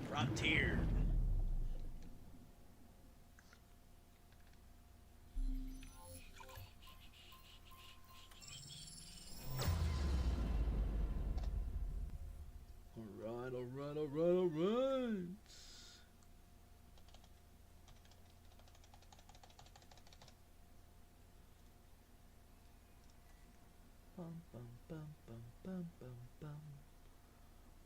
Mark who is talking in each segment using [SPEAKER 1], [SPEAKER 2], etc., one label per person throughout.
[SPEAKER 1] Frontier. Alright, alright, alright, alright. Bum bum bum bum bum bum bum.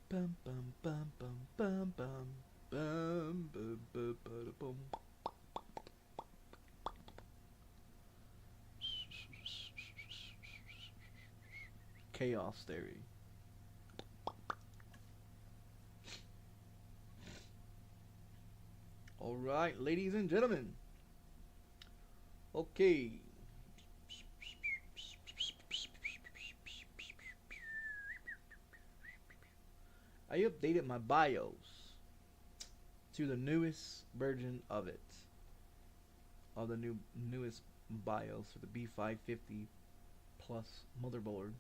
[SPEAKER 1] Bum bum bum bum bum bum. Bum bum bum bum bum. Chaos theory. All right, ladies and gentlemen. Okay. I updated my BIOS to the newest version of it. Of the newest BIOS for the B550-Plus motherboard.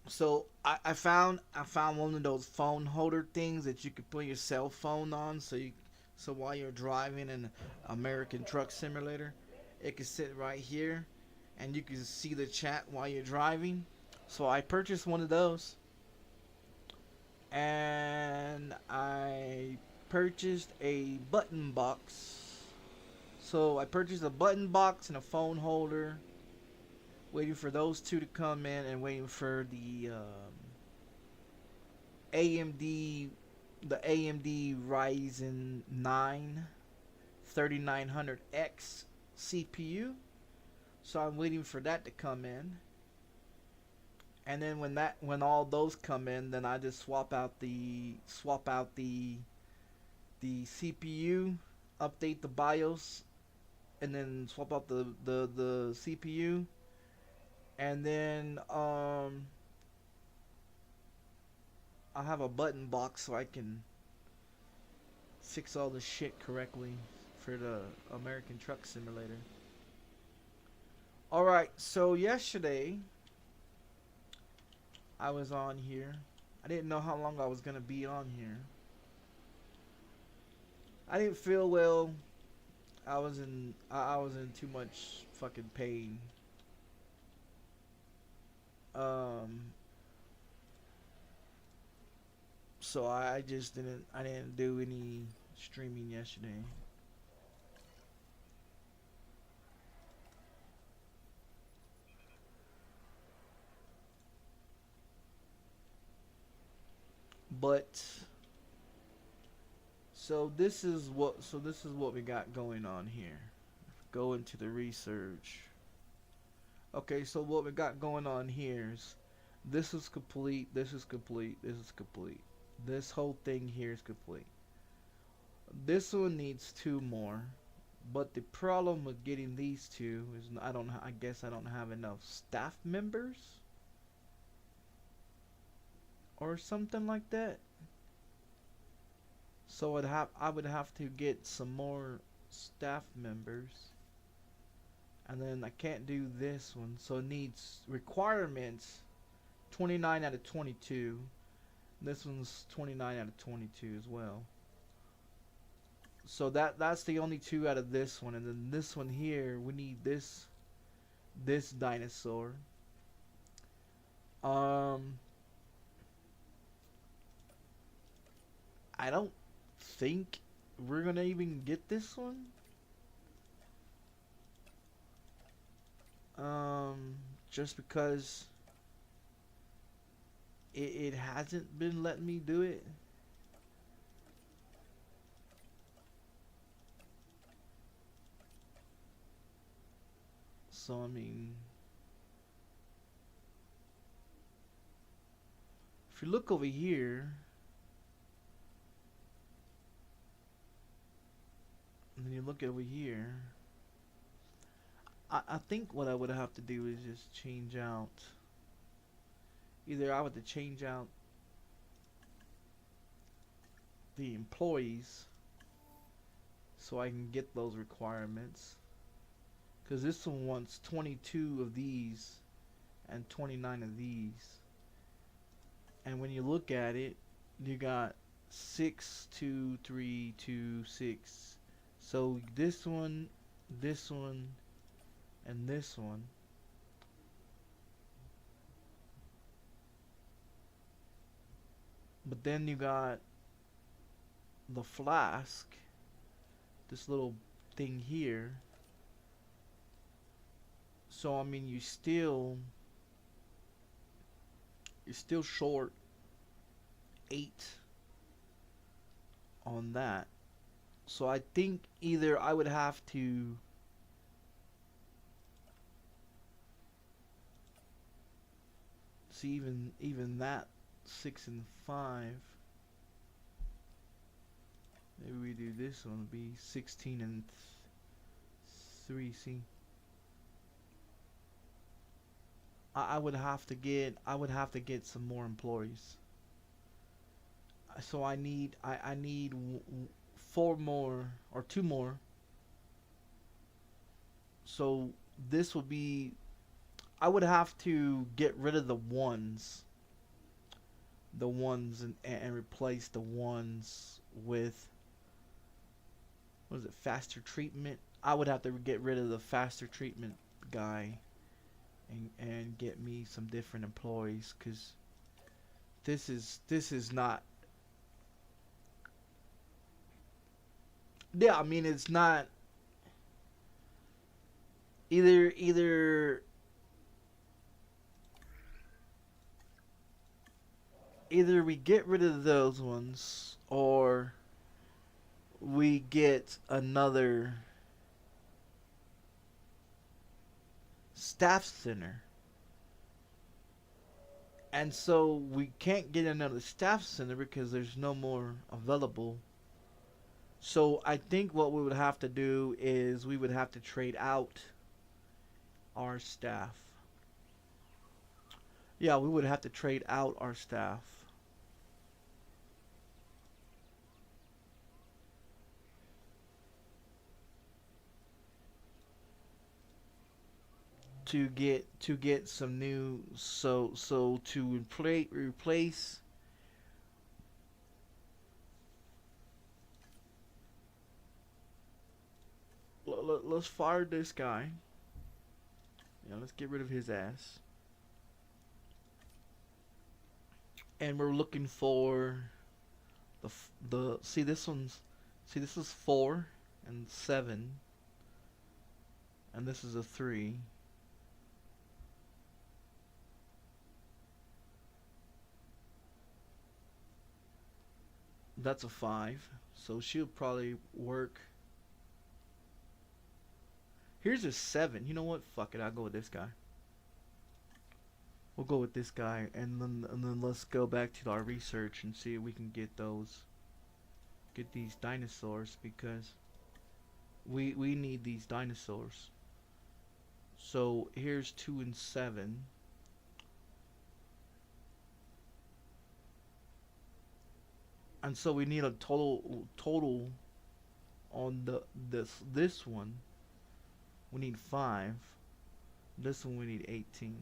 [SPEAKER 1] So I found one of those phone holder things that you could put your cell phone on, so while you're driving an American Truck Simulator, it can sit right here, and you can see the chat while you're driving. So I purchased one of those, and I purchased a button box. So I purchased a button box and a phone holder. Waiting for those two to come in, and waiting for the AMD Ryzen 9 3900X CPU. So I'm waiting for that to come in, and then when all those come in, then I just swap out the CPU, update the BIOS, and then swap out the CPU. And then I have a button box so I can fix all the shit correctly for the American Truck Simulator. Alright, so yesterday I was on here. I didn't know how long I was gonna be on here. I didn't feel well. I was in too much fucking pain. So I didn't do any streaming yesterday. But so this is what we got going on here. Go into the research. Okay, so what we got going on here is this is complete, this is complete, this is complete. This whole thing here is complete. This one needs two more, but the problem with getting these two is I guess I don't have enough staff members or something like that. So I would have to get some more staff members. And then I can't do this one, so it needs requirements 29 out of 22. This one's 29 out of 22 as well. So that's the only two out of this one, and then this one here, we need this dinosaur. I don't think we're gonna even get this one. Just because it hasn't been letting me do it. So I mean, if you look over here, and then you look over here, I think what I would have to do is just change out. Either I would have to change out the employees so I can get those requirements. Because this one wants 22 of these and 29 of these. And when you look at it, you got 6, 2, 3, 2, 6. So this one, and this one. But then you got the flask, this little thing here. So I mean, you're still short 8 on that. So I think either I would have to see even that 6 and 5. Maybe we do this one, would be 16 and 3. See, I would have to get some more employees. So I need 4 more or 2 more. So this would be, I would have to get rid of the ones and replace the ones with, what is it, faster treatment. I would have to get rid of the faster treatment guy and get me some different employees, because this is not, yeah, I mean, it's not either we get rid of those ones or we get another staff center. And so we can't get another staff center because there's no more available. So I think what we would have to do is we would have to trade out our staff. Yeah, we would have to trade out our staff to get some new, so to replace let's fire this guy. Yeah, let's get rid of his ass. And we're looking for the see, this is 4 and 7, and this is a 3. That's a 5, so she'll probably work. Here's a 7. You know what? Fuck it. I'll go with this guy. We'll go with this guy, and then let's go back to our research and see if we can get these dinosaurs, because we need these dinosaurs. So here's 2 and 7. And so we need a total on this one. We need 5. This one we need 18.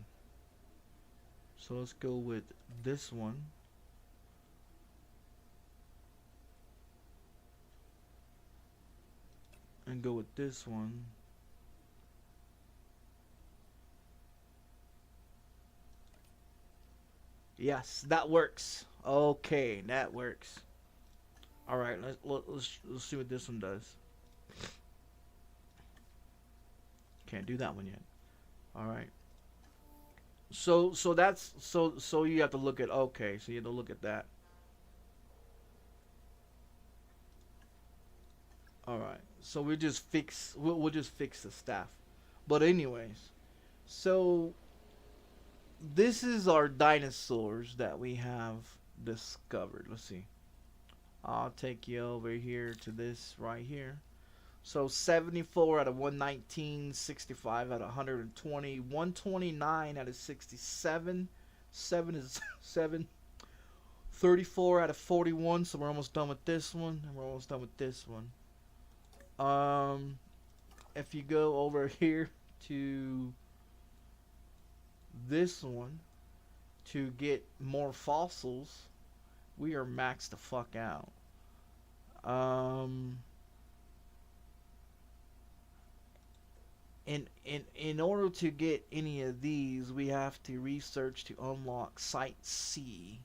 [SPEAKER 1] So let's go with this one. And go with this one. Yes, that works. Okay, that works. All right, let's see what this one does. Can't do that one yet. All right. So that's so you have to look at, okay. So you have to look at that. All right. So we'll just fix the staff. But anyways, so this is our dinosaurs that we have discovered. Let's see. I'll take you over here to this right here. So 74 out of 119, 65 out of 120, 129 out of 67, 7 is 7, 34 out of 41. So we're almost done with this one, and we're almost done with this one. If you go over here to this one to get more fossils, we are maxed the fuck out. In order to get any of these, we have to research to unlock Site C.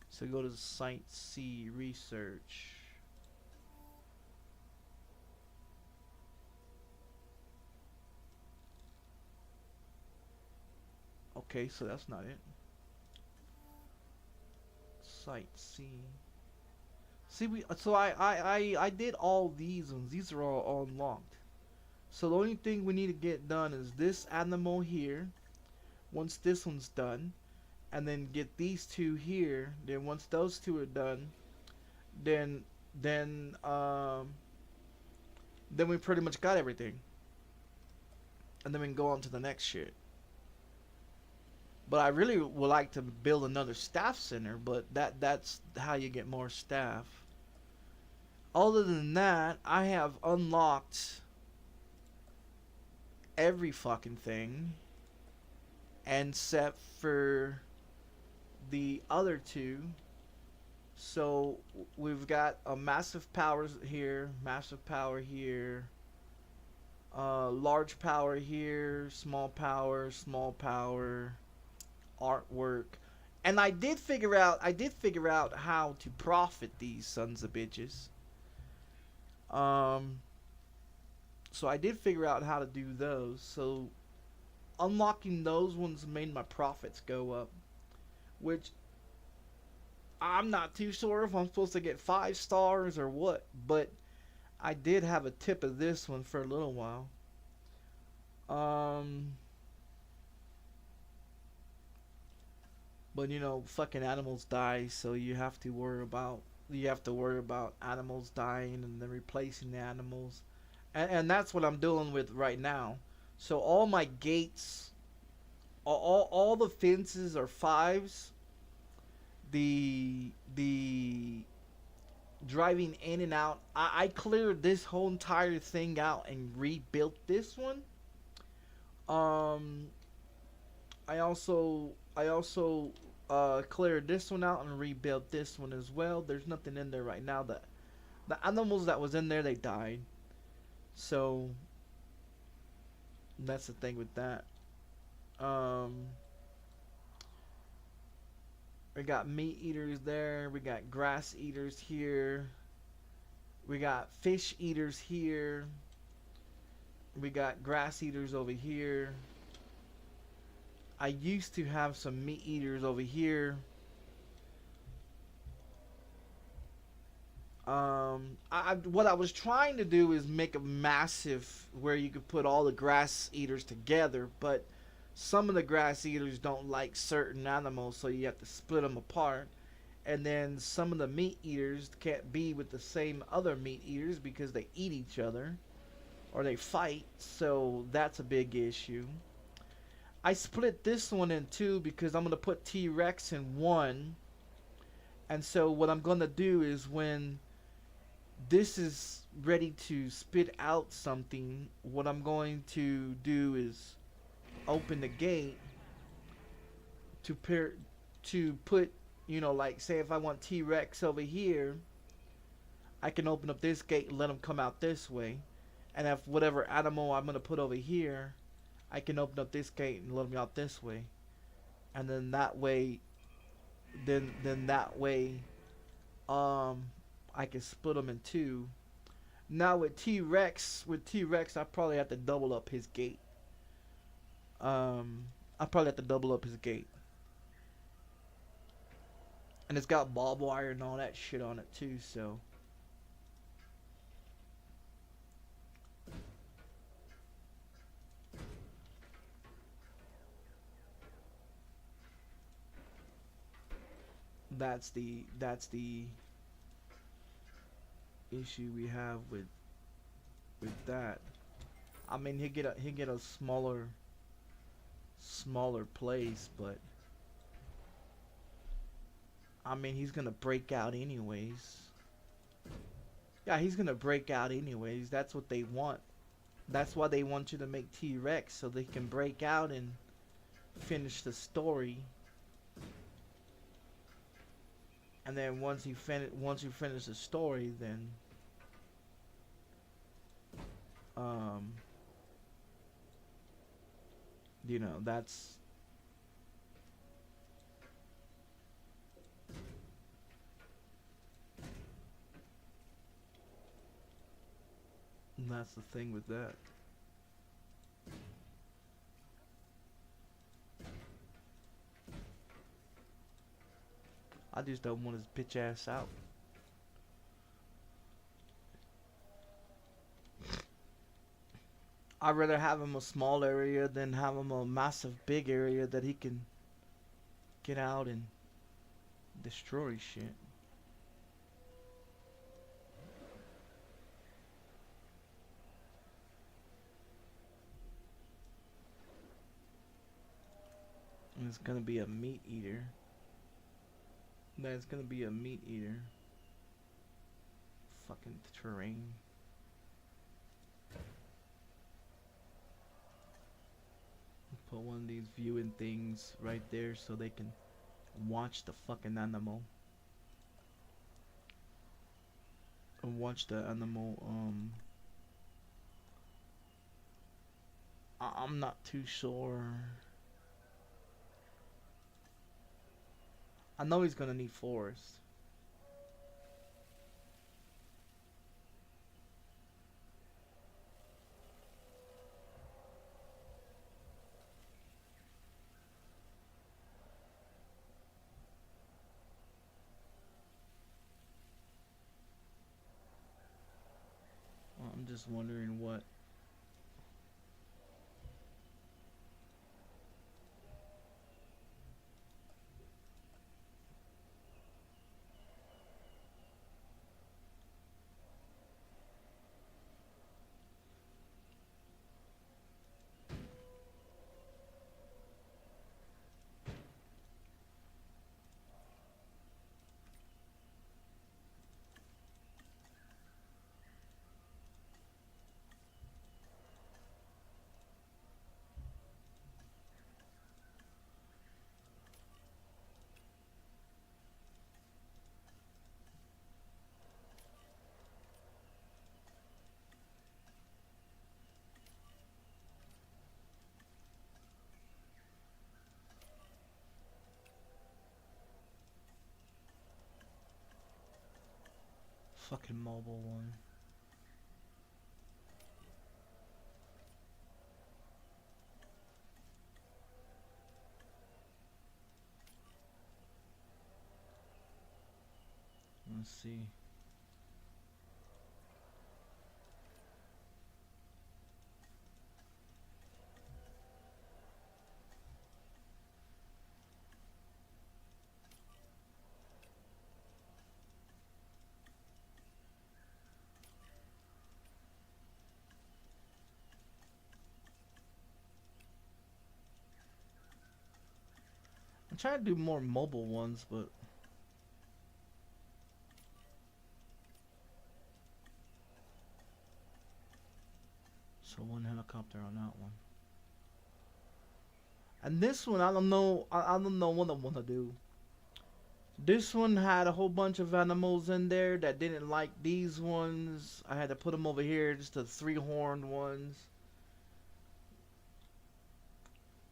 [SPEAKER 1] So go to Site C research. Okay, so that's not it. Site C. See, I did all these ones. These are all unlocked. So the only thing we need to get done is this animal here. Once this one's done, and then get these two here. Then once those two are done, then we pretty much got everything. And then we can go on to the next shit. But I really would like to build another staff center, but that's how you get more staff. Other than that, I have unlocked every fucking thing, except for the other two. So we've got a massive power here, large power here, small power, artwork. And I did figure out how to profit these sons of bitches. So I did figure out how to do those. So unlocking those ones made my profits go up, which I'm not too sure if I'm supposed to get 5 stars or what, but I did have a tip of this one for a little while. But you know, fucking animals die, so you have to worry about animals dying and then replacing the animals. And that's what I'm dealing with right now. So all my gates, all the fences are 5s. The driving in and out, I cleared this whole entire thing out and rebuilt this one. I also cleared this one out and rebuilt this one as well. There's nothing in there right now. The animals that was in there, they died. So that's the thing with that. We got meat eaters there. We got grass eaters here. We got fish eaters here. We got grass eaters over here. I used to have some meat eaters over here. What I was trying to do is make a massive where you could put all the grass eaters together, but some of the grass eaters don't like certain animals, so you have to split them apart. And then some of the meat eaters can't be with the same other meat eaters because they eat each other or they fight, so that's a big issue. I split this one in two because I'm going to put T-Rex in one. And so what I'm going to do is when this is ready to spit out something, what I'm going to do is open the gate to put, you know, like say if I want T-Rex over here, I can open up this gate and let them come out this way. And if whatever animal I'm going to put over here, I can open up this gate and let them out this way. And then that way, I I can split them in two. Now with T-Rex, I probably have to double up his gate. I probably have to double up his gate. And it's got barbed wire and all that shit on it too, so. That's the issue we have with that. I mean, he'll get a smaller place, but I mean, he's gonna break out anyways. Yeah, he's gonna break out anyways. That's what they want. That's why they want you to make T-Rex, so they can break out and finish the story. And then once you finish the story, then you know, that's the thing with that. I just don't want his bitch ass out. I'd rather have him a small area than have him a massive big area that he can get out and destroy shit. And it's gonna be a meat eater. That's gonna be a meat eater. Fucking terrain. Put one of these viewing things right there so they can watch the fucking animal. And watch the animal, I'm not too sure. I know he's gonna need forest. Well, I'm just wondering what. Fucking mobile one. Let's see. I'm trying to do more mobile ones, but so one helicopter on that one. And this one, I don't know. I don't know what I want to do. This one had a whole bunch of animals in there that didn't like these ones. I had to put them over here, just the 3-horned ones.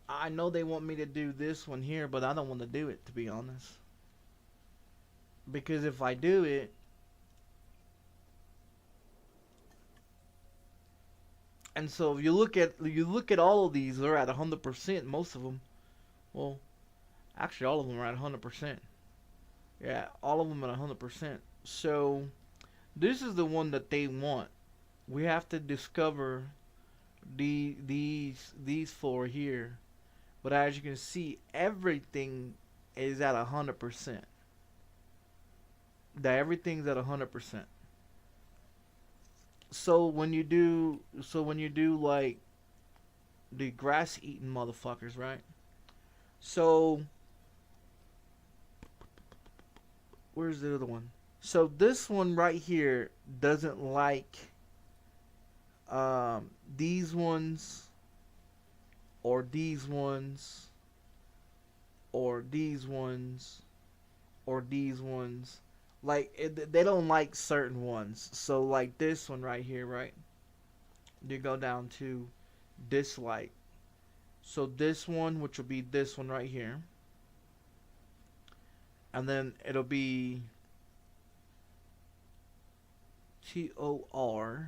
[SPEAKER 1] I know they want me to do this one here, but I don't want to do it, to be honest. Because if I do it, And so if you look at all of these, they're at 100%. Most of them. Well, actually, all of them are at 100%. Yeah, all of them at 100%. So this is the one that they want. We have to discover these four here. But as you can see, everything is at 100%. That everything's at 100%. So when you do like the grass eating motherfuckers, right? So where's the other one? So this one right here doesn't like these ones or these ones or these ones or these ones. Like they don't like certain ones. So like this one right here, right? You go down to dislike. So this one, which will be this one right here, and then it'll be TOR.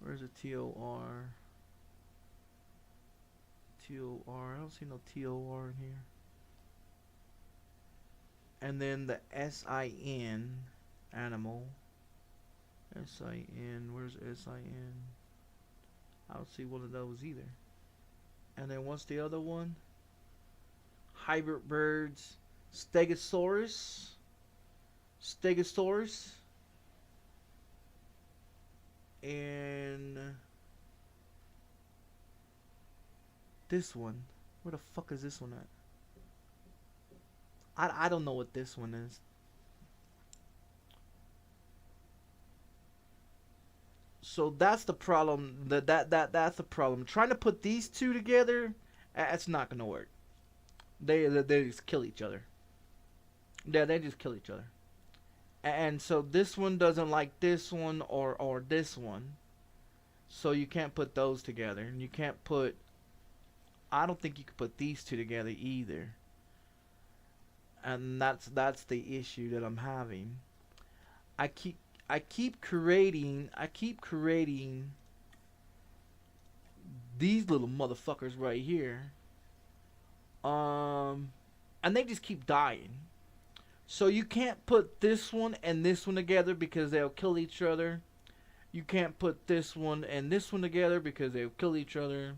[SPEAKER 1] Where's the TOR? TOR. I don't see no TOR in here. And then the SIN, animal. SIN. Where's SIN? I don't see one of those either. And then what's the other one? Hybrid birds. Stegosaurus. And this one. Where the fuck is this one at? I don't know what this one is. So that's the problem. That's the problem. Trying to put these two together, it's not gonna work. They just kill each other. Yeah, they just kill each other. And so this one doesn't like this one or this one. So you can't put those together. And you can't put, I don't think you could put these two together either. And that's the issue that I'm having. I keep creating these little motherfuckers right here. And they just keep dying. So you can't put this one and this one together because they'll kill each other. You can't put this one and this one together because they'll kill each other.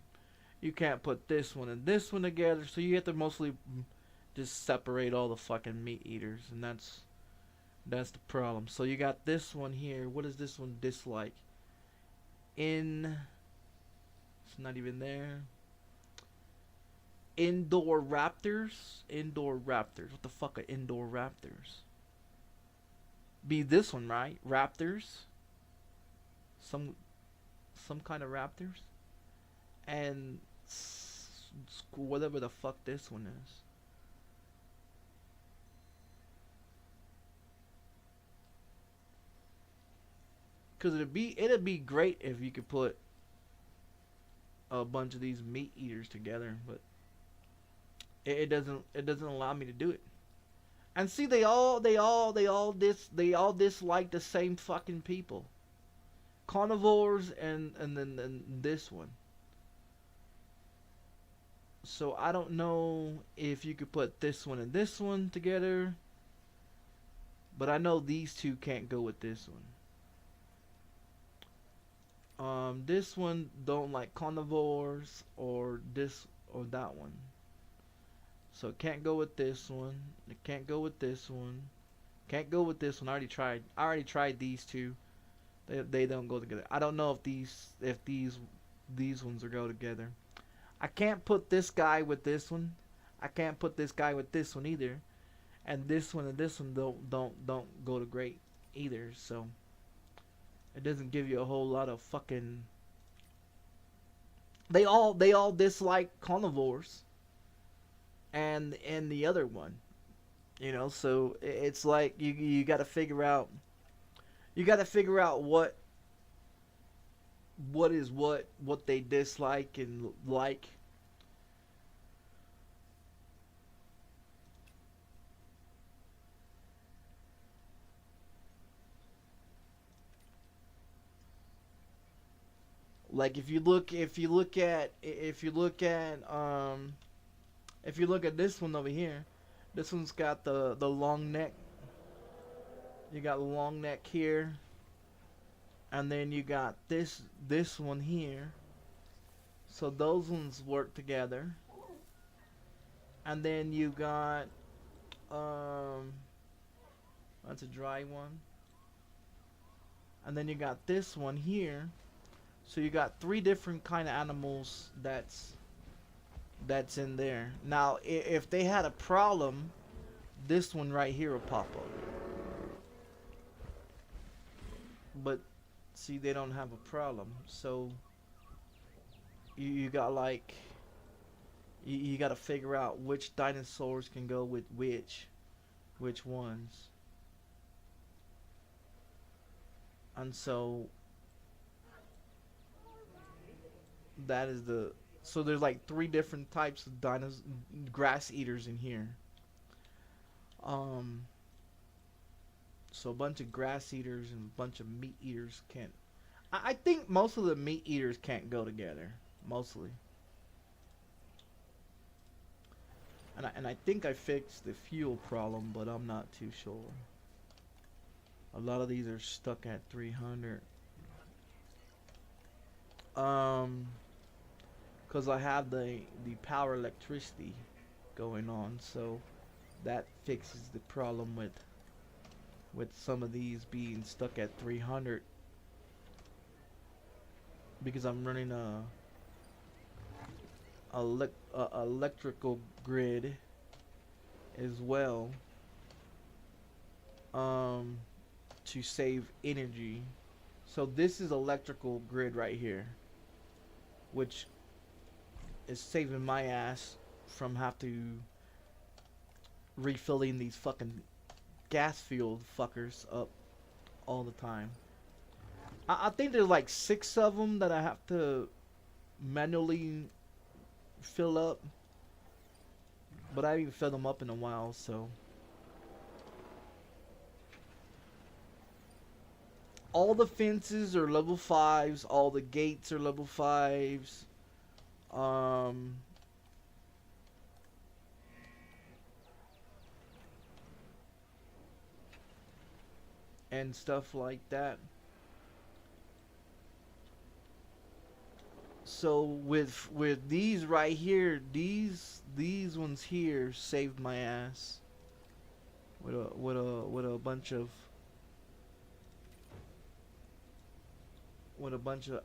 [SPEAKER 1] You can't put this one and this one together. So you have to mostly just separate all the fucking meat eaters, and that's the problem. So you got this one here. What is this one dislike? It's not even there. Indoor raptors. What the fuck are indoor raptors? Be this one, right? Raptors. Some kind of raptors. And whatever the fuck this one is. Cause it'd be great if you could put a bunch of these meat eaters together, but it doesn't allow me to do it. And see, they all dislike the same fucking people. Carnivores and then this one. So I don't know if you could put this one and this one together, but I know these two can't go with this one. This one don't like carnivores or this or that one. So it can't go with this one. It can't go with this one. Can't go with this one. I already tried these two. They don't go together. I don't know if these ones will go together. I can't put this guy with this one. I can't put this guy with this one either. And this one don't go to great either. So it doesn't give you a whole lot of fucking. They all dislike carnivores. And the other one, so it's like you got to figure out. You got to figure out what they dislike and like. Like if you look at this one over here, this one's got the long neck. You got the long neck here, and then you got this one here. So those ones work together. And then you got that's a dry one. And then you got this one here. So you got three different kind of animals that's in there. Now, if they had a problem, this one right here will pop up. But see, they don't have a problem. So you got like you got to figure out which dinosaurs can go with which ones. And so that is so there's like three different types of grass eaters in here. So a bunch of grass eaters and a bunch of meat eaters can't. I think most of the meat eaters can't go together, mostly. And I think I fixed the fuel problem, but I'm not too sure. A lot of these are stuck at 300. Cause I have the power electricity going on, so that fixes the problem with some of these being stuck at 300. Because I'm running a electrical grid as well, to save energy. So this is electrical grid right here, which is saving my ass from have to refilling these fucking gas fueled fuckers up all the time. I think there's like 6 of them that I have to manually fill up, but I haven't filled them up in a while, so all the fences are level 5s, all the gates are level 5s, and stuff like that. So with these right here, these ones here saved my ass with a bunch of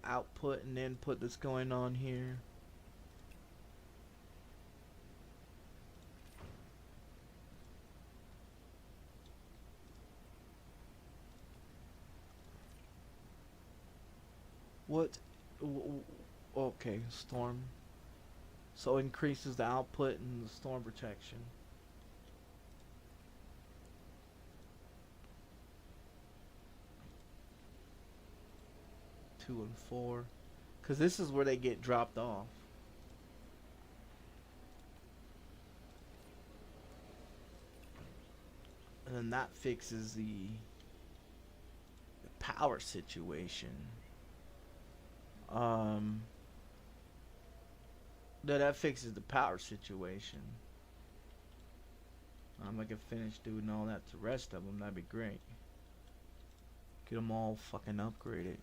[SPEAKER 1] output and input that's going on here. What? Okay, storm. So increases the output and the storm protection. Two and 4, because this is where they get dropped off. And then that fixes the power situation. That fixes the power situation. I can finish doing all that to the rest of them. That'd be great. Get them all fucking upgraded.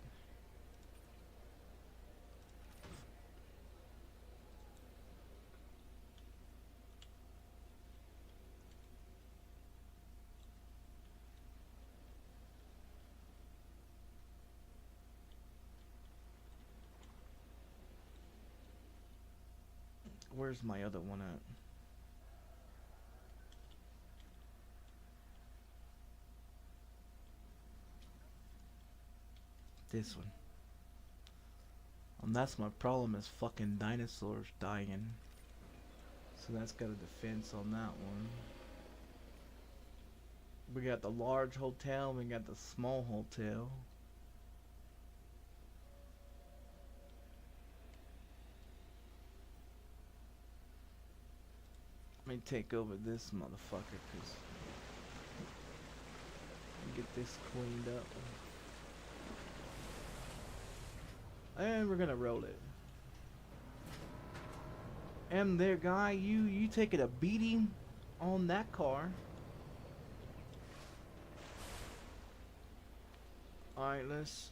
[SPEAKER 1] Where's my other one at? This one. And that's my problem, is fucking dinosaurs dying. So that's got a defense on that one. We got the large hotel, we got the small hotel. Let me take over this motherfucker, cause get this cleaned up. And we're gonna roll it. And there, guy, you taking a beating on that car. Alright, let's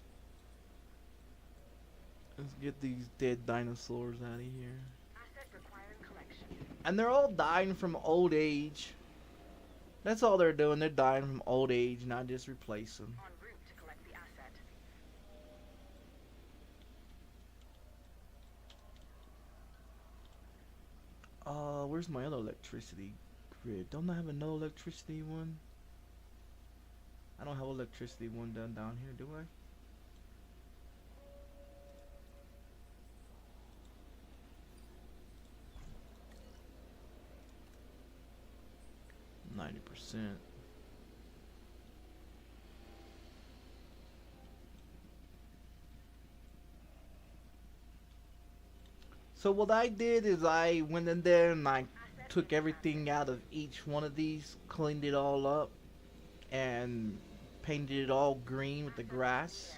[SPEAKER 1] get these dead dinosaurs out of here.
[SPEAKER 2] Asset requiring collection.
[SPEAKER 1] And they're all dying from old age. That's all they're doing. They're dying from old age, and I just replace them.
[SPEAKER 2] En route to collect the asset.
[SPEAKER 1] Where's my other electricity grid? Don't I have another electricity one? I don't have electricity one down here, do I? %. So what I did is I went in there and I took everything out of each one of these, cleaned it all up, and painted it all green with the grass,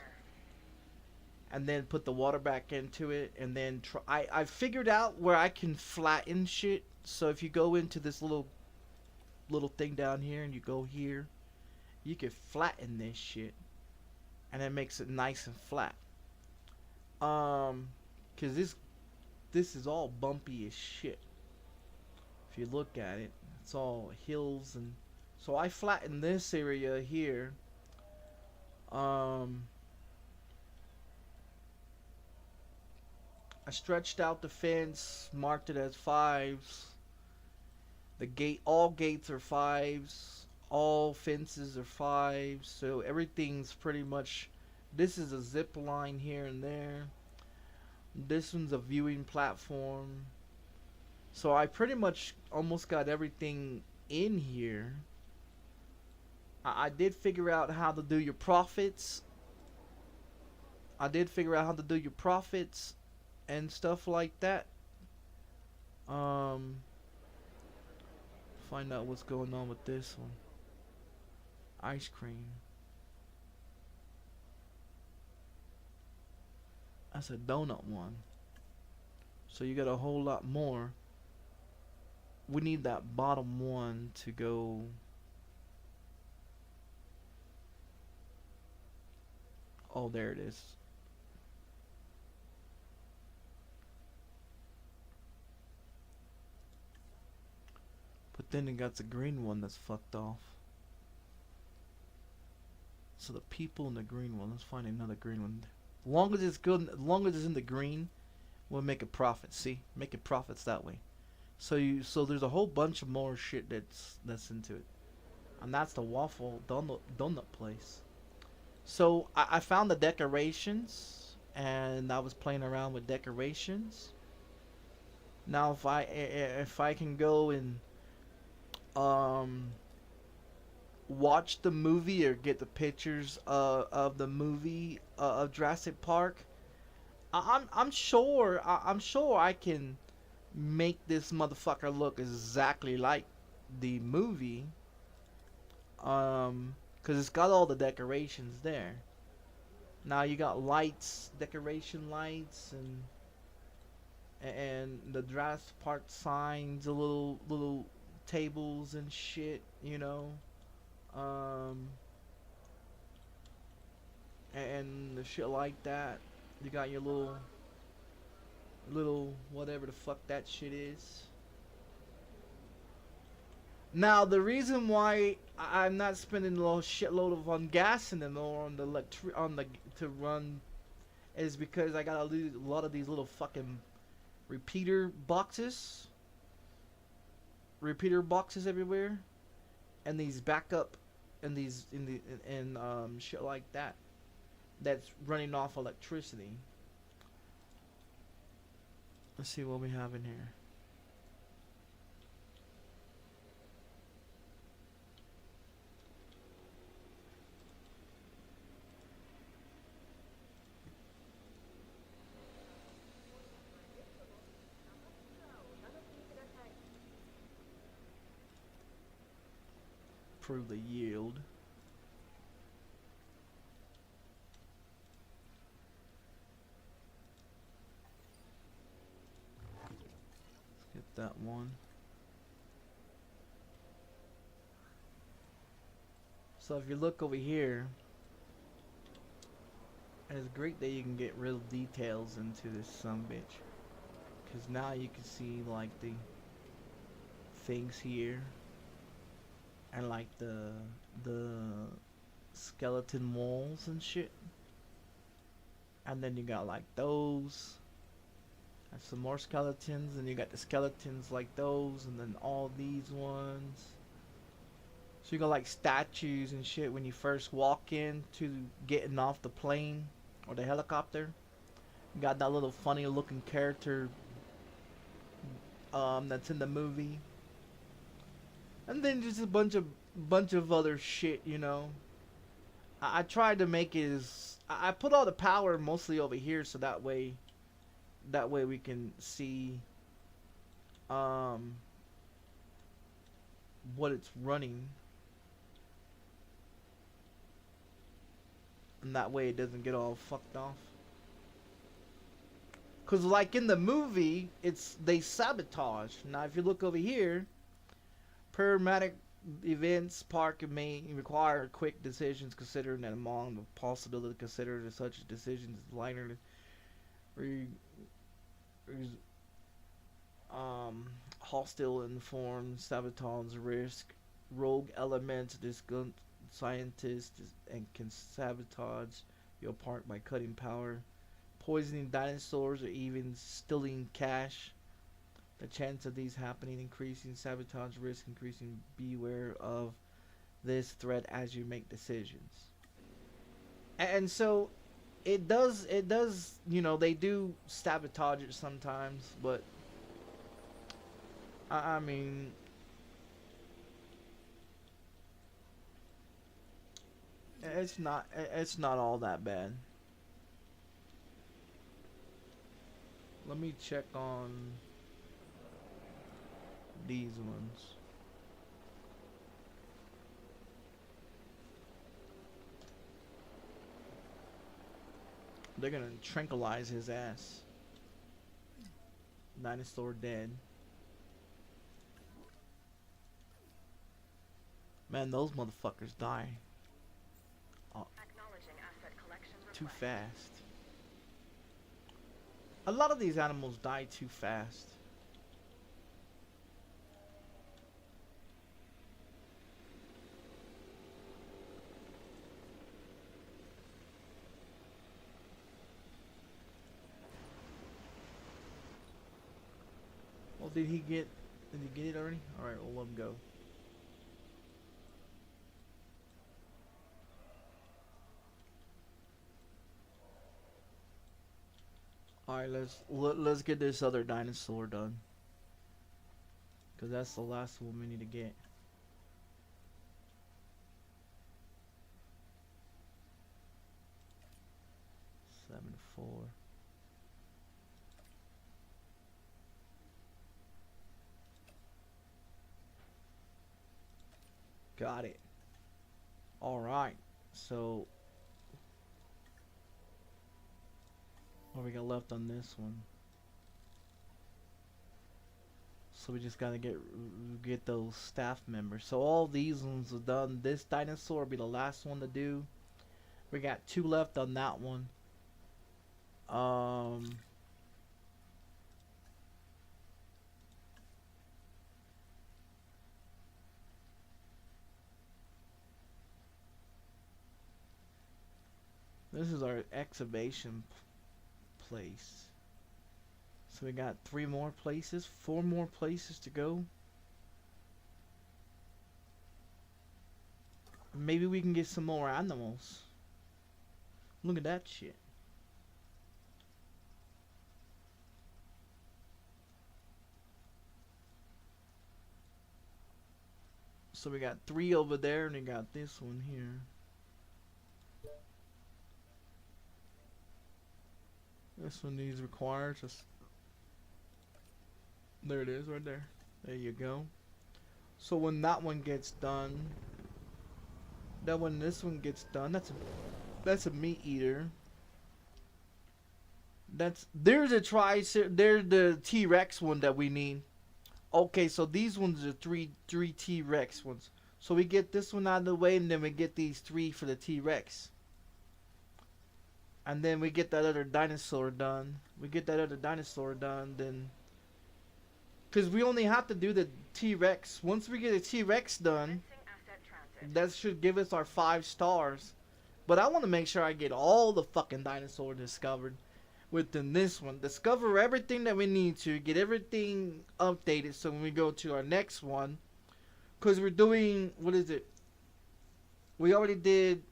[SPEAKER 1] and then put the water back into it, and then I figured out where I can flatten shit. So if you go into this little thing down here and you go here, you can flatten this shit, and it makes it nice and flat. Cause this is all bumpy as shit. If you look at it, it's all hills, and so I flattened this area here. I stretched out the fence, marked it as 5s. The gate, all gates are 5s. All fences are 5s. So everything's pretty much. This is a zip line here and there. This one's a viewing platform. So I pretty much almost got everything in here. I did figure out how to do your profits. And stuff like that. Find out what's going on with this one. Ice cream. That's a donut one. So you got a whole lot more. We need that bottom one to go. Oh, there it is. But then it got the green one that's fucked off. So the people in the green one. Let's find another green one. As long as it's good, as long as it's in the green, we'll make a profit. See, making profits that way. So there's a whole bunch of more shit that's into it, and that's the waffle donut place. So I found the decorations, and I was playing around with decorations. Now if I can go and watch the movie or get the pictures of the movie of Jurassic Park, I'm sure I can make this motherfucker look exactly like the movie, cause it's got all the decorations there. Now you got lights, decoration lights, and the Jurassic Park signs, the little tables and shit, you know. And the shit like that. You got your little whatever the fuck that shit is. Now the reason why I'm not spending a little shitload of on gas anymore on the to run is because I got a lot of these little fucking repeater boxes everywhere, and these backup and these shit like that that's running off electricity. Let's see what we have in here. Improve the yield. one. So if you look over here, it's great that you can get real details into this sumbitch, because now you can see like the things here, and like the skeleton walls and shit. And then you got like those, and some more skeletons, and you got the skeletons like those, and then all these ones. So you got like statues and shit when you first walk in to getting off the plane or the helicopter. You got that little funny looking character that's in the movie. And then just a bunch of other shit, you know. I tried to make it as I put all the power mostly over here, so that way we can see what it's running, and that way it doesn't get all fucked off. Cause like in the movie, they sabotage. Now if you look over here, parametric events park may require quick decisions, considering that among the possibility considered as such decisions is lighter hostile informed sabotage risk, rogue elements, disgun scientists, and can sabotage your park by cutting power, poisoning dinosaurs, or even stealing cash. The chance of these happening increasing, sabotage risk increasing. Beware of this threat as you make decisions. And so it does, you know, they do sabotage it sometimes, but I mean, it's not all that bad. Let me check on these ones. They're gonna tranquilize his ass. Dinosaur dead. Man, those motherfuckers die too fast. A lot of these animals die too fast. Well, did he get it already? Alright, we'll let him go. Alright, let's get this other dinosaur done, cause that's the last one we need to get. Seven 4. Got it. Alright, so what we got left on this one? So we just gotta get those staff members. So all these ones are done. This dinosaur will be the last one to do. We got 2 left on that one. This is our excavation place. So we got 3 more places, 4 more places to go. Maybe we can get some more animals. Look at that shit. So we got 3 over there, and we got this one here. This one needs required. Just there it is, right there. There you go. So when that one gets done, then when this one gets done, that's a meat eater. There's the T-Rex one that we need. Okay, so these ones are three T-Rex ones. So we get this one out of the way, and then we get these three for the T-Rex. And then we get that other dinosaur done. Then... Because we only have to do the T-Rex. Once we get a T-Rex done, that should give us our 5 stars. But I want to make sure I get all the fucking dinosaurs discovered within this one. Discover everything that we need to. Get everything updated so when we go to our next one. Because we're doing... What is it? We already did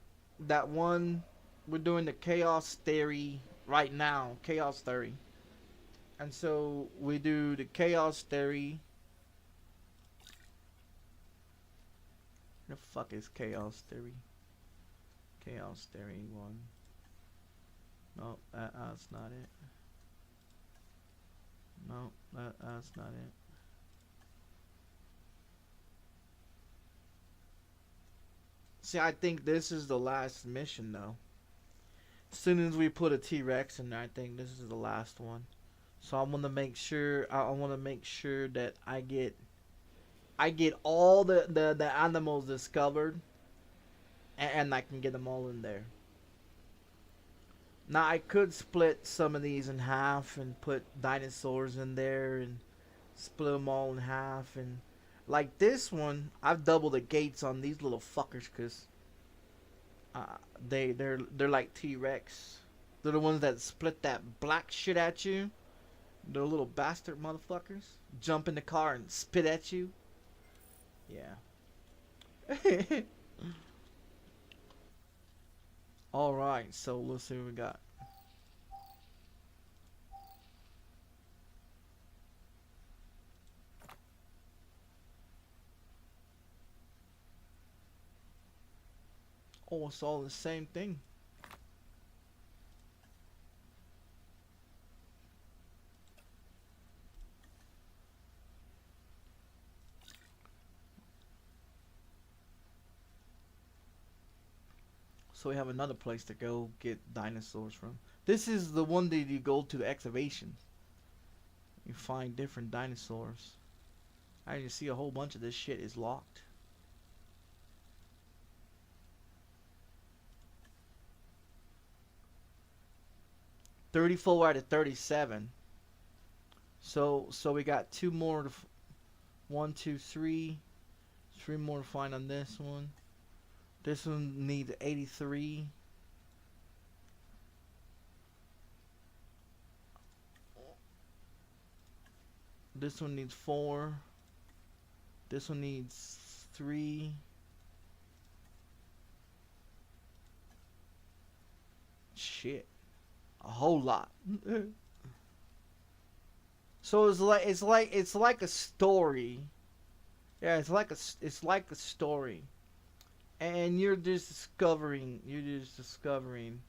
[SPEAKER 1] that one. We're doing the Chaos Theory right now. Chaos Theory. And so we do the Chaos Theory. Where the fuck is Chaos Theory? Chaos Theory 1. No, that's not it. No, that's not it. See, I think this is the last mission though. As soon as we put a T-Rex in there, I think this is the last one. So I want to make sure. I want to make sure that I get all the animals discovered, and I can get them all in there. Now I could split some of these in half and put dinosaurs in there and split them all in half, and like this one, I've doubled the gates on these little fuckers because they're like T-Rex. They're the ones that split that black shit at you. They're little bastard motherfuckers. Jump in the car and spit at you. Yeah. Alright, so let's see what we got. Oh, it's all the same thing. So we have another place to go get dinosaurs from. This is the one that you go to the excavations. You find different dinosaurs. I can see a whole bunch of this shit is locked. $34 out of 37. So we got 2 more to 1, 2, 3. 3 more to find on this one. This one needs 83. This one needs 4. This one needs 3. Shit. A whole lot. So it's like a story. Yeah, it's like a story. And you're just discovering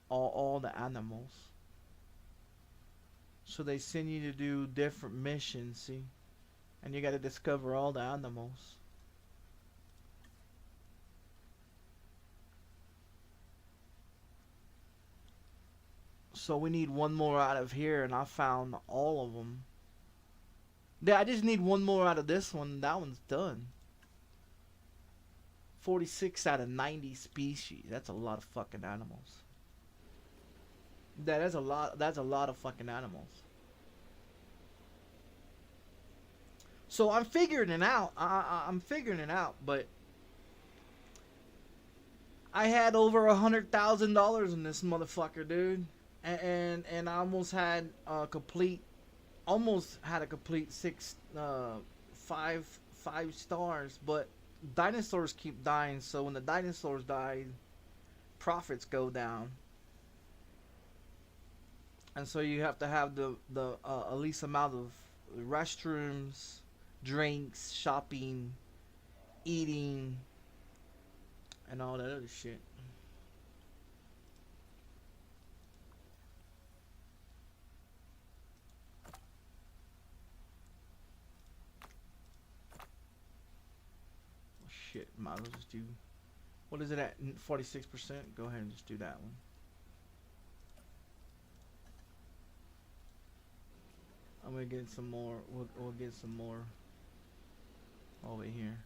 [SPEAKER 1] all the animals. So they send you to do different missions, see? And you gotta discover all the animals. So we need 1 more out of here, and I found all of them. Yeah, I just need 1 more out of this one, and that one's done. 46 out of 90 species. That's a lot of fucking animals. That's a lot of fucking animals. So I'm figuring it out. I'm figuring it out, but I had over $100,000 in this motherfucker, dude, and I almost had a complete 5 stars, but dinosaurs keep dying. So when the dinosaurs die, profits go down, and so you have to have the least amount of restrooms, drinks, shopping, eating, and all that other shit. Shit, might as well just do. What is it at? 46%? Go ahead and just do that one. I'm gonna get some more. We'll get some more over here.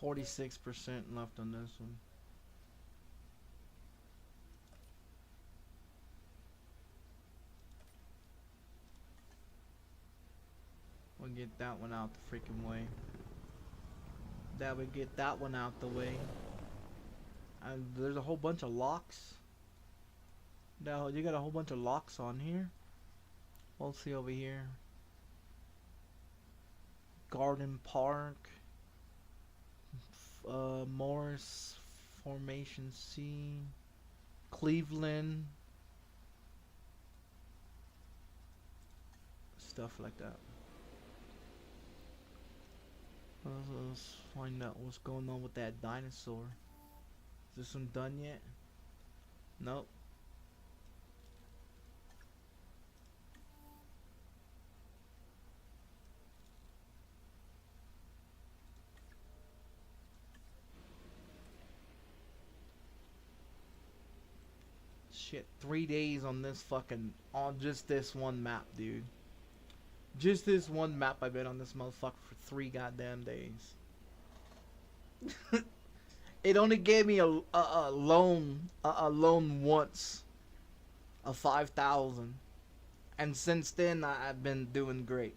[SPEAKER 1] %46 left on this one. We'll get that one out the freaking way. That would get that one out the way. And there's a whole bunch of locks. Now you got a whole bunch of locks on here. We'll see over here. Garden Park. Morris Formation C. Cleveland. Stuff like that. Let's find out what's going on with that dinosaur. Is this one done yet? Nope. Shit, 3 days on this fucking, on just this one map, dude. Just this one map I've been on this motherfucker for 3 goddamn days. It only gave me a loan once of 5,000, and since then I've been doing great.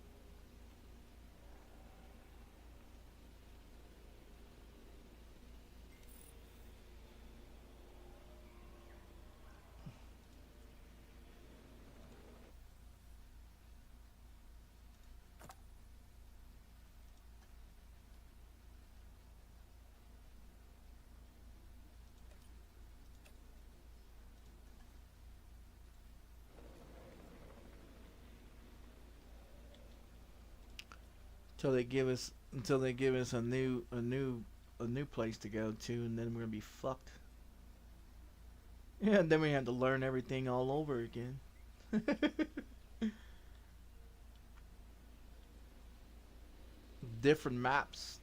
[SPEAKER 1] Until they give us a new place to go to, and then we're gonna be fucked. Yeah, and then we have to learn everything all over again. Different maps.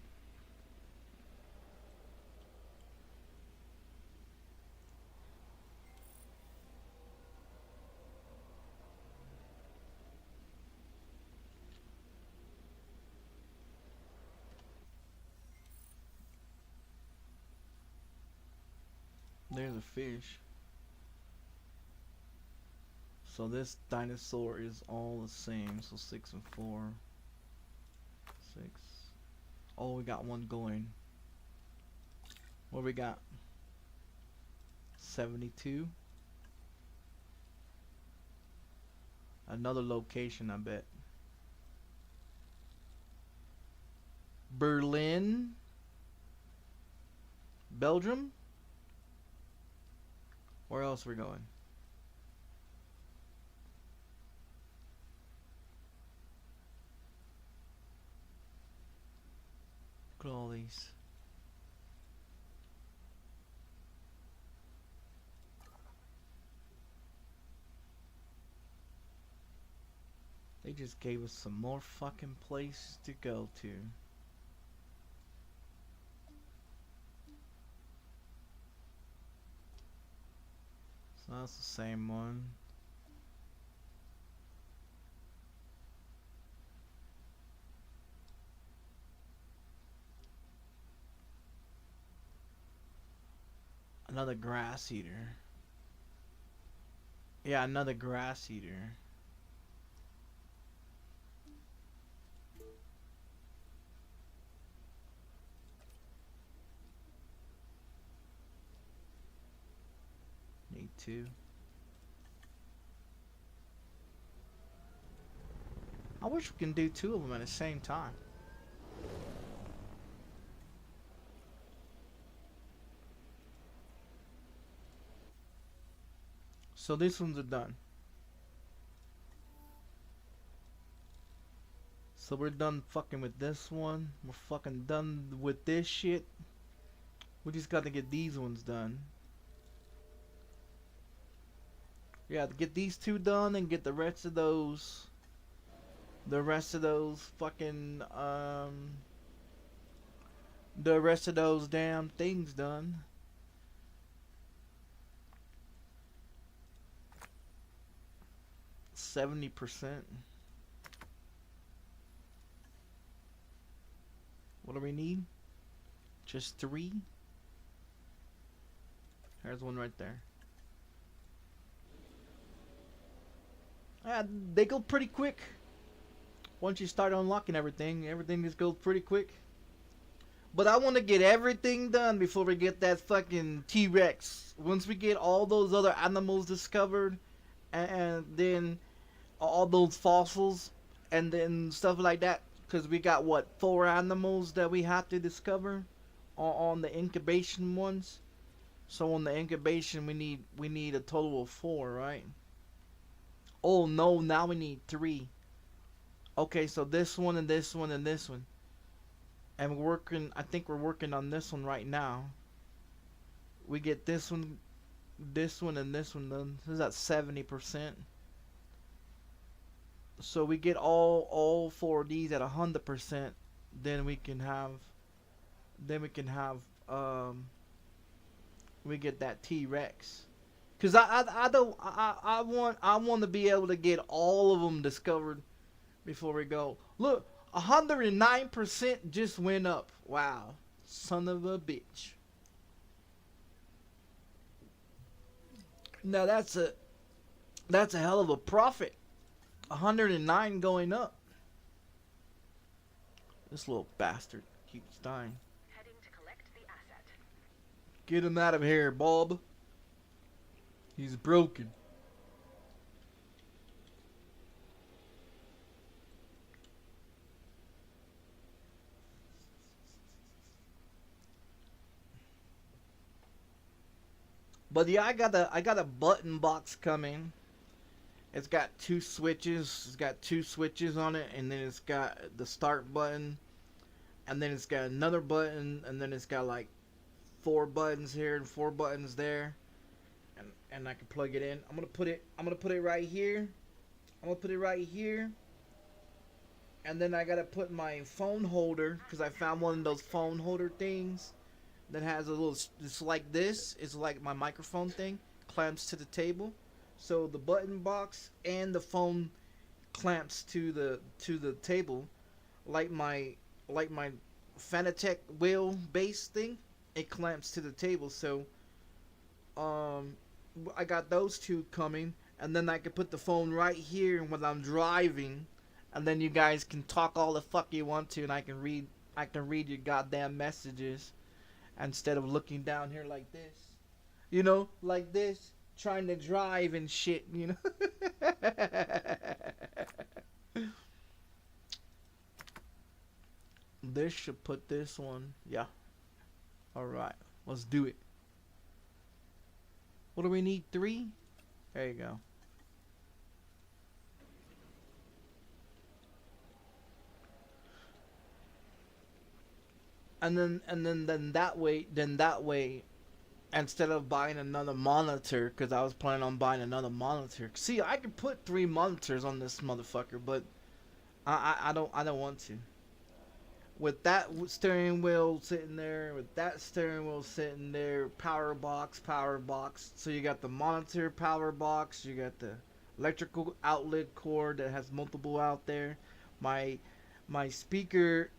[SPEAKER 1] There's a fish. So this dinosaur is all the same. So 6 and 4. 6. Oh, we got one going. What we got? 72. Another location, I bet. Berlin. Belgium. Where else are we going? Look at all these. They just gave us some more fucking places to go to. So that's the same one. Another grass eater. Yeah, another grass eater. Need 2. I wish we can do 2 of them at the same time. So these ones are done. So we're done fucking with this one. We're fucking done with this shit. We just got to get these ones done. Yeah, to get these 2 done and get the rest of those. The rest of those fucking the rest of those damn things done. %70. What do we need? Just 3? There's one right there. They go pretty quick. Once you start unlocking everything, everything just goes pretty quick. But I want to get everything done before we get that fucking T-Rex. Once we get all those other animals discovered, and then all those fossils, and then stuff like that. Because we got, what, 4 animals that we have to discover on the incubation ones. So on the incubation, we need a total of 4, right? Oh no, now we need 3. Okay, so this one and this one and this one. And we're working, I think we're working on this one right now. We get this one, and this one done. This is at 70%. So we get all 4 of these at 100%. Then we can have, we get that T-Rex. Cause I want to be able to get all of them discovered before we go. Look, 109% just went up. Wow, son of a bitch. Now that's a hell of a profit. 109 going up. This little bastard keeps dying.
[SPEAKER 2] Heading to collect the asset.
[SPEAKER 1] Get him out of here, Bob. He's broken. But yeah, I got a button box coming. It's got 2 switches. It's got 2 switches on it, and then it's got the start button, and then it's got another button, and then it's got like 4 buttons here and 4 buttons there. And I can plug it in. I'm gonna put it right here. I'm gonna put it right here. And then I gotta put my phone holder, because I found one of those phone holder things that has a little, it's like this. It's like my microphone thing, clamps to the table. So the button box and the phone clamps to the table, like my Fanatec wheel base thing. It clamps to the table. So I got those 2 coming, and then I can put the phone right here when I'm driving, and then you guys can talk all the fuck you want to, and I can read your goddamn messages instead of looking down here like this, you know, like this, trying to drive and shit, you know. This should put this one, yeah. All right, let's do it. What do we need? 3? There you go. And then that way, instead of buying another monitor, because I was planning on buying another monitor. See, I could put 3 monitors on this motherfucker, but I don't want to. With that steering wheel sitting there, with that steering wheel sitting there, power box. So you got the monitor power box, you got the electrical outlet cord that has multiple out there. My speaker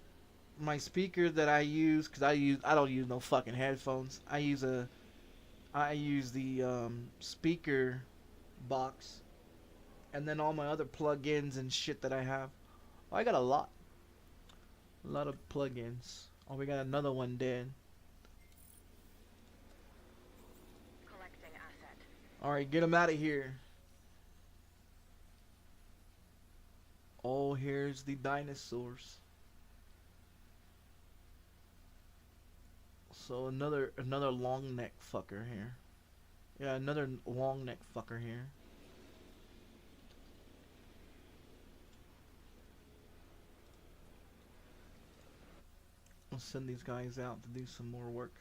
[SPEAKER 1] that I use, because I don't use no fucking headphones. I use the speaker box, and then all my other plugins and shit that I have. I got a lot of plugins. Oh, we got another one dead.
[SPEAKER 2] Collecting asset.
[SPEAKER 1] Alright, get him out of here. Oh, here's the dinosaurs. So another long neck fucker here. Yeah, another long neck fucker here. I'll send these guys out to do some more work.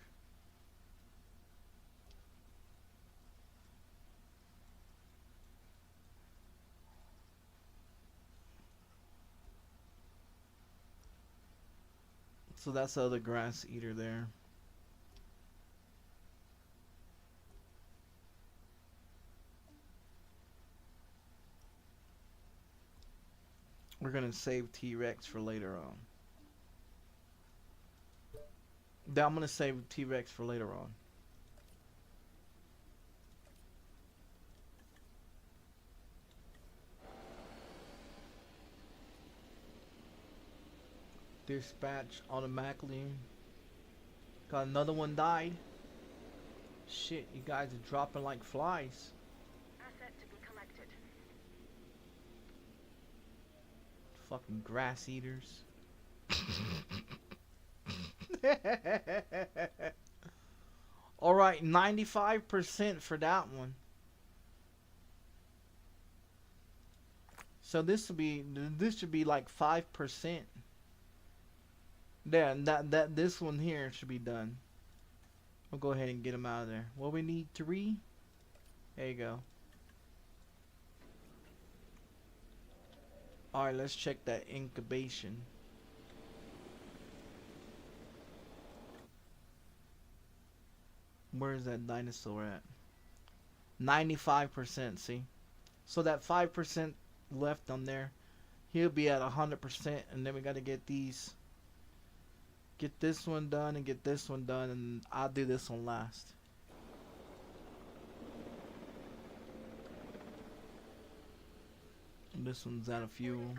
[SPEAKER 1] So that's the other grass eater there. We're gonna save T-Rex for later on. I'm gonna save T-Rex for later on. Dispatch automatically. Got another one died. Shit, you guys are dropping like flies.
[SPEAKER 2] Asset to be collected.
[SPEAKER 1] Fucking grass eaters. Alright, 95% for that one. So this should be like 5%. Yeah, this one here should be done. We'll go ahead and get them out of there. Well, we need 3. There you go. Alright, let's check that incubation. Where's that dinosaur at? 95%, see? So that 5% left on there, he'll be at 100%, and then we gotta get these. Get this one done and get this one done, and I'll do this one last. And this one's out of fuel.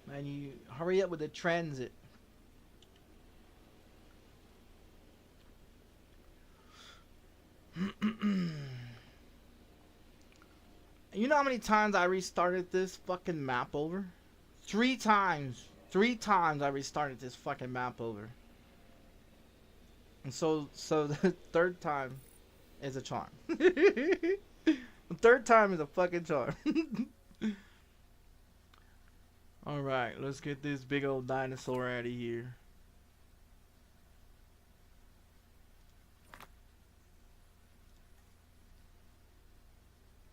[SPEAKER 1] Man, you hurry up with the transit. You know how many times I restarted this fucking map over? 3 times. 3 times I restarted this fucking map over. And so the third time is a charm. The third time is a fucking charm. Alright, let's get this big old dinosaur out of here.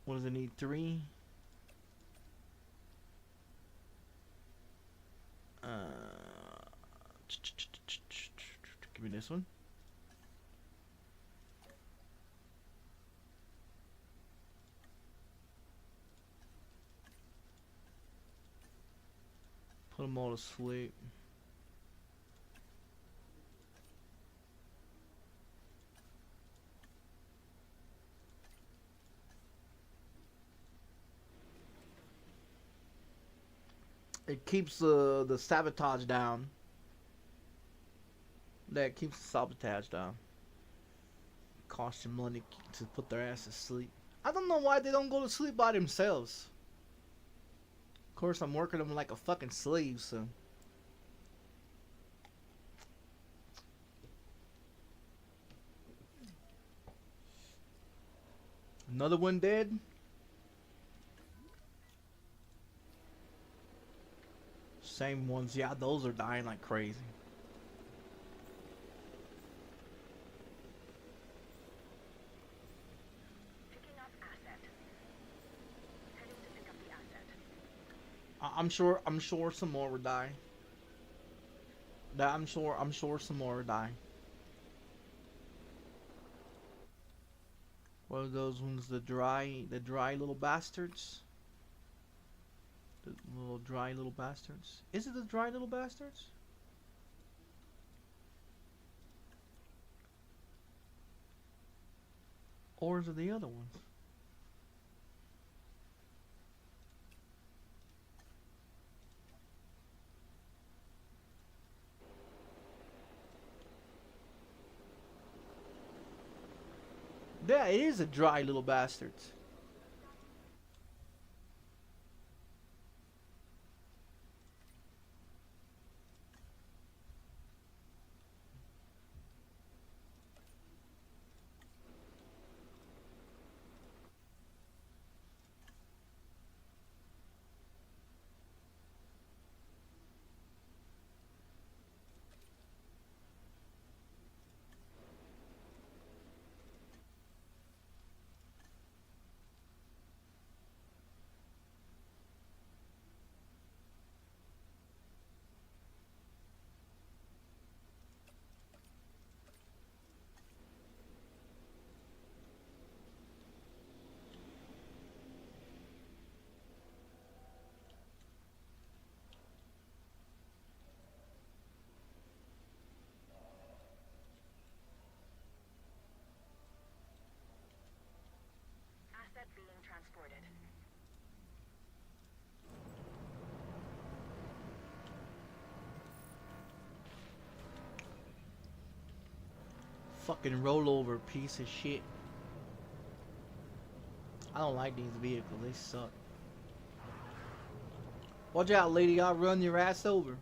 [SPEAKER 1] What does it need? 3? Give me this one. Put them all to sleep. It keeps the sabotage down. That keeps the sabotage down. Costs you money to put their ass to sleep. I don't know why they don't go to sleep by themselves. Of course, I'm working them like a fucking slave, so. Another one dead. Same ones, yeah, those are dying like crazy.
[SPEAKER 2] Picking up asset. Heading to pick up the asset.
[SPEAKER 1] I'm sure some more will die. I'm sure some more will die. What are those ones? The dry little bastards. The little dry little bastards. Is it the dry little bastards? Or is it the other ones? Yeah, it is a dry little bastard.
[SPEAKER 2] Asset being transported.
[SPEAKER 1] Fucking rollover piece of shit. I don't like these vehicles, they suck. Watch out, lady, I'll run your ass over.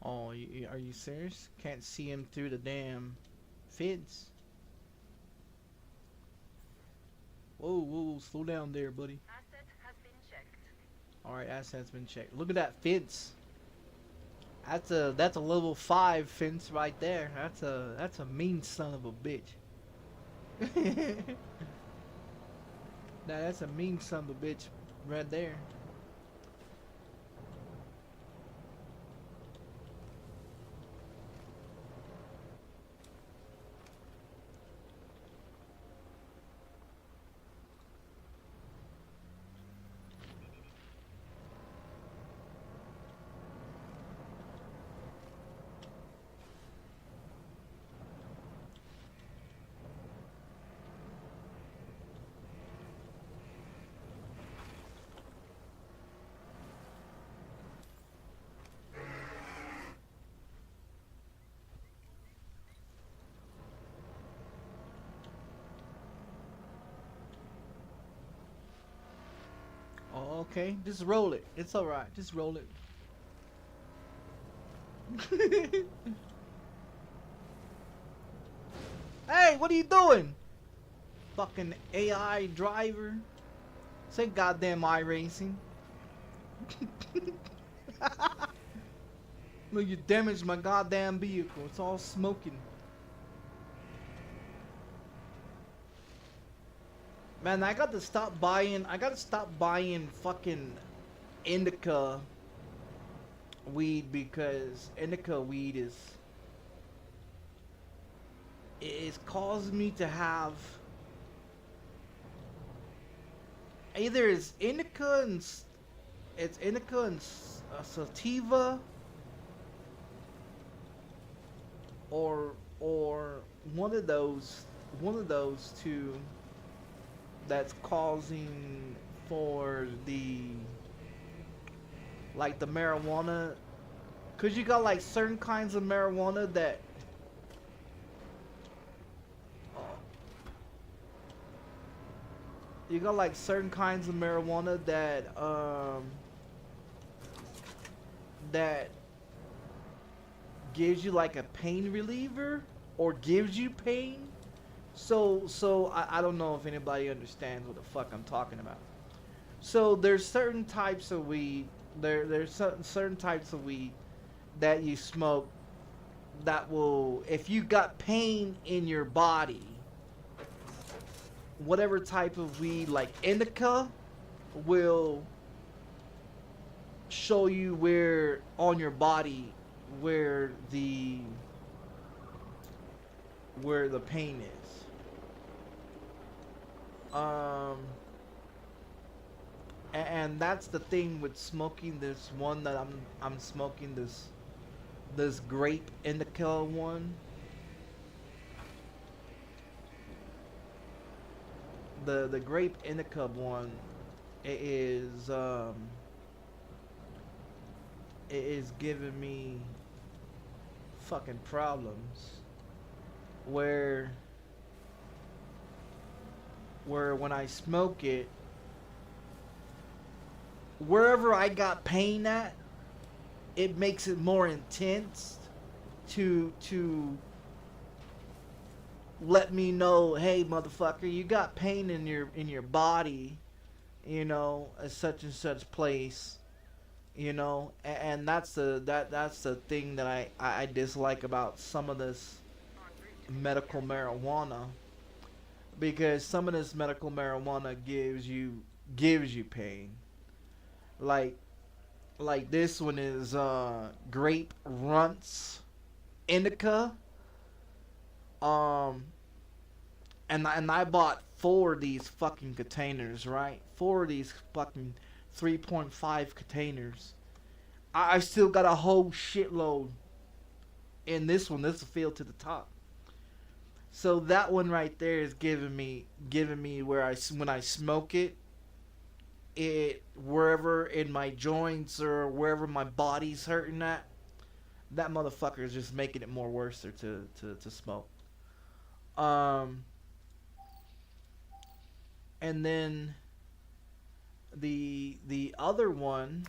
[SPEAKER 1] Oh, are you serious? Can't see him through the damn fence. Whoa, whoa, slow down there, buddy.
[SPEAKER 2] Asset has been checked.
[SPEAKER 1] Alright, asset's been checked. Look at that fence. That's a level 5 fence right there. That's a mean son of a bitch. Now that's a mean son of a bitch right there. Oh, okay, just roll it. It's alright, just roll it. Hey, what are you doing? Fucking AI driver. Say goddamn iRacing. Look, you damaged my goddamn vehicle. It's all smoking. Man, I gotta stop buying fucking indica weed, because indica weed is caused me to have either it's indica and sativa, or one of those two that's causing for the like the marijuana, cause you got like certain kinds of marijuana that that gives you like a pain reliever or gives you pain. So I don't know if anybody understands what the fuck I'm talking about. So there's certain types of weed. There's certain types of weed that you smoke that will, if you got pain in your body, whatever type of weed like indica will show you where on your body where the pain is. And that's the thing with smoking this one that I'm smoking, this grape indica one. The grape indica one is it is giving me fucking problems where when I smoke it, wherever I got pain at, it makes it more intense to let me know, hey motherfucker, you got pain in your body, you know, at such and such place, you know, and that's the thing that I dislike about some of this medical marijuana, because some of this medical marijuana gives you pain, like this one is grape runts indica, um and I bought 4 of these fucking containers, right? 4 of these fucking 3.5 containers. I still got a whole shitload in this one. This will fill to the top. So that one right there is giving me where when I smoke it, it wherever in my joints or wherever my body's hurting at, that motherfucker is just making it more worse to smoke. And then the other one,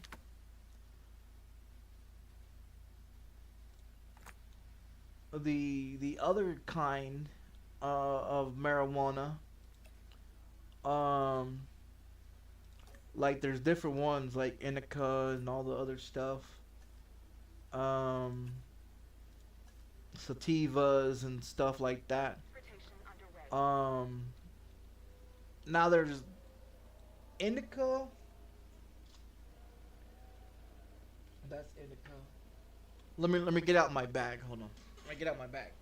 [SPEAKER 1] the other kind of marijuana, like there's different ones like indica and all the other stuff, sativas and stuff like that. Now there's indica. That's indica. Let me get out my bag. Hold on. Let me get out my bag.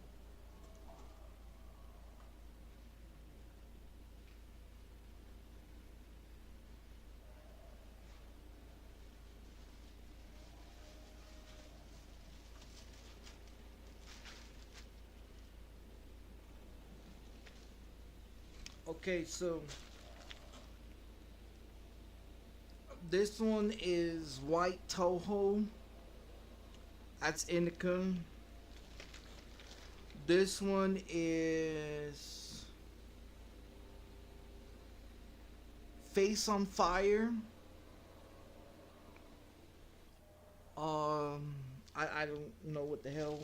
[SPEAKER 1] Okay, so this one is white Toho. That's indica. This one is Face on Fire. I don't know what the hell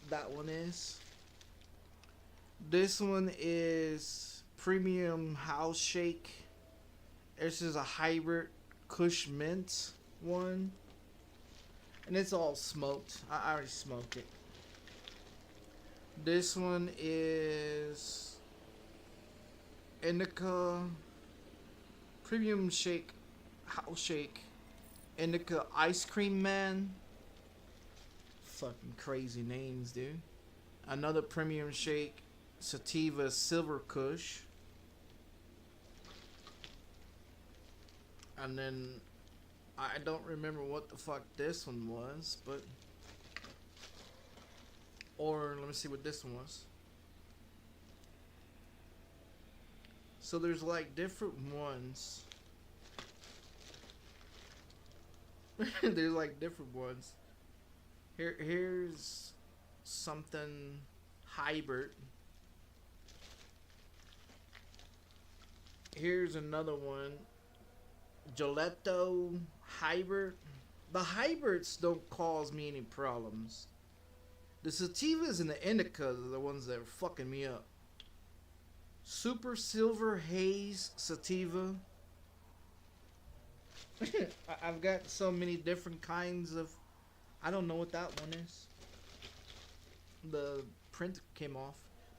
[SPEAKER 1] that one is. This one is Premium House Shake. This is a hybrid Kush Mint one. And it's all smoked. I already smoked it. This one is Indica Premium Shake House Shake. Indica Ice Cream Man. Fucking crazy names, dude. Another Premium Shake Sativa Silver Kush. And then I don't remember what the fuck this one was, but or let me see what this one was. So there's like different ones. There's like different ones. Here's something hybrid. Here's another one. Gelato hybrid. The hybrids don't cause me any problems. The sativas and the indicas are the ones that are fucking me up. Super Silver Haze Sativa. I've got so many different kinds of... I don't know what that one is. The print came off.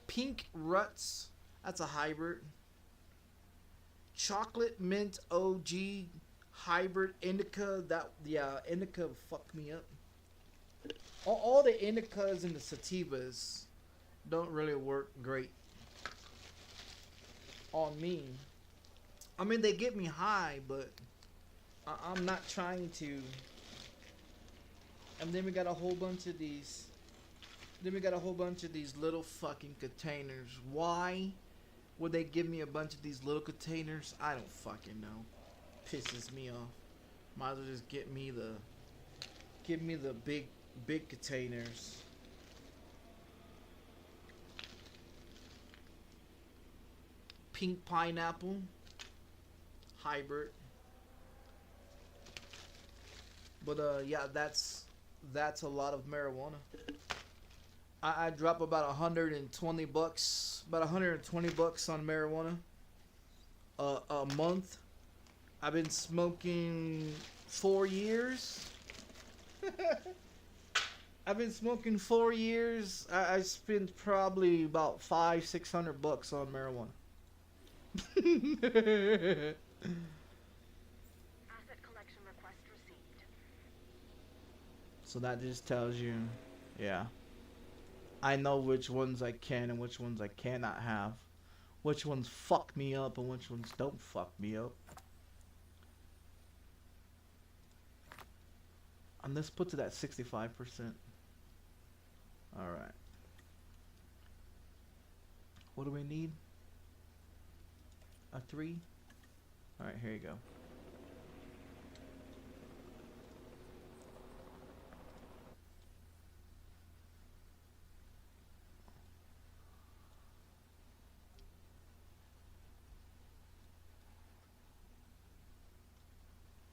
[SPEAKER 1] Pink Ruts. That's a hybrid. Chocolate Mint OG Hybrid Indica. That, yeah, Indica fucked me up. All the indicas and the sativas don't really work great on me. I mean, they get me high, but I'm not trying to. And then we got a whole bunch of these. Then we got a whole bunch of these little fucking containers. Why would they give me a bunch of these little containers? I don't fucking know. Pisses me off. Might as well just get me Give me the big containers. Pink pineapple. Hybrid. But yeah, that's a lot of marijuana. I drop about 120 bucks, about 120 bucks on marijuana a month. I've been smoking 4 years. I've been smoking 4 years. I spent probably about 500-600 bucks on marijuana.
[SPEAKER 2] Asset collection request received.
[SPEAKER 1] So that just tells you, yeah. I know which ones I can and which ones I cannot have. Which ones fuck me up and which ones don't fuck me up. And this puts it at 65%. Alright. What do we need? A 3? Alright, here you go.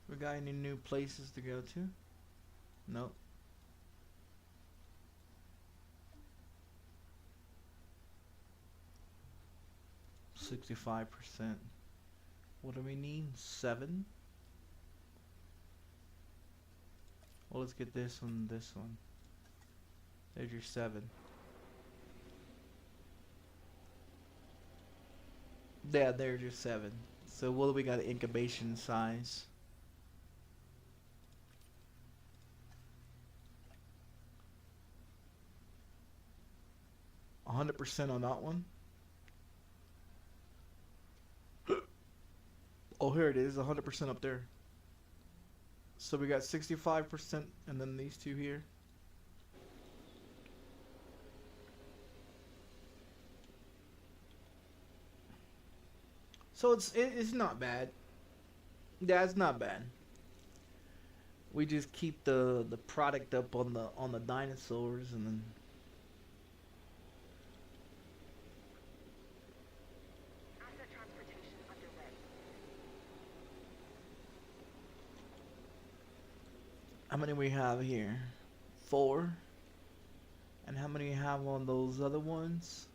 [SPEAKER 1] We got any new places to go to? Nope. $65%. What do we need? 7? Well, let's get this one, this one. There's your 7. Yeah, there's your 7. So what do we got? Incubation size. %100 on that one. Oh, here it is, 100% up there. So we got 65% and then these two here. So it's not bad. Yeah, it's not bad. We just keep the product up on the dinosaurs and then
[SPEAKER 2] Asset transportation underway.
[SPEAKER 1] how many we have here? 4. And how many we have on those other ones?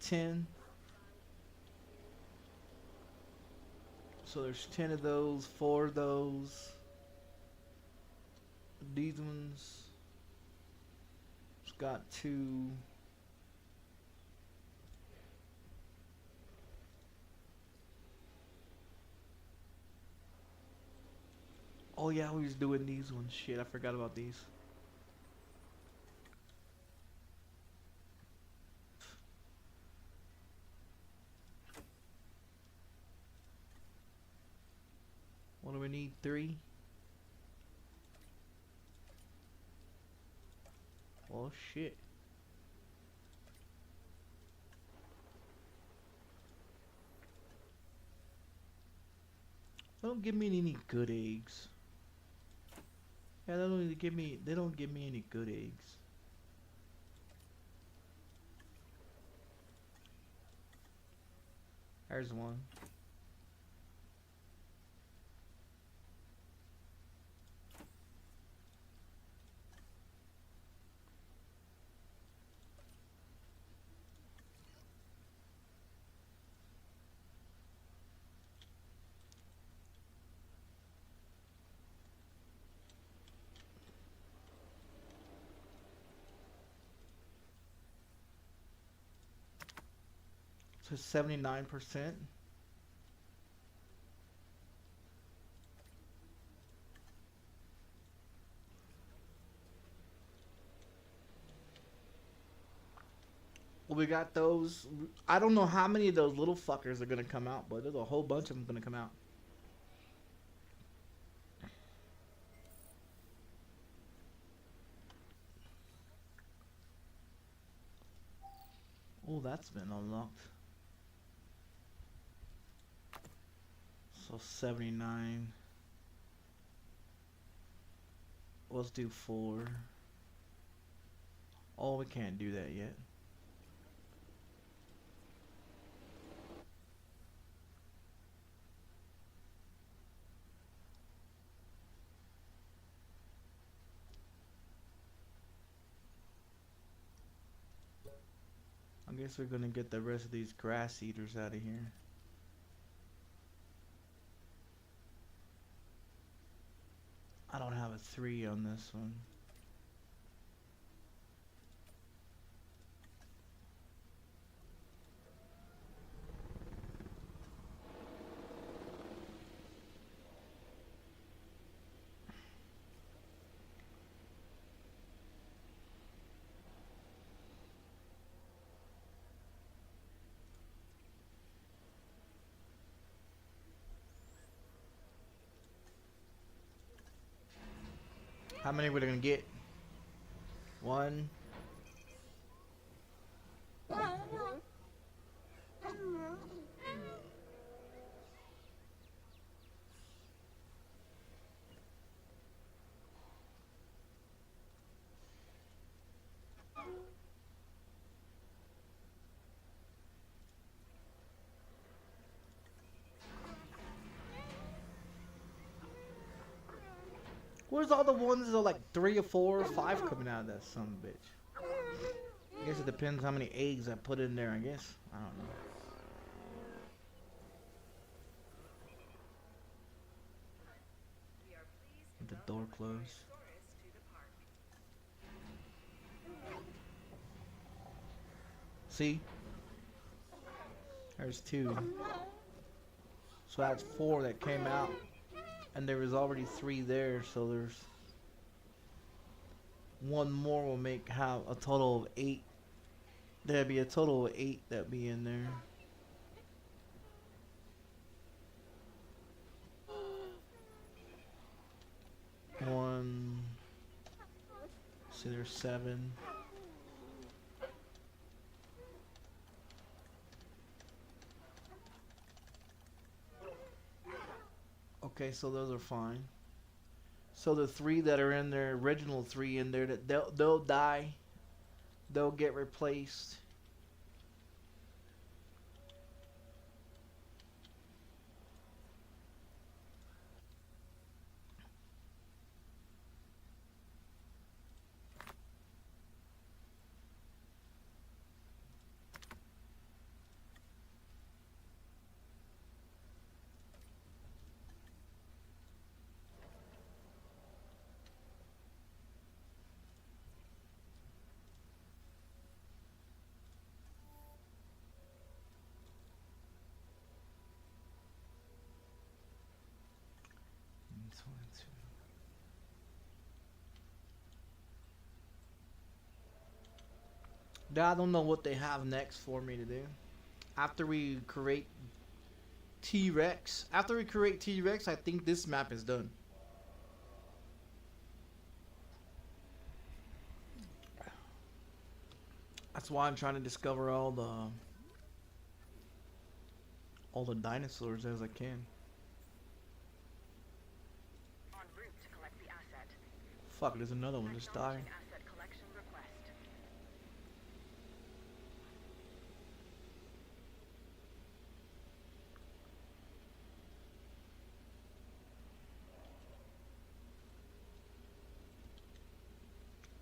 [SPEAKER 1] 10. So there's 10 of those, 4 of those. These ones, it's got 2. Oh yeah, we was doing these ones. Shit, I forgot about these. What do we need? 3? Oh shit. They don't give me any good eggs. Yeah, they don't really give me. They don't give me any good eggs. There's one. So 79%. Well, we got those. I don't know how many of those little fuckers are gonna come out, but there's a whole bunch of them gonna come out. Oh, that's been unlocked. So 79. Let's do 4. Oh, we can't do that yet. I guess we're gonna get the rest of these grass eaters out of here. I don't have a 3 on this one. How many we're gonna get? 1. Where's all the ones that are like 3 or 4 or 5 coming out of that son of a bitch? I guess it depends how many eggs I put in there, I guess. I don't know. With the door closed. See? There's 2. So that's 4 that came out. And there was already 3 there, so there's 1 more will have a total of 8. There'd be a total of 8 that'd be in there. One. See, there's 7. Okay, so those are fine. So the 3 that are in there, original 3 in there, that they'll die. They'll get replaced. I don't know what they have next for me to do. After we create T-Rex, I think this map is done. That's why I'm trying to discover all the dinosaurs as I can.
[SPEAKER 2] En route to collect the asset.
[SPEAKER 1] Fuck, there's another one just died.
[SPEAKER 2] Asset collection request.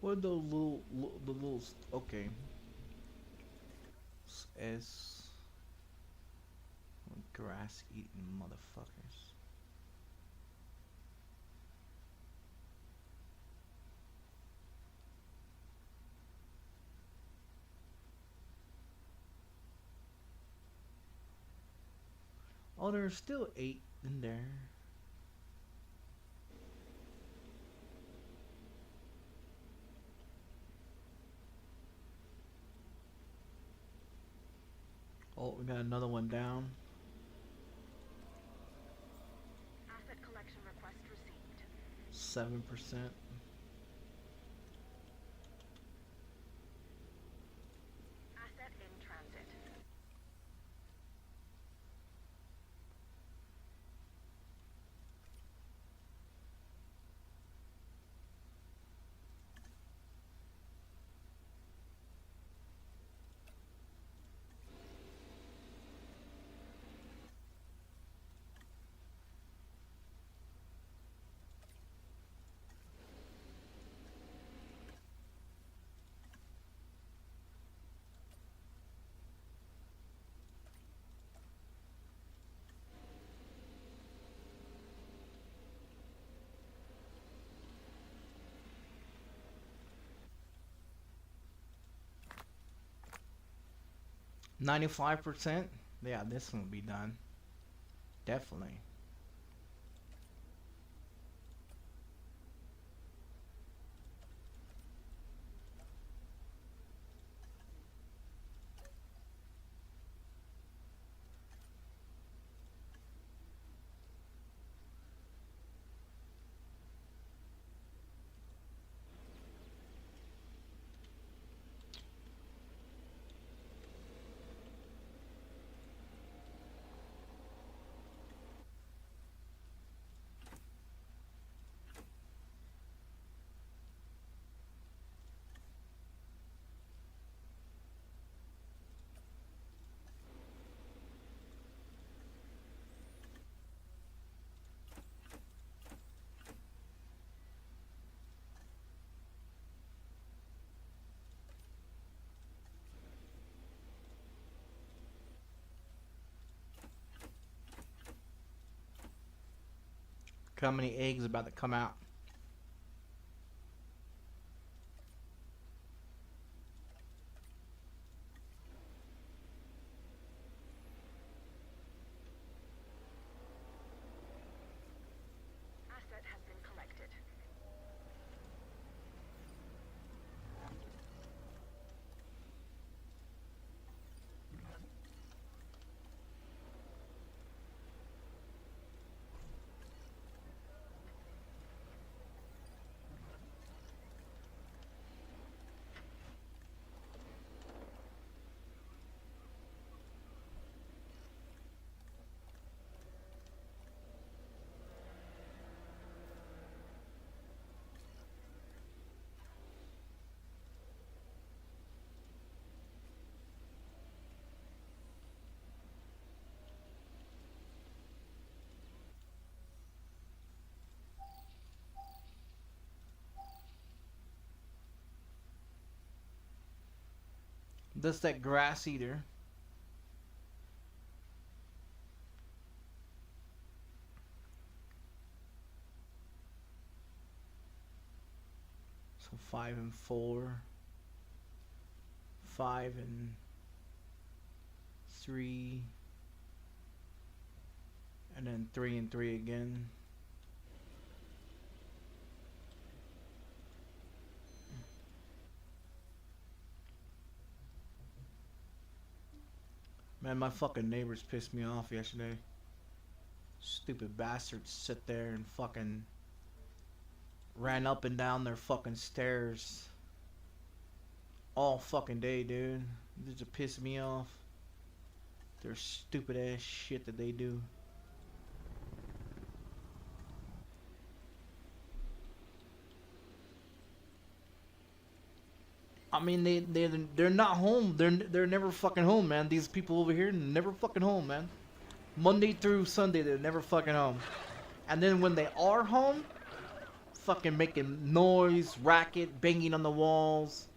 [SPEAKER 1] What are those little, okay. S. Grass eating motherfuckers. Oh, there's still 8 in there. Oh, we got another one down.
[SPEAKER 2] Asset collection request received.
[SPEAKER 1] 7%.
[SPEAKER 2] Asset in transit.
[SPEAKER 1] 95%. Yeah, this one will be done. Definitely. How many eggs about to come out?
[SPEAKER 2] Asset has been collected.
[SPEAKER 1] That's that grass eater. So 5 and 4. 5 and 3. And then 3 and 3 again. Man, my fucking neighbors pissed me off yesterday. Stupid bastards sit there and fucking ran up and down their fucking stairs all fucking day, dude. They just piss me off. Their stupid ass shit that they do. I mean, they're not home. They're never fucking home, man. These people over here never fucking home, man. Monday through Sunday, they're never fucking home. And then when they are home, fucking making noise, racket, banging on the walls.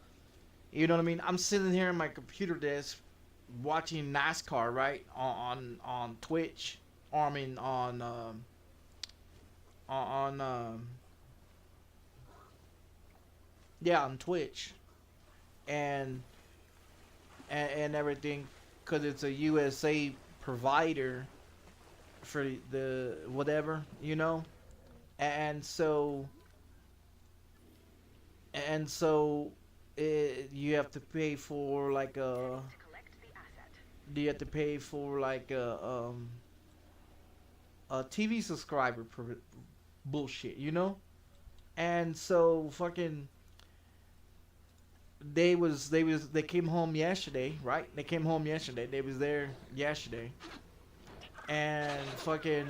[SPEAKER 1] You know what I mean? I'm sitting here on my computer desk watching NASCAR, right, on Twitch, or I mean yeah, on Twitch, and everything, because it's a USA provider for the whatever, you know, and so you have to pay for like
[SPEAKER 2] To collect the asset.
[SPEAKER 1] you have to pay for like a TV subscriber bullshit, you know, and so fucking they came home yesterday, right? They came home yesterday. They was there yesterday, and fucking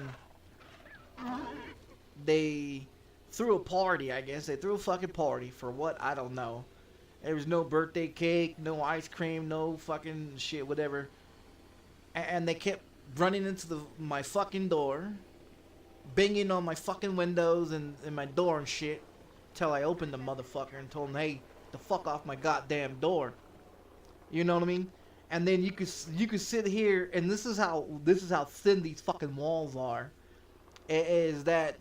[SPEAKER 1] they threw a party. I guess they threw a fucking party for what, I don't know. There was no birthday cake, no ice cream, no fucking shit, whatever. And they kept running into my fucking door, banging on my fucking windows and my door and shit, till I opened the motherfucker and told them, hey, the fuck off my goddamn door. You know what I mean? And then you could sit here, and this is how thin these fucking walls are. Is that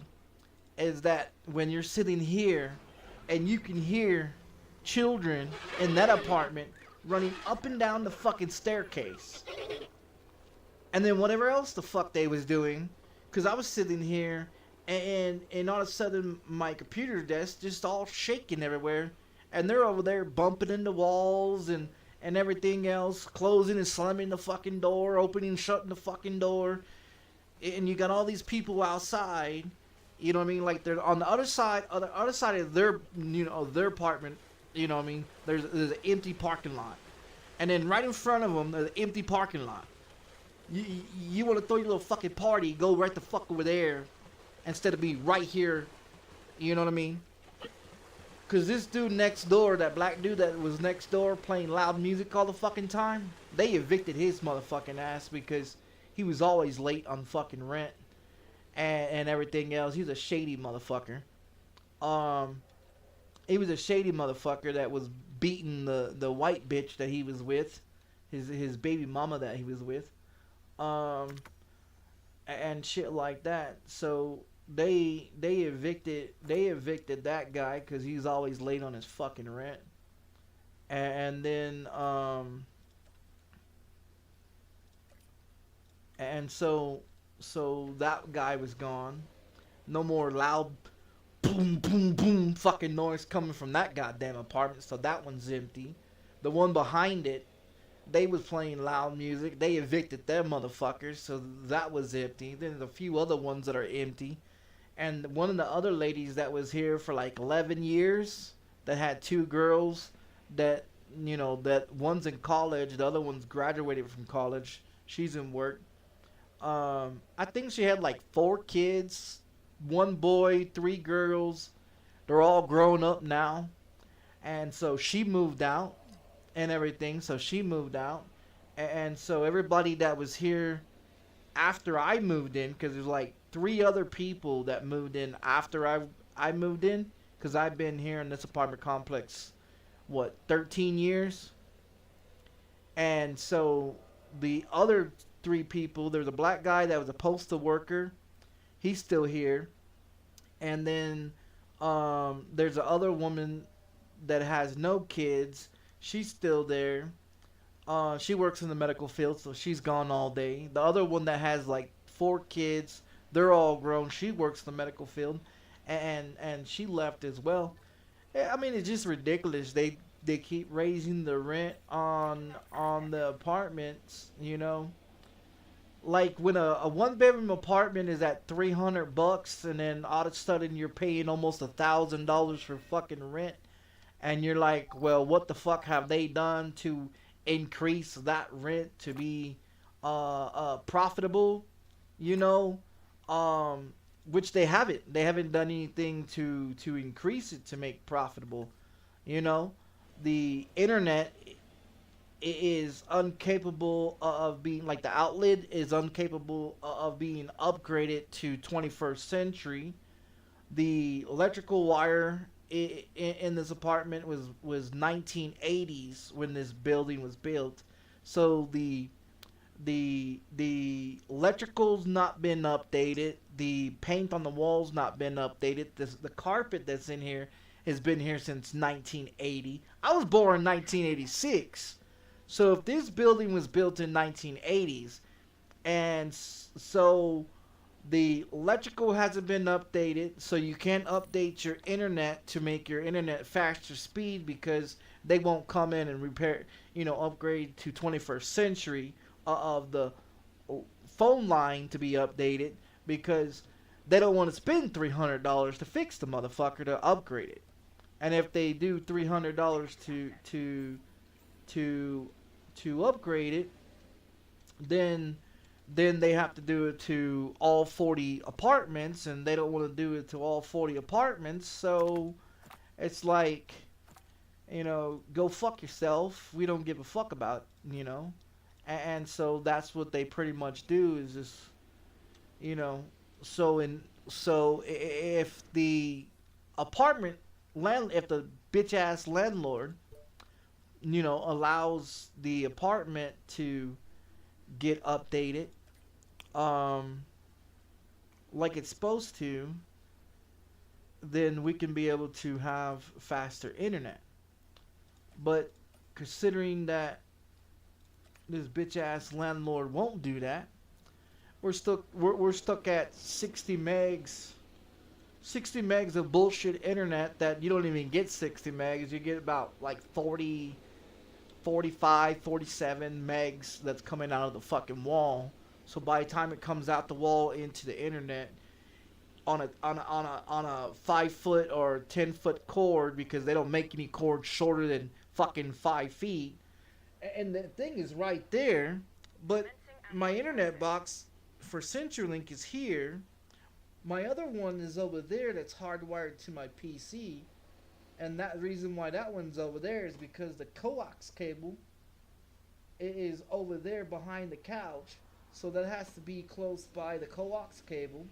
[SPEAKER 1] when you're sitting here, and you can hear children in that apartment running up and down the fucking staircase. And then whatever else the fuck they was doing, because I was sitting here, and all of a sudden my computer desk just all shaking everywhere, and they're over there bumping into walls and everything else, closing and slamming the fucking door, opening and shutting the fucking door, and you got all these people outside, you know what I mean, like they're on the other side of their, you know, their apartment, you know what I mean, there's an empty parking lot, and then right in front of them there's an empty parking lot. You want to throw your little fucking party, go right the fuck over there instead of be right here, you know what I mean? Because this dude next door, that black dude that was next door playing loud music all the fucking time, they evicted his motherfucking ass because he was always late on fucking rent and everything else. He was a shady motherfucker. He was a shady motherfucker that was beating the white bitch that he was with, his baby mama that he was with. And shit like that. So they evicted that guy because he's always late on his fucking rent. And then and so that guy was gone. No more loud boom boom boom fucking noise coming from that goddamn apartment. So that one's empty. The one behind it, they was playing loud music. They evicted their motherfuckers, so that was empty. Then there's a few other ones that are empty. And one of the other ladies that was here for like 11 years, that had two girls, that, you know, that one's in college, the other one's graduated from college. She's in work. I think she had like 4 kids, 1 boy, 3 girls. They're all grown up now. And so she moved out and everything, so she moved out, and so everybody that was here after I moved in, because there's like 3 other people that moved in after I moved in, because I've been here in this apartment complex, 13 years, and so the other 3 people, there's a black guy that was a postal worker, he's still here, and then there's a other woman that has no kids. She's still there. She works in the medical field, so she's gone all day. The other one that has like 4 kids, they're all grown. She works in the medical field, and she left as well. I mean, it's just ridiculous. They keep raising the rent on the apartments. You know, like when a 1-bedroom apartment is at $300, and then all of a sudden you're paying almost $1,000 for fucking rent. And you're like, well, what the fuck have they done to increase that rent to be profitable? You know, which they haven't. They haven't done anything to increase it to make profitable. You know, the internet is incapable of being, like, the outlet is incapable of being upgraded to 21st century. The electrical wire in this apartment was 1980s when this building was built, so the electrical's not been updated, the paint on the walls not been updated, the carpet that's in here has been here since 1980. I was born in 1986, so if this building was built in 1980s, and so the electrical hasn't been updated, so you can't update your internet to make your internet faster speed, because they won't come in and repair, you know, upgrade to 21st century of the phone line to be updated, because they don't want to spend $300 to fix the motherfucker to upgrade it. And if they do $300 to upgrade it, then they have to do it to all 40 apartments, and they don't want to do it to all 40 apartments, so it's like, you know, go fuck yourself. We don't give a fuck about, you know, and so that's what they pretty much do, is just, you know, so if the if the bitch ass landlord, you know, allows the apartment to get updated like it's supposed to, then we can be able to have faster internet. But considering that this bitch ass landlord won't do that, we're stuck at 60 megs. 60 megs of bullshit internet that you don't even get 60 megs. You get about like 40, 45, 47 megs that's coming out of the fucking wall. So by the time it comes out the wall into the internet on a 5-foot or 10-foot cord, because they don't make any cords shorter than fucking 5 feet. And the thing is right there, but my internet box for CenturyLink is here. My other one is over there that's hardwired to my PC. And that reason why that one's over there is because the coax cable is over there behind the couch. So that has to be close by the coax cable.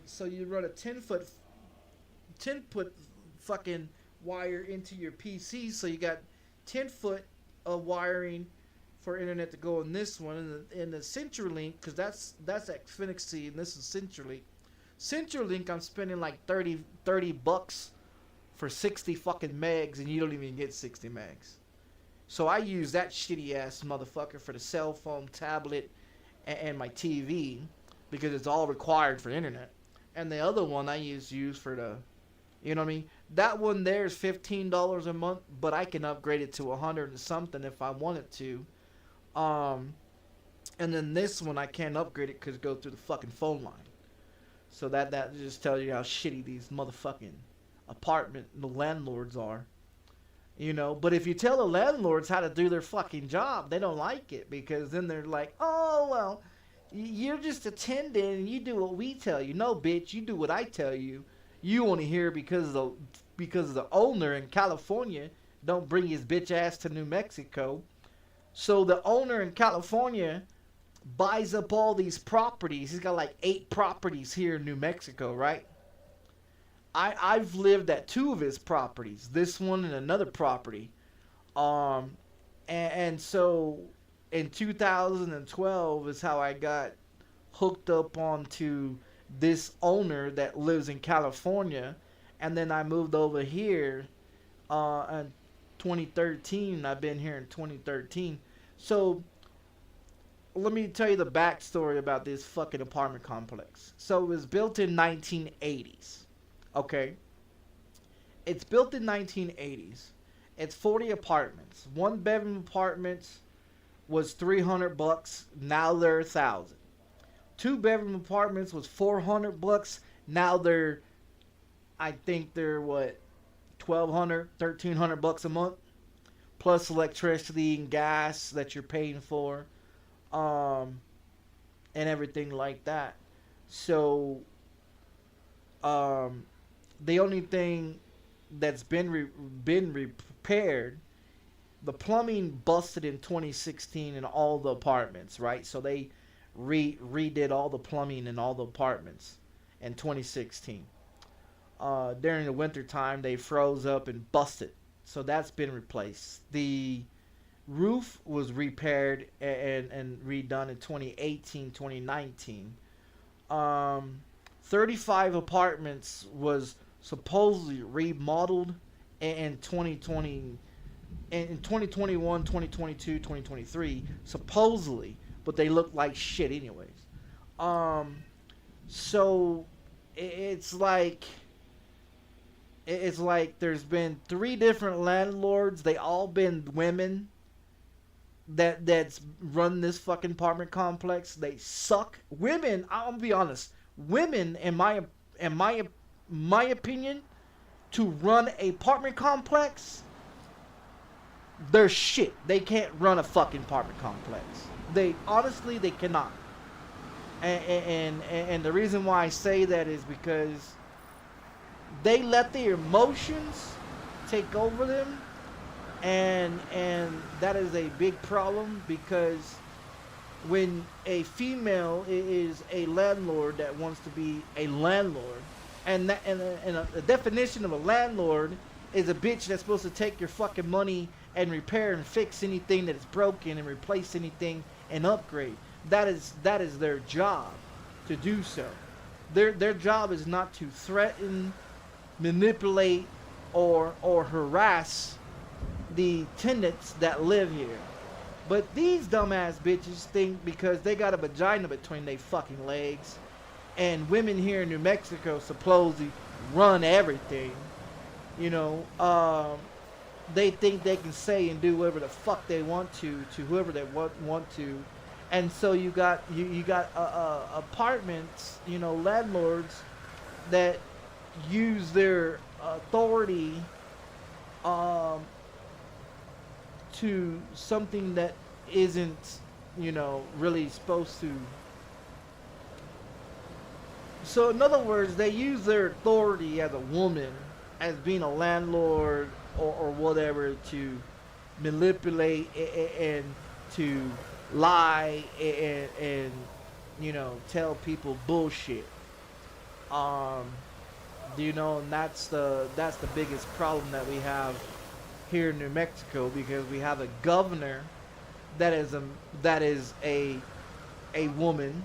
[SPEAKER 1] So you run a 10 foot fucking wire into your PC. So you got 10 foot of wiring for internet to go in this one, and the CenturyLink, because that's Xfinity and this is CenturyLink. CenturyLink, I'm spending like 30 bucks for 60 fucking megs, and you don't even get 60 megs. So I use that shitty ass motherfucker for the cell phone, tablet, and my TV, because it's all required for internet. And the other one I use for the, you know what I mean? That one there is $15 a month, but I can upgrade it to $100 and something if I wanted to. And then this one I can't upgrade it because it goes through the fucking phone line. So that just tells you how shitty these motherfucking the landlords are. You know, but if you tell the landlords how to do their fucking job, they don't like it, because then they're like, oh, well, you're just attending and you do what we tell you. No, bitch, you do what I tell you. You only hear because the owner in California don't bring his bitch ass to New Mexico. So the owner in California buys up all these properties. He's got like 8 properties here in New Mexico, right? I've lived at 2 of his properties, this one and another property. And so in 2012 is how I got hooked up onto this owner that lives in California. And then I moved over here in 2013. I've been here in 2013. So let me tell you the backstory about this fucking apartment complex. So it was built in 1980s. Okay, it's built in 1980s. It's 40 apartments. 1-bedroom apartments was $300. Now they're $1,000. 2-bedroom apartments was $400. Now they're, I think they're what, $1,200, $1,300 a month, plus electricity and gas that you're paying for, and everything like that. So, the only thing that's been repaired, the plumbing busted in 2016 in all the apartments, right? So they redid all the plumbing in all the apartments in 2016. During the winter time, they froze up and busted. So that's been replaced. The roof was repaired and redone in 2018, 2019. 35 apartments was supposedly remodeled in 2020, in 2021, 2022, 2023, supposedly, but they look like shit anyways. So it's like there's been 3 different landlords. They all been women that's run this fucking apartment complex. They suck. Women, I'm gonna be honest. Women, in my opinion, to run a apartment complex, they're shit. They can't run a fucking apartment complex. They honestly, they cannot. And the reason why I say that is because they let their emotions take over them, and that is a big problem, because when a female is a landlord that wants to be a landlord, and a definition of a landlord is a bitch that's supposed to take your fucking money and repair and fix anything that is broken and replace anything and upgrade. That is their job to do so. Their job is not to threaten, manipulate, or harass the tenants that live here. But these dumbass bitches think because they got a vagina between their fucking legs, and women here in New Mexico supposedly run everything, you know, they think they can say and do whatever the fuck they want to whoever they want to. And so you got apartments, you know, landlords that use their authority to something that isn't, you know, really supposed to. So in other words, they use their authority as a woman, as being a landlord or whatever, to manipulate and to lie and you know, tell people bullshit. You know, and that's the biggest problem that we have here in New Mexico, because we have a governor that is a woman,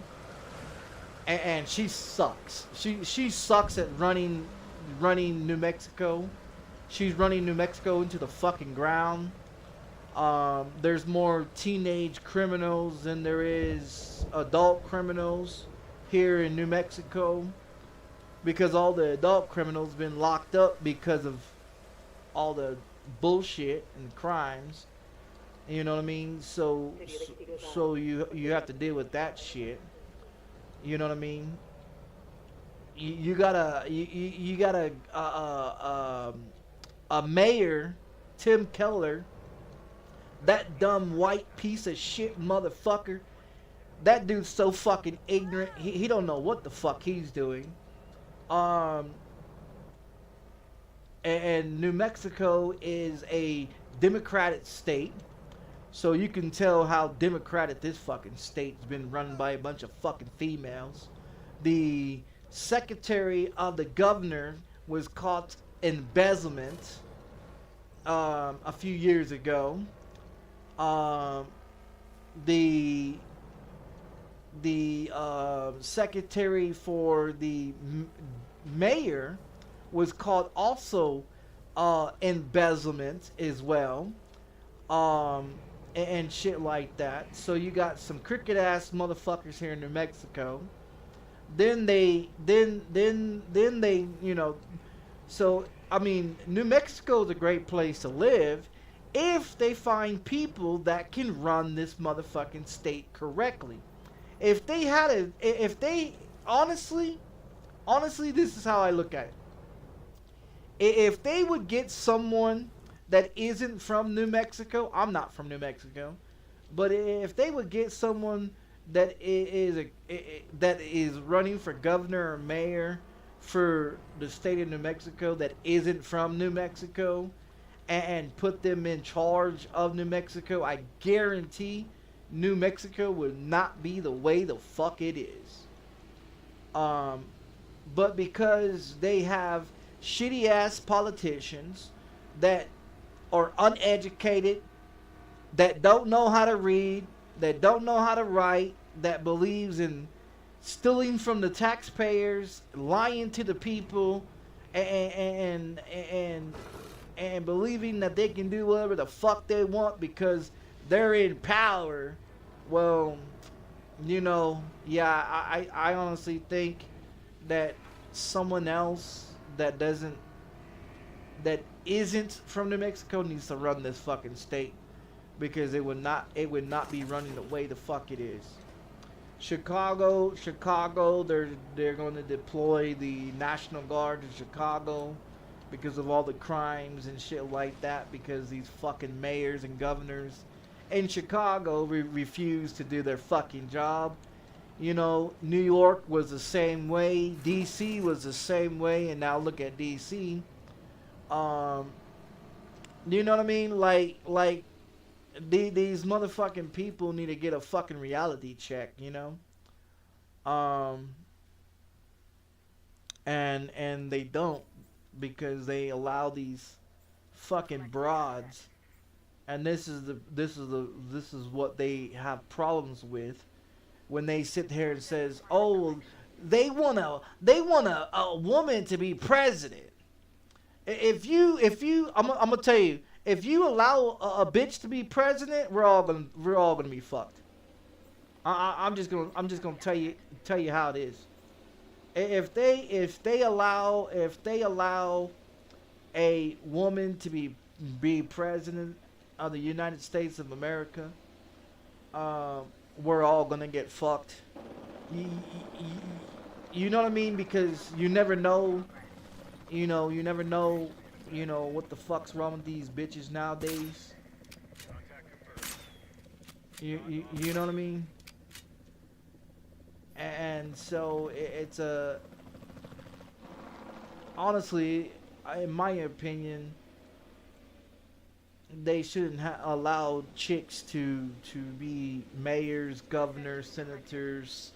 [SPEAKER 1] and she sucks. She sucks at running New Mexico. She's running New Mexico into the fucking ground. There's more teenage criminals than there is adult criminals here in New Mexico, because all the adult criminals been locked up because of all the bullshit and crimes. You know what I mean? So you have to deal with that shit. You know what I mean? You got a mayor, Tim Keller, that dumb white piece of shit motherfucker. That dude's so fucking ignorant. He don't know what the fuck he's doing. And New Mexico is a Democratic state, so you can tell how Democratic this fucking state's been run by a bunch of fucking females. The secretary of the governor was caught embezzlement a few years ago. The secretary for the mayor was caught also embezzlement as well, and shit like that. So you got some crooked ass motherfuckers here in New Mexico. Then they, you know, so I mean, New Mexico is a great place to live if they find people that can run this motherfucking state correctly. If they honestly, this is how I look at it. If they would get someone that isn't from New Mexico, I'm not from New Mexico, but if they would get someone that is running for governor or mayor for the state of New Mexico that isn't from New Mexico, and put them in charge of New Mexico, I guarantee New Mexico would not be the way the fuck it is. But because they have shitty ass politicians that are uneducated, that don't know how to read, that don't know how to write, that believes in stealing from the taxpayers, lying to the people, and believing that they can do whatever the fuck they want because they're in power. Well, you know, yeah, I honestly think that someone else that isn't from New Mexico needs to run this fucking state, because it would not be running the way the fuck it is. Chicago, they're going to deploy the National Guard in Chicago because of all the crimes and shit like that, because these fucking mayors and governors in Chicago refuse to do their fucking job. You know, New York was the same way, DC was the same way, and now look at DC. You know what I mean? Like these motherfucking people need to get a fucking reality check, you know? And they don't, because they allow these fucking broads, and this is what they have problems with, when they sit here and says, oh, they want a woman to be president. I'm gonna tell you, if you allow a bitch to be president, we're all gonna be fucked. I'm just gonna tell you how it is. If they allow a woman to be president of the United States of America, we're all gonna get fucked. You know what I mean? Because you never know. You never know. What the fuck's wrong with these bitches nowadays. You know what I mean? And so it's a, honestly, in my opinion, they shouldn't allow chicks to be mayors, governors, senators,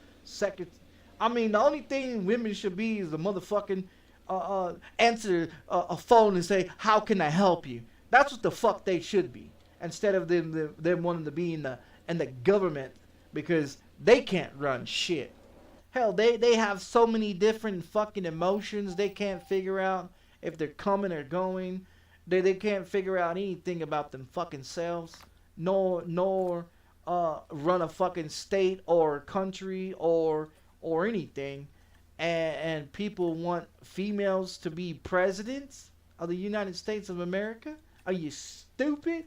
[SPEAKER 1] I mean, the only thing women should be is a motherfucking answer a phone and say, "How can I help you?" That's what the fuck they should be, instead of them wanting to be in the government, because they can't run shit. Hell, they have so many different fucking emotions. They can't figure out if they're coming or going. They can't figure out anything about them fucking selves, nor run a fucking state or country or anything. And people want females to be presidents of the United States of America? Are you stupid?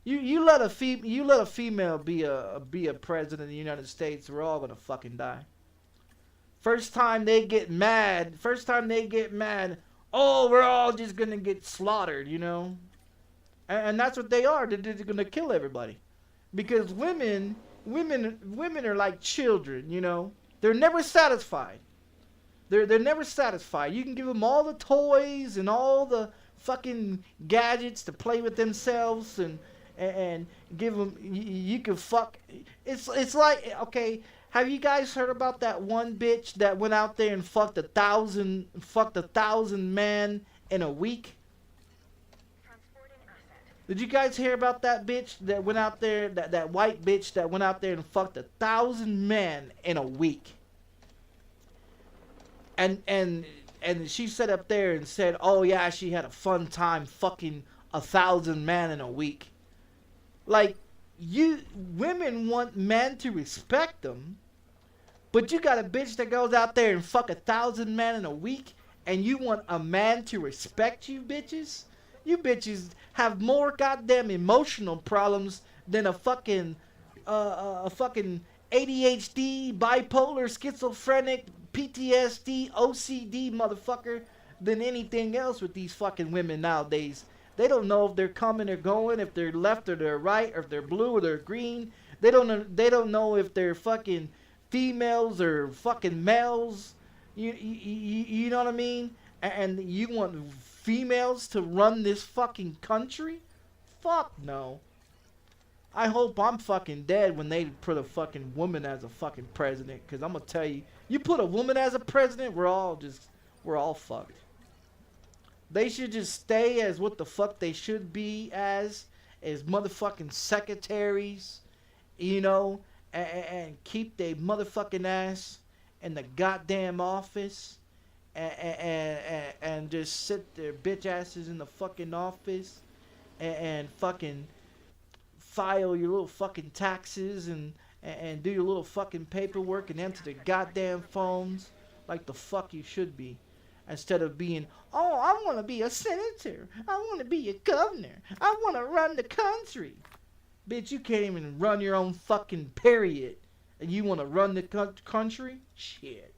[SPEAKER 1] You let a female be a president of the United States, we're all gonna fucking die. First time they get mad, oh, we're all just gonna get slaughtered, and that's what they are. They're gonna kill everybody, because women are like children, They're never satisfied. They're never satisfied. You can give them all the toys and all the fucking gadgets to play with themselves, and give them, you can fuck. It's like, okay, have you guys heard about that one bitch that went out there and fucked 1,000 men in a week? Did you guys hear about that bitch that went out there, that white bitch that went out there and fucked 1,000 men in a week? And she sat up there and said, oh yeah, she had a fun time fucking 1,000 men in a week. Like, women want men to respect them, but you got a bitch that goes out there and fuck 1,000 men in a week, and you want a man to respect you, bitches? You bitches have more goddamn emotional problems than a fucking ADHD, bipolar, schizophrenic, PTSD, OCD motherfucker than anything else with these fucking women nowadays. They don't know if they're coming or going, if they're left or they're right, or if they're blue or they're green. They don't know if they're fucking females or fucking males. You know what I mean? And you want females to run this fucking country? Fuck no. I hope I'm fucking dead when they put a fucking woman as a fucking president. Because I'm going to tell you, you put a woman as a president, we're all fucked. They should just stay as what the fuck they should be as motherfucking secretaries, and keep their motherfucking ass in the goddamn office, and just sit their bitch asses in the fucking office, and fucking file your little fucking taxes and do your little fucking paperwork and answer the goddamn phones like the fuck you should be. Instead of being, oh, I want to be a senator. I want to be a governor. I want to run the country. Bitch, you can't even run your own fucking period. And you want to run the country? Shit.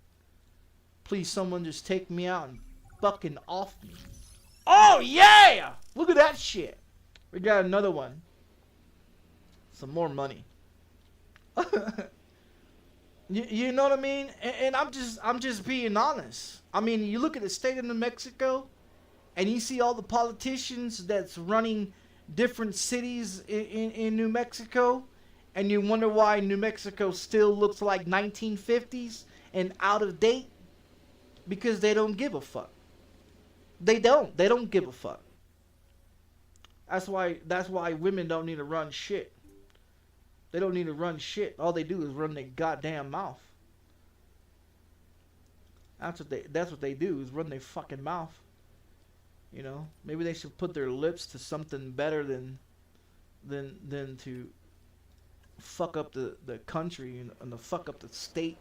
[SPEAKER 1] Please, someone just take me out and fucking off me. Oh, yeah! Look at that shit. We got another one. Some more money. You know what I mean? And I'm just being honest. I mean, you look at the state of New Mexico, and you see all the politicians that's running different cities in New Mexico, and you wonder why New Mexico still looks like 1950s and out of date, because they don't give a fuck. They don't give a fuck. That's why women don't need to run shit. They don't need to run shit. All they do is run their goddamn mouth. That's what they do, is run their fucking mouth. You know, maybe they should put their lips to something better than to fuck up the country and to fuck up the state.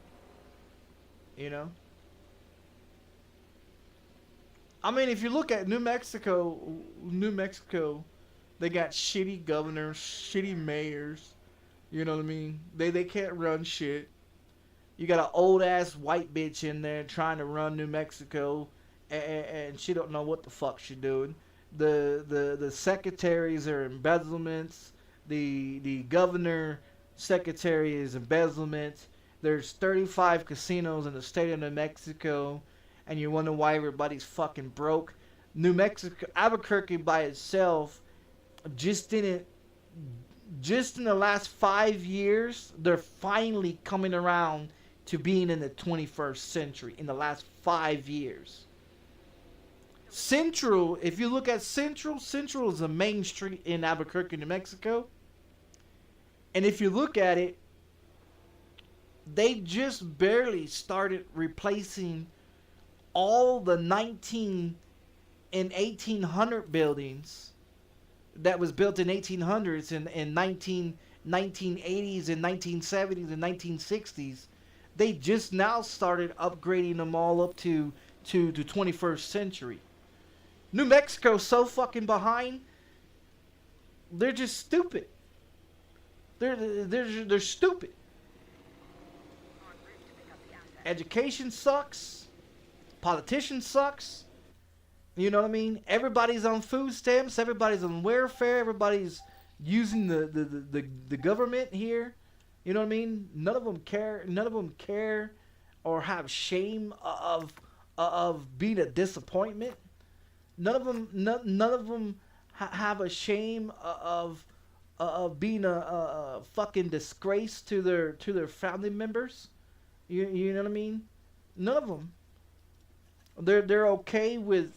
[SPEAKER 1] You know. I mean, if you look at New Mexico, they got shitty governors, shitty mayors. You know what I mean? They can't run shit. You got an old ass white bitch in there trying to run New Mexico, and she don't know what the fuck she doing. The secretaries are embezzlements. The governor secretary is embezzlement. There's 35 casinos in the state of New Mexico, and you wonder why everybody's fucking broke. New Mexico, Albuquerque by itself, just in the last 5 years, they're finally coming around to being in the 21st century. In the last 5 years, Central, if you look at Central is a main street in Albuquerque, New Mexico, and if you look at it, they just barely started replacing all the 19 and 1800 buildings that was built in 1800s and 1980s and 1970s and 1960s. They just now started upgrading them all up to the 21st century. New Mexico's so fucking behind. They're just stupid. They're stupid. Education sucks. Politicians sucks. You know what I mean? Everybody's on food stamps. Everybody's on welfare. Everybody's using the government here. You know what I mean? None of them care. None of them care or have shame of being a disappointment. None of them have a shame of being a fucking disgrace to their family members. You know what I mean? None of them. They're okay with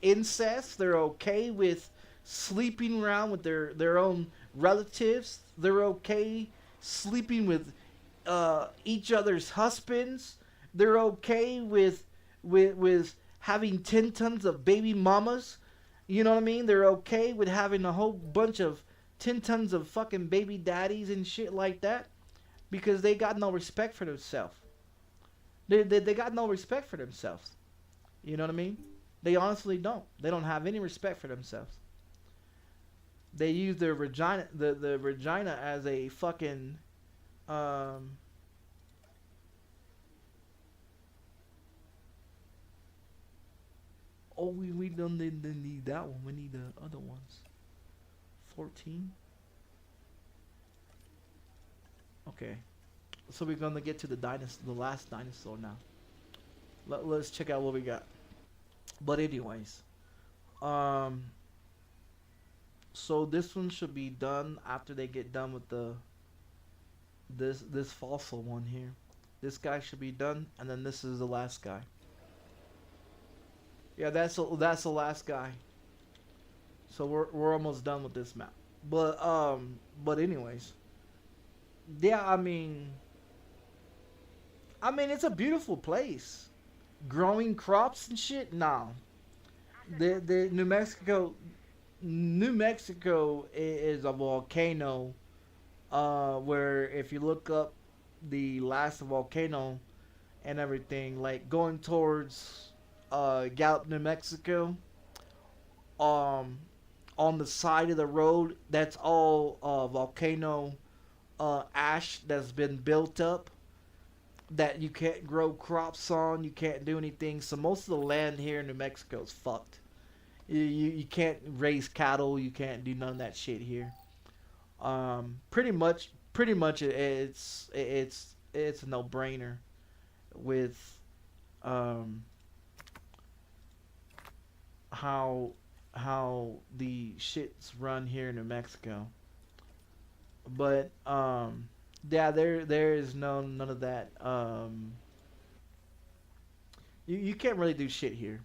[SPEAKER 1] incest. They're okay with sleeping around with their own relatives. They're okay sleeping with each other's husbands. They're okay with having 10 tons of baby mamas. You know what I mean? They're okay with having a whole bunch of 10 tons of fucking baby daddies and shit like that, because they got no respect for themselves. They got no respect for themselves. You know what I mean? They honestly don't. They don't have any respect for themselves. They use their vagina, the vagina, as a fucking oh, we don't need that one. We need the other ones. 14. Okay, so we're gonna get to the last dinosaur now. Let's check out what we got. But anyways, so this one should be done after they get done with this fossil one here. This guy should be done, and then this is the last guy. Yeah, that's the last guy. So we're almost done with this map. But anyways, yeah, I mean it's a beautiful place. Growing crops and shit. No, the New Mexico is a volcano. Where if you look up the last volcano and everything, like going towards Gallup, New Mexico, on the side of the road, that's all volcano ash that's been built up, that you can't grow crops on, you can't do anything. So most of the land here in New Mexico is fucked. You can't raise cattle, you can't do none of that shit here. Pretty much it's a no-brainer with how the shit's run here in New Mexico. But yeah, there is none of that. You can't really do shit here.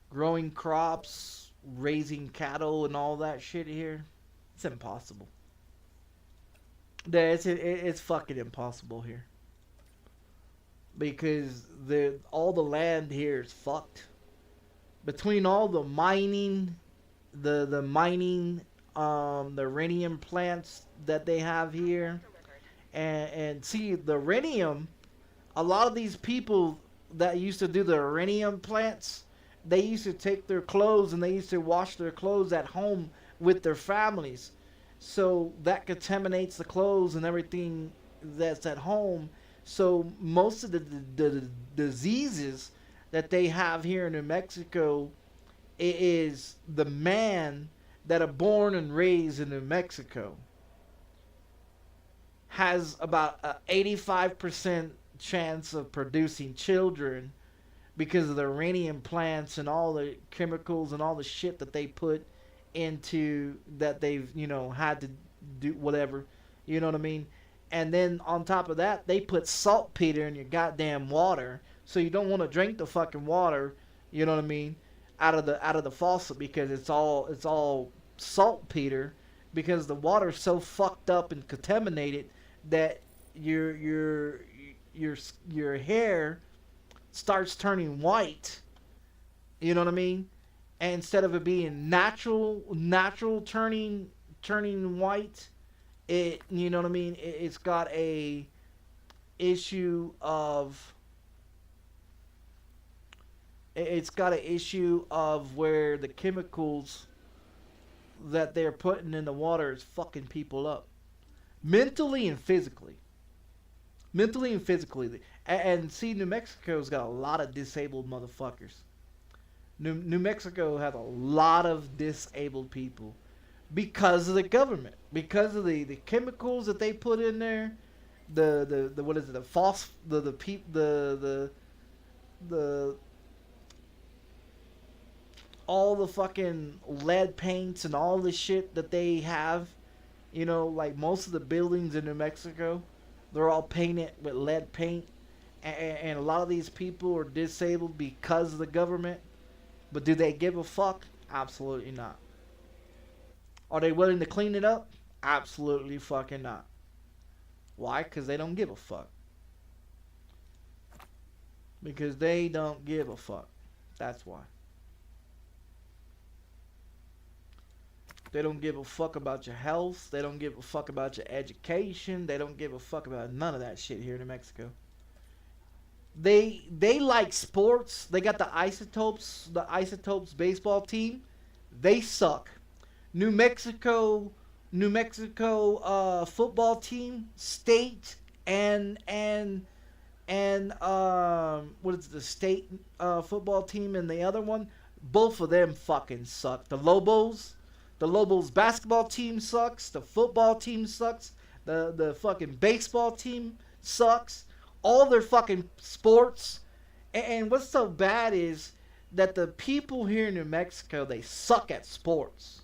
[SPEAKER 1] Growing crops, raising cattle, and all that shit here, it's impossible. Yeah, it's fucking impossible here. Because all the land here is fucked. between all the mining, the mining, the uranium plants that they have here, and see the uranium. A lot of these people that used to do the uranium plants, they used to take their clothes and they used to wash their clothes at home with their families. So that contaminates the clothes and everything that's at home. So most of the diseases that they have here in New Mexico is the man that are born and raised in New Mexico has about a 85% chance of producing children because of the uranium plants and all the chemicals and all the shit that they put into that they've, you know, had to do whatever, you know what I mean? And then on top of that, they put saltpeter in your goddamn water, so you don't want to drink the fucking water, you know what I mean, out of the faucet because it's all saltpeter because the water's so fucked up and contaminated that your hair starts turning white. You know what I mean? And instead of it being natural turning white, it, you know what I mean? It's got a issue of where the chemicals that they're putting in the water is fucking people up, mentally and physically. And see, New Mexico's got a lot of disabled motherfuckers. New Mexico has a lot of disabled people because of the government, because of the chemicals that they put in there, the what is it, the all the fucking lead paints and all the shit that they have. You know, like most of the buildings in New Mexico, they're all painted with lead paint, and a lot of these people are disabled because of the government. But do they give a fuck? Absolutely not. Are they willing to clean it up? Absolutely fucking not. Why? Because they don't give a fuck. Because they don't give a fuck. That's why. They don't give a fuck about your health. They don't give a fuck about your education. They don't give a fuck about none of that shit here in New Mexico. They like sports. They got the Isotopes baseball team. They suck. New Mexico football team, state and what is the state football team and the other one? Both of them fucking suck. The Lobos basketball team sucks. The football team sucks. The fucking baseball team sucks. All their fucking sports. And what's so bad is that the people here in New Mexico, they suck at sports.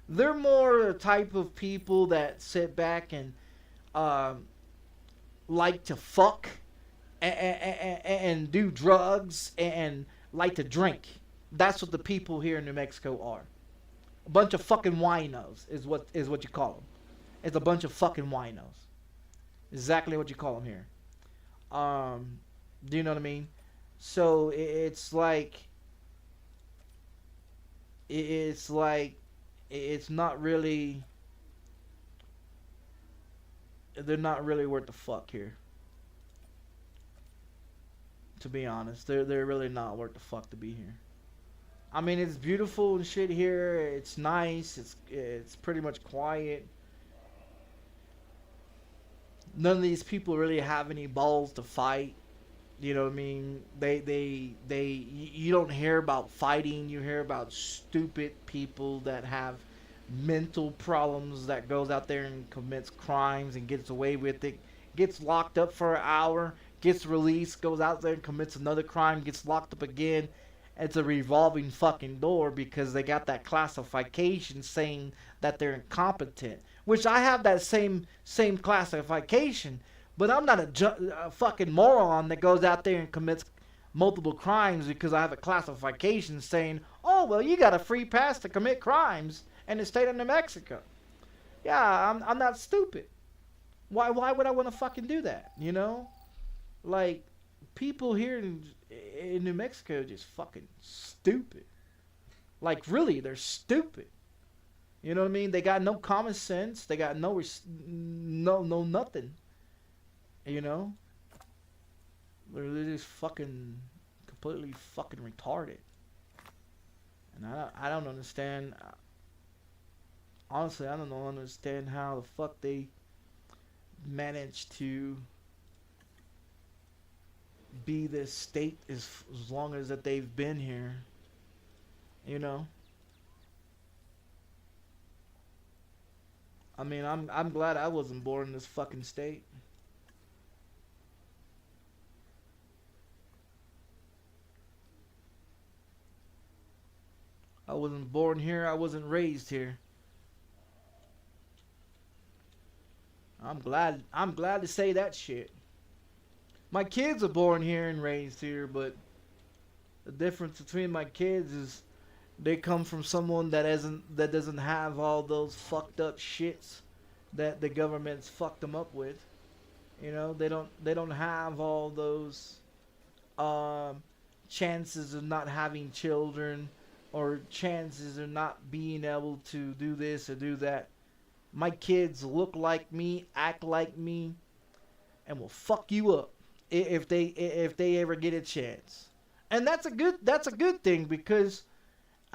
[SPEAKER 1] They're more the type of people that sit back and like to fuck and do drugs and like to drink. That's what the people here in New Mexico are. A bunch of fucking winos is what you call them. It's a bunch of fucking winos. Exactly what you call them here. Do you know what I mean? So it's not really, they're not really worth the fuck here. To be honest, they're really not worth the fuck to be here. I mean, it's beautiful and shit here. It's nice. It's pretty much quiet. None of these people really have any balls to fight. You know what I mean? You don't hear about fighting. You hear about stupid people that have mental problems that goes out there and commits crimes and gets away with it. Gets locked up for an hour, gets released, goes out there and commits another crime, gets locked up again. It's a revolving fucking door because they got that classification saying that they're incompetent. Which I have that same classification, but I'm not a fucking moron that goes out there and commits multiple crimes because I have a classification saying, oh, well, you got a free pass to commit crimes in the state of New Mexico. Yeah, I'm not stupid. Why would I want to fucking do that, you know? Like, people here in New Mexico just fucking stupid. Like really, they're stupid. You know what I mean? They got no common sense. They got no nothing. You know? They're just fucking completely fucking retarded. And I don't understand. Honestly, I don't understand how the fuck they managed to be this state as long as that they've been here. You know? I mean, I'm glad I wasn't born in this fucking state. I wasn't born here. I wasn't raised here. I'm glad to say that shit. My kids are born here and raised here, but the difference between my kids is they come from someone that doesn't have all those fucked up shits that the government's fucked them up with. You know, they don't have all those chances of not having children or chances of not being able to do this or do that. My kids look like me, act like me, and will fuck you up if they ever get a chance. And that's a good thing, because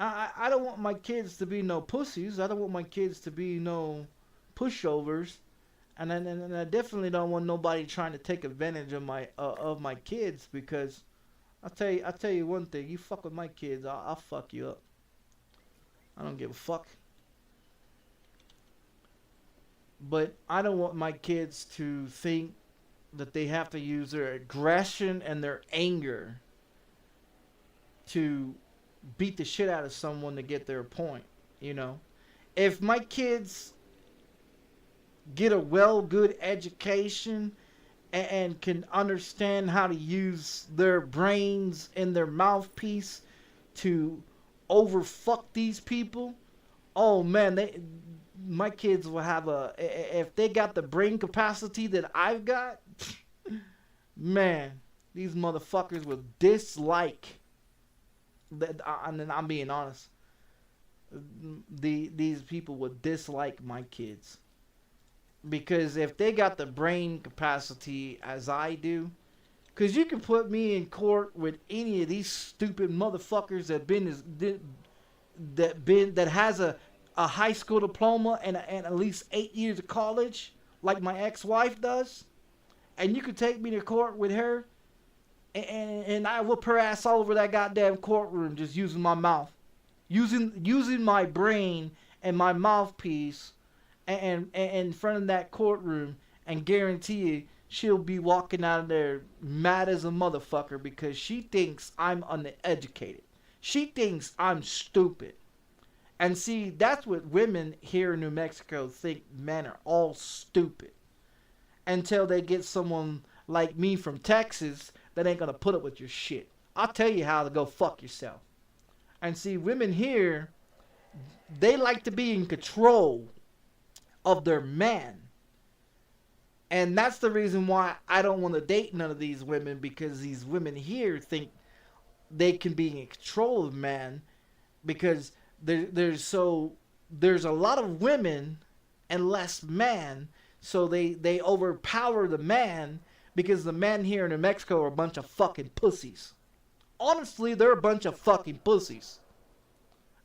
[SPEAKER 1] I don't want my kids to be no pussies. I don't want my kids to be no pushovers, and I definitely don't want nobody trying to take advantage of my kids, because I'll tell you one thing: you fuck with my kids, I'll fuck you up. I don't give a fuck. But I don't want my kids to think that they have to use their aggression and their anger to beat the shit out of someone to get their point, you know? If my kids get a good education and can understand how to use their brains and their mouthpiece to overfuck these people, oh man, my kids will have if they got the brain capacity that I've got, man, these motherfuckers will dislike, and I'm being honest, these people would dislike my kids. Because if they got the brain capacity as I do, because you can put me in court with any of these stupid motherfuckers that has a high school diploma and at least 8 years of college, like my ex-wife does, and you could take me to court with her, and I whoop her ass all over that goddamn courtroom just using my mouth, using my brain and my mouthpiece, and in front of that courtroom, and guarantee you she'll be walking out of there mad as a motherfucker because she thinks I'm uneducated. She thinks I'm stupid. And see, that's what women here in New Mexico think men are all stupid. Until they get someone like me from Texas that ain't gonna put up with your shit. I'll tell you how to go fuck yourself. And see, women here, they like to be in control of their man. And that's the reason why I don't want to date none of these women, because these women here think they can be in control of man, because there's a lot of women and less man, so they overpower the man, because the men here in New Mexico are a bunch of fucking pussies. Honestly, they're a bunch of fucking pussies.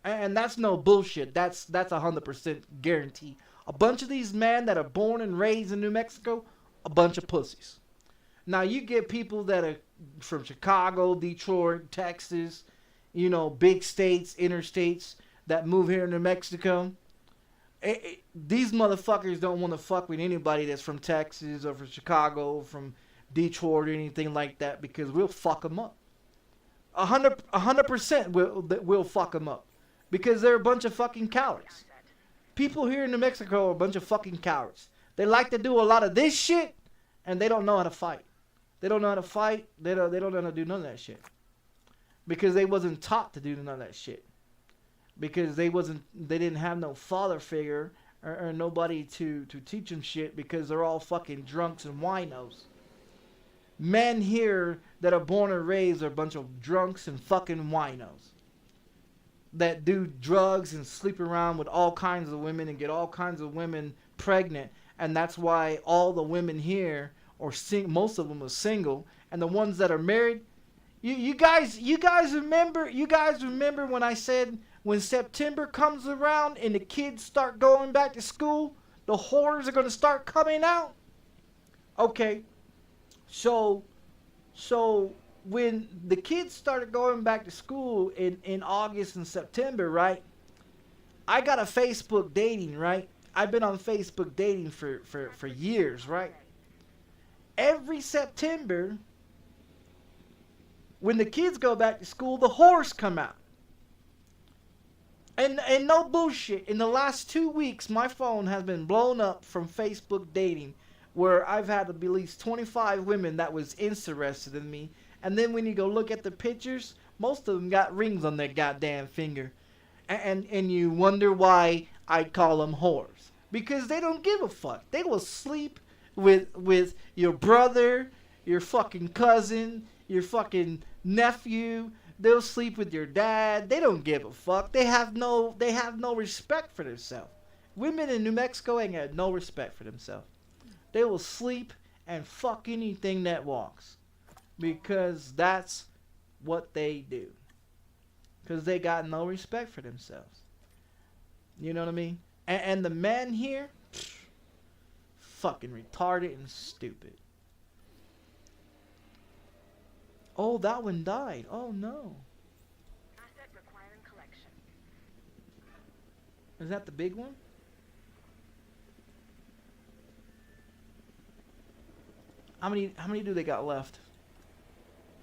[SPEAKER 1] And that's no bullshit. That's 100% guarantee. A bunch of these men that are born and raised in New Mexico, a bunch of pussies. Now you get people that are from Chicago, Detroit, Texas, you know, big states, interstates, that move here in New Mexico. These motherfuckers don't want to fuck with anybody that's from Texas or from Chicago, from Detroit or anything like that, because we'll fuck them up. 100% we'll fuck them up, because they're a bunch of fucking cowards. People here in New Mexico are a bunch of fucking cowards. They like to do a lot of this shit, and they don't know how to fight. They don't know how to fight. They don't know how to do none of that shit, because they wasn't taught to do none of that shit. Because they didn't have no father figure or nobody to teach them shit, because they're all fucking drunks and winos. Men here that are born and raised are a bunch of drunks and fucking winos that do drugs and sleep around with all kinds of women and get all kinds of women pregnant, and that's why all the women here are most of them are single, and the ones that are married, you guys remember when I said when September comes around and the kids start going back to school, the whores are going to start coming out? Okay. So when the kids started going back to school in August and September, right? I got a Facebook dating, right? I've been on Facebook dating for years, right? Every September, when the kids go back to school, the whores come out. And no bullshit, in the last 2 weeks, my phone has been blown up from Facebook dating, where I've had at least 25 women that was interested in me. And then when you go look at the pictures, most of them got rings on their goddamn finger. And you wonder why I call them whores. Because they don't give a fuck. They will sleep with your brother, your fucking cousin, your fucking nephew. They'll sleep with your dad. They don't give a fuck. They have no respect for themselves. Women in New Mexico ain't got no respect for themselves. They will sleep and fuck anything that walks. Because that's what they do. Because they got no respect for themselves. You know what I mean? And the men here, fucking retarded and stupid. Oh, that one died. Oh no.
[SPEAKER 2] Asset requiring collection.
[SPEAKER 1] Is that the big one? How many do they got left?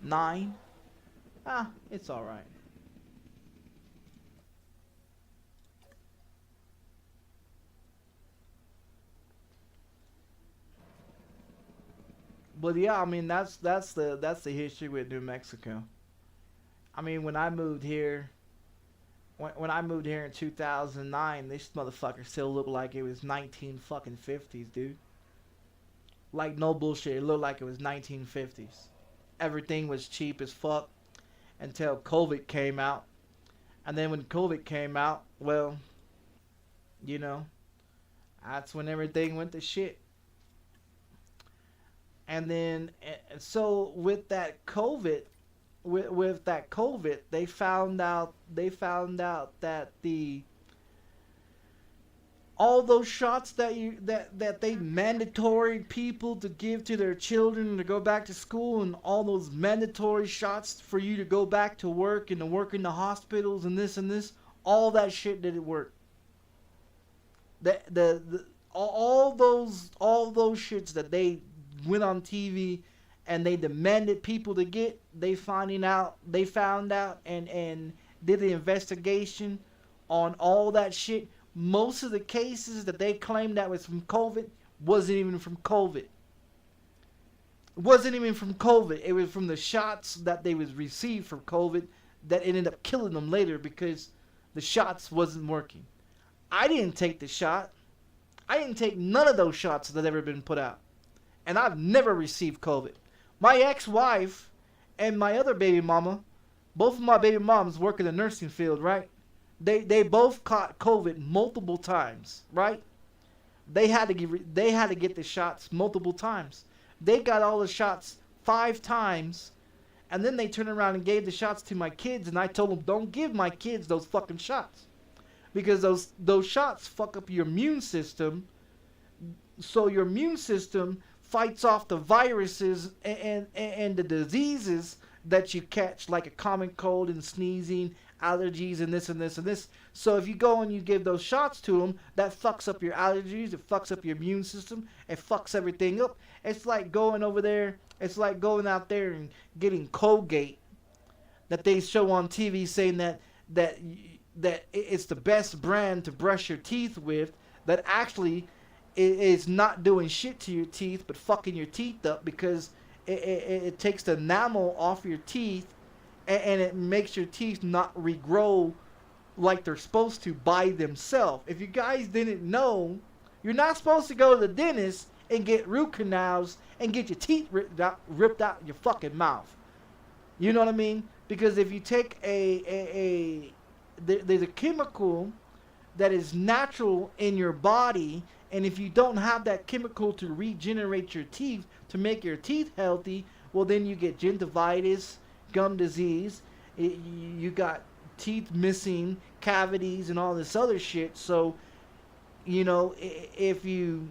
[SPEAKER 1] 9? Ah, it's alright. But yeah, I mean that's the history with New Mexico. I mean when I moved here in 2009, this motherfucker still looked like it was 1950s, dude. Like no bullshit, it looked like it was 1950s. Everything was cheap as fuck until COVID came out. And then when COVID came out, well, you know, that's when everything went to shit. And then, so with that COVID, they found out that all those shots that they mandatory people to give to their children to go back to school, and all those mandatory shots for you to go back to work and to work in the hospitals and this, all that shit didn't work. All those shits that they went on TV and they demanded people to get, they found out and did the investigation on all that shit. Most of the cases that they claimed that was from COVID wasn't even from COVID. It wasn't even from COVID. It was from the shots that they was received from COVID that ended up killing them later because the shots wasn't working. I didn't take the shot. I didn't take none of those shots that ever been put out. And I've never received COVID. My ex-wife and my other baby mama, both of my baby moms work in the nursing field, right? They both caught COVID multiple times, right? They had to get the shots multiple times. They got all the shots 5 times, and then they turned around and gave the shots to my kids, and I told them, don't give my kids those fucking shots. Because those shots fuck up your immune system, so your immune system fights off the viruses and the diseases that you catch, like a common cold and sneezing, allergies and this. So if you go and you give those shots to them, that fucks up your allergies, it fucks up your immune system, it fucks everything up. It's like going over there, it's like going out there and getting Colgate that they show on TV saying that it's the best brand to brush your teeth with, that actually is not doing shit to your teeth but fucking your teeth up, because it takes the enamel off your teeth and it makes your teeth not regrow like they're supposed to by themselves. If you guys didn't know, you're not supposed to go to the dentist and get root canals and get your teeth ripped out your fucking mouth. You know what I mean? Because if you take there's a chemical that is natural in your body, and if you don't have that chemical to regenerate your teeth to make your teeth healthy, well then you get gingivitis, gum disease, you got teeth missing, cavities, and all this other shit. So, you know, if you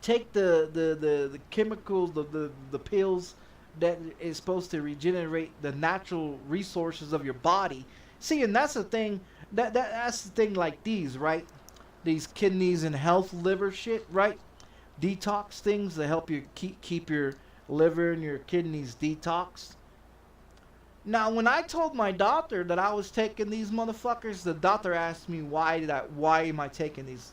[SPEAKER 1] take the chemicals, the pills that is supposed to regenerate the natural resources of your body. See, and that's the thing. That's the thing. Like these, right? These kidneys and health liver shit, right? Detox things that help you keep your liver and your kidneys detoxed. Now, when I told my doctor that I was taking these motherfuckers, the doctor asked me why am I taking these?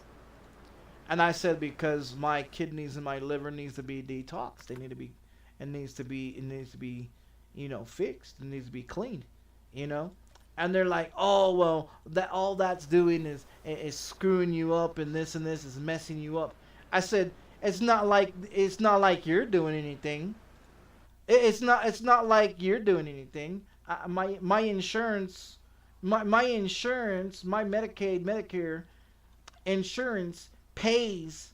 [SPEAKER 1] And I said because my kidneys and my liver needs to be detoxed. They need to be, it needs to be, you know, fixed. It needs to be cleaned, you know. And they're like, oh well, that all that's doing is screwing you up, and this is messing you up. I said it's not like you're doing anything. It's not like you're doing anything. My insurance, my insurance, my Medicaid, Medicare insurance pays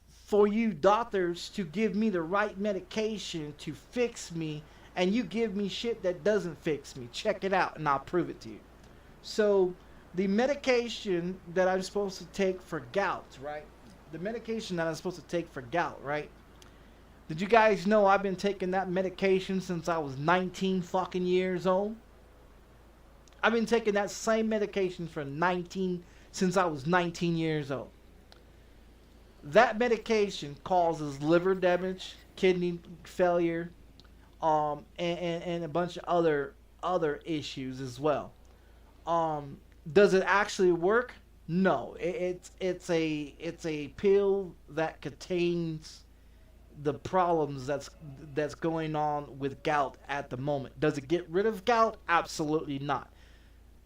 [SPEAKER 1] for you doctors to give me the right medication to fix me, and you give me shit that doesn't fix me. Check it out and I'll prove it to you. So the medication that I'm supposed to take for gout, right? The medication that I'm supposed to take for gout, right? Did you guys know I've been taking that medication since I was 19 fucking years old? I've been taking that same medication since I was 19 years old. That medication causes liver damage, kidney failure, and a bunch of other issues as well. Does it actually work? No. It's a pill that contains the problems that's going on with gout at the moment. Does it get rid of gout? Absolutely not.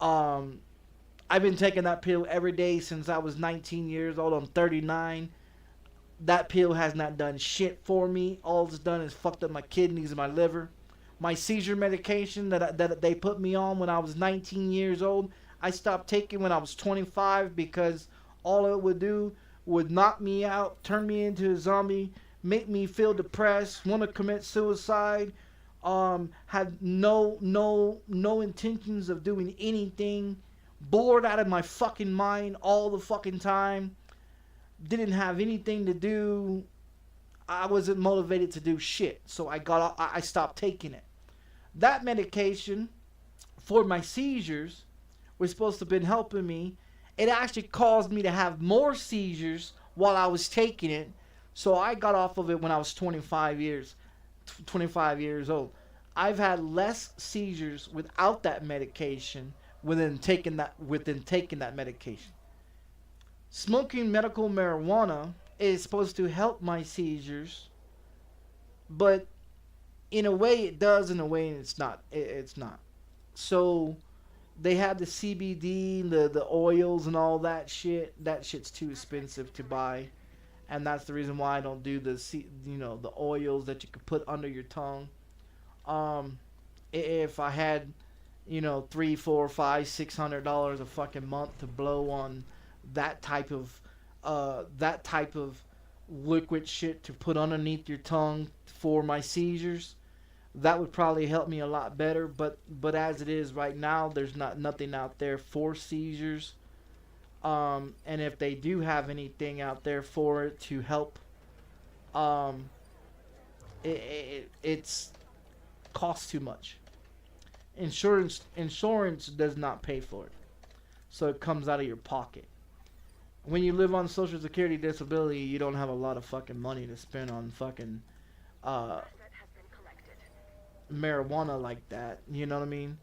[SPEAKER 1] I've been taking that pill every day since I was 19 years old. I'm 39. That pill has not done shit for me. All it's done is fucked up my kidneys and my liver. My seizure medication that they put me on when I was 19 years old, I stopped taking when I was 25 because all it would do would knock me out, turn me into a zombie, make me feel depressed, want to commit suicide, had no intentions of doing anything, bored out of my fucking mind all the fucking time, didn't have anything to do. I wasn't motivated to do shit, so I stopped taking it. That medication for my seizures was supposed to have been helping me. It actually caused me to have more seizures while I was taking it. So I got off of it when I was 25 years old. I've had less seizures without that medication within taking that medication. Smoking medical marijuana is supposed to help my seizures, but in a way it does, in a way it's not. It's not. So they have the CBD, the oils and all that shit. That shit's too expensive to buy. And that's the reason why I don't do the oils that you could put under your tongue. If I had, $300, $400, $500, $600 a fucking month to blow on that type of liquid shit to put underneath your tongue for my seizures, that would probably help me a lot better. But as it is right now, there's nothing out there for seizures. And if they do have anything out there for it to help, it's costs too much. Insurance does not pay for it, so it comes out of your pocket. When you live on Social Security disability, you don't have a lot of fucking money to spend on fucking marijuana like that. You know what I mean?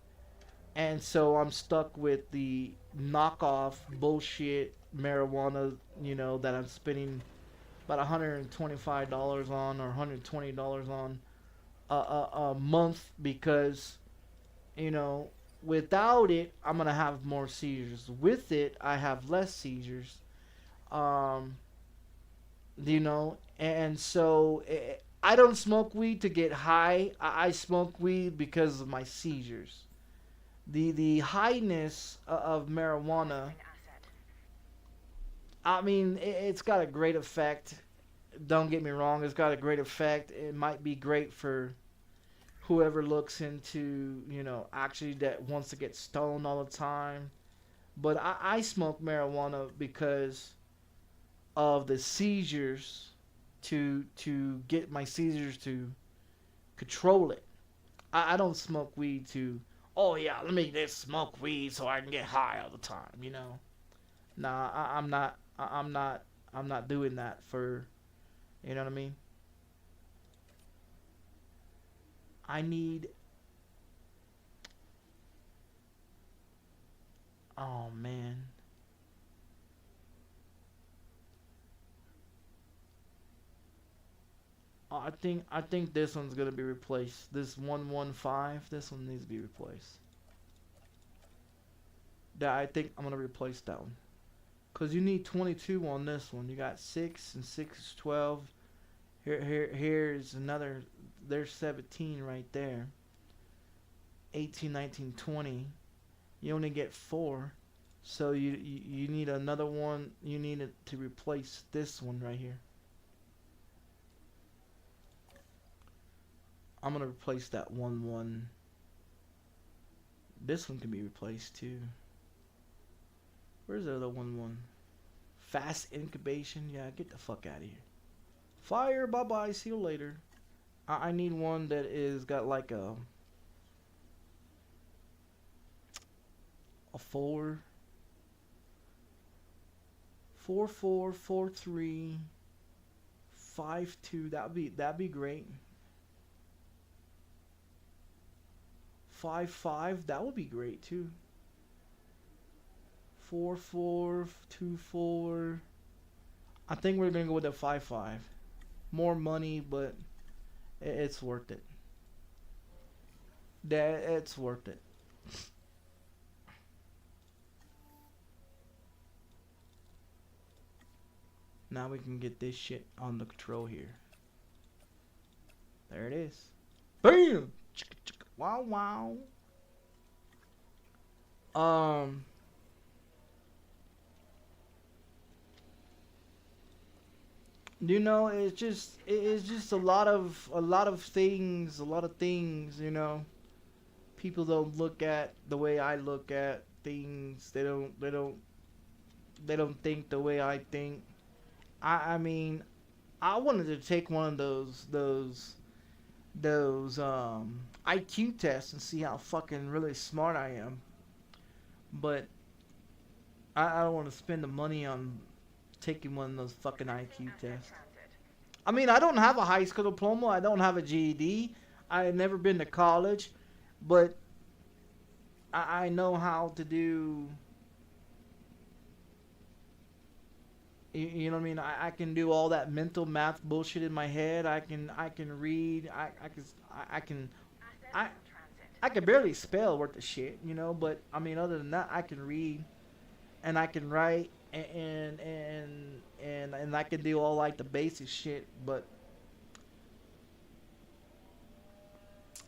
[SPEAKER 1] And so I'm stuck with the knockoff bullshit marijuana, that I'm spending about $125 on or $120 on a month because, without it, I'm going to have more seizures. With it, I have less seizures. You know, and so I don't smoke weed to get high. I smoke weed because of my seizures. The highness of marijuana.
[SPEAKER 2] Processing asset.
[SPEAKER 1] I mean, it's got a great effect. Don't get me wrong, it's got a great effect. It might be great for whoever looks into, actually that wants to get stoned all the time. But I smoke marijuana because of the seizures, to get my seizures to control it. I don't smoke weed to, oh yeah, let me just smoke weed so I can get high all the time. Nah, I'm not doing that for, you know what I mean? I need, oh man. I think this one's gonna be replaced. This 115, this one needs to be replaced. That I think I'm gonna replace that one. Cause you need 22 on this one. You got 6 and 6 is 12. Here's another. There's 17 right there. 18, 19, 20. You only get 4. So you need another one. You need it to replace this one right here. I'm gonna replace that 1. This one can be replaced too. Where's the other 1? Fast incubation. Yeah, get the fuck out of here. Fire. Bye bye. See you later. I need one that is got like a 4, 4, 4, 4, 3, 5, 2. That'd be great. 5, 5. That would be great too. 4, 4, 2, 4. I think we're gonna go with a 5, 5. More money, but it's worth it. It's worth it. Now we can get this shit on the control here. There it is. Bam! Wow, wow. It's just a lot of things. People don't look at the way I look at things. They don't think the way I think. I mean, I wanted to take one of those IQ tests and see how fucking really smart I am. But I don't want to spend the money on taking one of those fucking IQ tests. I mean, I don't have a high school diploma. I don't have a GED. I've never been to college, but I know how to do. You know what I mean? I can do all that mental math bullshit in my head. I can read. I I can barely spell worth of shit. But I mean, other than that, I can read and I can write and I can do all like the basic shit. But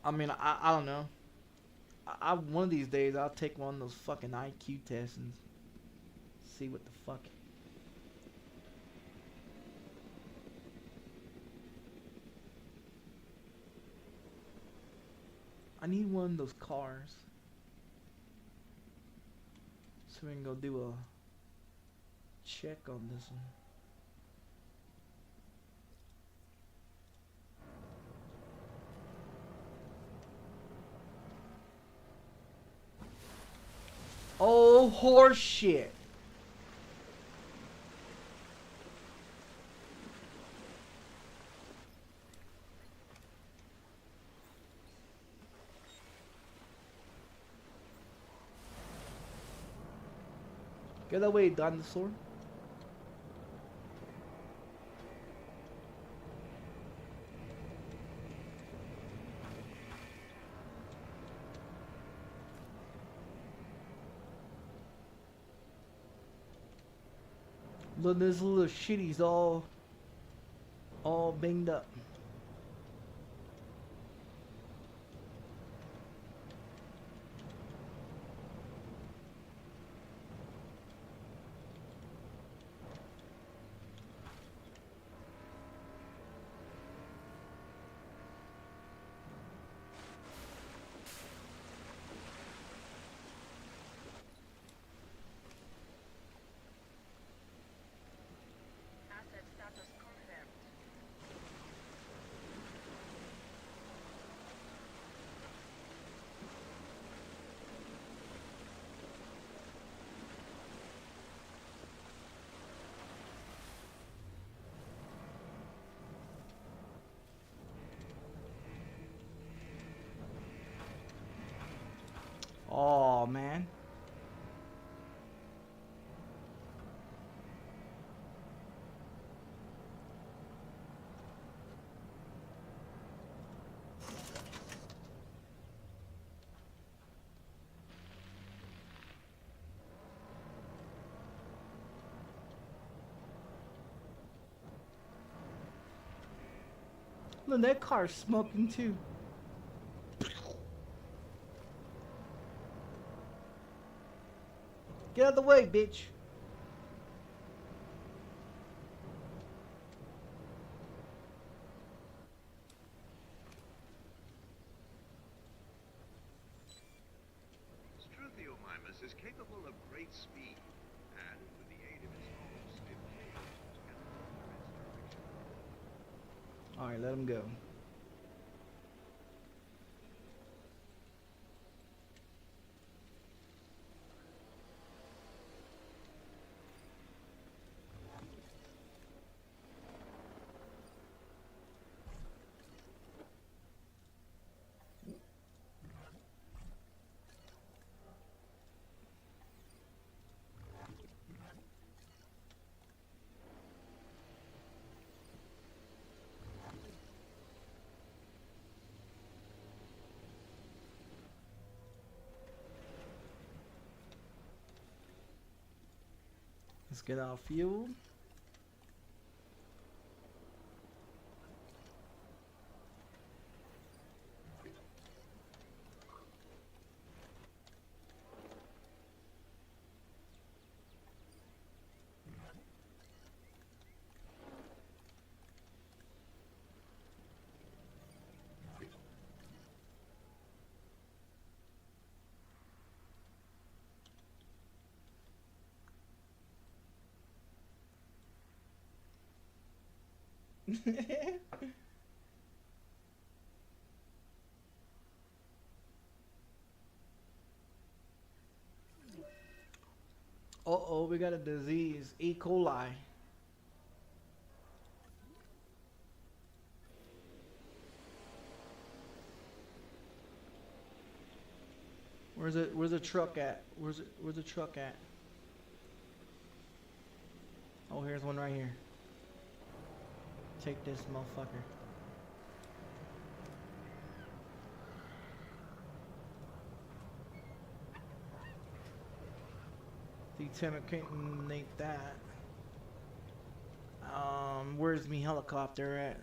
[SPEAKER 1] I mean, I don't know. One of these days I'll take one of those fucking IQ tests and see what the fuck. I need one of those cars so we can go do a check on this one. Oh, horse shit. Get away, dinosaur. Look, this little shitty's all all banged up.
[SPEAKER 2] Asset status confirmed.
[SPEAKER 1] Oh man. Look, that car's smoking too. Get out of the way, bitch.
[SPEAKER 3] Struthiomimus is capable of great speed, and with the aid of its host, it can alter its direction.
[SPEAKER 1] Alright, let him go. Let's get our fuel. Uh-oh, we got a disease, E. coli. Where's the truck at? Where's the truck at? Oh, here's one right here. Take this motherfucker. Determinate that. Where's me helicopter at?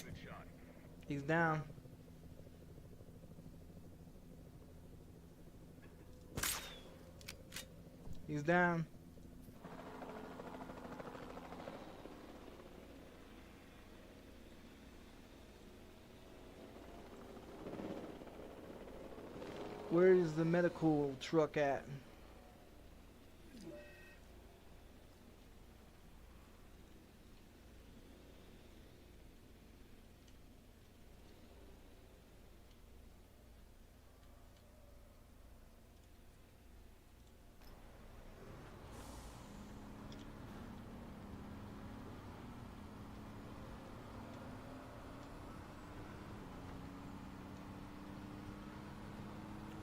[SPEAKER 3] Good shot.
[SPEAKER 1] He's down. He's down. Where is the medical truck at?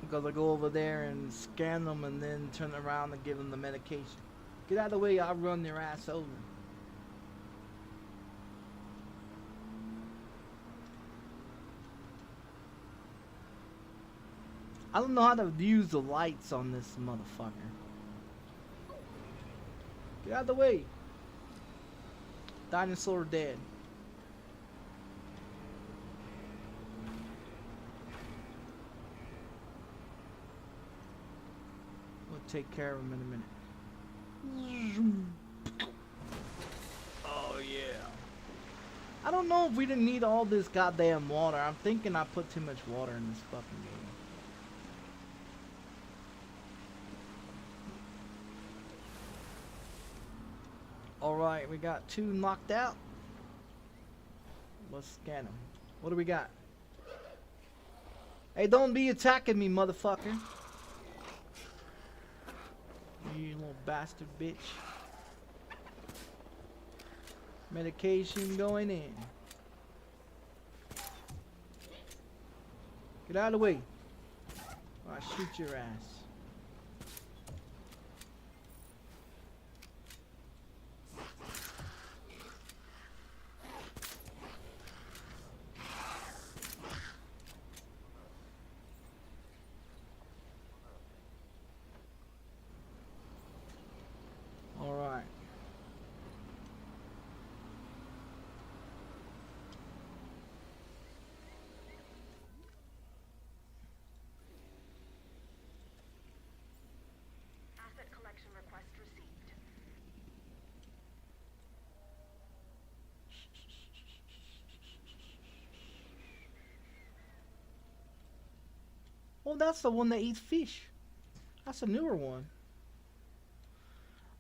[SPEAKER 1] Because I go over there and scan them and then turn around and give them the medication. Get out of the way, I'll run their ass over. I don't know how to use the lights on this motherfucker. Get out of the way. Dinosaur dead. We'll take care of him in a minute. Oh yeah. I don't know if we didn't need all this goddamn water. I'm thinking I put too much water in this fucking game. Alright, we got 2 knocked out. Let's scan them. What do we got? Hey, don't be attacking me, motherfucker. You little bastard bitch. Medication going in. Get out of the way. Or I shoot your ass. Alright.
[SPEAKER 2] Asset collection request received.
[SPEAKER 1] Oh, that's the one that eats fish. That's a newer one.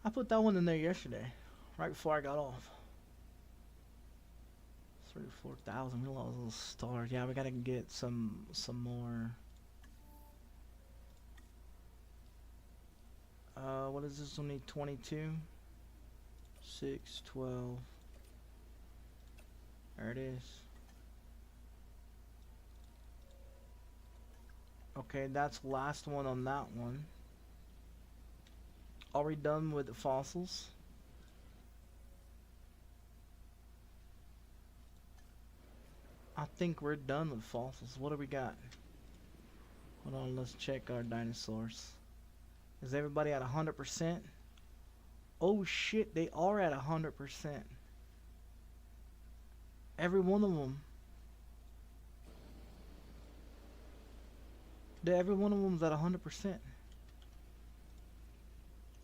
[SPEAKER 1] I put that one in there yesterday, right before I got off. 34,000. We lost a little stars. Yeah, we gotta get some more. What is this? Only 22, 6, 12. There it is. Okay, that's the last one on that one. Are we done with the fossils? I think we're done with fossils. What do we got? Hold on, let's check our dinosaurs. Is everybody at 100%? Oh shit, they are at 100%. Every one of them. Every one of them's at 100%.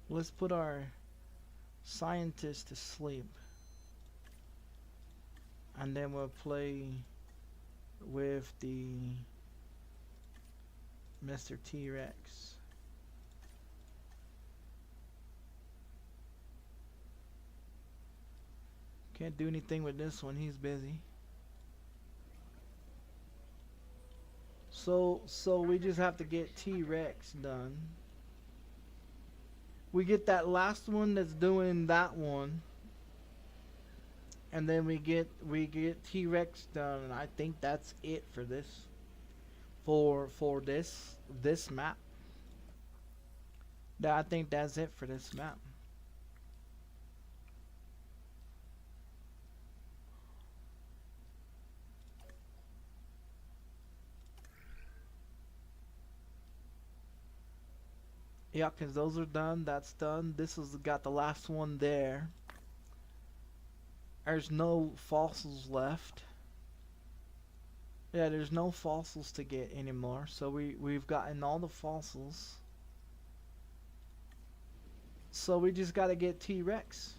[SPEAKER 1] Let's put our scientists to sleep. And then we'll play with the Mr. T-Rex. Can't do anything with this one, he's busy. So we just have to get T-Rex done. We get that last one that's doing that one. And then we get T-Rex done, and I think that's it for this. For this map. I think that's it for this map. Yeah, because those are done. That's done. This has got the last one there. There's no fossils left. Yeah, there's no fossils to get anymore. So we've gotten all the fossils. So we just got to get T-Rex.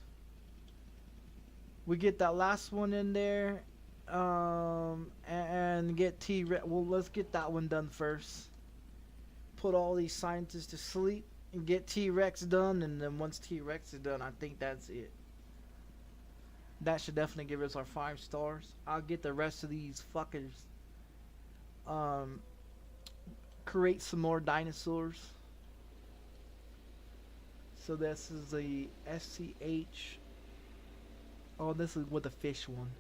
[SPEAKER 1] We get that last one in there. And get T-Rex. Well, let's get that one done first. Put all these scientists to sleep and get T-Rex done, and then once T-Rex is done, I think that's it. That should definitely give us our 5 stars. I'll get the rest of these fuckers. Create some more dinosaurs. So this is the SCH. Oh, this is with the fish one.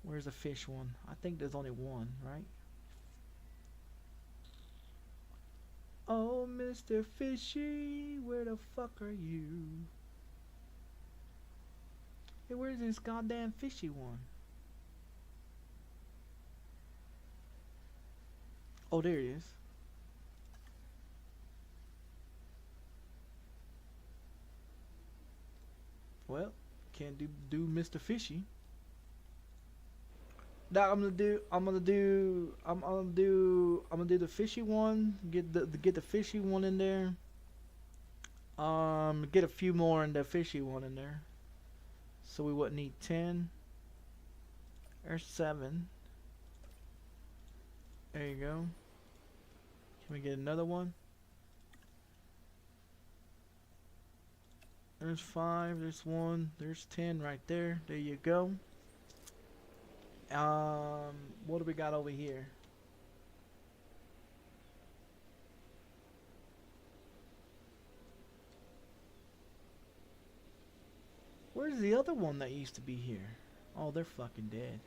[SPEAKER 1] Where's the fish one? I think there's only one, right? Oh, Mr. Fishy, where the fuck are you? Hey, where's this goddamn fishy one? Oh, there he is. Well, can't do Mr. Fishy. Now I'm gonna do the fishy one. Get the fishy one in there. Get a few more in the fishy one in there. So we would need 10. There's 7. There you go. Can we get another one? There's 5, there's 1, there's 10 right there. There you go. What do we got over here? Where's the other one that used to be here? Oh, they're fucking dead.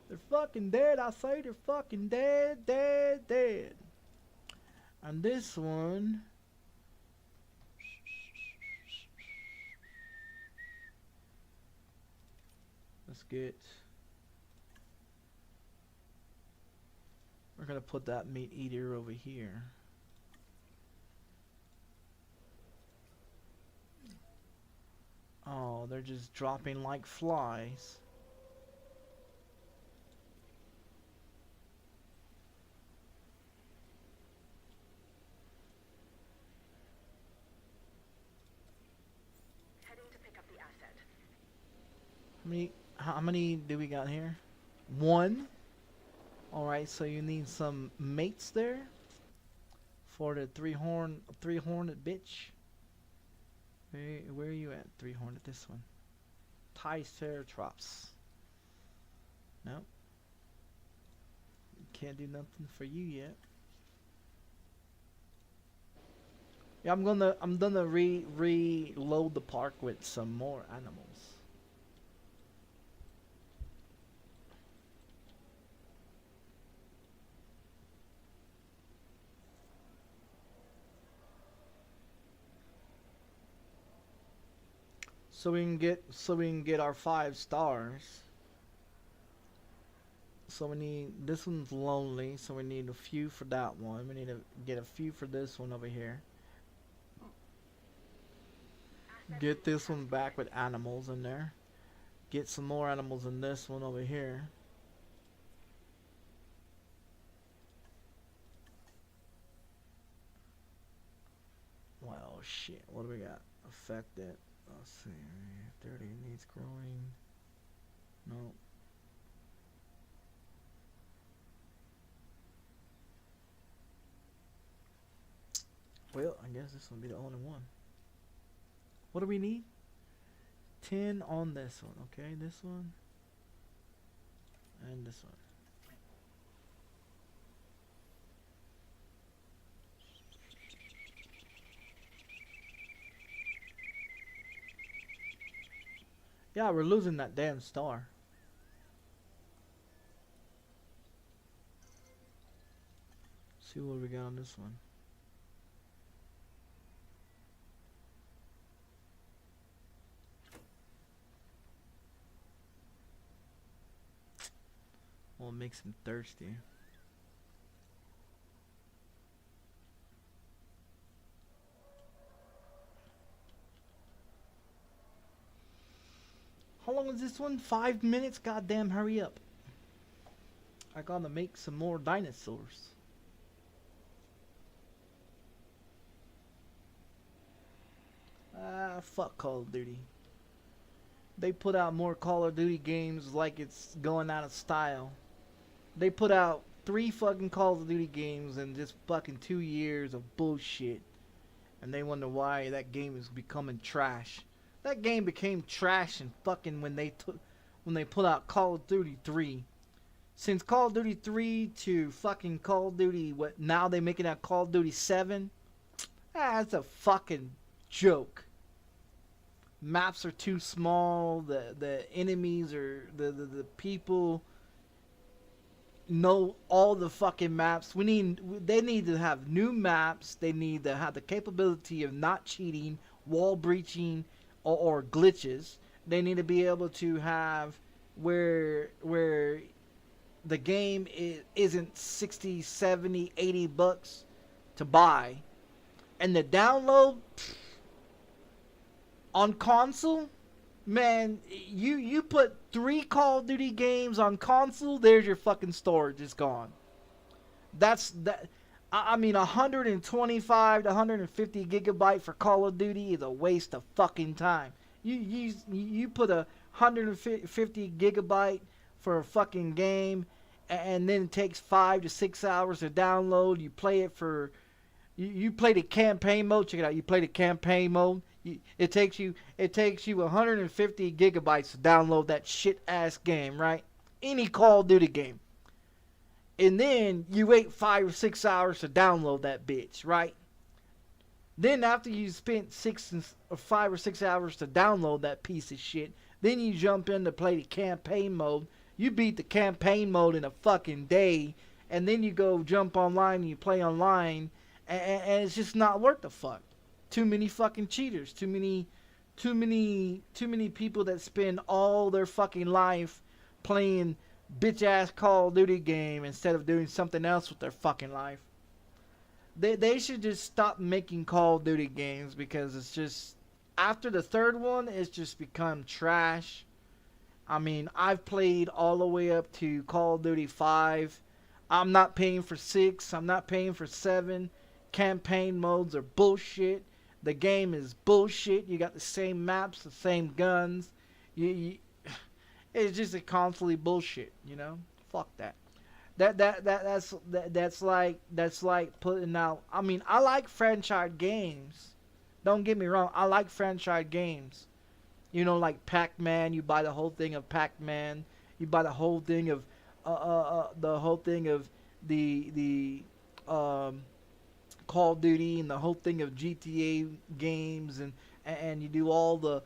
[SPEAKER 1] They're fucking dead. I say they're fucking dead, dead. And this one, let's get. We're gonna put that meat eater over here. Oh, they're just dropping like flies.
[SPEAKER 2] Heading to pick up the asset.
[SPEAKER 1] How many do we got here? 1. Alright, so you need some mates there for the three-horned bitch. Where are you at? 3-horned, this one. Triceratops. Nope. Can't do nothing for you yet. Yeah, I'm gonna reload the park with some more animals. So we can get our 5 stars. So we need, this one's lonely, so we need a few for that one. We need to get a few for this one over here. Get this one back with animals in there. Get some more animals in this one over here. Well, shit, what do we got? Affected. Let's see, 30 needs growing. No. Well, I guess this will be the only one. What do we need? 10 on this one, okay? This one. And this one. Yeah, we're losing that damn star. See what we got on this one. Well, it makes him thirsty. How long is this one? 5 minutes? Goddamn, hurry up. I gotta make some more dinosaurs. Ah, fuck Call of Duty. They put out more Call of Duty games like it's going out of style. They put out 3 fucking Call of Duty games in just fucking 2 years of bullshit. And they wonder why that game is becoming trash. That game became trash and fucking when they put out Call of Duty 3. Since Call of Duty 3 to fucking Call of Duty, what now they making out Call of Duty 7? That's a fucking joke. Maps are too small, the enemies are the people know all the fucking maps. They need to have new maps. They need to have the capability of not cheating, wall breaching, or glitches. They need to be able to have where the game isn't 60, 70, 80 bucks to buy, and the download on console Man, you put 3 Call of Duty games on console, there's your fucking storage. It's gone. That's that. I mean, 125 to 150 gigabyte for Call of Duty is a waste of fucking time. You put a 150 gigabyte for a fucking game, and then it takes 5 to 6 hours to download. You play it for you play the campaign mode. Check it out. You play the campaign mode. It takes you 150 gigabytes to download that shit ass game, right? Any Call of Duty game. And then you wait 5 or 6 hours to download that bitch, right? Then after you spent 5 or 6 hours to download that piece of shit, then you jump in to play the campaign mode. You beat the campaign mode in a fucking day, and then you go jump online and you play online, and it's just not worth the fuck. Too many fucking cheaters. Too many people that spend all their fucking life playing bitch ass Call of Duty game instead of doing something else with their fucking life. They should just stop making Call of Duty games, because it's just, after the third one, it's just become trash. I mean, I've played all the way up to Call of Duty 5. I'm not paying for 6. I'm not paying for 7. Campaign modes are bullshit. The game is bullshit. You got the same maps, the same guns. It's just a constantly bullshit, you know? Fuck that. That's like putting out. I mean, I like franchise games. Don't get me wrong. I like franchise games. You know, like Pac-Man. You buy the whole thing of Pac-Man. You buy the whole thing of the Call of Duty, and the whole thing of GTA games, and you do all the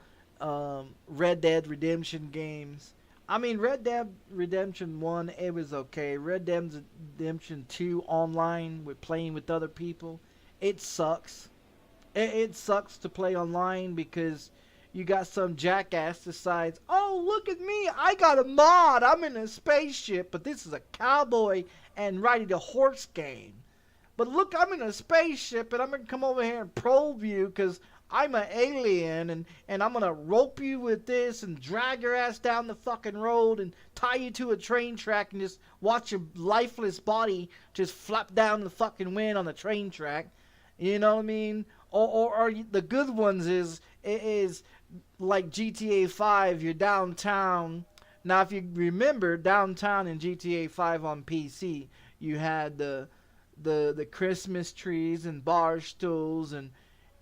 [SPEAKER 1] Red Dead Redemption games. I mean, Red Dead Redemption 1, it was okay. Red Dead Redemption 2 online with playing with other people, it sucks. It sucks to play online, because you got some jackass decides, oh, look at me, I got a mod, I'm in a spaceship, but this is a cowboy and riding a horse game. But look, I'm in a spaceship, and I'm going to come over here and probe you, because I'm an alien, and I'm going to rope you with this and drag your ass down the fucking road and tie you to a train track and just watch your lifeless body just flap down the fucking wind on the train track. You know what I mean? Or the good ones is like GTA 5, you're downtown. Now, if you remember, downtown in GTA 5 on PC, you had the Christmas trees and bar stools and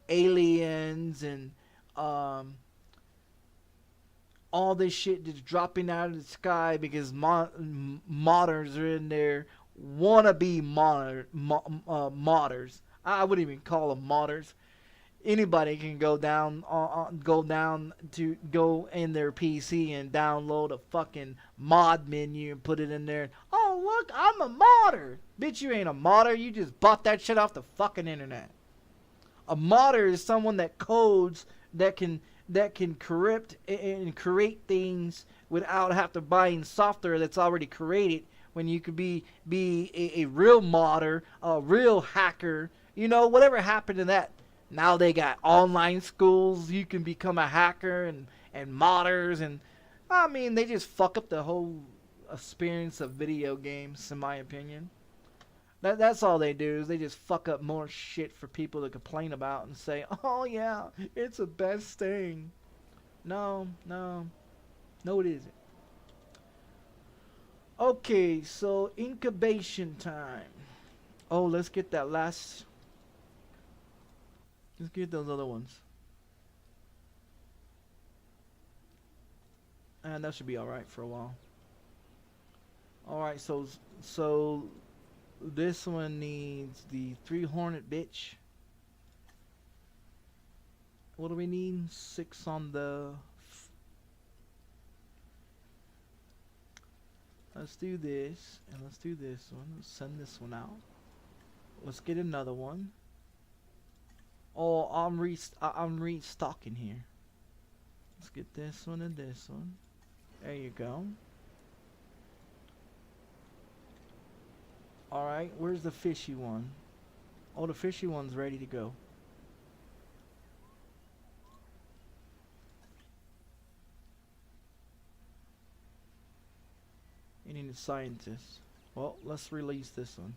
[SPEAKER 1] aliens and all this shit just dropping out of the sky, because modders are in there, wannabe modders. I wouldn't even call them modders. Anybody can go in their PC and download a fucking mod menu and put it in there. Oh, look, I'm a modder. Bitch, you ain't a modder. You just bought that shit off the fucking internet. A modder is someone that codes, that can corrupt and create things without have to buying software that's already created. When you could be a real modder, a real hacker, you know, whatever happened to that. Now they got online schools. You can become a hacker and modders, and I mean, they just fuck up the whole experience of video games, in my opinion. That's all they do, is they just fuck up more shit for people to complain about and say, oh yeah, it's the best thing. No, it isn't. Okay, so incubation time. Oh, let's get that last. Let's get those other ones. And that should be alright for a while. Alright, so this one needs the 3 Hornet bitch. What do we need? 6 on the... Let's do this, and let's do this one. Let's send this one out. Let's get another one. Oh, I'm restocking here. Let's get this one and this one. There you go. Alright, where's the fishy one? Oh, the fishy one's ready to go. scientist. Well, let's release this one.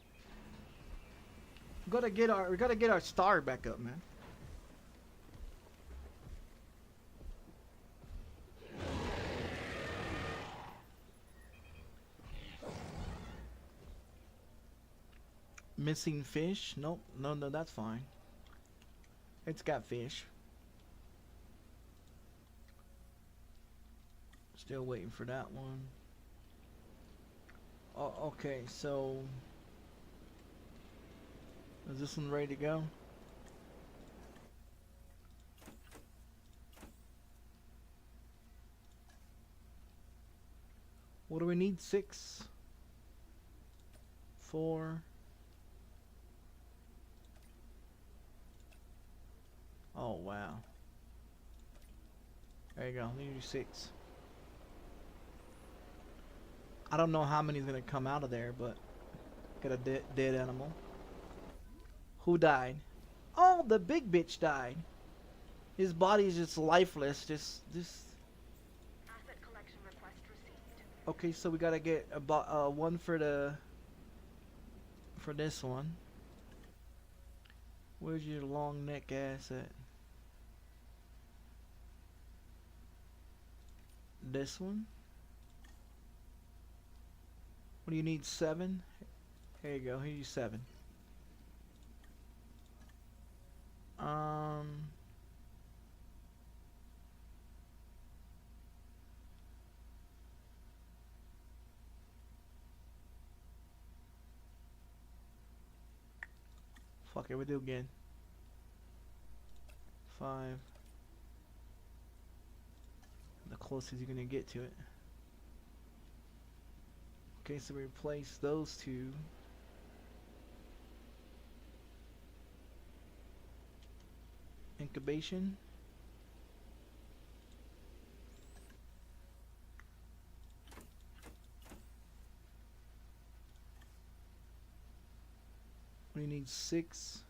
[SPEAKER 1] We gotta get our star back up, man. Missing fish? Nope. No, that's fine. It's got fish. Still waiting for that one. Oh, okay, so is this one ready to go? What do we need? 6, 4. Oh wow. There you go. Need 6. I don't know how many's gonna come out of there, but got a dead animal. Who died? Oh, the big bitch died. His body is just lifeless. Just.
[SPEAKER 2] Asset collection request received.
[SPEAKER 1] Okay, so we gotta get about one for this one. Where's your long neck ass at? This one. What do you need? 7? Here you go. Here's 7. Fuck it, we do again. 5. The closest you're gonna get to it. Okay, so we replace those 2. Incubation. We need 6.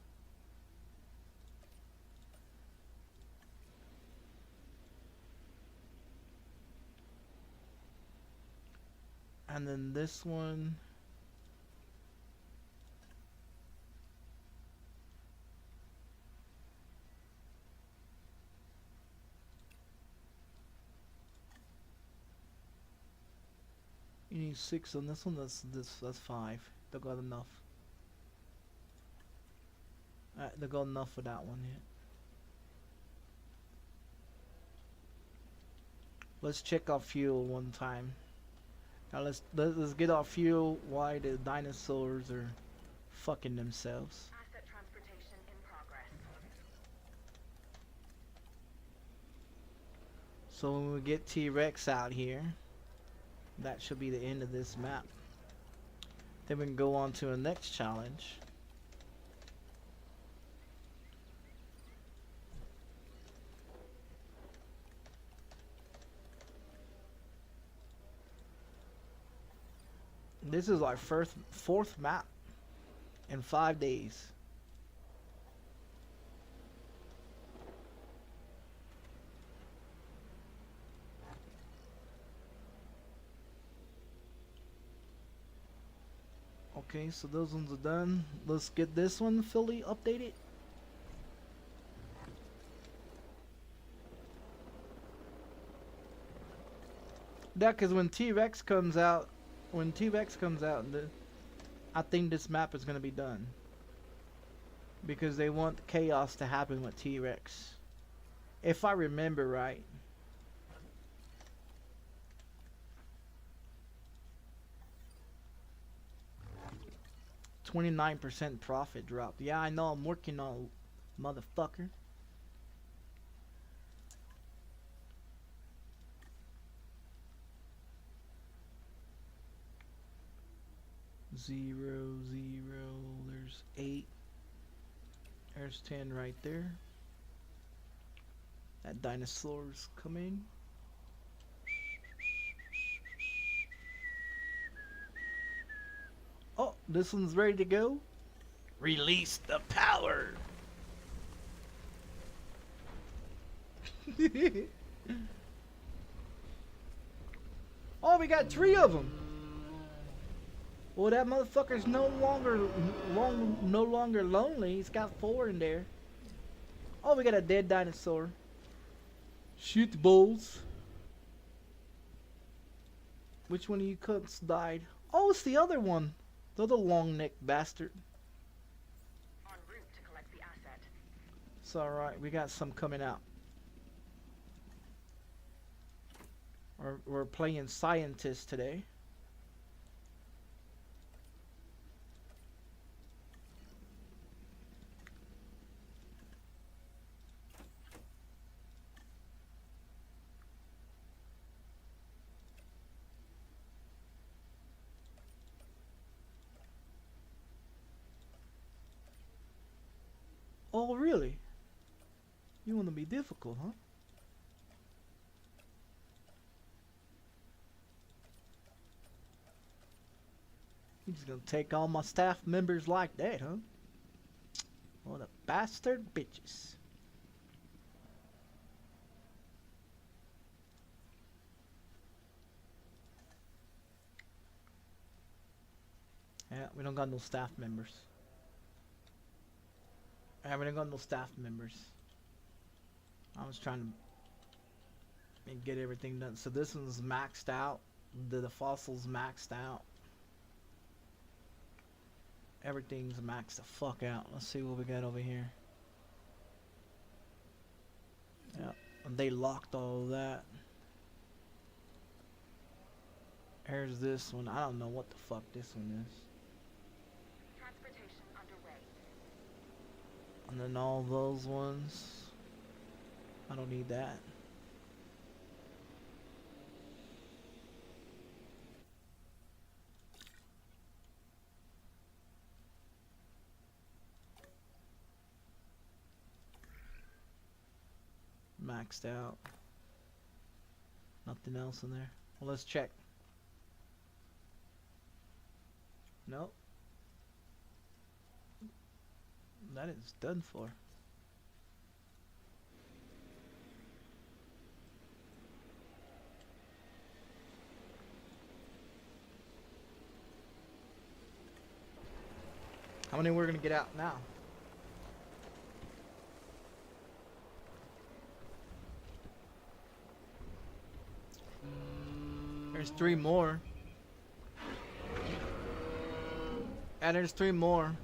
[SPEAKER 1] And then this one. You need 6 on this one. That's 5. They got enough. Alright, they got enough for that one yet. Let's check our fuel one time. Now let's get our fuel while the dinosaurs are fucking themselves.
[SPEAKER 2] Asset transportation in progress.
[SPEAKER 1] So when we get T-Rex out here, that should be the end of this map. Then we can go on to the next challenge. This is our fourth map in 5 days. Okay, so those ones are done. Let's get this one fully updated. Yeah, because when T-Rex comes out, I think this map is going to be done. Because they want chaos to happen with T-Rex. If I remember right. %29 profit drop. Yeah, I know, I'm working on it, motherfucker. Zero, there's 8. There's 10 right there. That dinosaur's coming. Oh, this one's ready to go. Release the power. Oh, we got 3 of them. Well, that motherfucker's no longer lonely. He's got 4 in there. Oh, we got a dead dinosaur. Shoot the bulls. Which one of you cooks died? Oh, it's the other one. The other long-necked bastard.
[SPEAKER 2] En route to collect the asset.
[SPEAKER 1] It's alright. We got some coming out. We're playing scientist today. Oh, really? You want to be difficult, huh? You just gonna take all my staff members like that, huh? What a bastard bitches. Yeah, we don't got no staff members. Yeah, we don't got no staff members. I was trying to get everything done. So this one's maxed out. The fossil's maxed out. Everything's maxed the fuck out. Let's see what we got over here. Yeah, and they locked all of that. Here's this one. I don't know what the fuck this one is.
[SPEAKER 2] Transportation underway.
[SPEAKER 1] And then all those ones. I don't need that. Maxed out. Nothing else in there. Well, let's check. Nope. That is done for. How many we're gonna get out now? There's 3 more. And there's 3 more.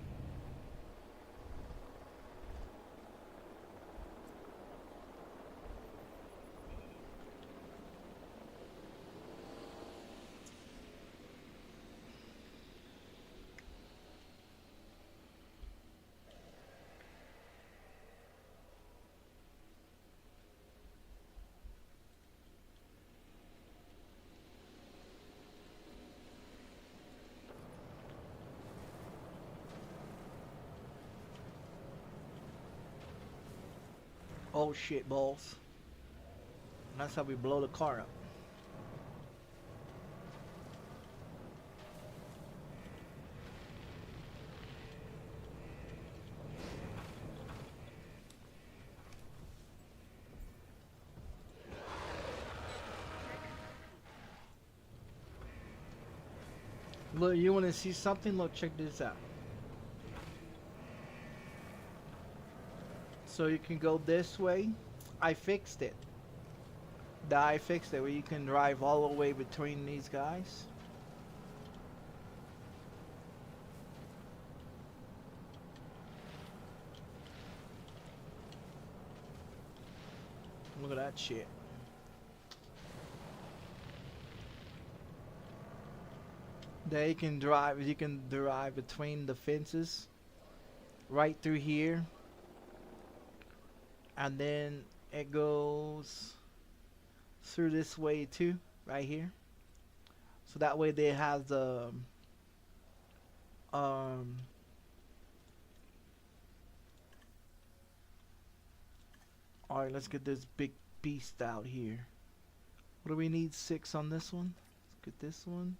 [SPEAKER 1] Oh shit balls. And that's how we blow the car up. Look, you want to see something? Look, check this out. So you can go this way. I fixed it. I fixed it where you can drive all the way between these guys. Look at that shit. There you can drive between the fences right through here. And then it goes through this way too, right here. So that way they have the alright, let's get this big beast out here. What do we need? 6 on this one. Let's get this one.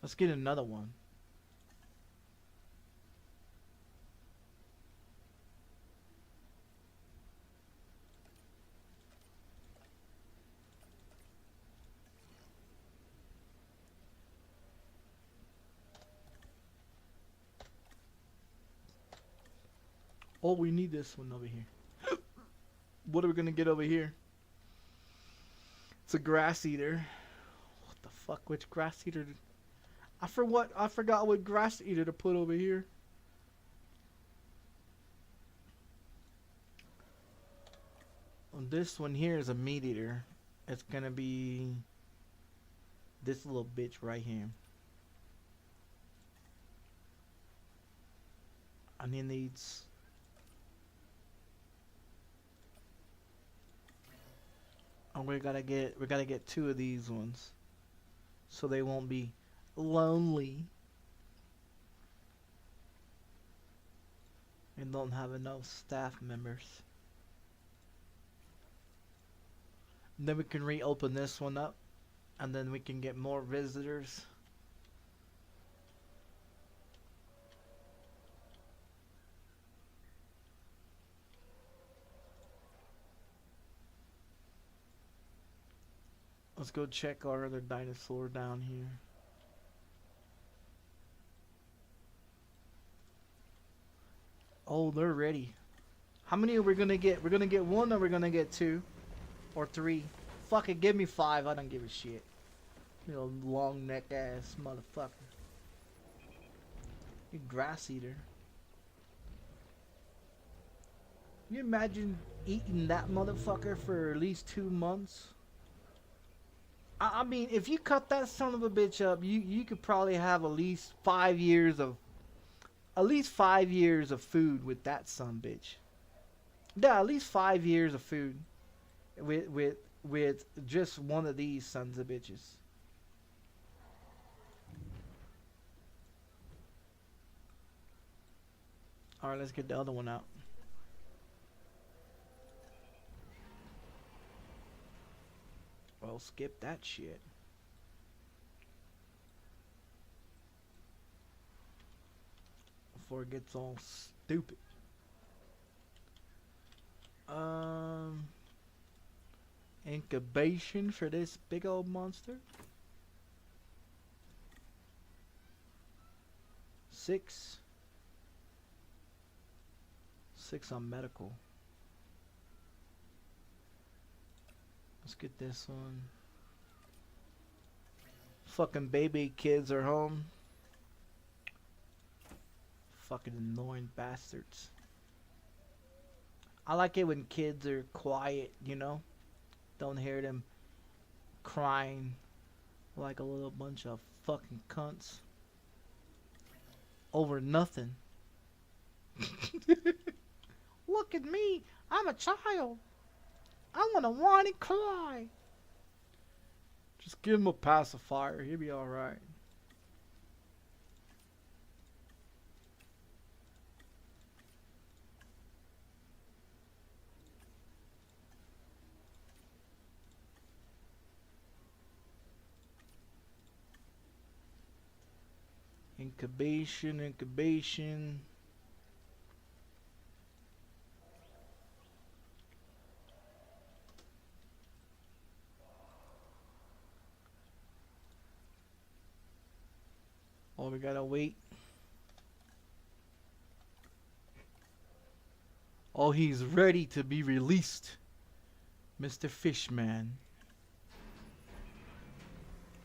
[SPEAKER 1] Let's get another one. Oh, we need this one over here. What are we gonna get over here? It's a grass eater. What the fuck? Which grass eater? I forgot what grass eater to put over here. This one here is a meat eater. It's gonna be this little bitch right here. And it needs we gotta get 2 of these ones so they won't be lonely and don't have enough staff members. And then we can reopen this one up and then we can get more visitors. Let's go check our other dinosaur down here. Oh, they're ready. How many are we gonna get? We're gonna get 1 or we're gonna get 2? Or 3? Fuck it, give me 5. I don't give a shit. You know, long neck ass motherfucker. You grass eater. Can you imagine eating that motherfucker for at least 2 months? I mean, if you cut that son of a bitch up, you could probably have at least 5 years of food with that son of a bitch. Yeah, at least 5 years of food with just one of these sons of bitches. All right, let's get the other one out. Well, skip that shit. Before it gets all stupid. Incubation for this big old monster. 6 on medical. Let's get this one. Fucking baby kids are home. Fucking annoying bastards. I like it when kids are quiet, you know? Don't hear them crying like a little bunch of fucking cunts over nothing. Look at me, I'm a child. I wanna whine and cry. Just give him a pacifier, he'll be alright. Incubation. Oh, we gotta wait. Oh, he's ready to be released, Mr. Fishman.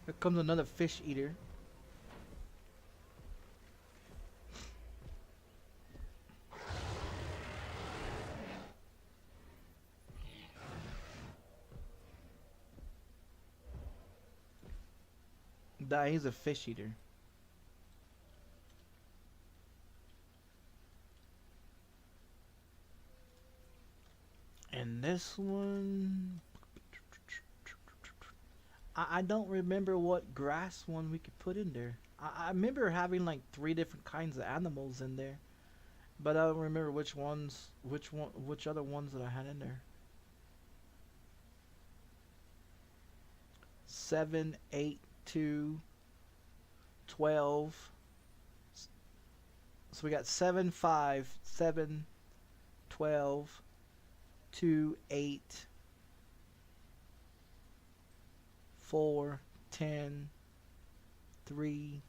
[SPEAKER 1] Here comes another fish eater. Nah, he's a fish eater. And this one, I don't remember what grass one we could put in there. I remember having like 3 different kinds of animals in there, but I don't remember which other ones that I had in there. 7, 8, 2, 12. So we got 7, 5, 7, 12, 2, 8, 4, 10, 3,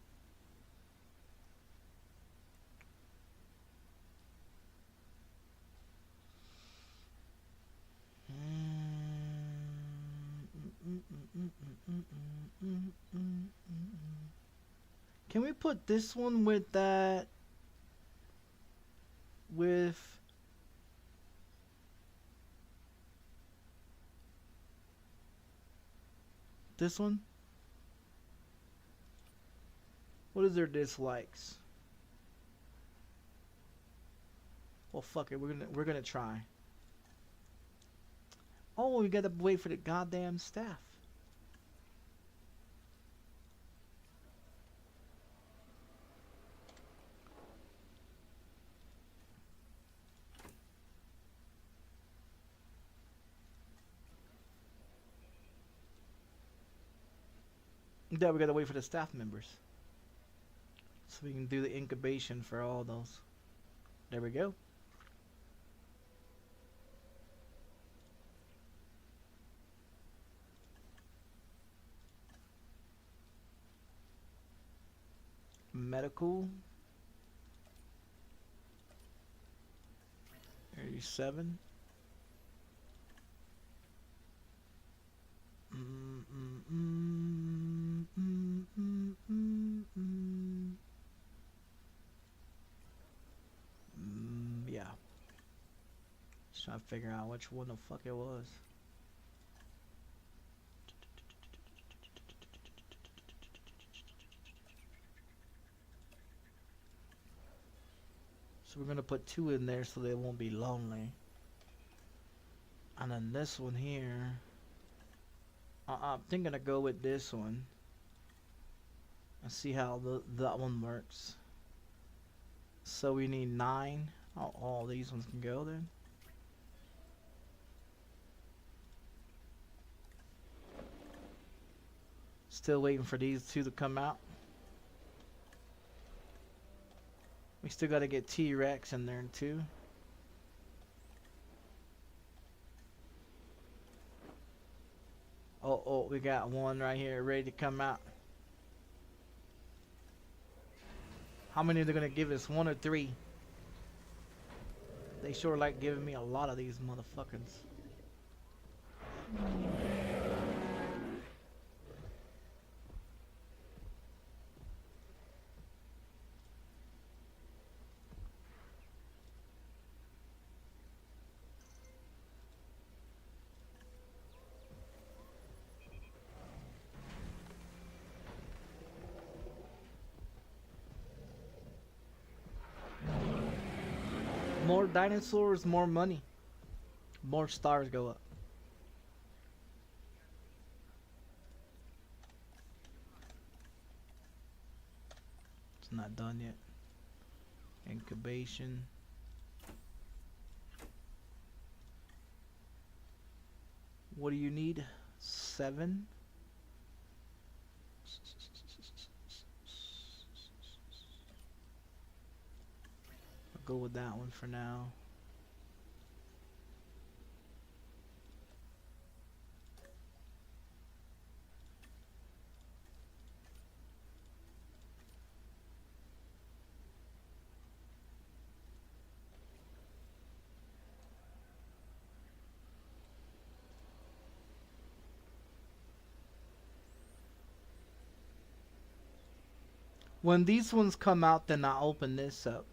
[SPEAKER 1] Can we put this one with that? With this one? What is their dislikes? Well, fuck it. We're gonna try. Oh, we gotta wait for the goddamn staff. Yeah, we gotta wait for the staff members. So we can do the incubation for all those. There we go. Medical. 37. Yeah. Just trying to figure out which one the fuck it was. So we're gonna put 2 in there so they won't be lonely. And then this one here, I'm thinking to go with this one and see how that one works. So we need 9. Oh, all these ones can go then. Still waiting for these 2 to come out. We still got to get T-Rex in there too. Oh, we got one right here ready to come out. How many are they going to give us? 1 or 3? They sure like giving me a lot of these motherfuckers. More dinosaurs, more money. More stars go up. It's not done yet. Incubation. What do you need? 7? I'll go with that one for now. When these ones come out, then I'll open this up.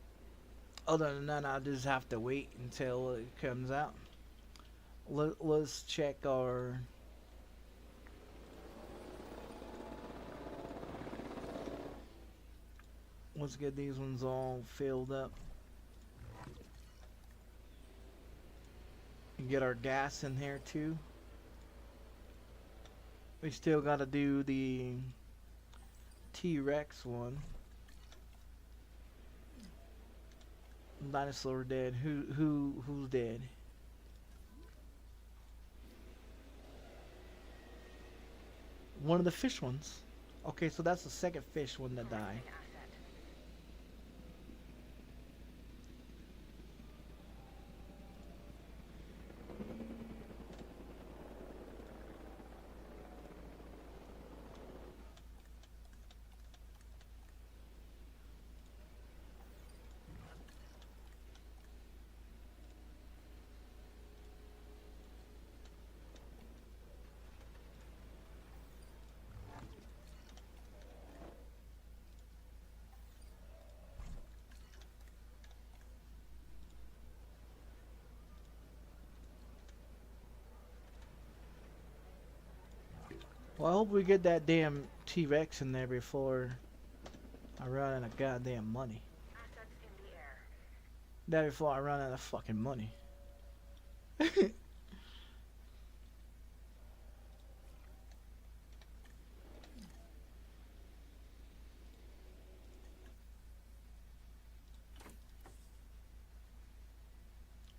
[SPEAKER 1] Other than that, I'll just have to wait until it comes out. Let's check our... Let's get these ones all filled up. And get our gas in here too. We still gotta do the T-Rex one. Dinosaur dead. Who's dead? One of the fish ones. Okay, so that's the second fish one that died. Well, I hope we get that damn T-Rex in there before I run out of goddamn money.
[SPEAKER 2] Assets in the air.
[SPEAKER 1] That before I run out of fucking money.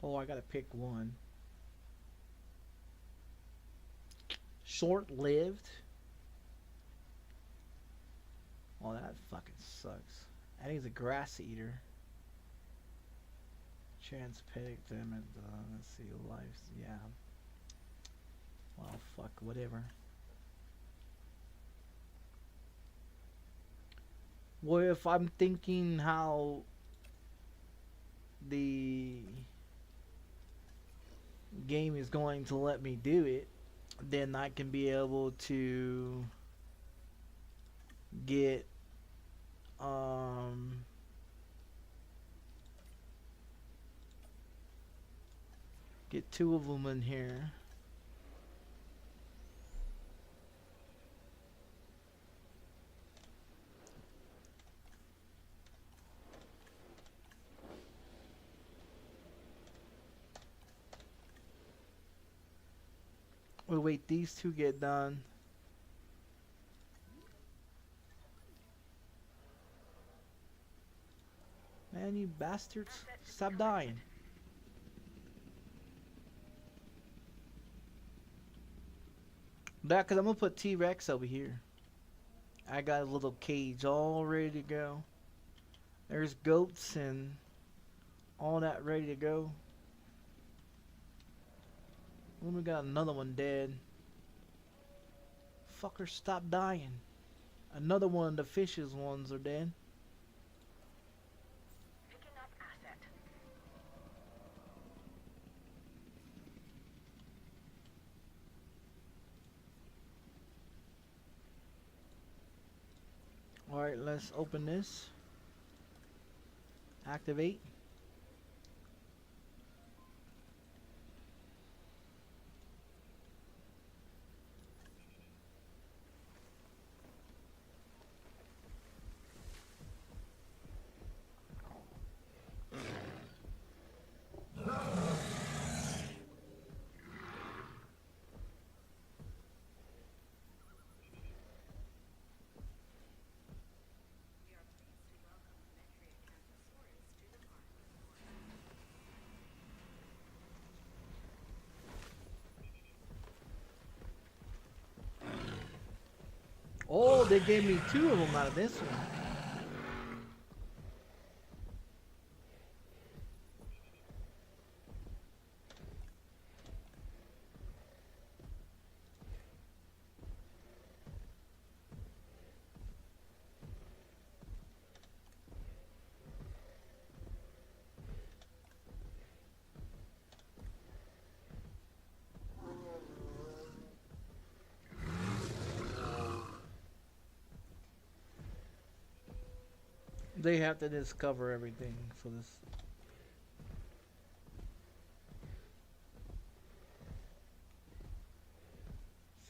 [SPEAKER 1] Oh, I gotta pick one. Short-lived? Oh, that fucking sucks. I think it's a grass eater. Transpacific them and let's see, lives. Yeah. Well, fuck, whatever. Well, if I'm thinking how the game is going to let me do it, then I can be able to get get two of them in here. We'll wait these two get done. Man, you bastards. Stop dying. That, cause I'm gonna put T-Rex over here. I got a little cage all ready to go. There's goats and all that ready to go. When we got another one dead. Fucker, stop dying. Another one of the fishes ones are dead.
[SPEAKER 2] Picking up asset.
[SPEAKER 1] Alright, let's open this. Activate. Oh, they gave me two of them out of this one. They have to discover everything for this.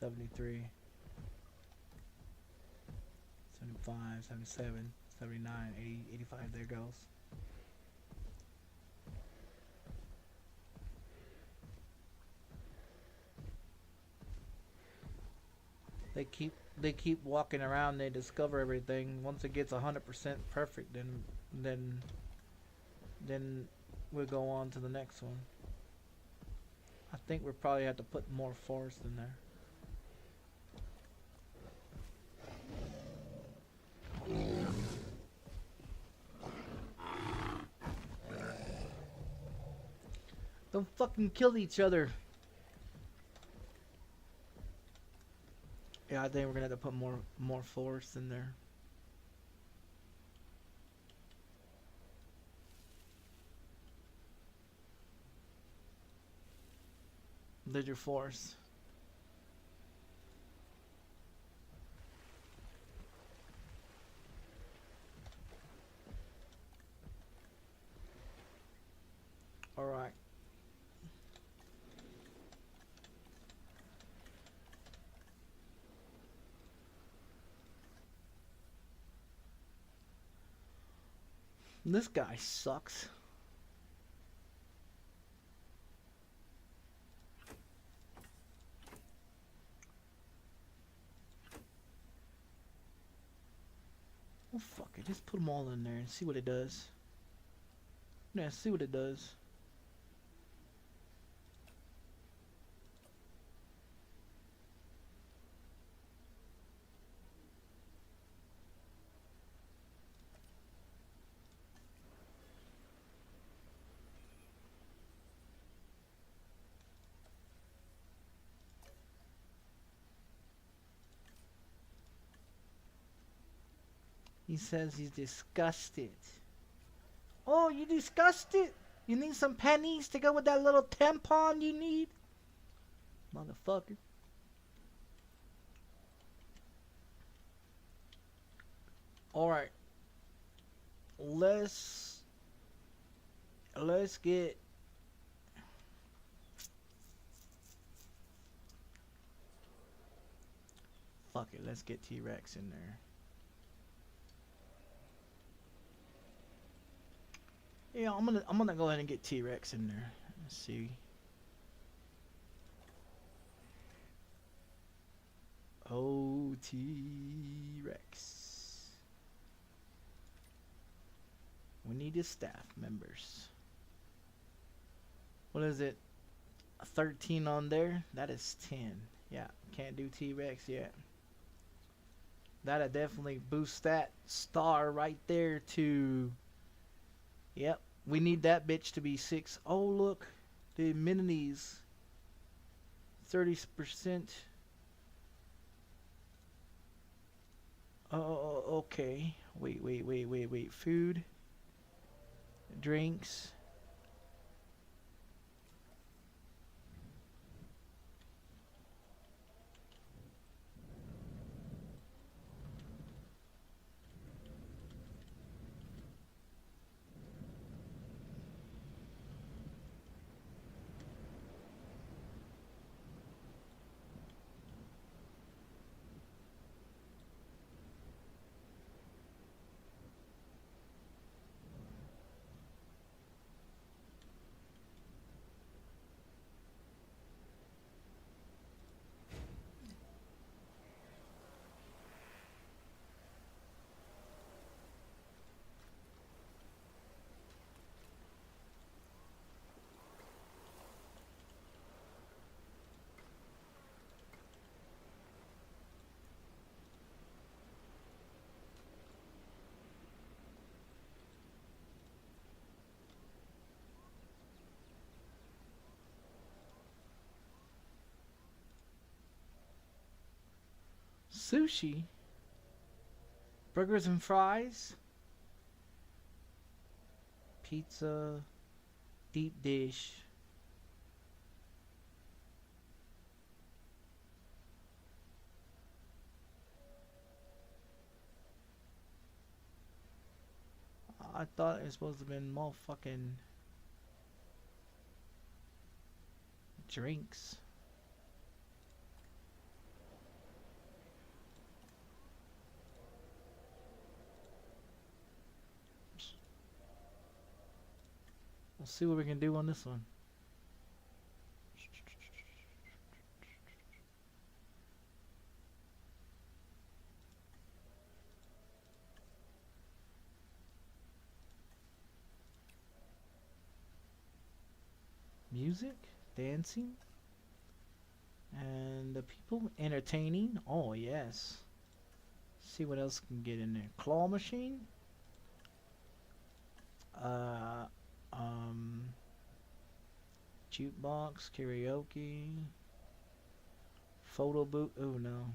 [SPEAKER 1] $73, $75, $77, $79, $80, $85. There goes. They keep walking around. They discover everything. Once it gets 100% perfect, then we'll go on to the next one. I think we'll probably have to put more forest in there. Don't fucking kill each other. Yeah, I think we're gonna have to put more forest in there. There's your forest. All right. This guy sucks. Oh fuck it, just put them all in there and see what it does. Yeah, see what it does. He says he's disgusted. Oh, you disgusted? You need some pennies to go with that little tampon you need? Motherfucker. Alright. Let's get fuck it, let's get T-Rex in there. Yeah, I'm gonna go ahead and get T-Rex in there. Let's see. Oh, T-Rex. We need his staff members. What is it? A 13 on there? That is 10. Yeah, can't do T-Rex yet. That'll definitely boost that star right there to... Yep, we need that bitch to be 6. Oh, look. The amenities. 30%. Oh, okay. Wait. Food. Drinks. Sushi. Burgers and fries. Pizza. Deep dish. I thought it was supposed to have been motherfucking drinks. We'll see what we can do on this one. Music, dancing, and the people entertaining. Oh yes. See what else can get in there. Claw machine. Jukebox, karaoke, photo booth. Oh no.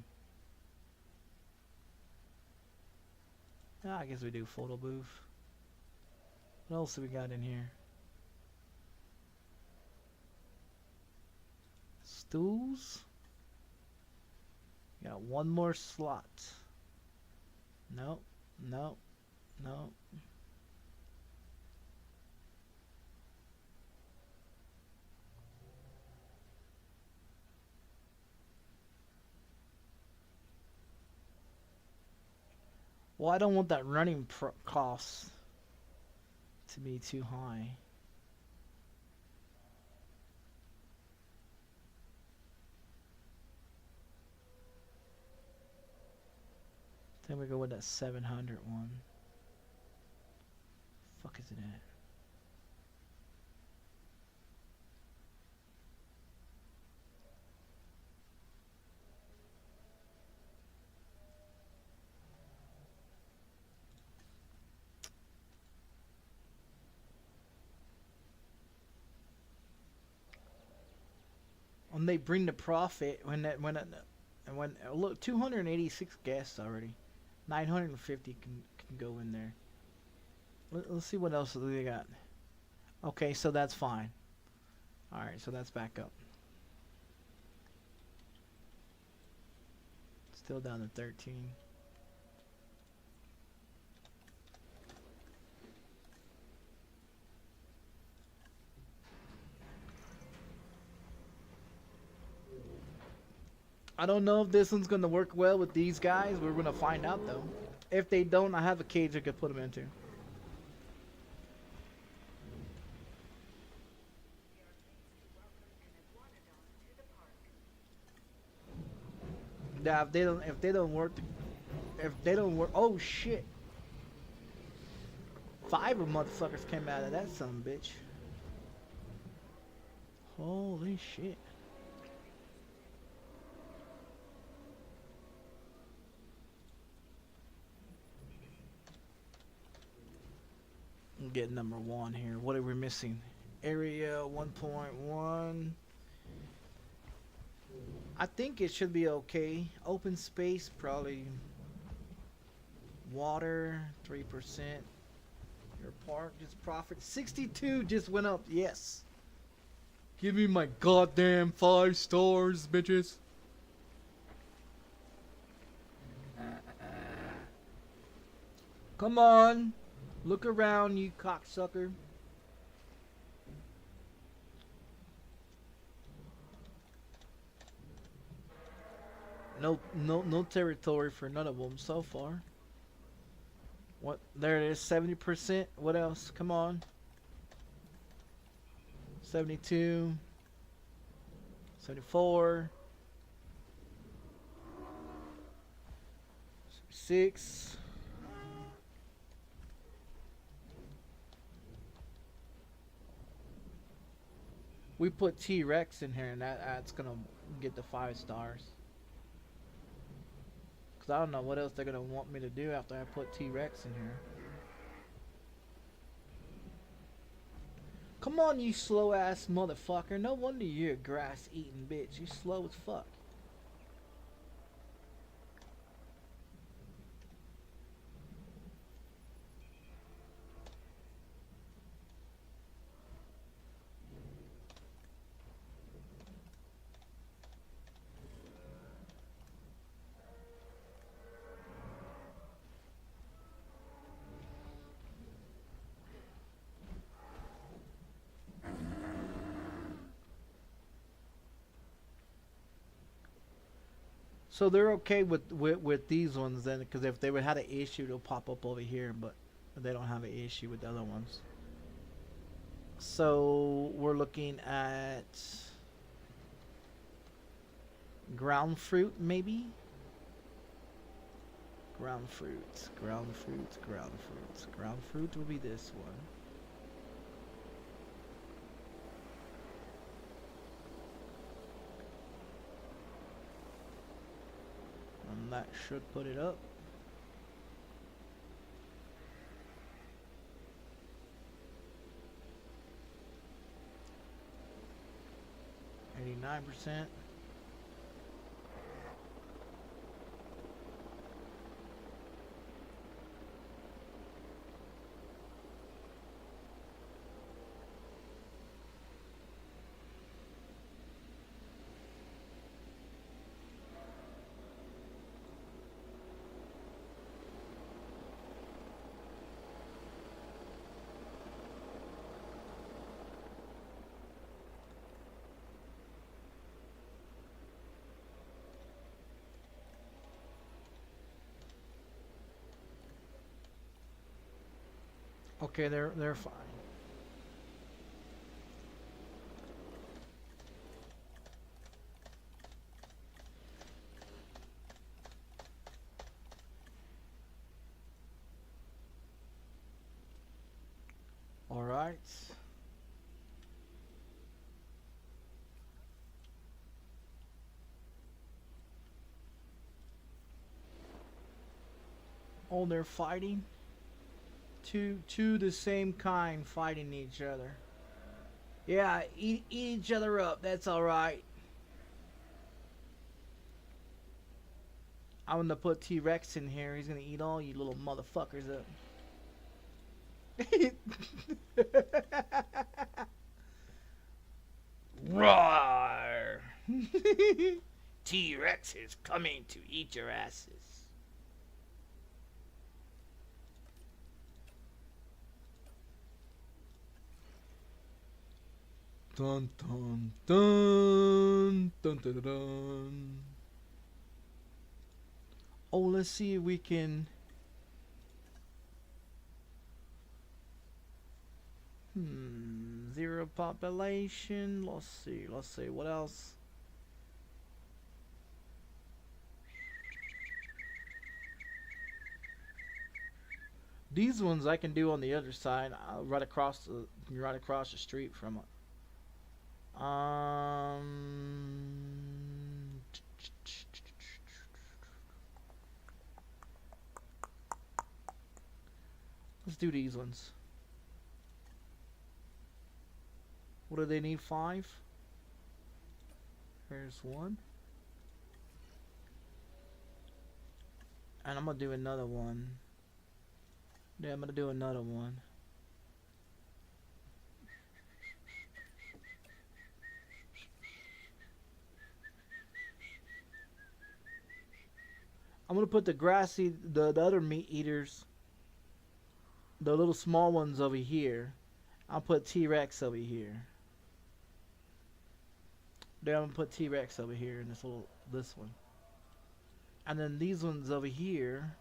[SPEAKER 1] I guess we do photo booth. What else do we got in here? Stools. Got one more slot. Nope. Well, I don't want that running cost. to be too high. Then we go with that 700 one. Fuck is it at? When they bring the profit, when look, 286 guests already, 950 can go in there. Let's see what else they got. Okay, so that's fine. All right, so that's back up. Still down to 13. I don't know if this one's gonna work well with these guys. We're gonna find out though. If they don't, I have a cage I could put them into. Yeah, if they don't work, oh shit! 5 of motherfuckers came out of that son of a bitch. Holy shit! Get number 1 here. What are we missing? Area 1.1. I think it should be okay. Open space probably. Water 3%. Your park just profit 62 just went up. Yes. Give me my goddamn 5 stars, bitches. Come on. Look around, you cocksucker. No territory for none of them so far. What? There it is, 70%. What else? Come on. 72. 74. 6. We put T-Rex in here and that's gonna get the 5 stars. Cause I don't know what else they're gonna want me to do after I put T-Rex in here. Come on, you slow ass motherfucker. No wonder you're a grass eating bitch. You slow as fuck. So they're okay with these ones then, because if they would had an issue, they'll pop up over here, but they don't have an issue with the other ones. So we're looking at ground fruit, maybe. Ground fruit, ground fruit, ground fruit. Ground fruit will be this one. And that should put it up. %. Okay, they're fine. Alright. Oh, they're fighting? Two the same kind fighting each other. Yeah, eat each other up. That's alright. I'm gonna put T-Rex in here. He's gonna eat all you little motherfuckers up. Roar! T-Rex is coming to eat your asses. Dun dun dun dun dun dun. Oh, let's see if we can. Zero population. Let's see. Let's see. What else? These ones I can do on the other side, right across the street from it. Let's do these ones. What do they need? 5? Here's one. And I'm gonna do another one. Yeah, I'm gonna do another one. I'm gonna put the grassy, the other meat eaters, the little small ones over here. I'll put T-Rex over here. Then I'm gonna put T-Rex over here in this one. And then these ones over here,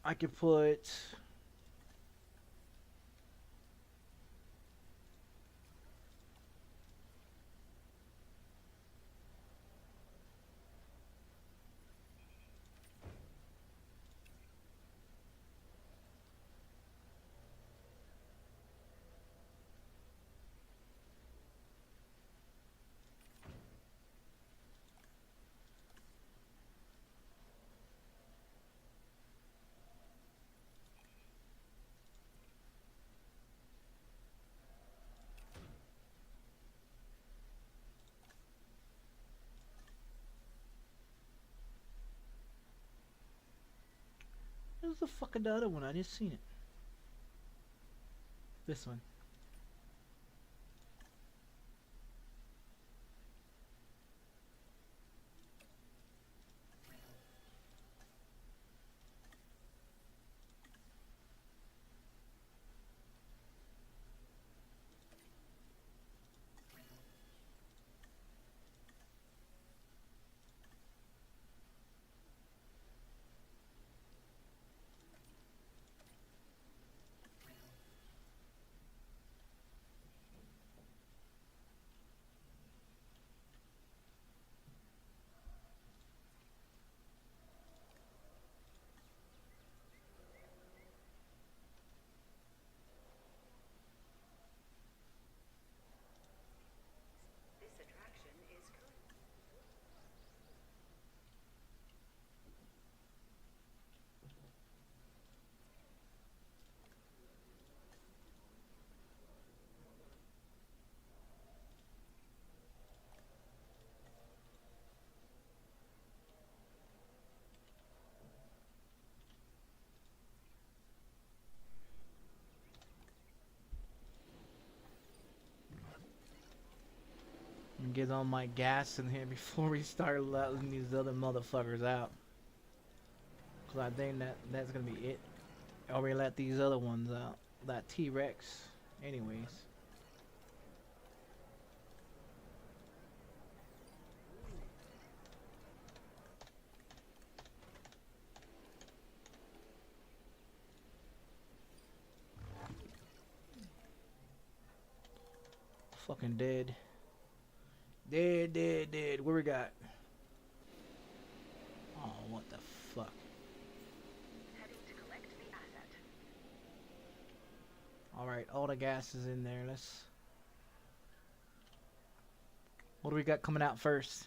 [SPEAKER 1] I could put. Where's the fucking other one? I just seen it. This one. Get all my gas in here before we start letting these other motherfuckers out. Cause I think that's gonna be it. Or we let these other ones out. That T-Rex. Anyways. Fucking dead. Dead. What we got? Oh, what the fuck?
[SPEAKER 2] Heading to collect the asset.
[SPEAKER 1] Alright, all the gas is in there. Let's... What do we got coming out first?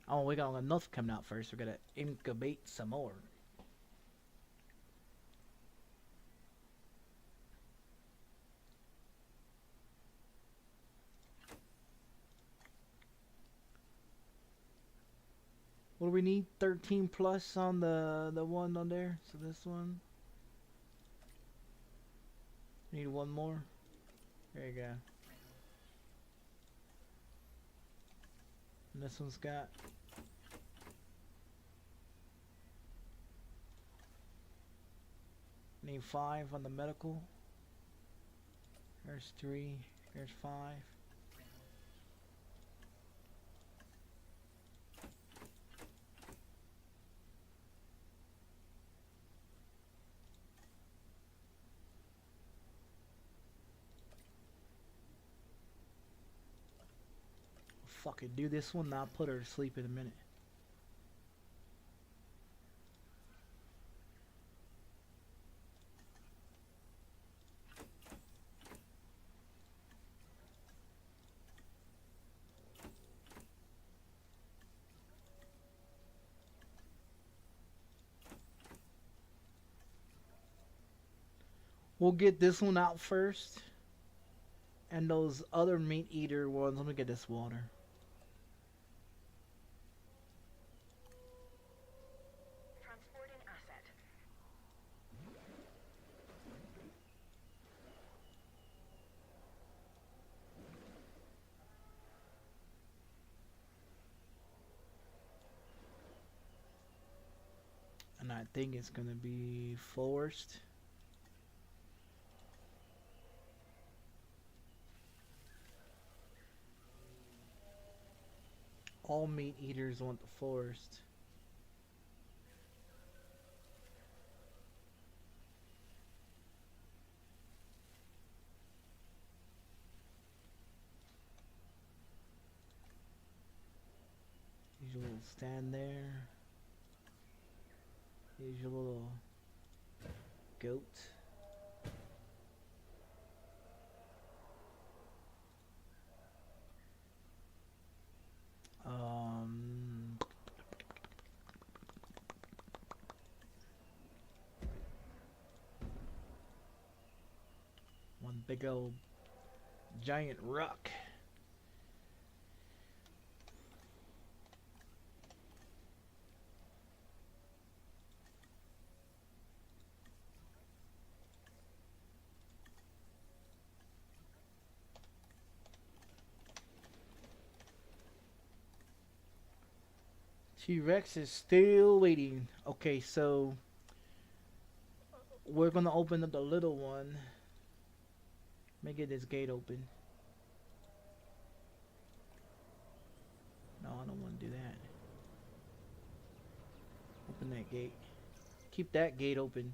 [SPEAKER 1] Oh, we got enough coming out first. We're gonna incubate some more. What do we need? 13 plus on the one on there. So this one. Need one more. There you go. And this one's got... Need 5 on the medical. There's 3. There's 5. Fucking do this one, I'll put her to sleep in a minute. We'll get this one out first. And those other meat eater ones, let me get this water.
[SPEAKER 2] Transporting asset.
[SPEAKER 1] And I think it's gonna be forced. All meat eaters want the forest. Here's your little stand there. Here's your little goat. One big old giant rock. T-Rex is still waiting. Okay, so we're gonna open up the little one. Let me get this gate open. No, I don't want to do that. Open that gate. Keep that gate open.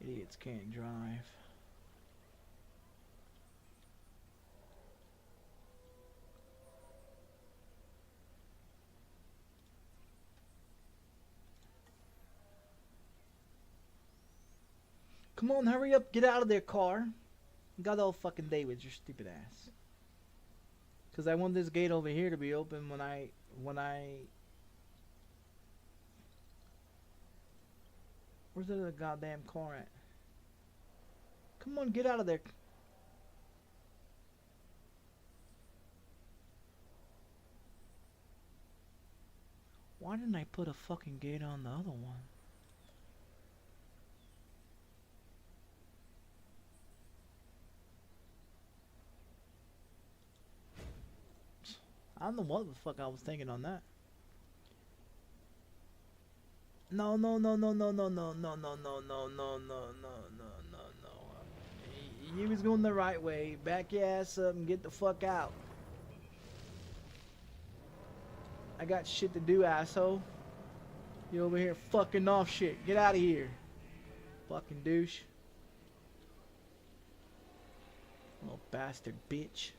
[SPEAKER 1] Idiots can't drive. Come on, hurry up, get out of their car. You got all fucking day with your stupid ass. Cause I want this gate over here to be open when I where's the goddamn car at? Come on, get out of there. Why didn't I put a fucking gate on the other one? I don't know what the fuck I was thinking on that. No. You was going the right way. Back your ass up and get the fuck out. I got shit to do, asshole. You over here fucking off shit. Get out of here. Fucking douche. Little bastard bitch.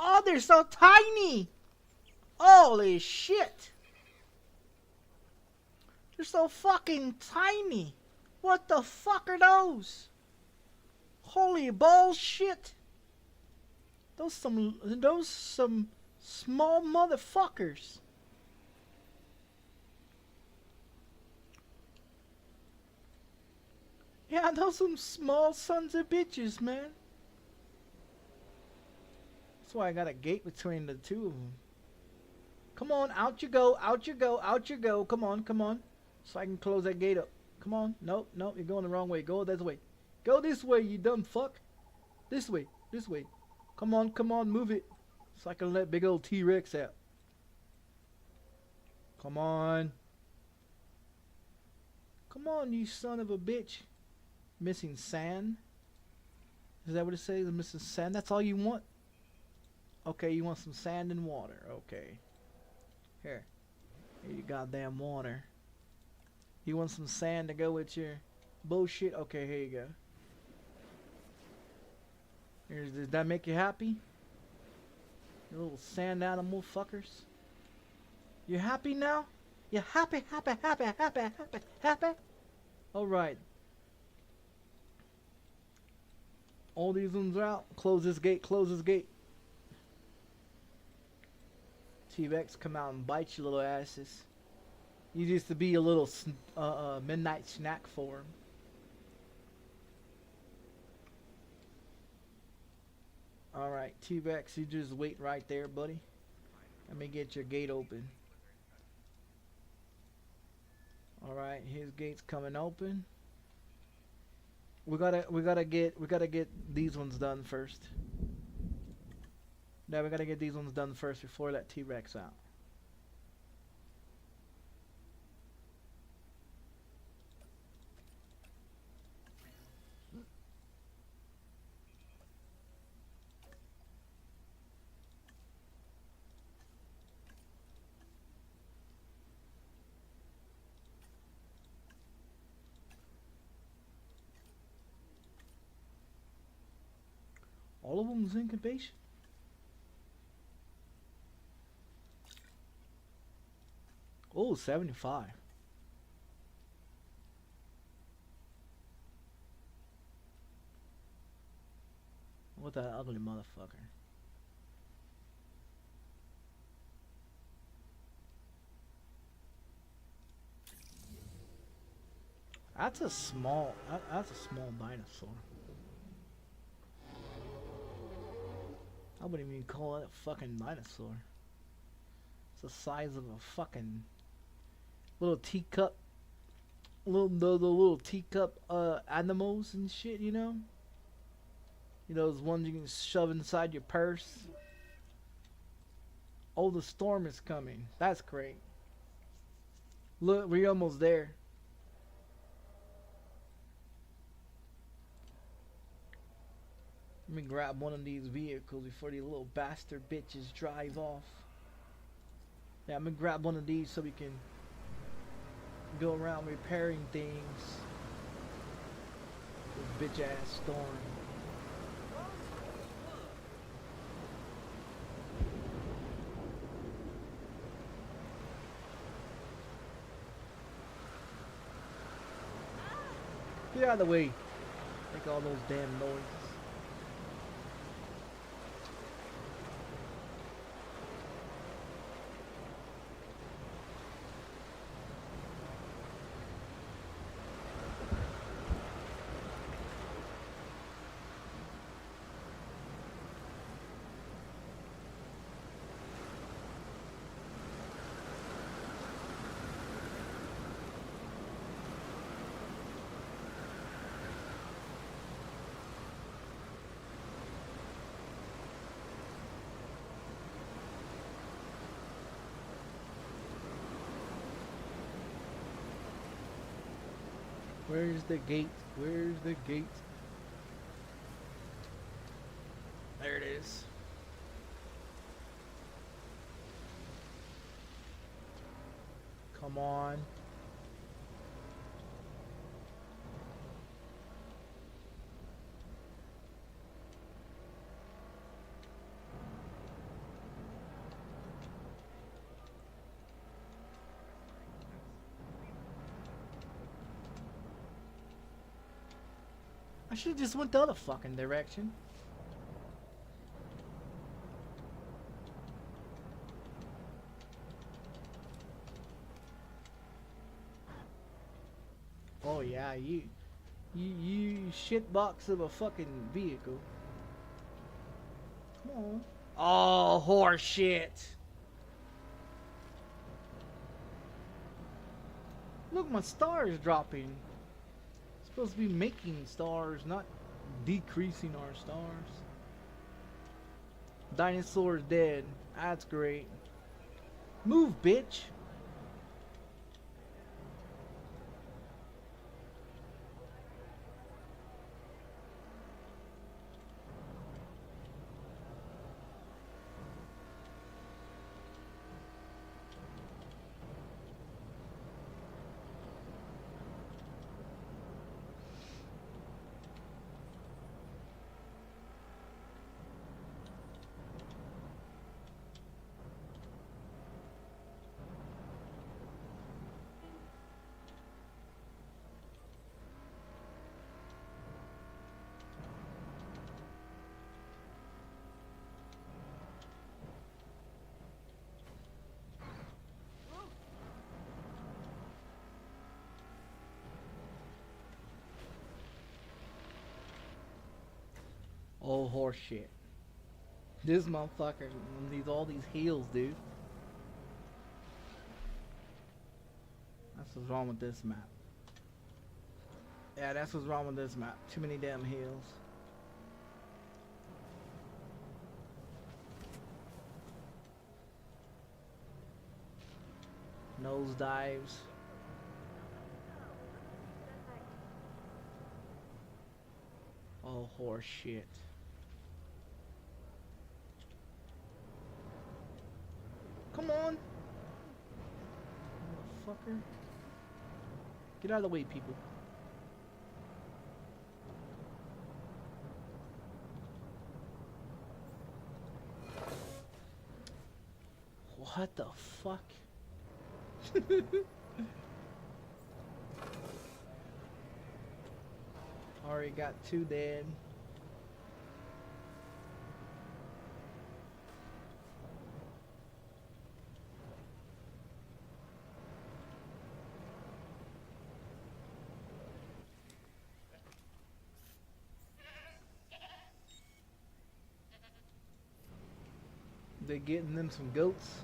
[SPEAKER 1] Oh, they're so tiny! Holy shit! They're so fucking tiny! What the fuck are those? Holy bullshit! Those some small motherfuckers. Yeah, those some small sons of bitches, man. That's why I got a gate between the two of them. Come on, out you go, out you go, out you go. Come on, come on. So I can close that gate up. Come on. Nope, nope, you're going the wrong way. Go this way. Go this way, you dumb fuck. This way, this way. Come on, move it. So I can let big old T-Rex out. Come on. Come on, you son of a bitch. Missing sand? Is that what it says? Missing sand? That's all you want? Okay, you want some sand and water. Okay. Here. Here you goddamn water. You want some sand to go with your bullshit? Okay, here you go. Does that make you happy? You little sand animal fuckers. You happy now? You happy? Happy? Alright. All these ones are out. Close this gate, close this gate. T-Rex, come out and bite you little asses. You used to be a little midnight snack for him. Alright, T-Rex, you just wait right there, buddy. Let me get your gate open. Alright, his gate's coming open. We gotta get these ones done first. Now we gotta get these ones done first before we let T-Rex out. All of them's incubation. Oh, 75. What that ugly motherfucker. That's a small dinosaur. I wouldn't even call it a fucking dinosaur. It's the size of a fucking little teacup, the little teacup animals and shit, you know? You know, those ones you can shove inside your purse. Oh, the storm is coming. That's great. Look, we're almost there. Let me grab one of these vehicles before these little bastard bitches drive off. Yeah, I'm gonna grab one of these so we can go around repairing things. This bitch ass storm. Get out of the way. Make all those damn noises. Where's the gate? Where's the gate? There it is. Come on. I should have just went the other fucking direction. Oh yeah, you shitbox of a fucking vehicle. Come on. Oh, horse shit. Look, my star is dropping. It's supposed to be making stars, not decreasing our stars. Dinosaur's dead. That's great. Move, bitch. Oh, horse shit. This motherfucker needs all these heals, dude. That's what's wrong with this map. Yeah, that's what's wrong with this map. Too many damn heals. Nose dives. Oh, horse shit. Come on! Motherfucker. Get out of the way, people. What the fuck? Already got 2 dead. They getting them some goats.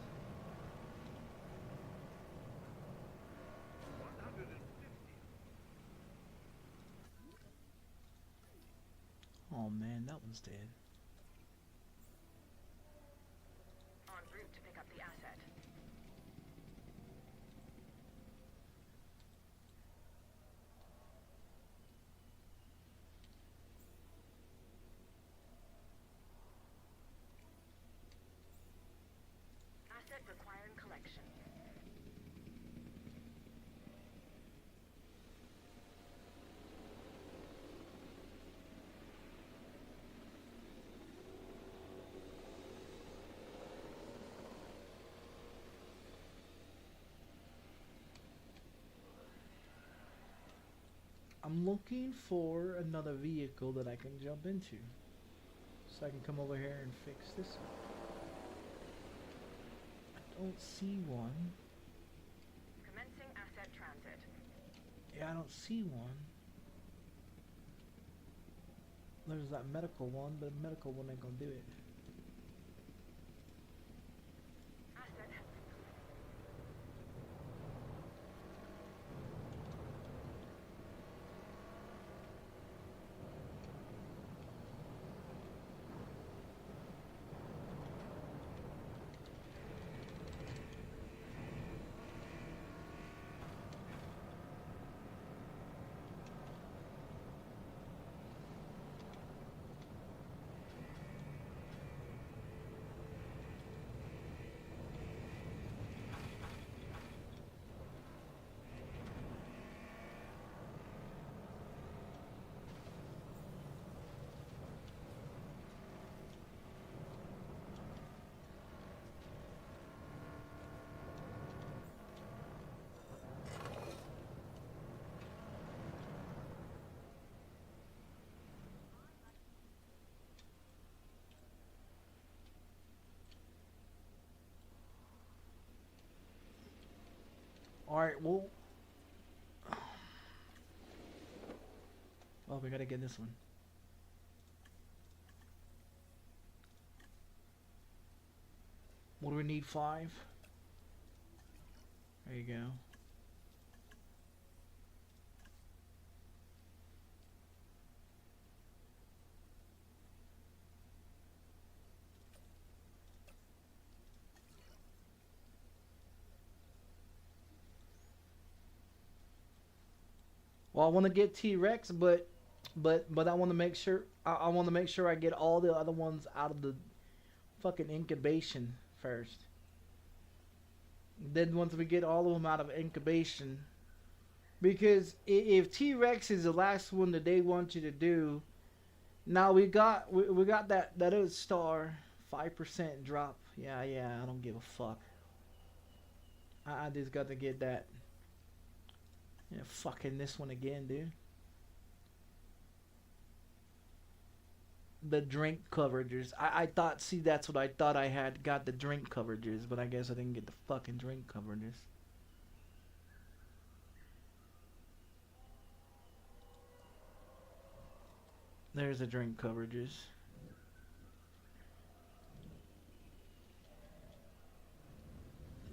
[SPEAKER 3] 150.
[SPEAKER 1] Oh man, that one's dead.
[SPEAKER 2] En route to pick up the asset. Asset requiring collection.
[SPEAKER 1] I'm looking for another vehicle that I can jump into, so I can come over here and fix this one. I don't see one.
[SPEAKER 2] Commencing asset transit.
[SPEAKER 1] Yeah, I don't see one. There's that medical one, but the medical one ain't gonna do it.
[SPEAKER 2] Asset has been
[SPEAKER 1] Alright, well. Oh, we gotta get this one. What do we need? 5? There you go. Well, I want to get T-Rex, but I want to make sure I want to make sure I get all the other ones out of the fucking incubation first. Then once we get all of them out of incubation, because if T-Rex is the last one that they want you to do, now we got that other star 5% drop. Yeah, I don't give a fuck. I just got to get that. Yeah, fucking this one again, dude. The drink coverages. I thought, see, that's what I thought I had got the drink coverages, but I guess I didn't get the fucking drink coverages. There's the drink coverages.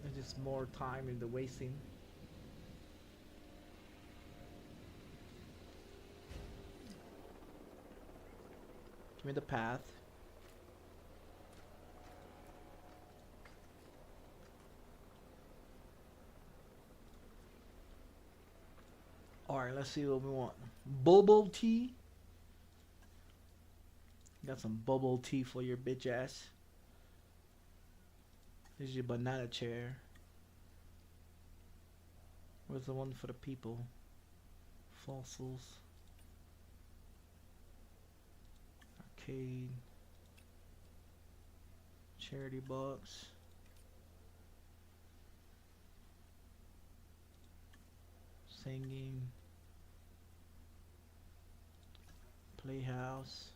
[SPEAKER 1] There's just more time in the wasting. Give me the path. Alright, let's see what we want. Bubble tea. Got some bubble tea for your bitch ass. Here's your banana chair. Where's the one for the people? Fossils. Arcade. Charity box. Singing. Playhouse.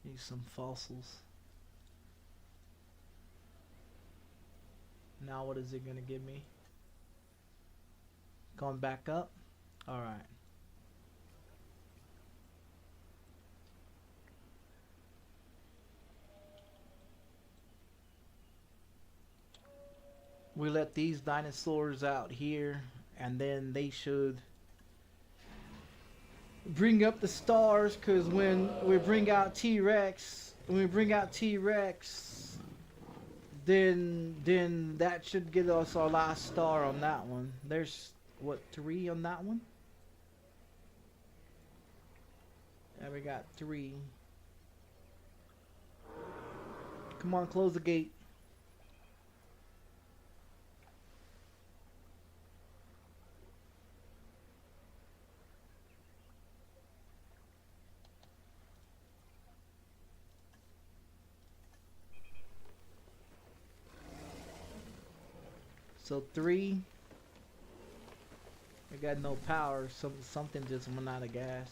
[SPEAKER 1] Need some fossils. Now what is it gonna give me? Going back up? Alright. We let these dinosaurs out here, and then they should bring up the stars, because when we bring out T-Rex, then that should get us our last star on that one. There's what, 3 on that one? Yeah, we got 3. Come on, close the gate. So 3. I got no power. Something just went out of gas.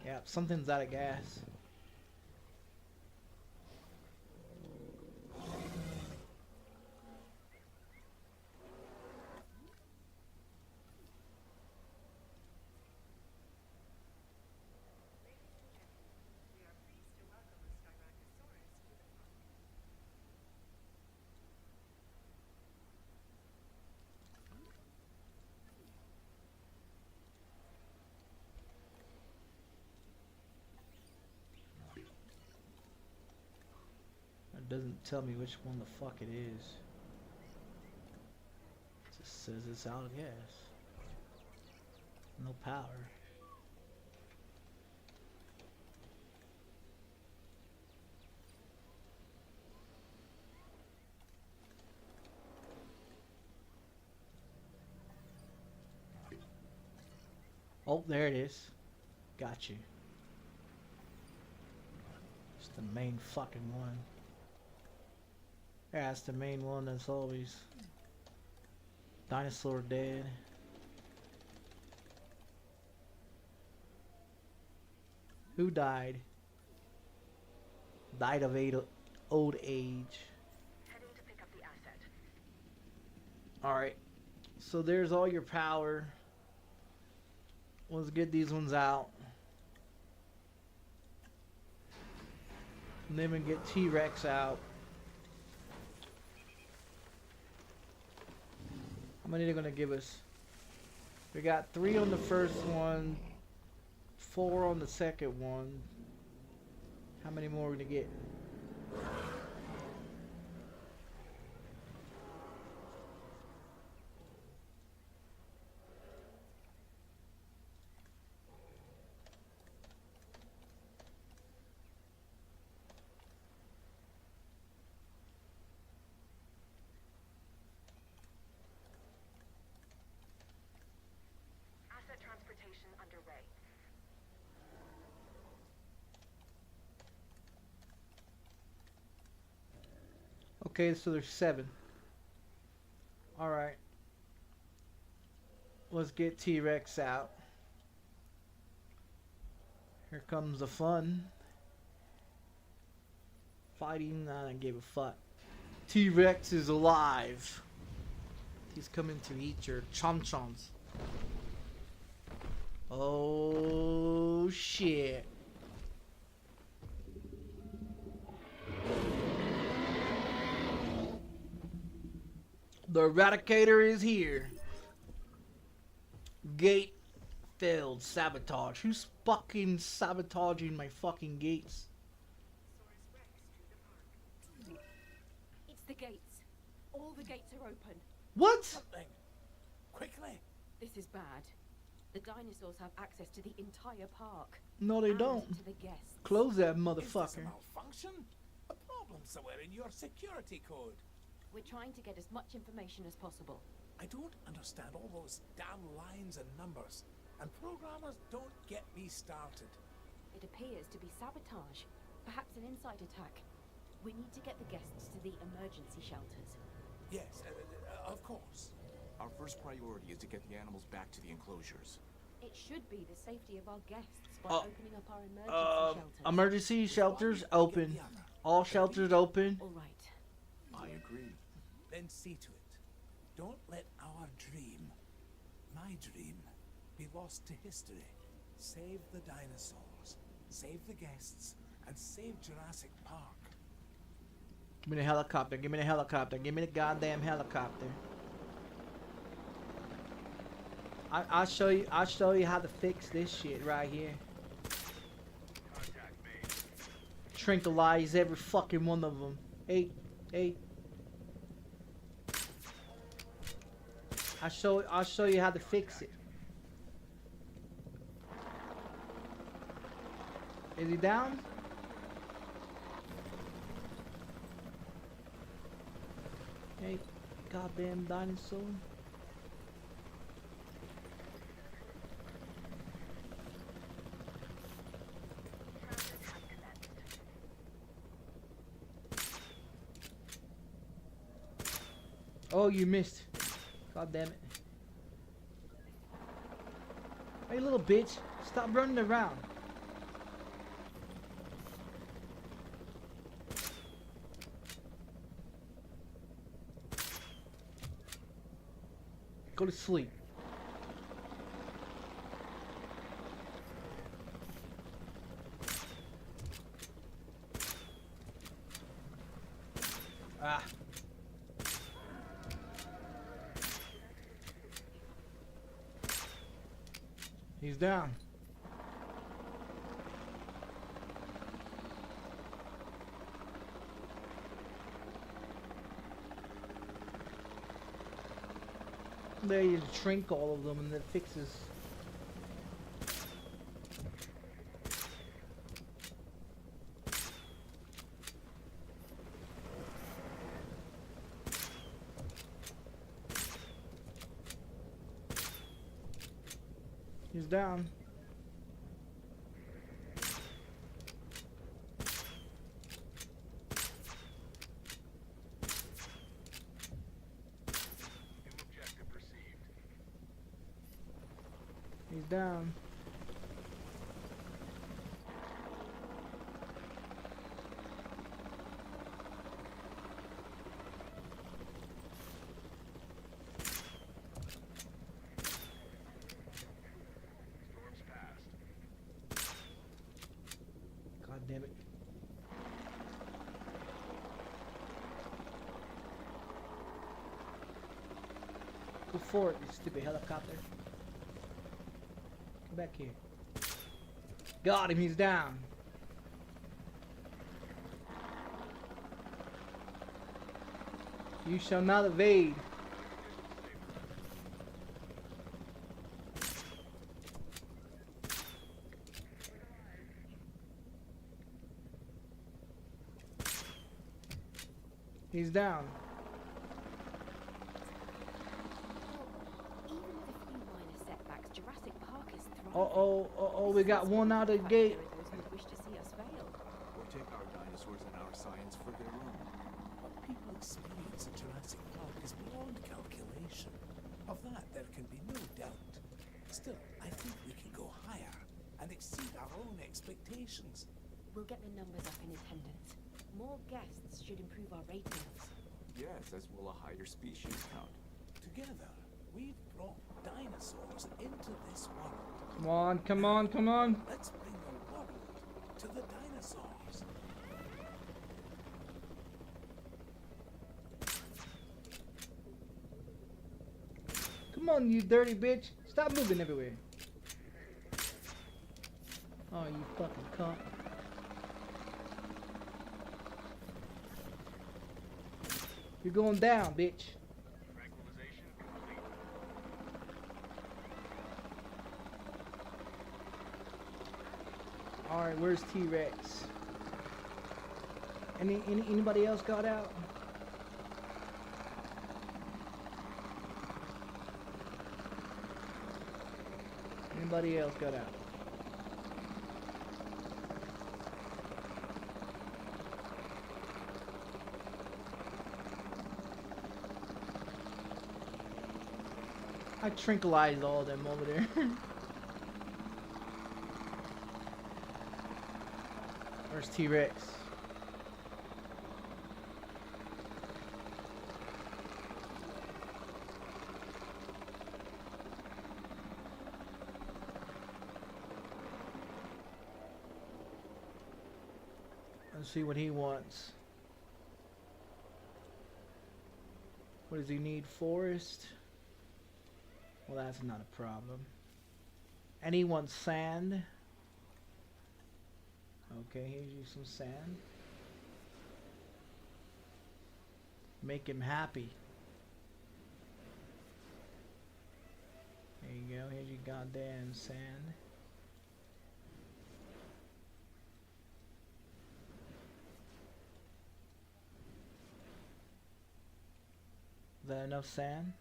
[SPEAKER 1] Yeah, something's out of gas. Doesn't tell me which one the fuck it is. It just says it's out of gas. No power. Oh, there it is. Got you. It's the main fucking one. Yeah, it's the main one that's always dinosaur dead. Who died? Died of old age.
[SPEAKER 2] Heading to pick up the asset.
[SPEAKER 1] Alright, so there's all your power. Let's get these ones out. And then we get T-Rex out. How many are they gonna give us? We got 3 on the first one, 4 on the second one. How many more are we gonna get?
[SPEAKER 2] Asset transportation underway.
[SPEAKER 1] Okay, so there's 7. Alright. Let's get T-Rex out. Here comes the fun. Fighting, I don't give a fuck. T-Rex is alive. He's coming to eat your chom-choms. Oh shit. The Eradicator is here. Gate failed. Sabotage. Who's fucking sabotaging my fucking gates?
[SPEAKER 4] It's the gates. All the gates are open.
[SPEAKER 1] What?
[SPEAKER 5] Something. Quickly.
[SPEAKER 4] This is bad. The dinosaurs have access to the entire park.
[SPEAKER 1] No, they
[SPEAKER 4] and
[SPEAKER 1] don't.
[SPEAKER 4] to the guests.
[SPEAKER 1] Close that
[SPEAKER 5] Is this a
[SPEAKER 1] motherfucker.
[SPEAKER 5] malfunction? A problem somewhere in your security code.
[SPEAKER 4] We're trying to get as much information as possible.
[SPEAKER 5] I don't understand all those damn lines and numbers. And programmers don't get me started.
[SPEAKER 4] It appears to be sabotage. Perhaps an inside attack. We need to get the guests to the emergency shelters.
[SPEAKER 5] Yes, of course.
[SPEAKER 6] Our first priority is to get the animals back to the enclosures.
[SPEAKER 4] It should be the safety of our guests by
[SPEAKER 1] Oh.
[SPEAKER 4] opening up our emergency shelters.
[SPEAKER 1] Emergency shelters open. All shelters open.
[SPEAKER 4] All right.
[SPEAKER 6] I agree.
[SPEAKER 5] Then see to it. Don't let our dream, my dream, be lost to history. Save the dinosaurs, save the guests, and save Jurassic Park.
[SPEAKER 1] Give me the helicopter. Give me the helicopter. Give me the goddamn helicopter. I'll show you. I'll show you how to fix this shit right here.
[SPEAKER 3] Contact made.
[SPEAKER 1] Tranquilize every fucking one of them. Hey. I'll show you how to fix it. Is he down? Hey, goddamn dinosaur.
[SPEAKER 2] Transit has commenced.
[SPEAKER 1] Oh, you missed. God damn it. Hey, little bitch. Stop running around. Go to sleep. Ah. He's down. There you shrink all of them and it fixes. He's down.
[SPEAKER 3] New objective received.
[SPEAKER 1] He's down. fort, you stupid helicopter. Come back here. Got him, he's down. You shall not evade. He's down.
[SPEAKER 4] Even with a few minor setbacks, Jurassic Park is thriving.
[SPEAKER 1] Oh, we got one out of the gate.
[SPEAKER 4] There are those who wish to see us fail.
[SPEAKER 6] Or take our dinosaurs and our science for their own.
[SPEAKER 5] What people experience in Jurassic Park is beyond calculation. Of that, there can be no doubt. Still, I think we can go higher and exceed our own expectations.
[SPEAKER 4] We'll get the numbers up in attendance. More guests should improve our ratings.
[SPEAKER 6] Yes, as will a higher species count.
[SPEAKER 5] Together, we've brought dinosaurs into this world.
[SPEAKER 1] Come on, come on, come on.
[SPEAKER 5] Let's bring the world to the dinosaurs.
[SPEAKER 1] Come on, you dirty bitch. Stop moving everywhere. Oh, you fucking cunt. You're going down, bitch.
[SPEAKER 3] Tranquilization complete.
[SPEAKER 1] Alright, where's T-Rex? Anybody else got out? Anybody else got out? I tranquilized all of them over there. Where's T-Rex? Let's see what he wants. What does he need? Forest? Well, that's not a problem. And he wants sand. Okay, here's you some sand. Make him happy. There you go, here's your goddamn sand. Is that enough sand?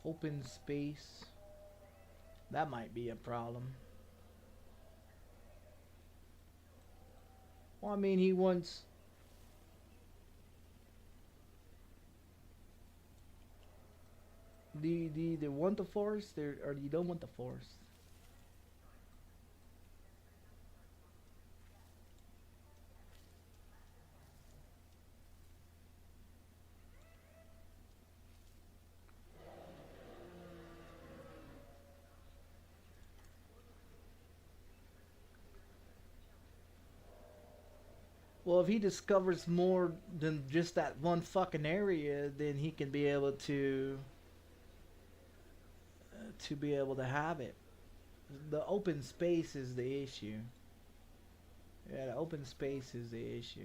[SPEAKER 1] Open space. That might be a problem. Well, I mean, he wants... Do you want the forest or you don't want the forest? Well, if he discovers more than just that one fucking area, then he can be able to have it. The open space is the issue. Yeah, the open space is the issue.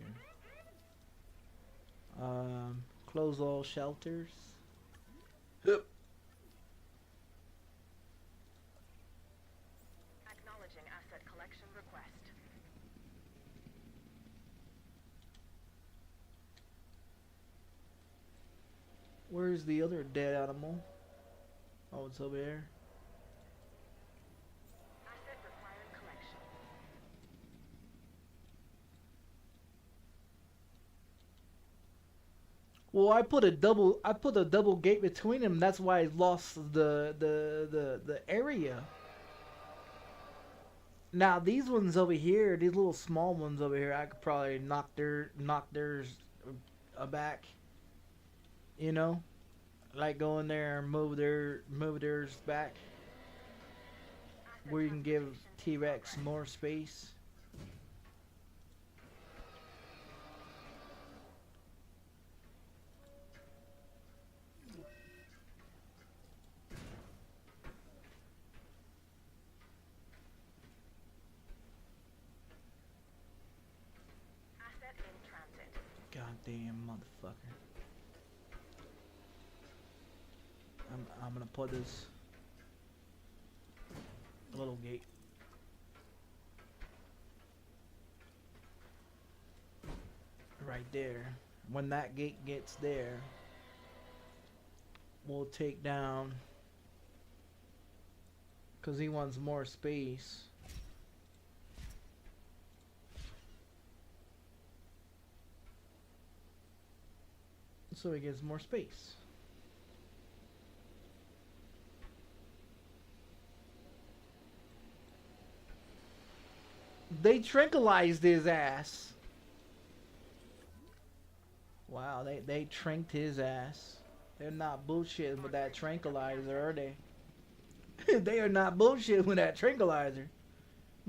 [SPEAKER 1] Close all shelters. Yep.
[SPEAKER 2] Acknowledging asset collection request.
[SPEAKER 1] Where's the other dead animal? Oh, it's over there.
[SPEAKER 2] Asset required collection.
[SPEAKER 1] Well, I put a double gate between them. That's why I lost the area. Now these ones over here, these little small ones over here, I could probably knock theirs back. You know, like go in there and move theirs back. where you can give T-Rex more space.
[SPEAKER 2] Asset in transit.
[SPEAKER 1] Goddamn motherfucker. I'm gonna put this little gate right there. When that gate gets there, we'll take down, because he wants more space. So he gets more space. They tranquilized his ass. Wow, they tranked his ass. They're not bullshitting with that tranquilizer, are they? They are not bullshitting with that tranquilizer.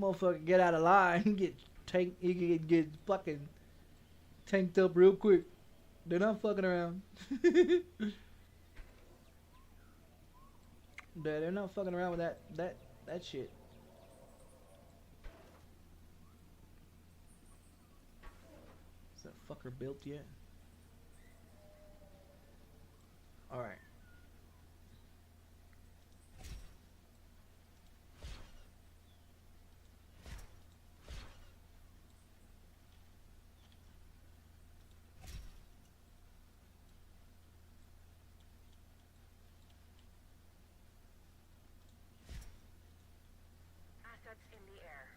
[SPEAKER 1] Motherfucker, get out of line. You can get fucking tanked up real quick. They're not fucking around. They're not fucking around with that shit. Is that fucker built yet? Alright.
[SPEAKER 2] Assets in the air.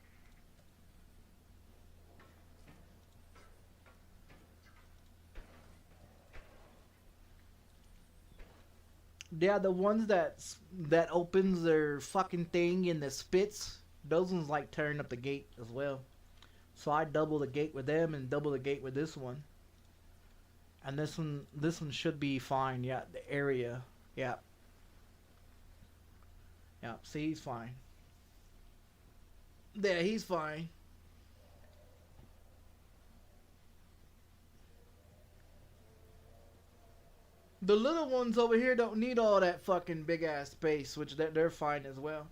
[SPEAKER 1] Yeah, the ones that opens their fucking thing in the spits, those ones like tearing up the gate as well. So I double the gate with them and double the gate with this one. And this one should be fine. Yeah, the area. Yeah. Yeah, see, he's fine. Yeah, he's fine. The little ones over here don't need all that fucking big ass space, which they're fine as well.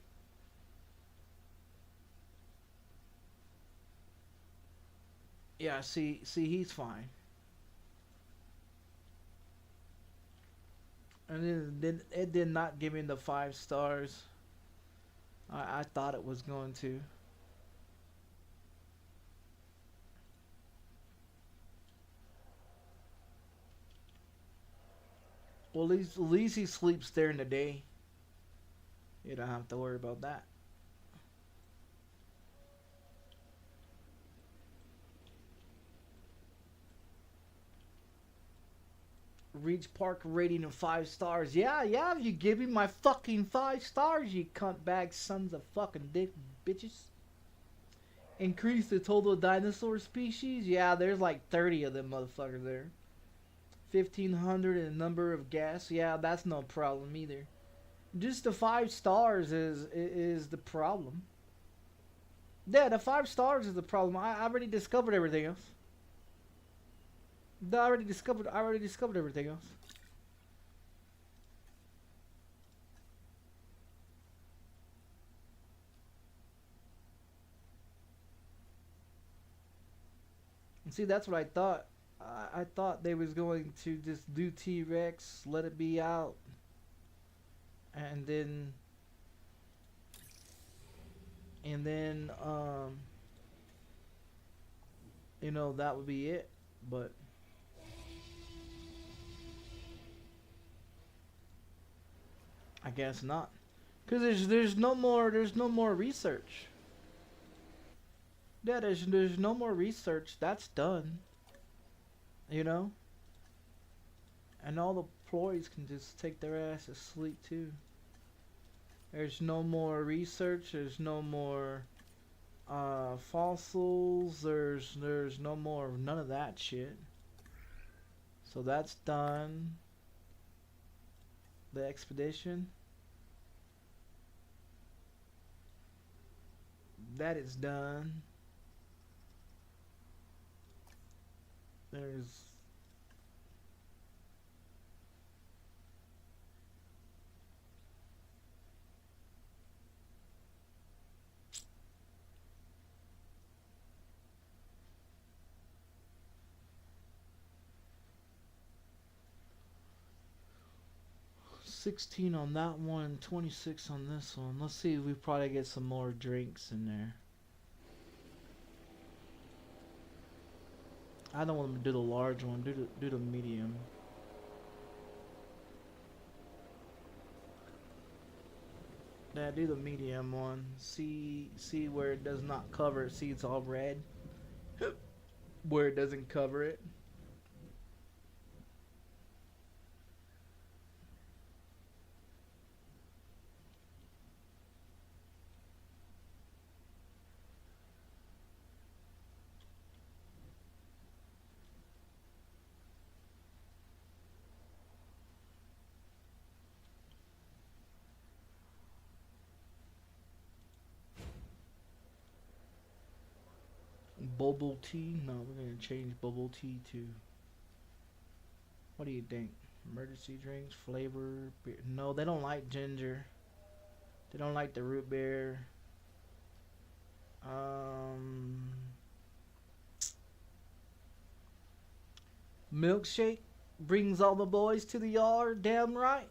[SPEAKER 1] Yeah, see, he's fine. And then it did not give me the 5 stars. I thought it was going to. Well, at least he sleeps during the day. You don't have to worry about that. Reach park rating of 5 stars. Yeah, if you give me my fucking 5 stars, you cunt bag sons of fucking dick bitches. Increase the total dinosaur species. Yeah, there's like 30 of them motherfuckers there. 1,500 in number of gas. Yeah, that's no problem either. Just the 5 stars is the problem. Yeah, the 5 stars is the problem. I already discovered everything else. I already discovered everything else. And see, that's what I thought. I thought they was going to just do T-Rex, let it be out, and then you know, that would be it. But I guess not, because there's no more research. Yeah, there's no more research. That's done. You know? And all the employees can just take their ass to sleep too. There's no more research. There's no more fossils. There's no more none of that shit. So that's done. The expedition. That is done. There's $16 on that one, $26 on this one. Let's see if we probably get some more drinks in there. I don't want to do the large one. Do the medium. Yeah, do the medium one. See where it does not cover it. See, it's all red. Where it doesn't cover it. Bubble tea? No, we're gonna change bubble tea to. What do you think? Emergency drinks, flavor, beer. No, they don't like ginger. They don't like the root beer. Milkshake brings all the boys to the yard. Damn right.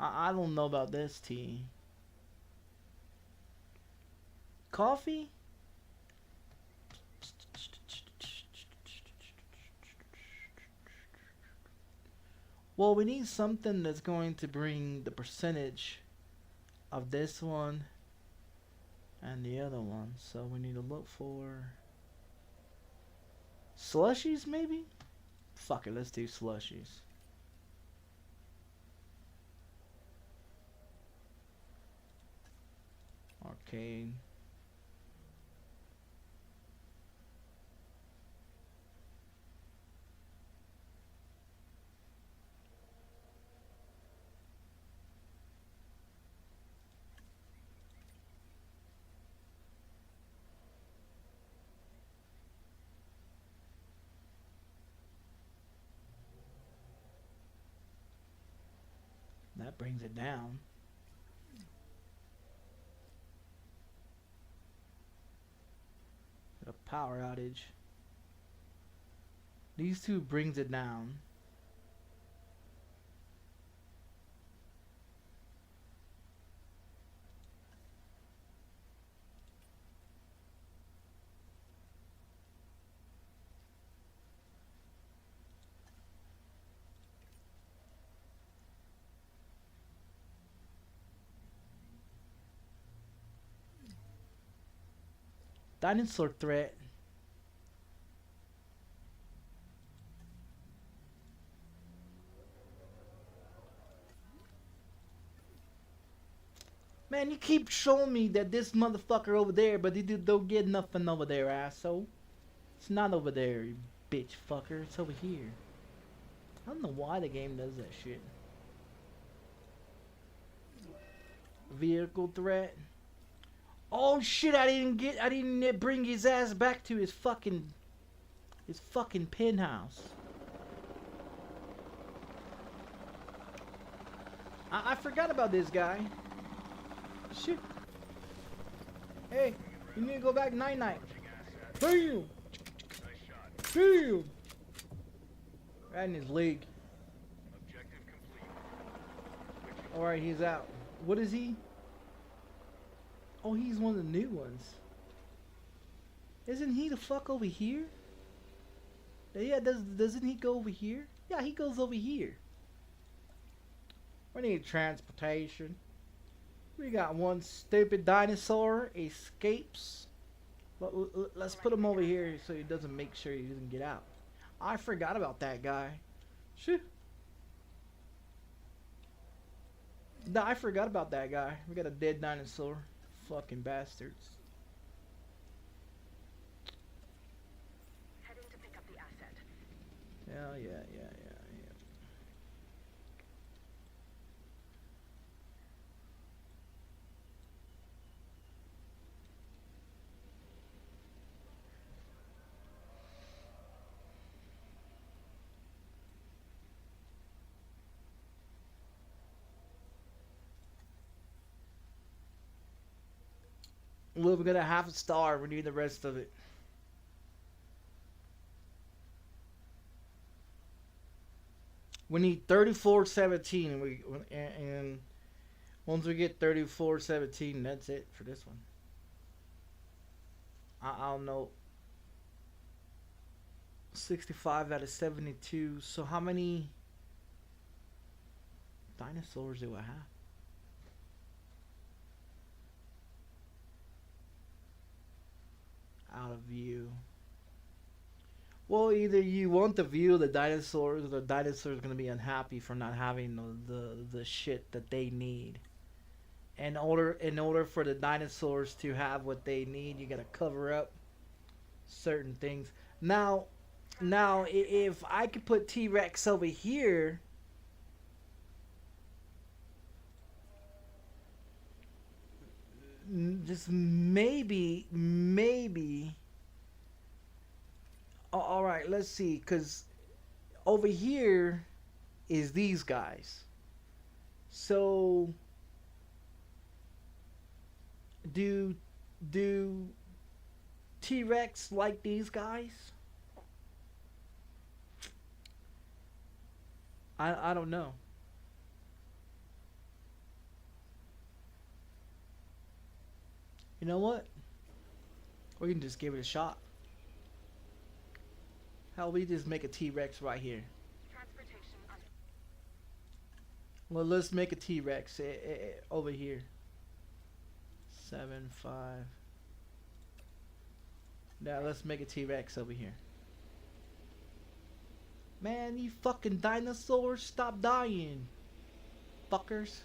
[SPEAKER 1] I don't know about this tea. Coffee? Well, we need something that's going to bring the percentage of this one and the other one. So we need to look for slushies, maybe? Fuck it, let's do slushies. Arcade. That brings it down. A power outage. These two brings it down. Dinosaur threat. Man, you keep showing me that this motherfucker over there, but you don't get nothing over there, asshole. It's not over there, you bitch fucker. It's over here. I don't know why the game does that shit. Vehicle threat. Oh shit! I didn't bring his ass back to his fucking penthouse. I forgot about this guy. Shit. Hey, you need to go back night. Damn. Damn. Right in his leg. All right, he's out. What is he? Oh, he's one of the new ones. Isn't he the fuck over here? Yeah, doesn't he go over here? Yeah, he goes over here. We need transportation. We got one stupid dinosaur escapes. Let's put him over here so he doesn't make sure he doesn't get out. I forgot about that guy. Shit. No, I forgot about that guy. We got a dead dinosaur. Fucking bastards.
[SPEAKER 2] Heading to pick up the asset.
[SPEAKER 1] Yeah, yeah. Well, we're gonna half a star. We need the rest of it. We need 3417. And once we get 3417, that's it for this one. I don't know. 65 out of 72. So how many dinosaurs do I have? Out of view. Well, either you want the view of the dinosaurs, or the dinosaurs are gonna be unhappy for not having the shit that they need. In order for the dinosaurs to have what they need, you gotta cover up certain things. Now, if I could put T-Rex over here, just maybe. All right, let's see, because over here is these guys. So do T-Rex like these guys? I don't know. You know what? We can just give it a shot. Hell, we just make a T-Rex right here. Well, let's make a T-Rex over here. 7, 5. Now let's make a T-Rex over here. Man, you fucking dinosaurs, stop dying. Fuckers.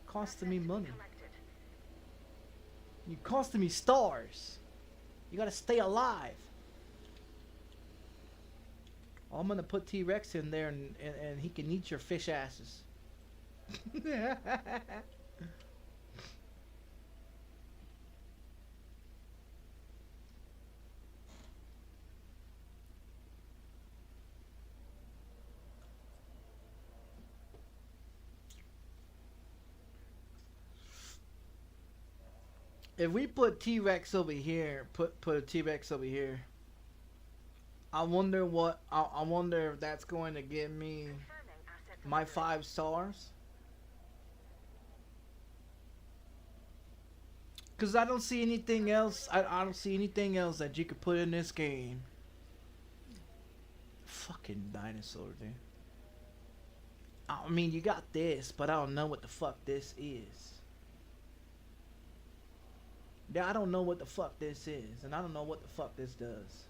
[SPEAKER 1] Costing me money. You costing me stars. You gotta stay alive. I'm gonna put T-Rex in there and he can eat your fish asses. If we put T-Rex over here, put a T-Rex over here, I wonder if that's going to give me my 5 stars. Cause I don't see anything else. I don't see anything else that you could put in this game. Fucking dinosaur, dude. I mean, you got this, but I don't know what the fuck this is. Yeah, I don't know what the fuck this is, and I don't know what the fuck this does.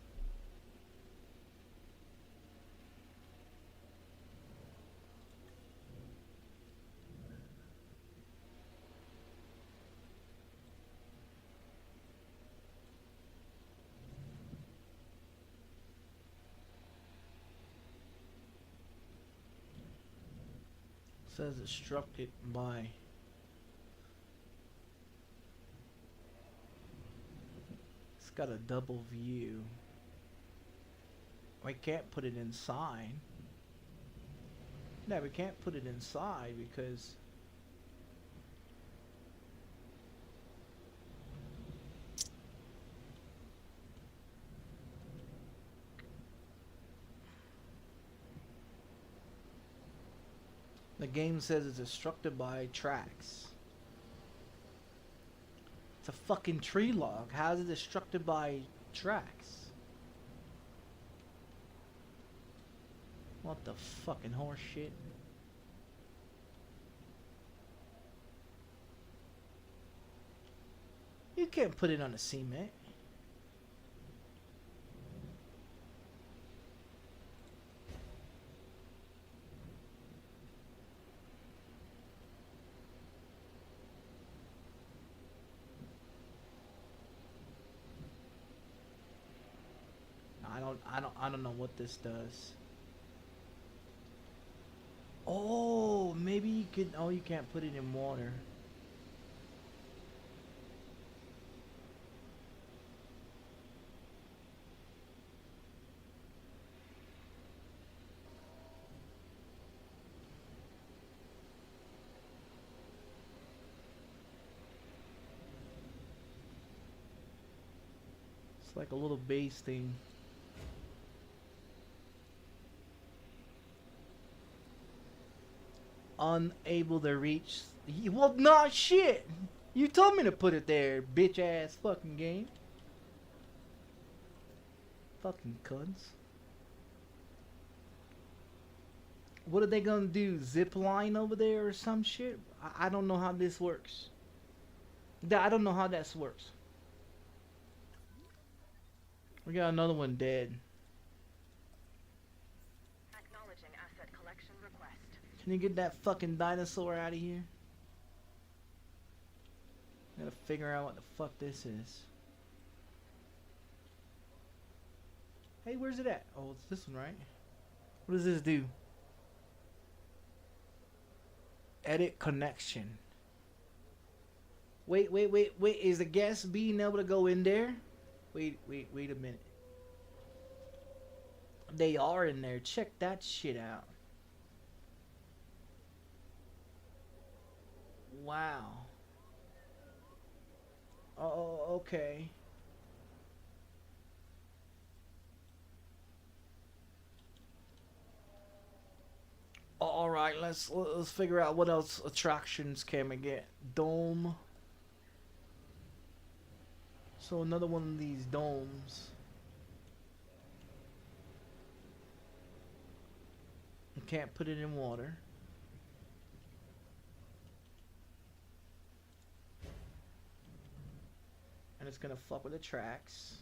[SPEAKER 1] It says instructed by. It's got a double view. We can't put it inside. No, we can't put it inside because the game says it's instructed by tracks. It's a fucking tree log. How is it instructed by tracks? What the fucking horse shit? You can't put it on the cement. I don't know what this does. Oh, maybe you could. Oh, you can't put it in water. It's like a little base thing. Unable to reach. Well, nah, shit. You told me to put it there, bitch ass fucking game. Fucking cunts. What are they gonna do? Zip line over there or some shit? I don't know how this works. I don't know how that works. We got another one dead.
[SPEAKER 2] Acknowledging asset collection request.
[SPEAKER 1] Can you get that fucking dinosaur out of here? Gotta figure out what the fuck this is. Hey, where's it at? Oh, it's this one, right? What does this do? Edit connection. Wait. Is the guest being able to go in there? Wait a minute. They are in there. Check that shit out. Wow. Oh, okay. All right, let's figure out what else attractions can we get. Dome. So another one of these domes. You can't put it in water. And it's gonna fuck with the tracks.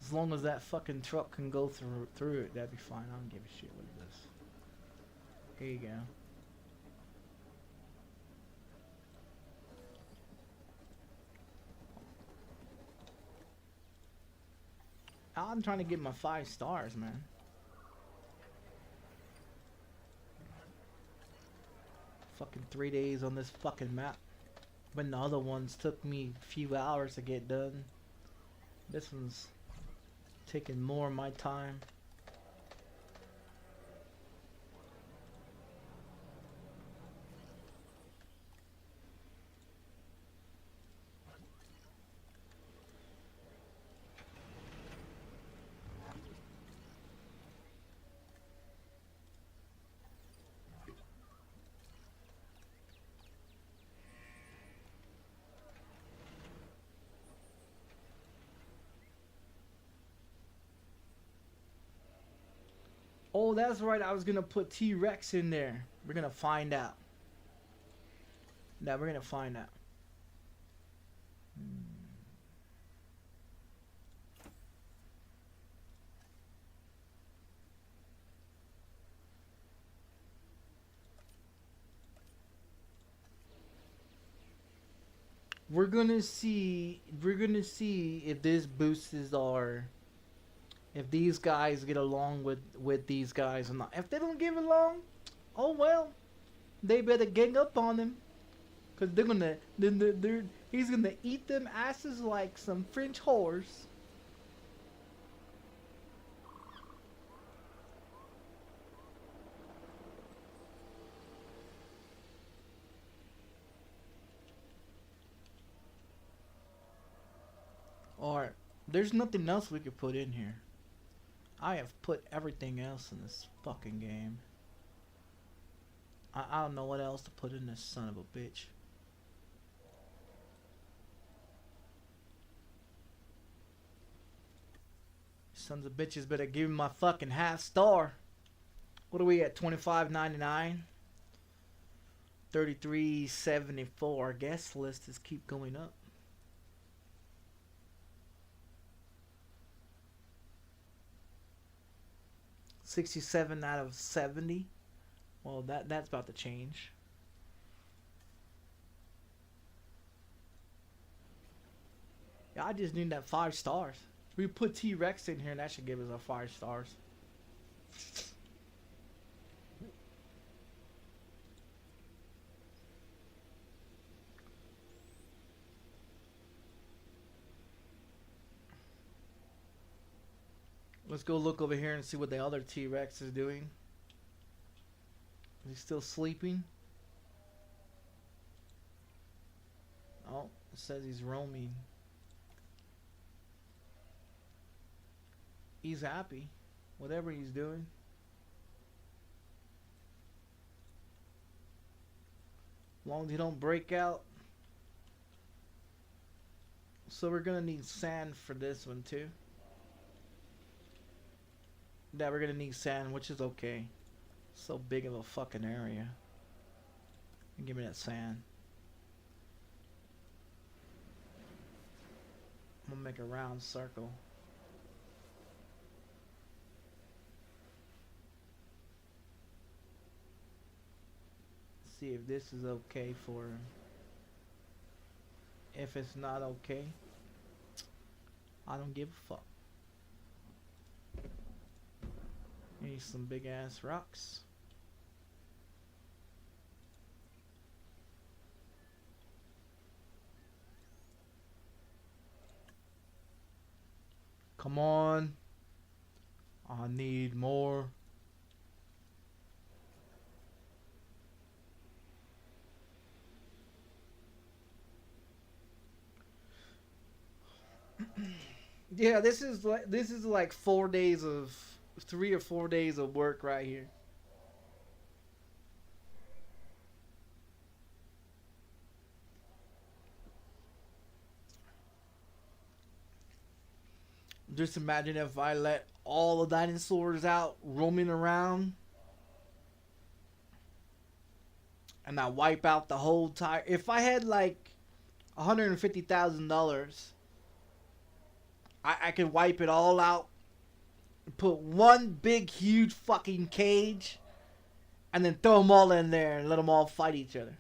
[SPEAKER 1] As long as that fucking truck can go through it, that'd be fine. I don't give a shit what it does. Here you go. I'm trying to get my 5 stars, man. Fucking 3 days on this fucking map. When the other ones took me a few hours to get done. This one's taking more of my time. Oh, that's right. I was gonna put T-Rex in there. We're gonna find out. Now we're gonna find out. We're gonna see if this boosts our, if these guys get along with these guys or not. If they don't get along, oh well, they better gang up on him, cause he's gonna eat them asses like some French whores. Or there's nothing else we could put in here. I have put everything else in this fucking game. I don't know what else to put in this son of a bitch. Sons of bitches better give me my fucking half star. What are we at? $25.99? $33.74. Our guest list is keep going up. 67 out of 70. Well, that's about to change. Yeah, I just need that 5 stars. We put T-Rex in here and that should give us our 5 stars. Let's go look over here and see what the other T-Rex is doing. Is he still sleeping? Oh, it says he's roaming. He's happy. Whatever he's doing. As long as he don't break out. So we're gonna need sand for this one too. Yeah, we're gonna need sand, which is okay. So big of a fucking area. Give me that sand. I'm gonna make a round circle. See if this is okay for him. If it's not okay, I don't give a fuck. Need some big ass rocks. Come on. I need more. Yeah, this is like 4 days of 3 or 4 days of work right here. Just imagine if I let all the dinosaurs out roaming around and I wipe out the whole entire. If I had like $150,000, I could wipe it all out, put one big huge fucking cage, and then throw them all in there and let them all fight each other.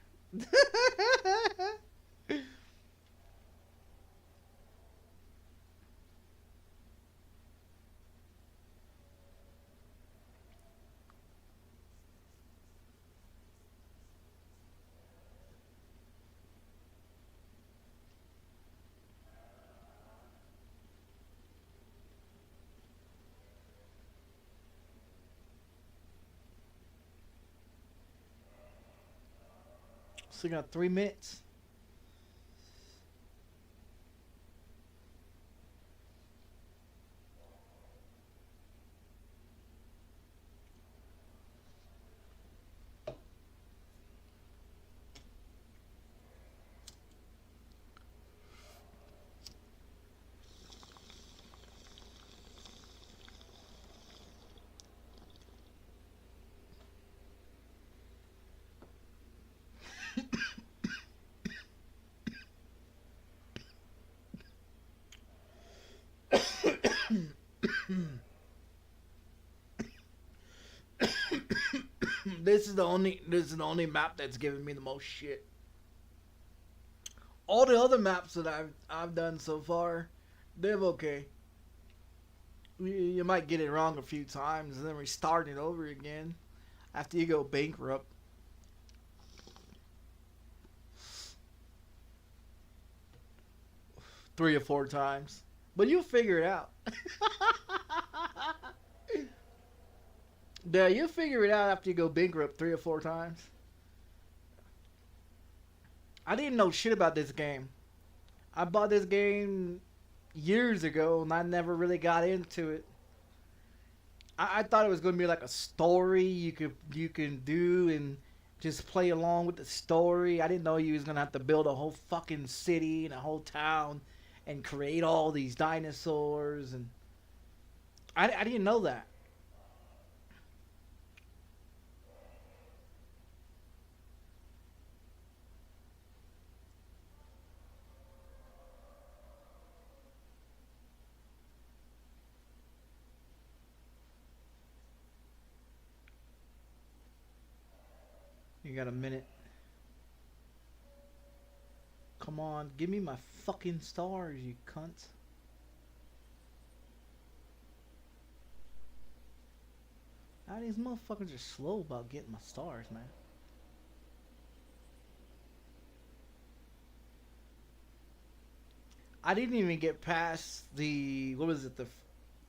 [SPEAKER 1] So we got 3 minutes. This is the only map that's giving me the most shit. All the other maps that I've done so far, they're okay. You might get it wrong a few times and then restart it over again after you go bankrupt. Three or four times. But you'll figure it out. Yeah, you'll figure it out after you go bankrupt 3 or 4 times. I didn't know shit about this game. I bought this game years ago and I never really got into it. I thought it was going to be like a story you can do and just play along with the story. I didn't know you was going to have to build a whole fucking city and a whole town and create all these dinosaurs, and I didn't know that. You got a minute. Come on, give me my fucking stars, you cunt. Now these motherfuckers are slow about getting my stars, man. I didn't even get past the, what was it,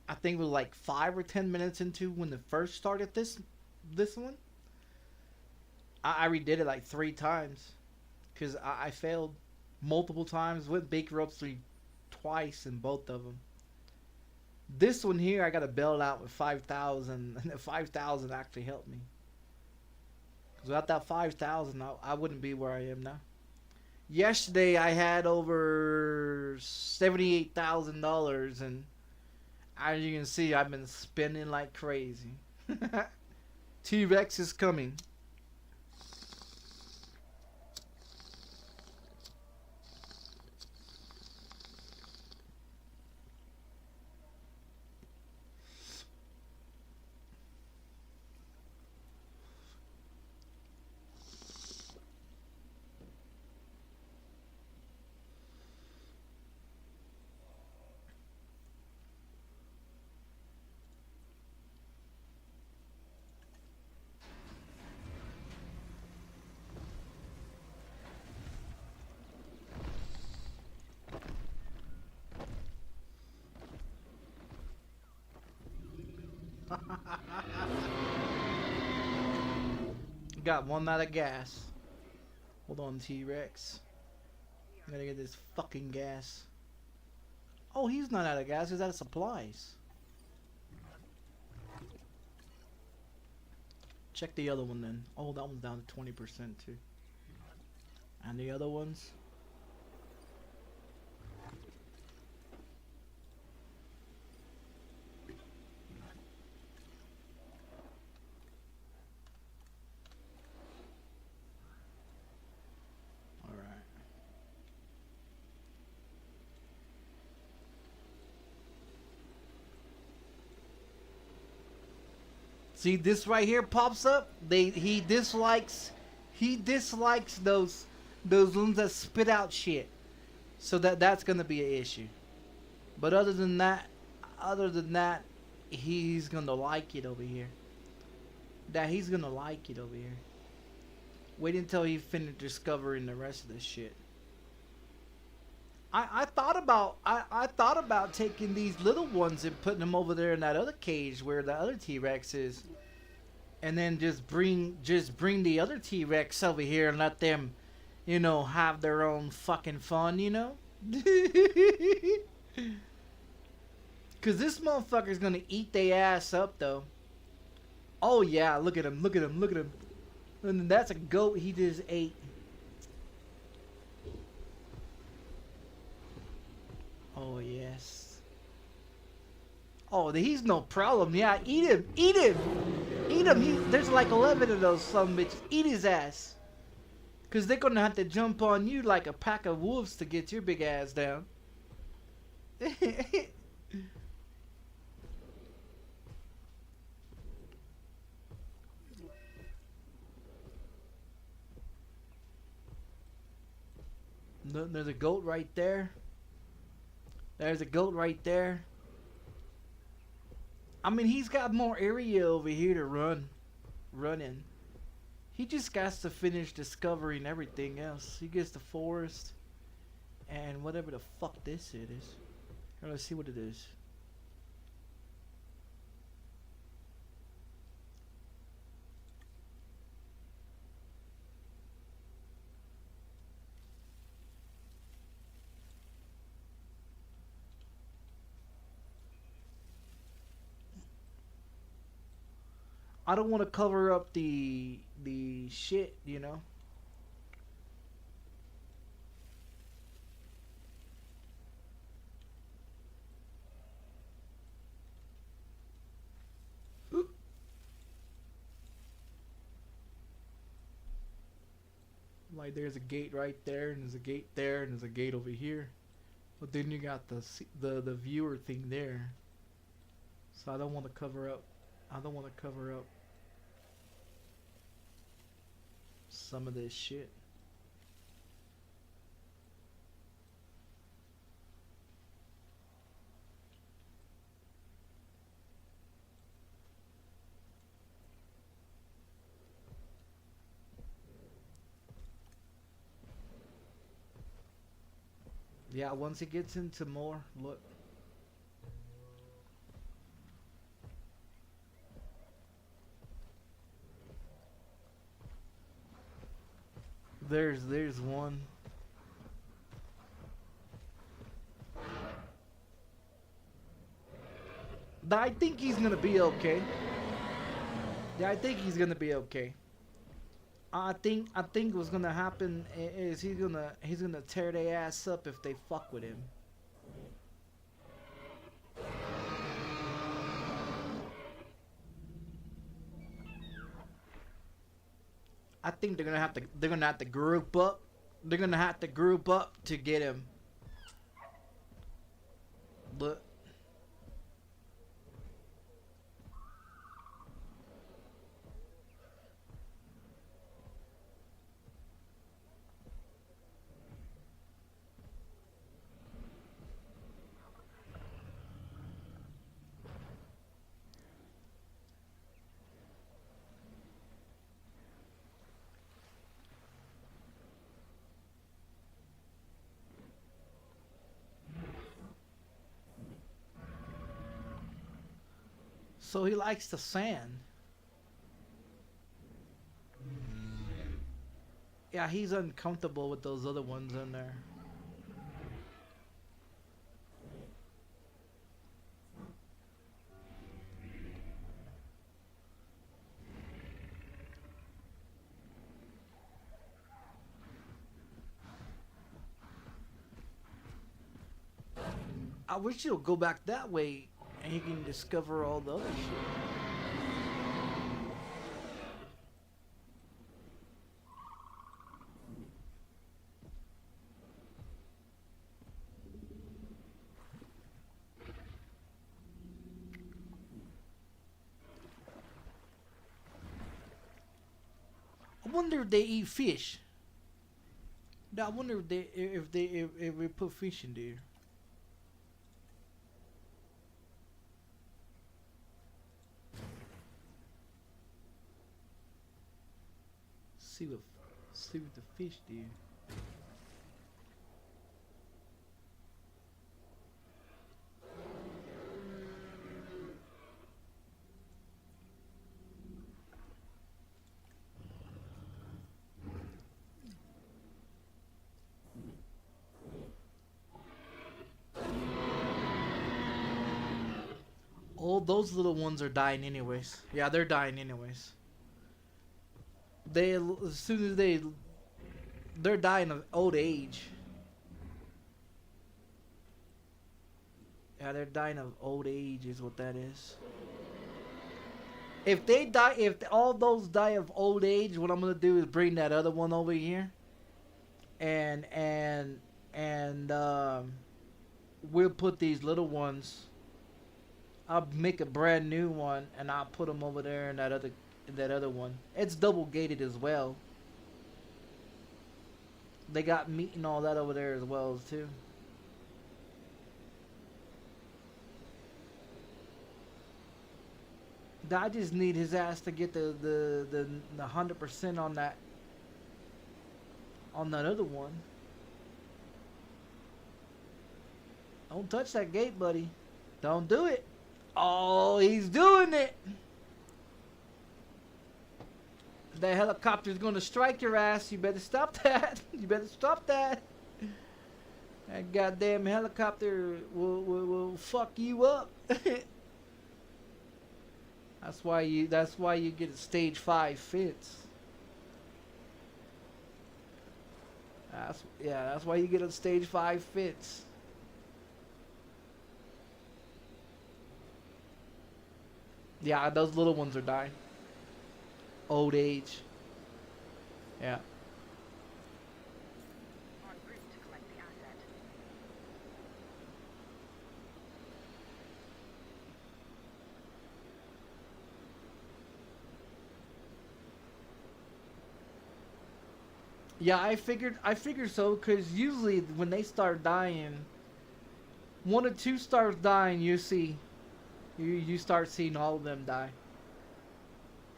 [SPEAKER 1] I think it was like 5 or 10 minutes into when they first started this one. I redid it like 3 times because I failed multiple times. Went Baker up twice in both of them. This one here I got to bail out with 5,000, and the 5,000 actually helped me. Because without that 5,000, I wouldn't be where I am now. Yesterday I had over $78,000, and as you can see, I've been spending like crazy. T-Rex is coming. Got one out of gas. Hold on, T-Rex. I gotta get this fucking gas. Oh, he's not out of gas. He's out of supplies. Check the other one then. Oh, that one's down to 20% too. And the other ones? See, this right here pops up. He dislikes those ones that spit out shit. So that's gonna be an issue. But other than that, he's gonna like it over here. He's gonna like it over here. Wait until he finished discovering the rest of this shit. I thought about taking these little ones and putting them over there in that other cage where the other T-Rex is, and then just bring the other T-Rex over here and let them, you know, have their own fucking fun, you know. Cause this motherfucker's gonna eat their ass up though. Oh yeah, look at him, look at him, look at him. And that's a goat he just ate. Oh, yes. Oh, he's no problem. Yeah, eat him. Eat him. Eat him. There's like 11 of those some bitches. Eat his ass. Because they're going to have to jump on you like a pack of wolves to get your big ass down. There's a goat right there. There's a goat right there. I mean, he's got more area over here to run in. He just got to finish discovering everything else. He gets the forest and whatever the fuck this it is. Here, let's see what it is. I don't want to cover up the shit, you know. Like there's a gate right there, and there's a gate there, and there's a gate over here. But then you got the viewer thing there. So I don't want to cover up. I don't want to cover up some of this shit. Yeah, once it gets into more, look. There's one. But I think he's gonna be okay. Yeah, I think he's gonna be okay. I think what's gonna happen is he's gonna tear their ass up if they fuck with him. I think they're gonna have to group up. They're gonna have to group up to get him. But so he likes the sand. Yeah, he's uncomfortable with those other ones in there. I wish he'll go back that way and he can discover all the other shit. I wonder if they eat fish. I wonder if we put fish in there. See what the fish do. Oh, those little ones are dying anyways. Yeah, they're dying anyways. As soon as they're dying of old age. Yeah, they're dying of old age is what that is. If they die, if all those die of old age, what I'm gonna do is bring that other one over here, and we'll put these little ones. I'll make a brand new one and I'll put them over there in that other one. It's double gated as well. They got meat and all that over there as well too. I just need his ass to get the 100% on that other one. Don't touch that gate, buddy. Don't do it. Oh, he's doing it. That helicopter's gonna strike your ass. You better stop that. You better stop that. That goddamn helicopter will fuck you up. That's why you get a stage 5 fits. That's why you get a stage 5 fits. Yeah, those little ones are dying. Old age. Yeah.
[SPEAKER 2] En route to collect the asset.
[SPEAKER 1] Yeah, I figured so, because usually when they start dying, one or two starts dying, you start seeing all of them die.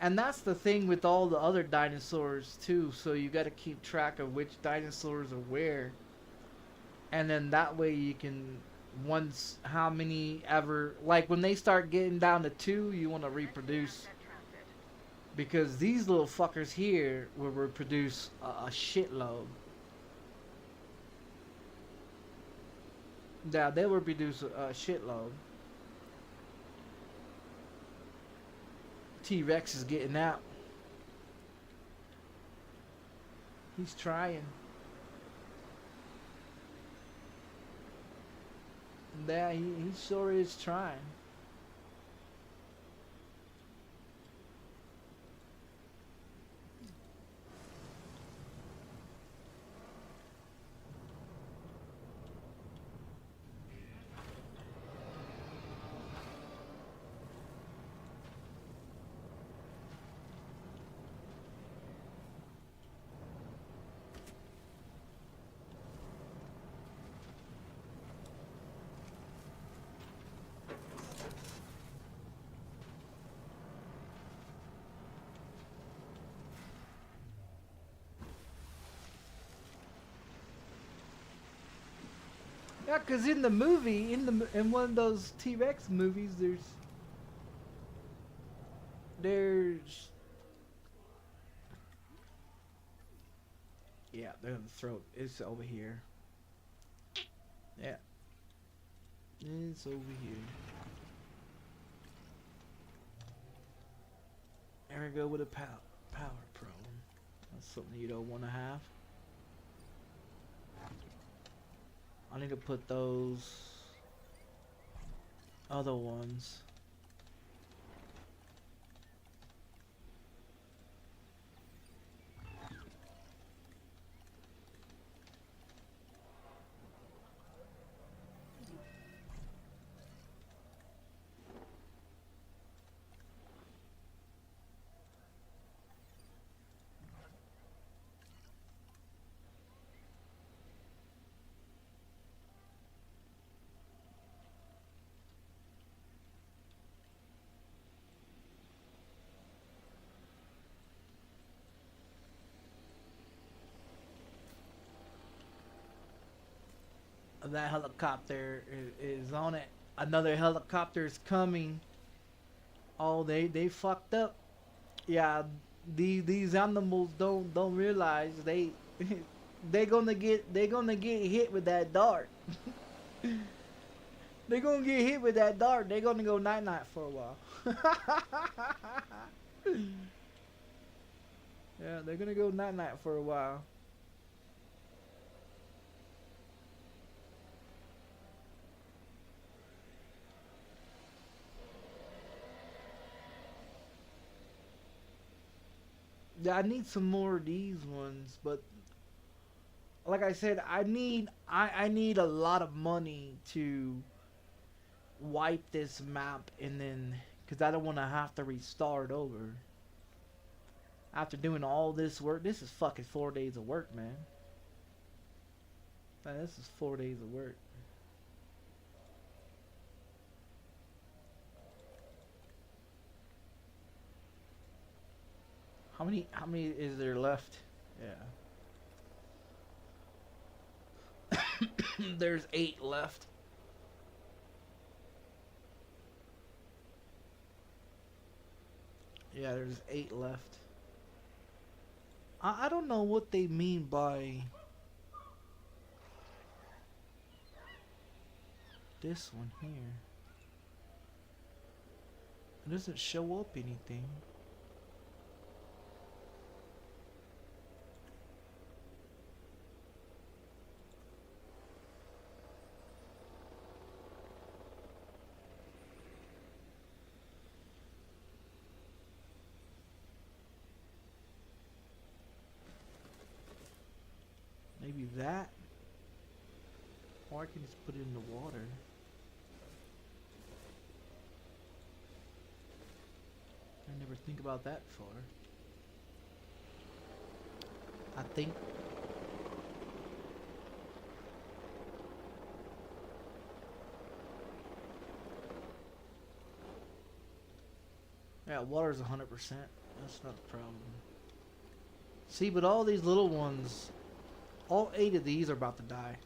[SPEAKER 1] And that's the thing with all the other dinosaurs too, so you got to keep track of which dinosaurs are where. And then that way you can, once how many ever, like when they start getting down to 2, you want to reproduce. Because these little fuckers here will reproduce a shitload. Yeah, they will reproduce a shitload. T-Rex is getting out. He's trying. Yeah, he sure is trying. Yeah, cause in the movie, in one of those T-Rex movies, there's yeah, they're gonna throw it's over here. Yeah, it's over here. There we go with a power prone. That's something you don't want to have. I need to put those other ones. That helicopter is on it. Another helicopter is coming. Oh, they fucked up. Yeah, these animals don't realize they gonna get hit with that dart. They gonna get hit with that dart. They gonna go night night for a while. Yeah, they're gonna go night night for a while. Yeah, I need some more of these ones, but like I said, I need a lot of money to wipe this map, and then because I don't want to have to restart over after doing all this work. This is fucking 4 days of work, man. Man, this is 4 days of work. How many is there left? Yeah. There's 8 left. Yeah, there's 8 left. I don't know what they mean by this one here. It doesn't show up anything. Maybe that, or I can just put it in the water. I never think about that far. I think Yeah, water's 100%. That's not a problem. See, but all these little ones, all 8 of these are about to die.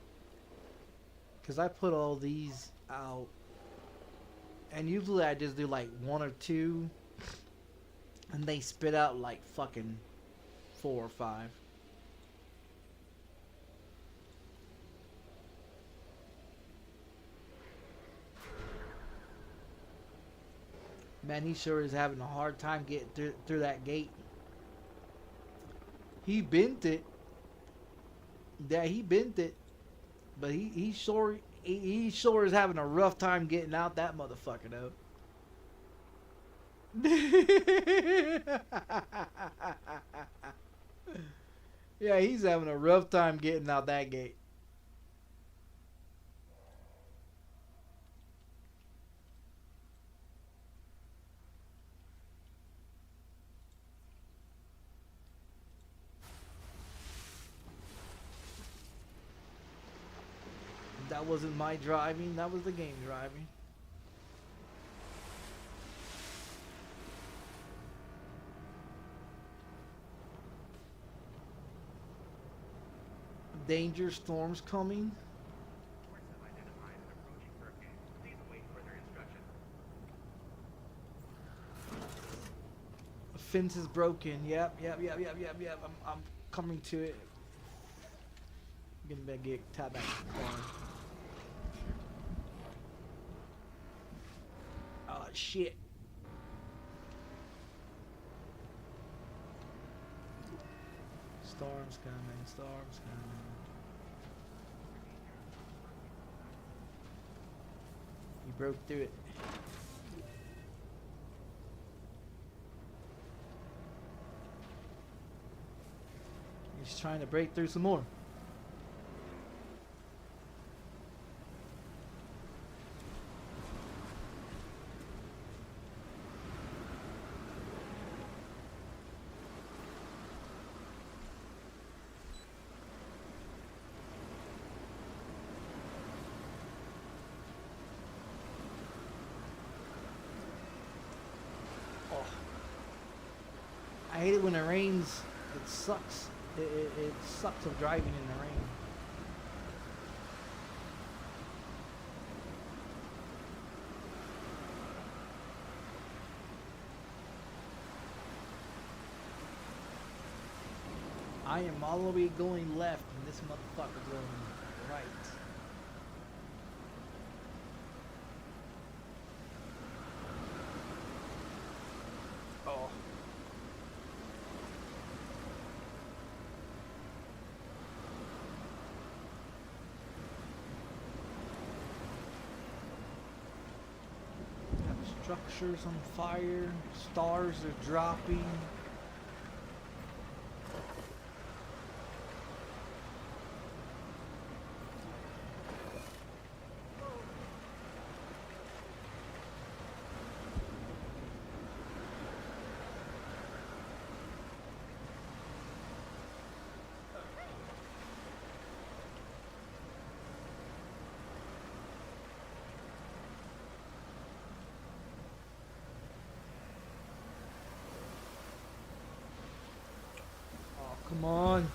[SPEAKER 1] Because I put all these out. And usually I just do like 1 or 2. And they spit out like fucking 4 or 5. Man, he sure is having a hard time getting through that gate. He bent it. Yeah, he bent it. But he sure is having a rough time getting out that motherfucker though. Yeah, he's having a rough time getting out that gate. That wasn't my driving, that was the game driving. Danger storms coming.
[SPEAKER 3] Reports have identified an approaching hurricane. Please await further instructions.
[SPEAKER 1] The fence is broken. Yep. I'm coming to it. I'm gonna get tapped back to the car. Oh shit. Storm's coming, storm's coming. He broke through it. He's trying to break through some more. I hate it when it rains. It sucks. It sucks of driving in the rain. I am all the way going left and this motherfucker going right. Oh. Structures on fire, stars are dropping. Come on.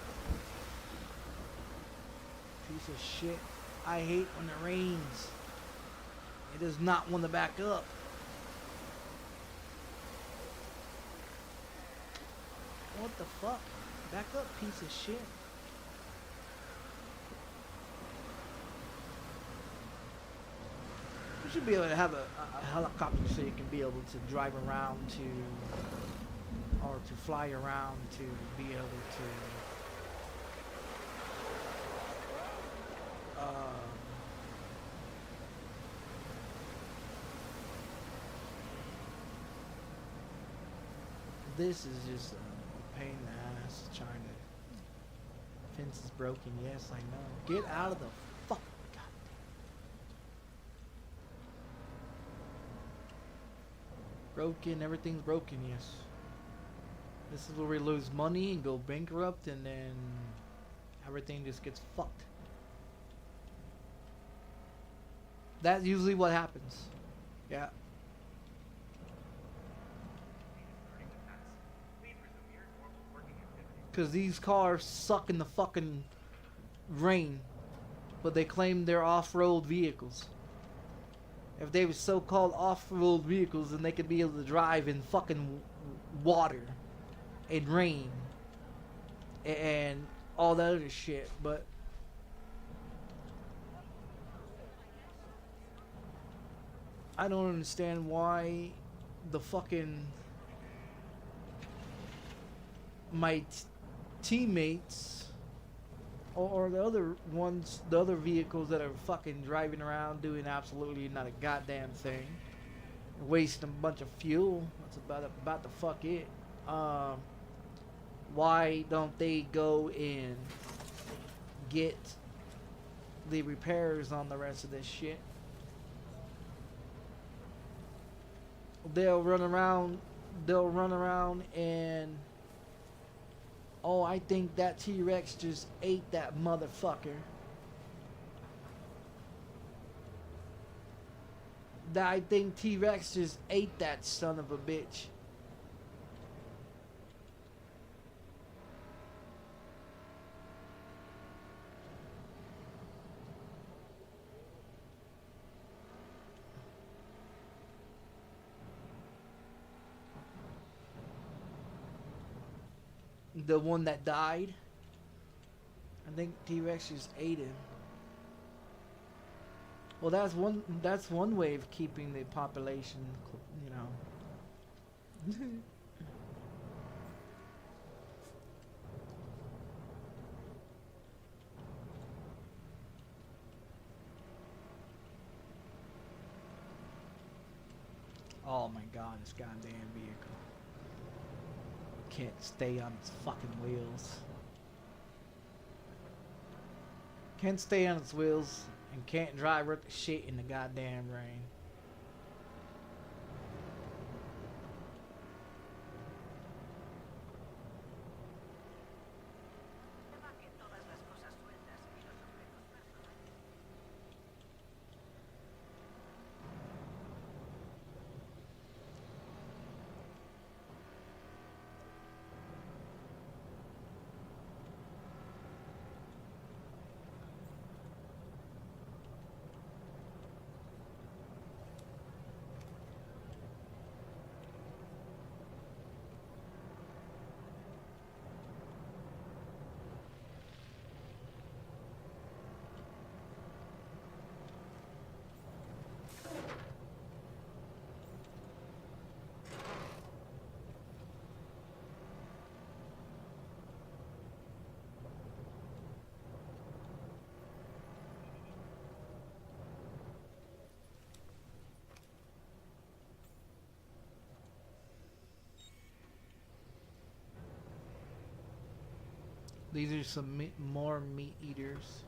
[SPEAKER 1] Piece of shit. I hate when it rains. It does not want to back up. What the fuck? Back up, piece of shit. You should be able to have a helicopter so you can be able to drive around or to fly around to be able to this is just a pain in the ass trying to. Fence is broken, yes I know. Get out of the fuck. Broken, everything's broken, yes. This is where we lose money and go bankrupt and then everything just gets fucked. That's usually what happens. Yeah. Cause these cars suck in the fucking rain, but they claim they're off-road vehicles. If they were so-called off-road vehicles, then they could be able to drive in fucking water and rain and all that other shit. But I don't understand why the fucking my teammates or the other ones, the other vehicles that are fucking driving around doing absolutely not a goddamn thing, wasting a bunch of fuel. That's about the fuck it. Why don't they go and get the repairs on the rest of this shit? They'll run around and, oh, I think that T-Rex just ate that motherfucker. I think T-Rex just ate that son of a bitch. The one that died, I think T-Rex just ate him. Well, that's one way of keeping the population, you know. Oh my god, this goddamn vehicle can't stay on its fucking wheels. Can't stay on its wheels and can't drive worth the shit in the goddamn rain. These are some more meat eaters.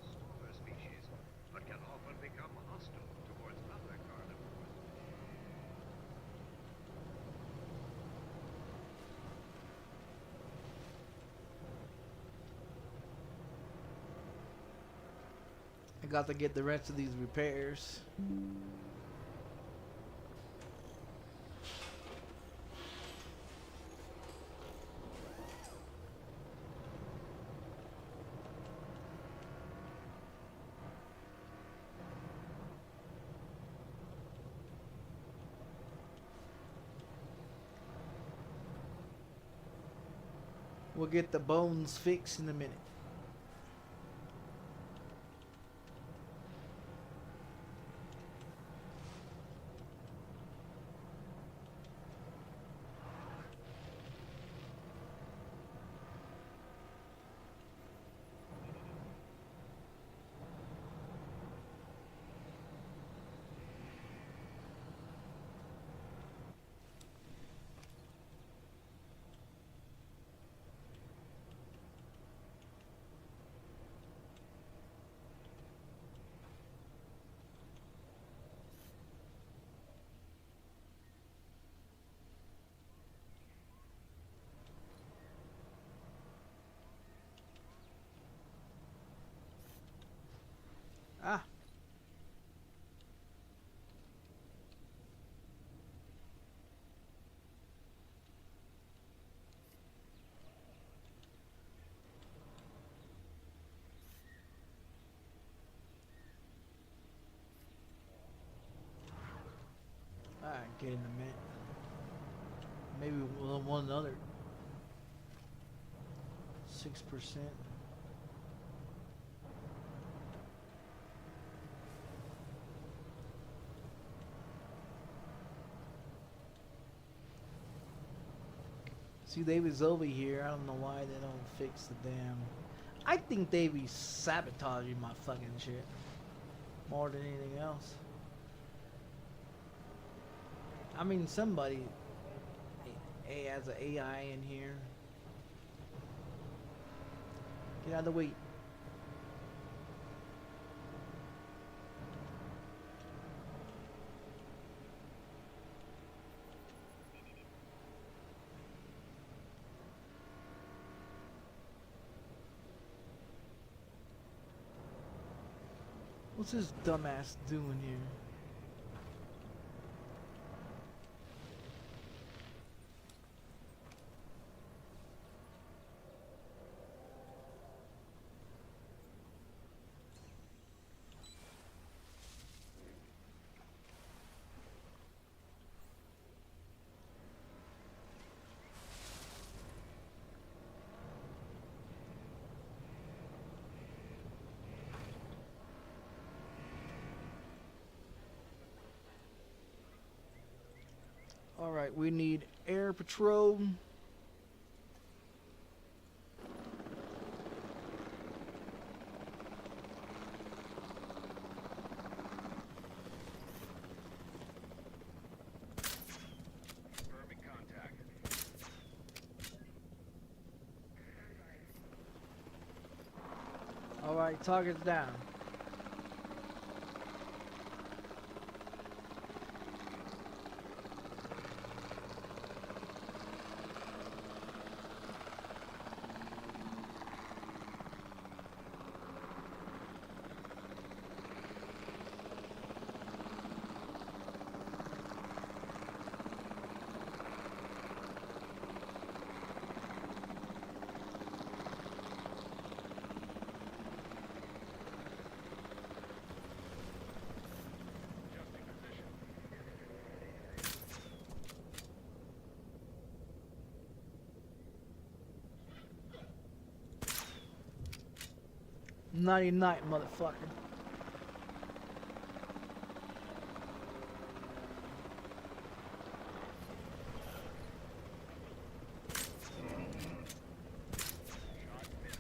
[SPEAKER 3] Smaller species, but can often become hostile towards other carnivores.
[SPEAKER 1] I got to get the rest of these repairs. We'll get the bones fixed in a minute. get in a minute. Maybe one other 6%. See, they was over here. I don't know why they don't fix the damn. I think they be sabotaging my fucking shit more than anything else. I mean, somebody has an AI in here. Get out of the way. What's this dumbass doing here? Alright, we need air patrol.
[SPEAKER 3] Confirming contact.
[SPEAKER 1] Alright, target's down.
[SPEAKER 3] Adjusting position.
[SPEAKER 1] Nighty night, motherfucker.
[SPEAKER 3] Shot missed.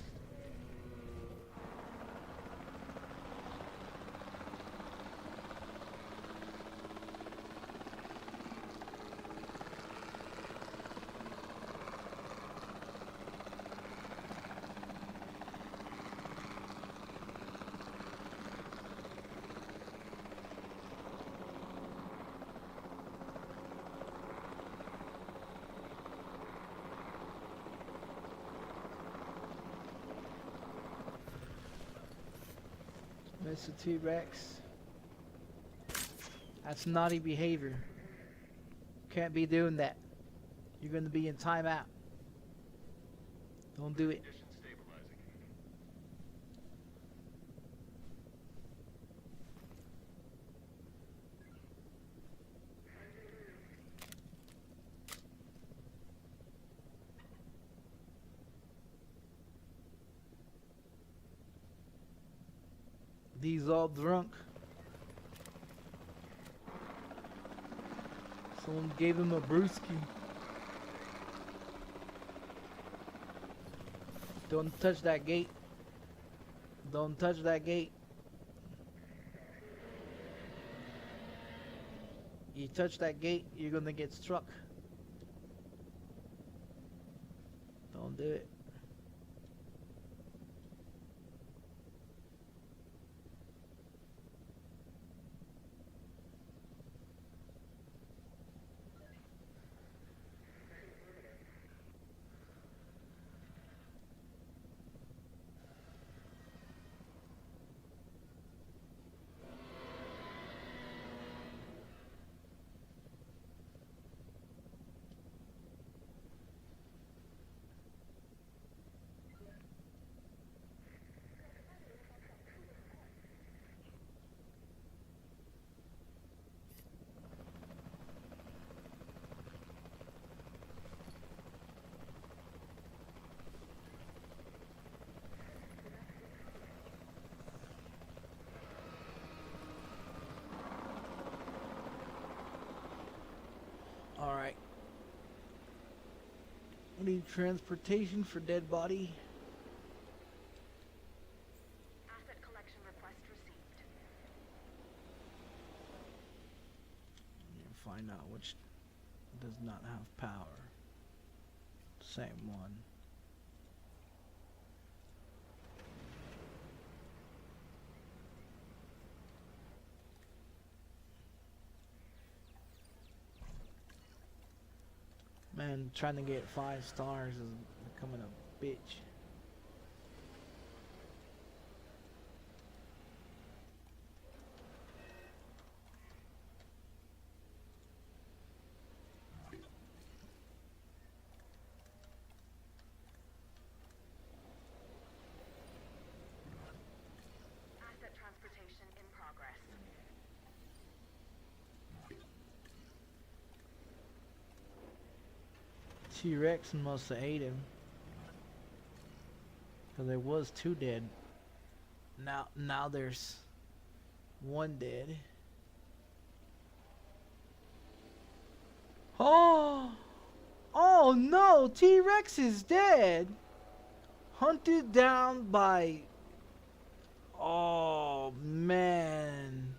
[SPEAKER 1] Mr. T-Rex. That's naughty behavior. Can't be doing that. You're gonna be in timeout. Don't do it.
[SPEAKER 3] Condition stabilizing.
[SPEAKER 1] These all drunk. Someone gave him a brewski. Don't touch that gate. Don't touch that gate. You touch that gate, you're gonna get struck. Don't do it. We need transportation for dead body.
[SPEAKER 2] Asset collection request received.
[SPEAKER 1] Find out which does not have power. Same one. Man, trying to get 5 stars is becoming a bitch.
[SPEAKER 2] Asset transportation in progress.
[SPEAKER 1] T-Rex must have ate him. Cause there was 2 dead. Now there's 1 dead. Oh! Oh no! T-Rex is dead! Hunted down by... Oh man.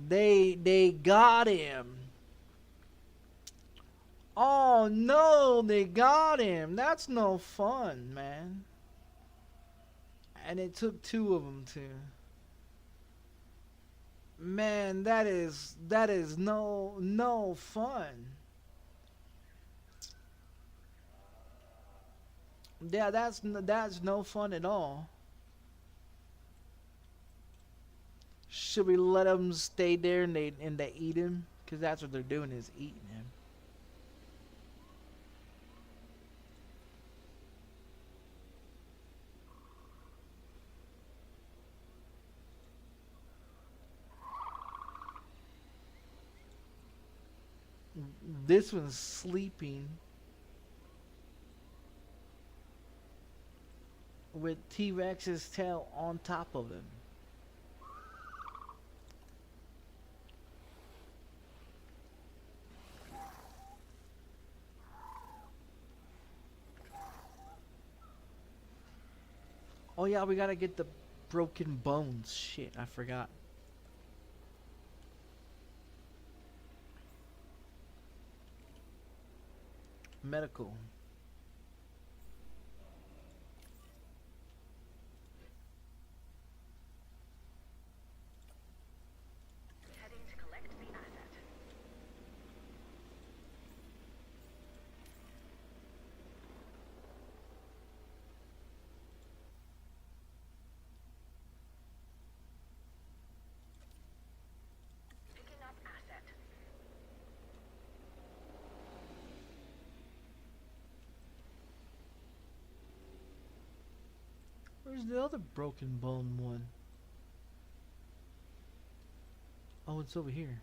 [SPEAKER 1] They got him. Oh no, they got him. That's no fun, man. And it took 2 of them too. Man, that is no fun. Yeah, that's no fun at all. Should we let them stay there and they eat him? Cause that's what they're doing, is eating him. This one's sleeping with T-Rex's tail on top of him. Oh yeah, we gotta get the broken bones. Shit, I forgot. Medical.
[SPEAKER 2] Heading to collect the asset. Picking up asset.
[SPEAKER 1] Where's the other broken bone one? Oh, it's over here.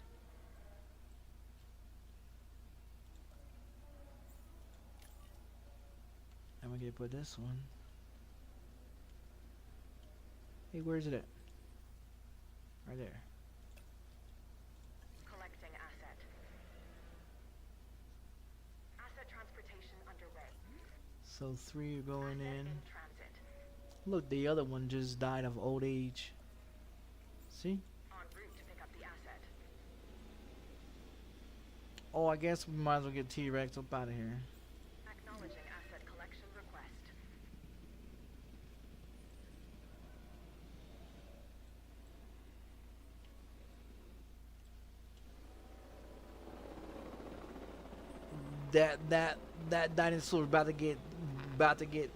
[SPEAKER 1] And we're gonna put this one. Hey, where's it at? Right there.
[SPEAKER 2] Collecting asset. Asset transportation underway.
[SPEAKER 1] So 3 are going
[SPEAKER 2] Asset
[SPEAKER 1] in.
[SPEAKER 2] transit.
[SPEAKER 1] Look, the other one just died of old age. See?
[SPEAKER 2] En route to pick up the asset.
[SPEAKER 1] Oh, I guess we might as well get T-Rex up out of here.
[SPEAKER 2] Acknowledging asset collection request.
[SPEAKER 1] That dinosaur about to get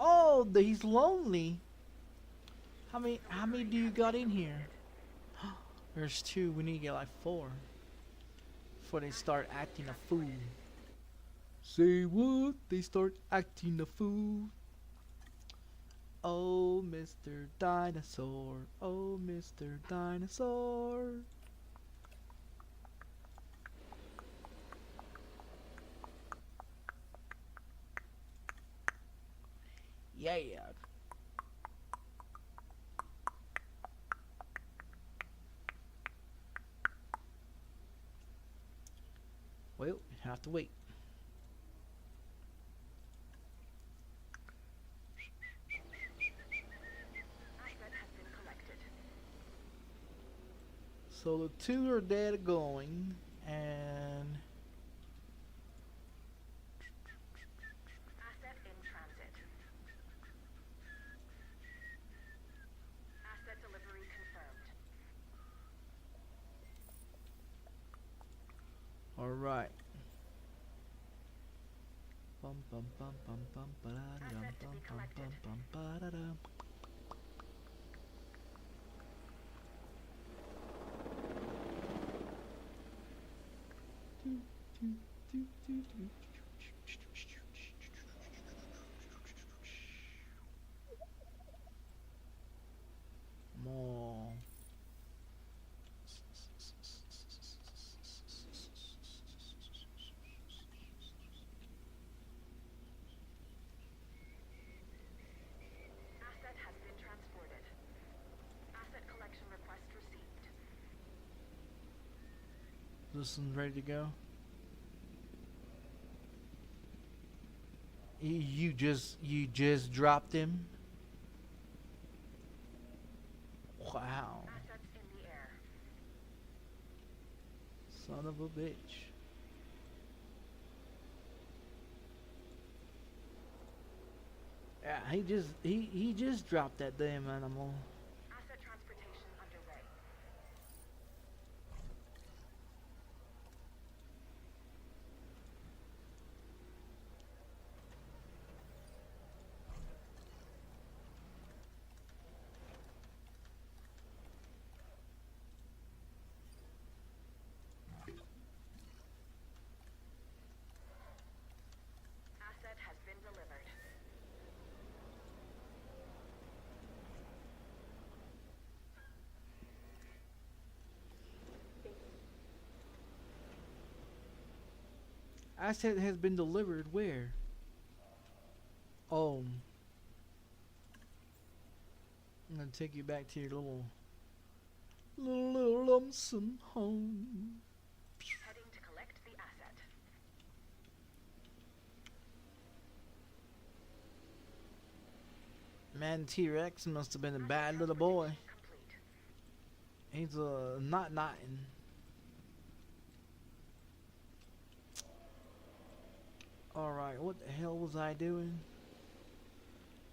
[SPEAKER 1] oh, he's lonely. How many do you got in here? There's 2. We need to get like 4 before they start acting a fool. Say what? They start acting a fool. Oh, Mr. Dinosaur. Oh, Mr. Dinosaur. Yeah. Well, you have to wait. So the two are dead going, and
[SPEAKER 2] Asset in transit. Asset delivery confirmed.
[SPEAKER 1] all right. Bum bum bum bum bum ba-da-dum,
[SPEAKER 2] Asset to
[SPEAKER 1] bum
[SPEAKER 2] be
[SPEAKER 1] bum
[SPEAKER 2] collected.
[SPEAKER 1] bum bum ba-da-dum. More.
[SPEAKER 2] Asset has been transported. Asset collection request received.
[SPEAKER 1] This one's ready to go. You just dropped him. Wow,
[SPEAKER 2] Assets in the air.
[SPEAKER 1] son of a bitch. Yeah, he just dropped that damn animal.
[SPEAKER 2] Asset transportation underway. Asset has been delivered.
[SPEAKER 1] Asset has been delivered where? Oh. I'm gonna take you back to your little lonesome home.
[SPEAKER 2] Heading to collect the asset.
[SPEAKER 1] Man, T-Rex must have been a
[SPEAKER 2] Asset
[SPEAKER 1] bad little boy.
[SPEAKER 2] transportation complete.
[SPEAKER 1] He's not nothing. Alright, what the hell was I doing?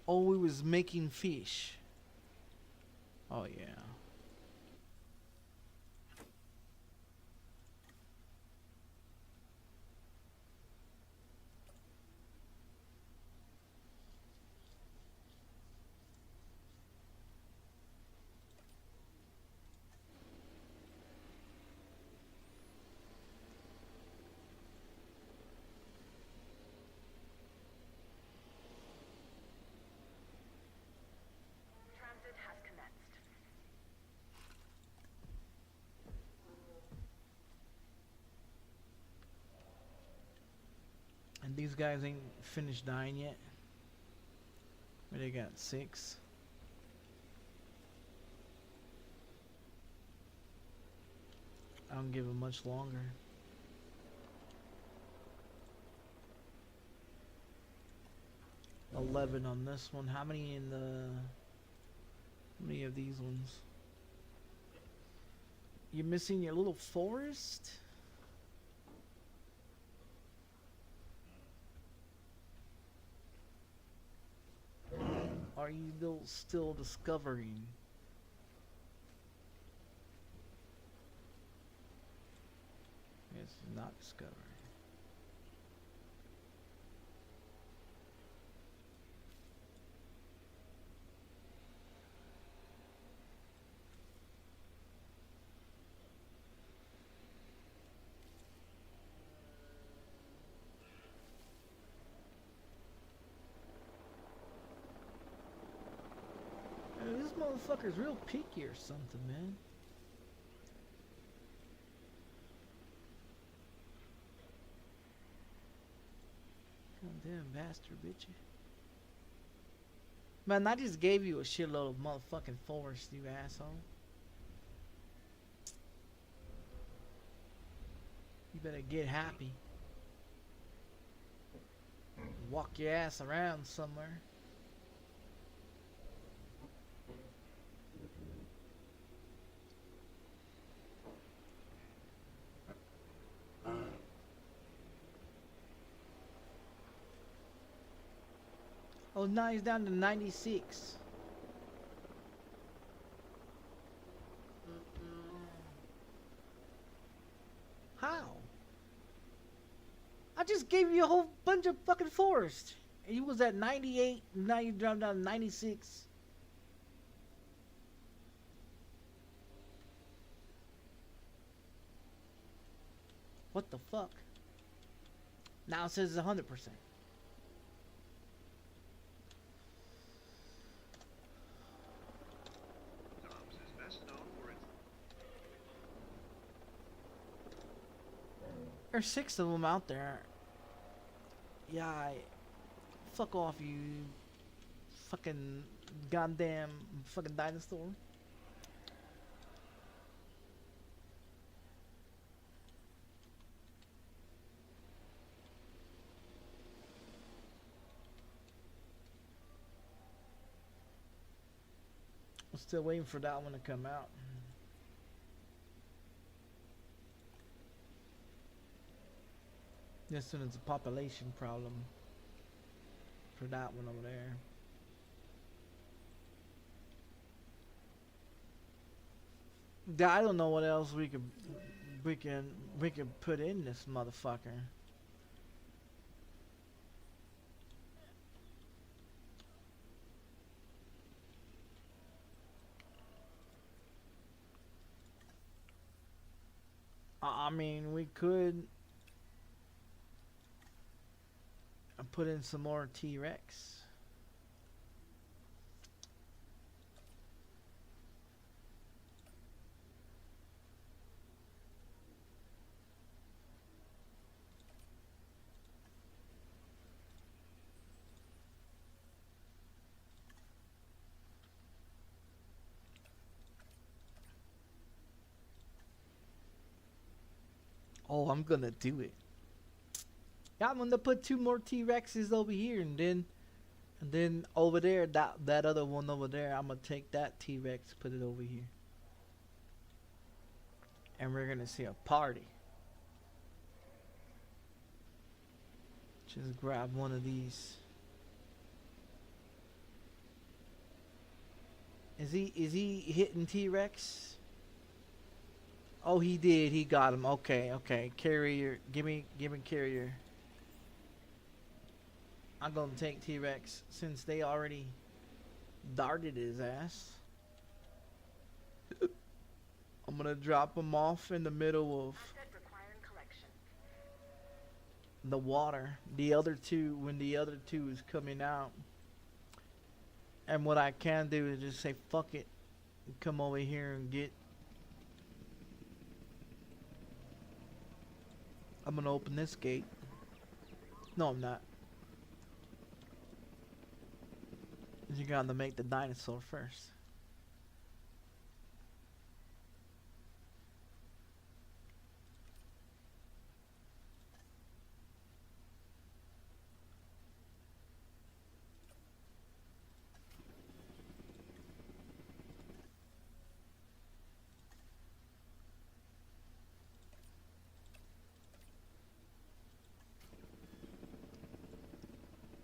[SPEAKER 1] Oh, we was making fish. Oh yeah.
[SPEAKER 2] Transit has commenced.
[SPEAKER 1] And these guys ain't finished dying yet. But they got 6. I don't give them much longer. $11 on this one. How many in the? How many of these ones? You're missing your little forest? Are you still discovering? Yes, not discovering. This motherfucker's real picky or something, man. Goddamn bastard, bitch. Man, I just gave you a shitload of motherfucking forest, you asshole. You better get happy. Walk your ass around somewhere. Oh, now he's down to 96. How? I just gave you a whole bunch of fucking forest. And you was at 98, now you dropped down to 96. What the fuck? Now it says 100%.
[SPEAKER 3] Tom's is best known for its
[SPEAKER 1] There's 6 of them out there. Yeah, fuck off, you fucking goddamn fucking dinosaur. I'm still waiting for that one to come out. This one is a population problem for that one over there. Yeah, I don't know what else we can put in this motherfucker. I mean, we could put in some more T-Rex. Oh, I'm gonna do it. Yeah, I'm gonna put 2 more T-Rexes over here, and then over there, that other one over there, I'm gonna take that T-Rex, put it over here, and we're gonna see a party. Just grab one of these. Is he hitting T-Rex? Oh, he did. He got him. Okay, okay. Carrier, give me carrier. I'm gonna take T-Rex since they already darted his ass. I'm gonna drop him off in the middle of
[SPEAKER 2] Asset requiring collection.
[SPEAKER 1] the water. The other two, when the other two is coming out. And what I can do is just say fuck it, and come over here and get. I'm gonna open this gate. No, I'm not. You gotta make the dinosaur first.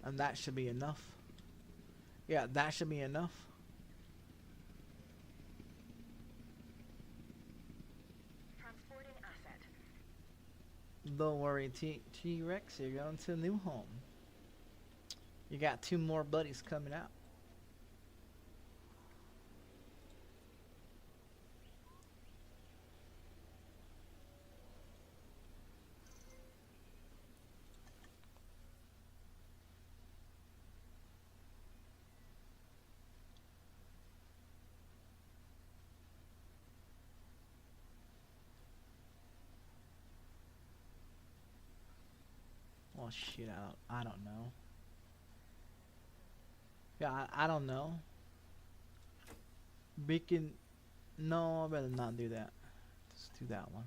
[SPEAKER 1] And that should be enough. Yeah, that should be enough.
[SPEAKER 2] Transporting asset.
[SPEAKER 1] Don't worry, T-Rex, you're going to a new home. You got 2 more buddies coming out. Oh shit, I don't know. Yeah, I don't know. We can... No, I better not do that. Just do that one.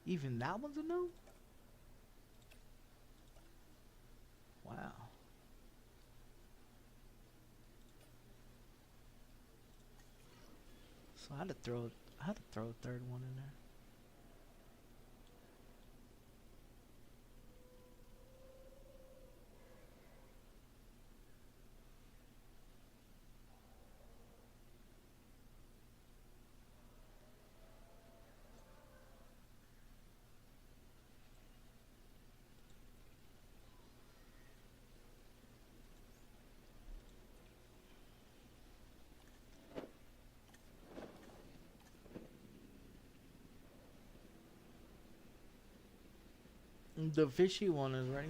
[SPEAKER 1] Even that one's a no? Wow. So I had to throw a third one in there. The fishy one is ready.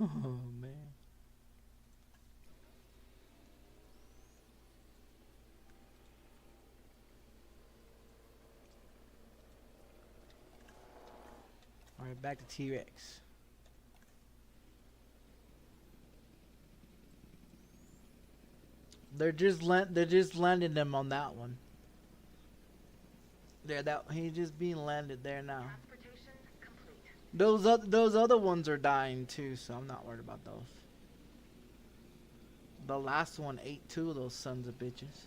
[SPEAKER 1] Oh man. Alright, back to T-Rex. They're just landing them on that one. There, that he's just being landed there now.
[SPEAKER 2] Transportation complete.
[SPEAKER 1] Those other ones are dying too, so I'm not worried about those. The last one ate 2 of those sons of bitches.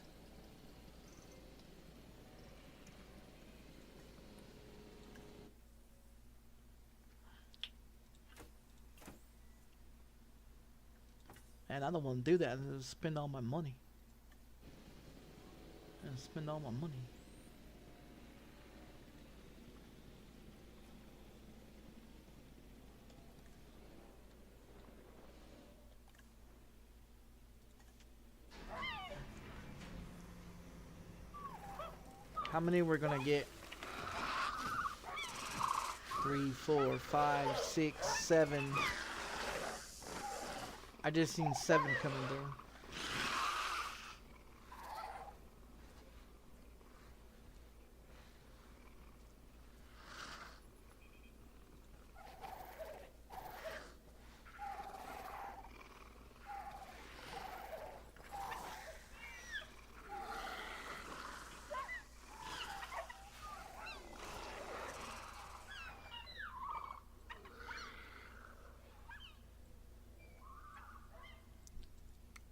[SPEAKER 1] And I don't want to do that. I spend all my money. And spend all my money. How many we're gonna get? 3, 4, 5, 6, 7. I just seen 7 coming through.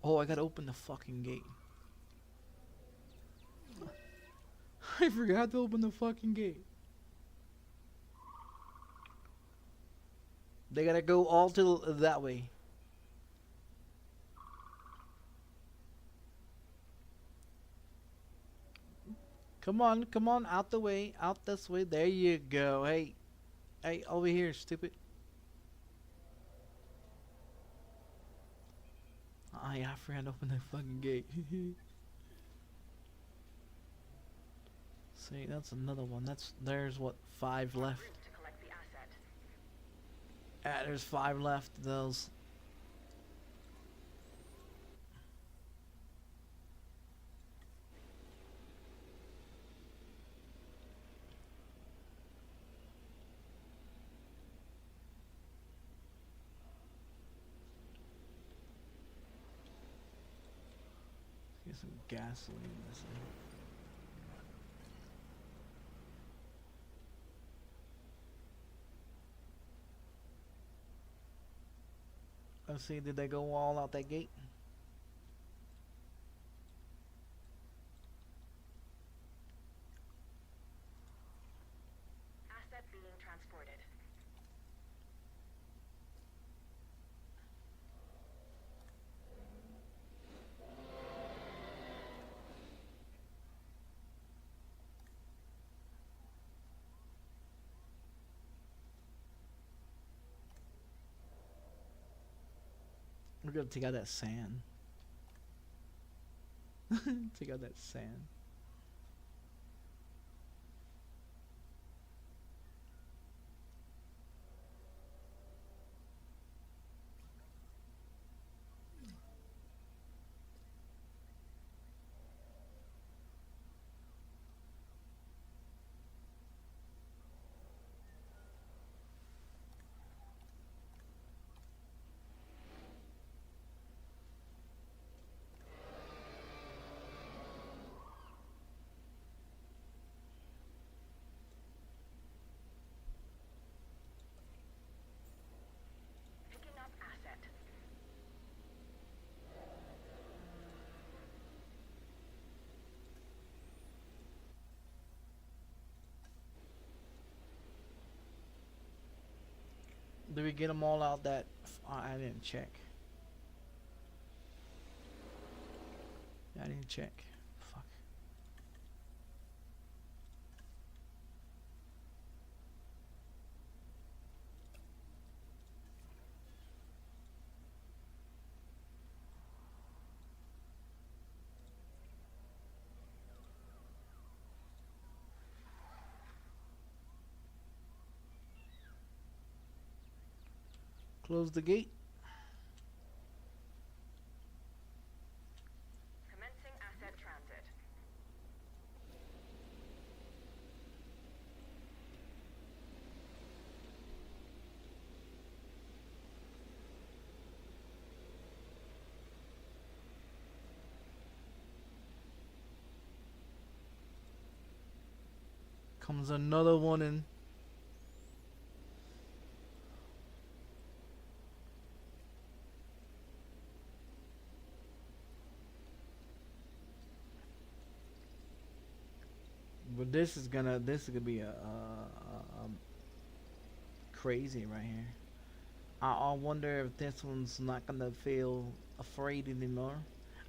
[SPEAKER 1] Oh, I gotta open the fucking gate. I forgot to open the fucking gate. They gotta go all to that way. Come on, out the way, out this way. There you go. Hey, over here, stupid. Oh yeah, I forgot to open that fucking gate. See, that's another one. There's what, 5 left.
[SPEAKER 2] Route to collect the asset.
[SPEAKER 1] Ah, there's 5 left of those. Get some gasoline in this thing. Let's see, did they go all out that gate?
[SPEAKER 2] Asset being transported.
[SPEAKER 1] We're gonna take out that sand. Take out that sand.
[SPEAKER 2] Picking up asset.
[SPEAKER 1] Did we get them all out that? I didn't check. I didn't check. Fuck. Close the gate.
[SPEAKER 2] Commencing asset transit.
[SPEAKER 1] Comes another one in. But this is gonna be a crazy right here. I wonder if this one's not gonna feel afraid anymore.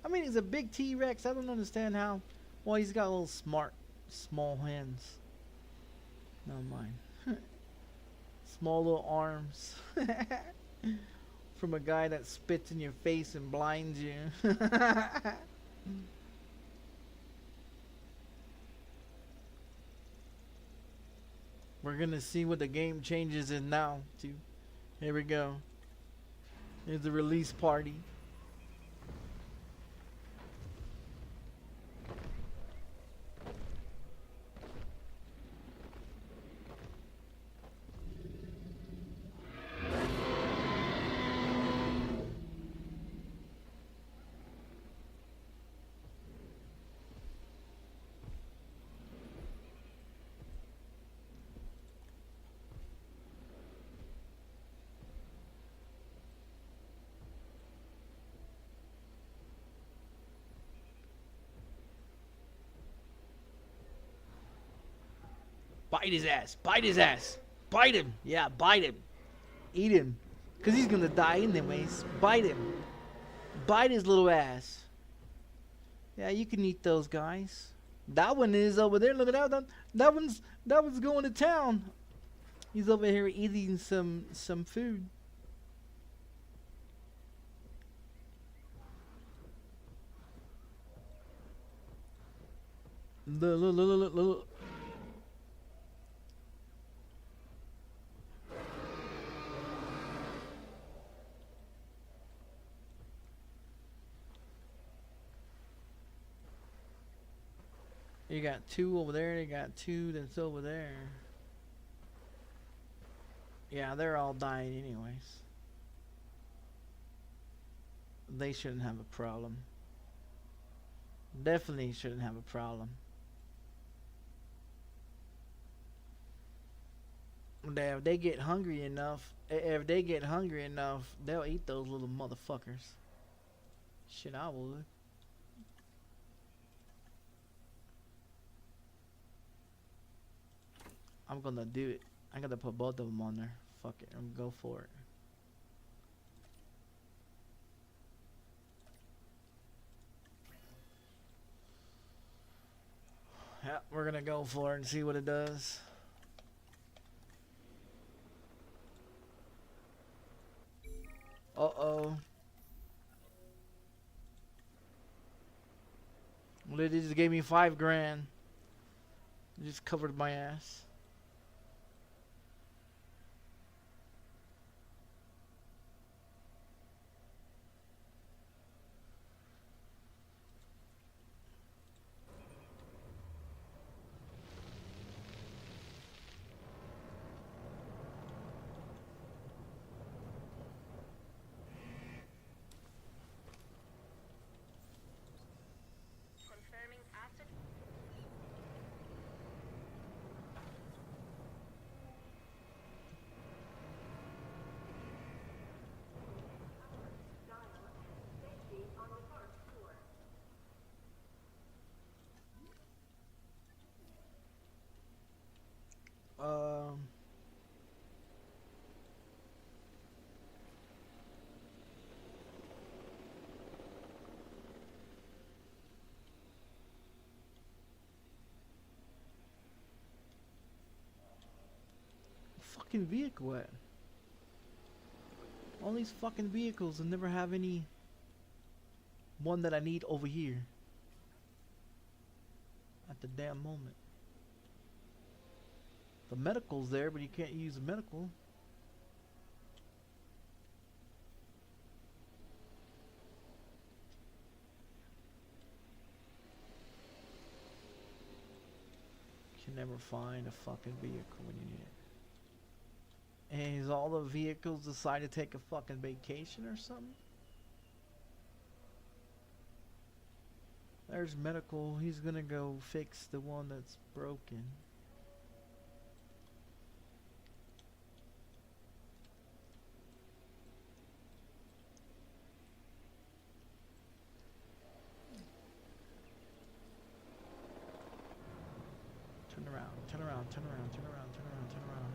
[SPEAKER 1] I mean, he's a big T-Rex. I don't understand how. Well, he's got little small hands. Never mind. Small little arms. From a guy that spits in your face and blinds you. We're gonna see what the game changes in now, too. Here we go. Here's the release party. Bite his ass. Bite his ass. Bite him. Yeah, bite him. Eat him. Because he's going to die anyways. Bite him. Bite his little ass. Yeah, you can eat those guys. That one is over there. Look at that one. That one's going to town. He's over here eating some food. Look. You got two over there, you got two that's over there. Yeah, they're all dying anyways. They shouldn't have a problem. Definitely shouldn't have a problem. If they get hungry enough, they'll eat those little motherfuckers. Shit, I would. I'm gonna do it. I'm gonna put both of them on there. Fuck it. I'm gonna go for it. Yeah, we're gonna go for it and see what it does. Uh-oh. Well, they just gave me 5 grand. They just covered my ass.
[SPEAKER 2] Confirming asset.
[SPEAKER 1] Um. Fucking vehicle at? All these fucking vehicles and never have any one that I need over here at the damn moment. The medical's there, but you can't use the medical. Can never find a fucking vehicle when you need it. And is all the vehicles decide to take a fucking vacation or something? There's medical. He's gonna go fix the one that's broken. Turn around, turn around, turn around, turn around, turn around, turn around.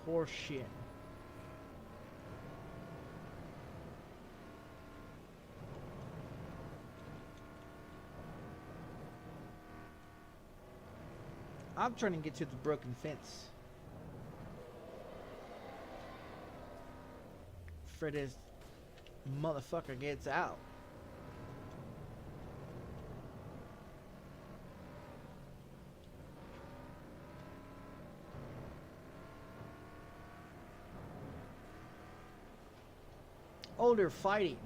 [SPEAKER 1] Horse shit. I'm trying to get to the broken fence. For this motherfucker gets out. Oh, they're fighting.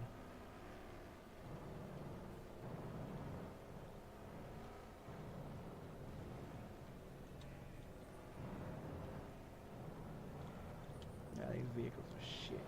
[SPEAKER 1] Yeah, these vehicles are shit.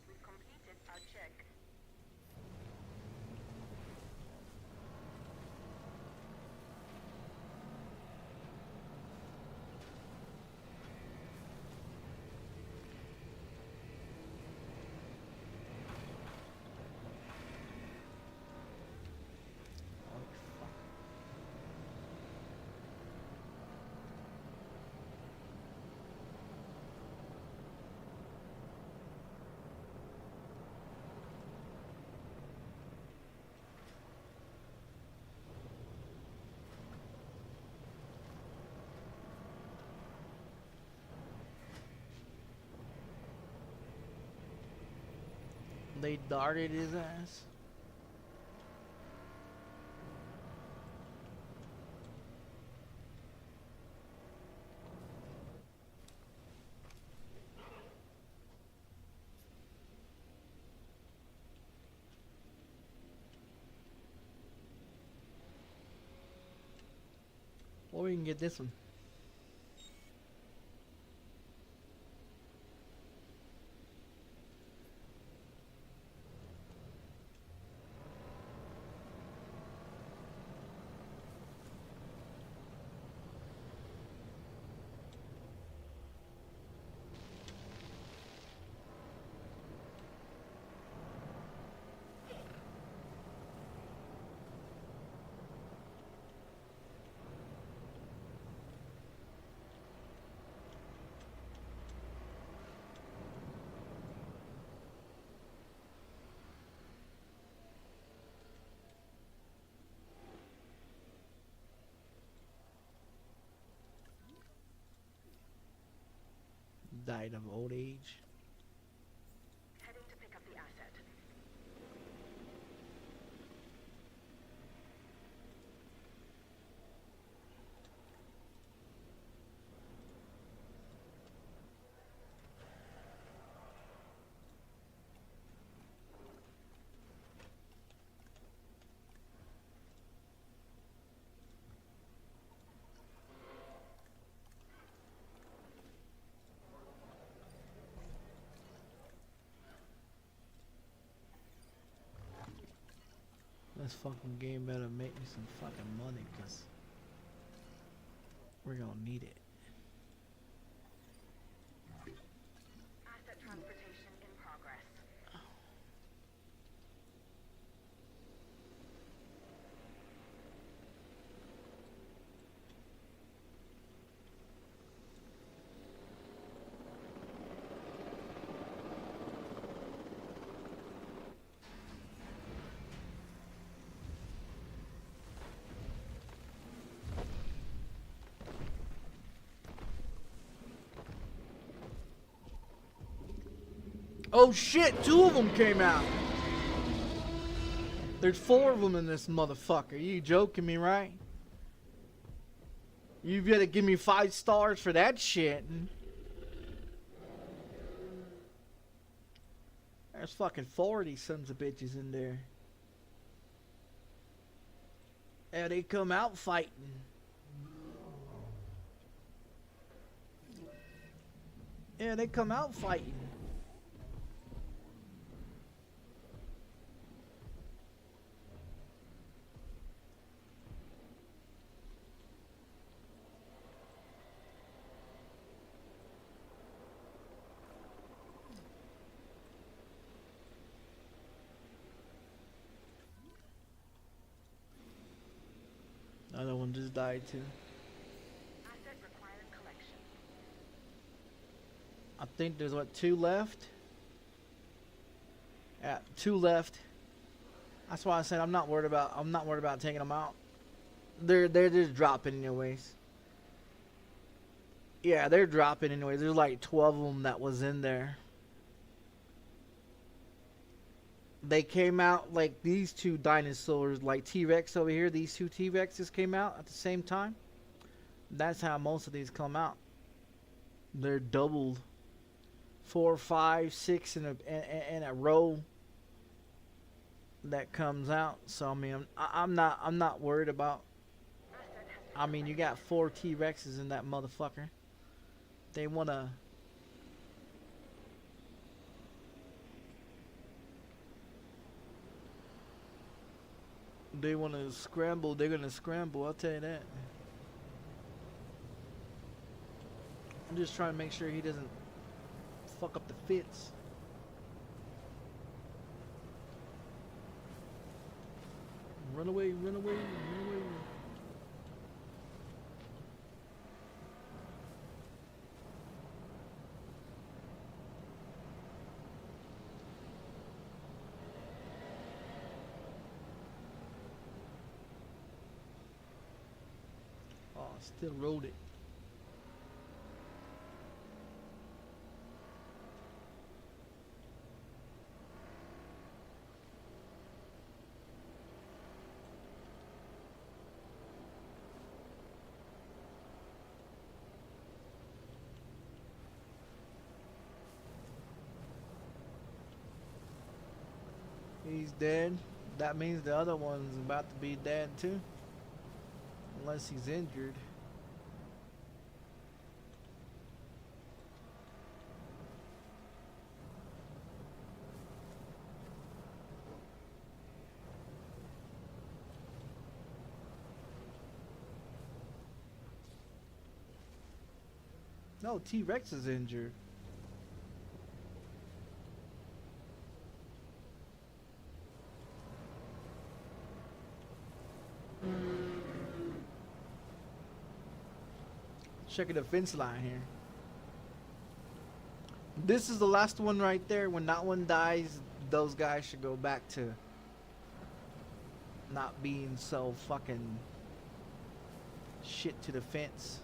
[SPEAKER 2] We've completed our check.
[SPEAKER 1] They darted his ass. Or we can get this one. Died of old age.
[SPEAKER 2] Heading to pick up the asset.
[SPEAKER 1] This fucking game better make me some fucking money, cause we're gonna need it.
[SPEAKER 2] Asset transportation in progress.
[SPEAKER 1] Oh shit, 2 of them came out. There's 4 of them in this motherfucker. You joking me, right? You better give me 5 stars for that shit. There's fucking 40 sons of bitches in there. Yeah, they come out fighting. Yeah, they come out fighting. Another one just died too.
[SPEAKER 2] Asset requiring collection.
[SPEAKER 1] I think there's what, 2 left? Yeah, 2 left. That's why I said I'm not worried about taking them out. They're just dropping anyways. Yeah, they're dropping anyways. There's like 12 of them that was in there. They came out like these 2 dinosaurs, like T-Rex over here. These 2 T-Rexes came out at the same time. That's how most of these come out. They're doubled, 4, 5, 6 in a row. That comes out. So I mean, I'm not worried about. I mean, you got 4 T-Rexes in that motherfucker. They wanna. They want to scramble, they're going to scramble, I'll tell you that. I'm just trying to make sure he doesn't fuck up the fits. Run away, run away, run away. Still rolled it. He's dead. That means the other one's about to be dead too. Unless he's injured. No, T-Rex is injured. Checking the fence line here. This is the last one right there. When that one dies, those guys should go back to not being so fucking shit to the fence.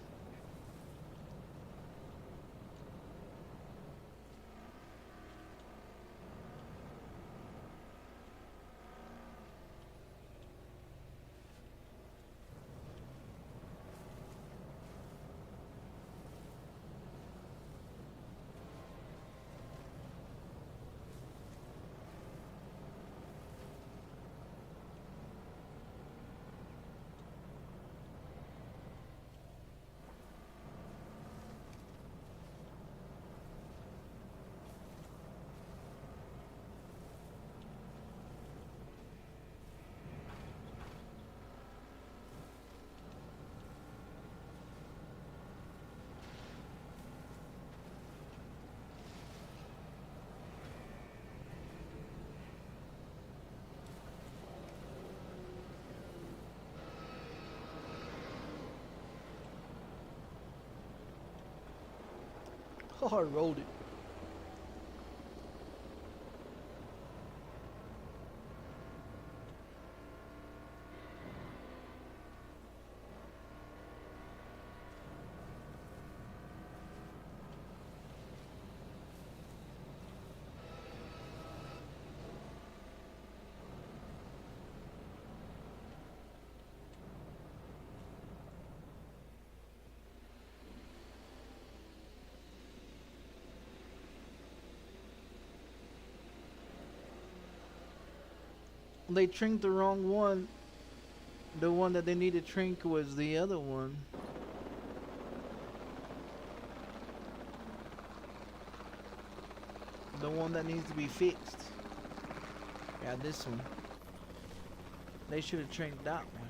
[SPEAKER 1] Oh, I rolled it. They trinked the wrong one. The one that they needed to trink was the other one. The one that needs to be fixed. Yeah, this one. They should have trinked that one.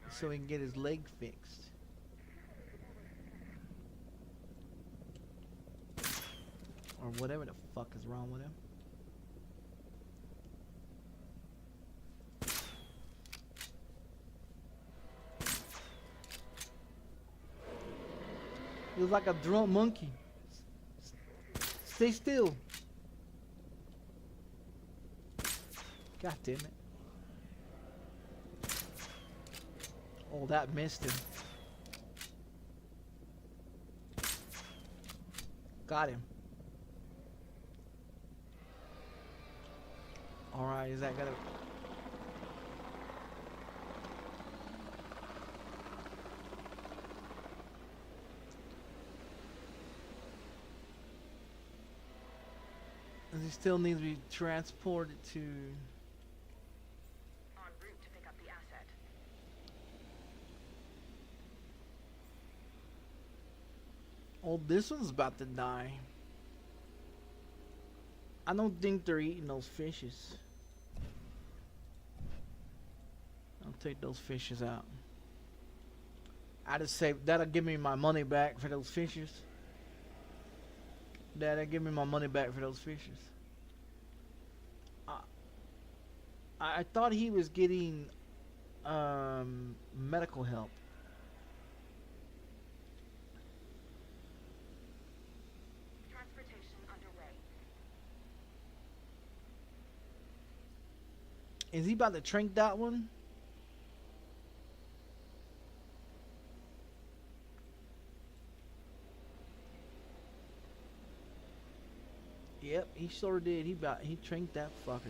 [SPEAKER 1] So he can get his leg fixed. Or whatever the fuck is wrong with him. He was like a drunk monkey. Stay still. God damn it. Oh, that missed him. Got him. Alright, is that gonna... He still needs to be transported to...
[SPEAKER 2] En route to pick up the asset.
[SPEAKER 1] Oh, this one's about to die. I don't think they're eating those fishes. I'll take those fishes out. I just say that'll give me my money back for those fishes. That'll give me my money back for those fishes. I thought he was getting medical help.
[SPEAKER 2] Transportation underway.
[SPEAKER 1] Is he about to trink that one? Yep, he sure did. He trinked that fucker.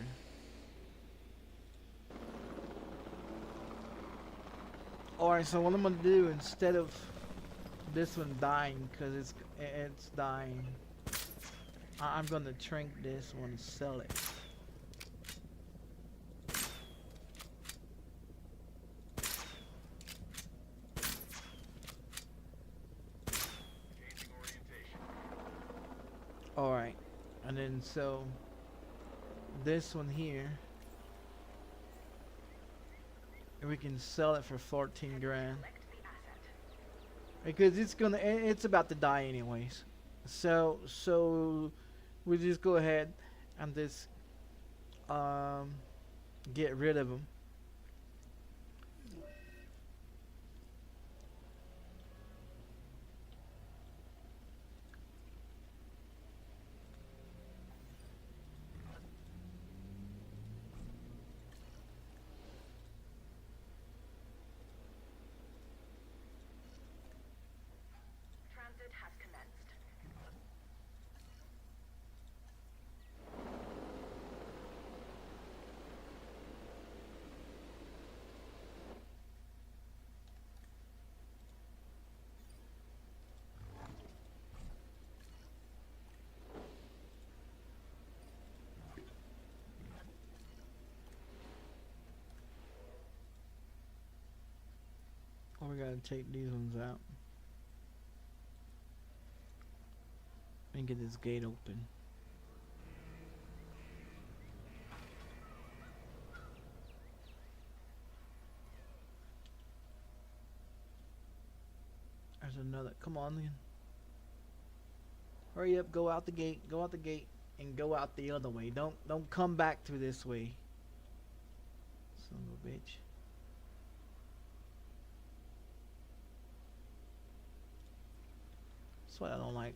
[SPEAKER 1] Alright, so what I'm gonna do instead of this one dying, cause it's dying, I'm gonna trink this one and sell it. Alright. And then so this one here, we can sell it for 14 grand.
[SPEAKER 2] Select the asset.
[SPEAKER 1] Because it's about to die anyways. So we just go ahead and just get rid of them.
[SPEAKER 2] Transit has commenced.
[SPEAKER 1] Oh, we gotta take these ones out and get this gate open. There's another. Come on, then. Hurry up! Go out the gate. Go out the gate and go out the other way. Don't come back through this way. Son of a bitch. That's what I don't like.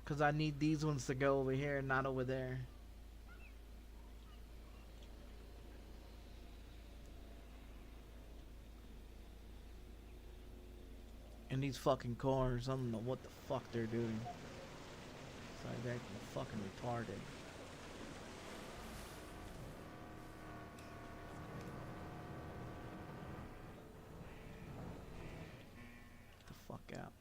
[SPEAKER 1] Cause I need these ones to go over here and not over there. And these fucking cars, I don't know what the fuck they're doing. It's like they're fucking retarded. Get the fuck out.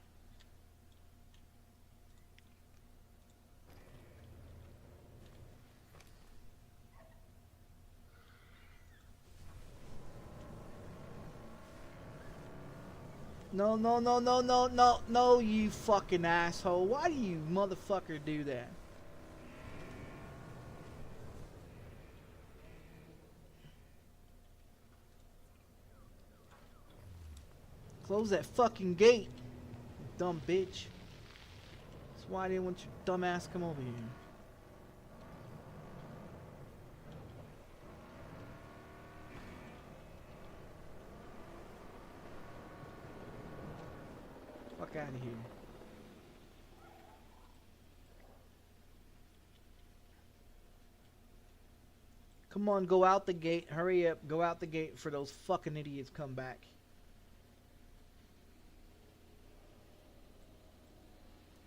[SPEAKER 1] No, no, no, no, no, no, no, you fucking asshole. Why do you motherfucker do that? Close that fucking gate, you dumb bitch. That's why I didn't want your dumb ass come over here. Fuck out of here. Come on, go out the gate. Hurry up. Go out the gate for those fucking idiots come back.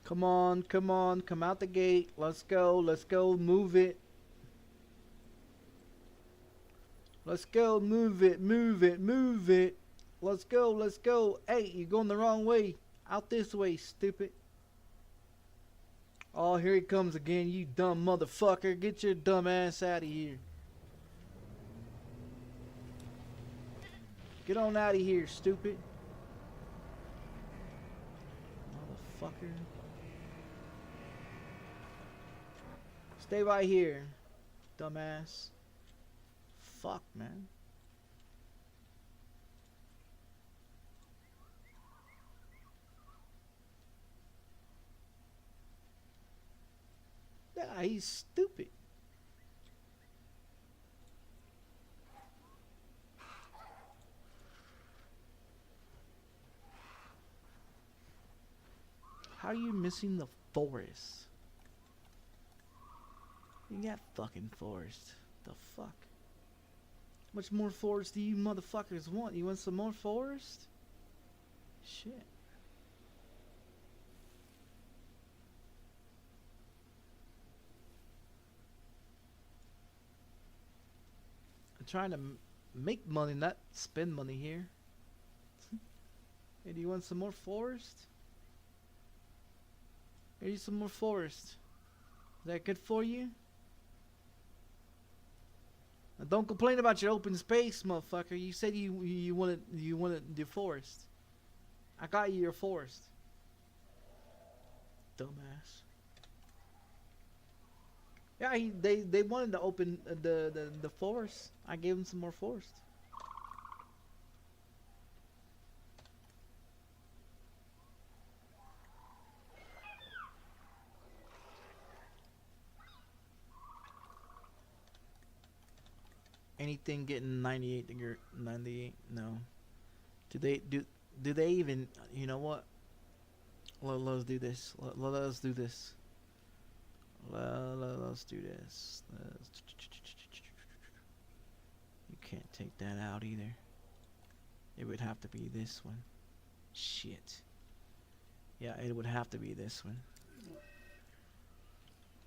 [SPEAKER 1] Come on, come on. Come out the gate. Let's go. Let's go. Move it. Let's go. Move it. Move it. Move it. Let's go. Let's go. Hey, you're going the wrong way. Out this way, stupid. Oh, here he comes again, you dumb motherfucker. Get your dumb ass out of here. Get on out of here, stupid. Motherfucker. Stay right here, dumbass. Fuck, man. Yeah, he's stupid. How are you missing the forest? You got fucking forest. The fuck? How much more forest do you motherfuckers want? You want some more forest? Shit. I'm trying to make money, not spend money here. Hey, do you want some more forest? Here's some more forest. Is that good for you? Don't complain about your open space, motherfucker. You said you wanted the forest. I got you your forest. Dumbass. Yeah, they wanted to open the forest. I gave them some more forest. Anything getting 98 degree 98? No. Do they even? You know what? Let's do this. Let's do this. Let's do this. You can't take that out either. It would have to be this one. Shit. Yeah, it would have to be this one.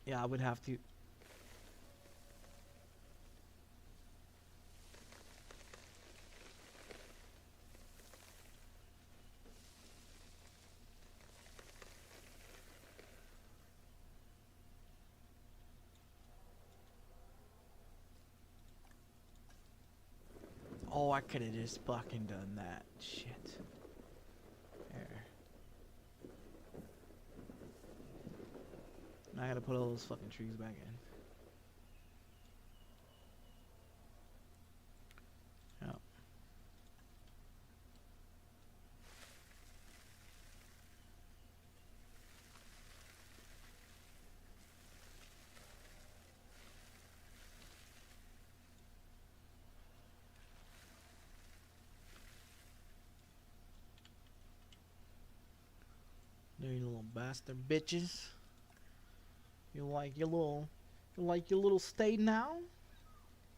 [SPEAKER 1] Yeah, I would have to. Oh, I could have just fucking done that. Shit. There. Now I gotta put all those fucking trees back in. Yep. There you little bastard bitches. You like your little stay now?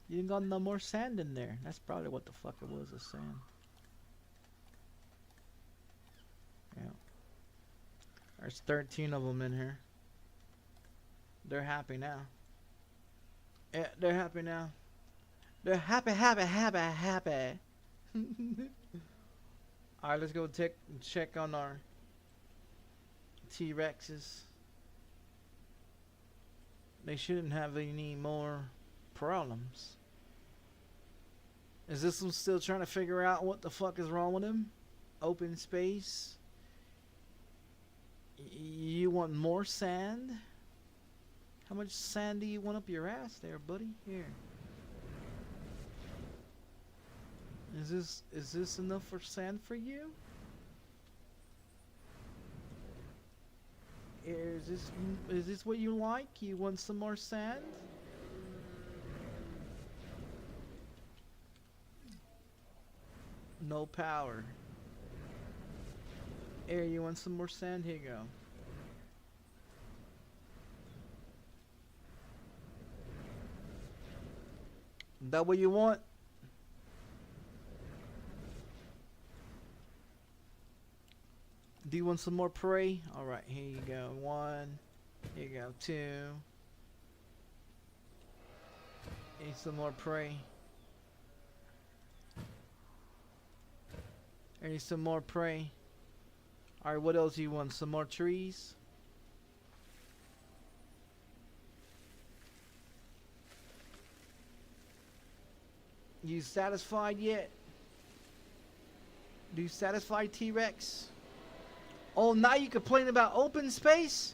[SPEAKER 1] You ain't got no more sand in there. That's probably what the fuck it was, the sand. Yeah. There's 13 of them in here. They're happy now. Yeah, they're happy now. They're happy. Alright, let's go check on our T-Rexes. They shouldn't have any more problems. Is this one still trying to figure out what the fuck is wrong with him? Open space. You want more sand? How much sand do you want up your ass there, buddy? Here. Is this enough for sand for you? Is this what you like? You want some more sand? No power. Here, you want some more sand? Here you go. Is that what you want? Do you want some more prey? Alright, here you go. 1. Here you go. 2. Need some more prey. I need some more prey. Alright, what else do you want? Some more trees? You satisfied yet? Do you satisfy T-Rex? Oh, now you complain about open space?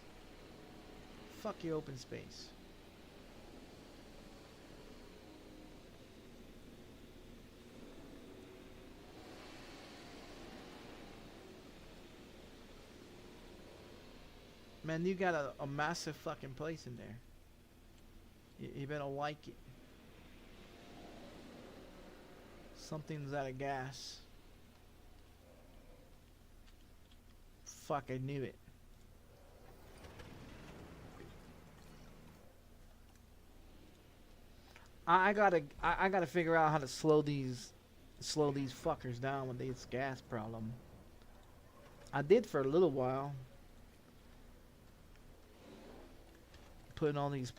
[SPEAKER 1] Fuck your open space. Man, you got a massive fucking place in there. You better like it. Something's out of gas. Fuck, I knew it. I gotta figure out how to slow these fuckers down with this gas problem. I did for a little while. Putting all these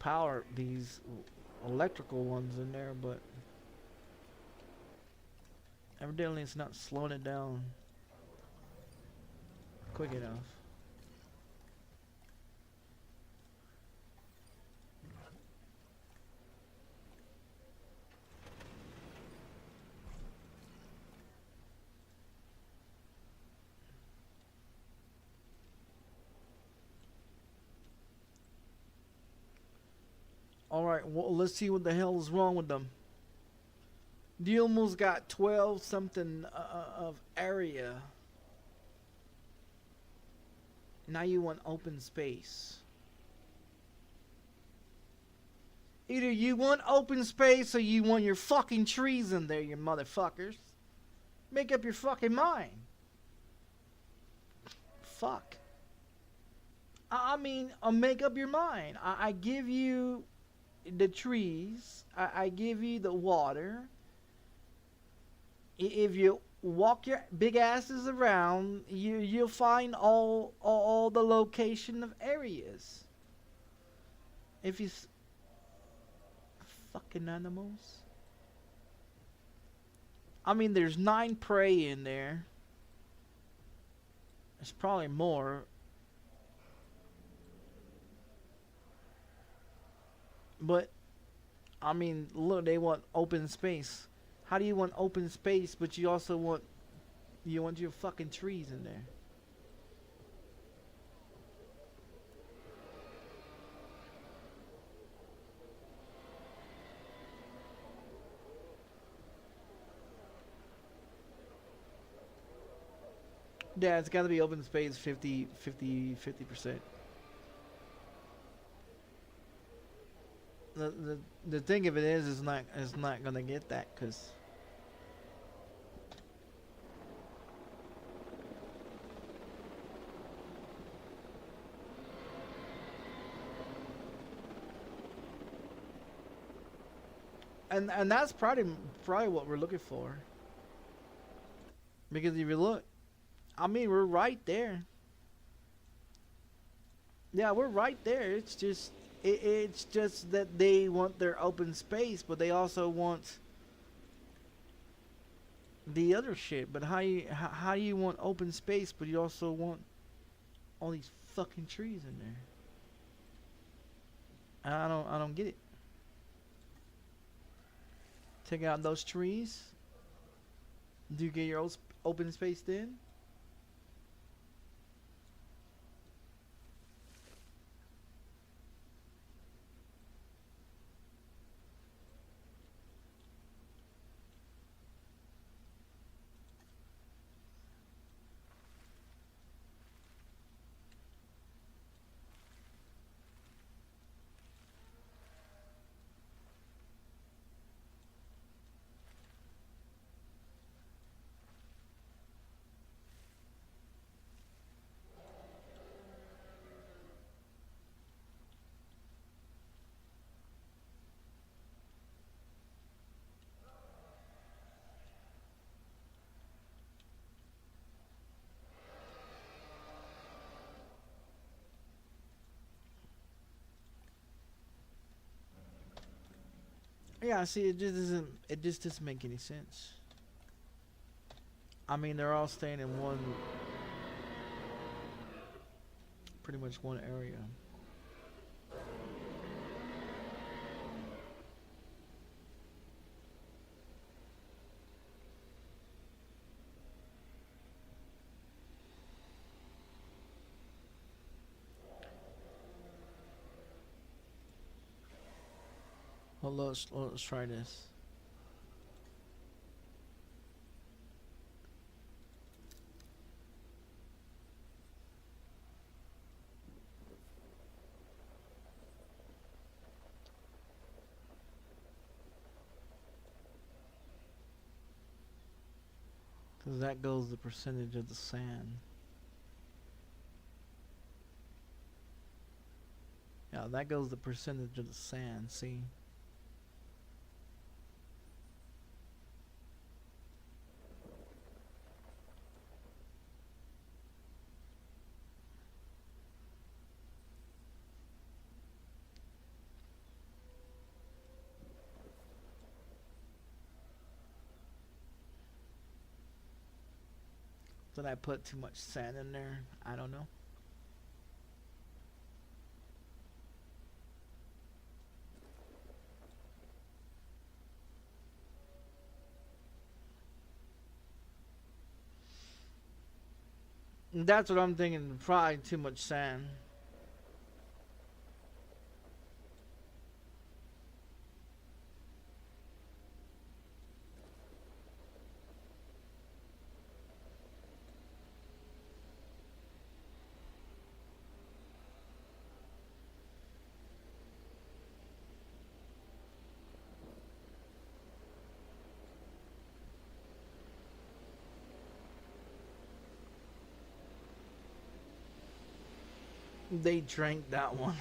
[SPEAKER 1] electrical ones in there, but evidently it's not slowing it down quick enough. Alright, well, let's see what the hell is wrong with them. You almost got 12 something of area. Now you want open space. Either you want open space or you want your fucking trees in there, you motherfuckers. Make up your fucking mind. Fuck. I mean, make up your mind. I give you the trees. I give you the water. If you walk your big asses around, you'll find all the location of areas. If you fucking animals. I mean, there's 9 prey in there. There's probably more. But I mean, look, they want open space. How do you want open space, but you also want your fucking trees in there? Yeah, it's got to be open space 50%. The thing of it is not gonna get that, cause and that's probably what we're looking for. Because if you look, I mean, we're right there. Yeah, we're right there. It's just that they want their open space, but they also want the other shit. But how do you want open space, but you also want all these fucking trees in there? I don't get it. Take out those trees. Do you get your open space then? Yeah, see, it just doesn't make any sense. I mean, they're all staying in pretty much one area. Well, let's try this. Because that goes the percentage of the sand. Yeah, that goes the percentage of the sand, see? Did I put too much sand in there? I don't know. That's what I'm thinking, probably too much sand. They drank that one.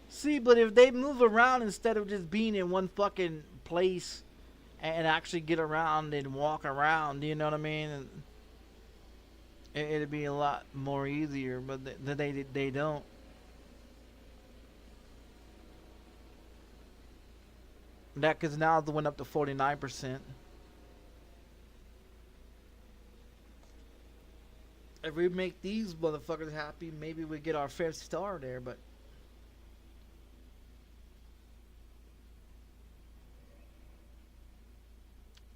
[SPEAKER 1] See, but if they move around instead of just being in one fucking place and actually get around and walk around, you know what I mean? And it'd be a lot more easier, but they don't. That because now it went up to 49%. If we make these motherfuckers happy, maybe we get our 5th star there, but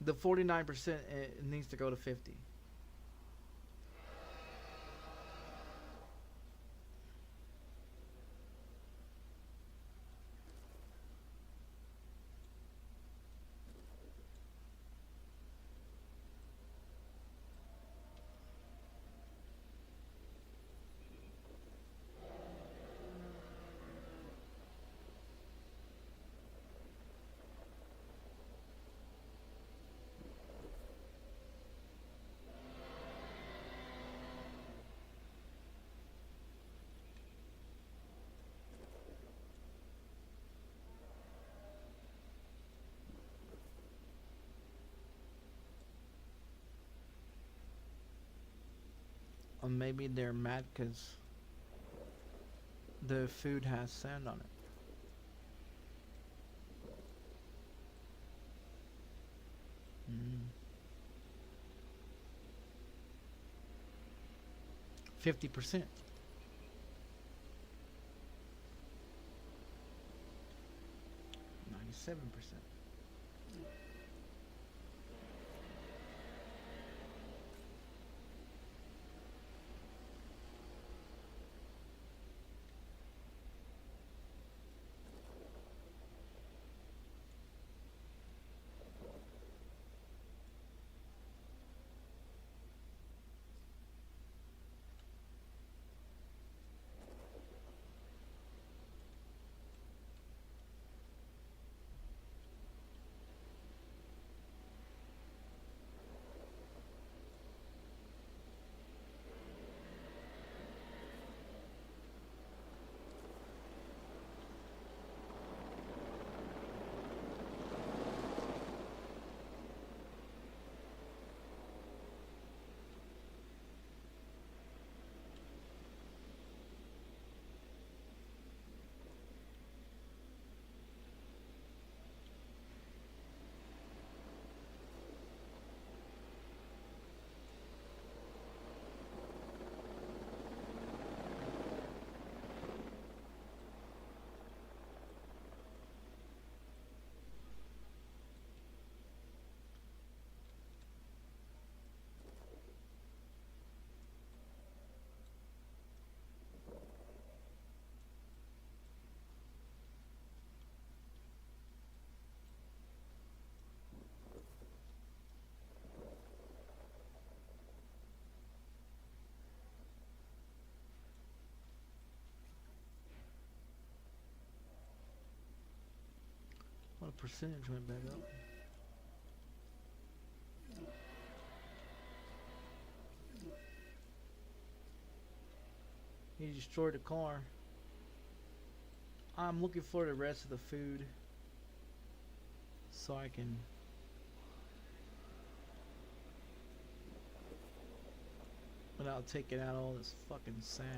[SPEAKER 1] the 49% it needs to go to 50. Or maybe they're mad because the food has sand on it. Mm. 50%. 97%. What percentage went back up? He destroyed the car. I'm looking for the rest of the food so I can without taking out all this fucking sand.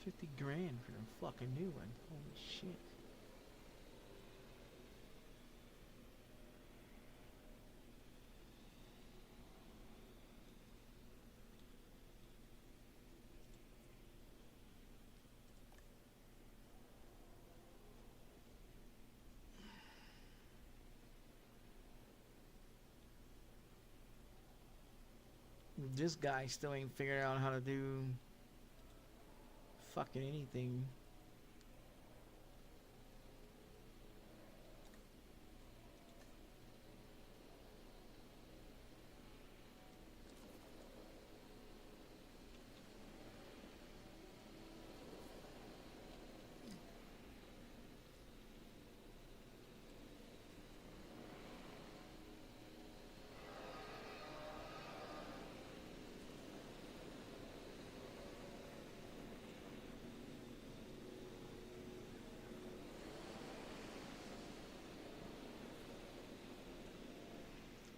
[SPEAKER 1] $50,000 for a fucking new one. Holy shit. This guy still ain't figured out how to do fucking anything.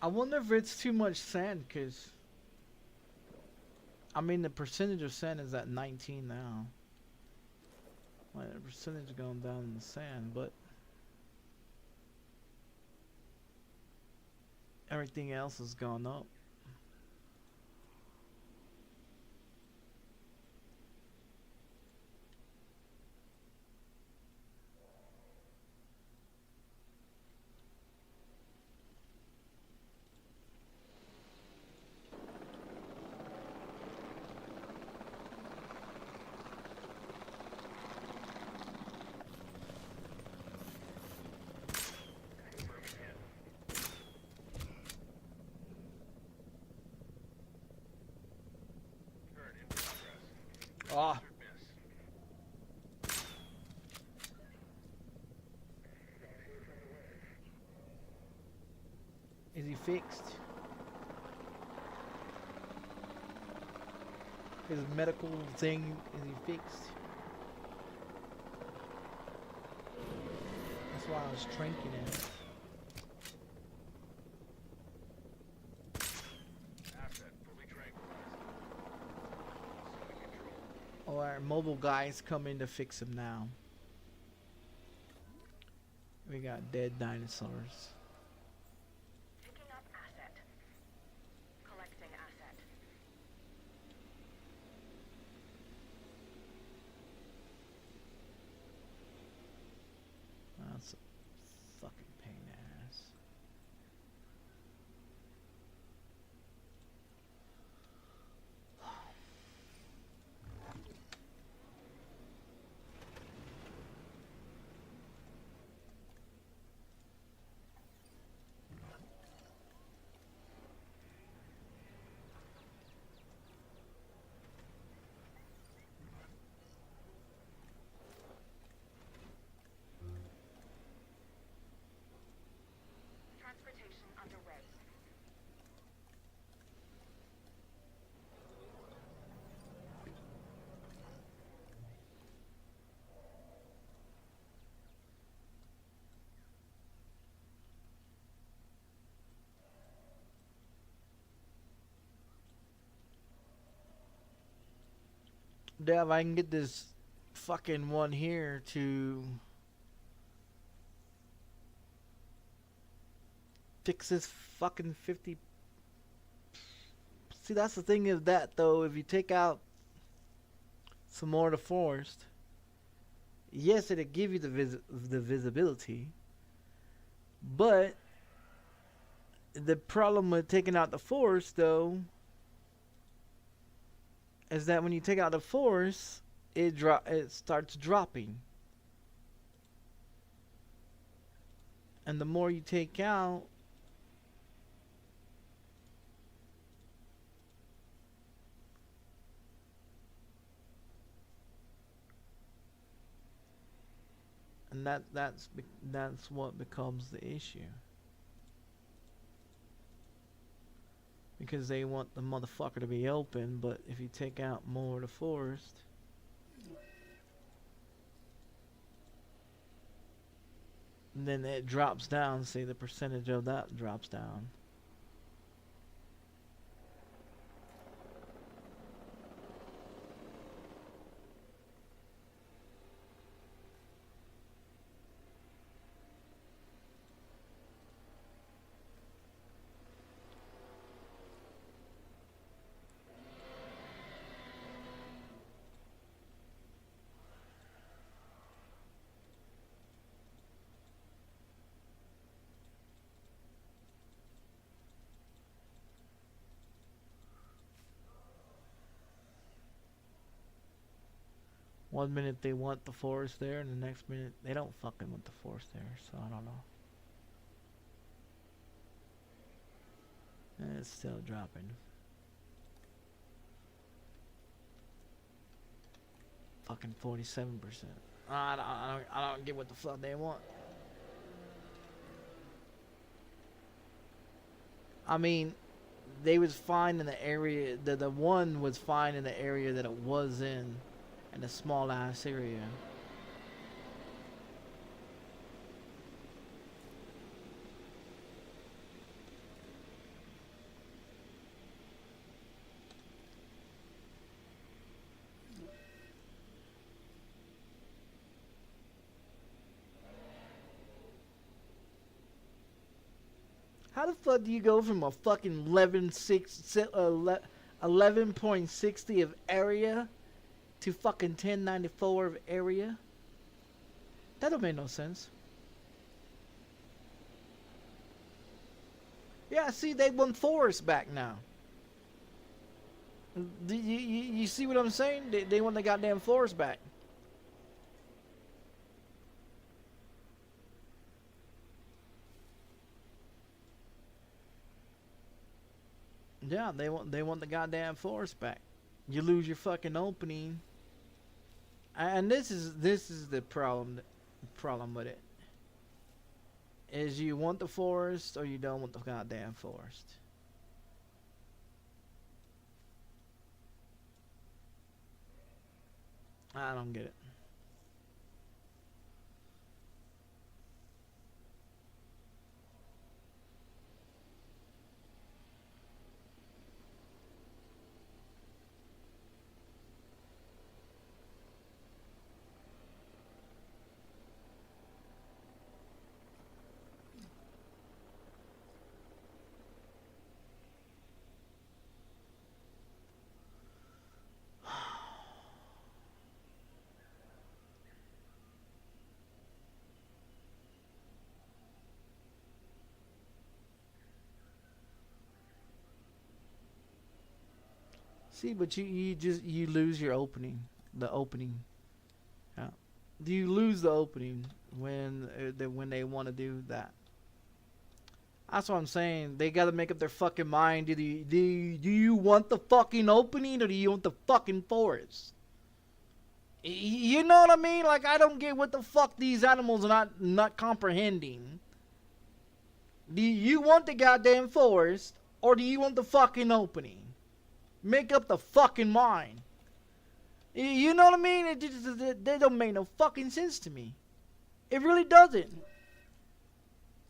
[SPEAKER 1] I wonder if it's too much sand, cause I mean the percentage of sand is at 19 now. Like the percentage going down in the sand, but everything else has gone up. Ah. Is he fixed? His medical thing, is he fixed? That's why I was drinking it.
[SPEAKER 3] Asset fully tranquilized.
[SPEAKER 1] Oh, our mobile guys coming to fix him now. We got dead dinosaurs.
[SPEAKER 2] Picking up asset. Collecting asset.
[SPEAKER 1] That's a fucking pain in the ass.
[SPEAKER 2] Transportation underway.
[SPEAKER 1] Dev, I can get this fucking one here to fix this fucking 50. See, that's the thing is that though, if you take out some more of the forest, yes, it'll give you the visibility, but the problem with taking out the forest though is that when you take out the forest, it starts dropping. And the more you take out, and that's what becomes the issue. Because they want the motherfucker to be open, but if you take out more of the forest, then it drops down. See, the percentage of that drops down. One minute they want the forest there, and the next minute they don't fucking want the forest there. So I don't know. And it's still dropping. Fucking 47%. I don't get what the fuck they want. I mean, they was fine in the area. The one was fine in the area that it was in a small ass area. How the fuck do you go from a fucking 11.60 of area to fucking 1094 of area? That don't make no sense. Yeah, see, they want forest back now. You see what I'm saying? They want the goddamn forest back. Yeah, they want the goddamn forest back. You lose your fucking opening, and this is the problem with it. Is you want the forest or you don't want the goddamn forest. I don't get it. See, but you lose your opening, the opening. You lose the opening when they want to do that. That's what I'm saying. They gotta make up their fucking mind. Do you want the fucking opening or do you want the fucking forest? You know what I mean? Like, I don't get what the fuck these animals are not comprehending. Do you want the goddamn forest or do you want the fucking opening? Make up the fucking mind. You know what I mean? They don't make no fucking sense to me. It really doesn't.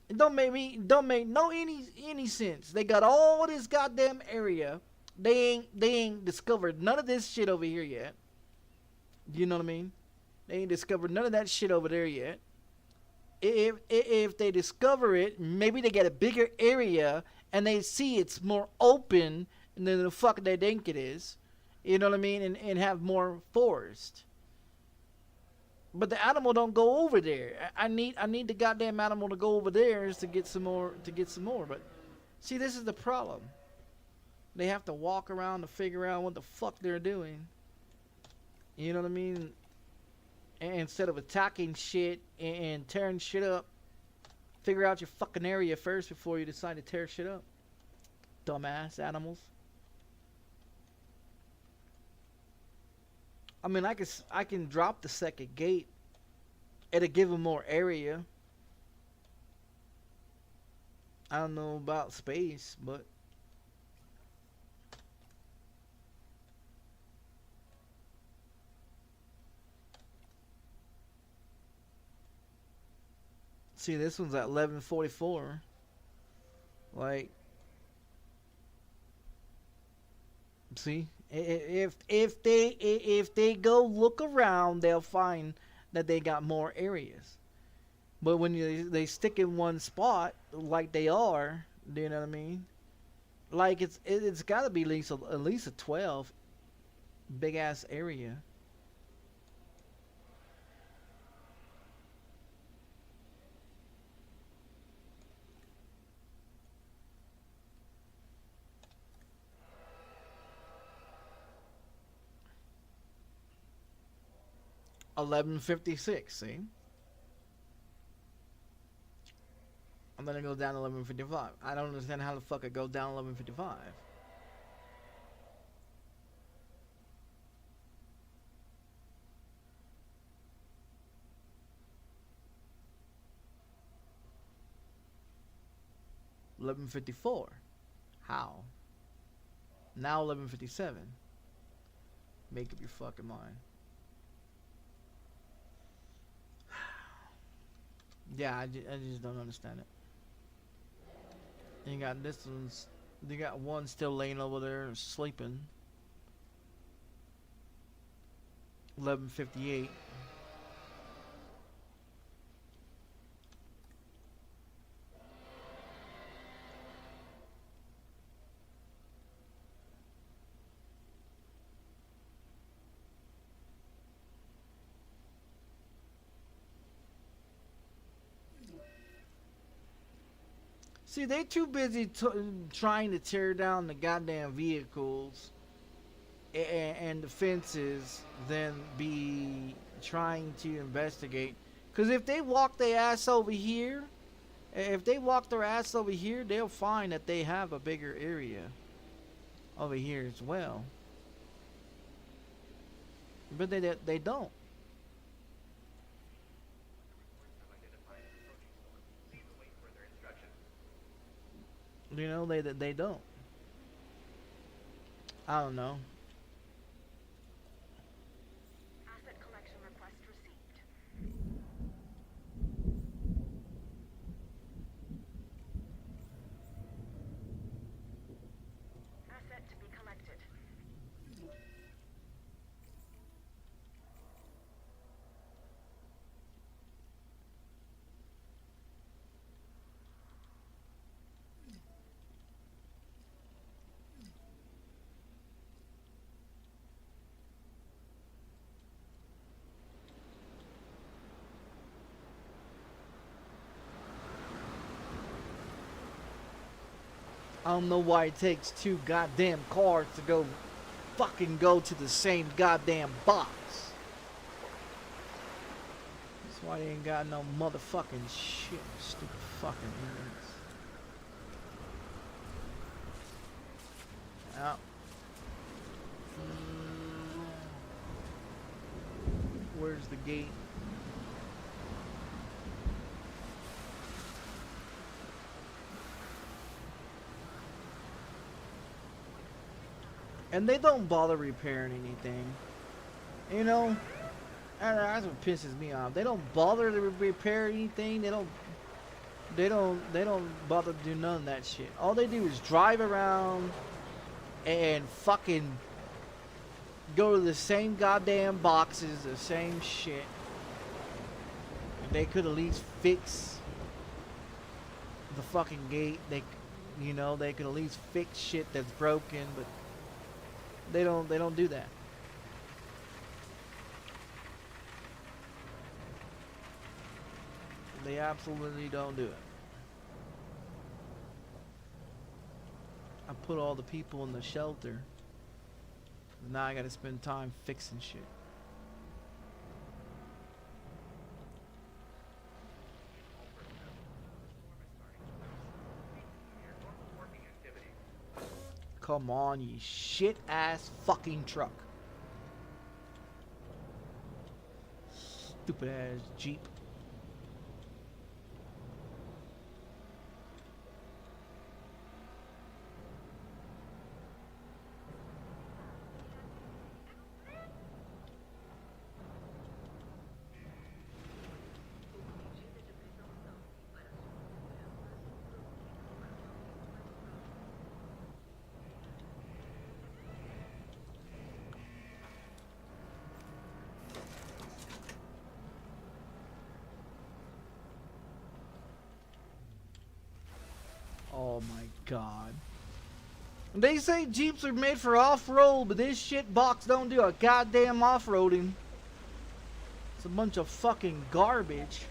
[SPEAKER 1] It don't make no any sense. They got all this goddamn area. They ain't discovered none of this shit over here yet. You know what I mean? They ain't discovered none of that shit over there yet. If they discover it, maybe they get a bigger area and they see it's more open than the fuck they think it is. You know what I mean? And have more forest. But the animal don't go over there. I need the goddamn animal to go over there to get some more. But see, this is the problem. They have to walk around to figure out what the fuck they're doing. You know what I mean? And instead of attacking shit and tearing shit up, figure out your fucking area first before you decide to tear shit up. Dumbass animals. I mean, I can drop the second gate. It'll give them more area. I don't know about space, but see, this one's at 1144. Like, see, if they go look around, they'll find that they got more areas. But when they stick in one spot like they are, do you know what I mean? Like, it's got to be at least a 12 big ass area. 1156, see? And then it goes down to 1155. I don't understand how the fuck it goes down 1155. $11.54. How? Now 11:57. Make up your fucking mind. Yeah, I just don't understand it. And you got this one's. You got one still laying over there sleeping. 11:58. See, they too busy trying to tear down the goddamn vehicles and the fences than be trying to investigate. Because if they walk their ass over here, they'll find that they have a bigger area over here as well. But they don't. You know, they don't. I don't know.
[SPEAKER 2] Asset collection request received. Asset to be collected.
[SPEAKER 1] I don't know why it takes two goddamn cars to go to the same goddamn box. That's why they ain't got no motherfucking shit. Stupid fucking idiots. Out. Where's the gate? And they don't bother repairing anything. You know? And that's what pisses me off. They don't bother to repair anything. They don't bother to do none of that shit. All they do is drive around and fucking go to the same goddamn boxes, the same shit. They could at least fix the fucking gate. They could at least fix shit that's broken, but they don't do that. They absolutely don't do it. I put all the people in the shelter. Now I gotta spend time fixing shit. Come on, you shit ass fucking truck. Stupid ass Jeep. Oh my god. They say Jeeps are made for off-road, but this shit box don't do a goddamn off-roading. It's a bunch of fucking garbage.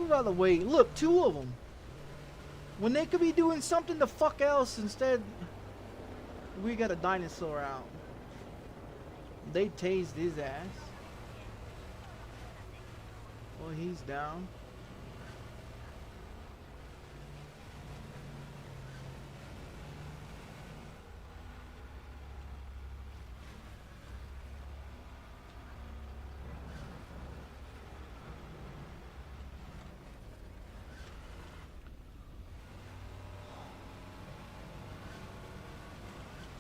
[SPEAKER 1] rather wait. Look, 2 of them. When they could be doing something the fuck else instead, we got a dinosaur out. They tased his ass. Well, he's down.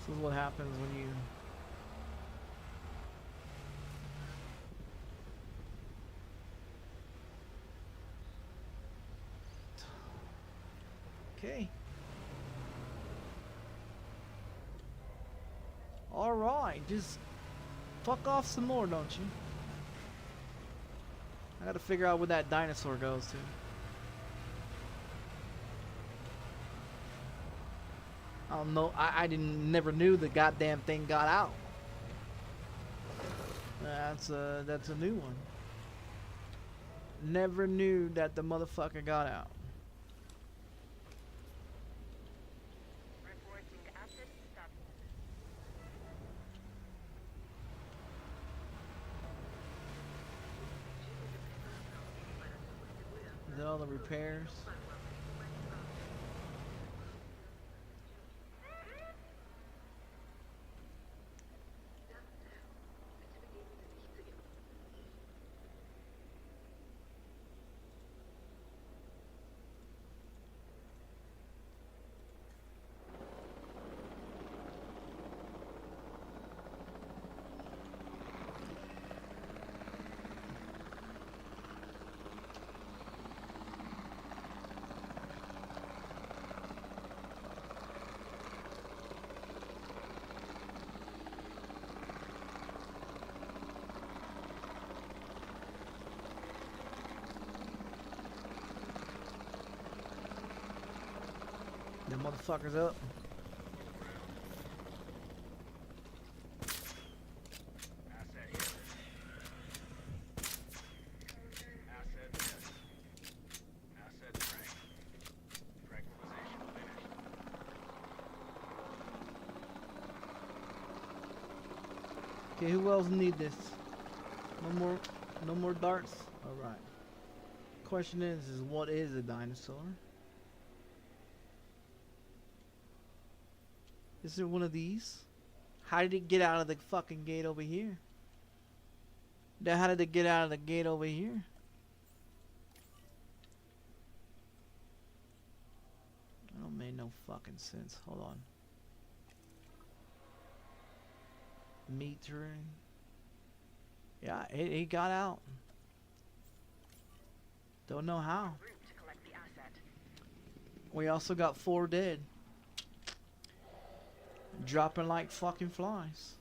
[SPEAKER 1] This is what happens when you okay. Alright, just fuck off some more, don't you? I gotta figure out where that dinosaur goes to. I don't know. I never knew the goddamn thing got out. That's a new one. Never knew that the motherfucker got out.
[SPEAKER 2] Reporting asset status.
[SPEAKER 1] Is that all the repairs? Them motherfuckers up.
[SPEAKER 3] Asset hit. Asset hit. Asset track. Tranquilization finished.
[SPEAKER 1] Okay, who else need this? No more darts? Alright. Question is what is a dinosaur? Is there one of these? How did it get out of the fucking gate over here? How did it get out of the gate over here? That don't make no fucking sense. Hold on. Metering. Yeah, it got out. Don't know how.
[SPEAKER 2] Route to collect the asset.
[SPEAKER 1] We also got 4 dead. Dropping like fucking flies.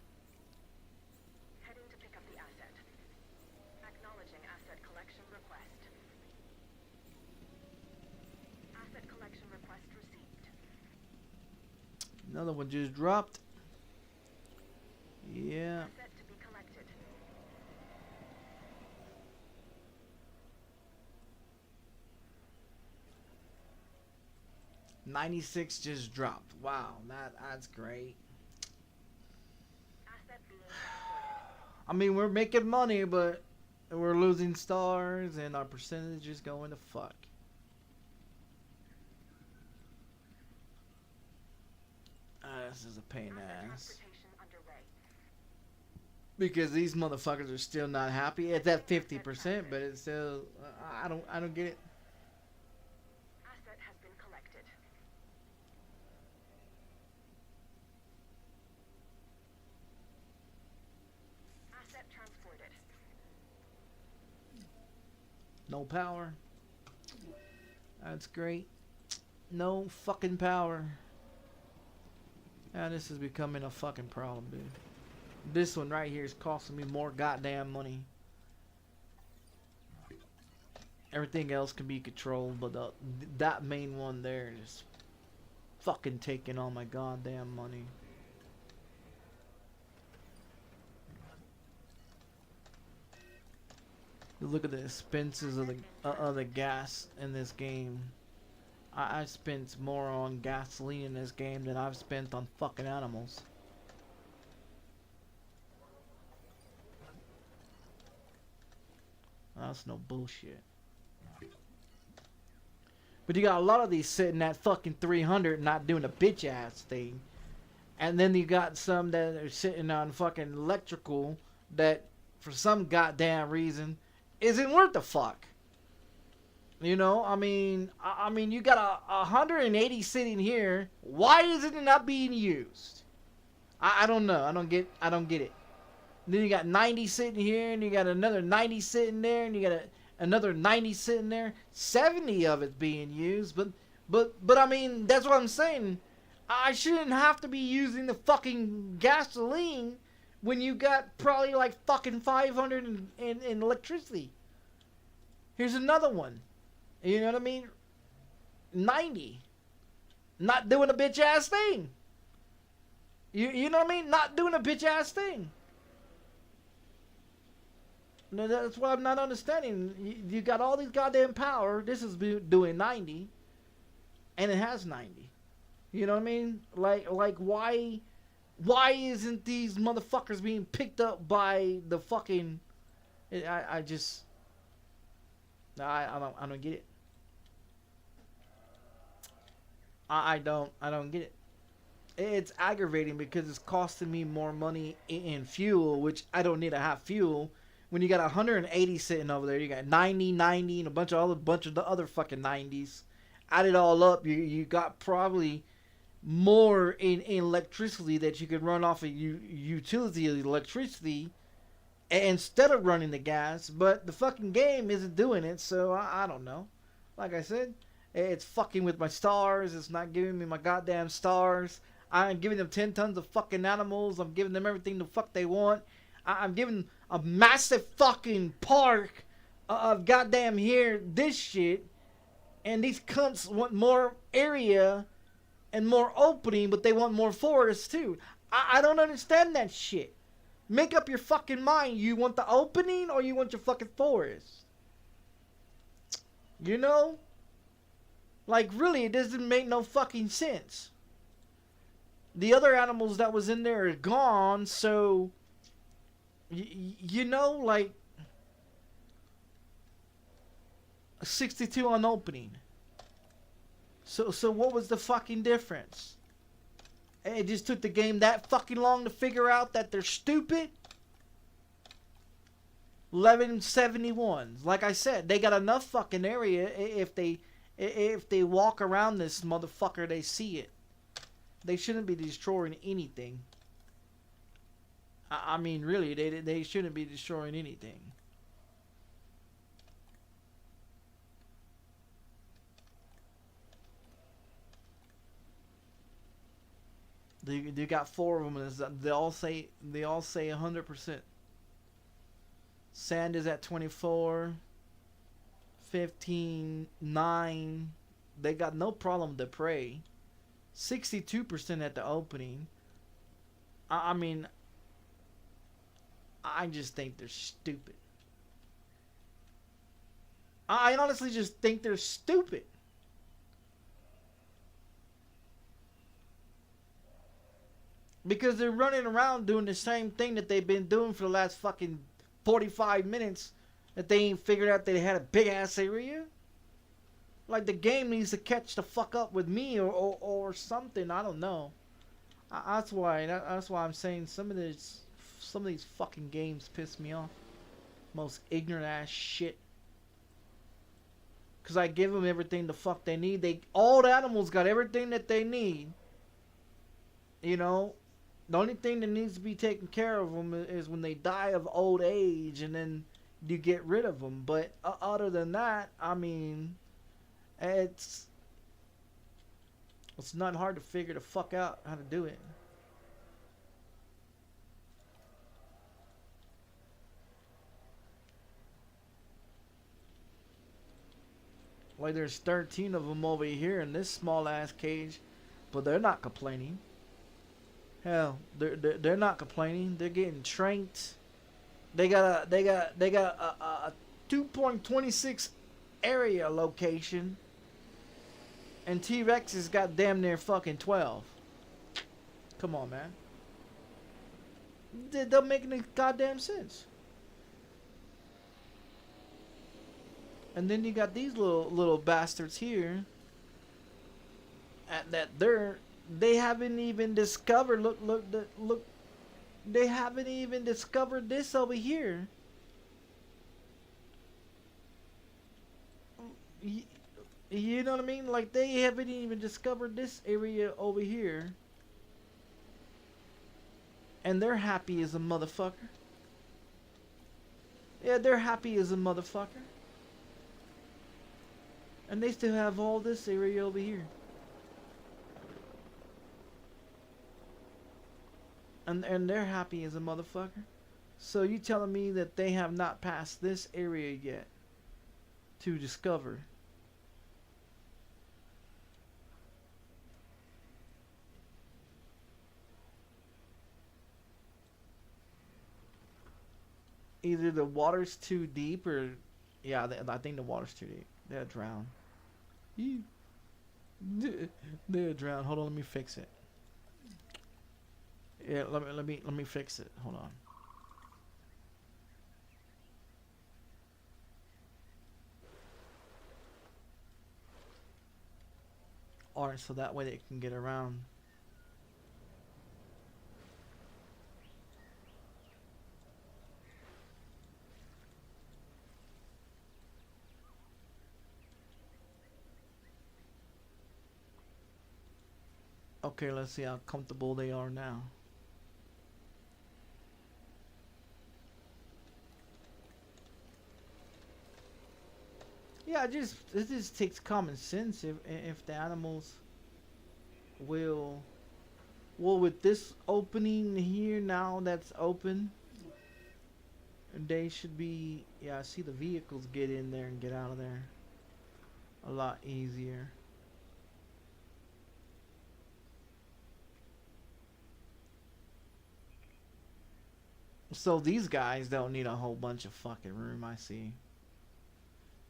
[SPEAKER 2] Heading to pick up the asset. Acknowledging asset collection request. Asset collection request received.
[SPEAKER 1] Another one just dropped. Yeah.
[SPEAKER 2] Asset to be collected.
[SPEAKER 1] $96 just dropped. Wow, that's great.
[SPEAKER 2] Asset being transported.
[SPEAKER 1] I mean, we're making money, but we're losing stars, and our percentage is going to fuck. This is a pain in the
[SPEAKER 2] Asset
[SPEAKER 1] ass.
[SPEAKER 2] transportation underway.
[SPEAKER 1] Because these motherfuckers are still not happy. It's at 50%, but it's still. I don't get it.
[SPEAKER 2] Asset has been collected. Asset transported.
[SPEAKER 1] No power. That's great. No fucking power. Yeah, this is becoming a fucking problem, dude. This one right here is costing me more goddamn money. Everything else can be controlled, but that main one there is fucking taking all my goddamn money. You look at the expenses of the gas in this game. I spent more on gasoline in this game than I've spent on fucking animals. That's no bullshit. But you got a lot of these sitting at fucking 300 not doing a bitch ass thing. And then you got some that are sitting on fucking electrical that for some goddamn reason isn't worth the fuck. You know, I mean you got a 180 sitting here. Why is it not being used? I don't know. I don't get it. Then you got 90 sitting here, and you got another 90 sitting there, and you got another 90 sitting there. 70 of it's being used, but I mean, that's what I'm saying. I shouldn't have to be using the fucking gasoline when you got probably like fucking 500 in electricity. Here's another one. You know what I mean? 90. Not doing a bitch ass thing. You know what I mean? Not doing a bitch ass thing. No, that's what I'm not understanding. You got all these goddamn power. This is doing 90, and it has 90. You know what I mean? Like why isn't these motherfuckers being picked up by the fucking? I don't get it. I don't get it. It's aggravating because it's costing me more money in fuel, which I don't need to have fuel. When you got 180 sitting over there, you got 90, and a bunch of the other fucking 90s. Add it all up, you got probably more in electricity that you could run off of utility electricity instead of running the gas. But the fucking game isn't doing it, so I don't know. Like I said, it's fucking with my stars. It's not giving me my goddamn stars. I'm giving them 10 tons of fucking animals. I'm giving them everything the fuck they want. I'm giving a massive fucking park of goddamn here, this shit. And these cunts want more area and more opening, but they want more forest too. I don't understand that shit. Make up your fucking mind. You want the opening or you want your fucking forest? You know? Like, really, it doesn't make no fucking sense. The other animals that was in there are gone, so... You know, like... 62 on opening. So what was the fucking difference? It just took the game that fucking long to figure out that they're stupid? 1171s. Like I said, they got enough fucking area. If they walk around this motherfucker, they see it. They shouldn't be destroying anything. I mean, really, they shouldn't be destroying anything. They got 4 of them. They all say 100%. Sand is at 24, 15, 9. They got no problem to pray. 62% at the opening. I mean, I just think they're stupid. I honestly just think they're stupid. Because they're running around doing the same thing that they've been doing for the last fucking 45 minutes. That they ain't figured out they had a big ass area. Like the game needs to catch the fuck up with me or something. I don't know. That's why I'm saying some of these fucking games piss me off. Most ignorant ass shit. Cause I give them everything the fuck they need. All the animals got everything that they need. You know. The only thing that needs to be taken care of them is when they die of old age, and then you get rid of them. But other than that, I mean, it's not hard to figure the fuck out how to do it. Like there's 13 of them over here in this small ass cage, but they're not complaining. Hell, they're not complaining. They're getting tranked. They got a 2.26 area location, and T-Rex has got damn near fucking 12. Come on, man. That don't make any goddamn sense. And then you got these little bastards here. They haven't even discovered. Look. They haven't even discovered this over here. You know what I mean? Like, they haven't even discovered this area over here. And they're happy as a motherfucker. Yeah, they're happy as a motherfucker. And they still have all this area over here. And they're happy as a motherfucker. So you telling me that they have not passed this area yet to discover? Either the water's too deep, or yeah, I think the water's too deep. They'll drown. They'll drown. Hold on, let me fix it. Yeah, let me fix it. Hold on. Alright, so that way they can get around. Okay, let's see how comfortable they are now. Yeah, it just takes common sense. If the animals will, well, with this opening here now that's open, they should be, yeah, I see the vehicles get in there and get out of there a lot easier. So these guys don't need a whole bunch of fucking room, I see.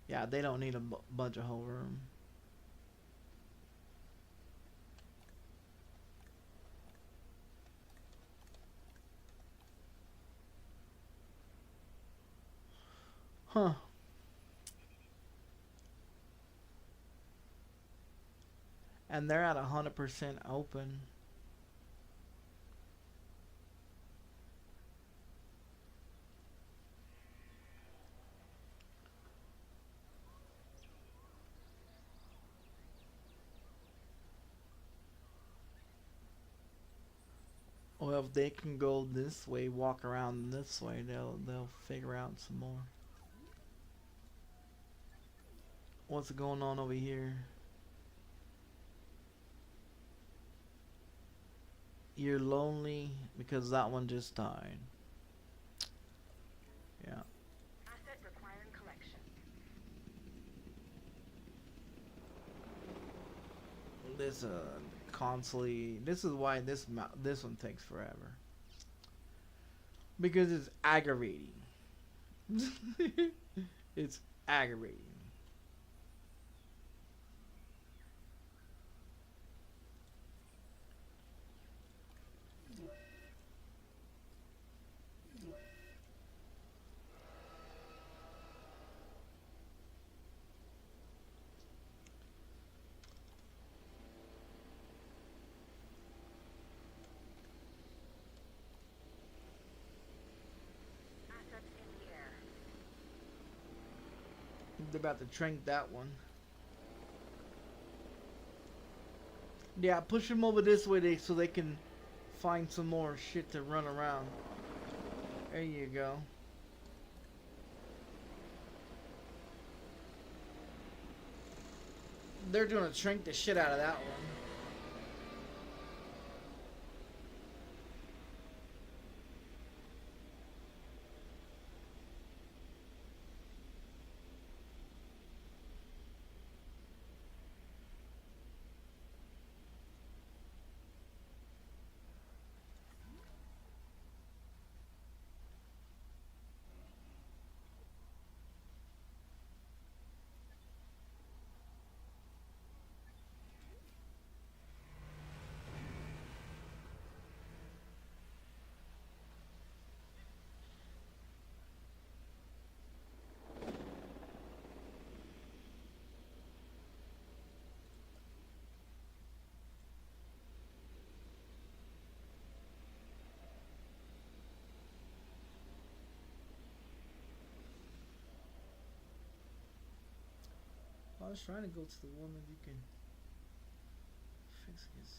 [SPEAKER 1] Yeah, they don't need a bunch of whole room. Huh. And they're at 100% open. Well, if they can go this way, walk around this way, they'll figure out some more. What's going on over here? You're lonely because that one just died. Yeah.
[SPEAKER 2] Asset requiring collection.
[SPEAKER 1] This constantly. This is why this one takes forever. Because it's aggravating. It's aggravating. They're about to trank that one. Yeah, push them over this way so they can find some more shit to run around. There you go. They're gonna trank the shit out of that one. I was trying to go to the one that you can fix this.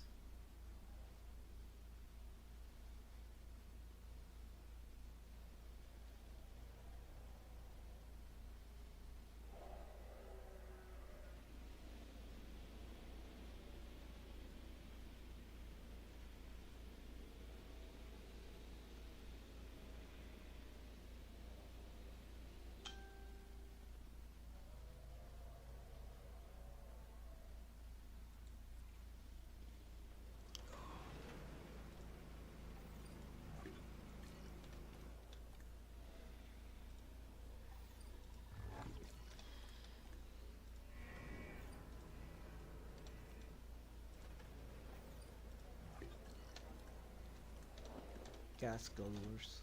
[SPEAKER 1] Gas guzzlers.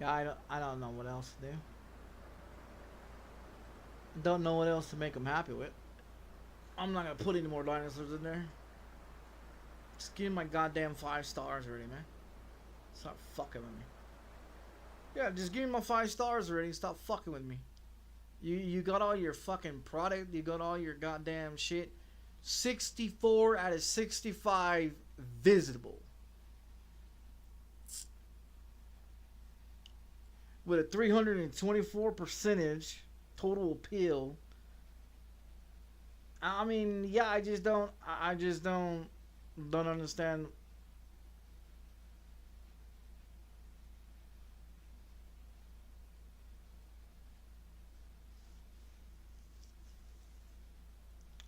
[SPEAKER 1] Yeah, I don't know what else to do. Don't know what else to make them happy with. I'm not gonna put any more dinosaurs in there. Just give me my goddamn 5 stars already, man. Stop fucking with me. Yeah, just give me my 5 stars already. Stop fucking with me. You got all your fucking product. You got all your goddamn shit. 64 out of 65 visitable. With a 324 percentage total appeal. I mean, yeah, I just don't understand.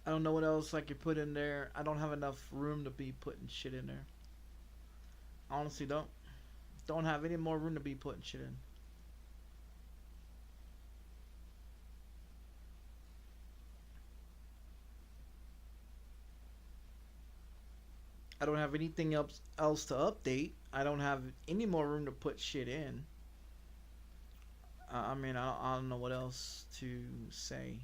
[SPEAKER 1] I don't know what else I could put in there. I don't have enough room to be putting shit in there. Honestly, don't have any more room to be putting shit in. I don't have anything else to update. I don't have any more room to put shit in. I mean, I don't know what else to say.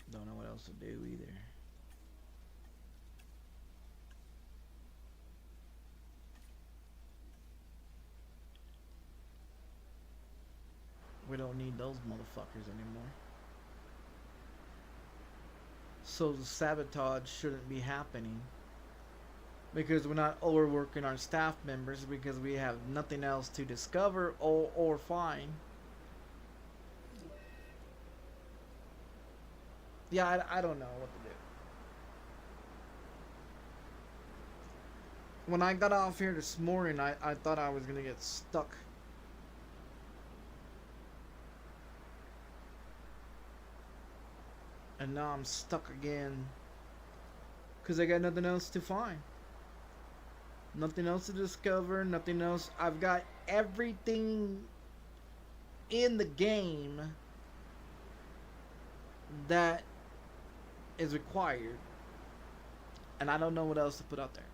[SPEAKER 1] Don't know what else to do either. We don't need those motherfuckers anymore. So the sabotage shouldn't be happening. Because we're not overworking our staff members because we have nothing else to discover or find. Yeah, I don't know what to do. When I got off here this morning, I thought I was gonna get stuck. And now I'm stuck again. Because I got nothing else to find. Nothing else to discover. Nothing else. I've got everything in the game that is required. And I don't know what else to put out there.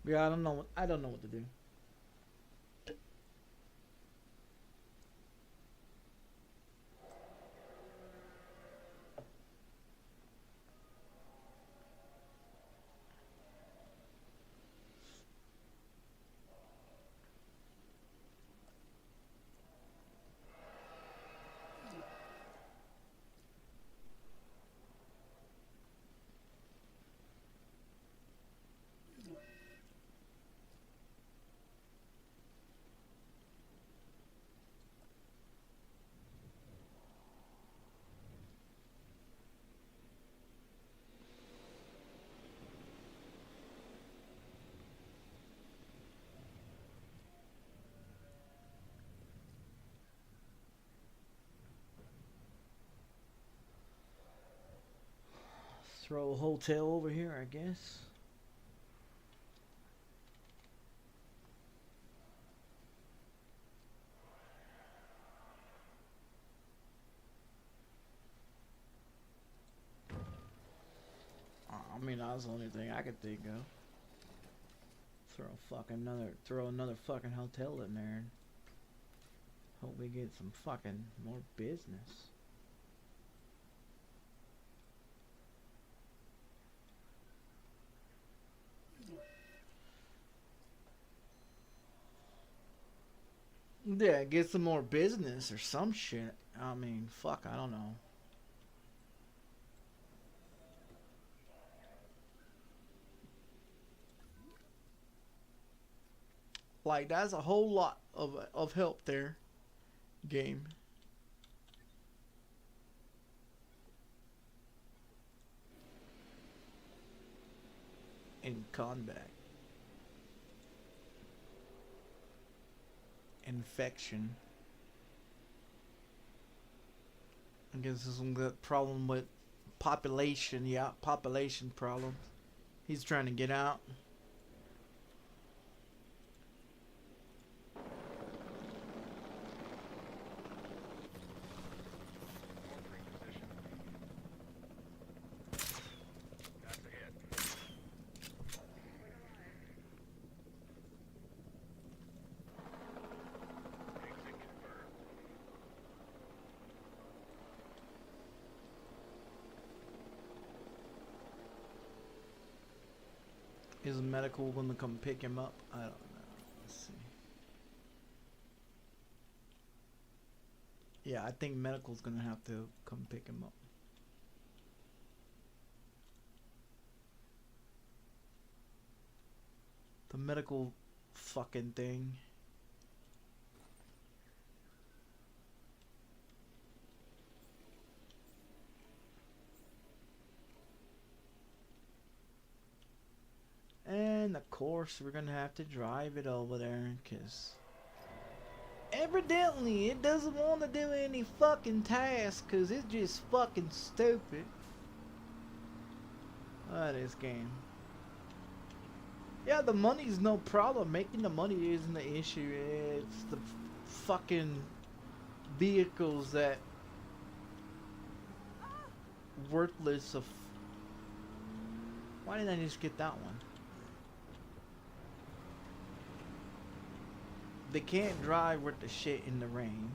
[SPEAKER 1] Yeah, I don't know what to do. Throw a hotel over here, I guess. I mean, that was the only thing I could think of. Throw another fucking hotel in there and hope we get some fucking more business. Yeah, get some more business or some shit. I mean, fuck, I don't know. Like, that's a whole lot of help there, game. In combat. Infection. I guess there's some good problem with population. Yeah, population problem. He's trying to get out. Is medical gonna come pick him up? I don't know. Let's see. Yeah, I think medical's gonna have to come pick him up. The medical fucking thing. And of course we're gonna have to drive it over there because evidently it doesn't want to do any fucking tasks because it's just fucking stupid. This game. Yeah, the money's no problem. Making the money isn't the issue. It's the fucking vehicles that worthless of. Why didn't I just get that one? They can't drive with the shit in the rain.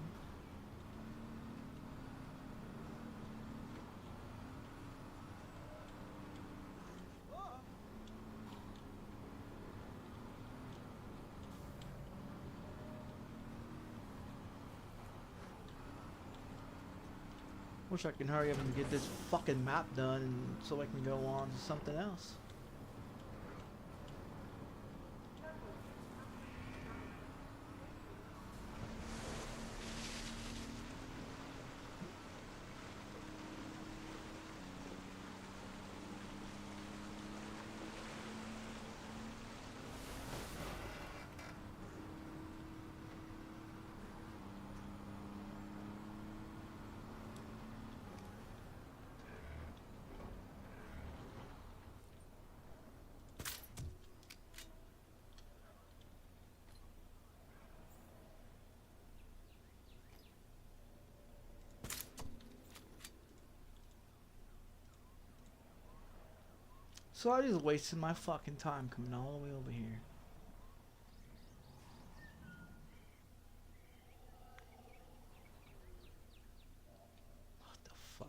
[SPEAKER 1] Wish I can hurry up and get this fucking map done so I can go on to something else. So I just wasted my fucking time coming all the way over here. What the fuck?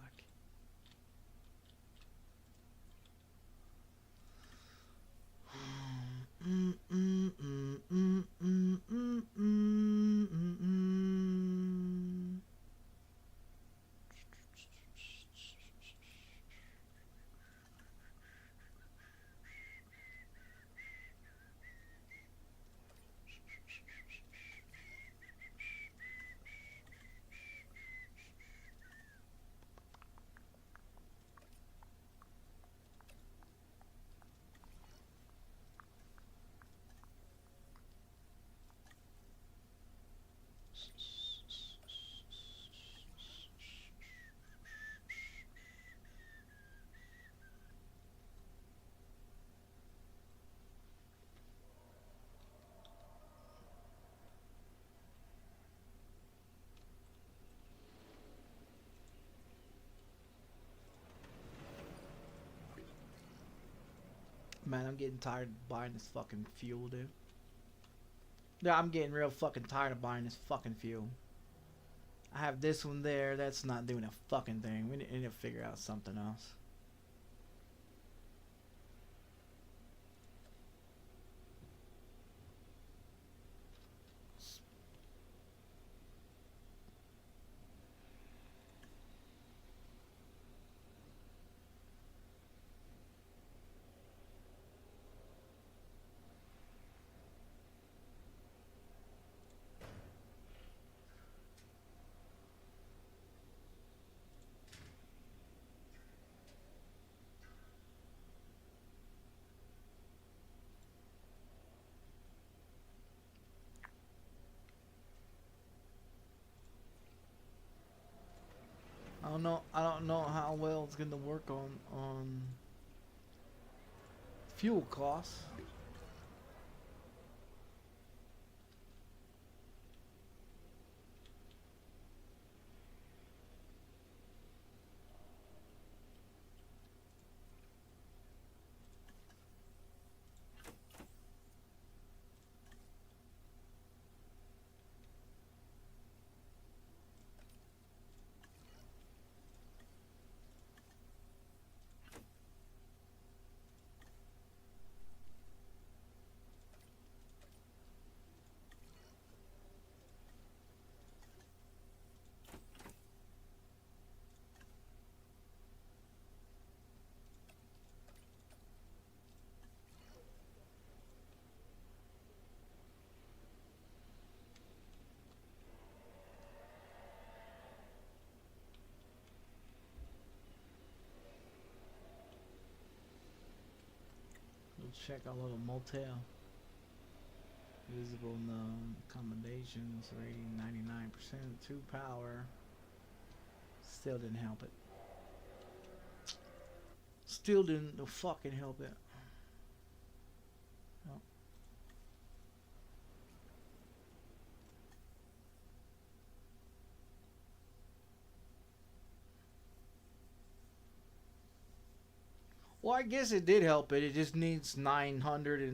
[SPEAKER 1] Man, I'm getting tired of buying this fucking fuel, dude. Yeah, I'm getting real fucking tired of buying this fucking fuel. I have this one there. That's not doing a fucking thing. We need to figure out something else. I don't know how well it's gonna work on fuel costs. Check our little motel. Visible known accommodations rating 99%. 2 power. Still didn't help it. Still didn't fucking help it. No. Well, I guess it did help it. It just needs 900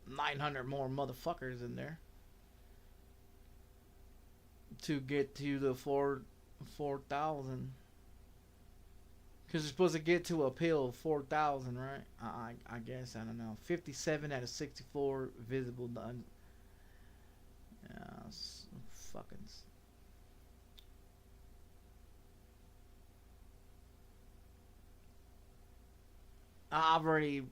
[SPEAKER 1] more motherfuckers in there to get to the 4,000. Because you're supposed to get to a pill of 4,000, right? I guess, I don't know. 57 out of 64 visible done. Yeah, fucking. I've already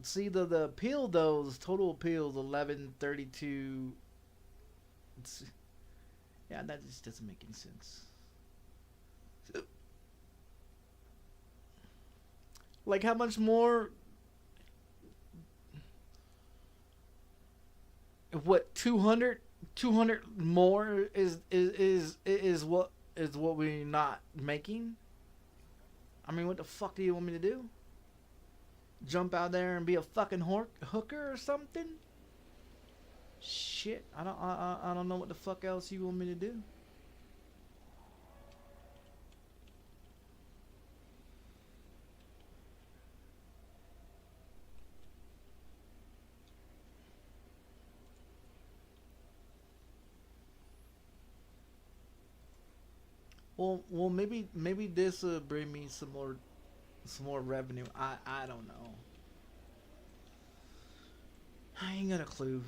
[SPEAKER 1] see the appeal though. The total appeal is 1132. Yeah, that just doesn't make any sense. Like how much more? What 200 more is what we're not making? I mean, what the fuck do you want me to do? Jump out there and be a fucking hooker or something? Shit, I don't know what the fuck else you want me to do. Well, maybe this will bring me some more revenue. I don't know. I ain't got a clue.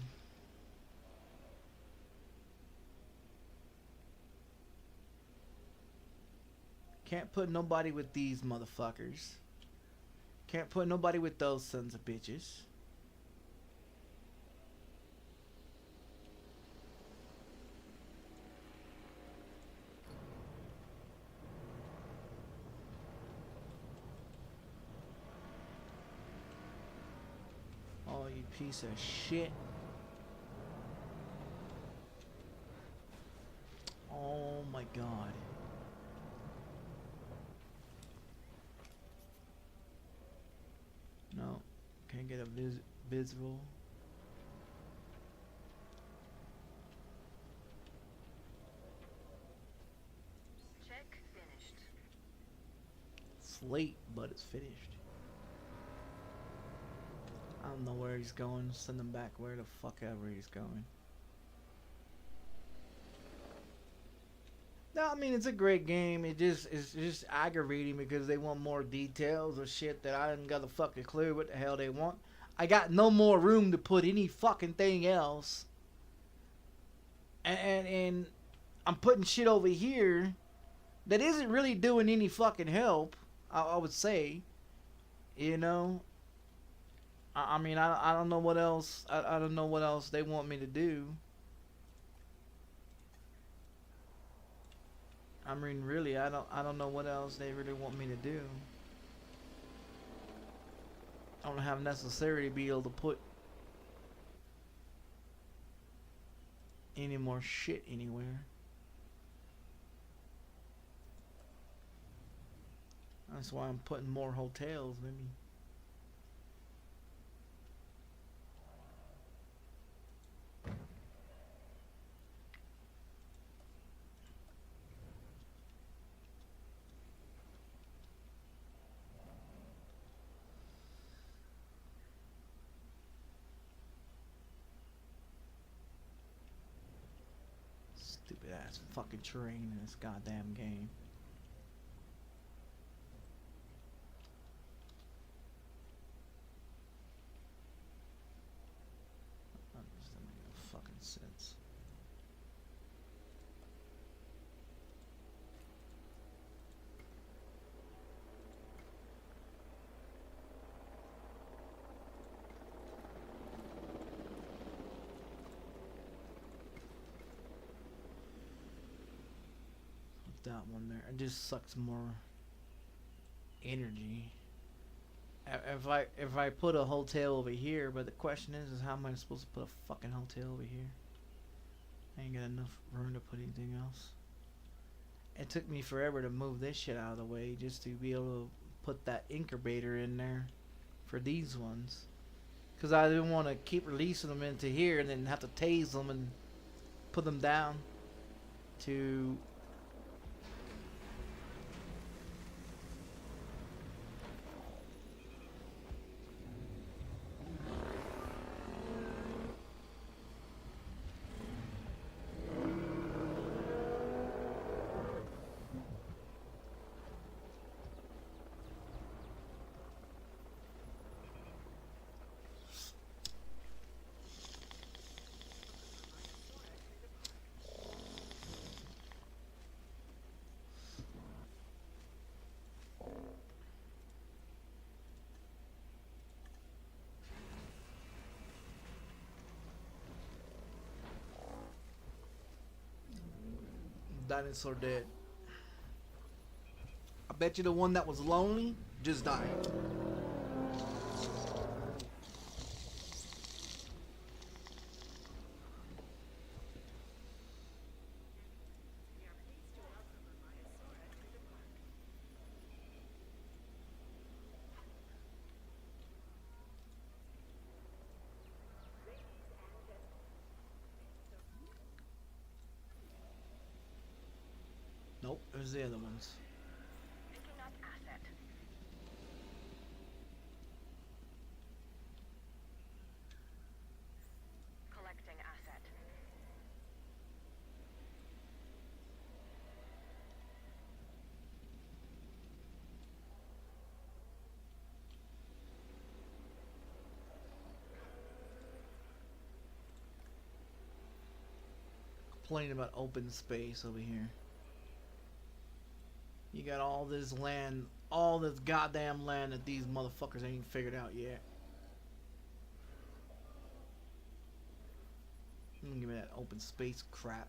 [SPEAKER 1] Can't put nobody with these motherfuckers. Can't put nobody with those sons of bitches. Oh, you piece of shit. Oh my god. No, can't get a visual.
[SPEAKER 2] Check finished.
[SPEAKER 1] It's late, but it's finished. I don't know where he's going. Send him back where the fuck ever he's going. No, I mean it's a great game. It's just aggravating because they want more details or shit that I didn't got a fucking clue what the hell they want. I got no more room to put any fucking thing else. And I'm putting shit over here that isn't really doing any fucking help. I would say, you know. I mean I don't know what else. I don't know what else they want me to do. I mean, really, I don't know what else they really want me to do. I don't have necessary to be able to put any more shit anywhere. That's why I'm putting more hotels, maybe. Stupid ass fucking terrain in this goddamn game. That doesn't make no fucking sense. That one there, it just sucks more energy. If I put a hotel over here, but the question is how am I supposed to put a fucking hotel over here? I ain't got enough room to put anything else. It took me forever to move this shit out of the way just to be able to put that incubator in there for these ones, because I didn't want to keep releasing them into here and then have to tase them and put them down to dinosaur dead. I bet you the one that was lonely just died. Nope, there's the other ones.
[SPEAKER 2] Picking up asset. Collecting asset.
[SPEAKER 1] complaining about open space over here. You got all this land, all this goddamn land that these motherfuckers ain't even figured out yet. Give me that open space crap.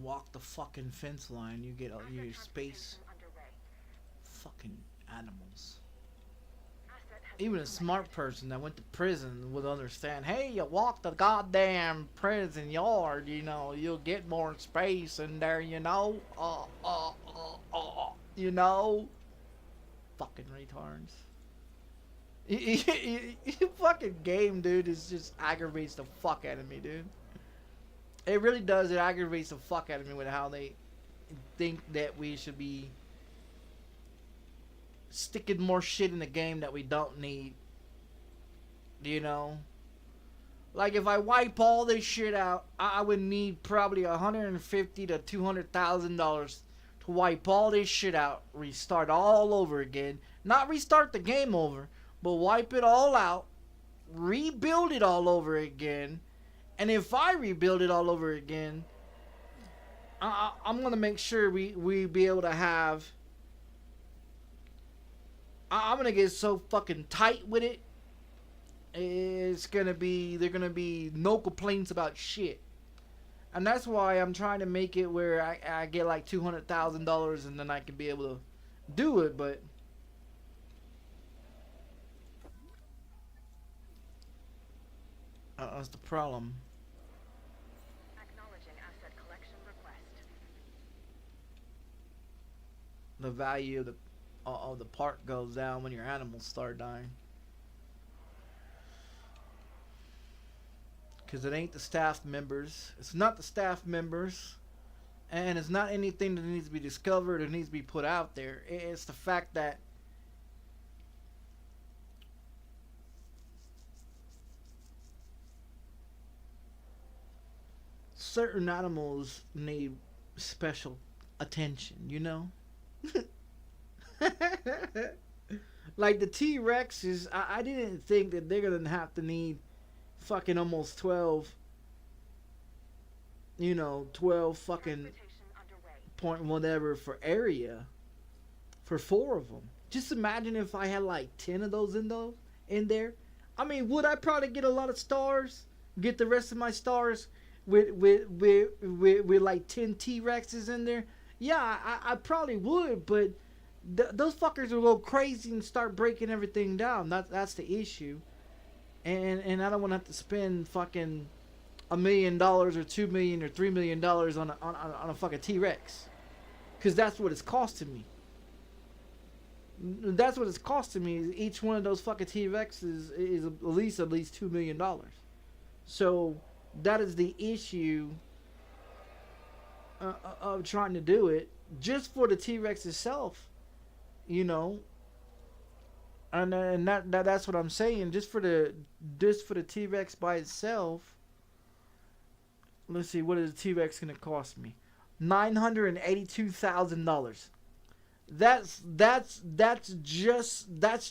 [SPEAKER 1] Walk the fucking fence line, you get your space. Fucking animals. Even a smart person that went to prison would understand. Hey, you walk the goddamn prison yard, you know, you'll get more space in there, you know. You know. Fucking retards. You fucking game, dude, is just aggravates the fuck out of me, dude. It really does. It aggravates the fuck out of me with how they think that we should be sticking more shit in the game that we don't need. You know? Like, if I wipe all this shit out, I would need probably $150,000 to $200,000 to wipe all this shit out, restart all over again. Not restart the game over, but wipe it all out, rebuild it all over again. And if I rebuild it all over again, I'm going to make sure we be able to have... I'm going to get so fucking tight with it. It's going to be... There going to be no complaints about shit. And that's why I'm trying to make it where I get like $200,000 and then I can be able to do it, but... that's the problem.
[SPEAKER 2] Acknowledging asset collection request.
[SPEAKER 1] The value of the part goes down when your animals start dying. Because it ain't the staff members. It's not the staff members. And it's not anything that needs to be discovered or needs to be put out there. It's the fact that certain animals need special attention, you know? Like the T-Rexes, I didn't think that they're gonna have to need fucking almost 12, you know, 12 fucking point whatever for area for 4 of them. Just imagine if I had like 10 of those in there. I mean, would I probably get a lot of stars? Get the rest of my stars with like 10 T-Rexes in there? Yeah, I probably would, but those fuckers will go crazy and start breaking everything down. That's the issue. And I don't want to have to spend fucking $1 million or $2 million or $3 million on a fucking T-Rex, because that's what it's costing me. That's what it's costing me. Each one of those fucking T-Rexes is at least $2 million. So that is the issue of trying to do it just for the T-Rex itself, you know. And that's what I'm saying. Just for the T-Rex by itself. Let's see, what is the T-Rex gonna cost me? $982,000. That's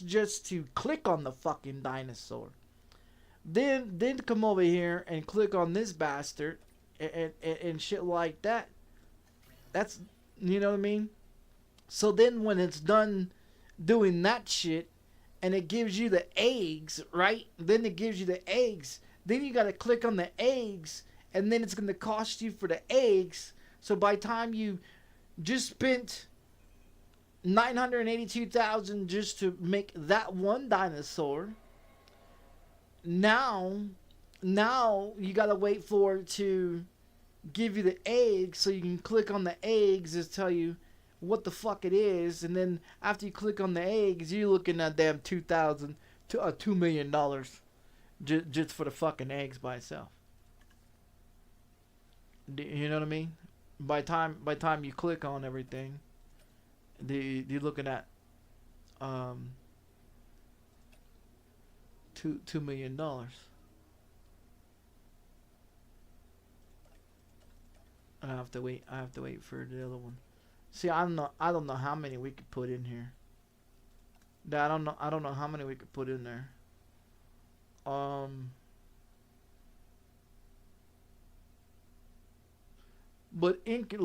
[SPEAKER 1] just to click on the fucking dinosaur. Then come over here and click on this bastard and shit like that. That's, you know what I mean? So then when it's done doing that shit, and it gives you the eggs, right? Then it gives you the eggs. Then you gotta click on the eggs, and then it's gonna cost you for the eggs. So by the time you just spent $982,000 just to make that one dinosaur, now you gotta wait for it to give you the eggs, so you can click on the eggs to tell you what the fuck it is, and then after you click on the eggs, you're looking at damn $2 million just for the fucking eggs by itself. You know what I mean? By time you click on everything, you're looking at $2 million. I have to wait for the other one. See, I don't know how many we could put in here. I don't know how many we could put in there. But incubating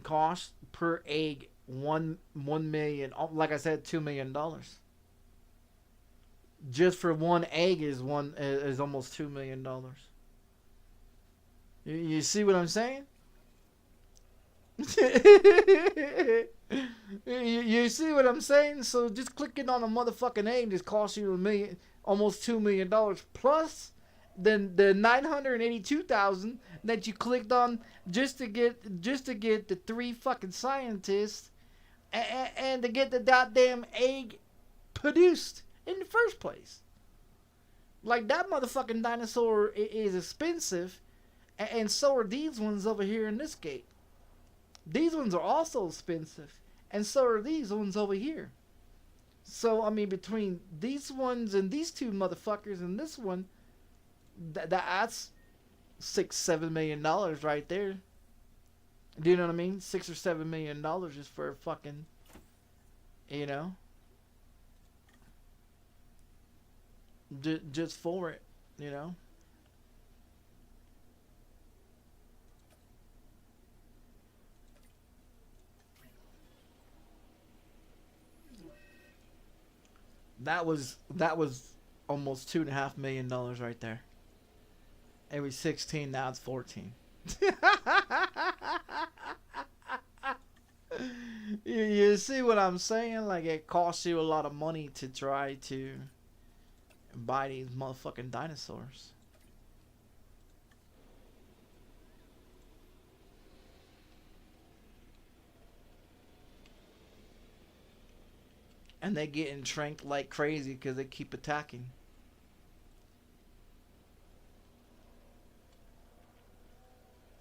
[SPEAKER 1] cost per egg 1 million. Like I said, $2 million. Just for one egg is almost $2 million. You see what I'm saying? You see what I'm saying? So just clicking on a motherfucking egg just costs you almost $2 million plus than the 982,000 that you clicked on just to get the 3 fucking scientists and to get the goddamn egg produced in the first place. Like, that motherfucking dinosaur is expensive, and so are these ones over here in this gate. These ones are also expensive, and so are these ones over here. So, I mean, between these ones and these 2 motherfuckers and this one, that's $6-7 million right there. Do you know what I mean? $6 or $7 million just for a fucking, you know, just for it, you know. That was almost $2.5 million right there. It was 16, now it's 14. You see what I'm saying? Like, it costs you a lot of money to try to buy these motherfucking dinosaurs. And they get entranked like crazy because they keep attacking.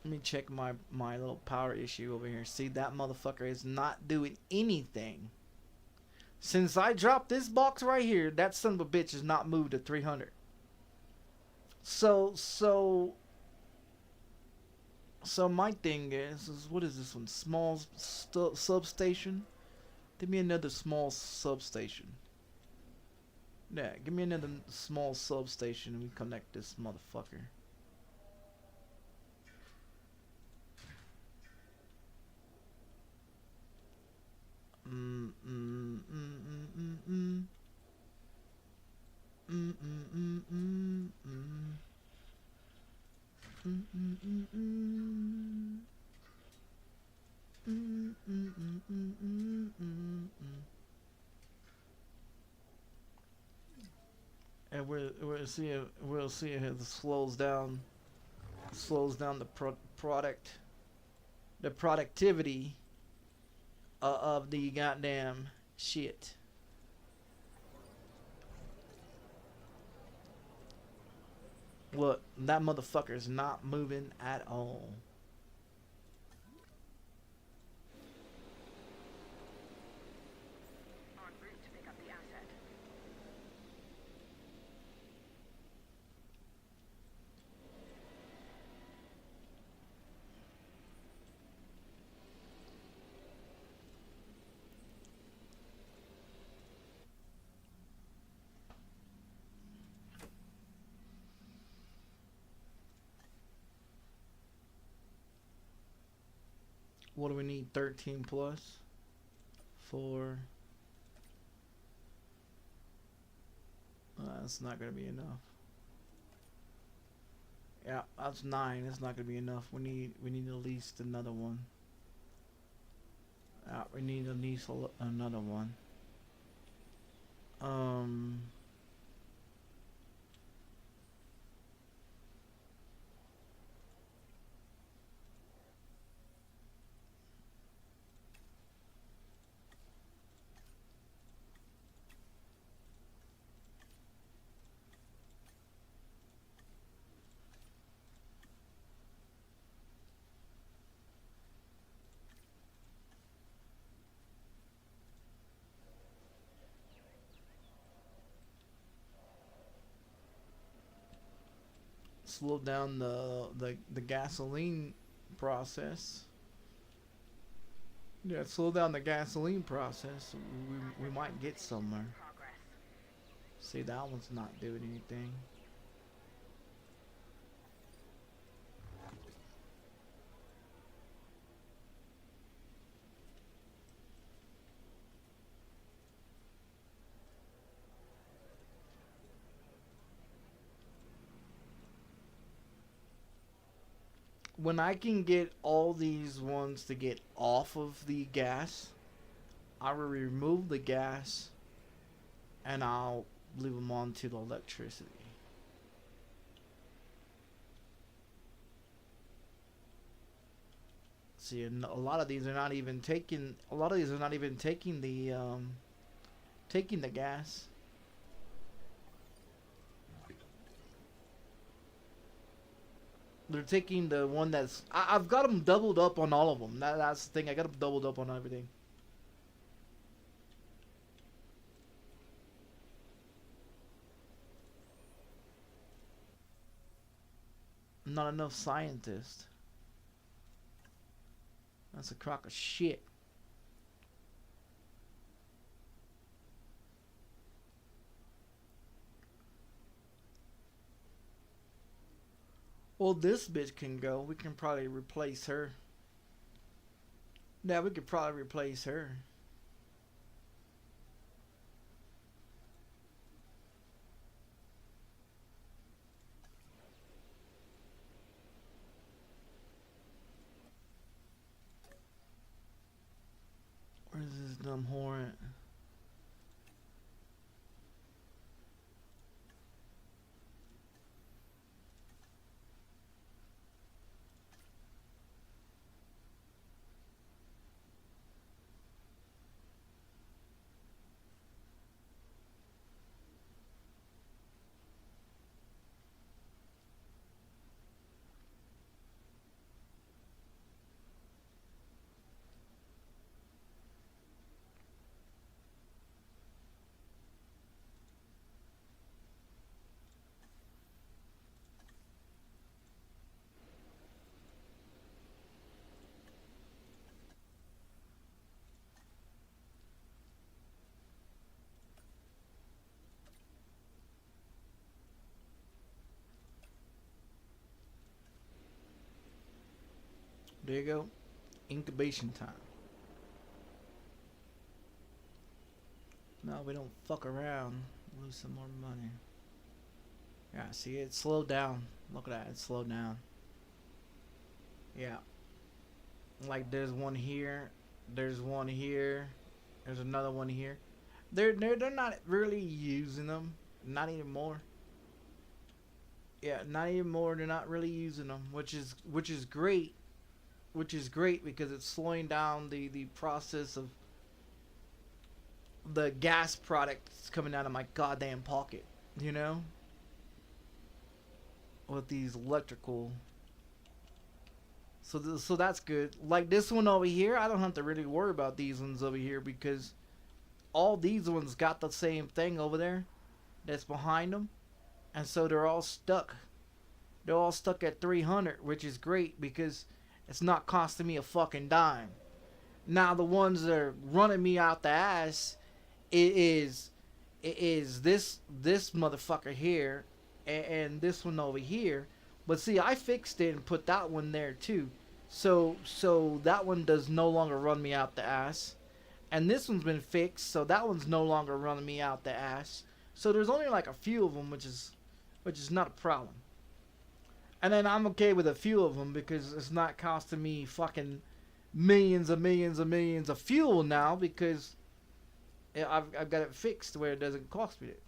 [SPEAKER 1] Let me check my little power issue over here. See, that motherfucker is not doing anything. Since I dropped this box right here, that son of a bitch has not moved to 300. So my thing is what is this one? Small substation? Give me another small substation. Yeah, give me another small substation and we connect this motherfucker. And we'll see if it slows down the productivity of the goddamn shit. Look, that motherfucker's not moving at all.
[SPEAKER 2] En route to pick up the asset.
[SPEAKER 1] What do we need? 13 plus? 4. That's not gonna be enough. Yeah, that's 9. That's not gonna be enough. We need at least another one. We need at least another one. Slow down the gasoline process. Yeah, slow down the gasoline process. We might get somewhere.
[SPEAKER 2] Progress.
[SPEAKER 1] See, that one's not doing anything. when I can get all these ones to get off of the gas, I will remove the gas and I'll leave them on to the electricity. See, and a lot of these are not even taking. A lot of these are not even taking the gas. They're taking the one that's. I've got them doubled up on all of them. That's the thing. I got them doubled up on everything. Not enough scientists. That's a crock of shit. Well, this bitch can go. We can probably replace her. Yeah, we could probably replace her. Where's this dumb whore at? There you go. Incubation time. No, we don't fuck around. Lose some more money. Yeah, see, it slowed down. Look at that, it slowed down. Yeah. Like there's one here. There's one here. There's another one here. They're not really using them. Not anymore. Yeah, not anymore. They're not really using them, which is great. Which is great because it's slowing down the process of the gas products coming out of my goddamn pocket, you know? With these electrical. So that's good. Like this one over here, I don't have to really worry about these ones over here because all these ones got the same thing over there that's behind them. And so they're all stuck. They're all stuck at 300, which is great because it's not costing me a fucking dime. Now the ones that are running me out the ass, it is this motherfucker here and this one over here. But see, I fixed it and put that one there too. So that one does no longer run me out the ass. And this one's been fixed, so that one's no longer running me out the ass. So there's only like a few of them, which is not a problem. And then I'm okay with a few of them because it's not costing me fucking millions of fuel now because I've got it fixed where it doesn't cost me it.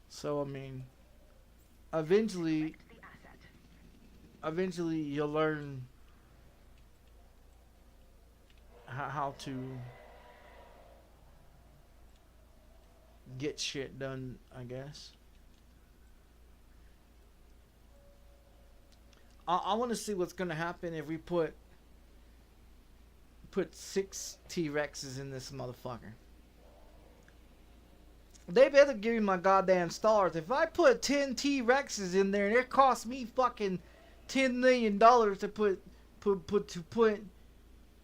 [SPEAKER 1] So I mean, eventually you'll learn how to get shit done, I guess. I want to see what's gonna happen if we put 6 T-Rexes in this motherfucker. They better give me my goddamn stars. If I put 10 T-Rexes in there and it costs me fucking $10 million to put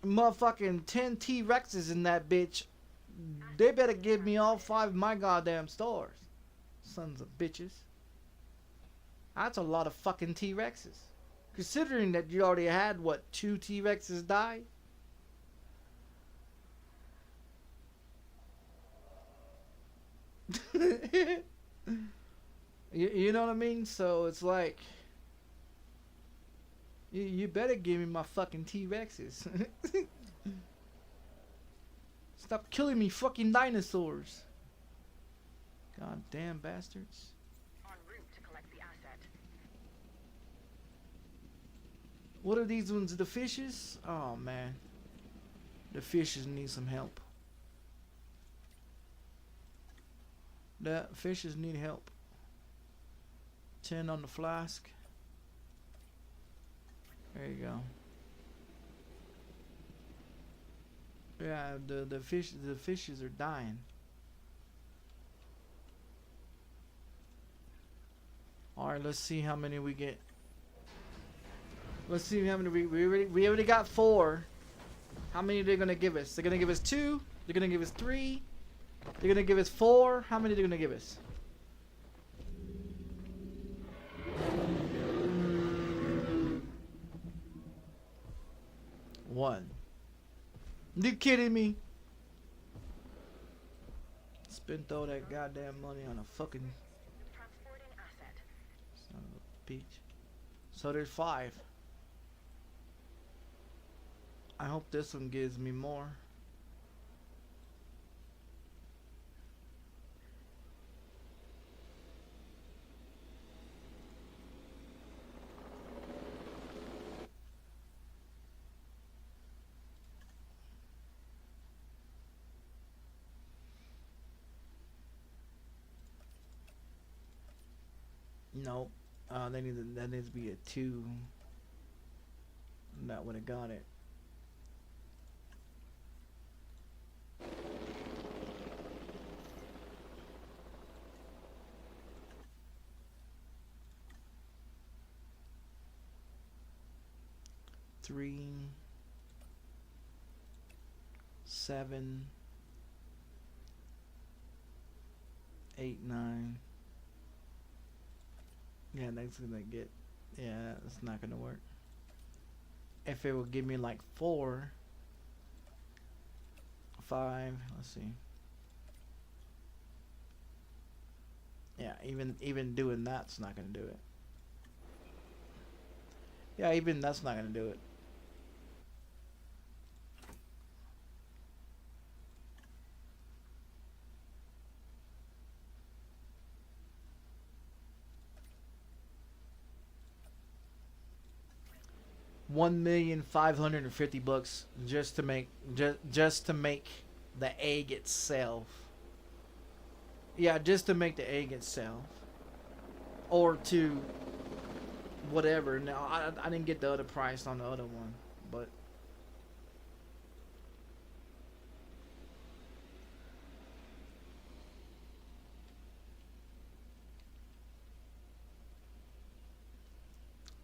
[SPEAKER 1] motherfucking 10 T-Rexes in that bitch, they better give me all 5 of my goddamn stars. Sons of bitches. That's a lot of fucking T-Rexes. Considering that you already had, what, 2 T-Rexes die? you know what I mean? So it's like, You better give me my fucking T-Rexes. Stop killing me, fucking dinosaurs. God damn bastards.
[SPEAKER 2] En route to collect the asset.
[SPEAKER 1] What are these ones? The fishes? Oh man. The fishes need some help. The fishes need help. 10 on the flask. There you go. Yeah, the fishes are dying. All right, let's see how many we get. Let's see how many we already got 4. How many are they gonna give us? They're gonna give us 2. They're gonna give us 3. They're gonna give us 4. How many are they gonna give us? 1. You kidding me? Spent all that goddamn money on a fucking
[SPEAKER 2] Transporting asset.
[SPEAKER 1] son of a bitch. So there's 5. I hope this one gives me more. Nope. That needs to be a 2. That would have got it. Three, 7, 8, 9. Yeah, that's gonna get. Yeah, that's not gonna work. If it will give me like 4, 5. Let's see. Yeah, even doing that's not gonna do it. Yeah, even that's not gonna do it. $1,550,000 just to make just to make the egg itself. Yeah, just to make the egg itself, or to whatever. Now I didn't get the other price on the other one, but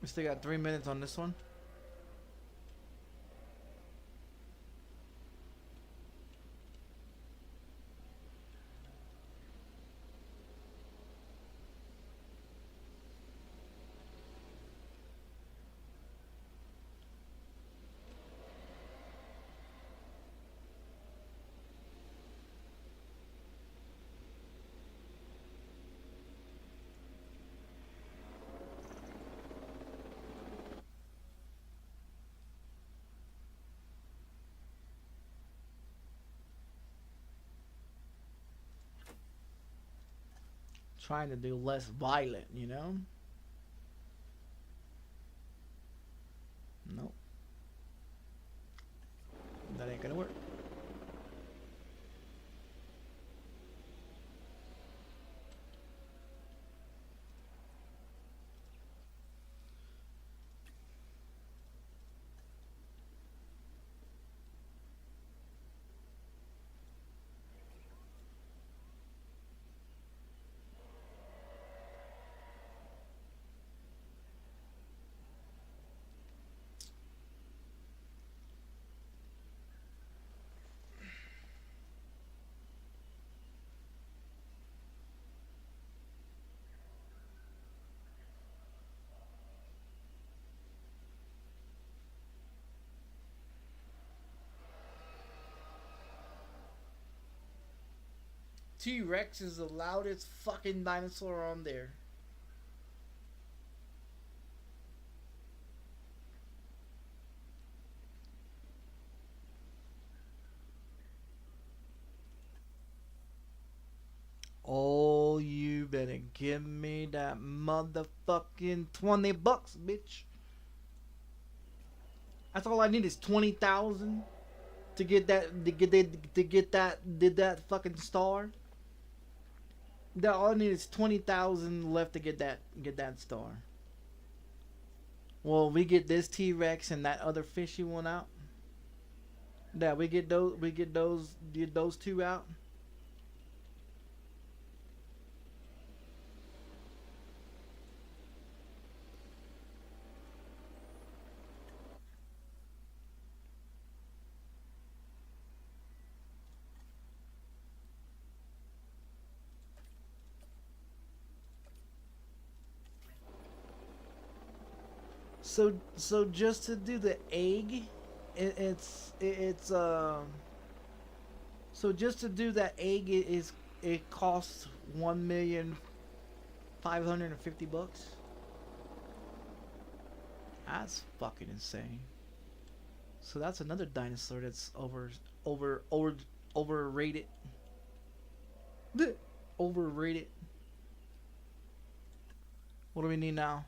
[SPEAKER 1] we still got 3 minutes on this one. Trying to do less violent, you know? Nope. That ain't gonna work. T-Rex is the loudest fucking dinosaur on there. Give me that motherfucking $20, bitch. That's all I need is 20,000 to get that fucking star. That all I need is 20,000 left to get that star. Well, we get this T-Rex and that other fishy one out. Yeah, we get those two out. So just to do the egg, so just to do that egg it costs $1,550,000. That's fucking insane. So that's another dinosaur that's overrated. Overrated. What do we need now?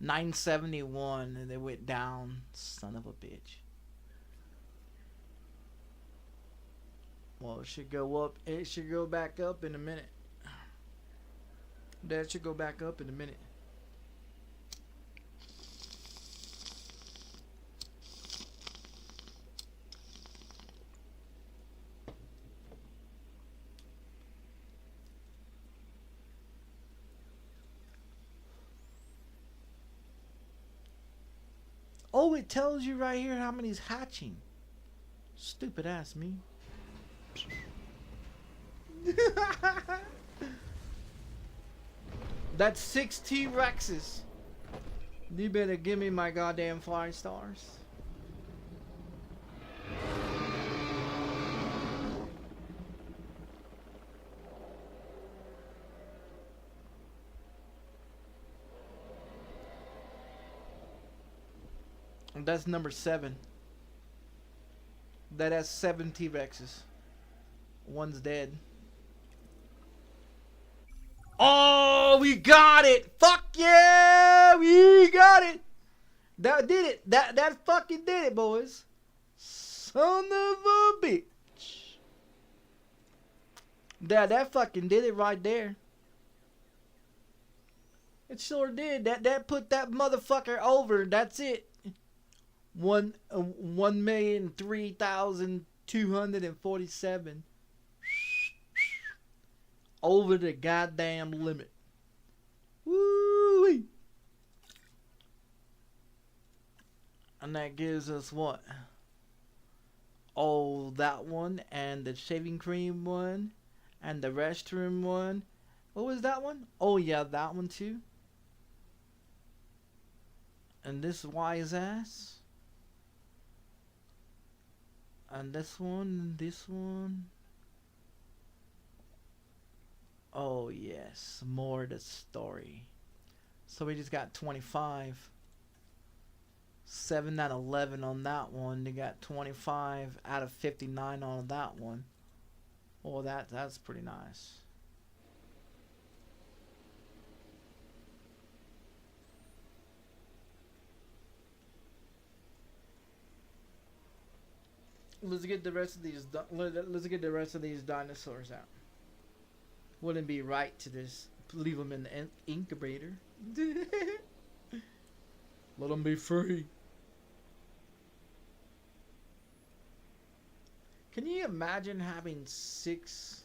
[SPEAKER 1] 971, and they went down. Son of a bitch. Well, it should go up. It should go back up in a minute. That should go back up in a minute. Oh, it tells you right here how many's hatching. Stupid ass me. That's 6 T-Rexes. You better give me my goddamn flying stars. That's number 7. That has 7 T-Rexes. One's dead. Oh, we got it! Fuck yeah! We got it! That did it. That fucking did it, boys. Son of a bitch. That fucking did it right there. It sure did. That put that motherfucker over. That's it. 1,003,247 over the goddamn limit. Woo! And that gives us what? Oh, that one and the shaving cream one and the restroom one. What was that one? Oh yeah, that one too. And this wise ass. And this one, this one. Oh yes, more the story. So we just got 25. 7 out of 11 on that one. They got 25 out of 59 on that one. Oh, that's pretty nice. Let's get the rest of these. Let's get the rest of these dinosaurs out. Wouldn't be right to just leave them in the incubator. Let them be free. Can you imagine having six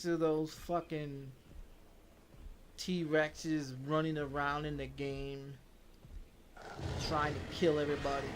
[SPEAKER 1] of those fucking T-Rexes running around in the game, trying to kill everybody?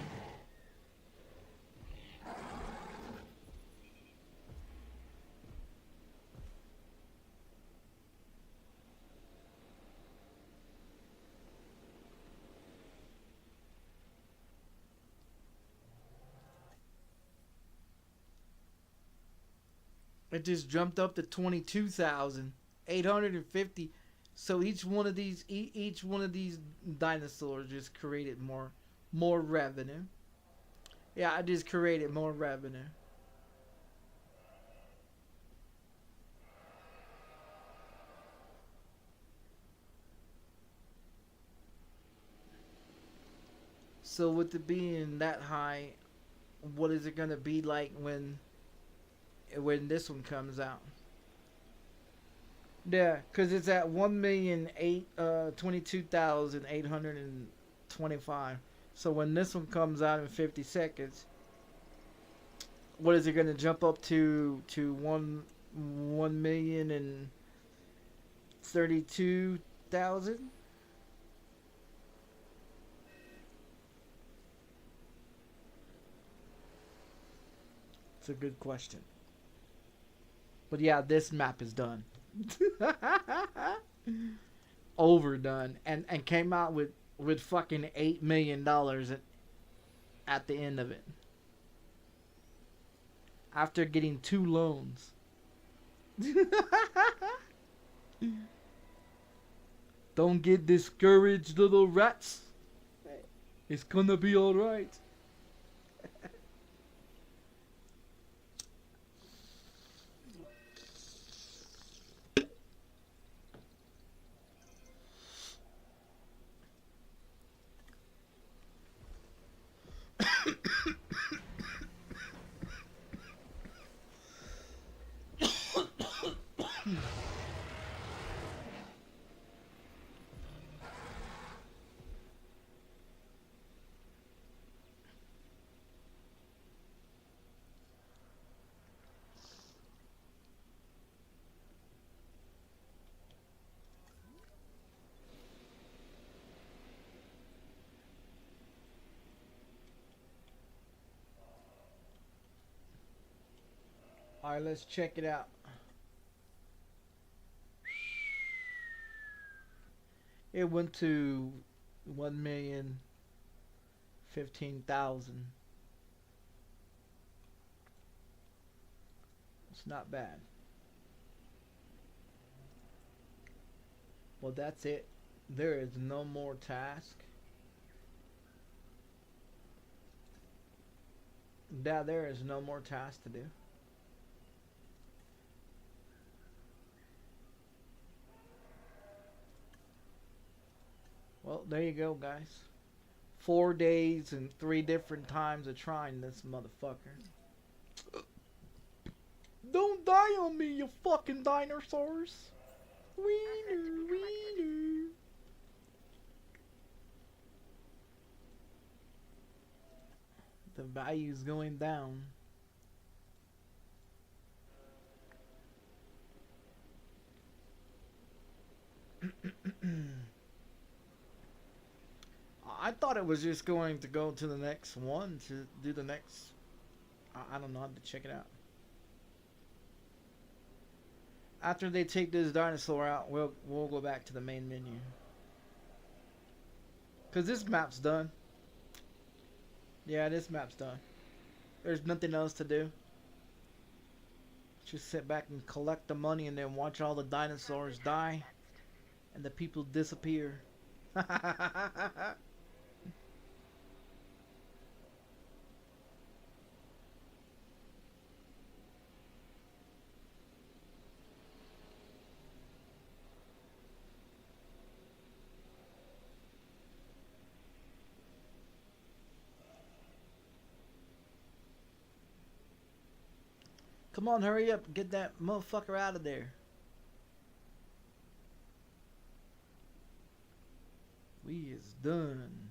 [SPEAKER 1] It just jumped up to 22,850. So each one of these dinosaurs just created more revenue. Yeah, I just created more revenue. So with it being that high, what is it gonna be like when this one comes out? Yeah, cause it's at 1,022,825. So when this one comes out in 50 seconds, what is it gonna jump up to 1,032,000? It's a good question. But yeah, this map is done. Overdone. And came out with fucking $8 million at the end of it. After getting 2 loans. Don't get discouraged, little rats. It's gonna be alright. Alright, let's check it out. It went to 1,015,000. It's not bad. Well, that's it. There is no more task. Yeah, there is no more task to do. Well, there you go, guys. 4 days and 3 different times of trying this motherfucker. Don't die on me, you fucking dinosaurs. Wiener, wiener. The value's going down. I thought it was just going to go to the next one to do the next. I don't know. I have to check it out. After they take this dinosaur out, we'll go back to the main menu. Cause this map's done. Yeah, this map's done. There's nothing else to do. Just sit back and collect the money and then watch all the dinosaurs die and the people disappear. Come on, hurry up. Get that motherfucker out of there. We is done.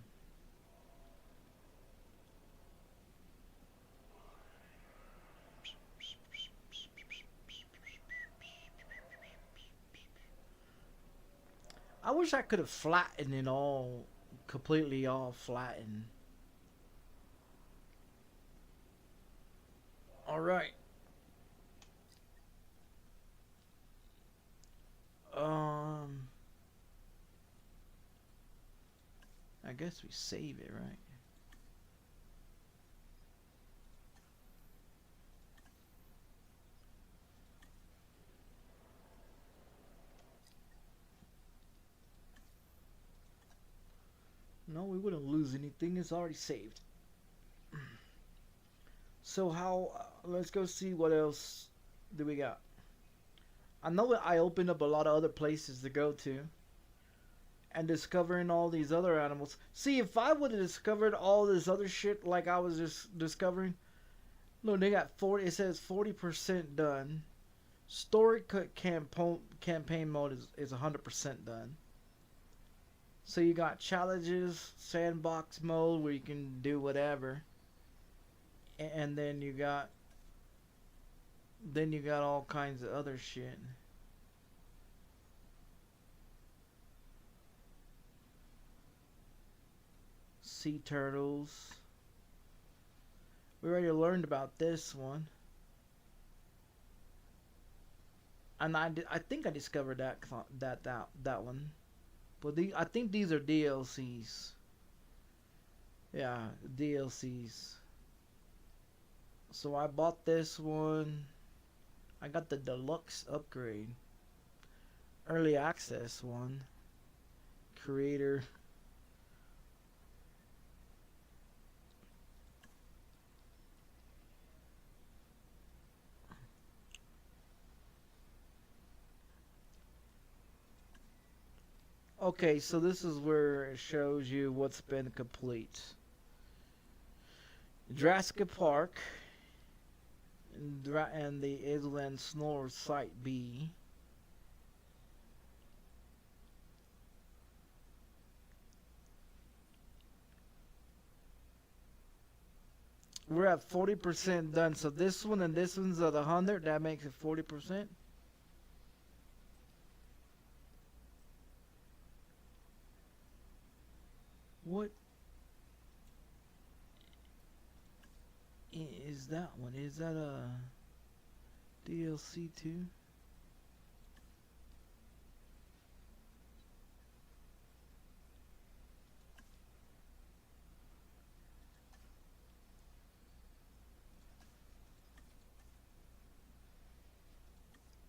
[SPEAKER 1] I wish I could have flattened it all, completely all flattened. Alright. I guess we save it, right? No, we wouldn't lose anything. It's already saved. So how, let's go see what else do we got. I know I opened up a lot of other places to go to. and discovering all these other animals. See, if I would have discovered all this other shit like I was just discovering, look, they got 40. It says 40% done. Story campaign mode is 100% done. So you got challenges, sandbox mode where you can do whatever, and then you got all kinds of other shit. Sea turtles. We already learned about this one. And I think I discovered that one. But I think these are DLCs. Yeah, DLCs. So I bought this one. I got the deluxe upgrade. Early access one. Creator. Okay, so this is where it shows you what's been complete. Jurassic Park and the Island Snore Site B. We're at 40% done. So this one and this one's at 100. That makes it 40%. What is that one? Is that a DLC too?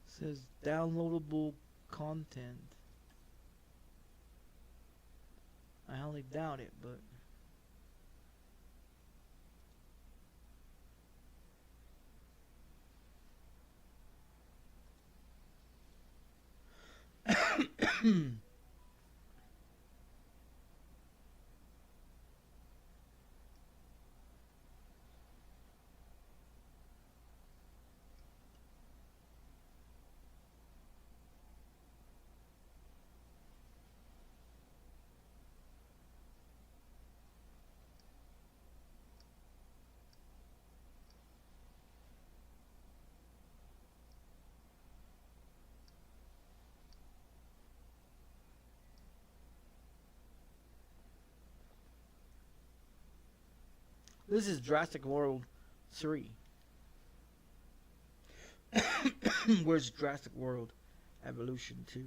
[SPEAKER 1] Says downloadable content. I highly doubt it, but this is Jurassic World 3. Where's Jurassic World Evolution 2?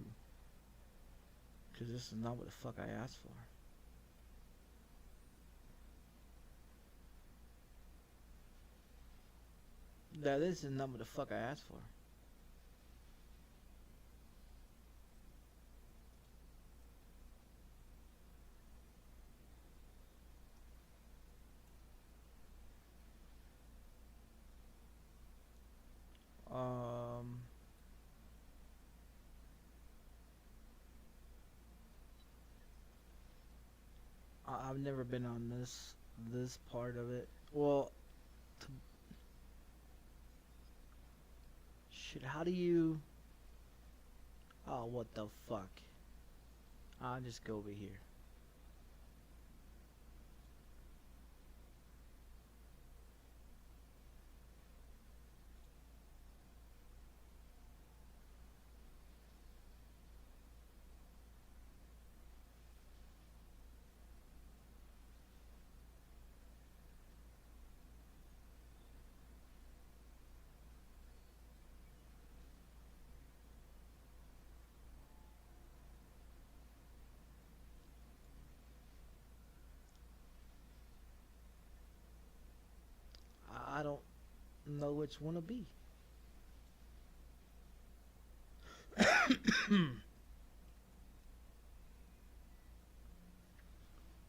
[SPEAKER 1] Because this is not what the fuck I asked for. That this is not what the fuck I asked for. I've never been on this part of it. Well, shit. How do you? Oh, what the fuck? I'll just go over here. I don't know which one to be.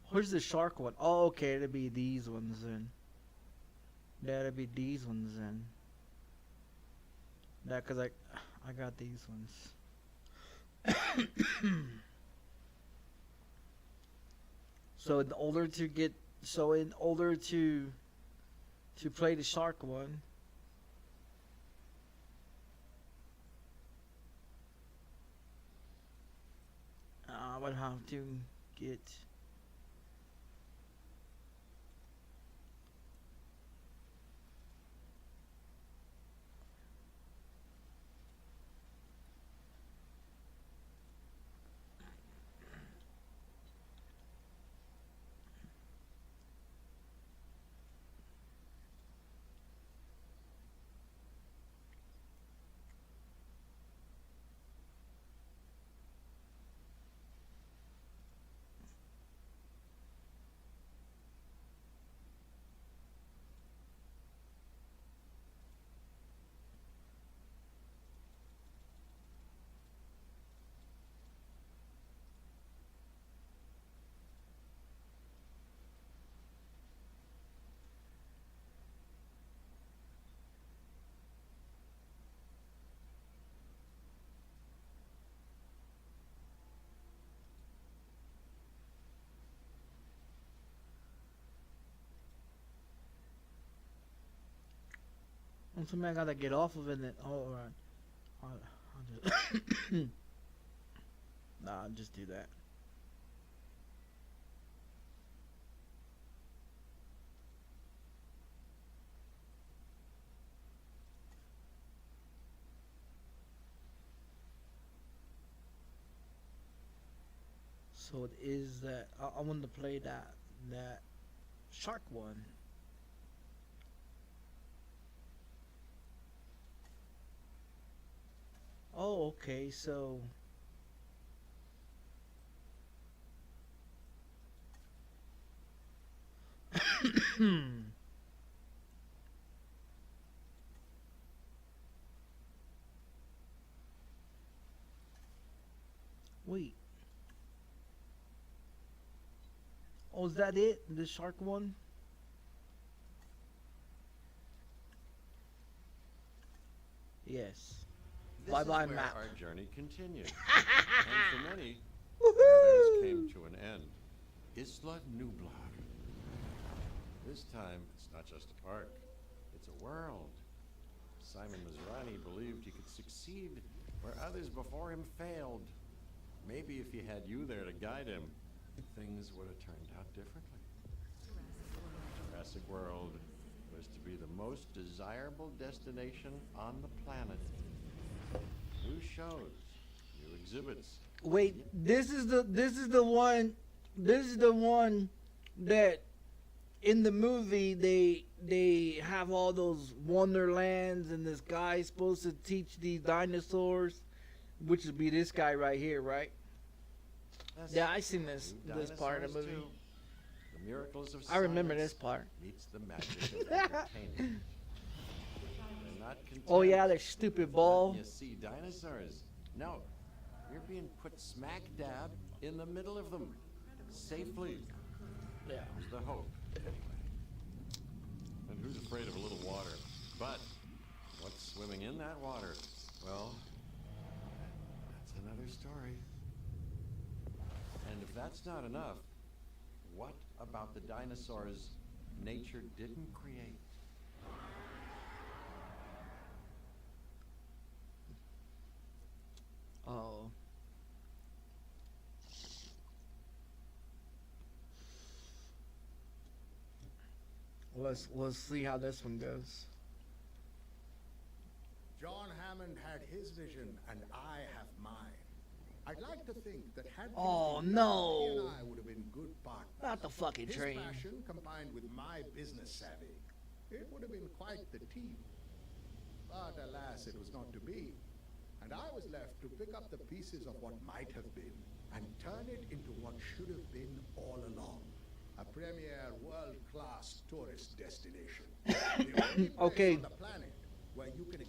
[SPEAKER 1] Where's the shark one? Oh, okay, it'll be these ones then. That'll be these ones then. Yeah, cause I got these ones. So in order to get, so in order to play the shark one, I would have to get. Something I gotta get off of it. Oh, alright. I'll just nah, I'll just do that. So it is that I wanted to play that shark one. Oh, okay, so wait. Oh, is that it? The shark one? Yes.
[SPEAKER 7] This
[SPEAKER 1] Bye
[SPEAKER 7] is
[SPEAKER 1] bye
[SPEAKER 7] where
[SPEAKER 1] map.
[SPEAKER 7] our journey continues. And for many, where theirs came to an end. Isla Nublar. This time, it's not just a park, it's a world. Simon Mizrahi believed he could succeed where others before him failed. Maybe if he had you there to guide him, things would have turned out differently. Jurassic World was to be the most desirable destination on the planet. New shows, new exhibits.
[SPEAKER 1] Wait, this is the one that in the movie they have all those wonderlands and this guy's supposed to teach these dinosaurs, which would be this guy right here, right? Yeah, I seen this part of the movie.
[SPEAKER 7] The miracles of
[SPEAKER 1] I remember
[SPEAKER 7] science
[SPEAKER 1] this part.
[SPEAKER 7] meets the magic of entertainment. They're not
[SPEAKER 1] Oh yeah,
[SPEAKER 7] content
[SPEAKER 1] that stupid ball.
[SPEAKER 7] letting you see dinosaurs. No, you're being put smack dab in the middle of them, safely.
[SPEAKER 1] Yeah.
[SPEAKER 7] There's the hope, anyway. And who's afraid of a little water? But what's swimming in that water? Well, that's another story. And if that's not enough, what about the dinosaurs nature didn't create?
[SPEAKER 1] Oh. Let's see how this one goes.
[SPEAKER 8] John Hammond had his vision, and I have mine. I'd like to think that had
[SPEAKER 1] Oh,
[SPEAKER 8] things been
[SPEAKER 1] no.
[SPEAKER 8] different, he and I would have been good partners.
[SPEAKER 1] Not the fucking
[SPEAKER 8] His
[SPEAKER 1] train.
[SPEAKER 8] passion combined with my business savvy, it would have been quite the team. But alas, it was not to be. And I was left to pick up the pieces of what might have been and turn it into what should have been all along. A premier world-class tourist destination. The only place
[SPEAKER 1] Okay.
[SPEAKER 8] on the planet where you can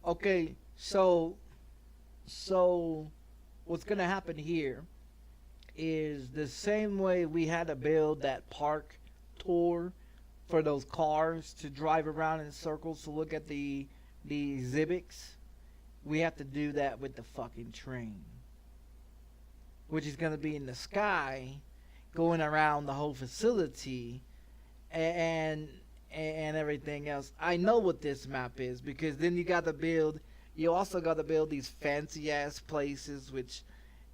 [SPEAKER 1] Okay, so what's gonna happen here is the same way we had to build that park tour for those cars to drive around in circles to look at the exhibits. We have to do that with the fucking train, which is gonna be in the sky, going around the whole facility and everything else. I know what this map is, because then you got to build. You also got to build these fancy ass places, which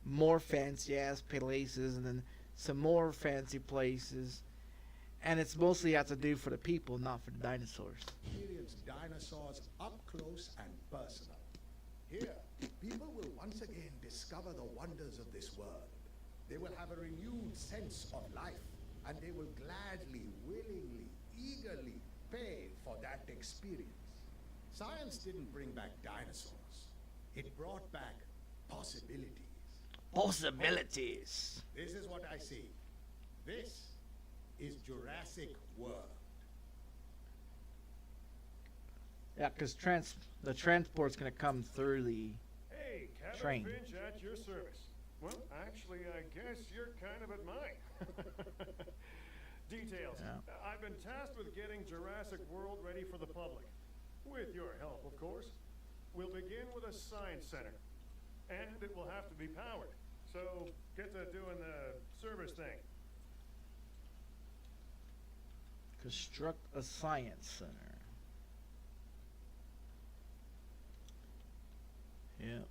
[SPEAKER 1] more fancy ass places, and then some more fancy places. And it's mostly have to do for the people, not for the dinosaurs.
[SPEAKER 8] Experience dinosaurs up close and personal. Here, people will once again discover the wonders of this world. They will have a renewed sense of life, and they will gladly, willingly, eagerly pay for that experience. Science didn't bring back dinosaurs. It brought back possibilities.
[SPEAKER 1] Possibilities.
[SPEAKER 8] This is what I see. This is Jurassic World.
[SPEAKER 1] Yeah, because the transport's going to come through the
[SPEAKER 9] Hey, Captain
[SPEAKER 1] train.
[SPEAKER 9] Finch at your service. Well, actually, I guess you're kind of at mine. Details.
[SPEAKER 1] Yeah.
[SPEAKER 9] I've been tasked with getting Jurassic World ready for the public. With your help, of course. We'll begin with a science center. And it will have to be powered. So, get to doing the service thing.
[SPEAKER 1] Construct a science center. Yep.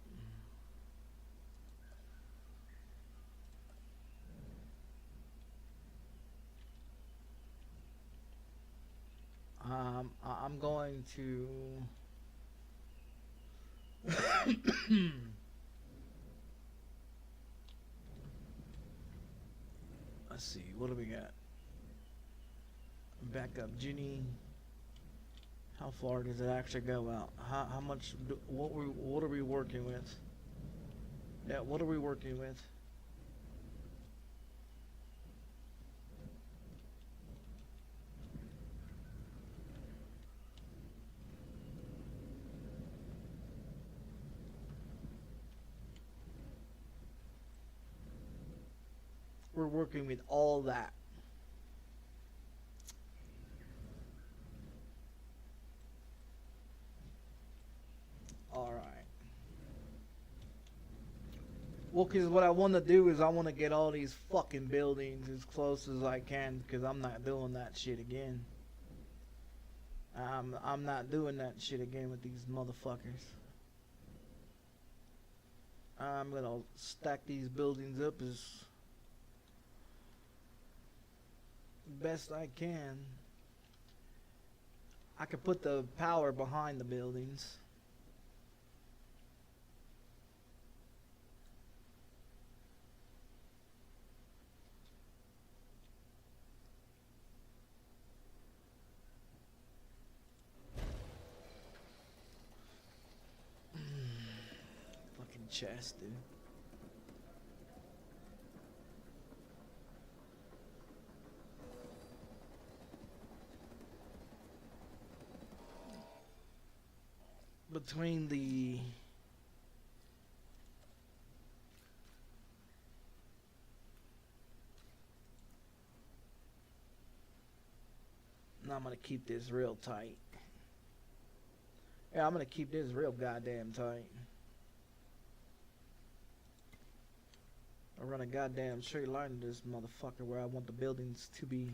[SPEAKER 1] I'm going to let's see, what do we got? Backup Ginny. How far does it actually go out? How much? What are we working with? Yeah, what are we working with? We're working with all that. Alright. Well, because what I want to do is I want to get all these fucking buildings as close as I can, because I'm not doing that shit again. I'm not doing that shit again with these motherfuckers. I'm gonna stack these buildings up as best I can. I could put the power behind the buildings. Fucking chest, dude. Between the now I'm gonna keep this real tight. Yeah, I'm gonna keep this real goddamn tight. I run a goddamn straight line to this motherfucker where I want the buildings to be.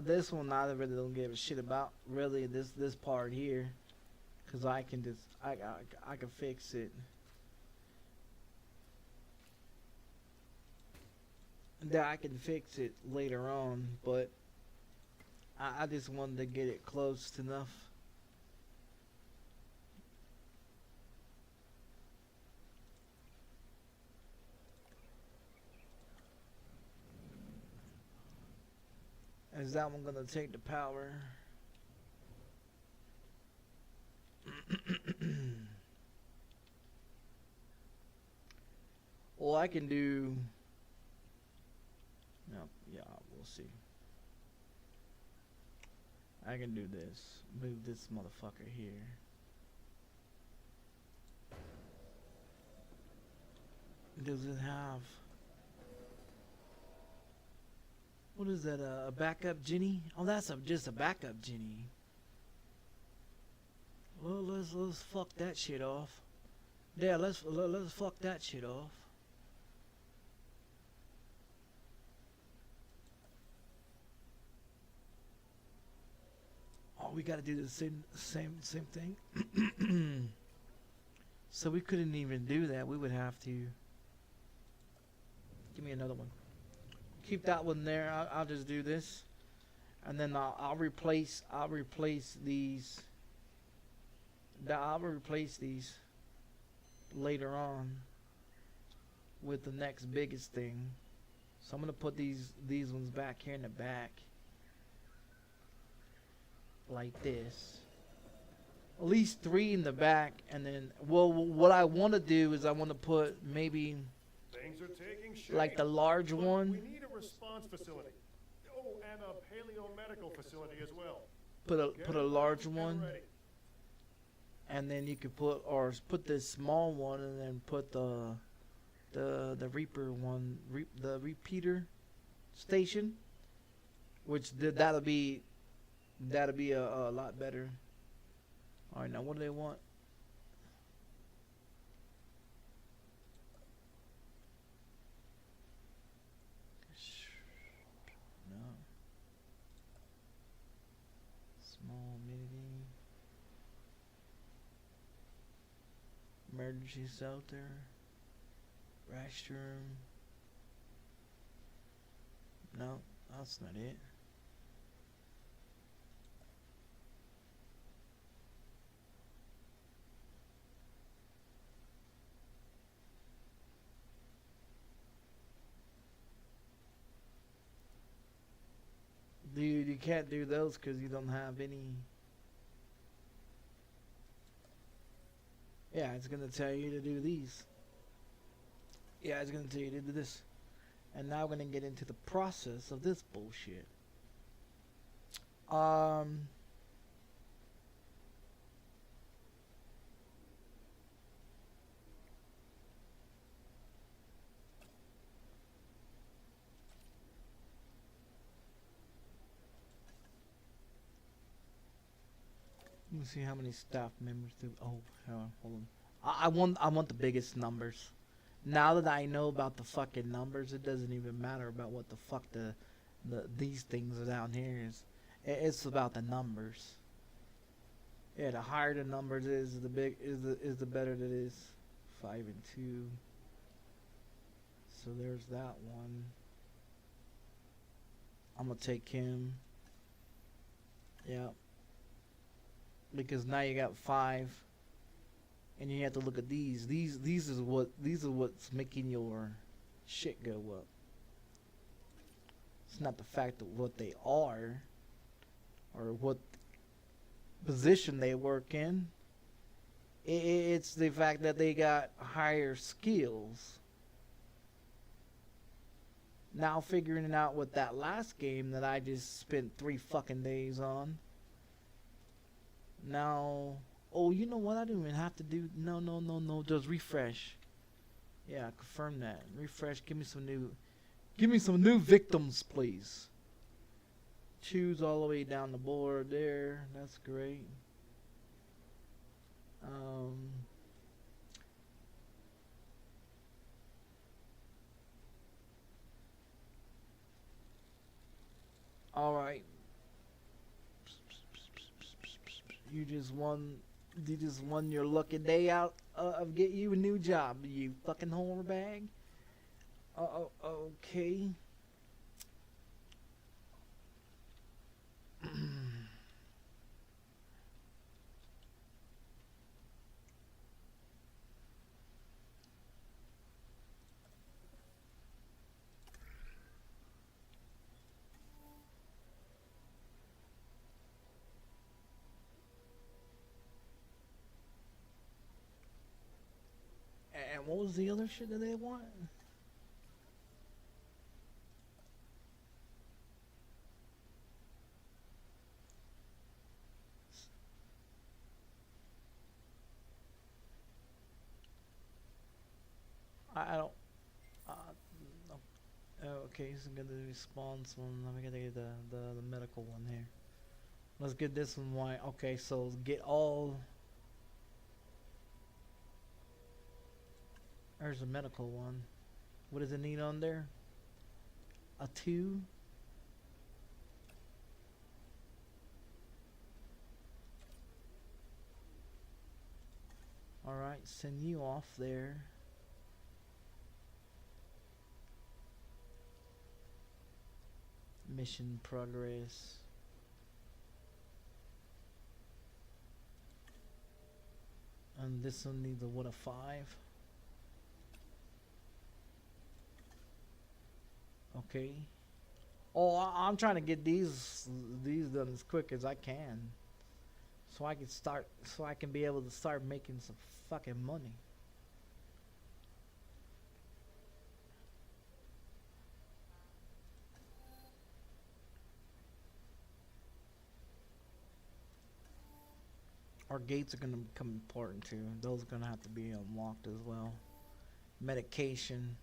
[SPEAKER 1] This one I really don't give a shit about. Really, this part here, cause I can just I can fix it. That I can fix it later on, but I just wanted to get it close enough. Is that one gonna take the power? Well, I can do. No, yeah, we'll see. I can do this. Move this motherfucker here. Does it have? What is that? A backup Jenny? Oh, that's just a backup Jenny. Well, let's fuck that shit off. Yeah, let's fuck that shit off. Oh, we gotta do the same thing. So we couldn't even do that. We would have to. Give me another one. Keep that one there. I'll just do this, and then I'll replace these. I'll replace these later on with the next biggest thing. So I'm gonna put these ones back here in the back, like this. At least 3 in the back, and then what I want to do is I want to put maybe
[SPEAKER 9] Things are taking shape.
[SPEAKER 1] like the large
[SPEAKER 9] But
[SPEAKER 1] one.
[SPEAKER 9] We need a response facility. Oh, and a paleomedical facility as well.
[SPEAKER 1] Put
[SPEAKER 9] Get
[SPEAKER 1] a
[SPEAKER 9] it
[SPEAKER 1] large
[SPEAKER 9] and
[SPEAKER 1] one,
[SPEAKER 9] ready.
[SPEAKER 1] and then you could put this small one, and then put the Reaper one, the repeater station, which that'll be a lot better. All right, now what do they want? No. Small mini. Emergency shelter. Restroom. No, that's not it. Dude, you can't do those because you don't have any. Yeah, it's gonna tell you to do these. Yeah, it's gonna tell you to do this. And now we're gonna get into the process of this bullshit. Let me see how many staff members do. Oh, hold on. I want the biggest numbers. Now that I know about the fucking numbers, it doesn't even matter about what the fuck these things are down here is. It's about the numbers. Yeah, the higher the numbers is, the better it is. 5 and 2. So there's that one. I'm gonna take him. Yeah. Because now you got 5, and you have to look at these. These are what's making your shit go up. It's not the fact of what they are, or what position they work in. It's the fact that they got higher skills. Now figuring it out with that last game that I just spent 3 fucking days on. Now, oh, you know what? I don't even have to do. No. Just refresh. Yeah, confirm that. Refresh. Give me some new victims, please. Choose all the way down the board there. That's great. All right. You just won your lucky day out of get you a new job, you fucking whore bag. Okay. And what was the other shit that they want? I don't. Okay, so get the response one. Let me get the medical one here. Let's get this one white. Okay, so get all. There's a medical one. What does it need on there? A 2. Alright, send you off there. Mission progress. And this one needs a what, a 5? Okay. Oh, I'm trying to get these done as quick as I can, so I can be able to start making some fucking money. Our gates are gonna become important too. Those are gonna have to be unlocked as well. Medication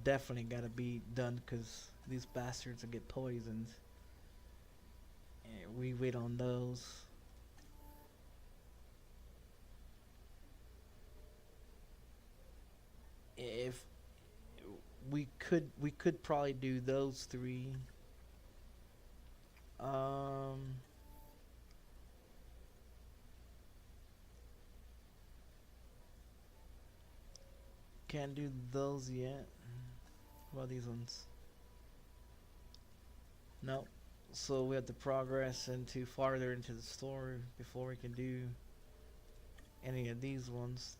[SPEAKER 1] definitely gotta be done, because these bastards will get poisoned. And we wait on those. If we could probably do those 3. Can't do those yet. What about these ones? Nope. So we have to progress into farther into the store before we can do any of these ones.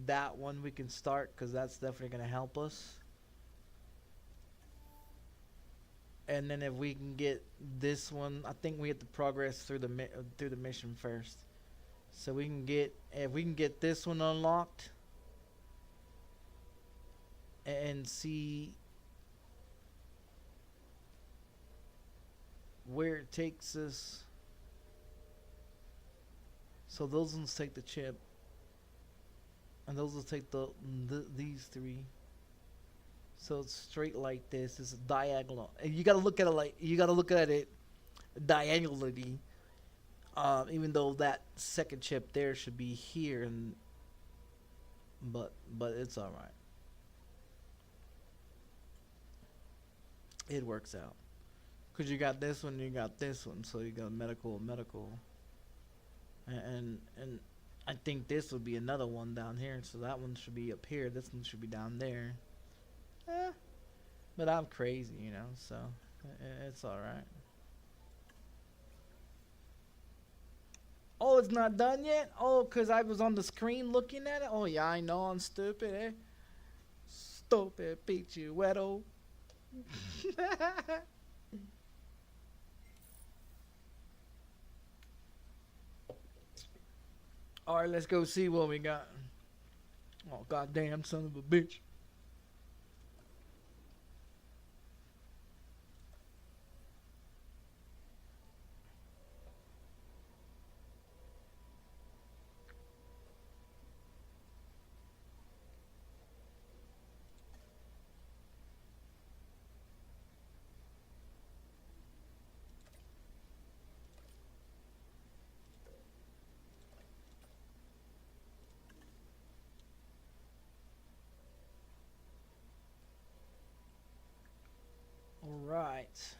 [SPEAKER 1] That one we can start, because that's definitely going to help us. And then if we can get this one, I think we have to progress through the mission first. So we can get, if we can get this one unlocked and see where it takes us. So those ones take the chip, and those will take these 3. So it's straight like this. It's diagonal, and you gotta look at it diagonally. Even though that second chip there should be here, and but it's all right. It works out, cause you got this one, you got this one, so you got medical, and I think this would be another one down here. So that one should be up here. This one should be down there. But I'm crazy, you know, so it's all right. Oh, it's not done yet? Oh, cause I was on the screen looking at it. Oh yeah, I know I'm stupid, eh? Stupid pichueto. Alright, let's go see what we got. Oh, goddamn son of a bitch. Alright.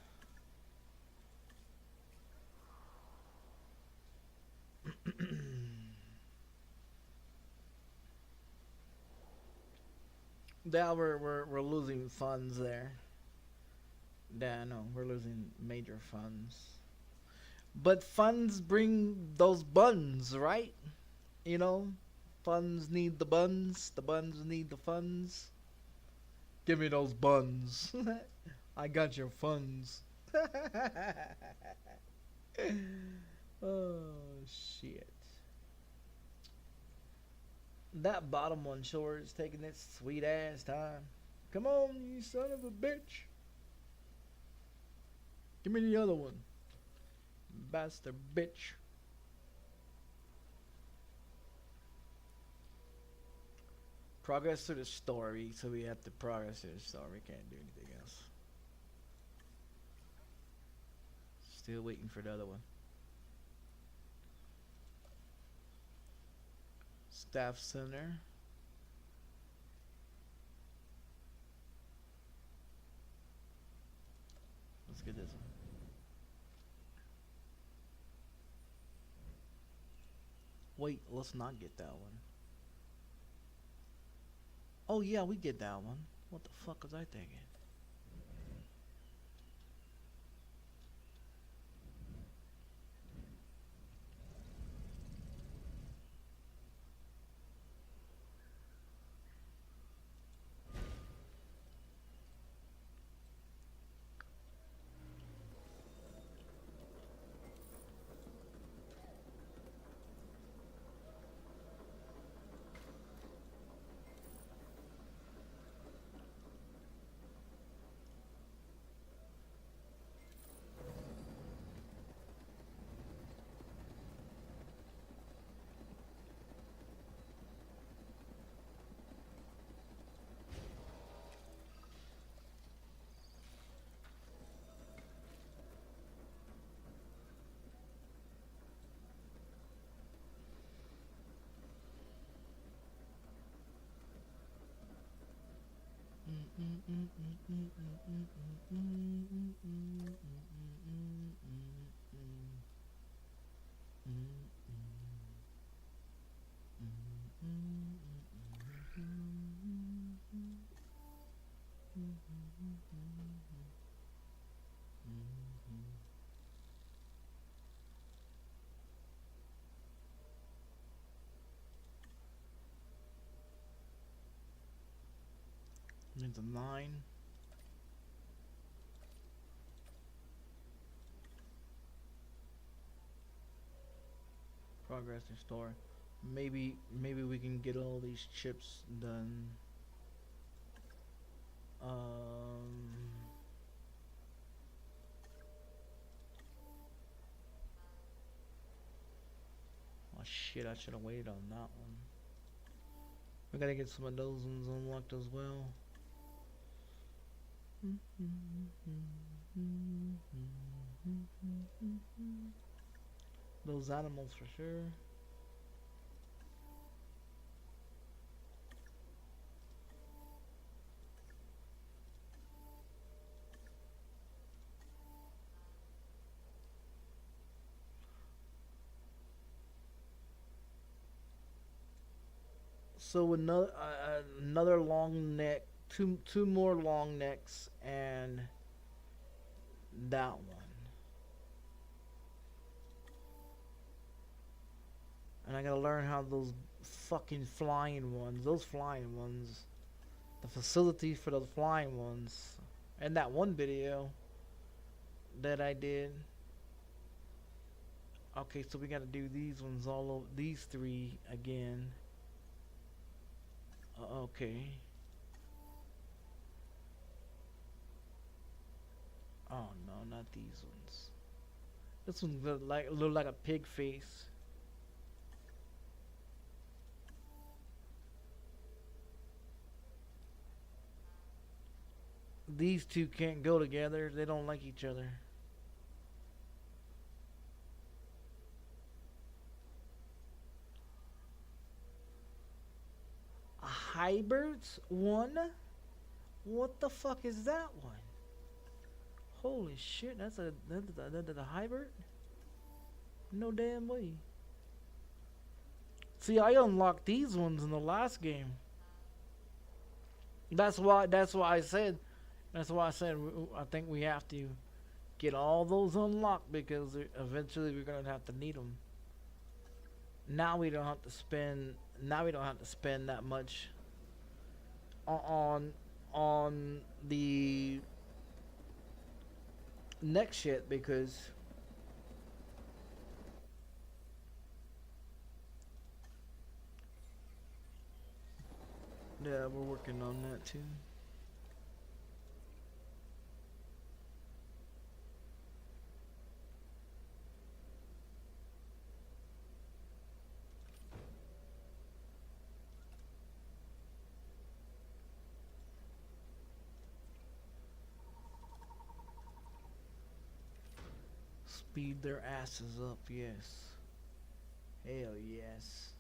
[SPEAKER 1] Now we're losing funds there. Yeah, no, we're losing major funds. But funds bring those buns, right? You know, funds need the buns need the funds. Give me those buns. I got your funds. Oh, shit. That bottom one sure is taking its sweet ass time. Come on, you son of a bitch. Give me the other one. Bastard bitch. Progress through the story, so we have to progress through the story. We can't do anything else. Still waiting for the other one. Staff Center. Let's get this one. Wait, let's not get that one. Oh yeah, we get that one. What the fuck was I thinking? Into 9. Progress restore. Maybe we can get all these chips done. Oh shit, I should have waited on that one. We gotta get some of those ones unlocked as well. Those animals for sure. So another long neck, two more long necks, and that one. And I gotta learn how those fucking flying ones, the facilities for those flying ones, and that one video that I did. Okay, so we gotta do these ones all over, these three again. Okay. Oh no, not these ones. This one look like a pig face. These two can't go together. They don't like each other. A hybrids one? What the fuck is that one? Holy shit, that's a hybrid? No damn way. See, I unlocked these ones in the last game. That's why I said I think we have to get all those unlocked, because eventually we're gonna have to need them. Now we don't have to spend that much on the next shit, because yeah, we're working on that too. speed their asses up, yes. Hell yes.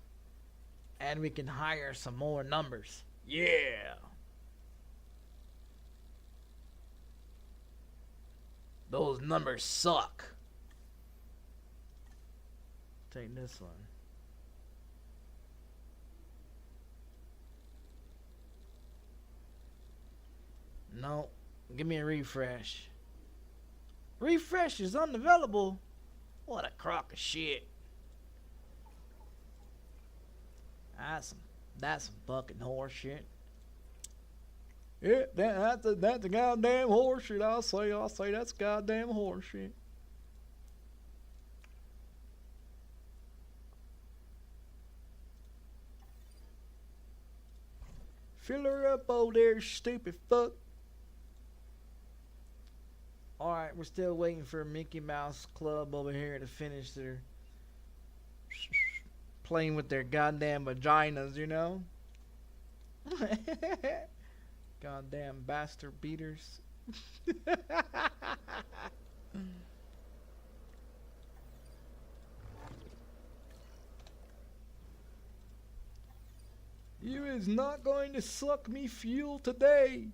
[SPEAKER 1] And we can hire some more numbers. Yeah. Those numbers suck. Take this one. No. Give me a refresh. Refresh is unavailable. What a crock of shit. That's some fucking horse shit. Yeah, that's a goddamn horse shit. I'll say that's goddamn horse shit. Fill her up, old there, stupid fuck. Alright, we're still waiting for Mickey Mouse Club over here to finish their playing with their goddamn vaginas, you know? Goddamn bastard beaters. You is not going to suck me fuel today.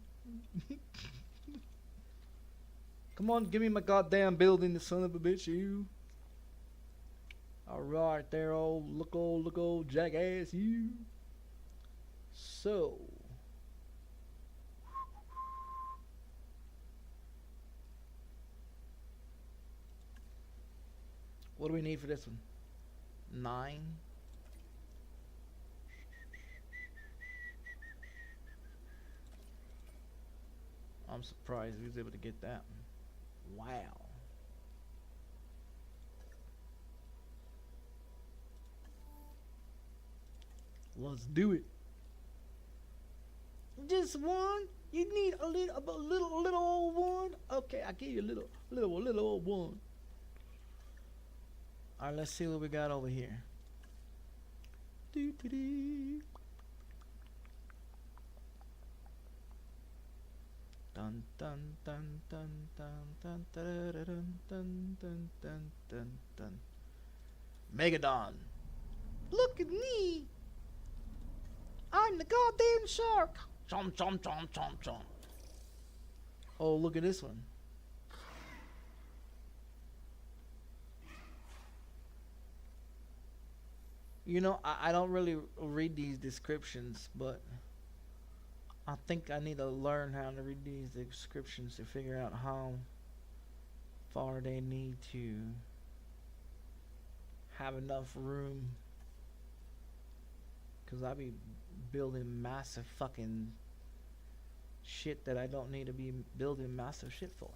[SPEAKER 1] Come on, give me my goddamn building, the son of a bitch, you. Alright there, look old jackass, you. So. What do we need for this one? 9. I'm surprised we was able to get that one. Wow. Let's do it. Just one? You need a little old one? Okay, I'll give you a little old one. Alright, let's see what we got over here. Doo-doo-doo. Dun dun dun dun dun dun dun dun dun dun dun dun dun. Megadon. Look at me. I'm the goddamn shark. Chomp chomp chomp chomp chomp. Oh, look at this one. You know, I don't really read these descriptions, but I think I need to learn how to read these descriptions to figure out how far they need to have enough room. Cause I be building massive fucking shit that I don't need to be building massive shit for.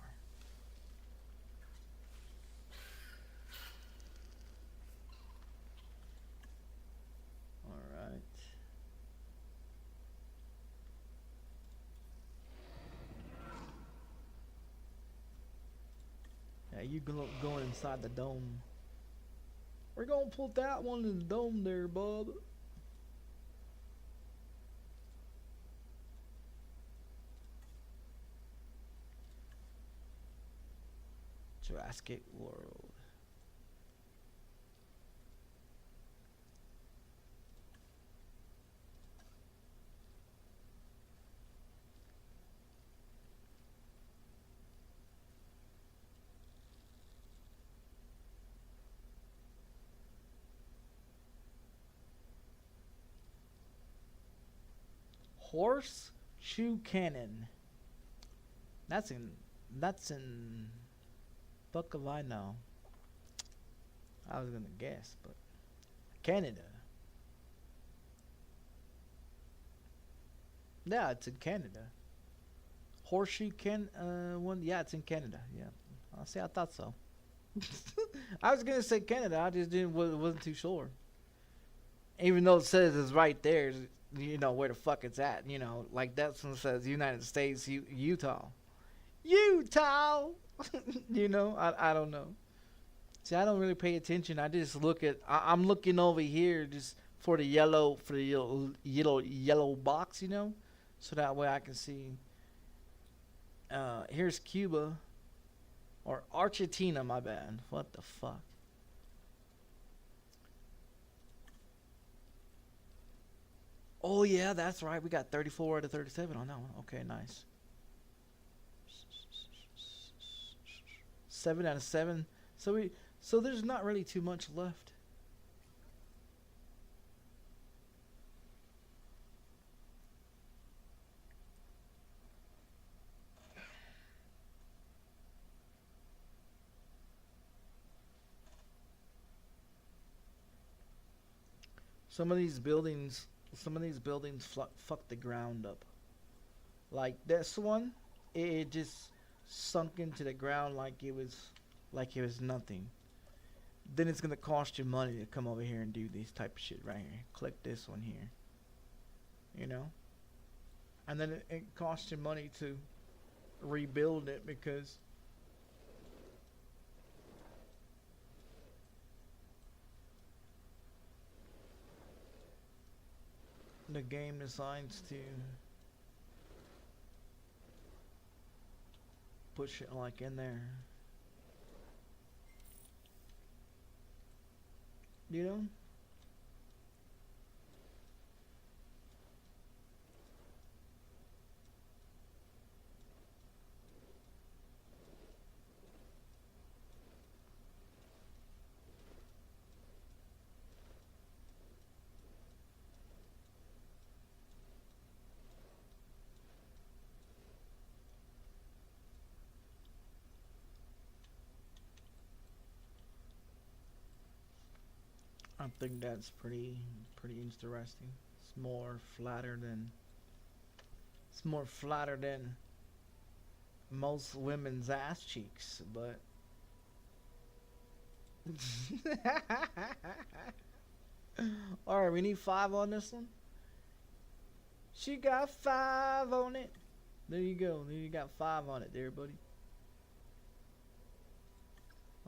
[SPEAKER 1] Alright. Yeah, you going inside the dome. We're gonna put that one in the dome there, bub. Jurassic World. Horseshoe Cannon. That's in fuck if I know. I was gonna guess, but Canada. Yeah, it's in Canada. Horseshoe one, yeah, it's in Canada. Yeah, I see. I thought so. I was gonna say Canada. I just wasn't too sure. Even though it says it's right there, you know where the fuck it's at. You know, like that one says United States, Utah. Utah. You know, I don't know. See, I don't really pay attention. I just look at. I'm looking over here just for the yellow box. You know, so that way I can see. Here's Cuba. Or Argentina, my bad. What the fuck? Oh yeah, that's right. We got 34 out of 37 on that one. Okay, nice. 7 out of 7. So there's not really too much left. Some of these buildings fuck the ground up. Like this one, it just sunk into the ground like it was nothing. Then it's gonna cost you money to come over here and do this type of shit right here. Click this one here. You know? And then it costs you money to rebuild it because the game decides to put shit like in there. You know? I think that's pretty interesting. It's more flatter than most women's ass cheeks, but alright, we need 5 on this one. She got 5 on it. There you go. There you got 5 on it there, buddy.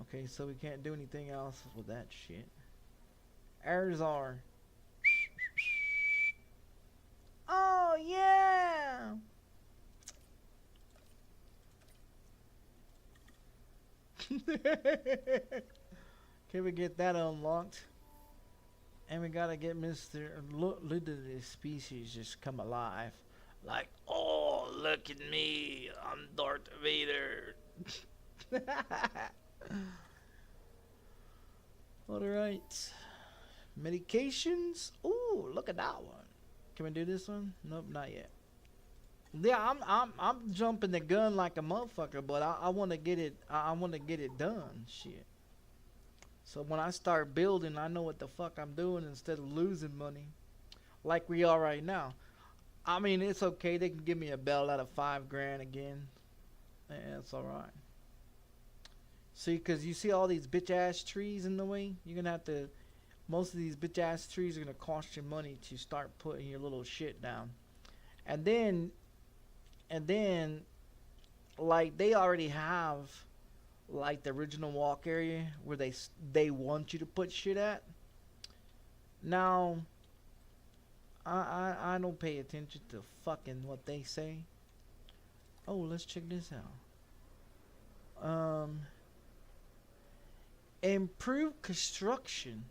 [SPEAKER 1] Okay, so we can't do anything else with that shit. Errors are. Oh yeah. Can we get that unlocked? And we gotta get Mr. Look at this species just come alive. Like, oh, look at me, I'm Darth Vader. Alright. Medications. Ooh, look at that one. Can we do this one? Nope, not yet. Yeah, I'm jumping the gun like a motherfucker, but I want to get it. I want to get it done. Shit. So when I start building, I know what the fuck I'm doing instead of losing money, like we are right now. I mean, it's okay. They can give me a belt out of $5 grand again. Yeah, it's all right. See, cause you see all these bitch ass trees in the way. You're gonna have to. Most of these bitch ass trees are gonna cost you money to start putting your little shit down, and then, like they already have, like the original walk area where they want you to put shit at. Now, I don't pay attention to fucking what they say. Oh, let's check this out. Improve construction.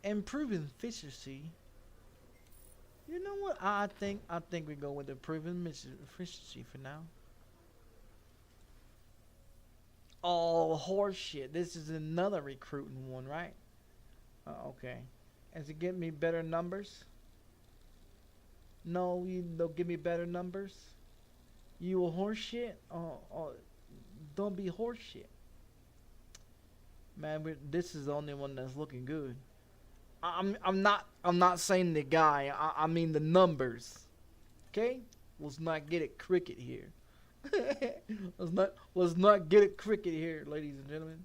[SPEAKER 1] Improve efficiency. You know what? I think we go with improving efficiency for now. Oh, horseshit. This is another recruiting one, right? Okay. Does it give me better numbers? No, you don't give me better numbers. You a horseshit? Oh, don't be horseshit. Man, this is the only one that's looking good. I'm not saying the guy. I mean the numbers. Okay? Let's not get it cricket here. let's not get it cricket here, ladies and gentlemen.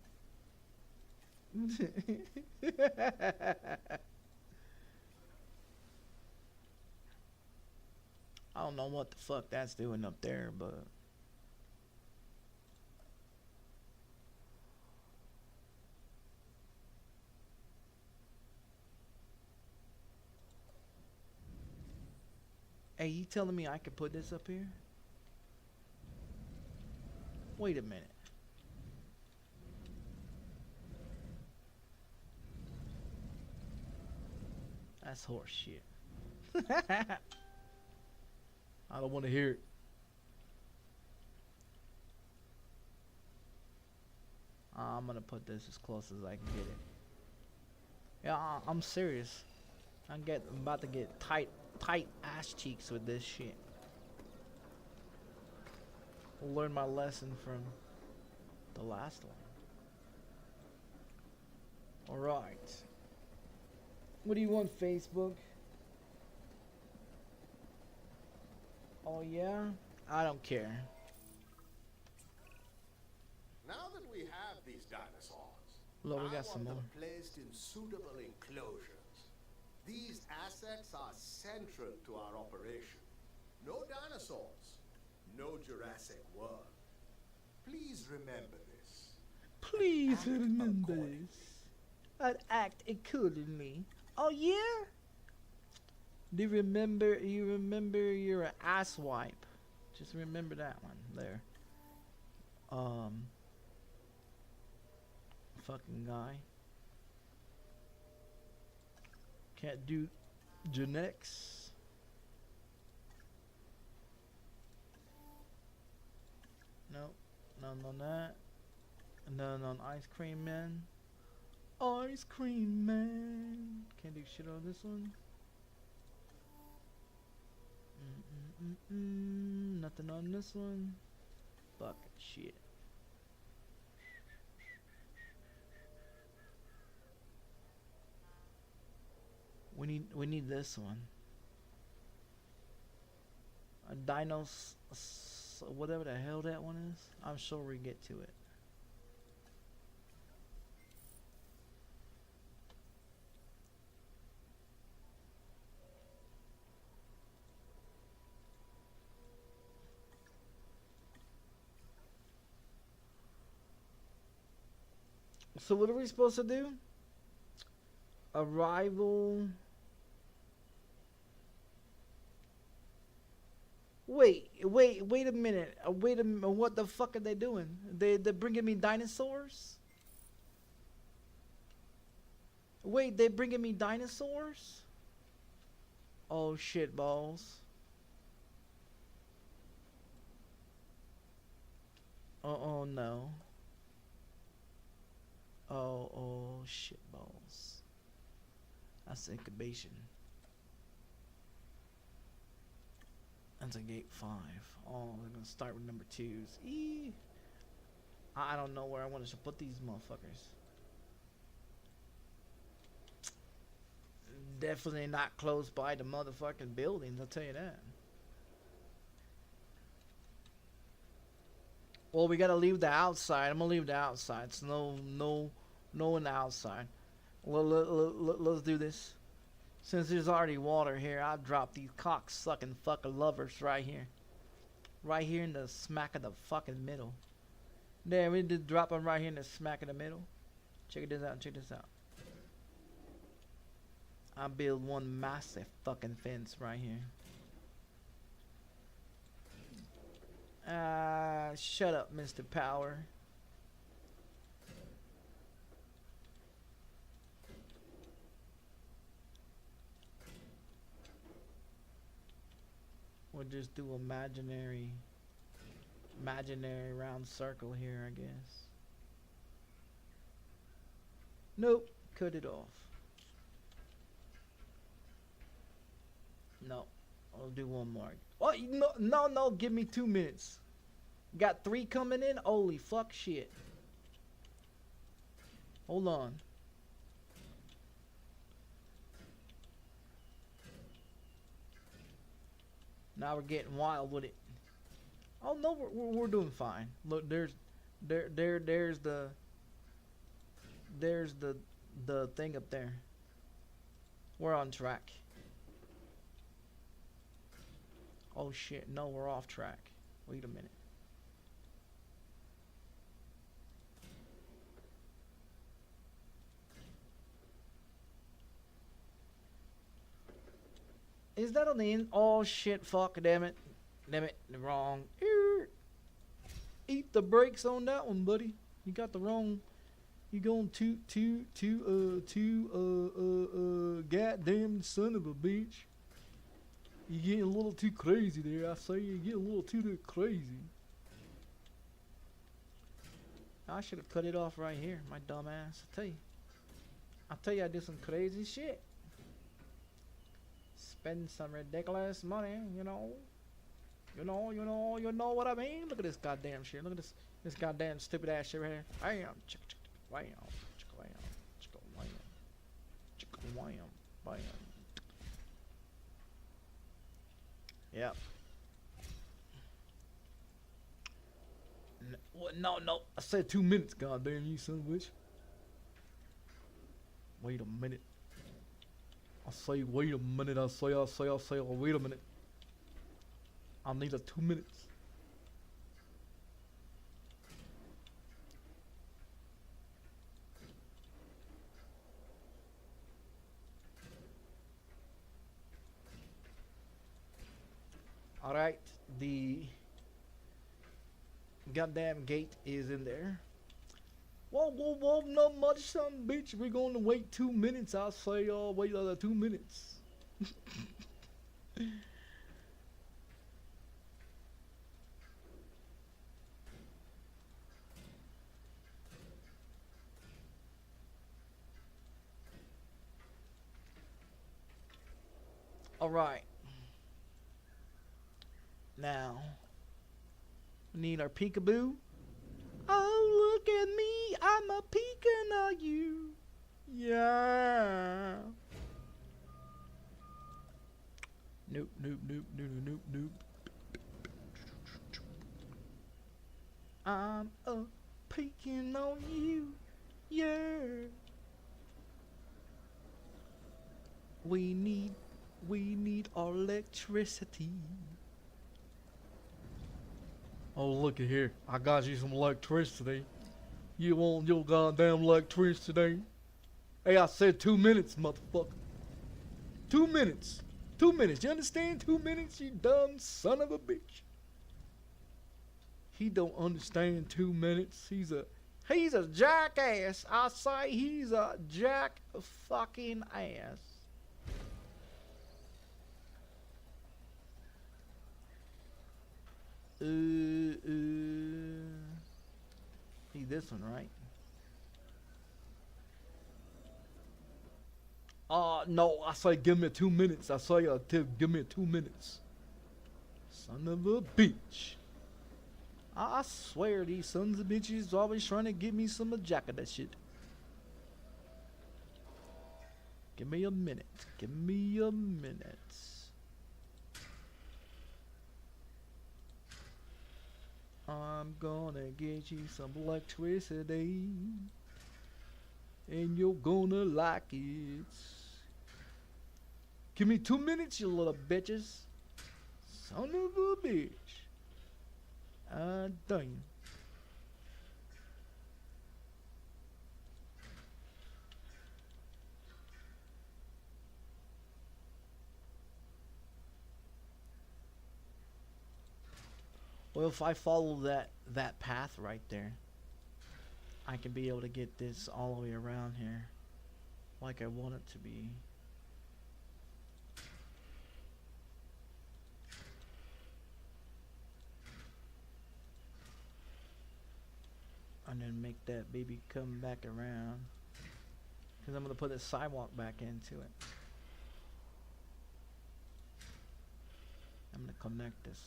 [SPEAKER 1] I don't know what the fuck that's doing up there, but hey, you telling me I could put this up here? Wait a minute. That's horse shit. I don't want to hear it. I'm gonna put this as close as I can get it. Yeah, I'm serious. I'm about to get tight ass cheeks with this shit. Learn my lesson from the last one. Alright. What do you want, Facebook? Oh yeah? I don't care.
[SPEAKER 8] Now that we have these dinosaurs,
[SPEAKER 1] Look, we got
[SPEAKER 8] I
[SPEAKER 1] some
[SPEAKER 8] want
[SPEAKER 1] more.
[SPEAKER 8] them placed in suitable enclosures. These assets are central to our operation. No dinosaurs, no Jurassic World. Please remember this.
[SPEAKER 1] Please
[SPEAKER 8] Act
[SPEAKER 1] remember
[SPEAKER 8] accordingly.
[SPEAKER 1] this. I'd act accordingly. Oh yeah? Do you remember you're an ass wipe? Just remember that one there. Fucking guy. Can't do genetics. Nope. None on that. None on ice cream man. Ice cream man. Can't do shit on this one. Nothing on this one. Fucking shit. We need this one. A dinos, whatever the hell that one is. I'm sure we get to it. So what are we supposed to do? Arrival. Wait a minute. Wait a minute. What the fuck are they doing? They're bringing me dinosaurs? Wait, they're bringing me dinosaurs? Oh shit balls. Oh no. Oh shit balls. That's incubation. That's a gate 5. Oh, they're gonna start with number 2s. Eee. I don't know where I want to put these motherfuckers. Definitely not close by the motherfucking buildings, I'll tell you that. Well, we gotta leave the outside. I'm gonna leave the outside. It's no in the outside. Let's do this. Since there's already water here, I'll drop these cock-sucking fucking lovers right here. Right here in the smack of the fucking middle. There, we did drop them right here in the smack of the middle. Check this out, check this out. I build one massive fucking fence right here. Shut up, Mr. Power. We'll just do imaginary round circle here, I guess. Nope, cut it off. No, I'll do one more. Oh, no, give me 2 minutes. Got 3 coming in? Holy fuck shit. Hold on. Now we're getting wild with it. Oh no, we're doing fine. Look, there's the thing up there. We're on track. Oh shit, no, we're off track. Wait a minute. Is that on the end? Oh shit, fuck, damn it. Damn it, wrong. eat the brakes on that one, buddy. You got the wrong. You going too goddamn son of a bitch. You getting a little too crazy there. I say you get a little too crazy. I should have cut it off right here, my dumb ass. I tell you, I did some crazy shit. Spend some ridiculous money, you know. You know what I mean? Look at this goddamn shit. Look at this goddamn stupid ass shit right here. Bam, chick, wham, chick, wham, chick, wham, chick, wham, bam. Yep. No. I said 2 minutes, goddamn you son of a bitch. Wait a minute. I say wait a minute. I say wait a minute. I need 2 minutes. Alright, the goddamn gate is in there. Whoa, not much, son, bitch. We're gonna wait 2 minutes. I say, wait 2 minutes. Alright. Now, we need our peekaboo. Oh, look at me. I'm a peeking at you. Yeah. Nope. I'm a peeking on you. Yeah. We need our electricity. Oh, looky here. I got you some electricity. You want your goddamn electricity? Hey, I said 2 minutes, motherfucker. 2 minutes. 2 minutes. You understand? 2 minutes, you dumb son of a bitch. He don't understand 2 minutes. He's a jackass. I say he's a jack fucking ass. See this one, right? No, I say give me 2 minutes. I say give me 2 minutes. Son of a bitch. I swear these sons of bitches always trying to give me some jack of that shit. Give me a minute. Give me a minute. I'm gonna get you some electricity, and you're gonna like it. Give me 2 minutes, you little bitches. Son of a bitch. Dang. Well, if I follow that path right there, I can be able to get this all the way around here like I want it to be. And then make that baby come back around, because I'm going to put the sidewalk back into it. I'm going to connect this.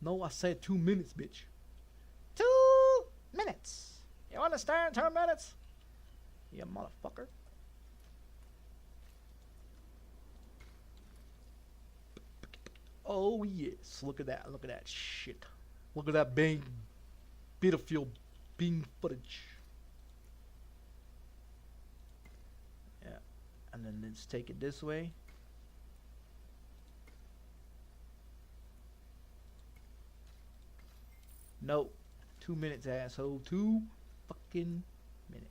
[SPEAKER 1] No, I said 2 minutes, bitch. 2 minutes. You understand? 2 minutes? You motherfucker. Oh, yes. Look at that. Look at that shit. Look at that big, beautiful beam footage. Yeah. And then let's take it this way. Nope. 2 minutes, asshole. 2 fucking minutes.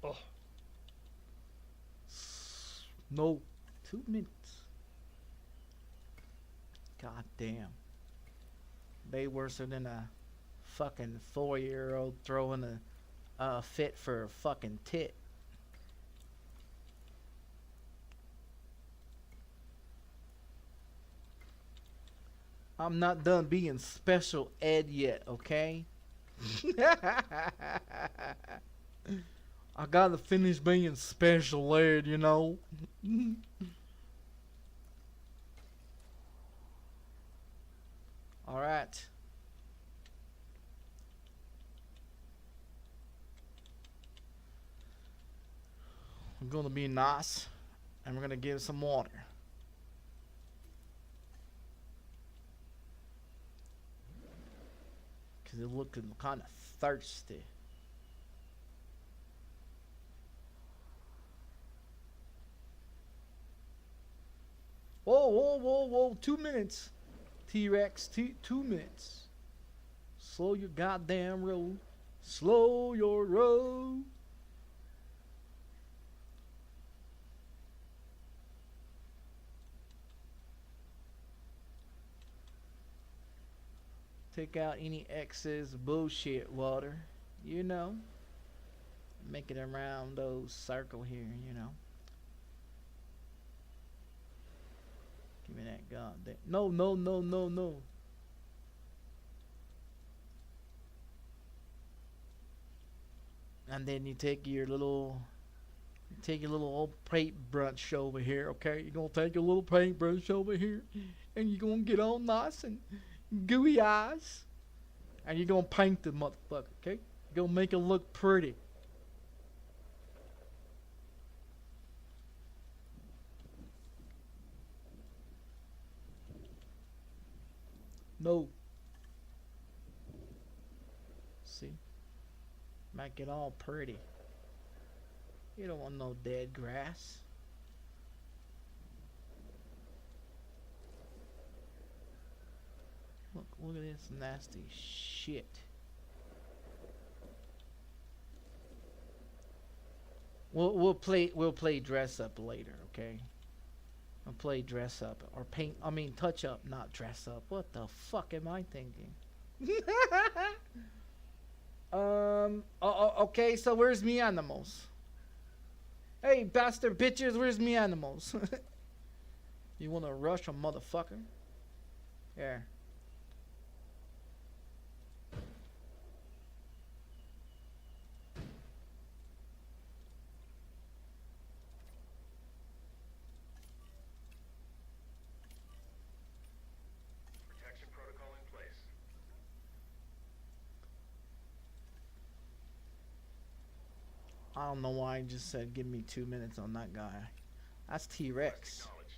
[SPEAKER 1] Oh. No, 2 minutes. God damn. They worse than a fucking 4-year-old throwing a fit for a fucking tit. I'm not done being special ed yet, okay? I gotta finish being special ed, you know? Alright. We're gonna be nice, and we're gonna give some water. Cause it's looking kinda thirsty. Whoa, whoa, whoa, whoa, 2 minutes. T-Rex, 2 minutes. Slow your goddamn roll. Slow your roll. Take out any excess bullshit water, you know. Make it around those circle here, you know. Give me that goddamn. No, no, no, no, no. And then you take your little old paintbrush over here, okay? You're gonna take your little paintbrush over here, and you're gonna get all nice and gooey eyes, and you're gonna paint the motherfucker, okay? You're gonna make it look pretty. No. See? Make it all pretty. You don't want no dead grass. Look at this nasty shit. We'll play dress up later, okay? I'll play dress up or paint. I mean touch up, not dress up. What the fuck am I thinking? Okay. So where's me animals? Hey, bastard bitches, where's me animals? You wanna rush a motherfucker? Here.
[SPEAKER 9] Protection protocol in place.
[SPEAKER 1] I don't know why I just said give me 2 minutes on that guy. That's T-Rex.
[SPEAKER 9] Acknowledged.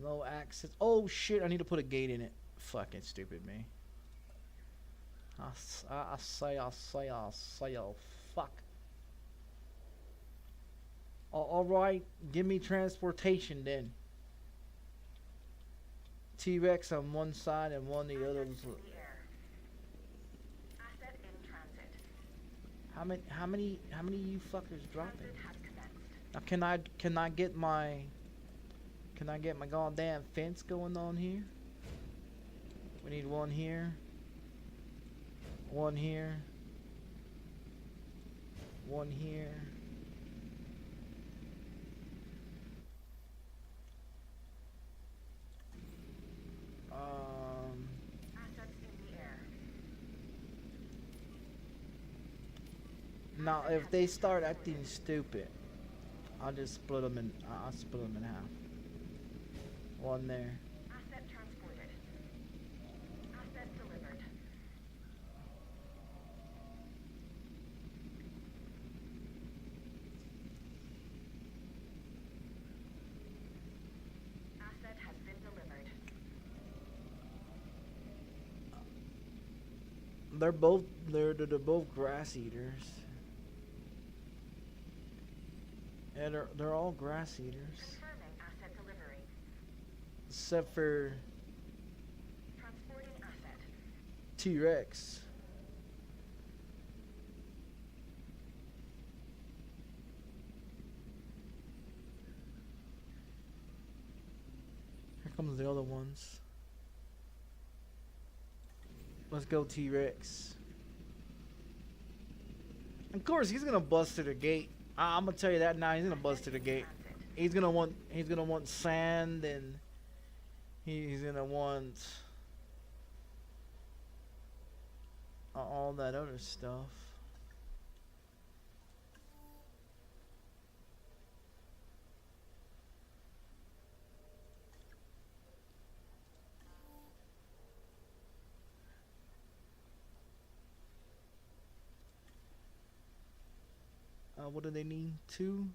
[SPEAKER 1] Low access. Oh shit! I need to put a gate in it. Fucking stupid me. I say. Oh fuck. All right. Give me transportation then. T-Rex on one side and one the other.
[SPEAKER 2] Assets in the air. Asset in transit.
[SPEAKER 1] How many you fuckers dropping?
[SPEAKER 2] Transit has commenced.
[SPEAKER 1] Now can I get my goddamn fence going on here? We need one here. One here. One here.
[SPEAKER 2] Assets in the air.
[SPEAKER 1] Now if they start acting stupid, I'll split them in half. One there.
[SPEAKER 2] Asset transport
[SPEAKER 1] they're both grass eaters. And they're all grass eaters.
[SPEAKER 2] Confirming asset delivery.
[SPEAKER 1] Except for
[SPEAKER 2] Transporting asset.
[SPEAKER 1] T-Rex. Here comes the other ones. Let's go T-Rex. Of course he's gonna bust through the gate. I'm gonna tell you that now. He's gonna bust through the gate. He's gonna want sand, and he's gonna want all that other stuff. What do they need? 2?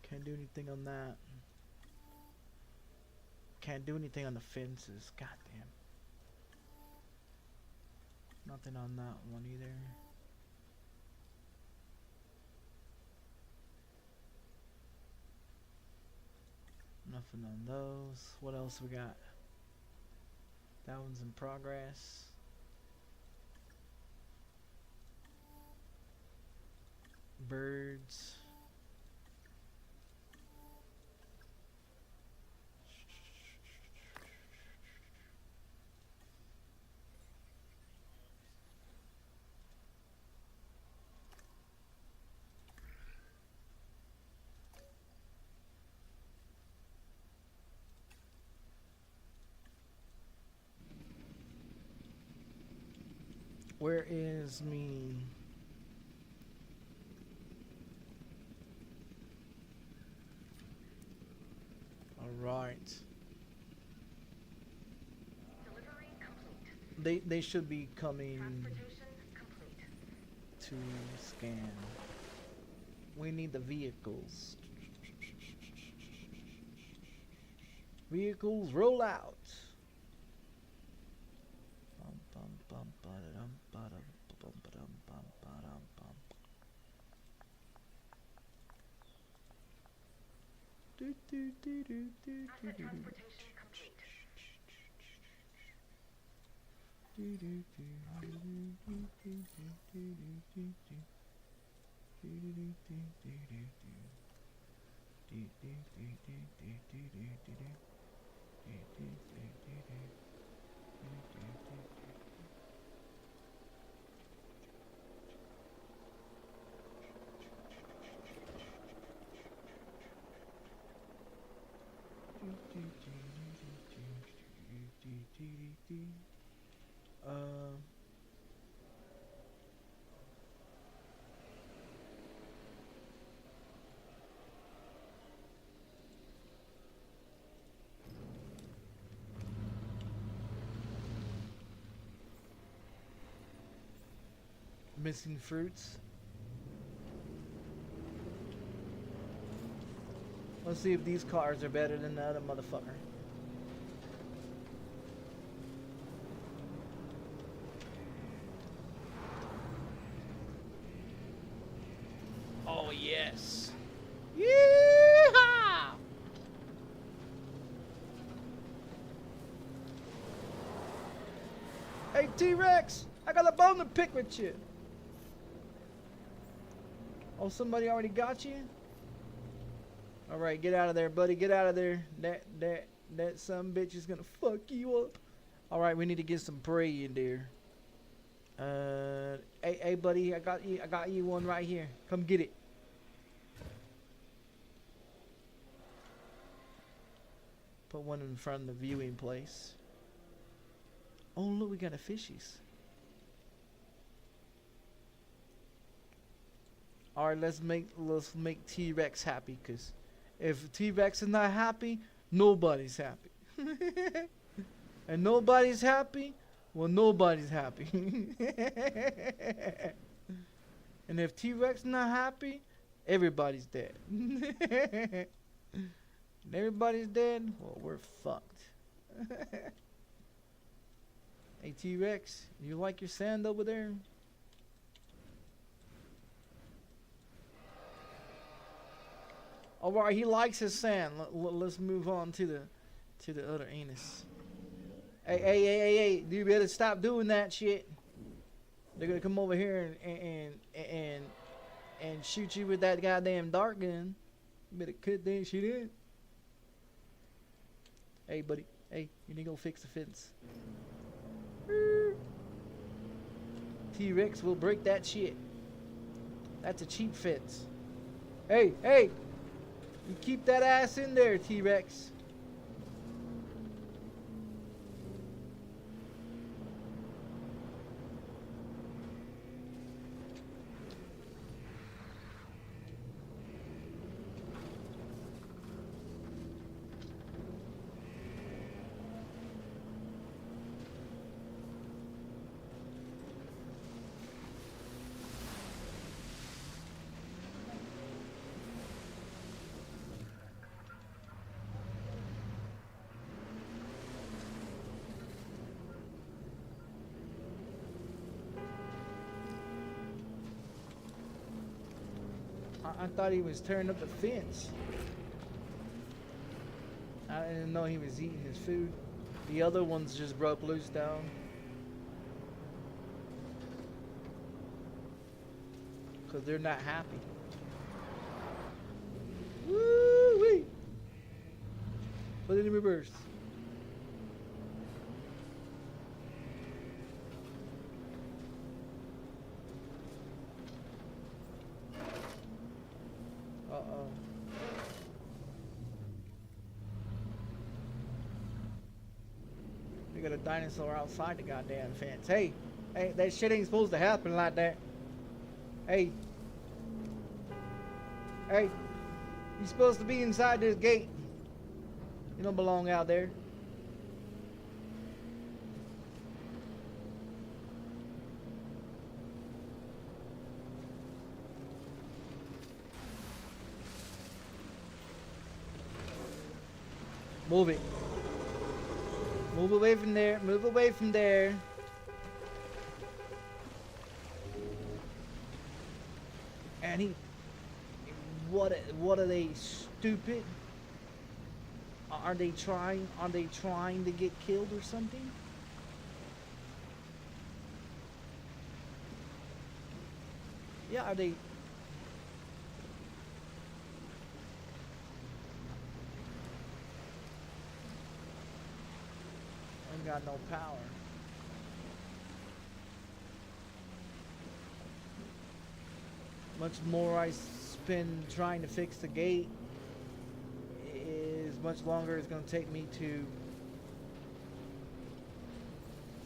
[SPEAKER 1] Can't do anything on that. Can't do anything on the fences. Goddamn. Nothing on that one either. Nothing on those. What else we got? That one's in progress. Birds. Where is me? All right.
[SPEAKER 2] Delivery complete.
[SPEAKER 1] They should be coming
[SPEAKER 2] Transportation complete.
[SPEAKER 1] to scan. We need the vehicles. Vehicles roll out.
[SPEAKER 2] Asset transportation complete.
[SPEAKER 1] Missing fruits. Let's see if these cars are better than the other motherfucker. Oh yes. Yeehaw! Hey T-Rex, I got a bone to pick with you. Oh, somebody already got you? Alright, get out of there, buddy. Get out of there. That some bitch is gonna fuck you up. Alright, we need to get some prey in there. Hey buddy, I got you one right here. Come get it. Put one in front of the viewing place. Oh look, we got a fishies. Alright, let's make T-Rex happy, cause if T-Rex is not happy, nobody's happy. And nobody's happy, Well, nobody's happy. And if T-Rex not happy, everybody's dead. And everybody's dead, well, we're fucked. Hey, T-Rex, you like your sand over there? Alright, he likes his sand. Let's move on to the other anus. Hey, you better stop doing that shit. They're gonna come over here and shoot you with that goddamn dart gun. You better cut that shit in. Hey, buddy. Hey, you need to go fix the fence. T-Rex will break that shit. That's a cheap fence. Hey, you keep that ass in there, T-Rex. I thought he was tearing up the fence. I didn't know he was eating his food. The other ones just broke loose down. Because they're not happy. Woo-wee! Put it in reverse. Uh-oh. We got a dinosaur outside the goddamn fence. Hey, that shit ain't supposed to happen like that. Hey, you're supposed to be inside this gate. You don't belong out there. Move it. Move away from there. Move away from there. And he... What are they, stupid? Are they trying to get killed or something? Yeah, are they... Ain't got no power. Much more I spend trying to fix the gate, is much longer it's going to take me to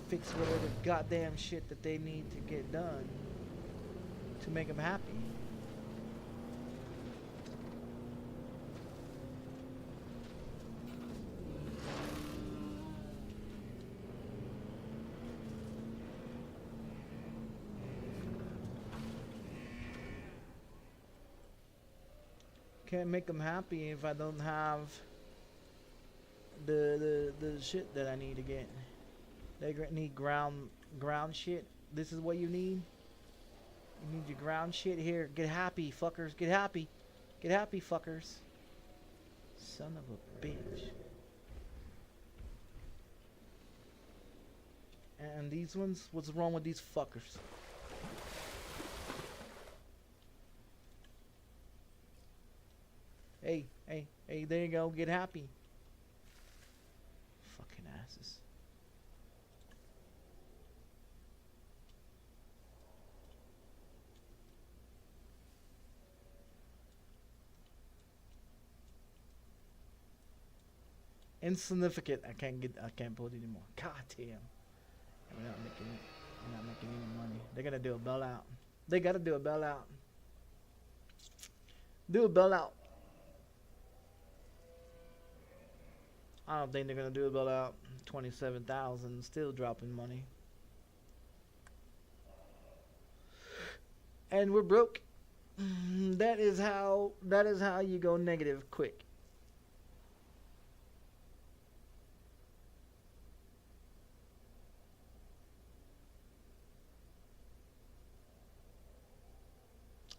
[SPEAKER 1] fix whatever goddamn shit that they need to get done to make them happy. Can't make them happy if I don't have the shit that I need to get. They need ground shit. This is what you need. You need your ground shit here. Get happy, fuckers. Get happy. Get happy, fuckers. Son of a bitch. And these ones, what's wrong with these fuckers? Hey, there you go. Get happy. Fucking asses. Insignificant. I can't put it anymore. God damn. We're not making any money. They're gonna do a bailout. They gotta do a bailout. Do a bailout. I don't think they're gonna do about 27,000. Still dropping money. and we're broke. That is how you go negative quick.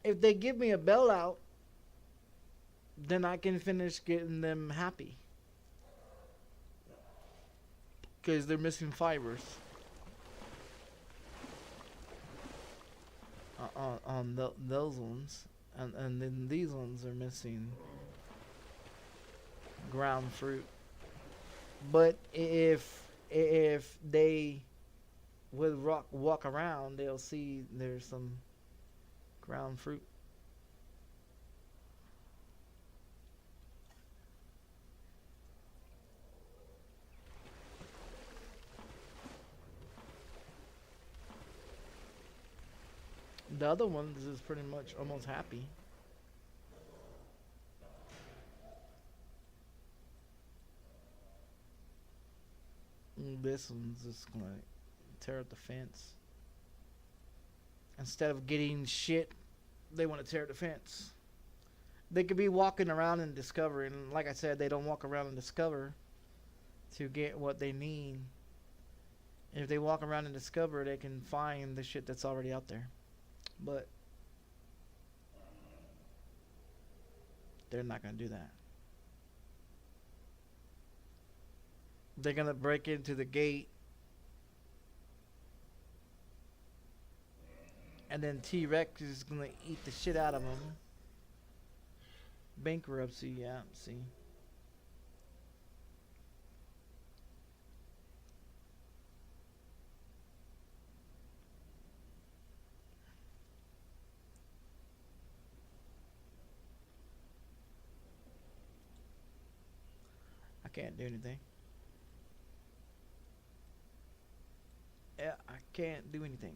[SPEAKER 1] If they give me a bailout, then I can finish getting them happy. Because they're missing fibers. On those ones. And then these ones are missing ground fruit. But if they would walk around, they'll see there's some ground fruit. The other ones is pretty much almost happy. This one's just gonna tear up the fence. Instead of getting shit, they want to tear the fence. They could be walking around and discovering. Like I said, they don't walk around and discover to get what they need. And if they walk around and discover, they can find the shit that's already out there. But they're not going to do that. They're going to break into the gate. And then T-Rex is going to eat the shit out of them. Bankruptcy, yeah, see. I can't do anything. Yeah, I can't do anything.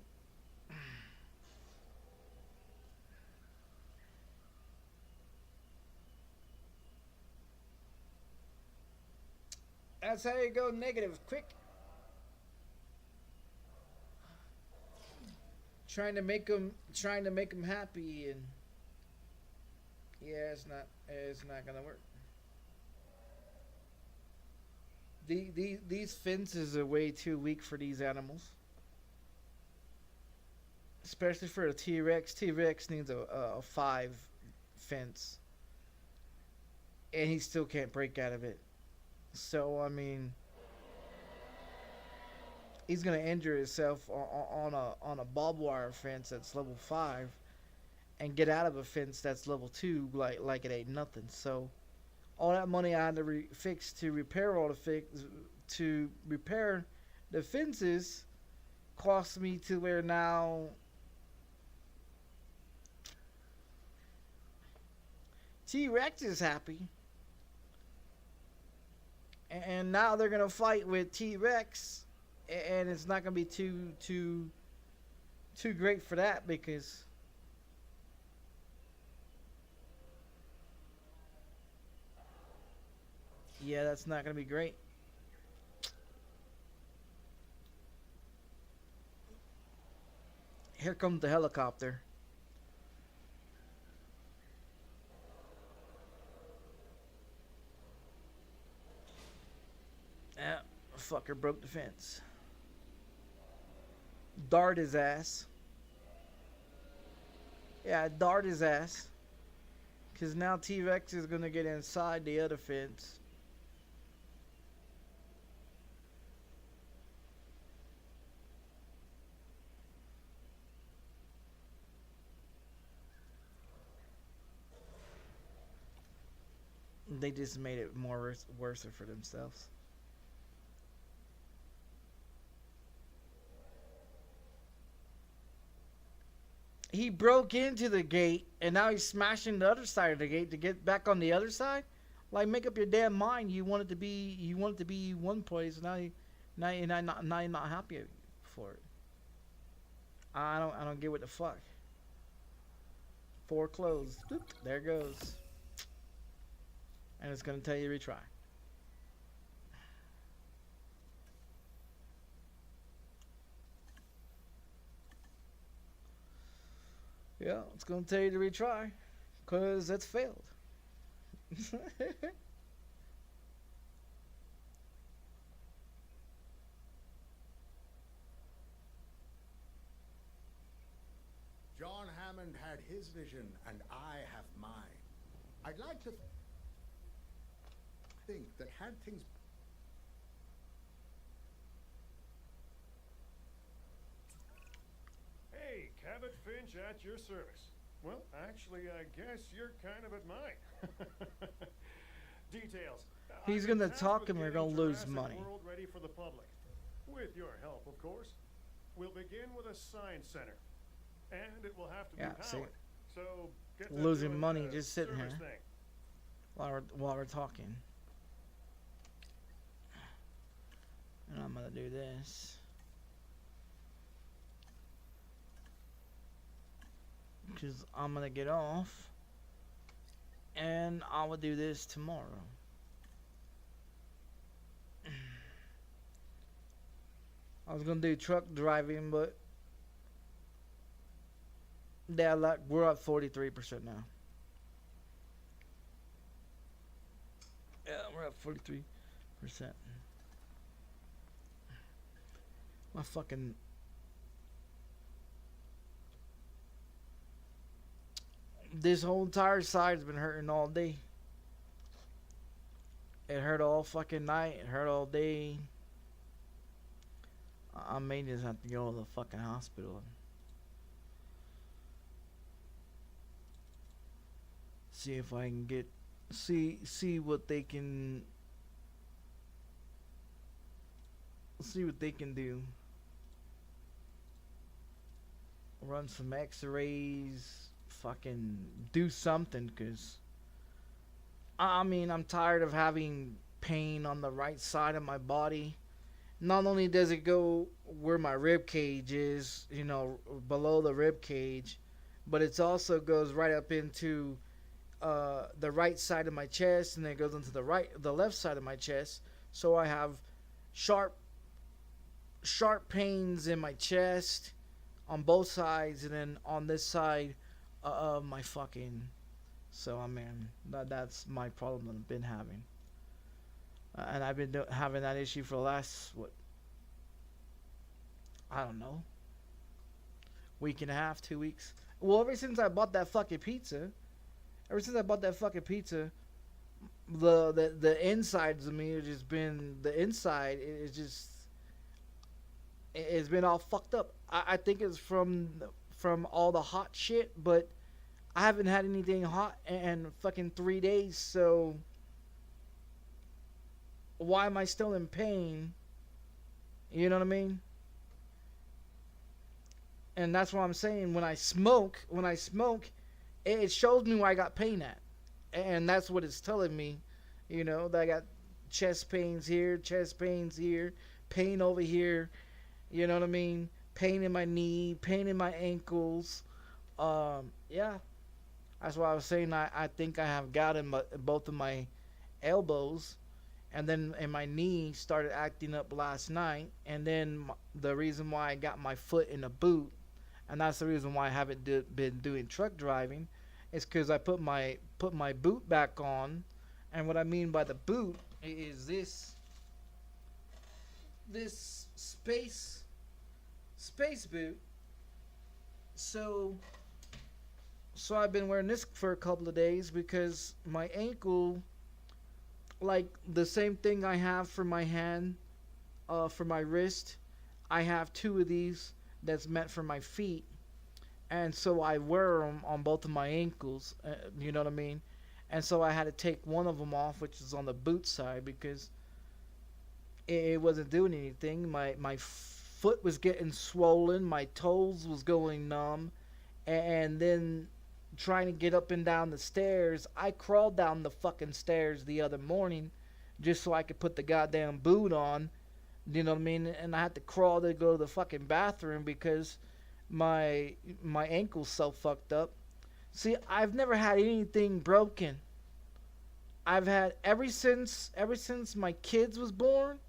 [SPEAKER 1] That's how you go negative quick. Trying to make them happy, and yeah, it's not gonna work. These fences are way too weak for these animals, especially for a T-Rex. T-Rex needs a 5 fence, and he still can't break out of it. So I mean, he's gonna injure himself on a barbed wire fence that's level 5, and get out of a fence that's level 2 like it ain't nothing. So all that money I had to repair the fences cost me to where now T-Rex is happy. And now they're gonna fight with T-Rex, and it's not gonna be too great for that, because yeah, that's not gonna be great. Here comes the helicopter. Yeah, fucker broke the fence. Dart his ass. Yeah, dart his ass. Because now T-Rex is going to get inside the other fence. They just made it more worse for themselves. He broke into the gate, and now he's smashing the other side of the gate to get back on the other side. Like, make up your damn mind. You want it to be one place. Now you're not happy for it. I don't get what the fuck. 4 closed. Doop, there it goes. And it's gonna tell you retry. Yeah, it's gonna tell you to retry, cause it's failed.
[SPEAKER 8] John Hammond had his vision, and I have mine. I'd like to think that had things...
[SPEAKER 9] Hey, Cabot Finch at your service. Well, actually, I guess you're kind of at mine. Details.
[SPEAKER 1] He's
[SPEAKER 9] I've been
[SPEAKER 1] gonna
[SPEAKER 9] tasked
[SPEAKER 1] talk
[SPEAKER 9] with
[SPEAKER 1] and we're
[SPEAKER 9] getting
[SPEAKER 1] gonna lose
[SPEAKER 9] Jurassic
[SPEAKER 1] money.
[SPEAKER 9] World ready for the public. With your help, of course. We'll begin with a science center. And it will have to be
[SPEAKER 1] see?
[SPEAKER 9] powered. So get to
[SPEAKER 1] Losing
[SPEAKER 9] doing
[SPEAKER 1] money
[SPEAKER 9] the
[SPEAKER 1] just sitting
[SPEAKER 9] service
[SPEAKER 1] here.
[SPEAKER 9] thing.
[SPEAKER 1] While we're talking. And I'm gonna do this. Because I'm gonna get off. And I will do this tomorrow. I was gonna do truck driving, but yeah, like we're at 43% now. Yeah, we're at 43%. My fucking this whole entire side's been hurting all day. It hurt all fucking night. It hurt all day. I may just have to go to the fucking hospital. See if I can get see what they can do. Run some x-rays, fucking do something, cause I mean I'm tired of having pain on the right side of my body. Not only does it go where my rib cage is, you know, below the rib cage, but it also goes right up into the right side of my chest, and then it goes into the left side of my chest. So I have sharp pains in my chest on both sides, and then on this side of my fucking. So I mean that's my problem that I've been having. And I've been having that issue for the last, I don't know, week and a half, 2 weeks. Well, ever since I bought that fucking pizza, the insides of me have just been, the inside is just, it's been all fucked up. I think it's from all the hot shit, but I haven't had anything hot in fucking 3 days, so why am I still in pain? You know what I mean? And that's what I'm saying. When I smoke, it shows me where I got pain at. And that's what it's telling me. You know, that I got chest pains here, pain over here. You know what I mean? Pain in my knee, pain in my ankles. Yeah. That's why I was saying I think I have gout in both of my elbows. And then and my knee started acting up last night. And then the reason why I got my foot in a boot, and that's the reason why I haven't been doing truck driving, is because I put my boot back on. And what I mean by the boot is this space boot. So I've been wearing this for a couple of days because my ankle, like the same thing I have for my hand, for my wrist, I have 2 of these that's meant for my feet, and so I wear them on both of my ankles. You know what I mean? And so I had to take one of them off, which is on the boot side, because it wasn't doing anything. My foot was getting swollen, my toes was going numb, and then trying to get up and down the stairs. I crawled down the fucking stairs the other morning just so I could put the goddamn boot on. You know what I mean? And I had to crawl to go to the fucking bathroom because my ankle's so fucked up. See, I've never had anything broken. I've had ever since my kids was born,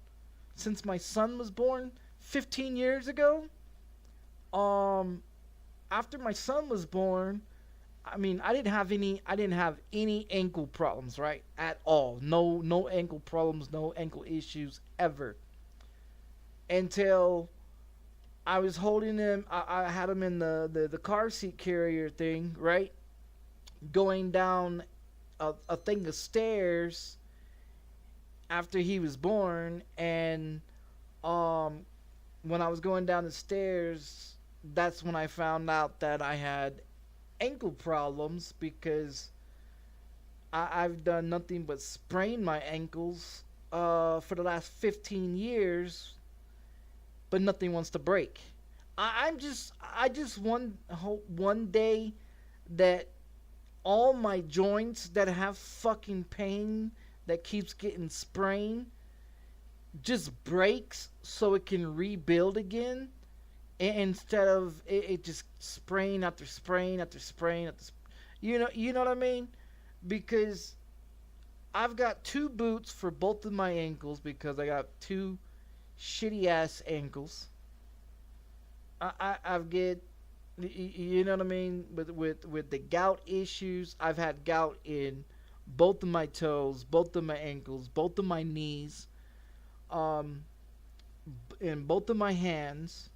[SPEAKER 1] since my son was born 15 years ago. after my son was born, I mean, I didn't have any ankle problems, right? At all. No ankle problems, no ankle issues ever. Until I was holding him, I had him in the car seat carrier thing, right? Going down a thing of stairs after he was born, and when I was going down the stairs, that's when I found out that I had ankle problems, because I've done nothing but sprain my ankles for the last 15 years, but nothing wants to break. I just hope one day that all my joints that have fucking pain that keeps getting sprained just breaks so it can rebuild again, instead of it just sprain after sprain after sprain after you know what I mean? Because I've got 2 boots for both of my ankles, because I got 2 shitty ass ankles. I've get, you know what I mean, with the gout issues. I've had gout in both of my toes, both of my ankles, both of my knees, in both of my hands.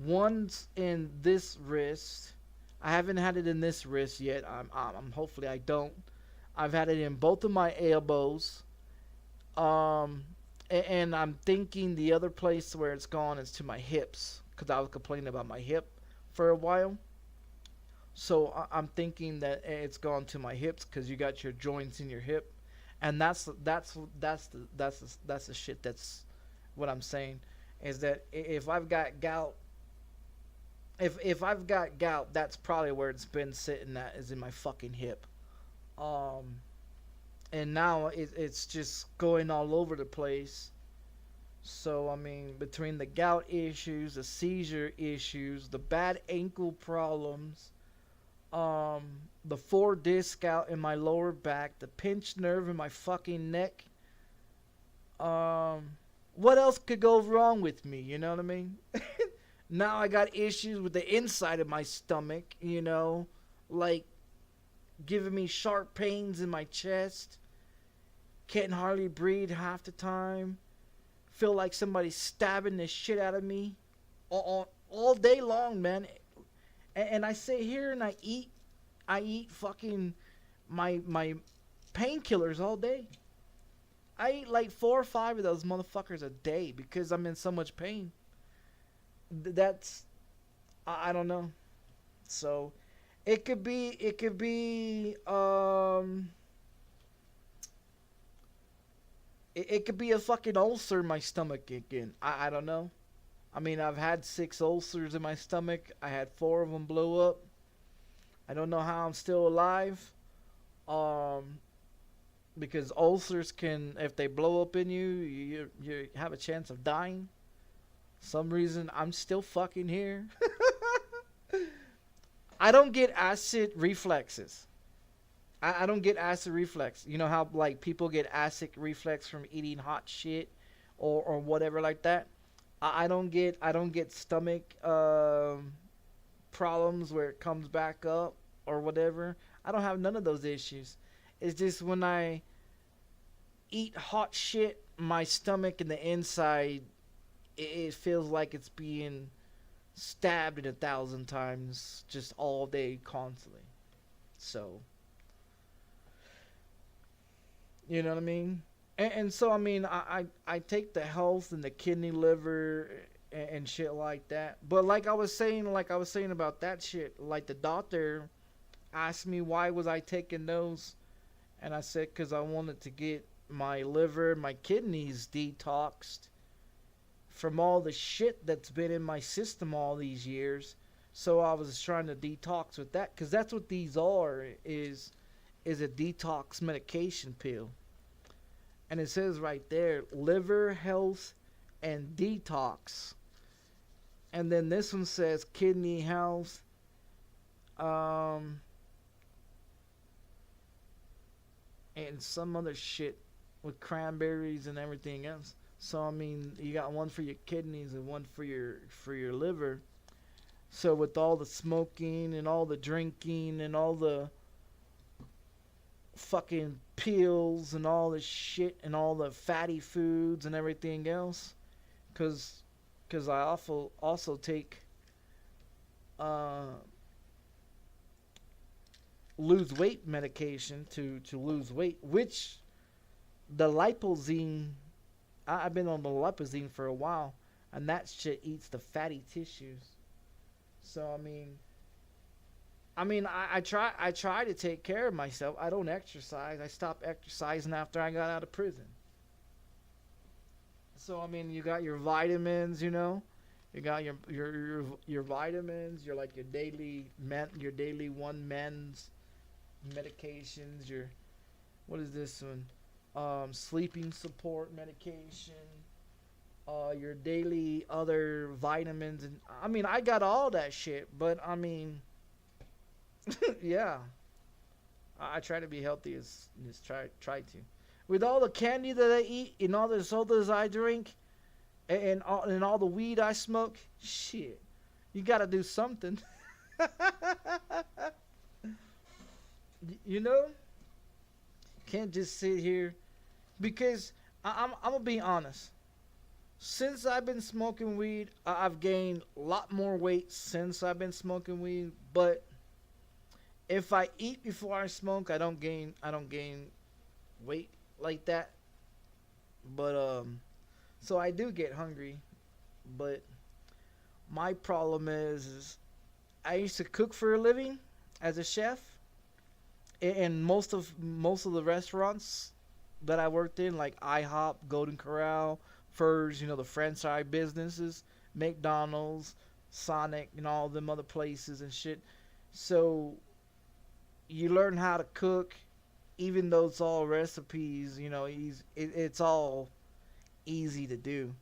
[SPEAKER 1] One's in this wrist. I haven't had it in this wrist yet. I'm hopefully I don't. I've had it in both of my elbows. And I'm thinking the other place where it's gone is to my hips, because I was complaining about my hip for a while. So I'm thinking that it's gone to my hips, because you got your joints in your hip, and that's the shit. That's what I'm saying, is that if I've got gout, if I've got gout, that's probably where it's been sitting at, is in my fucking hip. And now it's just going all over the place. So I mean, between the gout issues, the seizure issues, the bad ankle problems, the 4 disc out in my lower back, the pinched nerve in my fucking neck, what else could go wrong with me? You know what I mean? Now I got issues with the inside of my stomach, you know, like giving me sharp pains in my chest. Can't hardly breathe half the time. Feel like somebody's stabbing the shit out of me all day long, man. And I sit here and I eat fucking my painkillers all day. I eat like 4 or 5 of those motherfuckers a day because I'm in so much pain. That's, I don't know. So it could be it could be a fucking ulcer in my stomach again. I don't know. I mean, I've had 6 ulcers in my stomach. I had 4 of them blow up. I don't know how I'm still alive. Because ulcers can, if they blow up in you, you have a chance of dying. Some reason I'm still fucking here. I don't get acid reflexes. I don't get acid reflex. You know how like people get acid reflex from eating hot shit or whatever like that. I don't get stomach problems where it comes back up or whatever. I don't have none of those issues. It's just when I eat hot shit, my stomach and the inside, it feels like it's being stabbed 1,000 times just all day, constantly. So, you know what I mean? And so, I mean, I take the health and the kidney, liver, and shit like that. But like I was saying about that shit, like the doctor asked me why was I taking those, and I said because I wanted to get my liver, my kidneys detoxed from all the shit that's been in my system all these years. So I was trying to detox with that, because that's what these are, is a detox medication pill. And it says right there, liver health and detox. And then this one says kidney health, and some other shit with cranberries and everything else. So I mean, you got one for your kidneys and one for your liver. So with all the smoking and all the drinking and all the fucking pills and all the shit and all the fatty foods and everything else, cause I also take lose weight medication to lose weight, which the lipozene, I've been on the lipozene for a while, and that shit eats the fatty tissues. So I try to take care of myself. I don't exercise. I stopped exercising after I got out of prison. So you got your vitamins, you got your vitamins, your daily one men's medications, what is this one? Sleeping support medication, your daily other vitamins, and I got all that shit, but yeah, I try to be healthy as try to. With all the candy that I eat and all the sodas I drink and all the weed I smoke, shit, you gotta do something. Can't just sit here, because I'm gonna be honest. Since I've been smoking weed, I've gained a lot more weight since I've been smoking weed. But if I eat before I smoke, I don't gain weight like that. But so I do get hungry. But my problem is I used to cook for a living as a chef, and most of the restaurants that I worked in, like IHOP, Golden Corral, Furs, the franchise businesses, McDonald's, Sonic, and all them other places and shit. So you learn how to cook, even though it's all recipes. It's all easy to do.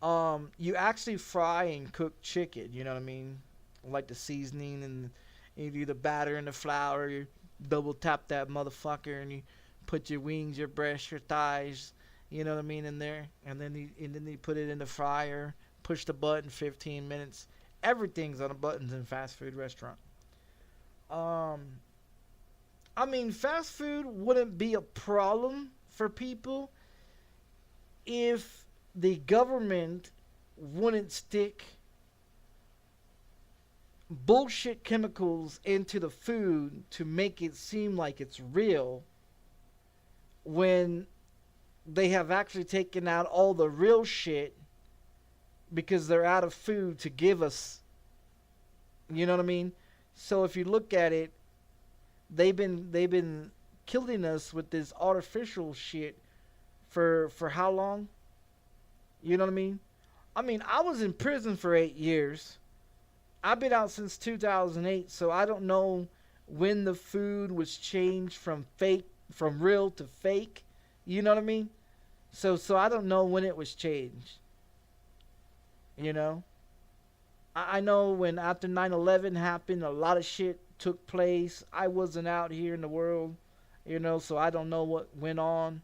[SPEAKER 1] You actually fry and cook chicken. You know what I mean? Like the seasoning, and you do the batter and the flour. You double tap that motherfucker, and you put your wings, your breast, your thighs, in there, and then you put it in the fryer, push the button, 15 minutes. Everything's on the buttons in fast food restaurant. Fast food wouldn't be a problem for people if the government wouldn't stick bullshit chemicals into the food to make it seem like it's real, when they have actually taken out all the real shit because they're out of food to give us. You know what I mean? So if you look at it, they've been killing us with this artificial shit for how long? You know what I mean? I was in prison for 8 years. I've been out since 2008, so I don't know when the food was changed from real to fake. You know what I mean? So I don't know when it was changed. I know when after 9/11 happened, a lot of shit took place. I wasn't out here in the world, so I don't know what went on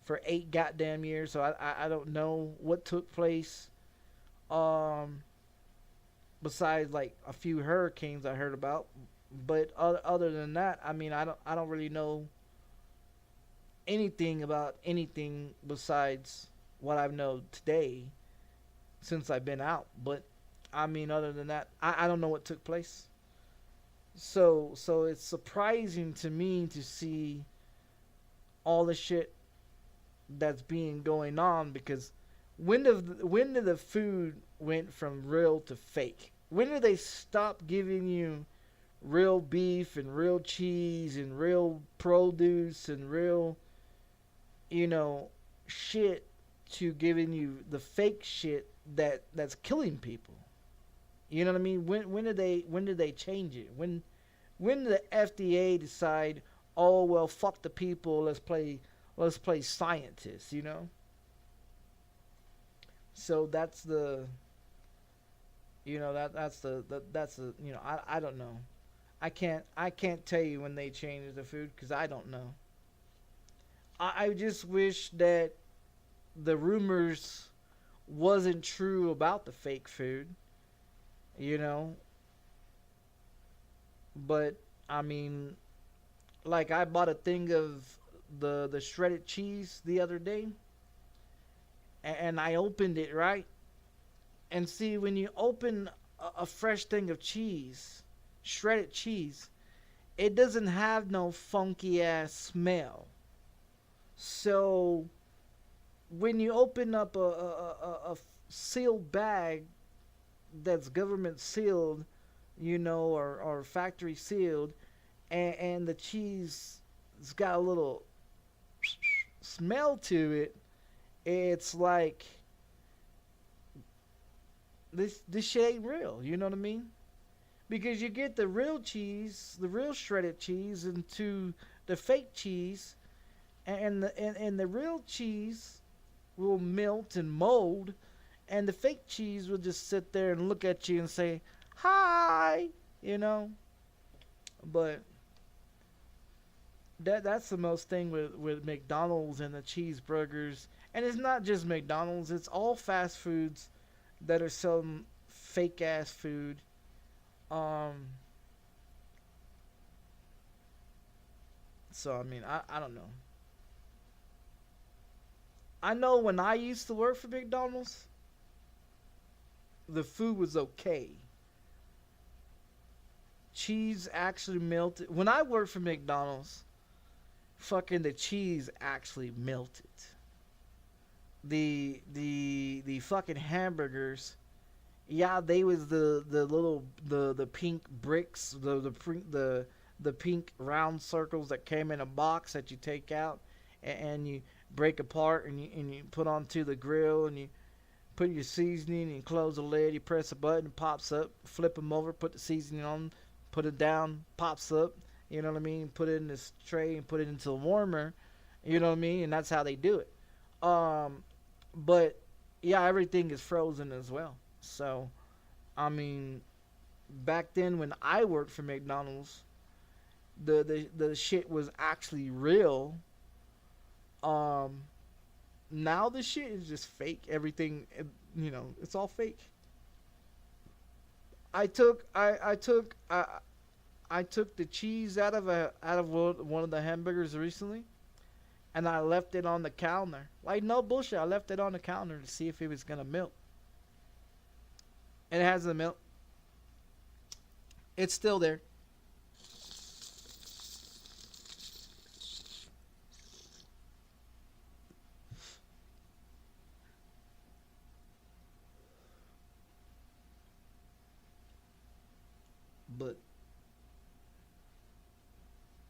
[SPEAKER 1] for 8 goddamn years. So I don't know what took place. Besides like a few hurricanes I heard about, but other than that, I don't really know anything about anything besides what I know today since I've been out. But other than that, I don't know what took place. So it's surprising to me to see all the shit that's being going on, because when did the food went from real to fake? When did they stop giving you real beef and real cheese and real produce and real, shit, to giving you the fake shit that's killing people? You know what I mean? When did they change it? When did the FDA decide, oh well, fuck the people, let's play scientists, So that's the that's the I don't know. I can't tell you when they changed the food, because I don't know. I just wish that the rumors wasn't true about the fake food. But I mean, like I bought a thing of the shredded cheese the other day, and I opened it, right. And see, when you open a fresh thing of cheese, shredded cheese, it doesn't have no funky ass smell. So when you open up a sealed bag that's government sealed, you know, or factory sealed, and the cheese has got a little smell to it, it's like this shit ain't real. You know what I mean? Because you get the real cheese, the real shredded cheese, into the fake cheese, and the real cheese will melt and mold, and the fake cheese will just sit there and look at you and say hi, you know. But that's the most thing with McDonald's and the cheeseburgers. And it's not just McDonald's, it's all fast foods that are selling fake ass food. So I mean, I don't know. I know when I used to work for McDonald's, the food was okay. Cheese actually melted. When I worked for McDonald's, fucking the cheese actually melted. The fucking hamburgers, yeah, they was the little the pink bricks, the pink round circles that came in a box that you take out and you break apart and you put onto the grill, and you put your seasoning and close the lid. You press a button, it pops up. Flip them over, put the seasoning on, put it down, pops up. You know what I mean? Put it in this tray and put it into a warmer. You know what I mean? And that's how they do it. But yeah, everything is frozen as well. So, I mean, back then when I worked for McDonald's, the shit was actually real. Now the shit is just fake. Everything, you know, it's all fake. I took the cheese out of one of the hamburgers recently, and I left it on the counter. Like, no bullshit, I left it on the counter to see if it was gonna melt. And it hasn't melt. It's still there. But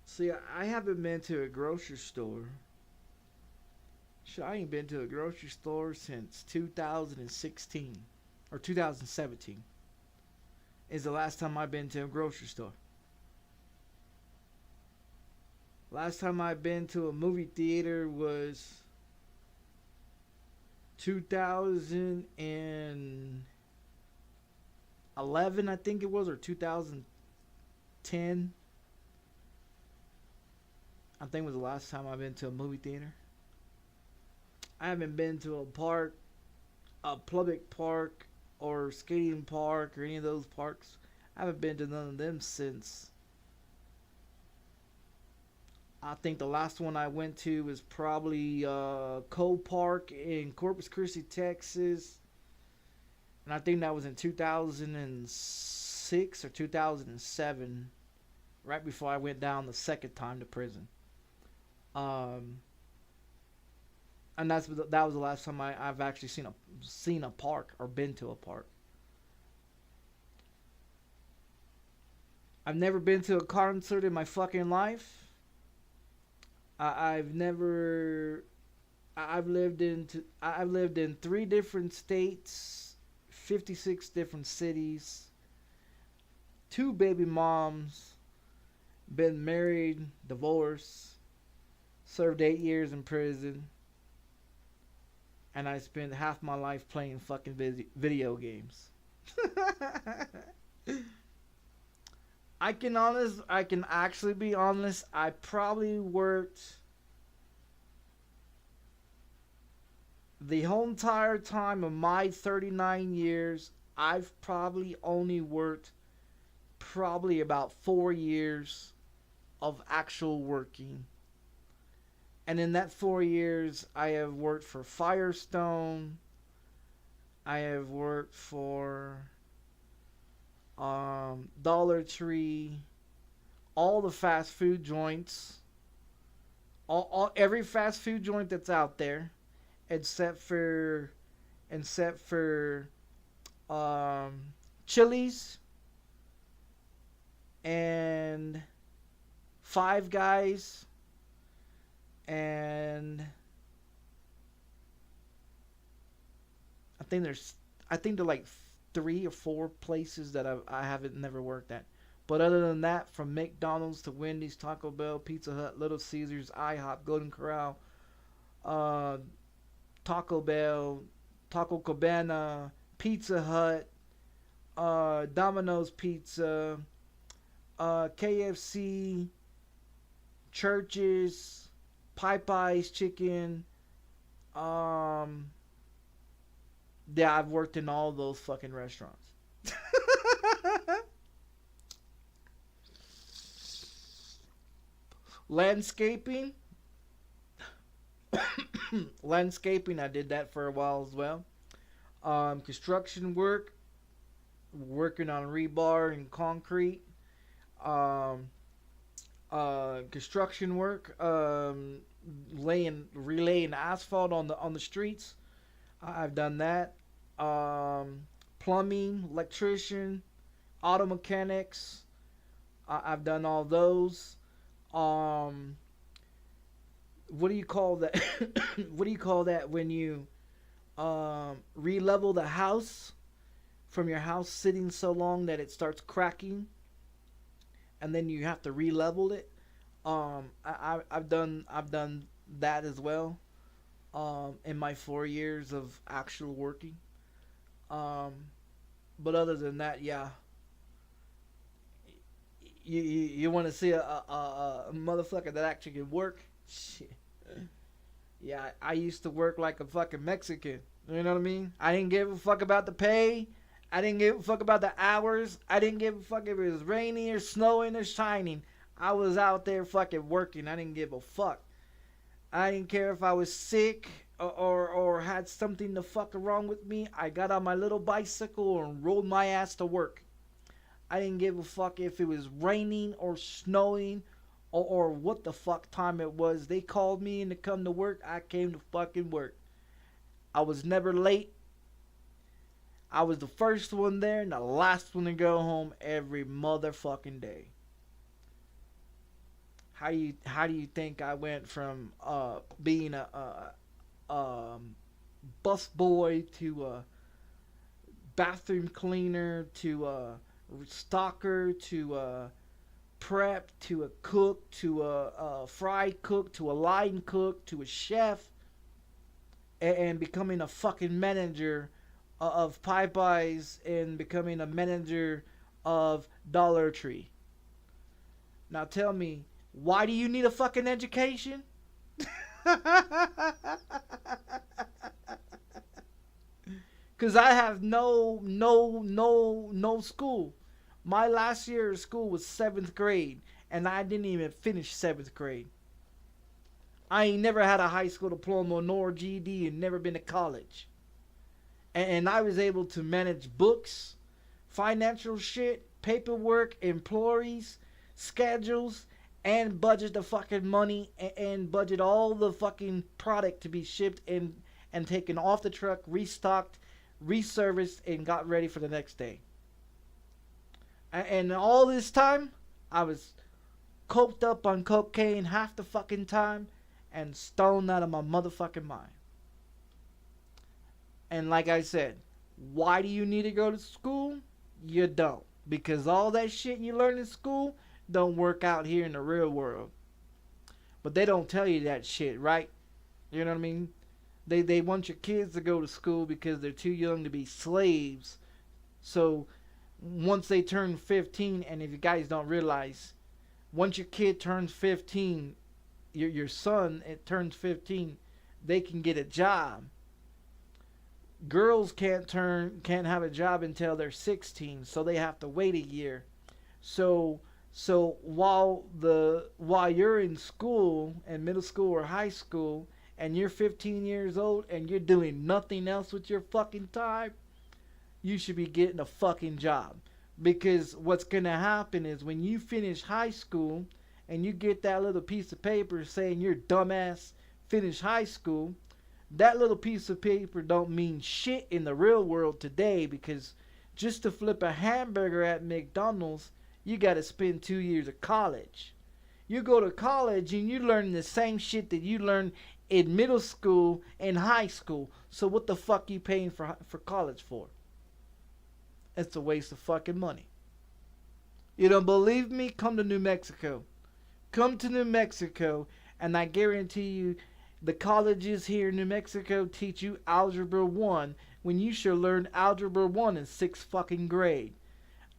[SPEAKER 1] see, I haven't been to a grocery store. Shit, I ain't been to a grocery store since 2016 or 2017 is the last time I've been to a grocery store. Last time I've been to a movie theater was 2011, I think it was, or 2010. I think was the last time I've been to a movie theater. I haven't been to a park, a public park, or skating park, or any of those parks. I haven't been to none of them since. I think the last one I went to was probably Cole Park in Corpus Christi, Texas. And I think that was in 2006 or 2007, right before I went down the second time to prison. And that was the last time I've actually seen a park or been to a park. I've never been to a concert in my fucking life. I've lived in 3 different states, 56 different cities, 2 baby moms, been married, divorced, served 8 years in prison, and I spent half my life playing fucking video games. I can actually be honest, I probably worked the whole entire time of my 39 years, I've probably only worked probably about 4 years of actual working. And in that 4 years, I have worked for Firestone. I have worked for Dollar Tree, all the fast food joints, every fast food joint that's out there, except for Chili's and Five Guys and I think they're like 3 or 4 places that I haven't never worked at. But other than that, from McDonald's to Wendy's, Taco Bell, Pizza Hut, Little Caesars, IHOP, Golden Corral, Taco Bell, Taco Cabana, Pizza Hut, Domino's Pizza, KFC, Churches, Popeye's Chicken. Yeah, I've worked in all those fucking restaurants. Landscaping. Landscaping, I did that for a while as well. Construction work, working on rebar and concrete. Construction work, relaying asphalt on the streets. I've done that. Plumbing, electrician, auto mechanics. I've done all those. What do you call that? What do you call that when you re-level the house from your house sitting so long that it starts cracking, and then you have to re-level it? I've done that as well. In my 4 years of actual working. But other than that, yeah. You want to see a motherfucker that actually can work? Shit. Yeah, I used to work like a fucking Mexican. You know what I mean? I didn't give a fuck about the pay. I didn't give a fuck about the hours. I didn't give a fuck if it was raining or snowing or shining. I was out there fucking working. I didn't give a fuck. I didn't care if I was sick or had something the fuck wrong with me. I got on my little bicycle and rolled my ass to work. I didn't give a fuck if it was raining or snowing or what the fuck time it was. They called me in to come to work. I came to fucking work. I was never late. I was the first one there and the last one to go home every motherfucking day. How do you think I went from being a bus boy to a bathroom cleaner to a stocker to a prep to a cook to a fry cook to a line cook to a chef and becoming a fucking manager of Popeyes and becoming a manager of Dollar Tree? Now tell me, why do you need a fucking education? Cause I have no school. My last year of school was 7th grade, and I didn't even finish 7th grade. I ain't never had a high school diploma nor GED and never been to college. And I was able to manage books, financial shit, paperwork, employees, schedules, and budget the fucking money and budget all the fucking product to be shipped and taken off the truck, restocked, reserviced, and got ready for the next day. And all this time, I was coked up on cocaine half the fucking time and stoned out of my motherfucking mind. And like I said, why do you need to go to school? You don't. Because all that shit you learn in school don't work out here in the real world. But they don't tell you that shit, right? You know what I mean? They want your kids to go to school because they're too young to be slaves. So once they turn 15, and if you guys don't realize, once your kid turns 15, your son it turns 15, they can get a job. Girls can't have a job until they're 16, so they have to wait a year. So while you're in school, in middle school or high school, and you're 15 years old and you're doing nothing else with your fucking time, you should be getting a fucking job. Because what's gonna happen is when you finish high school and you get that little piece of paper saying your dumbass finished high school, that little piece of paper don't mean shit in the real world today, because just to flip a hamburger at McDonald's, you gotta spend 2 years of college. You go to college and you learn the same shit that you learned in middle school and high school. So what the fuck you paying for college for? It's a waste of fucking money. You don't believe me? Come to New Mexico. Come to New Mexico, and I guarantee you the colleges here in New Mexico teach you Algebra 1 when you should learn Algebra 1 in 6th fucking grade.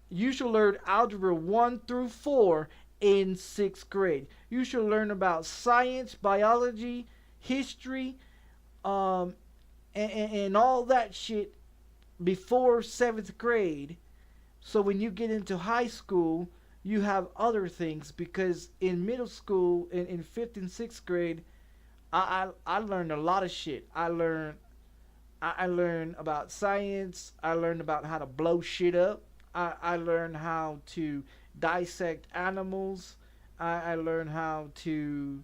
[SPEAKER 1] You should learn Algebra 1 through 4 in 6th grade. You should learn about science, biology, history, and all that shit before 7th grade. So when you get into high school, you have other things, because in middle school, in 5th and 6th grade, I learned a lot of shit. I learned about science. I learned about how to blow shit up. I learned how to dissect animals. I learned how to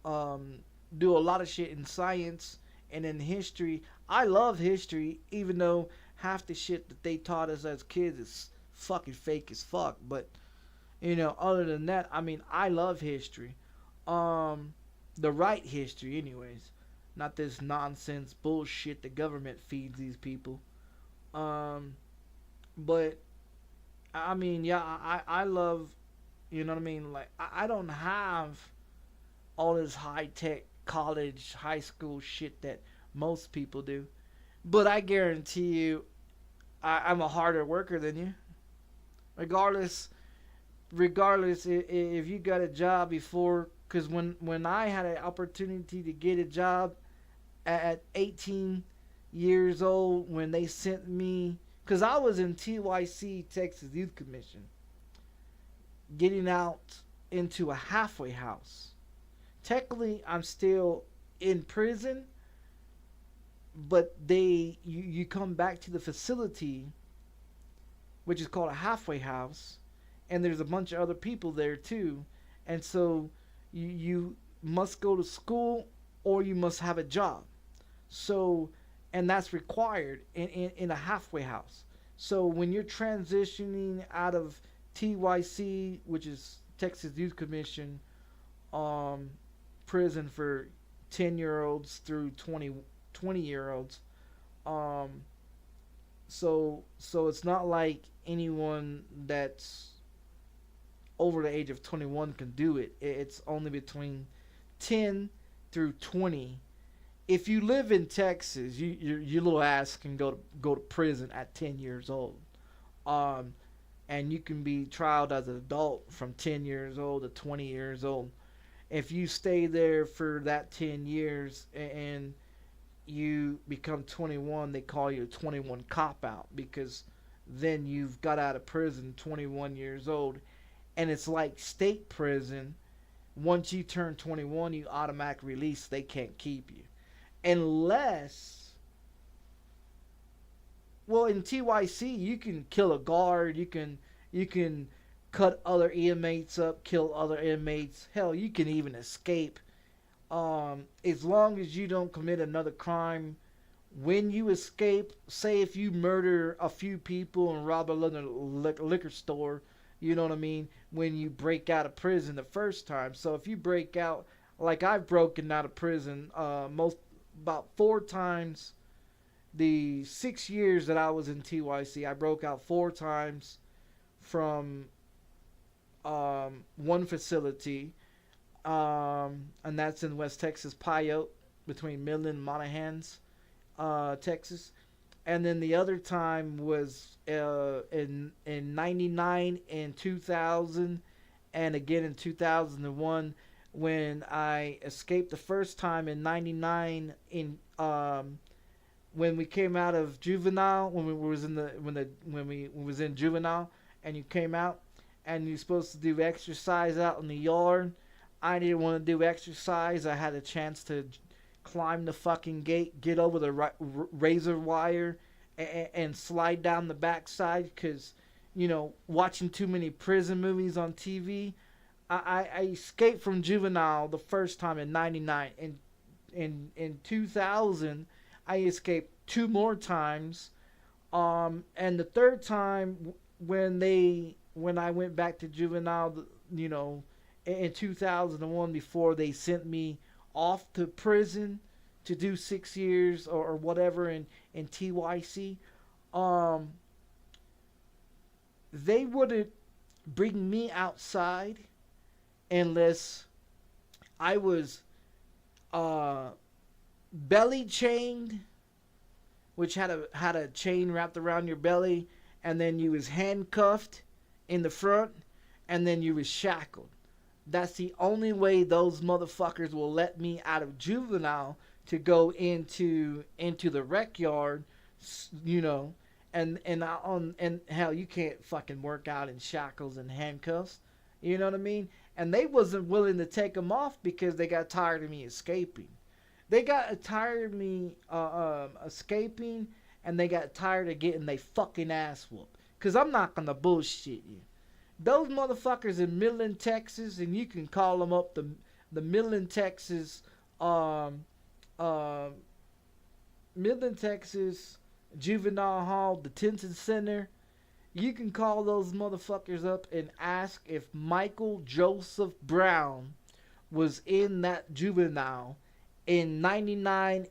[SPEAKER 1] do a lot of shit in science and in history. I love history, even though half the shit that they taught us as kids is fucking fake as fuck. But you know, other than that, I mean, I love history. The right history, anyways. Not this nonsense bullshit the government feeds these people. But I mean, yeah, I love, you know what I mean? Like, I don't have all this high tech college, high school shit that most people do. But I guarantee you, I'm a harder worker than you. Regardless if you got a job before, because when I had an opportunity to get a job at 18 years old, when they sent me, because I was in TYC, Texas Youth Commission, getting out into a halfway house. Technically, I'm still in prison, but you come back to the facility, which is called a halfway house, and there's a bunch of other people there too, and so you must go to school or you must have a job. So, and that's required in a halfway house. So when you're transitioning out of TYC, which is Texas Youth Commission, prison for 10-year-olds through 20-year-olds, so it's not like anyone that's over the age of 21 can do it. It's only between 10 through 20. If you live in Texas, your little ass can go to prison at 10 years old, and you can be trialed as an adult from 10 years old to 20 years old. If you stay there for that 10 years and you become 21, they call you a 21 cop out, because then you've got out of prison 21 years old. And it's like state prison. Once you turn 21, you automatic release. They can't keep you. Unless, well, in TYC, you can kill a guard. You can cut other inmates up, kill other inmates. Hell, you can even escape. As long as you don't commit another crime. When you escape, say if you murder a few people and rob a liquor store, you know what I mean, when you break out of prison the first time. So if you break out, like I've broken out of prison about 4 times. The 6 years that I was in TYC, I broke out 4 times from one facility, and that's in West Texas, Pyote, between Midland and Monahans, Texas. And then the other time was in 99 and 2000, and again in 2001, when I escaped the first time in 99 in when we came out of juvenile, when we was in the when we was in juvenile, and you came out, and you're supposed to do exercise out in the yard. I didn't want to do exercise. I had a chance to climb the fucking gate, get over the razor wire, and slide down the backside because, you know, watching too many prison movies on TV. I escaped from juvenile the first time in '99. In 2000, I escaped 2 more times. And the third time when I went back to juvenile, you know, in 2001, before they sent me off to prison to do 6 years or whatever in TYC, they wouldn't bring me outside unless I was belly chained, which had a chain wrapped around your belly, and then you was handcuffed in the front, and then you was shackled. That's the only way those motherfuckers will let me out of juvenile to go into the rec yard, you know, and hell, you can't fucking work out in shackles and handcuffs, you know what I mean? And they wasn't willing to take them off because they got tired of me escaping. They got tired of me escaping, and they got tired of getting they fucking ass whooped. Cause I'm not gonna bullshit you. Those motherfuckers in Midland, Texas, and you can call them up the Midland, Texas, Midland, Texas Juvenile Hall Detention Center. You can call those motherfuckers up and ask if Michael Joseph Brown was in that juvenile in '99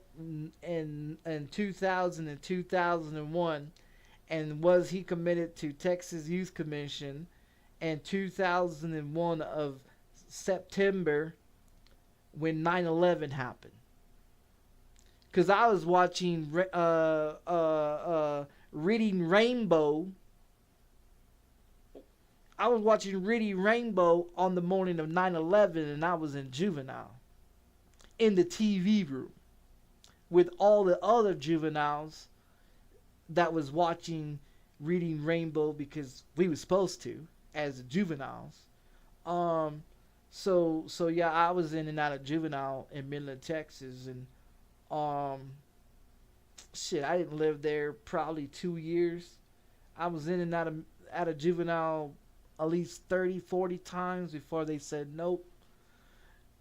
[SPEAKER 1] and 2000 and 2001, and was he committed to Texas Youth Commission in 2001 of September when 9/11 happened. Because I was watching Reading Rainbow. I was watching Reading Rainbow on the morning of 9/11, and I was in juvenile in the TV room with all the other juveniles that was watching Reading Rainbow because we were supposed to as juveniles. So yeah, I was in and out of juvenile in Midland, Texas, and shit, I didn't live there probably 2 years. I was in and out of juvenile at least 30, 40 times before they said, nope.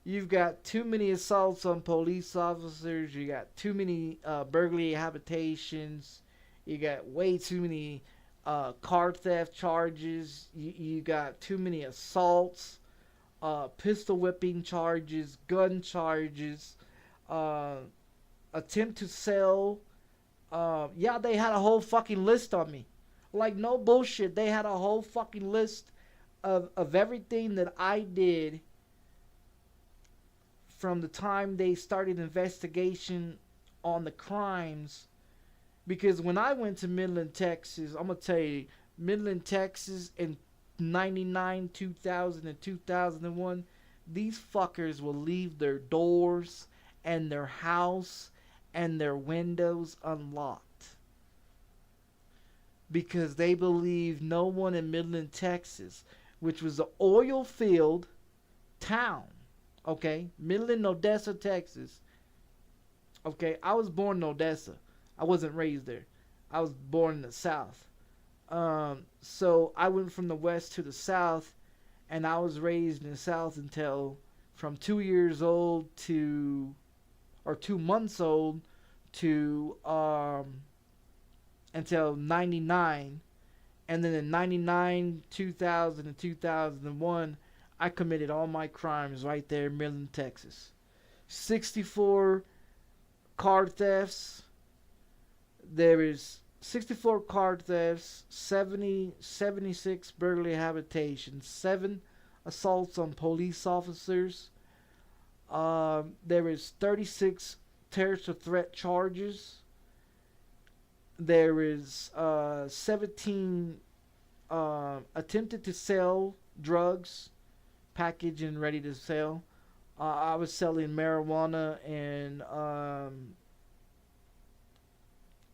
[SPEAKER 1] You've got too many assaults on police officers. You got too many burglary habitations. You got way too many car theft charges. You got too many assaults, pistol whipping charges, gun charges, attempt to sell. Yeah, they had a whole fucking list on me. Like, no bullshit. They had a whole fucking list of everything that I did from the time they started investigation on the crimes. Because when I went to Midland, Texas, I'm going to tell you, Midland, Texas in 99, 2000, and 2001, these fuckers will leave their doors and their house and their windows unlocked. Because they believe no one in Midland, Texas, which was an oil field town, okay? Midland, Odessa, Texas. Okay, I was born in Odessa. I wasn't raised there. I was born in the South. So I went from the West to the South, and I was raised in the South until from 2 years old to, or 2 months old to, until 99. And then in 99, 2000, and 2001, I committed all my crimes right there in Midland, Texas. 64 car thefts. There is 64 car thefts, 76 burglary habitations, 7 assaults on police officers. There is 36 terrorist threat charges. There is 17 attempted to sell drugs, packaged and ready to sell. I was selling marijuana and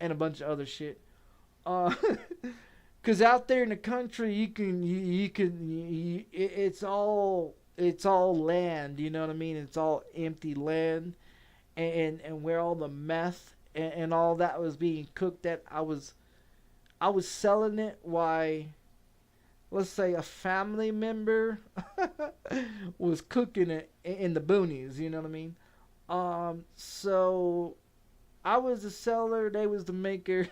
[SPEAKER 1] and a bunch of other shit. Uh, Cause out there in the country, it's all land. You know what I mean? It's all empty land, and where all the meth and all that was being cooked at, I was selling it. Why? Let's say a family member was cooking it in the boonies. You know what I mean? So I was the seller, they was the maker,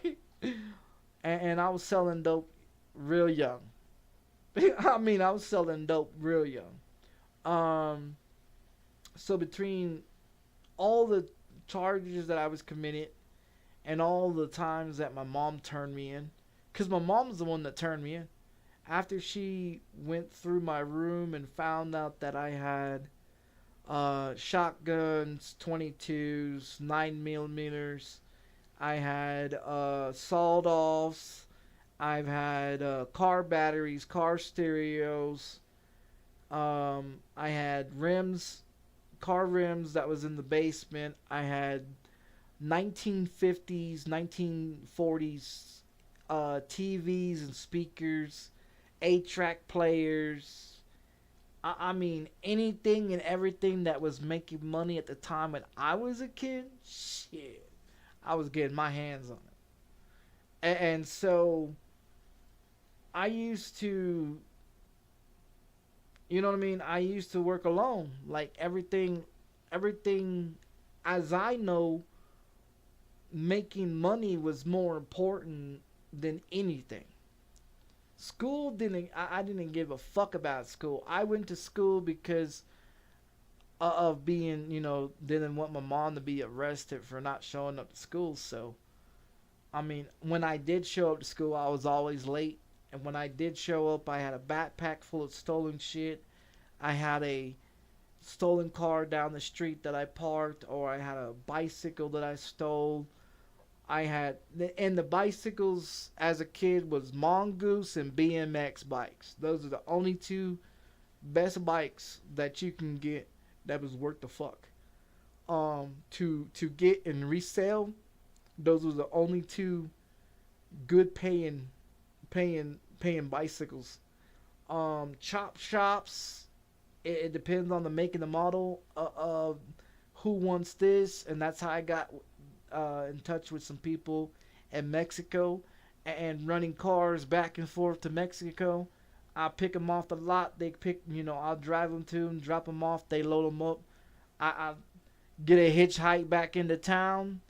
[SPEAKER 1] and I was selling dope real young. I mean, I was selling dope real young. So between all the charges that I was committed and all the times that my mom turned me in, because my mom's the one that turned me in. After she went through my room and found out that I had shotguns, 22s, 9mm, I had sawed-offs, I've had car batteries, car stereos, I had rims, car rims that was in the basement, I had 1950s, 1940s TVs and speakers, 8-track players. I mean, anything and everything that was making money at the time when I was a kid, shit, I was getting my hands on it. And so I used to, you know what I mean? I used to work alone. Like everything, as I know, making money was more important than anything. School I didn't give a fuck about school. I went to school because of being, didn't want my mom to be arrested for not showing up to school. So, I mean, when I did show up to school, I was always late. And when I did show up, I had a backpack full of stolen shit. I had a stolen car down the street that I parked, or I had a bicycle that I stole. And the bicycles as a kid was Mongoose and BMX bikes. Those are the only two best bikes that you can get that was worth the fuck. To get and resell, those were the only two good paying bicycles. Chop shops, it depends on the make and the model of who wants this, and that's how I got in touch with some people in Mexico and running cars back and forth to Mexico. I pick them off the lot. They pick, I'll drive them to them, drop them off. They load them up. I get a hitchhike back into town,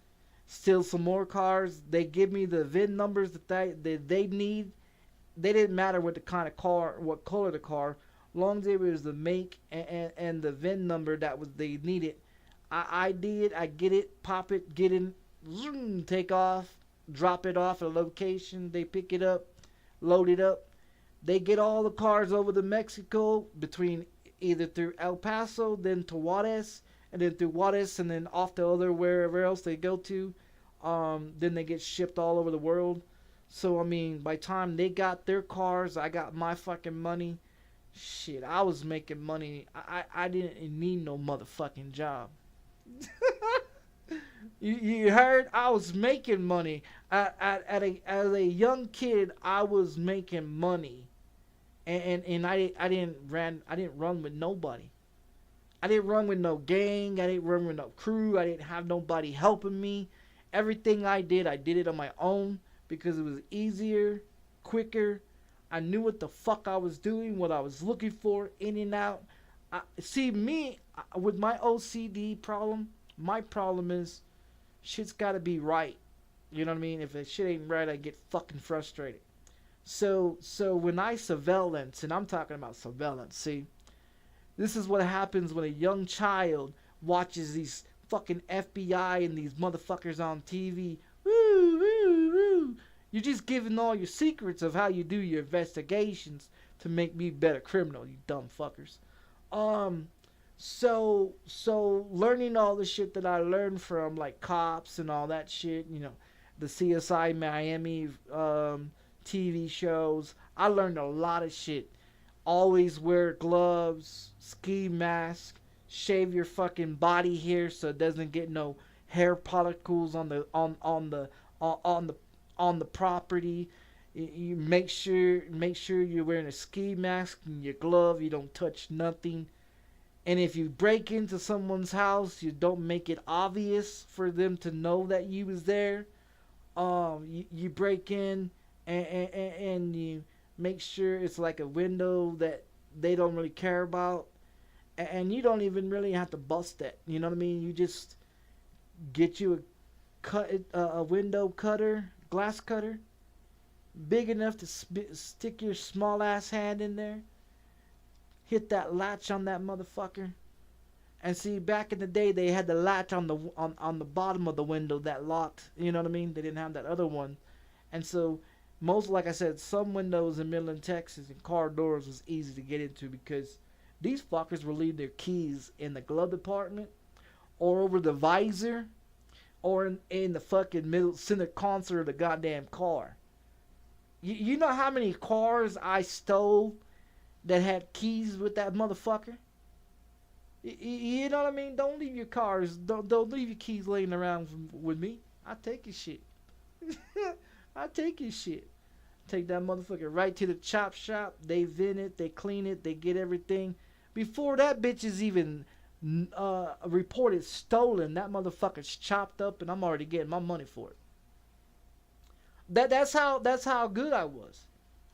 [SPEAKER 1] steal some more cars. They give me the VIN numbers that they need. They didn't matter what the kind of car, what color the car, long as it was the make and the VIN number that was they needed. I ID it, I get it, pop it, get in, zoom, take off, drop it off at a location. They pick it up, load it up. They get all the cars over to Mexico, between either through El Paso, then to Juarez, and then through Juarez, and then off to other wherever else they go to. Then they get shipped all over the world. So, I mean, by the time they got their cars, I got my fucking money. Shit, I was making money. I didn't need no motherfucking job. You heard? I was making money. As a young kid, I was making money, and I didn't run with nobody. I didn't run with no gang. I didn't run with no crew. I didn't have nobody helping me. Everything I did it on my own because it was easier, quicker. I knew what the fuck I was doing, what I was looking for, in and out. See, me, with my OCD problem, my problem is shit's gotta be right. You know what I mean? If the shit ain't right, I get fucking frustrated. So when I surveillance, and I'm talking about surveillance, see, this is what happens when a young child watches these fucking FBI and these motherfuckers on TV. Woo, woo, woo. You're just giving all your secrets of how you do your investigations to make me a better criminal, you dumb fuckers. So learning all the shit that I learned from, like, cops and all that shit, the CSI Miami TV shows, I learned a lot of shit. Always wear gloves, ski mask, shave your fucking body hair so it doesn't get no hair particles on on the property. You make sure you're wearing a ski mask and your glove. You don't touch nothing. And if you break into someone's house, you don't make it obvious for them to know that you was there. You break in and you make sure it's like a window that they don't really care about, and you don't even really have to bust that. You know what I mean? You just get you a window cutter, glass cutter, big enough to stick your small ass hand in there. Hit that latch on that motherfucker. And see, back in the day, they had the latch on the bottom of the window that locked. You know what I mean? They didn't have that other one. And so, like I said, some windows in Midland, Texas, and car doors was easy to get into because these fuckers will leave their keys in the glove compartment, or over the visor, or in the fucking middle center console of the goddamn car. You know how many cars I stole that had keys with that motherfucker? You know what I mean? Don't leave your cars, don't leave your keys laying around with me. I take your shit. I take your shit. Take that motherfucker right to the chop shop. They vent it, they clean it, they get everything. Before that bitch is even reported stolen, that motherfucker's chopped up and I'm already getting my money for it. That's how good I was.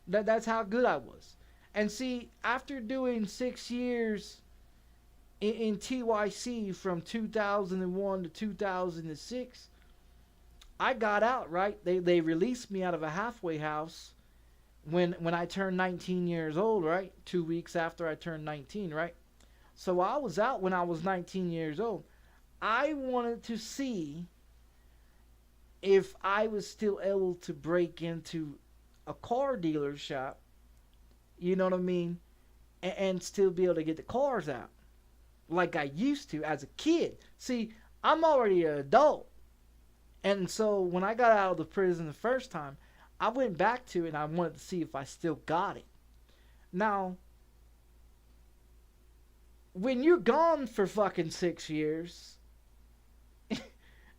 [SPEAKER 1] That's how good I was. And see, after doing 6 years in TYC from 2001 to 2006, I got out, right? They released me out of a halfway house when I turned 19 years old, right? 2 weeks after I turned 19, right? So I was out when I was 19 years old. I wanted to see if I was still able to break into a car dealer shop, you know what I mean, and still be able to get the cars out like I used to as a kid. See, I'm already an adult. And so when I got out of the prison the first time, I went back to it and I wanted to see if I still got it. Now, when you're gone for fucking 6 years,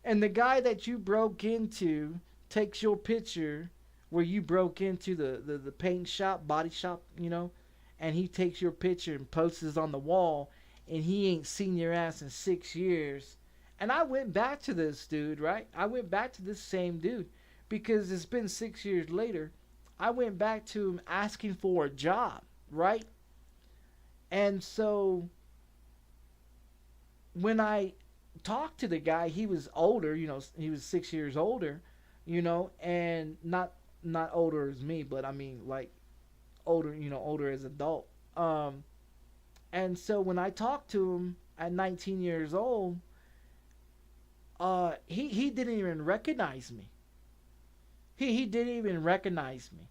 [SPEAKER 1] and the guy that you broke into takes your picture where you broke into the paint shop, body shop, you know, and he takes your picture and posts it on the wall, and he ain't seen your ass in 6 years. And I went back to this dude, right? I went back to this same dude because it's been 6 years later. I went back to him asking for a job, right? And so when I talked to the guy, he was older, you know, he was 6 years older, you know, and not older as me, but I mean like older, you know, older as adult. And so when I talked to him at 19 years old, he didn't even recognize me. He didn't even recognize me.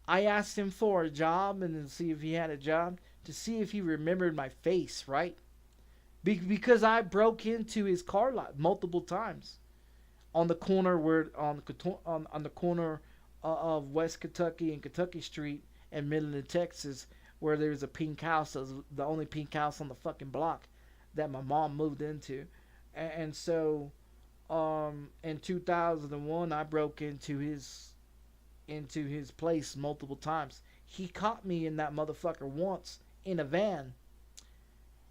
[SPEAKER 1] I asked him for a job and then see if he had a job to see if he remembered my face, right? Because I broke into his car lot multiple times on the corner on the corner of West Kentucky and Kentucky Street in Midland, Texas, where there's a pink house. That was the only pink house on the fucking block that my mom moved into. And so in 2001 I broke into his place multiple times. He caught me in that motherfucker once in a van.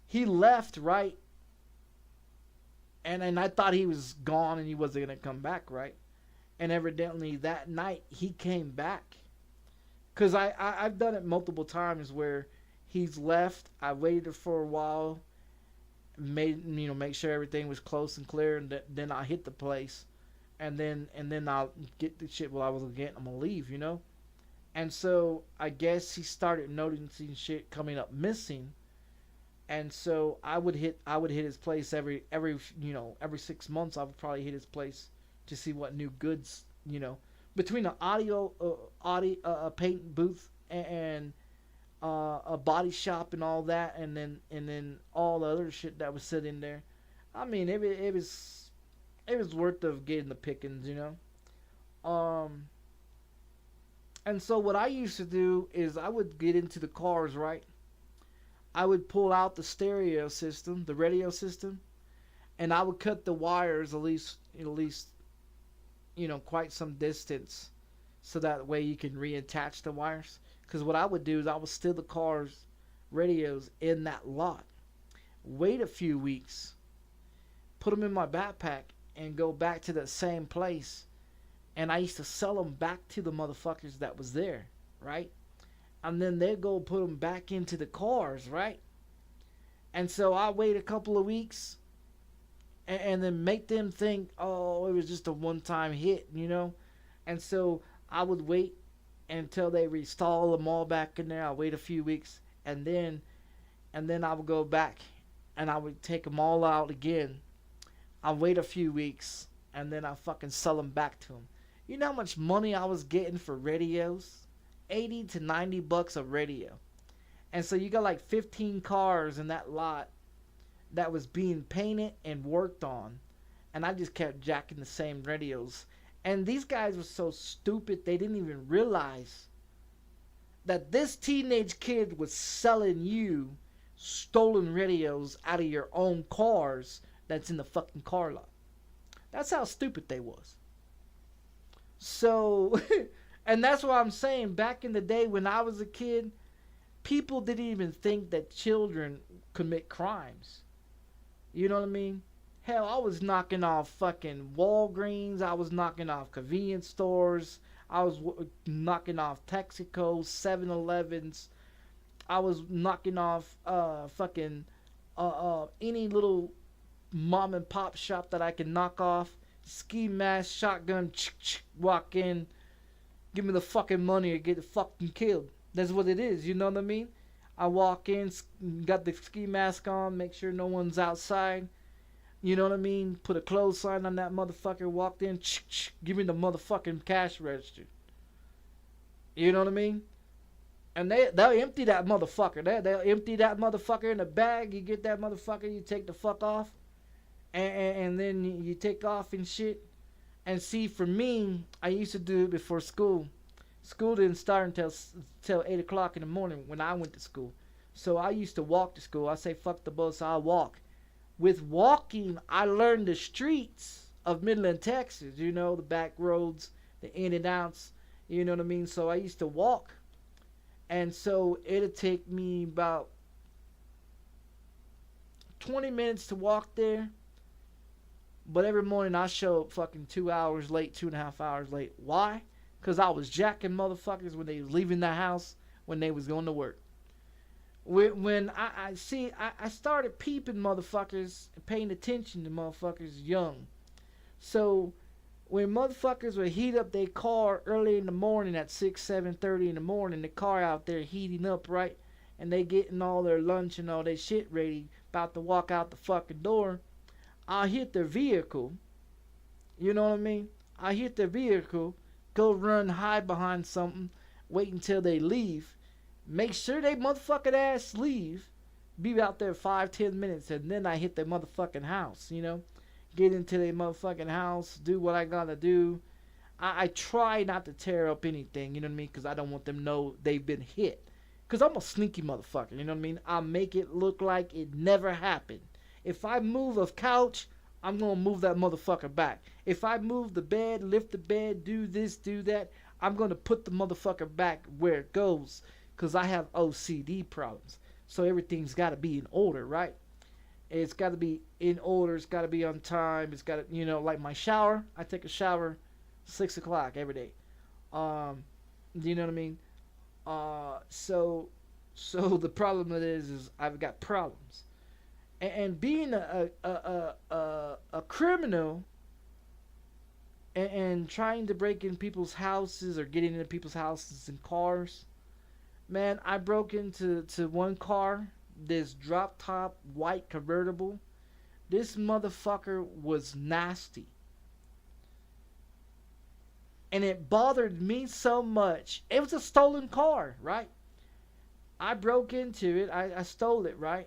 [SPEAKER 1] He left, right? And I thought he was gone and he wasn't going to come back, right? And evidently that night he came back. Because I've done it multiple times where he's left. I waited for a while, make sure everything was close and clear, and then I hit the place. And then I'll get the shit while I was getting, I'm going to leave, you know? And so I guess he started noticing shit coming up missing. And so I would hit his place every 6 months. I would probably hit his place to see what new goods, you know, between the audio paint booth and a body shop and all that, and then all the other shit that was sitting there. I mean, it was worth of getting the pickings, you know. And so what I used to do is I would get into the cars, right? I would pull out the stereo system, the radio system, and I would cut the wires at least, you know, quite some distance, so that way you can reattach the wires. Because what I would do is I would steal the car's radios in that lot, wait a few weeks, put them in my backpack, and go back to the same place. And I used to sell them back to the motherfuckers that was there, right? And then they go put them back into the cars, right? And so I wait a couple of weeks, and then make them think, oh, it was just a one-time hit, you know? And so I would wait until they reinstall them all back in there. I'll wait a few weeks, and then I would go back, and I would take them all out again. I'll wait a few weeks, and then I'll fucking sell them back to them. You know how much money I was getting for radios? 80 to 90 bucks a radio. And so you got like 15 cars in that lot that was being painted and worked on. And I just kept jacking the same radios. And these guys were so stupid, they didn't even realize that this teenage kid was selling you stolen radios out of your own cars that's in the fucking car lot. That's how stupid they was. So, and that's what I'm saying. Back in the day when I was a kid, people didn't even think that children commit crimes. You know what I mean? Hell, I was knocking off fucking Walgreens. I was knocking off convenience stores. I was knocking off Texaco, 7-Elevens. I was knocking off any little mom and pop shop that I can knock off. Ski mask, shotgun, walk in, give me the fucking money or get fucking killed. That's what it is, you know what I mean? I walk in, got the ski mask on, make sure no one's outside. You know what I mean? Put a close sign on that motherfucker, walked in, give me the motherfucking cash register. You know what I mean? And they'll empty that motherfucker. They'll empty that motherfucker in a bag. You get that motherfucker, you take the fuck off. And then you take off and shit. And see, for me, I used to do it before school. School didn't start until 8 o'clock in the morning when I went to school. So I used to walk to school. I say, fuck the bus, I'll walk. With walking, I learned the streets of Midland, Texas. You know, the back roads, the in and outs. You know what I mean? So I used to walk. And so it'd take me about 20 minutes to walk there. But every morning I show up fucking 2 hours late, 2.5 hours late. Why? Because I was jacking motherfuckers when they was leaving the house, when they was going to work. When I started peeping motherfuckers, paying attention to motherfuckers young. So when motherfuckers would heat up their car early in the morning at 6, 7:30 in the morning, the car out there heating up, right? And they getting all their lunch and all their shit ready, about to walk out the fucking door. I'll hit their vehicle. You know what I mean? I hit their vehicle, go run, hide behind something, wait until they leave. Make sure they motherfucking ass leave. Be out there 5-10 minutes, and then I hit their motherfucking house, you know? Get into their motherfucking house, do what I gotta do. I try not to tear up anything, you know what I mean? Because I don't want them to know they've been hit. Because I'm a sneaky motherfucker, you know what I mean? I'll make it look like it never happened. If I move a couch, I'm going to move that motherfucker back. If I move the bed, lift the bed, do this, do that, I'm going to put the motherfucker back where it goes. Because I have OCD problems. So everything's got to be in order, right? It's got to be in order. It's got to be on time. It's got to, you know, like my shower. I take a shower 6 o'clock every day. Do you know what I mean? So the problem is I've got problems. And being a criminal and trying to break in people's houses or getting into people's houses and cars, man, I broke into one car, this drop top white convertible. This motherfucker was nasty. And it bothered me so much. It was a stolen car, right? I broke into it. I stole it, right?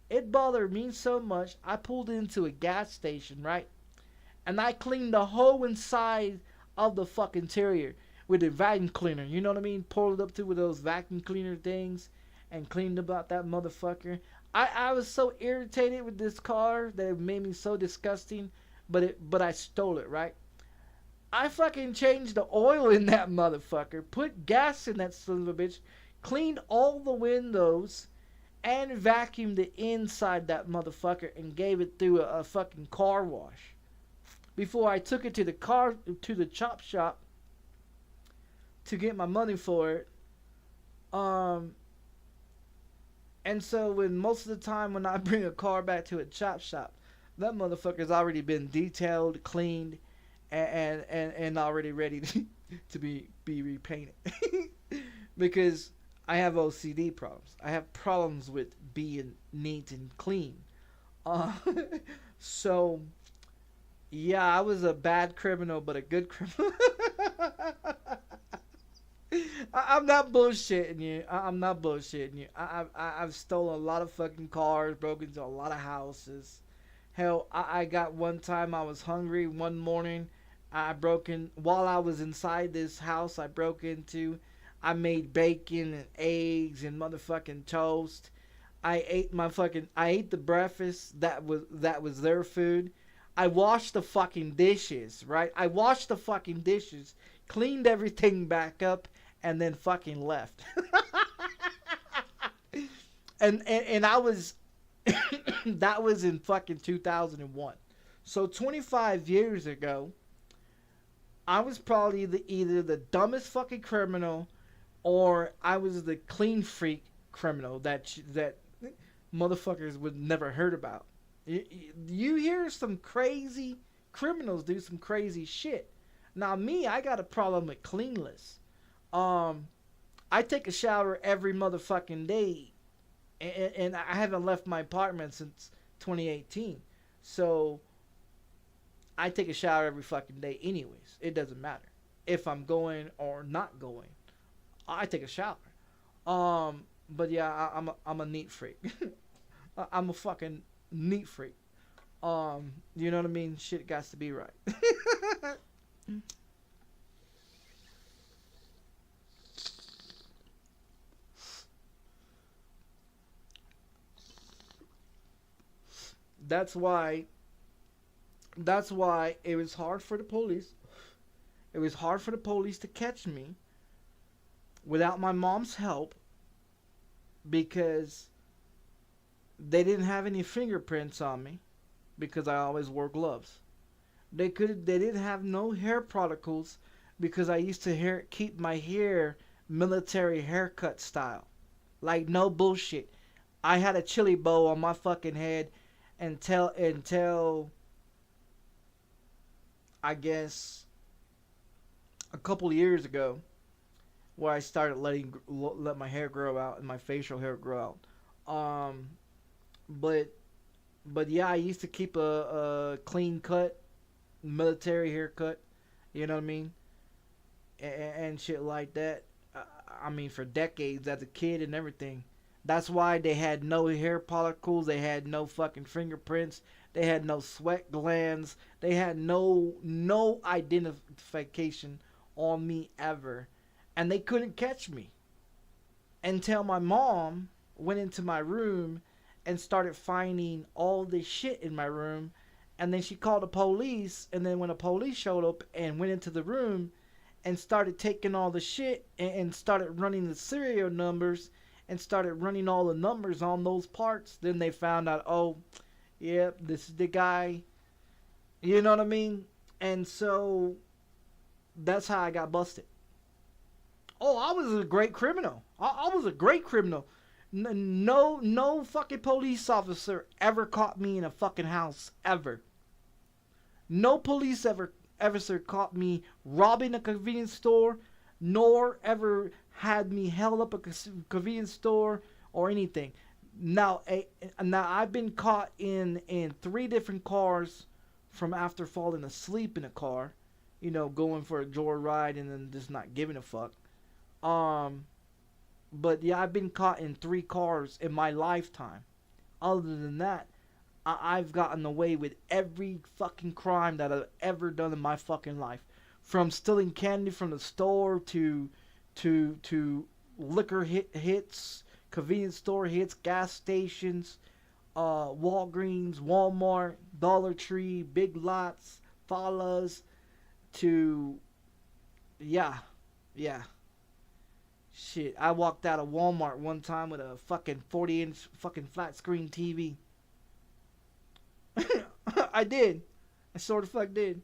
[SPEAKER 1] It bothered me so much, I pulled into a gas station, right? And I cleaned the whole inside of the fucking interior with a vacuum cleaner. You know what I mean? Pulled it up to with those vacuum cleaner things and cleaned about that motherfucker. I was so irritated with this car that it made me so disgusting, but I stole it, right? I fucking changed the oil in that motherfucker, put gas in that son of a bitch, cleaned all the windows, and vacuumed the inside that motherfucker and gave it through a fucking car wash before I took it to the chop shop to get my money for it. And so when most of the time when I bring a car back to a chop shop, that motherfucker's already been detailed, cleaned, and already ready to be repainted. Because I have OCD problems. I have problems with being neat and clean. So yeah, I was a bad criminal, but a good criminal. I'm not bullshitting you. I'm not bullshitting you. I've stolen a lot of fucking cars, broken into a lot of houses. Hell, I got one time I was hungry one morning. I broke in while I was inside this house. I made bacon and eggs and motherfucking toast. I ate the breakfast that was their food. I washed the fucking dishes, right? I washed the fucking dishes, cleaned everything back up, and then fucking left. and I was that was in fucking 2001. So 25 years ago, I was probably either the dumbest fucking criminal or I was the clean freak criminal that motherfuckers would never heard about. You hear some crazy criminals do some crazy shit. Now me, I got a problem with cleanliness. I take a shower every motherfucking day, and I haven't left my apartment since 2018. So I take a shower every fucking day anyways. It doesn't matter if I'm going or not going. I take a shower. But yeah, I'm a neat freak. I'm a fucking neat freak. You know what I mean? Shit got to be right. That's why it was hard for the police. It was hard for the police to catch me without my mom's help because they didn't have any fingerprints on me because I always wore gloves. They didn't have no hair particles because I used to keep my hair military haircut style. Like no bullshit. I had a chili bow on my fucking head until I guess a couple of years ago, where I started let my hair grow out and my facial hair grow out. But yeah, I used to keep a clean cut, military haircut. You know what I mean? And shit like that. I mean, for decades as a kid and everything. That's why they had no hair follicles. They had no fucking fingerprints. They had no sweat glands. They had no identification on me ever. And they couldn't catch me. Until my mom went into my room and started finding all this shit in my room. And then she called the police. And then when the police showed up and went into the room and started taking all the shit and started running the serial numbers and started running all the numbers on those parts, then they found out, oh, yeah, this is the guy. You know what I mean? And so that's how I got busted. Oh, I was a great criminal. I was a great criminal. No fucking police officer ever caught me in a fucking house, ever. No police ever caught me robbing a convenience store, nor ever had me held up a convenience store or anything. Now I've been caught in 3 different cars from after falling asleep in a car, you know, going for a joyride and then just not giving a fuck. But yeah, I've been caught in 3 cars in my lifetime. Other than that, I've gotten away with every fucking crime that I've ever done in my fucking life. From stealing candy from the store to liquor hits, convenience store hits, gas stations, Walgreens, Walmart, Dollar Tree, Big Lots, Falas, to, yeah, yeah. Shit, I walked out of Walmart one time with a fucking 40-inch fucking flat screen TV. I did. I sort of fuck did.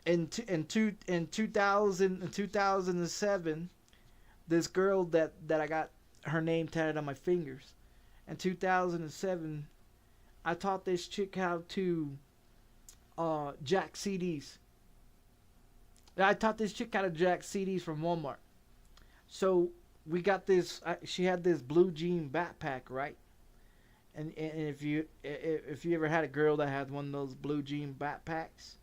[SPEAKER 1] In 2007, this girl that I got her name tatted on my fingers. In 2007, I taught this chick how to jack CDs. I taught this chick how to jack CDs from Walmart. So we got this. She had this blue jean backpack, right? And if you ever had a girl that had one of those blue jean backpacks,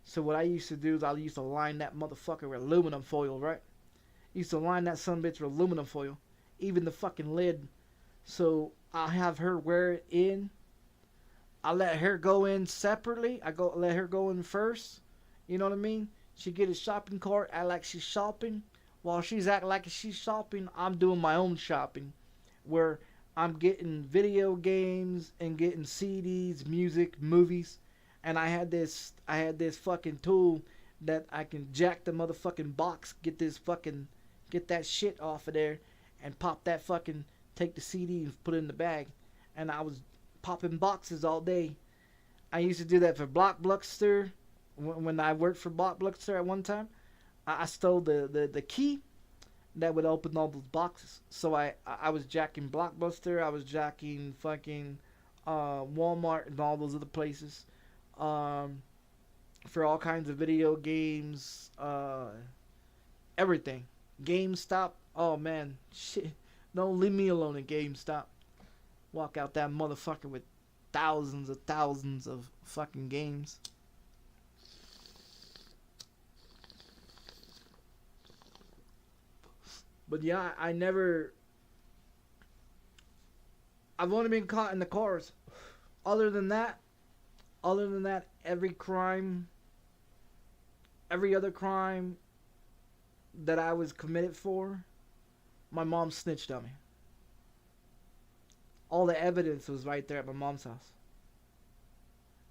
[SPEAKER 1] so what I used to do is I used to line that motherfucker with aluminum foil, right? Used to line that son bitch with aluminum foil, even the fucking lid. So I have her wear it in. I let her go in separately. Let her go in first. You know what I mean? She get a shopping cart, act like she's shopping. While she's acting like she's shopping, I'm doing my own shopping, where I'm getting video games and getting CDs, music, movies, and I had this fucking tool that I can jack the motherfucking box, get that shit off of there, and take the CD and put it in the bag, and I was popping boxes all day. I used to do that for Blockbuster. When I worked for Blockbuster at one time, I stole the key that would open all those boxes. So I was jacking Blockbuster, I was jacking fucking Walmart and all those other places for all kinds of video games, everything. GameStop, oh man, shit, don't leave me alone at GameStop. Walk out that motherfucker with thousands of fucking games. But yeah, I've only been caught in the cars. Other than that, every other crime that I was committed for, my mom snitched on me. All the evidence was right there at my mom's house.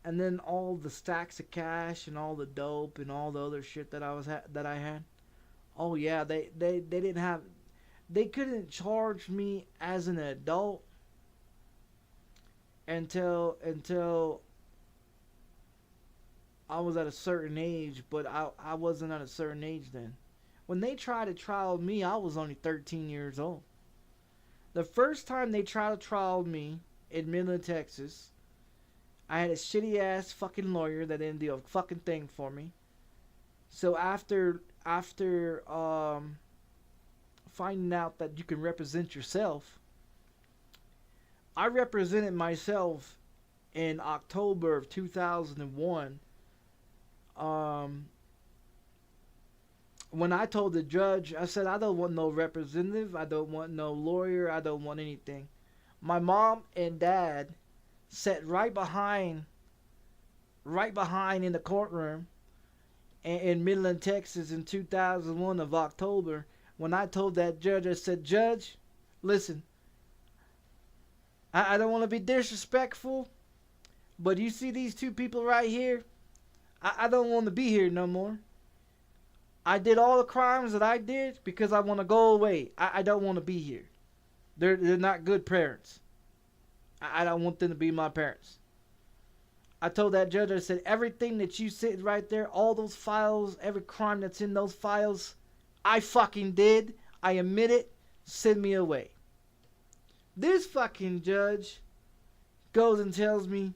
[SPEAKER 1] And then all the stacks of cash and all the dope and all the other shit that I had. Oh yeah, they couldn't charge me as an adult until I was at a certain age, but I wasn't at a certain age then. When they tried to trial me, I was only 13 years old. The first time they tried to trial me in Midland, Texas, I had a shitty ass fucking lawyer that didn't do a fucking thing for me. So after finding out that you can represent yourself, I represented myself in October of 2001. When I told the judge, I said, I don't want no representative, I don't want no lawyer, I don't want anything. My mom and dad sat right behind in the courtroom in Midland, Texas in 2001 of October. When I told that judge, I said, Judge, listen, I don't want to be disrespectful, but you see these two people right here? I don't want to be here no more. I did all the crimes that I did because I want to go away. I don't want to be here. They're not good parents. I don't want them to be my parents. I told that judge, I said, everything that you said right there, all those files, every crime that's in those files, I fucking did. I admit it. Send me away. This fucking judge goes and tells me,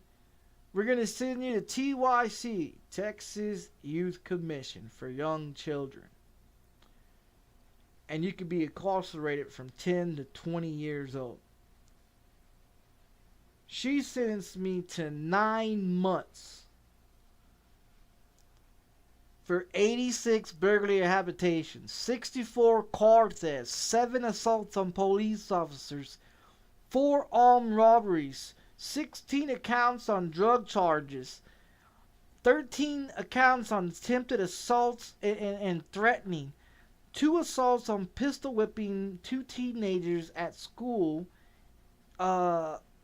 [SPEAKER 1] we're going to send you to TYC, Texas Youth Commission for Young Children. And you could be incarcerated from 10 to 20 years old. She sentenced me to 9 months for 86 burglary habitations, 64 car thefts, 7 assaults on police officers, 4 armed robberies, 16 accounts on drug charges, 13 accounts on attempted assaults and threatening, 2 assaults on pistol whipping 2 teenagers at school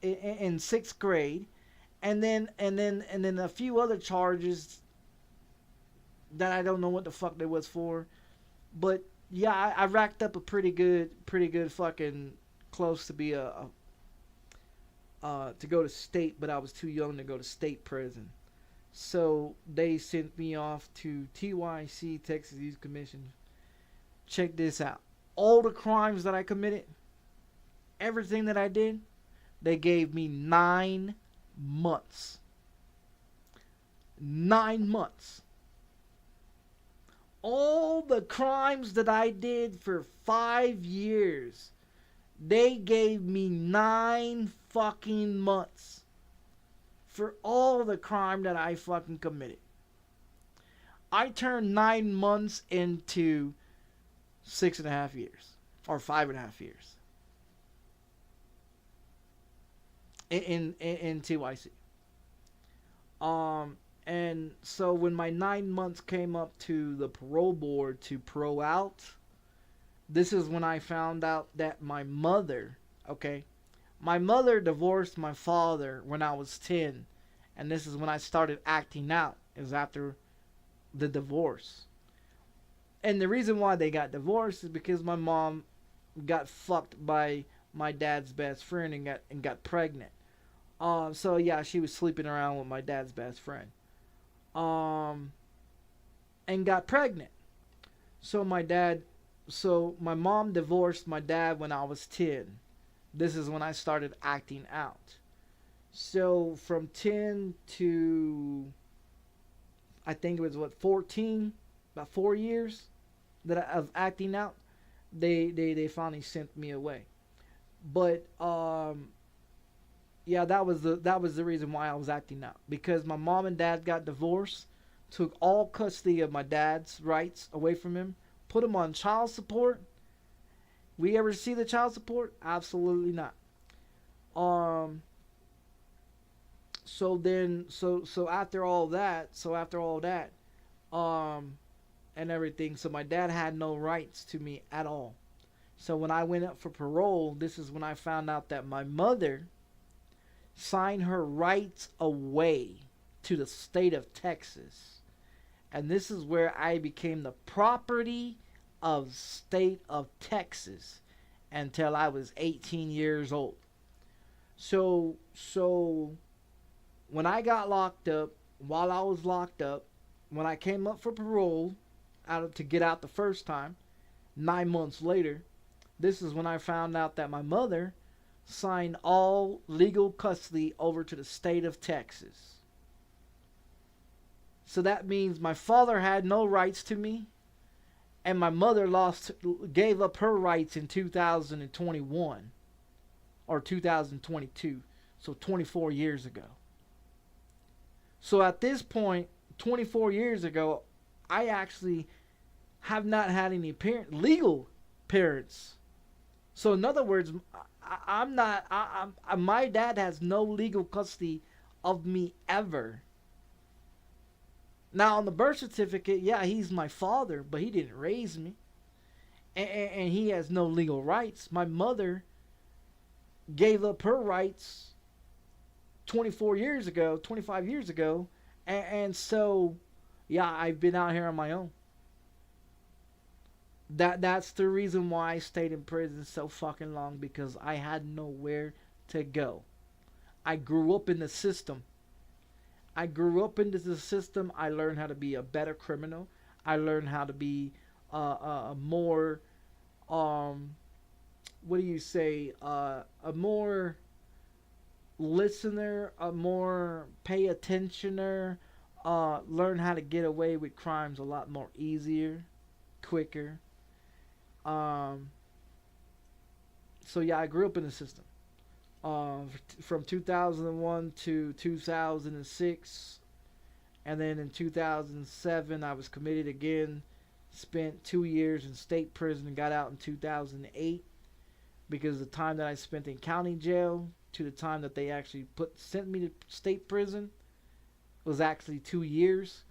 [SPEAKER 1] in 6th grade, and then a few other charges that I don't know what the fuck they was for. But yeah, I racked up a pretty good fucking close to be to go to state, but I was too young to go to state prison. So they sent me off to TYC, Texas Youth Commission. Check this out. All the crimes that I committed, everything that I did, they gave me 9 months. 9 months. All the crimes that I did for 5 years, they gave me 9 fucking months for all the crime that I fucking committed. I turned 9 months into 6.5 years or 5.5 years in TYC. And so when my 9 months came up to the parole board to pro out, this is when I found out that my mother, okay, my mother divorced my father when I was 10, and this is when I started acting out, is after the divorce. And the reason why they got divorced is because my mom got fucked by my dad's best friend and got pregnant. So yeah, she was sleeping around with my dad's best friend. And got pregnant. So my mom divorced my dad when I was 10. This is when I started acting out. So from 10 to, I think it was 14, about 4 years of acting out, they finally sent me away. But yeah, that was the reason why I was acting out, because my mom and dad got divorced, took all custody of my dad's rights away from him, put him on child support. We ever see the child support? Absolutely not. So after all that, and everything, so my dad had no rights to me at all. So when I went up for parole, this is when I found out that my mother signed her rights away to the state of Texas. And this is where I became the property of state of Texas until I was 18 years old. So when I got locked up, while I was locked up, when I came up for parole to get out the first time, 9 months later, this is when I found out that my mother signed all legal custody over to the state of Texas. So that means my father had no rights to me, and my mother gave up her rights in 2021 or 2022, so 24 years ago. So at this point, 24 years ago, I actually have not had any legal parents. So in other words, my dad has no legal custody of me ever. Now on the birth certificate, yeah, he's my father, but he didn't raise me. And he has no legal rights. My mother gave up her rights 25 years ago. And so, yeah, I've been out here on my own. That's the reason why I stayed in prison so fucking long, because I had nowhere to go. I grew up in the system. I learned how to be a better criminal. I learned how to be a more, a more listener, a more pay attentioner, learn how to get away with crimes a lot more easier, quicker. So yeah, I grew up in the system. From 2001 to 2006, and then in 2007 I was committed again, spent 2 years in state prison and got out in 2008, because the time that I spent in county jail to the time that they actually sent me to state prison was actually 2 years.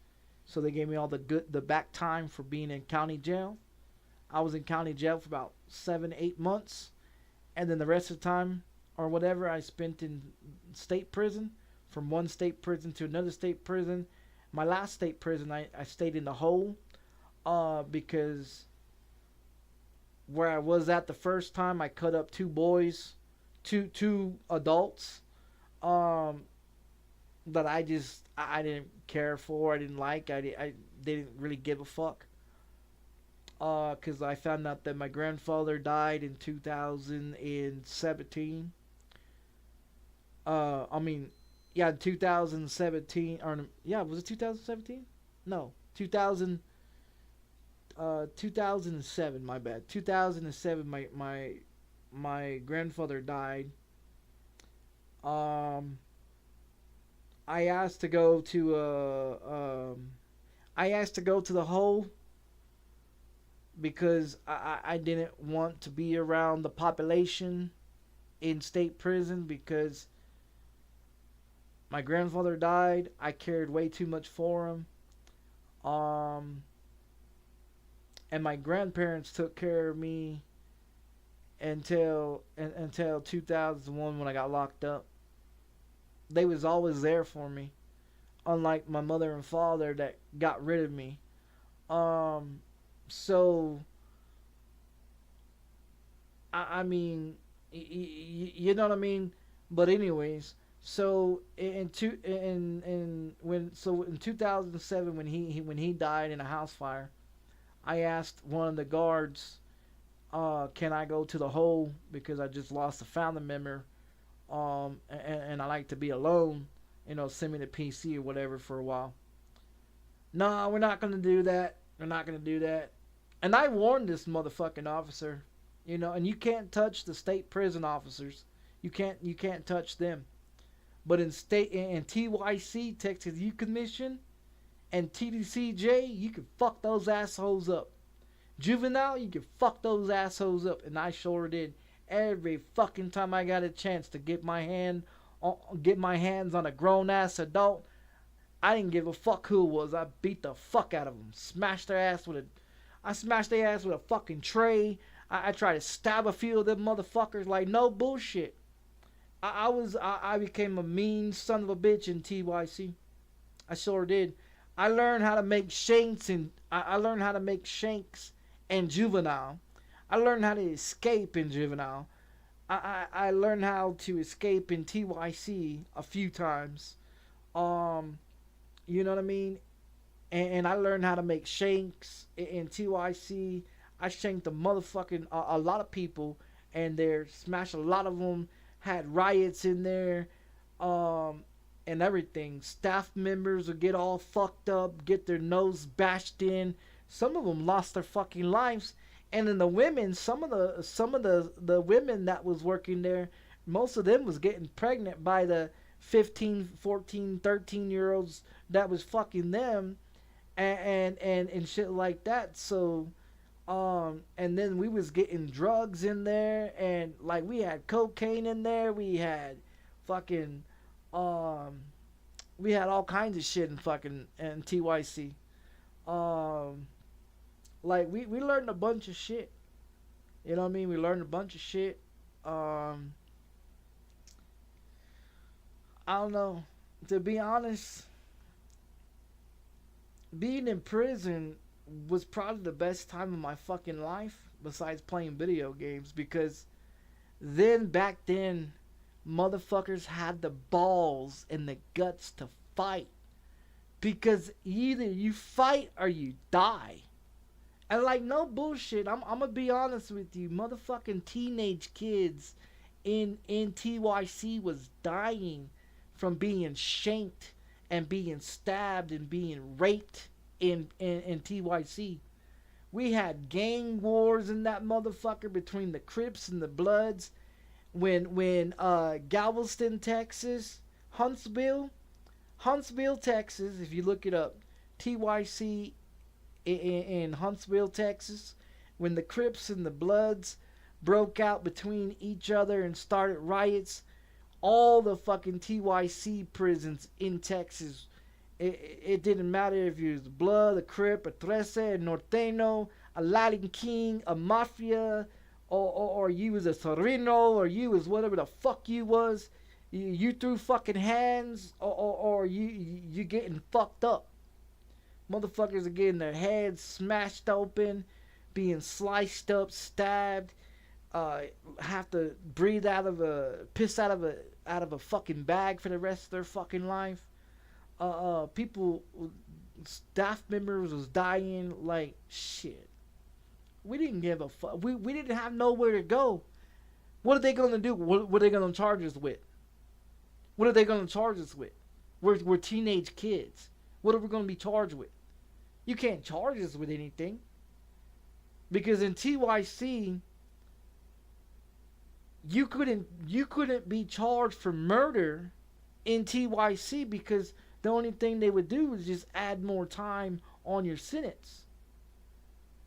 [SPEAKER 1] So they gave me all the back time for being in county jail. I was in county jail for about 7-8 months, and then the rest of the time or whatever I spent in state prison from one state prison to another state prison. My last state prison, I stayed in the hole, because where I was at the first time, I cut up two boys, two adults, that I didn't care for, I didn't like, I didn't really give a fuck. Because I found out that my grandfather died in 2017. 2017, or yeah, was it 2017? No, 2007. My bad. 2007. My grandfather died. I asked to go to the hole because I didn't want to be around the population in state prison because my grandfather died. I cared way too much for him. And my grandparents took care of me until 2001 when I got locked up. They was always there for me, unlike my mother and father that got rid of me. So I mean, you know what I mean. But anyways, so in 2007 when he died in a house fire, I asked one of the guards, can I go to the hole because I just lost a family member, and I like to be alone, send me the PC or whatever for a while. No, we're not gonna do that. We're not gonna do that. And I warned this motherfucking officer, and you can't touch the state prison officers. You can't touch them. But in TYC, Texas Youth Commission, and TDCJ, you can fuck those assholes up. Juvenile, you can fuck those assholes up, and I sure did. Every fucking time I got a chance to get my hands on a grown ass adult, I didn't give a fuck who it was. I beat the fuck out of them. Smashed their ass with a fucking tray. I tried to stab a few of them motherfuckers like no bullshit. I became a mean son of a bitch in TYC. I sure did. I learned how to make shanks and Juvenile. I learned how to escape in Juvenile. I learned how to escape in TYC a few times. You know what I mean? And I learned how to make shanks in TYC. I shanked a motherfucking a lot of people, and smashed a lot of them. Had riots in there, and everything. Staff members would get all fucked up, get their nose bashed in. Some of them lost their fucking lives. And then the women, some of the women that was working there, most of them was getting pregnant by the 15, 14, 13-year-olds that was fucking them, and shit like that. So, and then we was getting drugs in there, and like we had cocaine in there, we had fucking, we had all kinds of shit in fucking in TYC. Like we learned a bunch of shit. You know what I mean? We learned a bunch of shit. I don't know. To be honest, being in prison was probably the best time of my fucking life besides playing video games, because back then motherfuckers had the balls and the guts to fight, because either you fight or you die. And like no bullshit, I'm gonna be honest with you, motherfucking teenage kids in TYC was dying from being shanked and being stabbed and being raped in TYC. We had gang wars in that motherfucker between the Crips and the Bloods. When Galveston, Texas, Huntsville, Texas, if you look it up, TYC in Huntsville, Texas, when the Crips and the Bloods broke out between each other and started riots, all the fucking TYC prisons in Texas, it didn't matter if you was Blood, a Crip, a Trece, a Norteño, a Latin King, a Mafia, or you was a Serrano, or you was whatever the fuck you was. You threw fucking hands, or you getting fucked up. Motherfuckers are getting their heads smashed open, being sliced up, stabbed, have to piss out of a fucking bag for the rest of their fucking life. People, staff members was dying like shit. We didn't give a fuck. We didn't have nowhere to go. What are they gonna do? What are they gonna charge us with? What are they gonna charge us with? We're teenage kids. What are we gonna be charged with? You can't charge us with anything. Because in TYC, you couldn't be charged for murder in TYC, because the only thing they would do is just add more time on your sentence.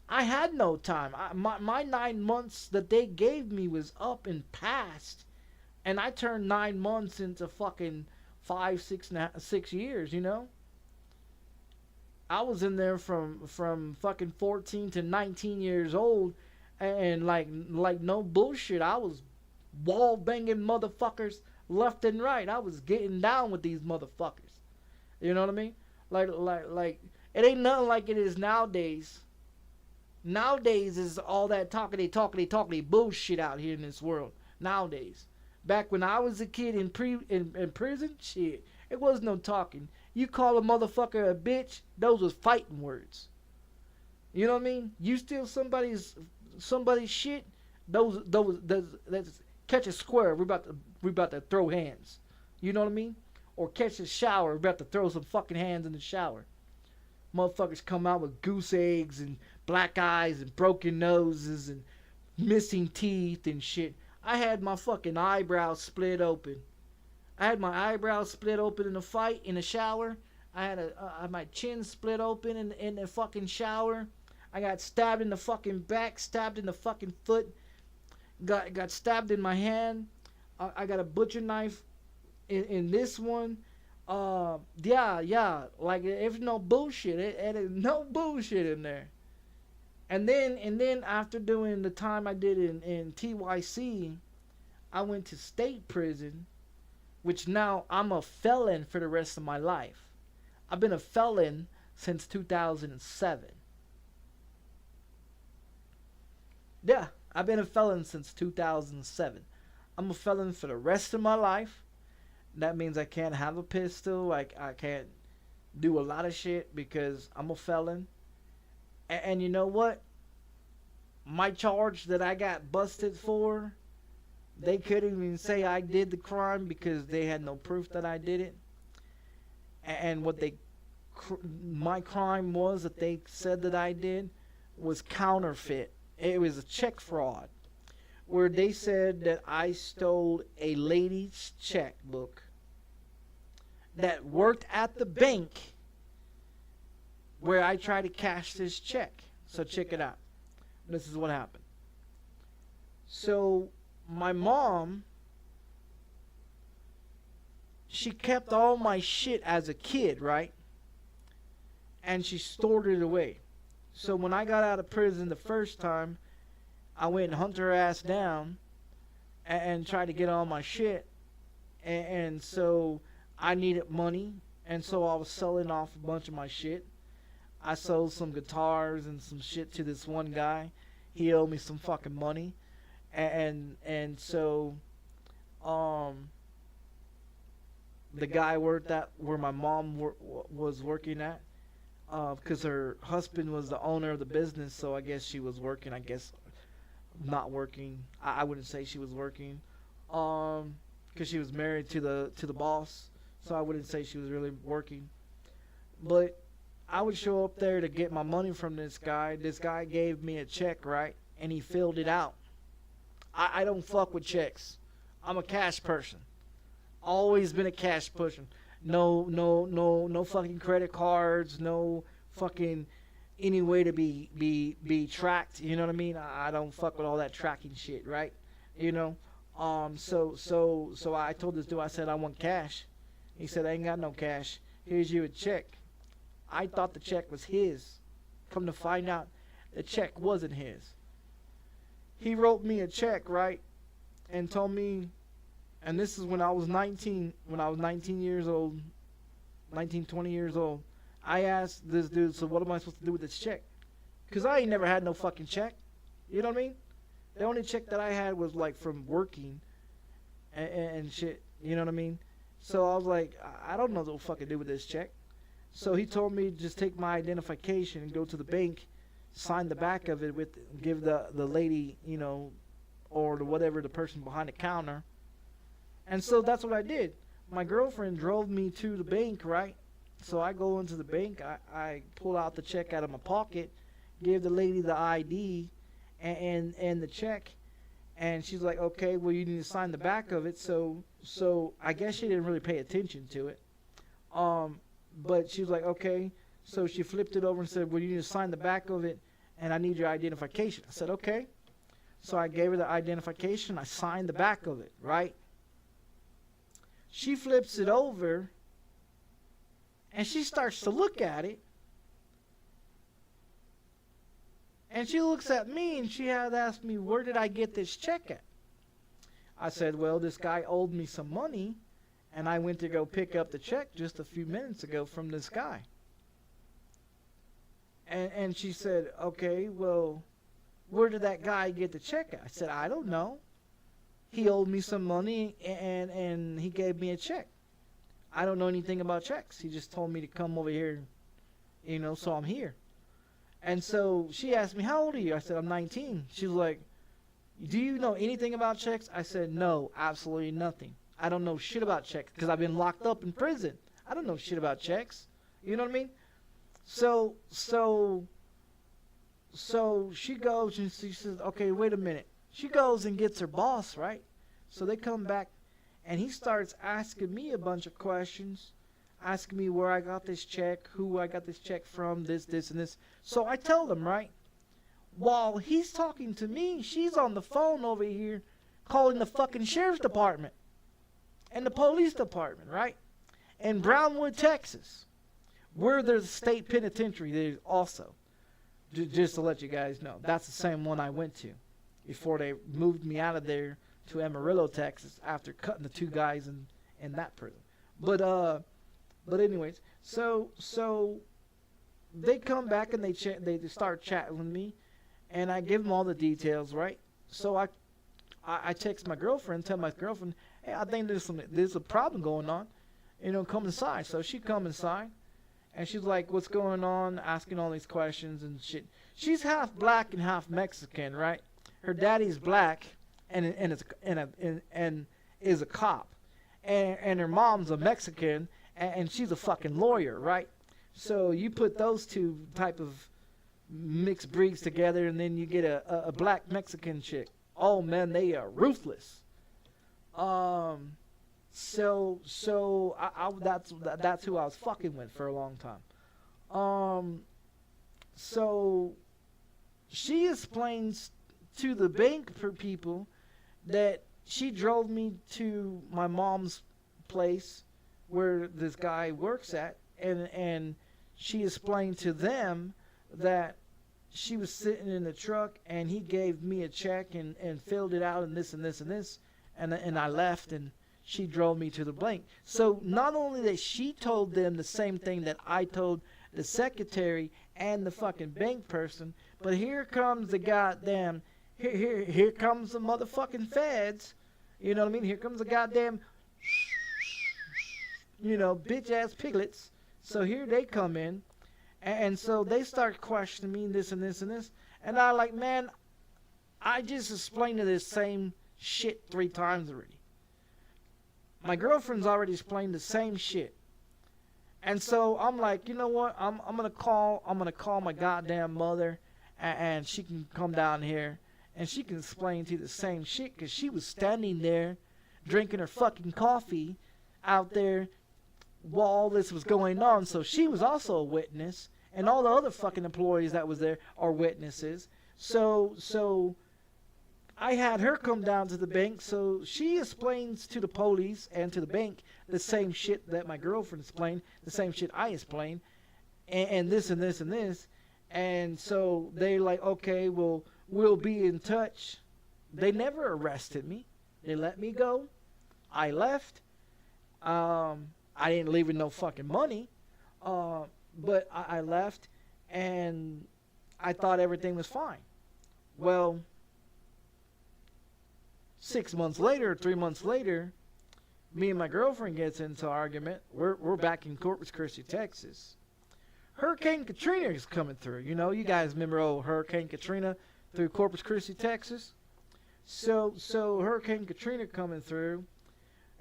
[SPEAKER 1] I had no time. My 9 months that they gave me was up and past, and I turned 9 months into fucking 6 years. You know, I was in there from fucking 14 to 19 years old, and like no bullshit, I was wall banging motherfuckers left and right. I was getting down with these motherfuckers. You know what I mean? Like it ain't nothing like it is nowadays. Nowadays is all that talkity bullshit out here in this world. Nowadays. Back when I was a kid in prison, shit, it was no talking. You call a motherfucker a bitch, those was fighting words. You know what I mean? You steal somebody's shit, that's catch a square, we about to throw hands. You know what I mean? Or catch a shower, we're about to throw some fucking hands in the shower. Motherfuckers come out with goose eggs and black eyes and broken noses and missing teeth and shit. I had my fucking eyebrows split open. I had my eyebrows split open in a fight in a shower. I had my chin split open in the fucking shower. I got stabbed in the fucking back, stabbed in the fucking foot. Got stabbed in my hand. I got a butcher knife in this one. Yeah, like there's no bullshit. It is no bullshit in there. And then after doing the time I did in TYC, I went to state prison, which now I'm a felon for the rest of my life. I've been a felon since 2007. Yeah, I've been a felon since 2007. I'm a felon for the rest of my life. That means I can't have a pistol. I can't do a lot of shit because I'm a felon. And you know what? My charge that I got busted for, they couldn't even say I did the crime because they had no proof that I did it. And what my crime was that they said that I did was counterfeit. It was a check fraud, where they said that I stole a lady's checkbook that worked at the bank where I tried to cash this check. So check it out. This is what happened. So my mom, she kept all my shit as a kid, right? And she stored it away. So when I got out of prison the first time, I went and hunted her ass down and tried to get all my shit. And so I needed money, and so I was selling off a bunch of my shit. I sold some guitars and some shit to this one guy. He owed me some fucking money. And so the guy worked at where my mom was working at, because her husband was the owner of the business, so I guess she was working. I guess not working. I wouldn't say she was working, because she was married to the boss, so I wouldn't say she was really working. But I would show up there to get my money from this guy. This guy gave me a check, right, and he filled it out. I don't fuck with checks. I'm a cash person. Always been a cash person. No fucking credit cards. No fucking any way to be tracked. You know what I mean? I don't fuck with all that tracking shit, right? You know. So I told this dude. I said I want cash. He said I ain't got no cash. Here's you a check. I thought the check was his. Come to find out, the check wasn't his. He wrote me a check, right, and told me And this is when I was 19, when I was 19 years old, 19, 20 years old. I asked this dude, so what am I supposed to do with this check? Because I ain't never had no fucking check. You know what I mean? The only check that I had was like from working and shit. You know what I mean? So I was like, I don't know what to fucking do with this check. So he told me just take my identification and go to the bank, sign the back of it with, give the lady, you know, or the whatever, the person behind the counter. And so that's what I did. My girlfriend drove me to the bank, right? So I go into the bank, I pull out the check out of my pocket, give the lady the ID and the check, and she's like, okay, well, you need to sign the back of it. So I guess she didn't really pay attention to it. But she was like, okay. So she flipped it over and said, well, you need to sign the back of it, and I need your identification. I said, okay. So I gave her the identification. I signed the back of it, right? She flips it over, and she starts to look at it. And she looks at me, and she had asked me, where did I get this check at? I said, well, this guy owed me some money, and I went to go pick up the check just a few minutes ago from this guy. And she said, okay, well, where did that guy get the check at? I said, I don't know. He owed me some money, and he gave me a check. I don't know anything about checks. He just told me to come over here, you know, so I'm here. And so she asked me, how old are you? I said, I'm 19. She was like, do you know anything about checks? I said, no, absolutely nothing. I don't know shit about checks because I've been locked up in prison. I don't know shit about checks. You know what I mean? So she goes and she says, okay, wait a minute. She goes and gets her boss, right? So they come back, and he starts asking me a bunch of questions, asking me where I got this check, who I got this check from, this, and this. So I tell them, right? While he's talking to me, she's on the phone over here calling the fucking sheriff's department and the police department, right? In Brownwood, Texas, where there's a state penitentiary there also. Just to let you guys know, that's the same one I went to before they moved me out of there to Amarillo, Texas, after cutting the two guys in that prison. But anyways, so they come back and they start chatting with me, and I give them all the details, right? So I text my girlfriend, tell my girlfriend, hey, I think there's a problem going on, you know, come inside. So she come inside, and she's like, what's going on? Asking all these questions and shit. She's half black and half Mexican, right? Her daddy's black and is a cop, and her mom's a Mexican, and she's a fucking lawyer, right? So you put those two type of mixed breeds together, and then you get a black Mexican chick. Oh man, they are ruthless. So that's who I was fucking with for a long time. So she explains to the bank people that she drove me to my mom's place where this guy works at, and she explained to them that she was sitting in the truck and he gave me a check and filled it out and this and this and this, and I left, and she drove me to the bank. So not only that she told them the same thing that I told the secretary and the fucking bank person, but here comes the goddamn, here comes the motherfucking feds. You know what I mean? Here comes the goddamn, you know, bitch ass piglets. So here they come in, and so they start questioning me this and this and this, and I like, man, I just explained to this same shit 3 times already. My girlfriend's already explained the same shit. And so I'm like, you know what? I'm gonna call my goddamn mother, and she can come down here and she can explain to you the same shit, because she was standing there drinking her fucking coffee out there while all this was going on. So she was also a witness, and all the other fucking employees that was there are witnesses. So I had her come down to the bank, so she explains to the police and to the bank the same shit that my girlfriend explained, the same shit I explained, and this and this and this. And so they like, okay, well, we'll be in touch. They never arrested me. They let me go. I left. I didn't leave with no fucking money. But I left, and I thought everything was fine. Well, 6 months later, 3 months later, me and my girlfriend gets into an argument. We're back in Corpus Christi, Texas. Hurricane Katrina is coming through. You know, you guys remember old Hurricane Katrina through Corpus Christi, Texas? So Hurricane Katrina coming through.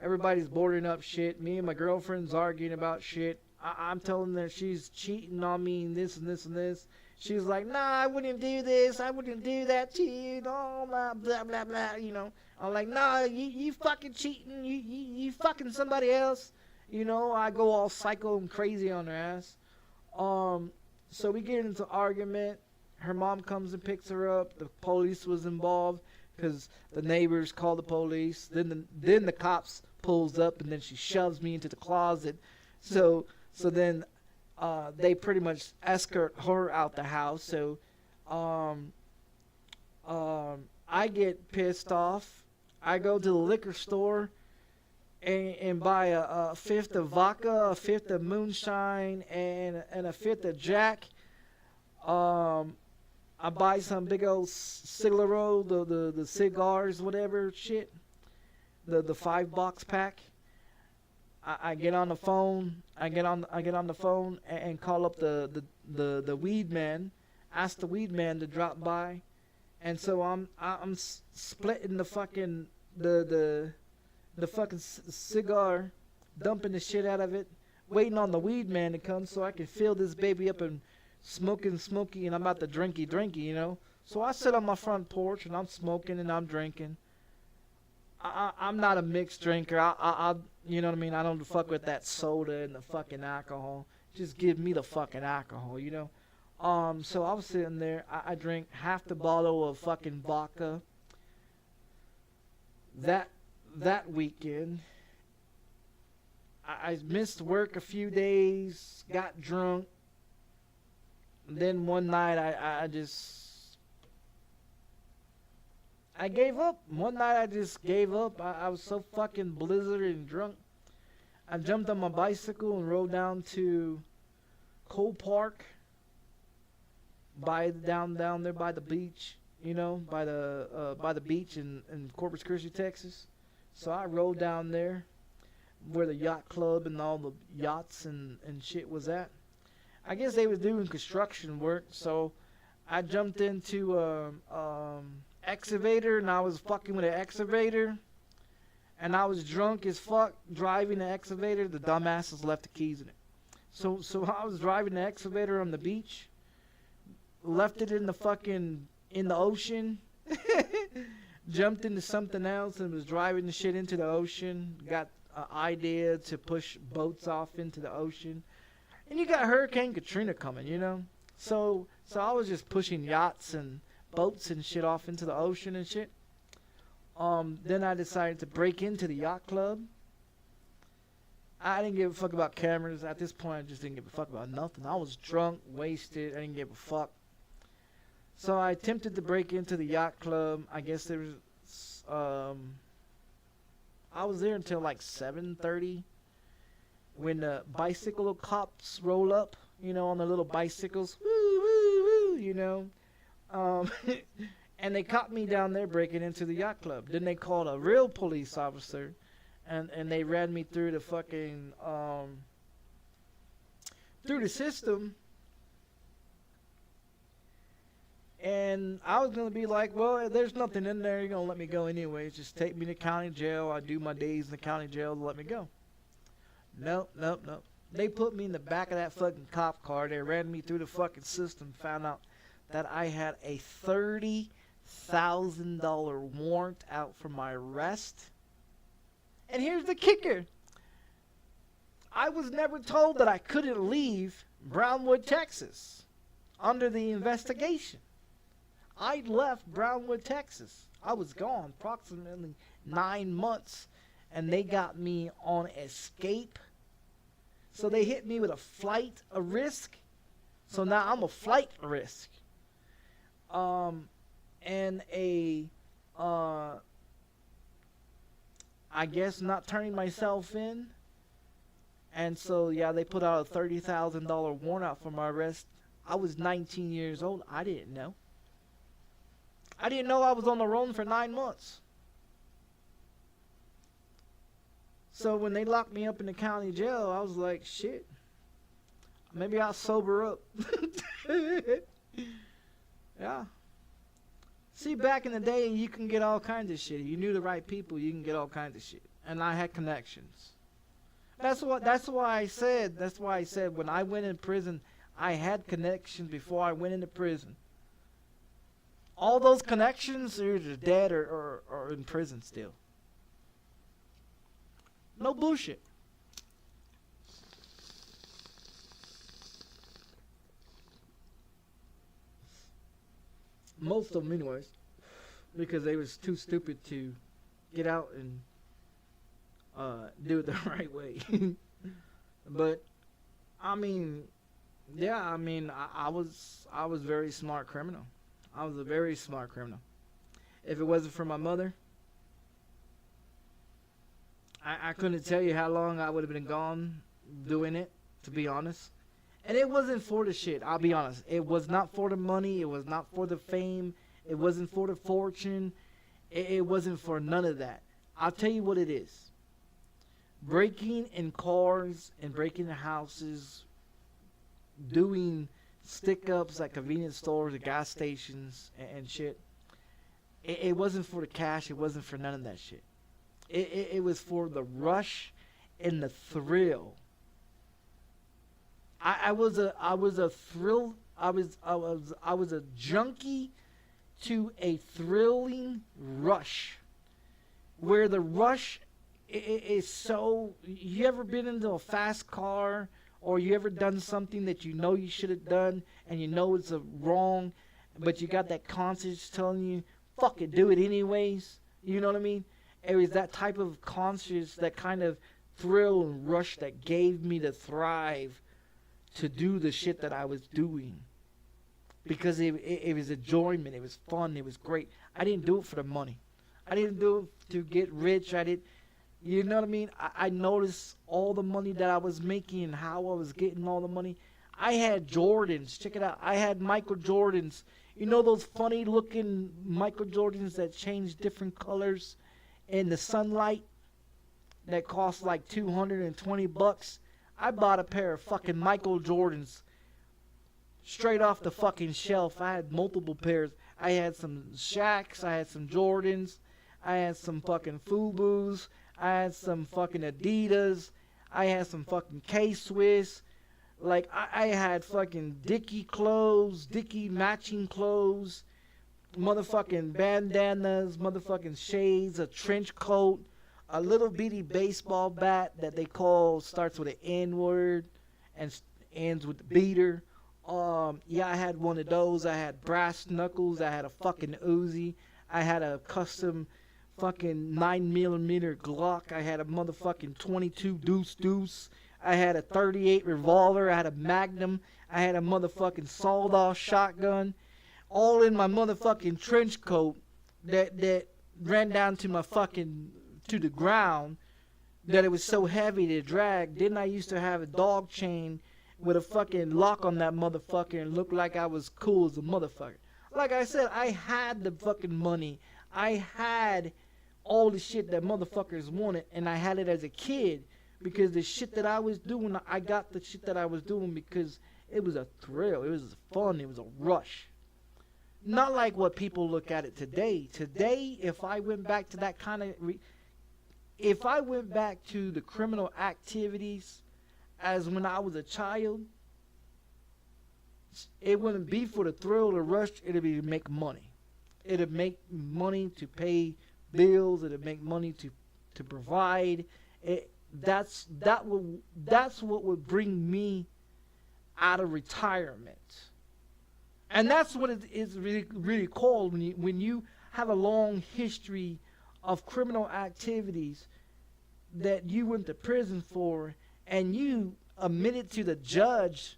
[SPEAKER 1] Everybody's boarding up shit. Me and my girlfriend's arguing about shit. I'm telling her she's cheating on me and this and this and this. She's like, nah, I wouldn't do this. I wouldn't do that to you. Blah, blah, blah, blah, blah, you know. I'm like, nah, you fucking cheating. You fucking somebody else. You know, I go all psycho and crazy on her ass. So we get into argument. Her mom comes and picks her up. The police was involved because the neighbors called the police. Then the cops pulls up, and then she shoves me into the closet. So then they pretty much escort her out the house. So I get pissed off. I go to the liquor store and buy a fifth of vodka, a fifth of moonshine, and a fifth of Jack. I buy some big old cigarro, the cigars, whatever shit, the 5-box pack. I get on the phone. I get on the phone and call up the weed man. Ask the weed man to drop by, and so I'm splitting the fucking the fucking cigar, dumping the shit out of it, waiting on the weed man to come so I can fill this baby up and smoky, and I'm about to drinky, you know. So I sit on my front porch and I'm smoking and I'm drinking. I'm not a mixed drinker. I you know what I mean? I don't fuck with that soda and the fucking alcohol. Just give me the fucking alcohol, you know? So I was sitting there. I drank half the bottle of fucking vodka. That weekend, I missed work a few days, got drunk. And then one night I gave up. One night I just gave up. I was so fucking blizzarded and drunk. I jumped on my bicycle and rode down to Cole Park, down there by the beach, you know, by the beach in Corpus Christi, Texas. So I rode down there where the yacht club and all the yachts and shit was at. I guess they was doing construction work, so I jumped into excavator, and I was fucking with an excavator, and I was drunk as fuck driving the excavator. The dumbasses left the keys in it. So I was driving the excavator on the beach, left it in the ocean, jumped into something else and was driving the shit into the ocean. Got an idea to push boats off into the ocean. And you got Hurricane Katrina coming, you know? So I was just pushing yachts and boats and shit off into the ocean and shit. Then I decided to break into the yacht club. I didn't give a fuck about cameras. At this point, I just didn't give a fuck about nothing. I was drunk, wasted. I didn't give a fuck. So I attempted to break into the yacht club. I guess there was... I was there until like 7:30. When the bicycle cops roll up, you know, on the little bicycles, woo, woo, woo, you know. And they caught me down there breaking into the yacht club. Then they called a real police officer, and they ran me through the fucking, through the system. And I was going to be like, well, there's nothing in there. You're going to let me go anyways. Just take me to county jail. I do my days in the county jail to let me go. Nope. They put me in the back of that fucking cop car. They ran me through the fucking system. Found out that I had a $30,000 warrant out for my arrest. And here's the kicker. I was never told that I couldn't leave Brownwood, Texas under the investigation. I left Brownwood, Texas. I was gone approximately 9 months. And they got me on escape. So they hit me with a flight risk. So now I'm a flight risk. And I I guess not turning myself in. And so, yeah, they put out a $30,000 warrant out for my arrest. I was 19 years old. I didn't know. I didn't know I was on the run for 9 months. So when they locked me up in the county jail, I was like, shit. Maybe I'll sober up. Yeah. See, back in the day, you can get all kinds of shit. If you knew the right people, you can get all kinds of shit. And I had connections. That's why I said when I went in prison, I had connections before I went into prison. All those connections are either dead or in prison still. No bullshit. Most of them anyways. Because they was too stupid to get out and do it the right way. But I mean, yeah, I mean, I was a very smart criminal. I was a very smart criminal. If it wasn't for my mother, I couldn't tell you how long I would have been gone doing it, to be honest. And it wasn't for the shit, I'll be honest. It was not for the money. It was not for the fame. It wasn't for the fortune. It wasn't for none of that. I'll tell you what it is. Breaking in cars and breaking in houses, doing stick-ups at convenience stores, at gas stations, and shit. It wasn't for the cash. It wasn't for none of that shit. It was for the rush and the thrill. I was a junkie to a thrilling rush, where the rush is so. You ever been into a fast car, or you ever done something that you know you should have done and you know it's wrong, but you got that conscience telling you, fuck it, do it anyways? You know what I mean? It was that type of conscience, that kind of thrill and rush that gave me the thrive to do the shit that I was doing. Because it was enjoyment, it was fun, it was great. I didn't do it for the money. I didn't do it to get rich. You know what I mean? I noticed all the money that I was making and how I was getting all the money. I had Jordans. Check it out. I had Michael Jordans. You know those funny looking Michael Jordans that change different colors in the sunlight? That cost like $220. I bought a pair of fucking Michael Jordans straight off the fucking shelf. I had multiple pairs. I had some Shaqs. I had some Jordans. I had some fucking Fubus. I had some fucking Adidas. I had some fucking K-Swiss. Like, I had fucking Dickie clothes, Dickie matching clothes, motherfucking bandanas, motherfucking shades, a trench coat, a little bitty baseball bat that they call starts with an N-word and ends with the beater. Yeah, I had one of those. I had brass knuckles. I had a fucking Uzi. I had a custom fucking 9mm Glock. I had a motherfucking 22 deuce. I had a 38 revolver. I had a Magnum. I had a motherfucking sawed-off shotgun. All in my motherfucking trench coat that ran down to my fucking, to the ground, that it was so heavy to drag. Then I used to have a dog chain with a fucking lock on that motherfucker and looked like I was cool as a motherfucker. Like I said, I had the fucking money. I had all the shit that motherfuckers wanted, and I had it as a kid because the shit that I was doing, I got the shit that I was doing because it was a thrill. It was fun. It was a rush. Not like what people look at it today. Today, if I went back to that kind of... if I went back to the criminal activities as when I was a child, it wouldn't be for the thrill, the rush. It'd be to make money. It'd make money to pay bills. It'd make money to provide. That's what would bring me out of retirement. And that's what it is really called when you have a long history of criminal activities that you went to prison for, and you admitted to the judge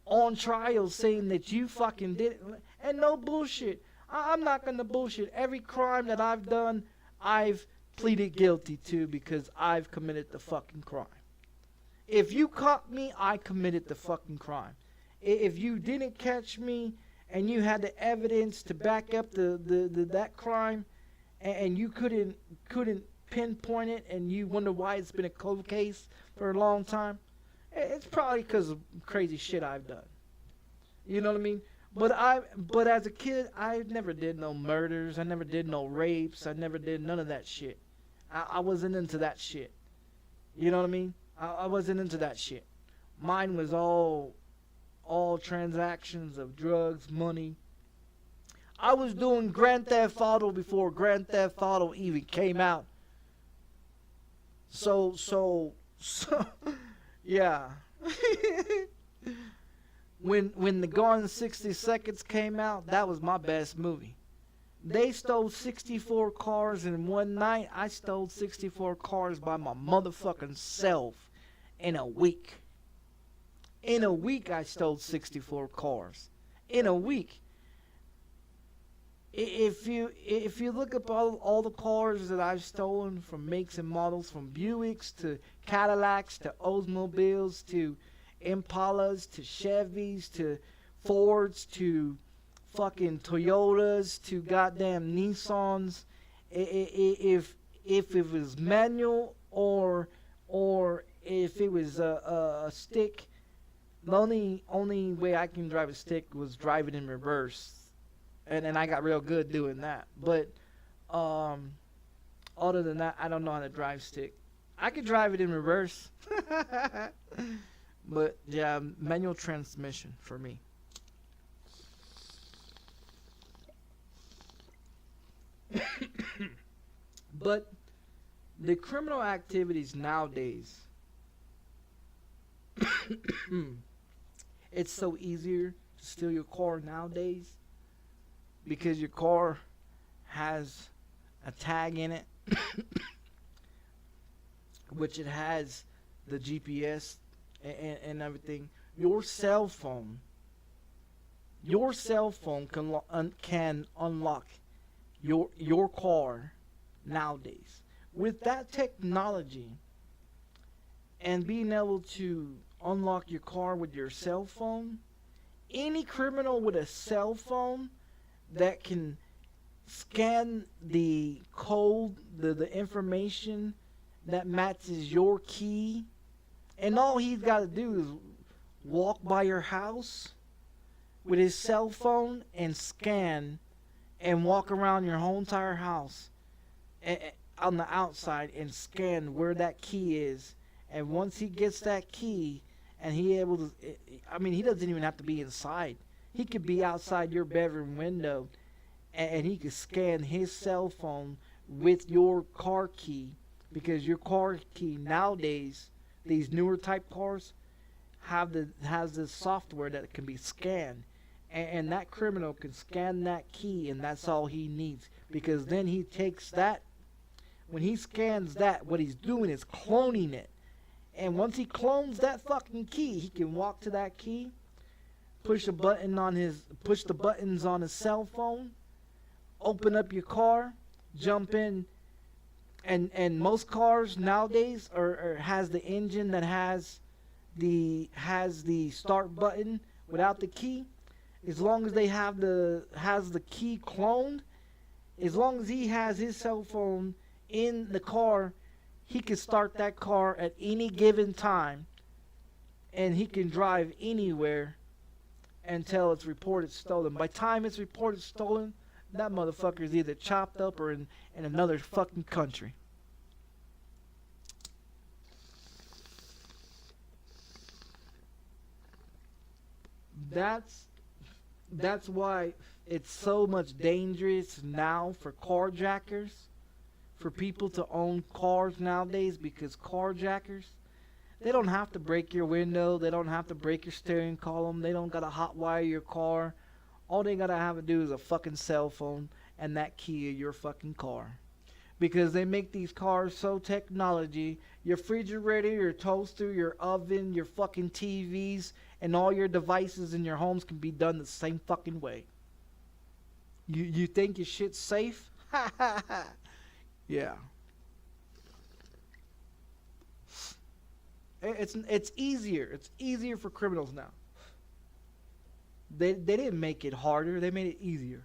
[SPEAKER 1] on trial saying that you fucking did it. And no bullshit. I'm not going to bullshit. Every crime that I've done, I've pleaded guilty to because I've committed the fucking crime. If you caught me, I committed the fucking crime. If you didn't catch me and you had the evidence to back up that crime, and you couldn't pinpoint it, and you wonder why it's been a cold case for a long time, it's probably because of crazy shit I've done. You know what I mean? But as a kid, I never did no murders. I never did no rapes. I never did none of that shit. I wasn't into that shit. You know what I mean? I wasn't into that shit. Mine was all transactions of drugs, money. I was doing Grand Theft Auto before Grand Theft Auto even came out. So yeah. When the Gone 60 Seconds came out, that was my best movie. They stole 64 cars in one night. I stole 64 cars by my motherfucking self in a week. In a week, I stole 64 cars. In a week. If you look up all the cars that I've stolen, from makes and models, from Buicks to Cadillacs to Oldsmobiles to Impalas to Chevys to Fords to fucking Toyotas to goddamn Nissans, if it was manual or if it was a stick, the only way I can drive a stick was drive it in reverse. And I got real good doing that. But other than that, I don't know how to drive stick. I could drive it in reverse. But yeah, manual transmission for me. But the criminal activities nowadays, it's so easier to steal your car nowadays. Because your car has a tag in it, which it has the GPS and everything. Your cell phone can unlock your car nowadays. With that technology and being able to unlock your car with your cell phone, any criminal with a cell phone that can scan the code, the information that matches your key, and all he's got to do is walk by your house with his cell phone and scan, and walk around your whole entire house on the outside and scan where that key is. And once he gets that key, and he doesn't even have to be inside. He could be outside your bedroom window, and he could scan his cell phone with your car key, because your car key nowadays, these newer type cars, has this software that can be scanned, and that criminal can scan that key, and that's all he needs. Because then he takes that, when he scans that, what he's doing is cloning it, and once he clones that fucking key, he can walk to that key, push the buttons on his cell phone, open up your car, jump in, and most cars nowadays has the engine that has the start button without the key. As long as they has the key cloned, as long as he has his cell phone in the car, he can start that car at any given time, and he can drive anywhere until it's reported stolen. By the time it's reported stolen, that motherfucker's either chopped up or in another fucking country. That's why it's so much dangerous now for carjackers, for people to own cars nowadays, because carjackers, they don't have to break your window, they don't have to break your steering column, they don't gotta hotwire your car. All they gotta have to do is a fucking cell phone and that key of your fucking car. Because they make these cars so technology, your refrigerator, your toaster, your oven, your fucking TVs, and all your devices in your homes can be done the same fucking way. You think your shit's safe? Ha ha ha. Yeah. It's easier. It's easier for criminals now. They didn't make it harder. They made it easier.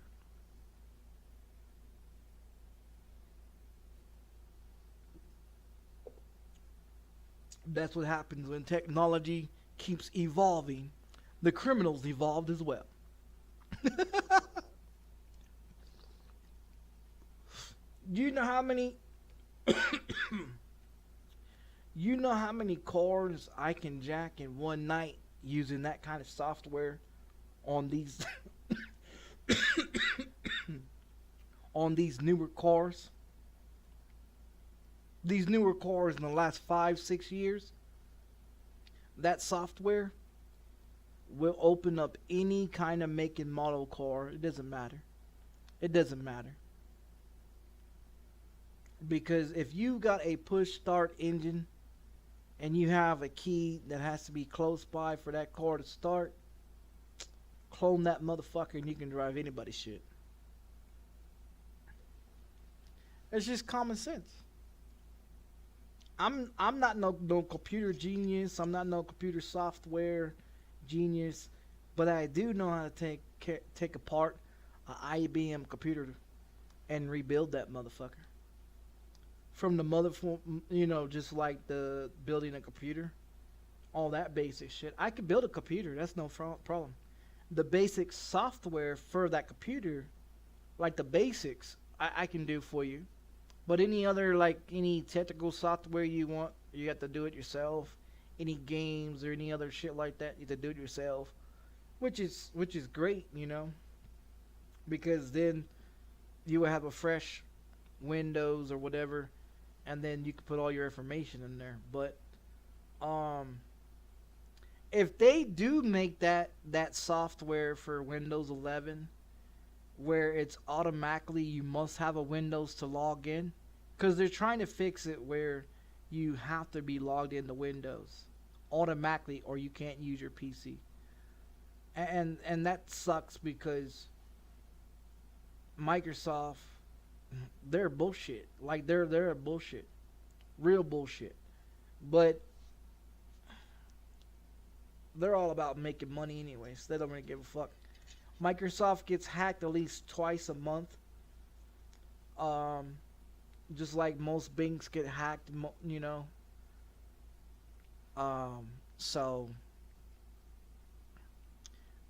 [SPEAKER 1] That's what happens when technology keeps evolving. The criminals evolved as well. You know how many you know how many cores I can jack in one night using that kind of software on these on these newer cars? These newer cars in the last 5-6 years, that software will open up any kind of make and model car. It doesn't matter. It doesn't matter. Because if you got a push start engine and you have a key that has to be close by for that car to start, clone that motherfucker and you can drive anybody's shit. It's just common sense. I'm not no computer genius. I'm not no computer software genius, but I do know how to take apart an IBM computer and rebuild that motherfucker from the motherfucker. You know, just like the building a computer, all that basic shit. I could build a computer. That's no problem. The basic software for that computer, like the basics, I can do for you. But any other, like any technical software you want, you have to do it yourself. Any games or any other shit like that, you have to do it yourself, which is great, you know, because then you will have a fresh Windows or whatever, and then you can put all your information in there. But if they do make that software for Windows 11, where it's automatically you must have a Windows to log in, because they're trying to fix it where you have to be logged into Windows automatically or you can't use your PC. And that sucks because Microsoft, they're bullshit. Like they're bullshit. Real bullshit. But they're all about making money anyways. They don't really give a fuck. Microsoft gets hacked at least twice a month. Just like most banks get hacked, you know. So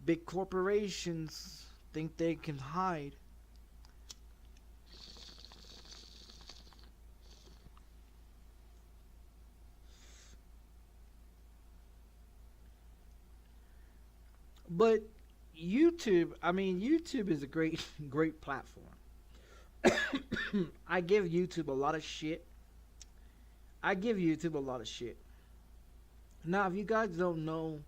[SPEAKER 1] big corporations think they can hide. But YouTube, I mean, YouTube is a great platform. I give YouTube a lot of shit. Now, if you guys don't know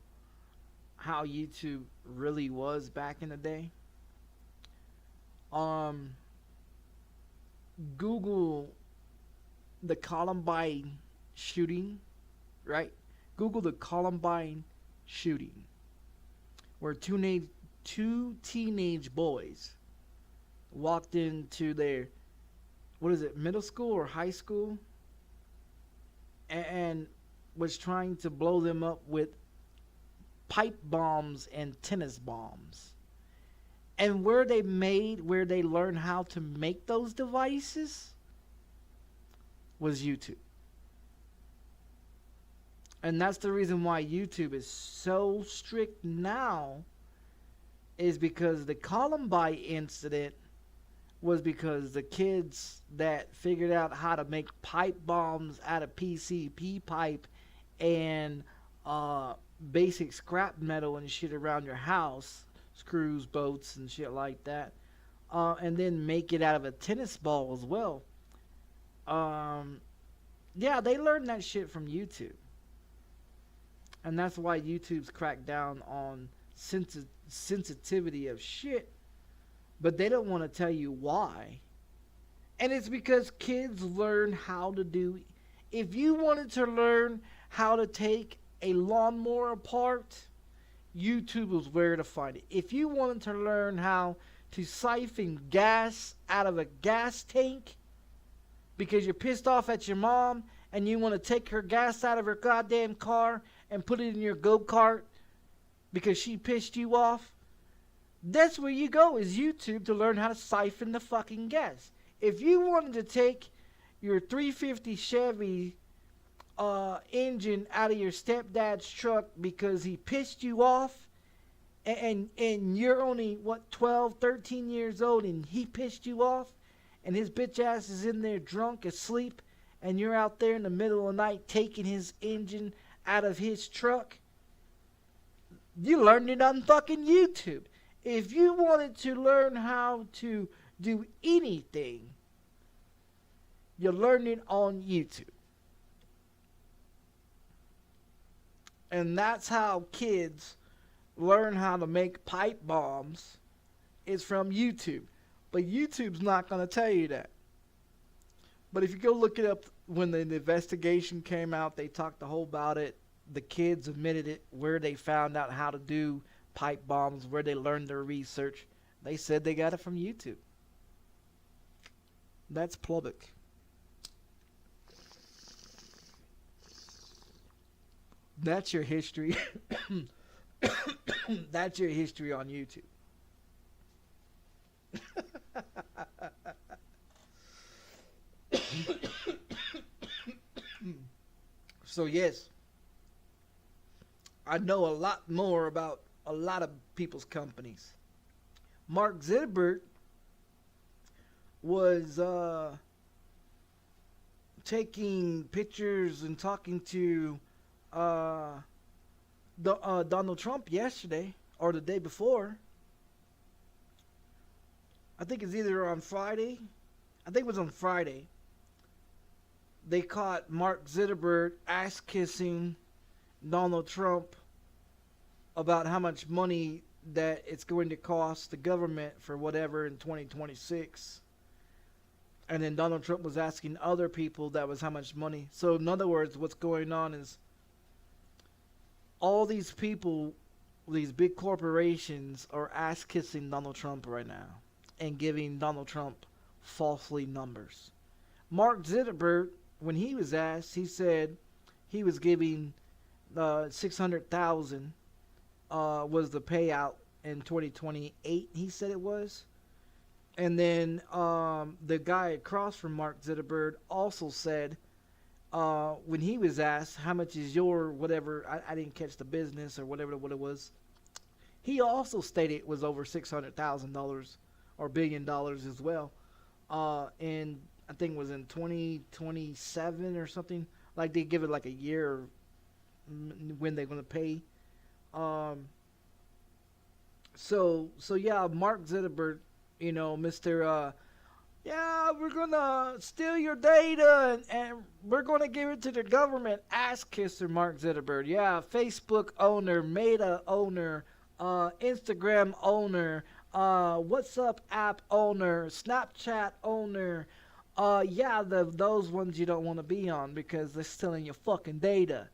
[SPEAKER 1] how YouTube really was back in the day, Google the Columbine shooting, right? Google the Columbine shooting, where two teenage boys walked into their, what is it, middle school or high school, and was trying to blow them up with pipe bombs and tennis bombs. And where they learned how to make those devices was YouTube. And that's the reason why YouTube is so strict now, is because the Columbine incident was because the kids that figured out how to make pipe bombs out of PCP pipe and basic scrap metal and shit around your house, screws, bolts, and shit like that, and then make it out of a tennis ball as well. Yeah, they learned that shit from YouTube. And that's why YouTube's cracked down on sensitivity of shit. But they don't want to tell you why. And it's because kids learn how to do... If you wanted to learn how to take a lawnmower apart, YouTube was where to find it. If you wanted to learn how to siphon gas out of a gas tank because you're pissed off at your mom and you want to take her gas out of her goddamn car and put it in your go-kart because she pissed you off, that's where you go, is YouTube, to learn how to siphon the fucking gas. If you wanted to take your 350 Chevy engine out of your stepdad's truck because he pissed you off, and you're only, what, 12, 13 years old, and he pissed you off, and his bitch ass is in there drunk, asleep, and you're out there in the middle of the night taking his engine out of his truck, you learned it on fucking YouTube. If you wanted to learn how to do anything, you learn it on YouTube. And that's how kids learn how to make pipe bombs, is from YouTube. But YouTube's not going to tell you that. But if you go look it up, when the investigation came out, they talked the whole about it. The kids admitted it, where they found out how to do pipe bombs, where they learned their research. They said they got it from YouTube. That's public. That's your history. That's your history on YouTube. So yes, I know a lot more about a lot of people's companies. Mark Zuckerberg was taking pictures and talking to Donald Trump yesterday or the day before. I think it's either on Friday. I think it was on Friday. They caught Mark Zuckerberg ass kissing Donald Trump about how much money that it's going to cost the government for whatever in 2026. And then Donald Trump was asking other people that was how much money. So in other words, what's going on is all these people, these big corporations, are ass kissing Donald Trump right now and giving Donald Trump falsely numbers. Mark Zuckerberg, when he was asked, he said he was giving 600,000 was the payout in 2028. He said it was. And then the guy across from Mark Zuckerberg also said, when he was asked how much is your whatever, I didn't catch the business or whatever what it was, he also stated it was over $600,000 or $1 billion as well. And I think it was in 2027 or something. Like they give it like a year when they're going to pay. So yeah, Mark Zuckerberg, you know, Mr. Yeah, we're going to steal your data and we're going to give it to the government. Ass kisser Mark Zuckerberg. Yeah, Facebook owner, Meta owner, Instagram owner, WhatsApp app owner, Snapchat owner. Yeah, those ones you don't want to be on because they're stealing your fucking data.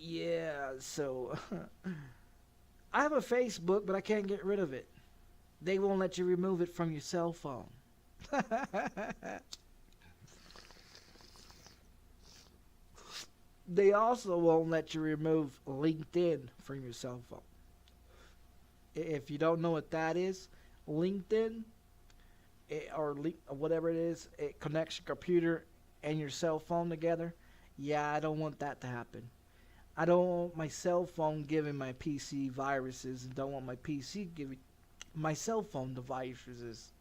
[SPEAKER 1] Yeah, so I have a Facebook, but I can't get rid of it. They won't let you remove it from your cell phone. They also won't let you remove LinkedIn from your cell phone. If you don't know what that is, LinkedIn, or whatever it is, it connects your computer and your cell phone together. Yeah, I don't want that to happen. I don't want my cell phone giving my PC viruses, and don't want my PC giving my cell phone the viruses.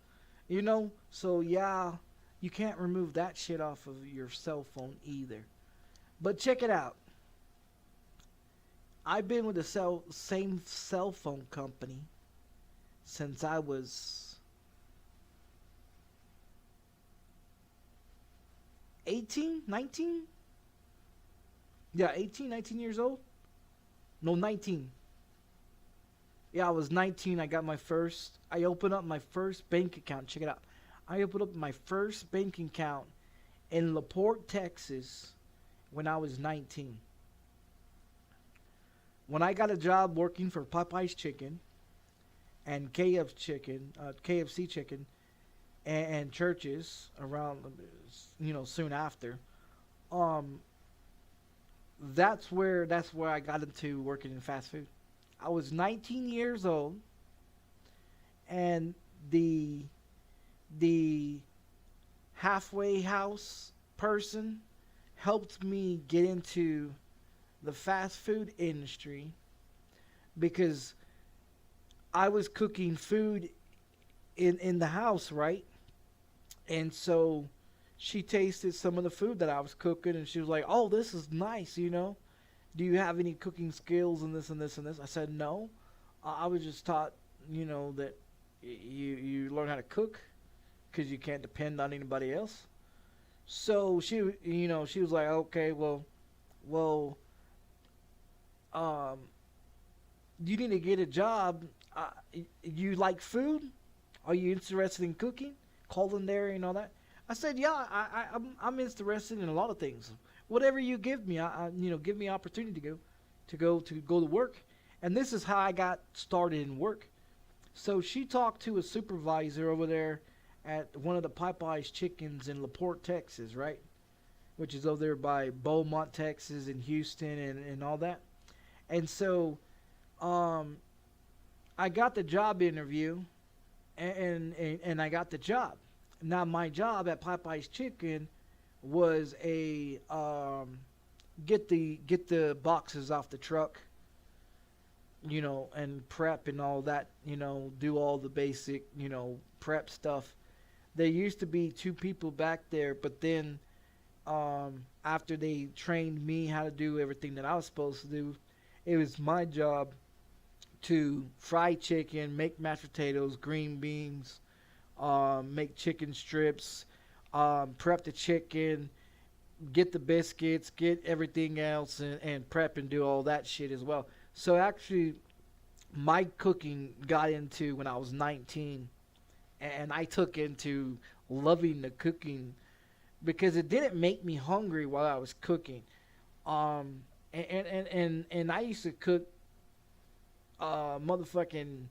[SPEAKER 1] You know? So yeah, you can't remove that shit off of your cell phone either. But check it out. I've been with the same cell phone company since I was 18, 19? Yeah, 18, 19 years old? No, 19. Yeah, I was 19. I opened up my first bank account. Check it out. I opened up my first bank account in LaPorte, Texas when I was 19. When I got a job working for Popeye's Chicken and KFC Chicken, and churches around, you know, soon after. Um, that's where I got into working in fast food. I was 19 years old, and the halfway house person helped me get into the fast food industry because I was cooking food in the house, right? And so she tasted some of the food that I was cooking, and she was like, "Oh, this is nice, you know. Do you have any cooking skills and this and this and this?" I said, "No. I was just taught, you know, that you learn how to cook because you can't depend on anybody else." So she, you know, she was like, "Okay, well, um, you need to get a job. You like food? Are you interested in cooking, culinary, and all that?" I said, "Yeah, I'm interested in a lot of things. Whatever you give me, you know, give me opportunity to go to work." And this is how I got started in work. So she talked to a supervisor over there at one of the Popeyes chickens in LaPorte, Texas, right? Which is over there by Beaumont, Texas, and Houston, and all that. And so, I got the job interview, and I got the job. Now my job at Popeye's Chicken was a get the boxes off the truck, you know, and prep and all that, you know, do all the basic, you know, prep stuff. There used to be 2 people back there, but then after they trained me how to do everything that I was supposed to do, it was my job to fry chicken, make mashed potatoes, green beans, make chicken strips, prep the chicken, get the biscuits, get everything else, and prep and do all that shit as well. So actually, my cooking got into when I was 19, and I took into loving the cooking because it didn't make me hungry while I was cooking. And I used to cook motherfucking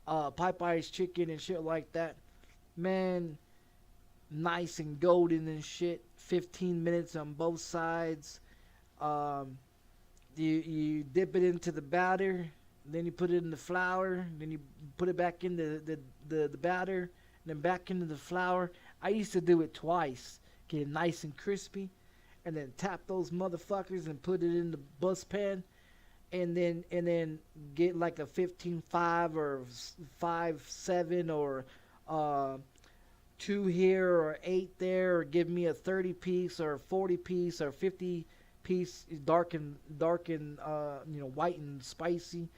[SPEAKER 1] Popeye's chicken and shit like that. Man, nice and golden and shit. 15 minutes on both sides. You dip it into the batter, then you put it in the flour, then you put it back in the batter, then back into the flour. I used to do it twice. Get it nice and crispy, and then tap those motherfuckers and put it in the bus pan, and then get like a 15.5 or 5.7 or 2 here or 8 there, or give me a 30 piece or 40 piece or 50 piece, dark and you know, white and spicy.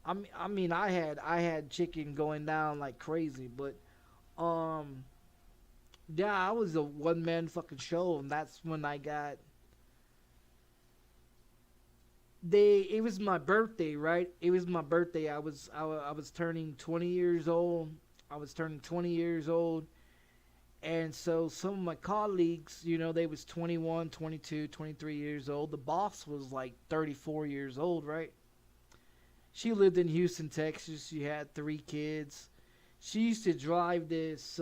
[SPEAKER 1] I mean I had chicken going down like crazy, but yeah, I was a one man fucking show, and that's when I got. It was my birthday, right? It was my birthday. I was turning 20 years old. And so some of my colleagues, you know, they was 21, 22, 23 years old. The boss was like 34 years old, right? She lived in Houston, Texas. She had 3 kids. She used to drive this,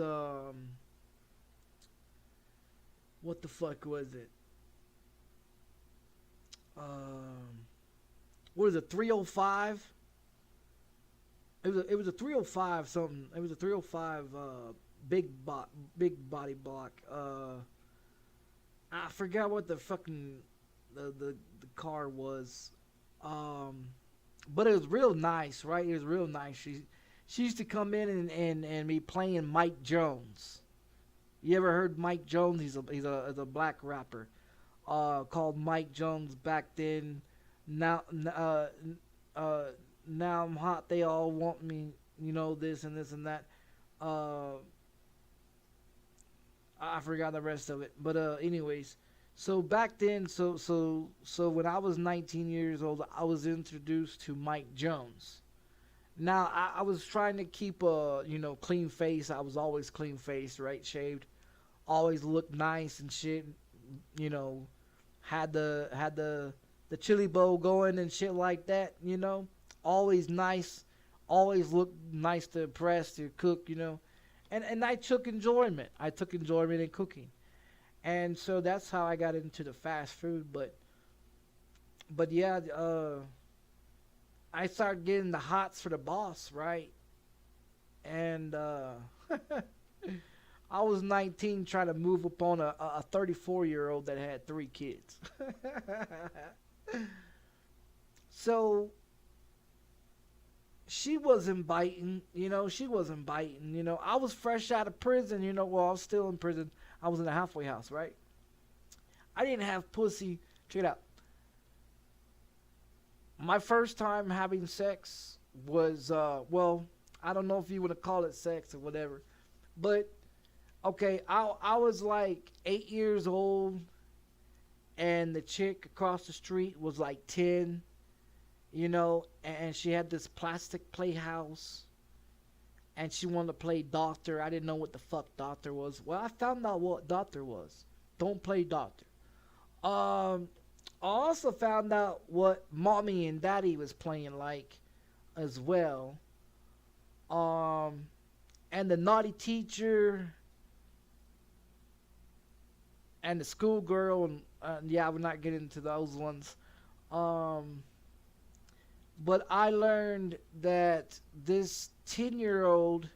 [SPEAKER 1] what the fuck was it? What is it, 305? It was a 305 something. It was a 305 big body block. I forgot what the fucking the car was. But it was real nice, right? It was real nice. She used to come in and be playing Mike Jones. You ever heard Mike Jones? He's a black rapper called Mike Jones back then. Now I'm hot, they all want me, you know, this and this and that. I forgot the rest of it, but anyways, so back then, so when I was 19 years old, I was introduced to Mike Jones. Now I was trying to keep a, you know, clean face. I was always clean faced, right, shaved, always looked nice and shit, you know, had the chili bowl going and shit like that, you know. Always nice, always look nice to impress, to cook, you know. And I took enjoyment. I took enjoyment in cooking. And so that's how I got into the fast food. But yeah, I started getting the hots for the boss, right? And I was 19 trying to move upon a 34-year-old that had 3 kids. So she wasn't biting, she wasn't biting, I was fresh out of prison, well, I was still in prison. I was in a halfway house, right? I didn't have pussy. Check it out. My first time having sex was, well, I don't know if you want to call it sex or whatever, but okay, I was like 8 years old, and the chick across the street was like 10, and she had this plastic playhouse, and she wanted to play doctor. I didn't know what the fuck doctor was. Well, I found out what doctor was. Don't play doctor. I also found out what mommy and daddy was playing like as well. And the naughty teacher and the schoolgirl, and yeah, we're not getting into those ones. But I learned that this 10-year-old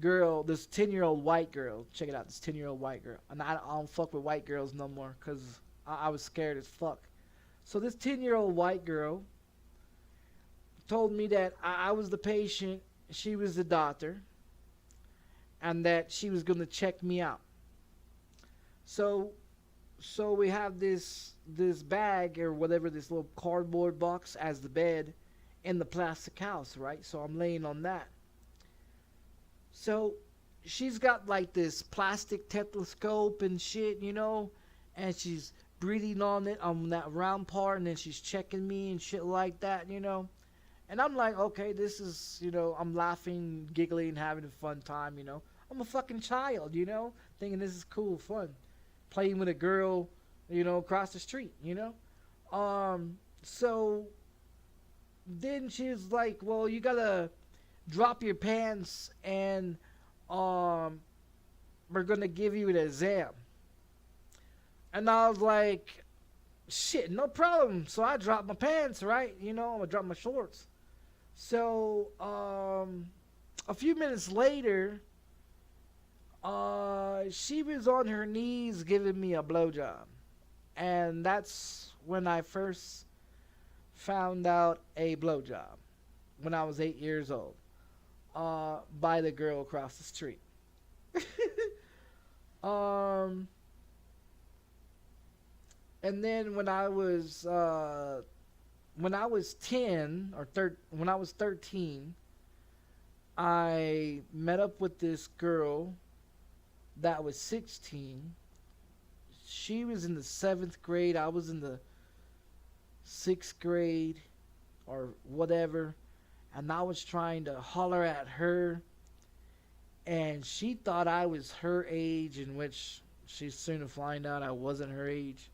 [SPEAKER 1] girl, this 10-year-old white girl, check it out, this 10-year-old white girl. And I don't fuck with white girls no more because I was scared as fuck. So this 10-year-old white girl told me that I was the patient, she was the doctor, and that she was going to check me out. So we have this bag or whatever, this little cardboard box as the bed in the plastic house, right? So I'm laying on that. So she's got like this plastic stethoscope and shit, and she's breathing on it, on that round part, and then she's checking me and shit like that, And I'm like, okay, this is, I'm laughing, giggling, having a fun time, I'm a fucking child, thinking this is cool, fun. Playing with a girl, across the street, So then she's like, well, you gotta drop your pants and we're gonna give you an exam. And I was like, shit, no problem. So I dropped my pants, right? I'm gonna drop my shorts. So a few minutes later, she was on her knees giving me a blowjob. And that's when I first found out a blowjob, when I was 8 years old, by the girl across the street. And then when I was 10 or when I was 13, I met up with this girl that was 16. She was in the 7th grade. I was in the 6th grade or whatever. And I was trying to holler at her. And she thought I was her age, in which she's soon to find out I wasn't her age.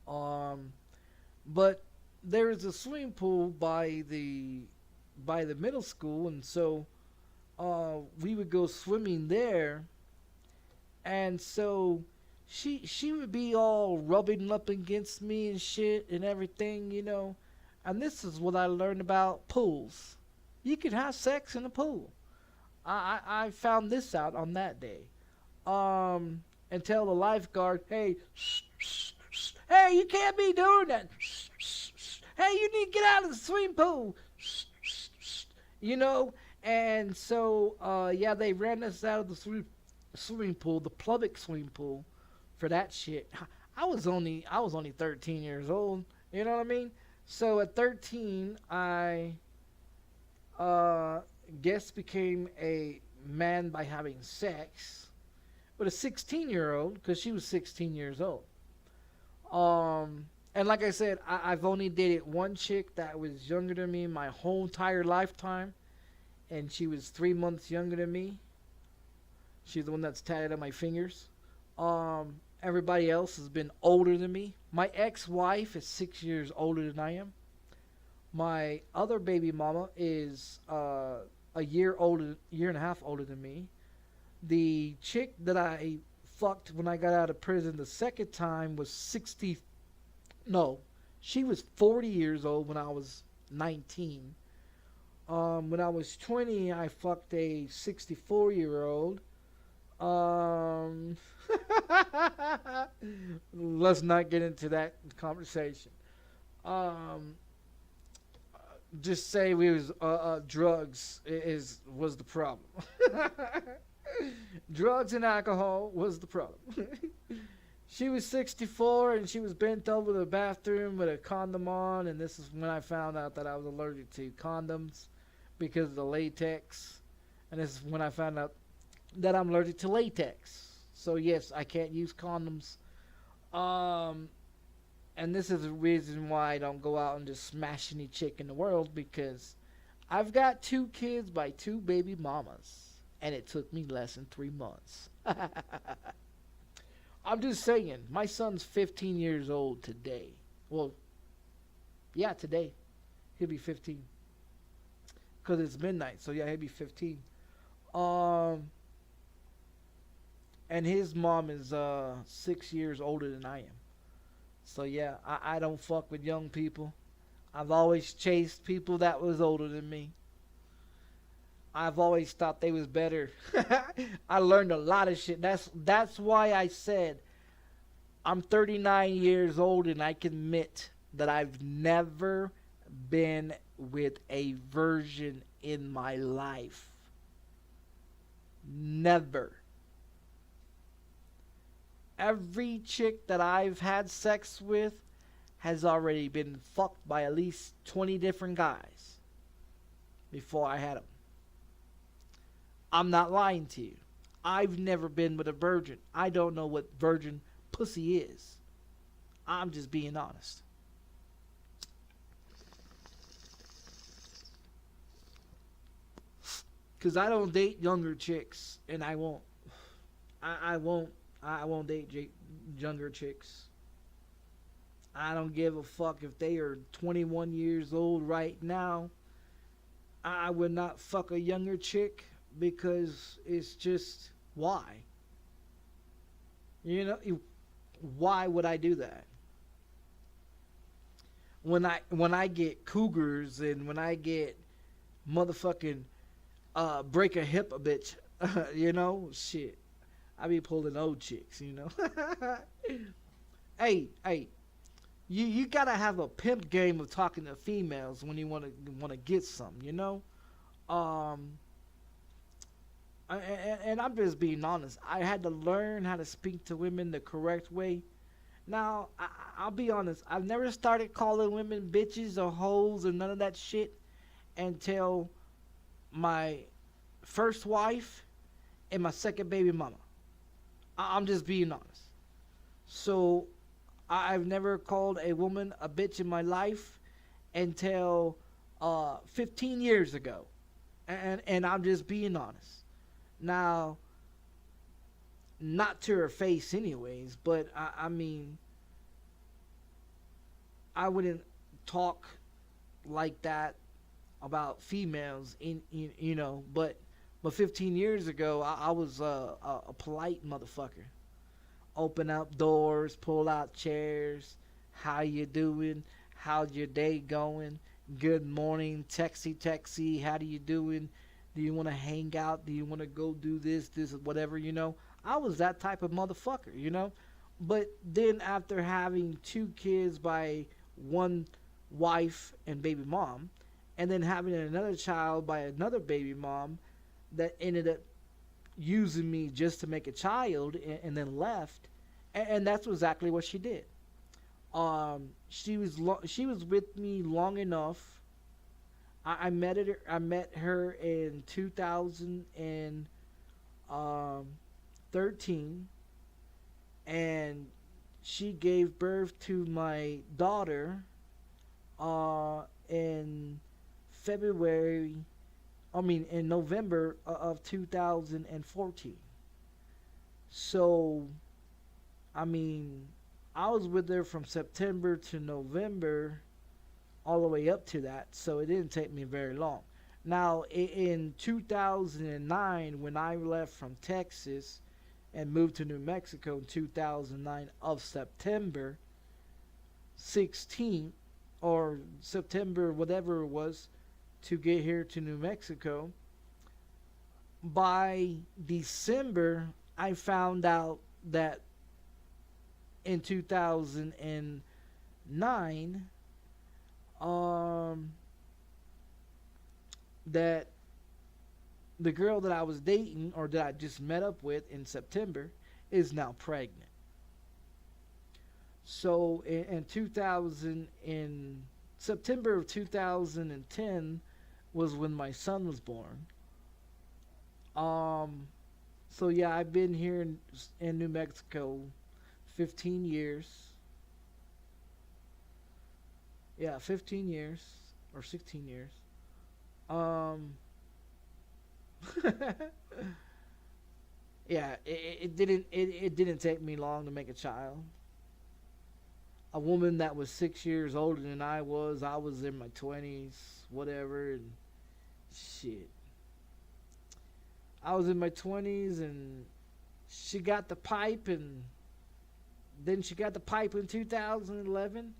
[SPEAKER 1] But there was a swimming pool by the middle school, and so we would go swimming there. And so she would be all rubbing up against me and shit and everything, And this is what I learned about pools. You can have sex in a pool. I found this out on that day. And tell the lifeguard, hey, hey, you can't be doing that. Hey, you need to get out of the swimming pool. And so, yeah, they ran us out of the swimming pool, the public swimming pool, for that shit. I was only 13 years old. You know what I mean? So at 13, I guess became a man by having sex with a 16-year-old, because she was 16 years old. And like I said, I've only dated one chick that was younger than me my whole entire lifetime, and she was 3 months younger than me. She's the one that's tatted on my fingers. Everybody else has been older than me. My ex-wife is 6 years older than I am. My other baby mama is a year and a half older than me. The chick that I fucked when I got out of prison the second time was 60. No, she was 40 years old when I was 19. When I was 20, I fucked a 64-year-old. Let's not get into that conversation. Just say we was drugs was the problem. Drugs and alcohol was the problem. She was 64 and she was bent over the bathroom with a condom on, and this is when I found out that I was allergic to condoms because of the latex. And this is when I found out that I'm allergic to latex. So yes, I can't use condoms. And this is the reason why I don't go out and just smash any chick in the world, because I've got 2 kids by 2 baby mamas, and it took me less than 3 months. I'm just saying, my son's 15 years old today. Well, yeah, today. He'll be 15. Because it's midnight, so yeah, he'll be 15. And his mom is 6 years older than I am. So yeah, I don't fuck with young people. I've always chased people that was older than me. I've always thought they was better. I learned a lot of shit. That's why I said I'm 39 years old and I can admit that I've never been with a virgin in my life. Never. Every chick that I've had sex with has already been fucked by at least 20 different guys before I had them. I'm not lying to you. I've never been with a virgin. I don't know what virgin pussy is. I'm just being honest. Because I don't date younger chicks, and I won't. I won't date younger chicks. I don't give a fuck if they are 21 years old right now. I would not fuck a younger chick because it's just, why? You know, why would I do that? When I get cougars and when I get motherfucking break a hip a bitch, you know, shit. I be pulling old chicks, you know. Hey, you gotta have a pimp game of talking to females when you wanna get some, you know. And I'm just being honest. I had to learn how to speak to women the correct way. Now, I'll be honest. I've never started calling women bitches or hoes or none of that shit until my first wife and my second baby mama. I'm just being honest. So, I've never called a woman a bitch in my life until 15 years ago. And I'm just being honest. Now, not to her face anyways, but I mean, I wouldn't talk like that about females, you know, but 15 years ago, I was a polite motherfucker. Open up doors, pull out chairs. How you doing? How's your day going? Good morning, texty. How do you doing? Do you want to hang out? Do you want to go do this, whatever, you know? I was that type of motherfucker, you know? But then after having 2 kids by one wife and baby mom, and then having another child by another baby mom that ended up using me just to make a child and then left, and that's exactly what she did. She was with me long enough. I met her in 2013, and she gave birth to my daughter in November of 2014. So, I mean, I was with her from September to November, all the way up to that, so it didn't take me very long. Now, in 2009, when I left from Texas and moved to New Mexico in 2009 of September 16th, or September whatever it was, to get here to New Mexico, by December, I found out that in 2009, that the girl that I was dating, or that I just met up with in September, is now pregnant. So in September of 2010 was when my son was born. So yeah, I've been here in New Mexico 15 years. Yeah, 15 years or 16 years. Yeah, it didn't take me long to make a child. A woman that was 6 years older than I was in my 20s, whatever, and shit. I was in my 20s, and she got the pipe, and then she got the pipe in 2011.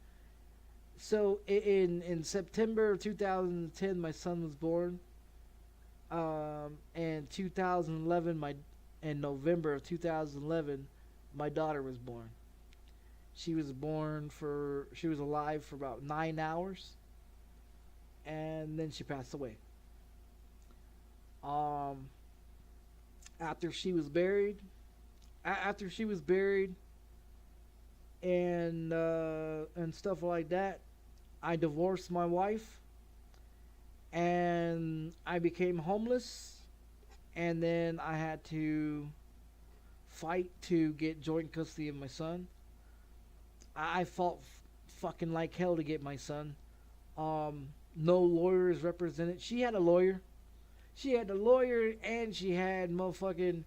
[SPEAKER 1] So in September of 2010, my son was born. And 2011, in November of 2011, my daughter was born. She was alive for about 9 hours, and then she passed away. After she was buried, and stuff like that, I divorced my wife, and I became homeless, and then I had to fight to get joint custody of my son. I fought fucking like hell to get my son. No lawyers represented. She had a lawyer. And she had motherfucking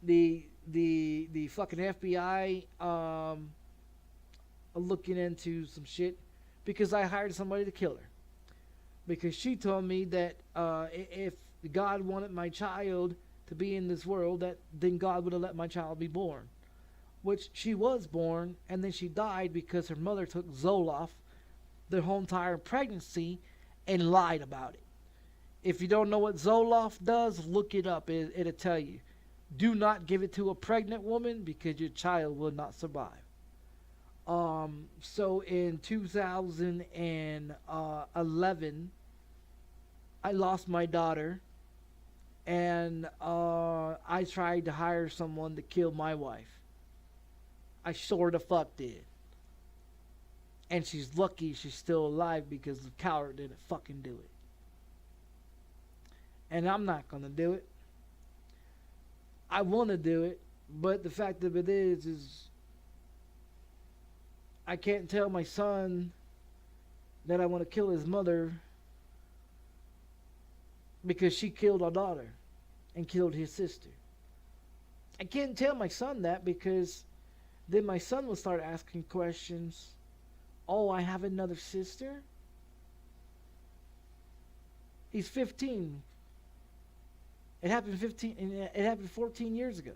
[SPEAKER 1] the fucking FBI looking into some shit, because I hired somebody to kill her. Because she told me that if God wanted my child to be in this world, then God would have let my child be born. Which she was born, and then she died because her mother took Zoloft the whole entire pregnancy and lied about it. If you don't know what Zoloft does, look it up. It'll tell you. Do not give it to a pregnant woman, because your child will not survive. So in 2011, I lost my daughter, and I tried to hire someone to kill my wife. I sure the fuck did. And she's lucky she's still alive, because the coward didn't fucking do it. And I'm not gonna do it. I wanna do it, but the fact of it is I can't tell my son that I want to kill his mother because she killed our daughter and killed his sister. I can't tell my son that, because then my son will start asking questions. Oh, I have another sister? He's 15. It happened 14 years ago.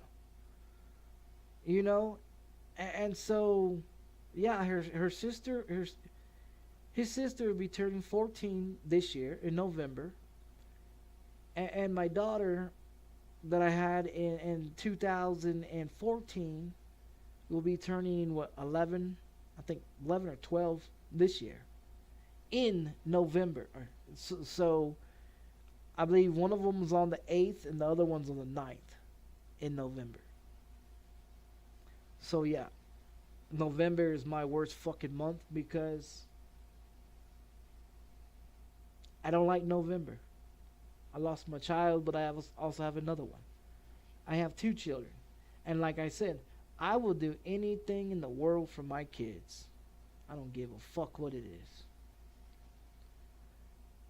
[SPEAKER 1] You know? And so, yeah, his sister will be turning 14 this year in November. And my daughter that I had in 2014 will be turning 11, I think 11 or 12 this year in November. So I believe one of them was on the 8th and the other one's on the 9th in November. So yeah, November is my worst fucking month, because I don't like November. I lost my child, but I also have another one. I have 2 children. And like I said, I will do anything in the world for my kids. I don't give a fuck what it is.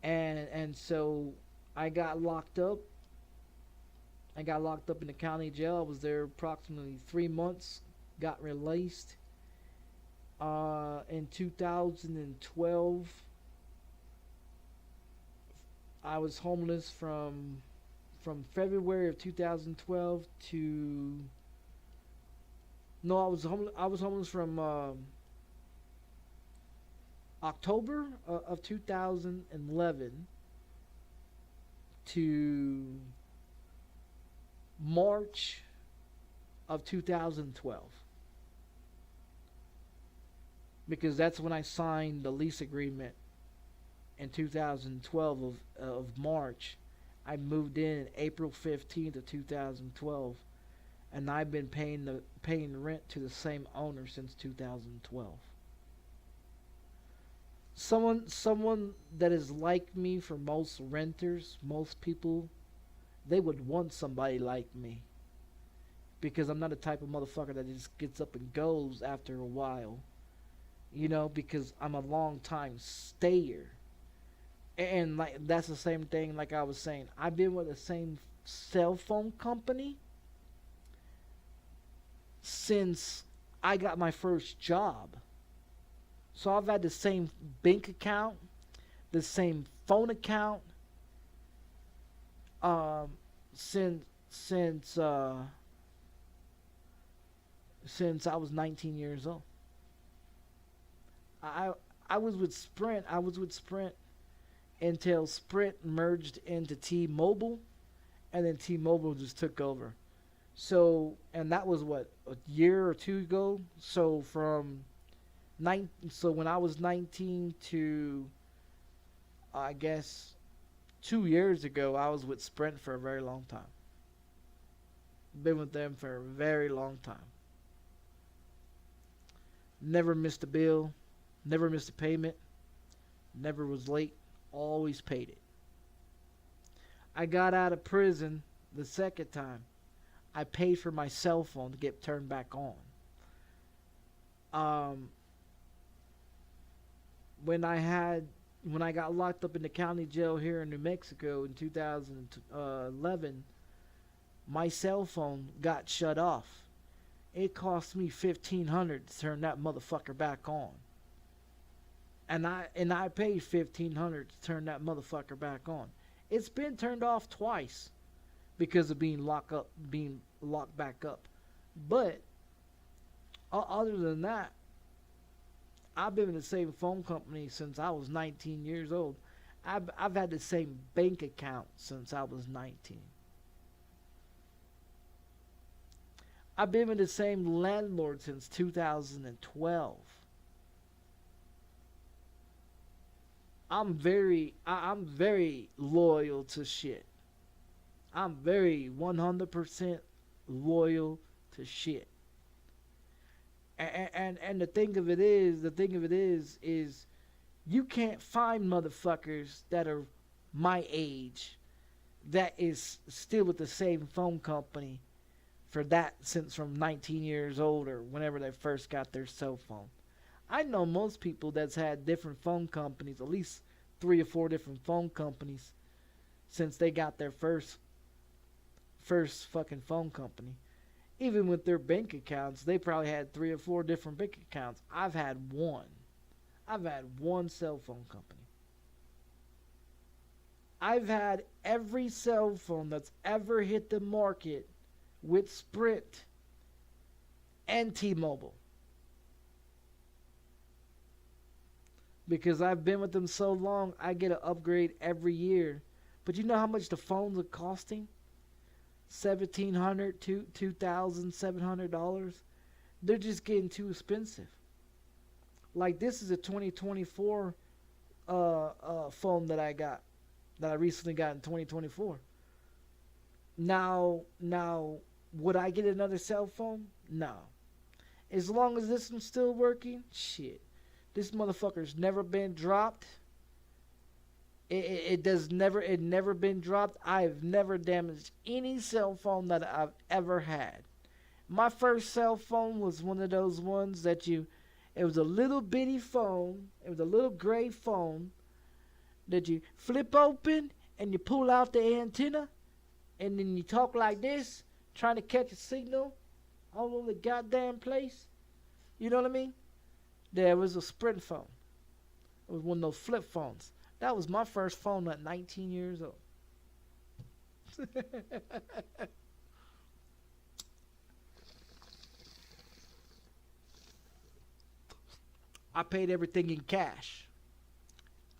[SPEAKER 1] And so I got locked up. I got locked up in the county jail. I was there approximately 3 months. Got released in 2012. I was homeless from February of 2012 to no, I was homeless from October of 2011 to March of 2012, because that's when I signed the lease agreement in 2012 of March. I moved in April 15th of 2012, and I've been paying rent to the same owner since 2012. Someone that is like me, for most renters, most people, they would want somebody like me, because I'm not the type of motherfucker that just gets up and goes after a while, you know, because I'm a long time stayer. And like that's the same thing, like I was saying, I've been with the same cell phone company since I got my first job. So I've had the same bank account, the same phone account, since I was 19 years old. I was with Sprint. I was with Sprint until Sprint merged into T-Mobile, and then T-Mobile just took over. So, and that was what, a year or two ago. So so when I was 19 to, I guess, 2 years ago, I was with Sprint for a very long time. Been with them for a very long time. Never missed a bill, never missed a payment, never was late, always paid it. I got out of prison the second time. I paid for my cell phone to get turned back on. When I got locked up in the county jail here in New Mexico in 2011, my cell phone got shut off. It cost me $1,500 to turn that motherfucker back on. And I paid $1,500 to turn that motherfucker back on. It's been turned off twice because of being locked back up. But other than that, I've been in the same phone company since I was 19 years old. I've had the same bank account since I was 19. I've been with the same landlord since 2012. I'm very loyal to shit. I'm very 100% loyal to shit. And the thing of it is you can't find motherfuckers that are my age that is still with the same phone company for that since from 19 years old or whenever they first got their cell phone. I know most people that's had different phone companies, at least 3 or 4 different phone companies since they got their first fucking phone company. Even with their bank accounts, they probably had 3 or 4 different bank accounts. I've had one. I've had one cell phone company. I've had every cell phone that's ever hit the market with Sprint and T-Mobile. Because I've been with them so long, I get an upgrade every year. But you know how much the phones are costing? $1,700 to $2,700. They're just getting too expensive. Like this is a 2024 phone that I recently got in 2024. Now, would I get another cell phone? No. As long as this one's still working, shit. This motherfucker's never been dropped. It never been dropped. I've never damaged any cell phone that I've ever had. My first cell phone was one of those ones that it was a little bitty phone. It was a little gray phone that you flip open and you pull out the antenna and then you talk like this, trying to catch a signal all over the goddamn place. You know what I mean? There was a Sprint phone. It was one of those flip phones. That was my first phone at 19 years old. I paid everything in cash.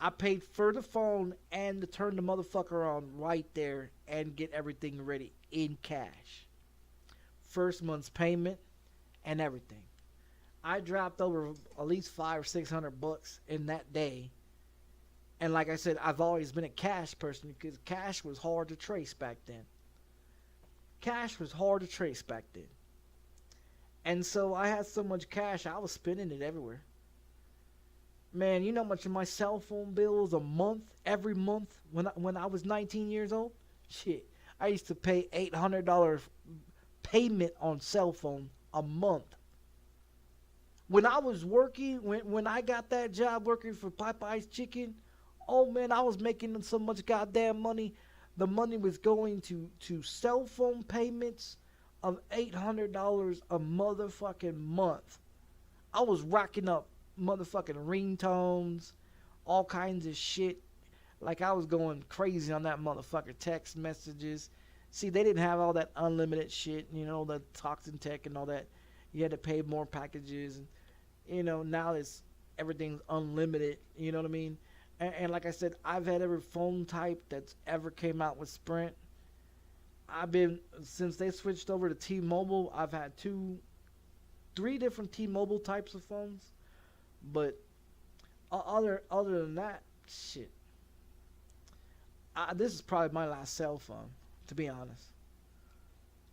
[SPEAKER 1] I paid for the phone and to turn the motherfucker on right there and get everything ready in cash. First month's payment and everything. I dropped over at least $500 or $600 in that day. And like I said, I've always been a cash person because cash was hard to trace back then. Cash was hard to trace back then. And so I had so much cash, I was spending it everywhere. Man, you know how much of my cell phone bill was a month, every month when I was 19 years old? Shit, I used to pay $800 payment on cell phone a month. When I was working, when I got that job working for Popeye's Chicken, oh man, I was making so much goddamn money. The money was going to cell phone payments of $800 a motherfucking month. I was racking up motherfucking ringtones, all kinds of shit. Like I was going crazy on that motherfucker text messages. See, they didn't have all that unlimited shit, you know, the Toxin Tech and all that. You had to pay more packages. And, you know, now everything's unlimited, you know what I mean? And like I said, I've had every phone type that's ever came out with Sprint. Since they switched over to T-Mobile, I've had 3 different T-Mobile types of phones. But other than that, shit. This is probably my last cell phone, to be honest.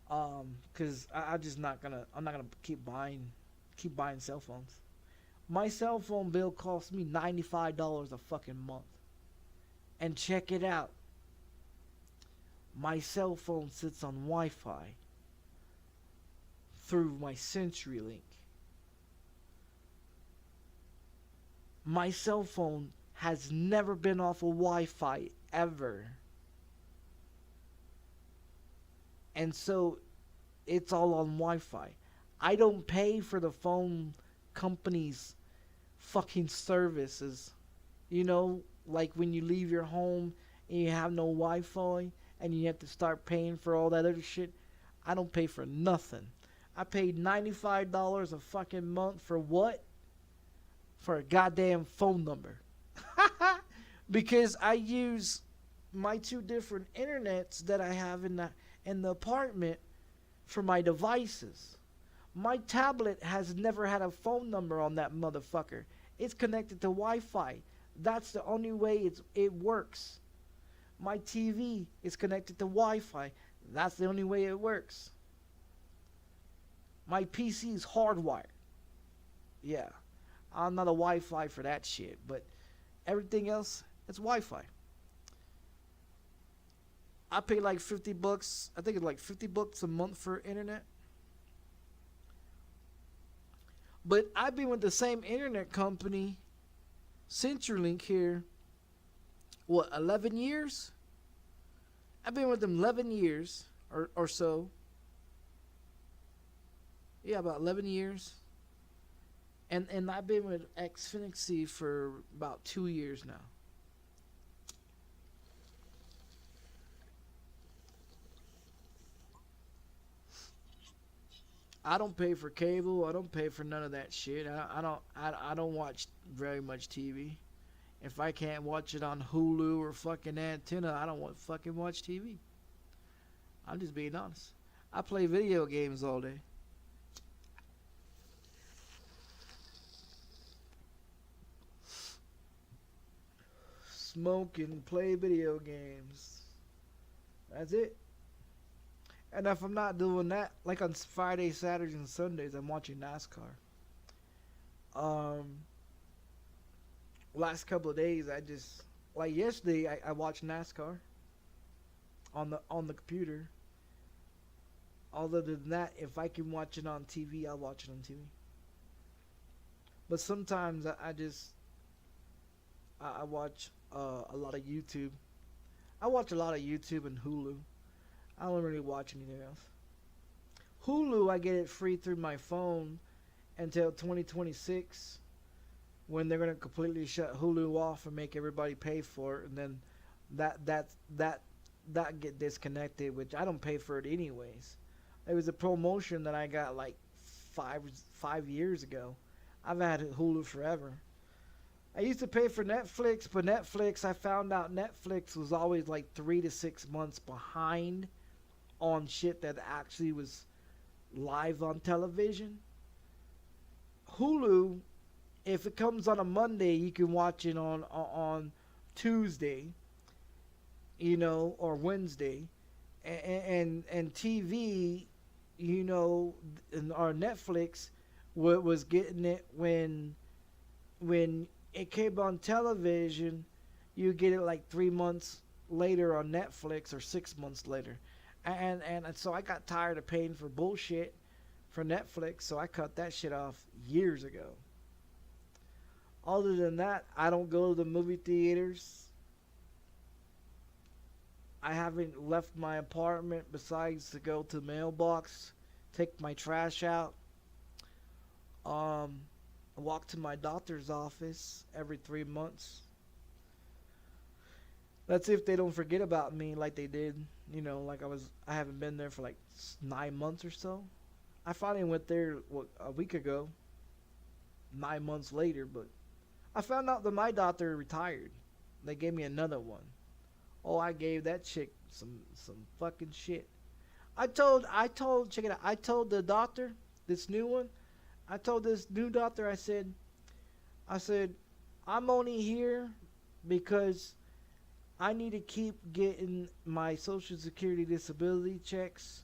[SPEAKER 1] Cause I'm not gonna keep buying cell phones. My cell phone bill cost me $95 a fucking month. And check it out. My cell phone sits on Wi-Fi through my CenturyLink. My cell phone has never been off of Wi-Fi ever. And so it's all on Wi-Fi. I don't pay for the phone company's fucking services. You know, like when you leave your home and you have no Wi-Fi and you have to start paying for all that other shit. I don't pay for nothing. I paid $95 a fucking month for what? For a goddamn phone number. Because I use my 2 different internets that I have in the apartment for my devices. My tablet has never had a phone number on that motherfucker. It's connected to Wi-Fi. That's the only way it works. My TV is connected to Wi-Fi. That's the only way it works. My PC is hardwired. Yeah. I'm not a Wi-Fi for that shit, but everything else, it's Wi-Fi. I pay like $50. I think it's like $50 a month for internet. But I've been with the same internet company, CenturyLink here, 11 years? I've been with them 11 years or so. Yeah, about 11 years. And I've been with Xfinity for about 2 years now. I don't pay for cable. I don't pay for none of that shit. I don't watch very much TV. If I can't watch it on Hulu or fucking antenna, I don't want fucking watch TV. I'm just being honest. I play video games all day. Smoke and play video games. That's it. And if I'm not doing that, like on Fridays, Saturdays, and Sundays, I'm watching NASCAR. Last couple of days, like yesterday, I watched NASCAR on the computer. Other than that, if I can watch it on TV, I'll watch it on TV. But sometimes I watch a lot of YouTube. I watch a lot of YouTube and Hulu. I don't really watch anything else. Hulu, I get it free through my phone until 2026. when they're gonna completely shut Hulu off and make everybody pay for it, and then that get disconnected, which I don't pay for it anyways. It was a promotion that I got like five years ago. I've had Hulu forever. I used to pay for Netflix, but Netflix, I found out Netflix was always like 3 to 6 months behind on shit that actually was live on television. Hulu, if it comes on a Monday, you can watch it on Tuesday, you know, or Wednesday, and TV, you know, or Netflix was getting it when it came on television. You get it like 3 months later on Netflix, or 6 months later, and so I got tired of paying for bullshit for Netflix, so I cut that shit off years ago. Other than that, I don't go to the movie theaters. I haven't left my apartment besides to go to the mailbox, take my trash out, walk to my doctor's office every 3 months. That's if they don't forget about me like they did, you know, like I haven't been there for like 9 months or so. I finally went there a week ago, 9 months later, but I found out that my doctor retired. They gave me another one. Oh, I gave that chick some fucking shit. I told, check it out. I told the doctor, this new one, I told this new doctor, I said, I'm only here because I need to keep getting my Social Security disability checks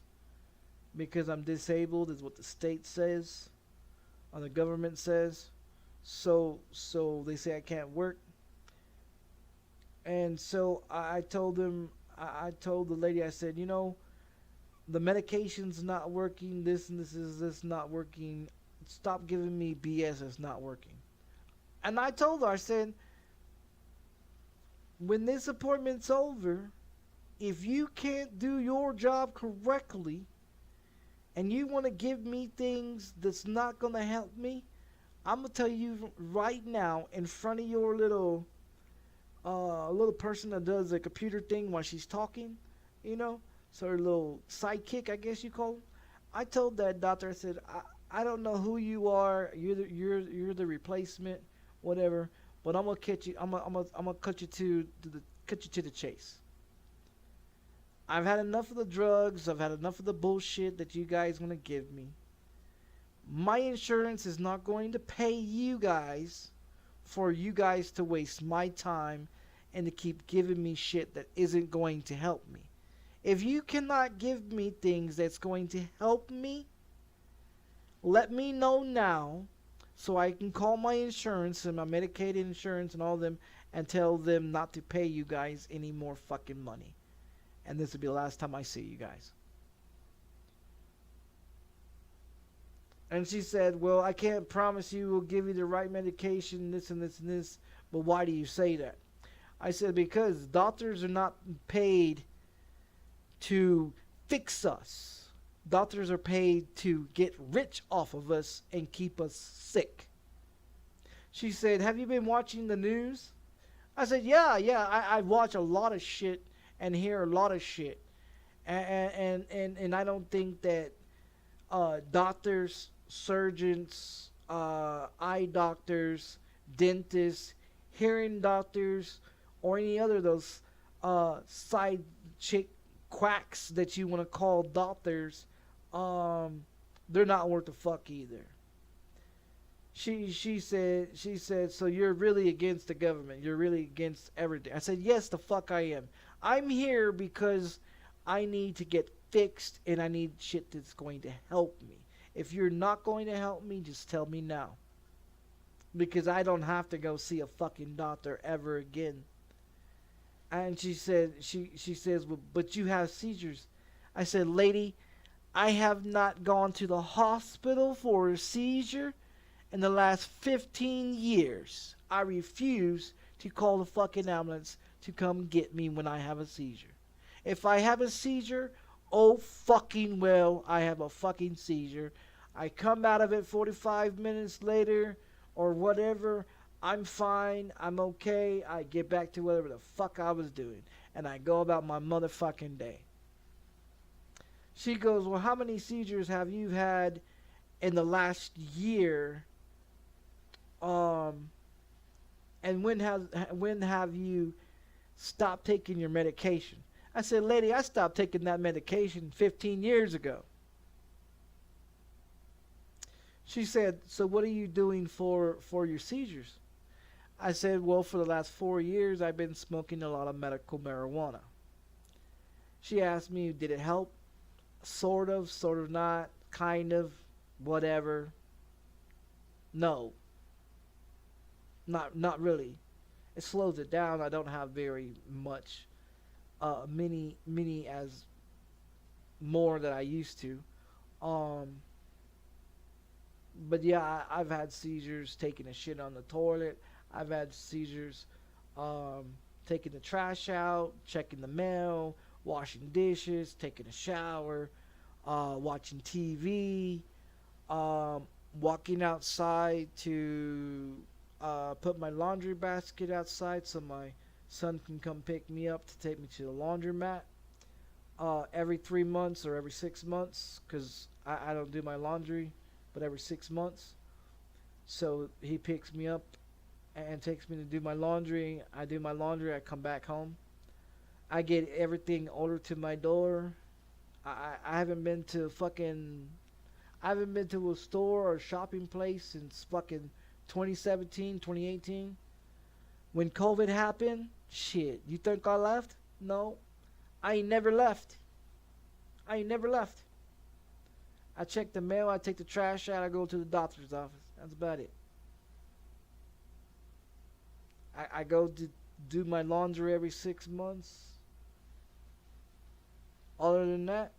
[SPEAKER 1] because I'm disabled, is what the state says, or the government says. So they say I can't work. And so I told him, I told the lady, I said, you know, the medication's not working, this and this not working. Stop giving me BS that's not working. And I told her, I said, when this appointment's over, if you can't do your job correctly and you want to give me things that's not going to help me, I'm going to tell you right now in front of your little person that does the computer thing while she's talking, you know, so her little sidekick, I guess you call him. I told that doctor, I said, I don't know who you are, you're the replacement, whatever, but I'm gonna cut you. I'm gonna cut you to the chase. I've had enough of the drugs. I've had enough of the bullshit that you guys want to give me. My insurance is not going to pay you guys for you guys to waste my time and to keep giving me shit that isn't going to help me. If you cannot give me things that's going to help me, let me know now so I can call my insurance and my Medicaid insurance and all of them and tell them not to pay you guys any more fucking money. And this will be the last time I see you guys. And she said, well, I can't promise you we'll give you the right medication, this and this and this, but why do you say that? I said, because doctors are not paid to fix us. Doctors are paid to get rich off of us and keep us sick. She said, have you been watching the news? I said, yeah, I watch a lot of shit and hear a lot of shit. And I don't think that doctors, surgeons, eye doctors, dentists, hearing doctors, or any other of those side chick quacks that you want to call doctors, they're not worth the fuck either. She said, so you're really against the government. You're really against everything. I said, yes, the fuck I am. I'm here because I need to get fixed and I need shit that's going to help me. If you're not going to help me, just tell me now. Because I don't have to go see a fucking doctor ever again. And she said, she says, well, but you have seizures. I said, lady, I have not gone to the hospital for a seizure in the last 15 years. I refuse to call the fucking ambulance to come get me when I have a seizure. If I have a seizure, oh fucking well, I have a fucking seizure. I come out of it 45 minutes later or whatever. I'm fine. I'm okay. I get back to whatever the fuck I was doing. And I go about my motherfucking day. She goes, well, how many seizures have you had in the last year? And when have you stopped taking your medication? I said, lady, I stopped taking that medication 15 years ago. She said, so what are you doing for your seizures? I said, well, for the last 4 years, I've been smoking a lot of medical marijuana. She asked me, did it help? Sort of not, kind of, whatever. No. Not really. It slows it down. I don't have very much, many as more that I used to. But yeah, I've had seizures taking a shit on the toilet. I've had seizures taking the trash out, checking the mail, washing dishes, taking a shower, watching TV, walking outside to put my laundry basket outside so my son can come pick me up to take me to the laundromat every 3 months or every 6 months, because I don't do my laundry but every 6 months. So he picks me up and takes me to do my laundry. I do my laundry, I come back home. I get everything ordered to my door. I haven't been to a store or shopping place since fucking 2017, 2018. When COVID happened, shit, you think I left? No. I ain't never left. I check the mail, I take the trash out, I go to the doctor's office. That's about it. I go to do my laundry every 6 months. Other than that,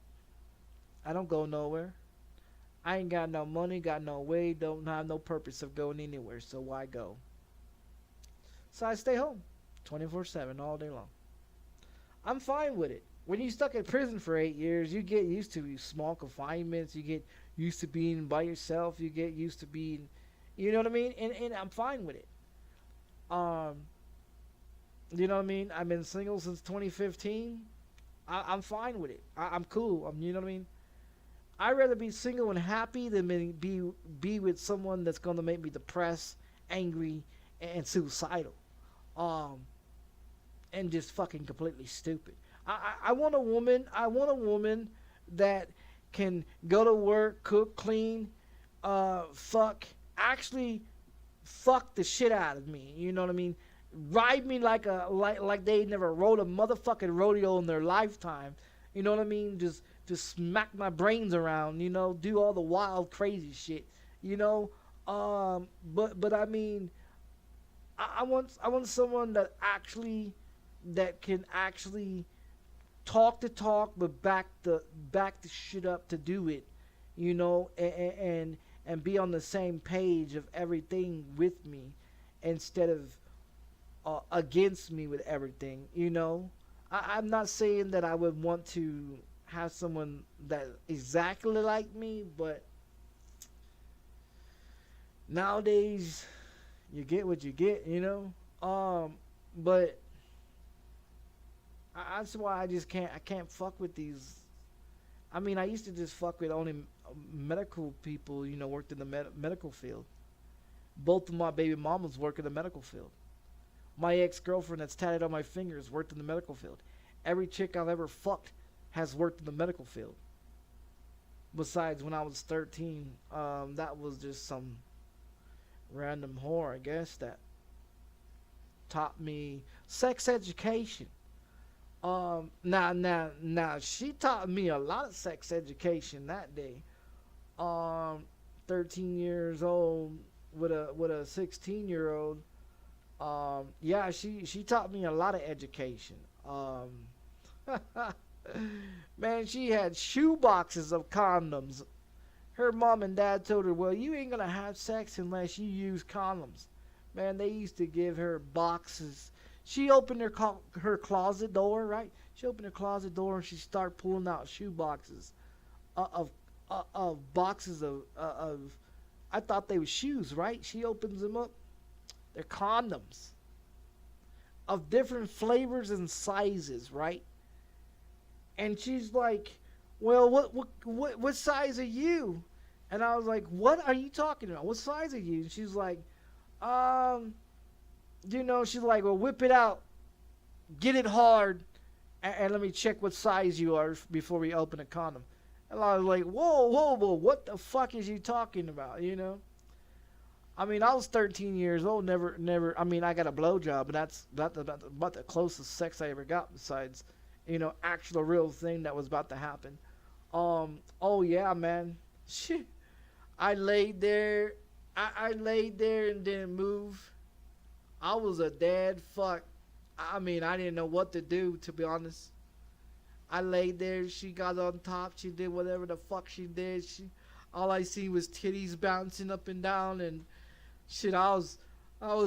[SPEAKER 1] I don't go nowhere. I ain't got no money, got no way, don't have no purpose of going anywhere, so why go? So I stay home 24/7 all day long. I'm fine with it. When you're stuck in prison for 8 years, you get used to small confinements, you get used to being by yourself, you get used to being, you know what I mean? And I'm fine with it. You know what I mean? I've been single since 2015. I'm fine with it. I'm cool. You know what I mean? I'd rather be single and happy than be with someone that's gonna make me depressed, angry, and suicidal, and just fucking completely stupid. I want a woman. I want a woman that can go to work, cook, clean, actually fuck the shit out of me. You know what I mean? Ride me like they never rode a motherfucking rodeo in their lifetime. You know what I mean? Just smack my brains around. You know, do all the wild, crazy shit. You know, but I mean, I want someone that can actually talk the talk, but back the shit up to do it. You know, and be on the same page of everything with me, instead of against me with everything. You know, I'm not saying that I would want to have someone that exactly like me, but nowadays you get what you get, you know. But that's why I can't fuck with these. I mean, I used to just fuck with only medical people, you know, worked in the medical field. Both of my baby mamas work in the medical field. My ex-girlfriend that's tatted on my fingers worked in the medical field. Every chick I've ever fucked has worked in the medical field. Besides, when I was 13, that was just some random whore, I guess, that taught me sex education. Now, she taught me a lot of sex education that day. 13 years old with a 16-year-old. Yeah, she taught me a lot of education. Man, she had shoe boxes of condoms. Her mom and dad told her, well, you ain't gonna have sex unless you use condoms. Man, they used to give her boxes. She opened her closet door, right? She opened her closet door and she started pulling out shoe boxes of boxes of I thought they were shoes, right? She opens them up. They're condoms of different flavors and sizes, right? And she's like, well, what size are you? And I was like, what are you talking about? What size are you? And she's like, she's like, well, whip it out, get it hard, and let me check what size you are before we open a condom. And I was like, whoa, what the fuck is you talking about, I mean, I was 13 years old, never, I mean, I got a blowjob, but that's about the closest sex I ever got besides, actual real thing that was about to happen. Oh yeah, man. Shit. I laid there and didn't move. I was a dead fuck. I mean, I didn't know what to do, to be honest. I laid there, she got on top, she did whatever the fuck she did. All I see was titties bouncing up and down, and shit, I was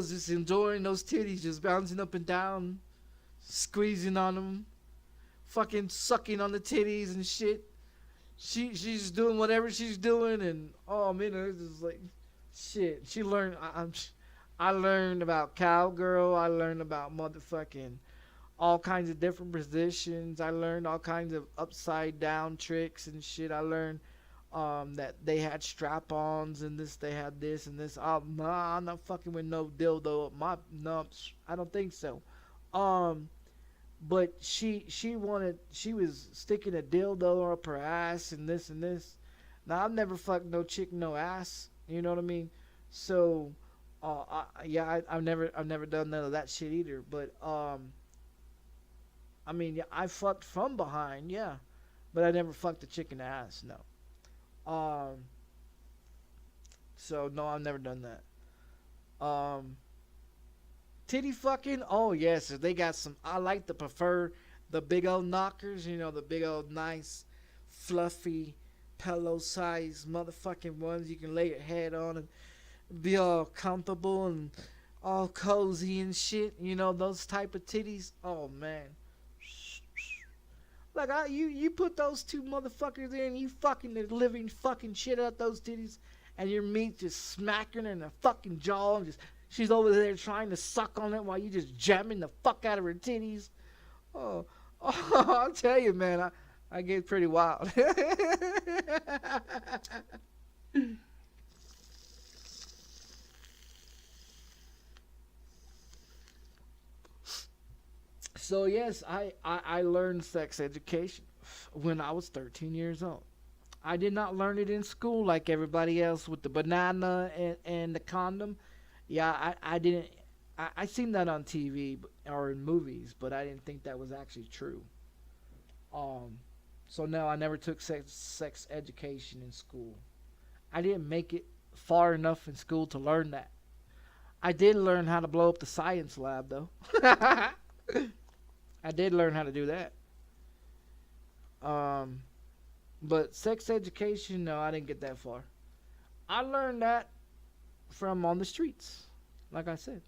[SPEAKER 1] just enjoying those titties just bouncing up and down, squeezing on them, fucking sucking on the titties and shit. She's doing whatever she's doing, and oh man, it's just like shit. She learned. I learned about cowgirl. I learned about motherfucking all kinds of different positions. I learned all kinds of upside down tricks and shit. I learned that they had strap-ons and this. They had this and this. Nah, I'm not fucking with no dildo up my nuts. I don't think so. But she was sticking a dildo up her ass and this and this. Now I've never fucked no chick, no ass. You know what I mean? So, I've never done none of that shit either. But I mean, yeah, I fucked from behind, yeah, but I never fucked a chick in the ass, no. So no, I've never done that. Titty fucking? Oh yes, they got some. I like to prefer the big old knockers. The big old nice, fluffy, pillow-sized motherfucking ones you can lay your head on and be all comfortable and all cozy and shit. Those type of titties. Oh man, like you put those two motherfuckers in, you fucking the living fucking shit out those titties, and your meat just smacking her in the fucking jaw and just. She's over there trying to suck on it while you just jamming the fuck out of her titties. Oh, I'll tell you, man, I get pretty wild. So yes, I learned sex education when I was 13 years old. I did not learn it in school like everybody else with the banana and the condom. Yeah, I didn't. I seen that on TV or in movies, but I didn't think that was actually true. So no, I never took sex education in school. I didn't make it far enough in school to learn that. I did learn how to blow up the science lab, though. I did learn how to do that. But sex education, no, I didn't get that far. I learned that from on the streets. Like I said,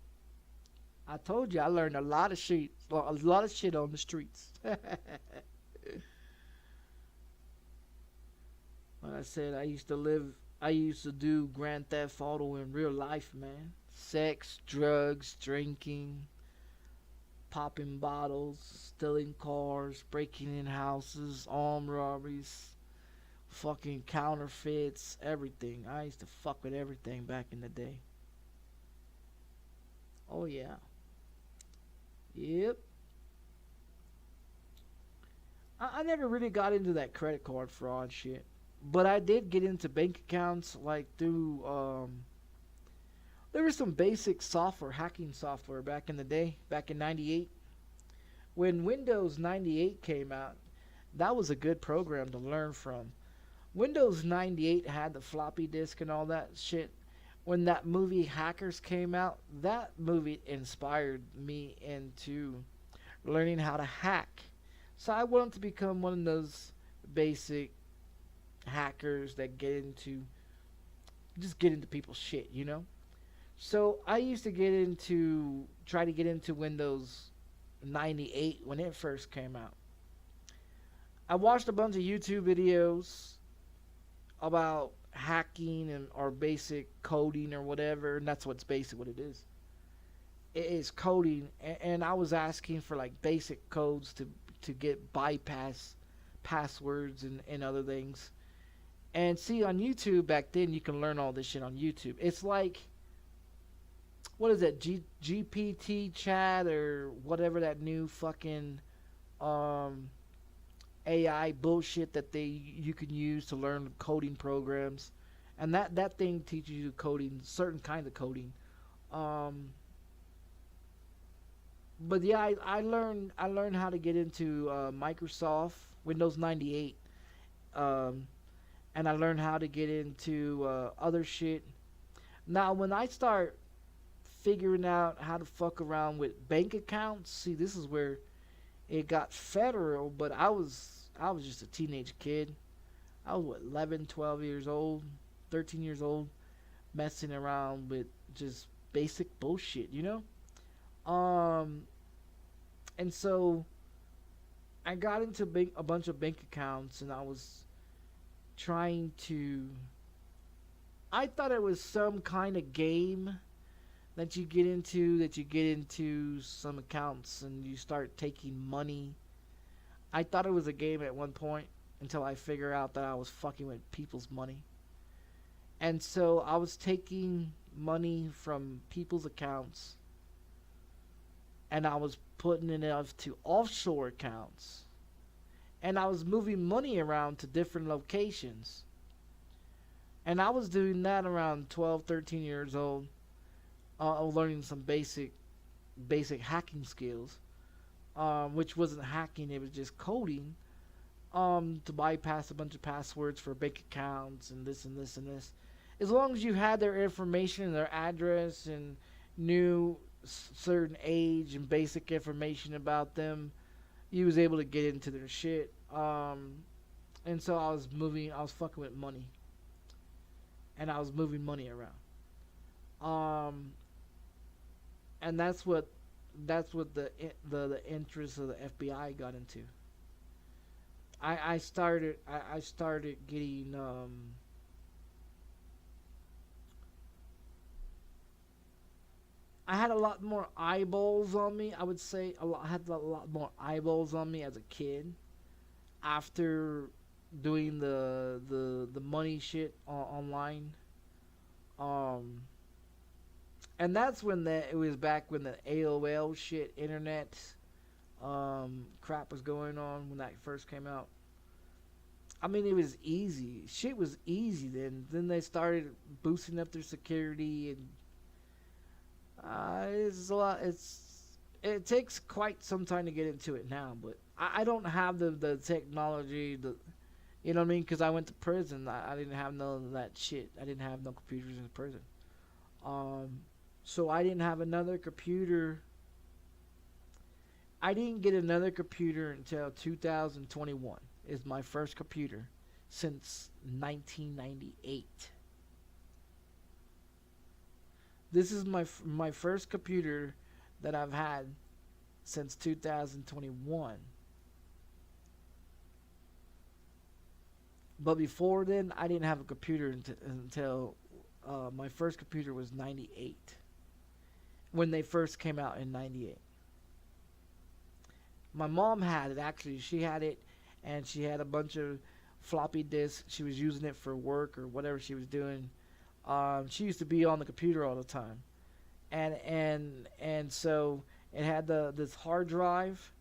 [SPEAKER 1] I told you I learned a lot of shit on the streets. Like I said, I used to do Grand Theft Auto in real life, man. Sex, drugs, drinking, popping bottles, stealing cars, breaking in houses, armed robberies, fucking counterfeits, everything. I used to fuck with everything back in the day. Oh yeah. Yep. I never really got into that credit card fraud shit, but I did get into bank accounts like through there was some basic software, hacking software back in the day, back in 98. When Windows 98 came out, that was a good program to learn from. Windows 98 had the floppy disk and all that shit. When that movie Hackers came out, that movie inspired me into learning how to hack. So I wanted to become one of those basic hackers that get into people's shit, So I used to try to get into Windows 98 when it first came out. I watched a bunch of YouTube videos about hacking or basic coding or whatever, and that's what it is. is coding, and I was asking for like basic codes to get bypass passwords and other things. And see, on YouTube back then, you can learn all this shit on YouTube. It's like, what is it, GPT chat or whatever that new fucking AI bullshit that you can use to learn coding programs, and that thing teaches you coding, certain kind of coding. But yeah, I learned how to get into Microsoft Windows 98, and I learned how to get into other shit. Now, when I start figuring out how to fuck around with bank accounts, see, this is where it got federal. But I was just a teenage kid. I was what, 11, 12 years old, 13 years old, messing around with just basic bullshit, you know? And so I got into a bunch of bank accounts, and I was trying to. I thought it was some kind of game that you get into some accounts and you start taking money. I thought it was a game at one point until I figured out that I was fucking with people's money. And so I was taking money from people's accounts, and I was putting it off to offshore accounts, and I was moving money around to different locations. And I was doing that around 12, 13 years old, learning some basic hacking skills, which wasn't hacking, it was just coding, to bypass a bunch of passwords for bank accounts and this and this and this. As long as you had their information, their address, and knew certain age and basic information about them, you was able to get into their shit. And so I was fucking with money, and I was moving money around. And that's what the interest of the FBI got into. I started getting I had a lot more eyeballs on me. I would say I had a lot more eyeballs on me as a kid after doing the money shit online. And that's when it was back when the AOL shit, internet crap was going on when that first came out. I mean, it was easy. Shit was easy then. Then they started boosting up their security, and it's a lot. It takes quite some time to get into it now, but I don't have the technology, you know what I mean? Because I went to prison. I didn't have none of that shit. I didn't have no computers in prison. So I didn't have another computer. I didn't get another computer until 2021. Is my first computer since 1998. This is my first computer that I've had since 2021. But before then, I didn't have a computer until my first computer was 98. When they first came out in 98. My mom had it, actually. She had it, and she had a bunch of floppy disks. She was using it for work or whatever she was doing. She used to be on the computer all the time. And so it had this hard drive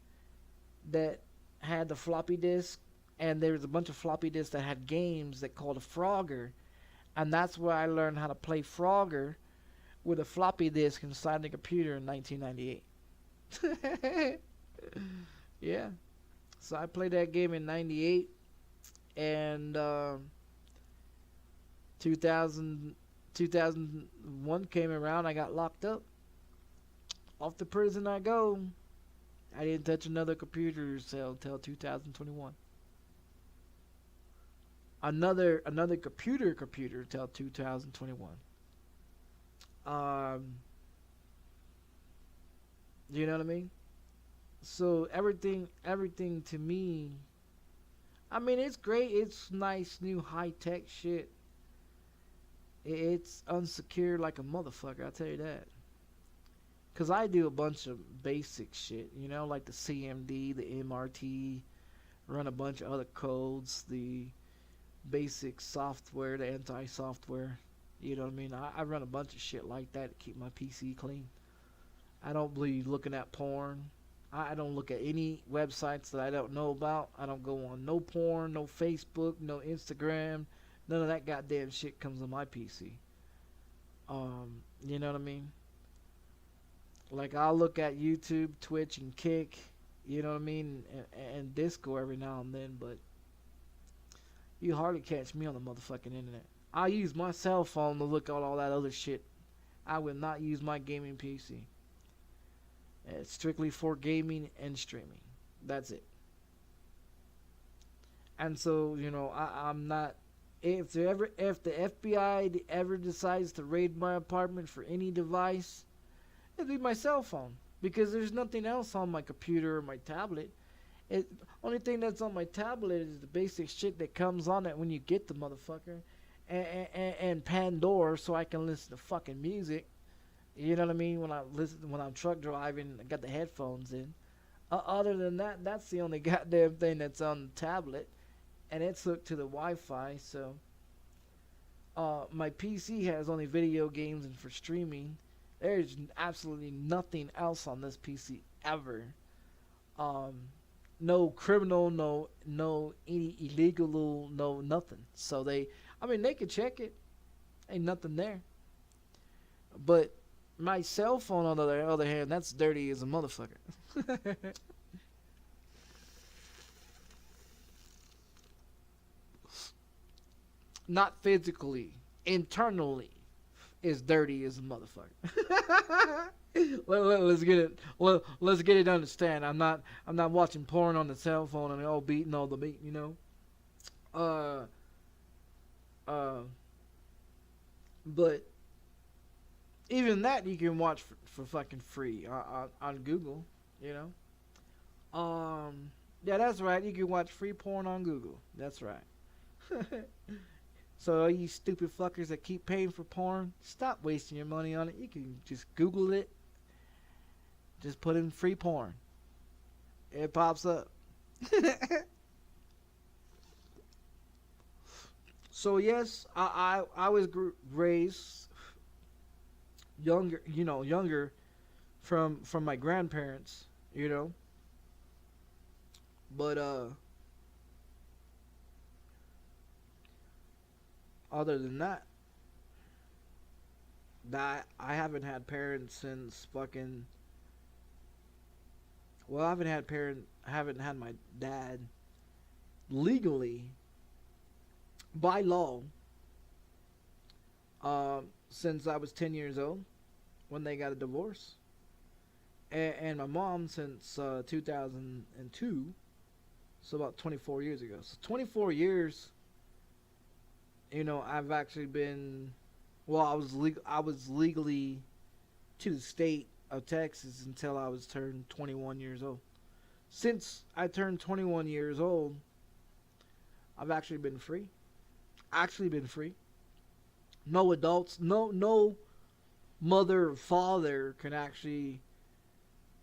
[SPEAKER 1] that had the floppy disk, and there was a bunch of floppy disks that had games that called a Frogger. And that's where I learned how to play Frogger with a floppy disk inside the computer in 1998. Yeah. So I played that game in 98, and 2001 came around, I got locked up. Off to prison I go. I didn't touch another computer until 2021. Another computer till 2021. You know what I mean? So everything to me, I mean, it's great. It's nice, new high-tech shit. It's unsecure like a motherfucker, I'll tell you that. Cause I do a bunch of basic shit, you know, like the CMD, the MRT, run a bunch of other codes, the basic software, the anti-software. You know what I mean? I run a bunch of shit like that to keep my PC clean. I don't believe looking at porn. I don't look at any websites that I don't know about. I don't go on no porn, no Facebook, no Instagram. None of that goddamn shit comes on my PC. You know what I mean? Like, I'll look at YouTube, Twitch, and Kick, you know what I mean, and Disco every now and then, but you hardly catch me on the motherfucking internet. I use my cell phone to look at all that other shit. I will not use my gaming PC. It's strictly for gaming and streaming. That's it. And so, you know, I'm not... If the FBI ever decides to raid my apartment for any device, it'd be my cell phone, because there's nothing else on my computer or my tablet. Only thing that's on my tablet is the basic shit that comes on it when you get the motherfucker, and Pandora, so I can listen to fucking music. You know what I mean? When I'm truck driving, I got the headphones in. Other than that, that's the only goddamn thing that's on the tablet, and it's hooked to the Wi-Fi. So my PC has only video games and for streaming. There's absolutely nothing else on this PC ever. No criminal, no any illegal, no nothing. So they could check it. Ain't nothing there. But my cell phone, on the other hand, that's dirty as a motherfucker. Not physically, internally, is dirty as a motherfucker. Let's get it. Let's get it understand. I'm not watching porn on the cell phone and all beating all the meat, you know. But even that you can watch for fucking free on Google, you know. Yeah, that's right. You can watch free porn on Google. That's right. So all you stupid fuckers that keep paying for porn, stop wasting your money on it. You can just Google it. Just put in free porn. It pops up. So yes, I was raised younger from my grandparents, you know. But other than that, I haven't had parents since fucking... Well, I haven't had my dad legally, by law, since I was 10 years old, when they got a divorce. And my mom since 2002, so about 24 years ago. So 24 years, you know, I've actually been... Well, I was legally to the state of Texas until I was turned 21 years old. Since I turned 21 years old, I've actually been free. No adults, no mother or father can actually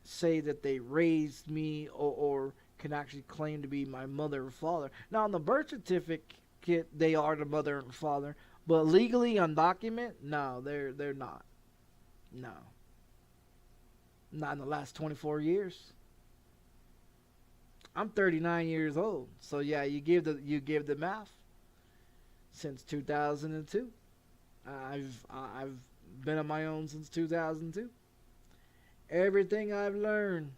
[SPEAKER 1] say that they raised me or can actually claim to be my mother or father. Now, on the birth certificate, they are the mother and father, but legally on document, no, they're not. No. Not in the last 24 years. I'm 39 years old. So yeah, you give the math. Since 2002. I've been on my own since 2002. Everything I've learned,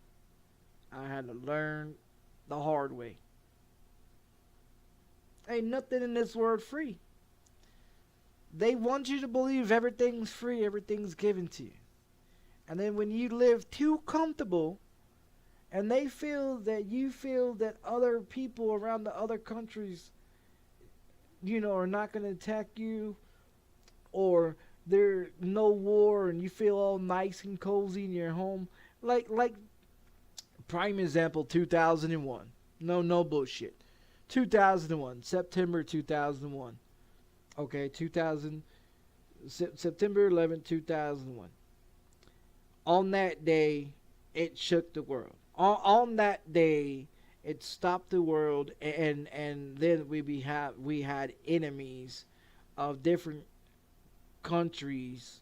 [SPEAKER 1] I had to learn the hard way. Ain't nothing in this world free. They want you to believe everything's free, everything's given to you. And then when you live too comfortable, and they feel that other people around the other countries, you know, are not going to attack you, or there's no war, and you feel all nice and cozy in your home, like prime example, 2001. No bullshit. 2001, September 2001. Okay, September 11, 2001. On that day, it shook the world. On that day, it stopped the world, and then we had enemies of different countries,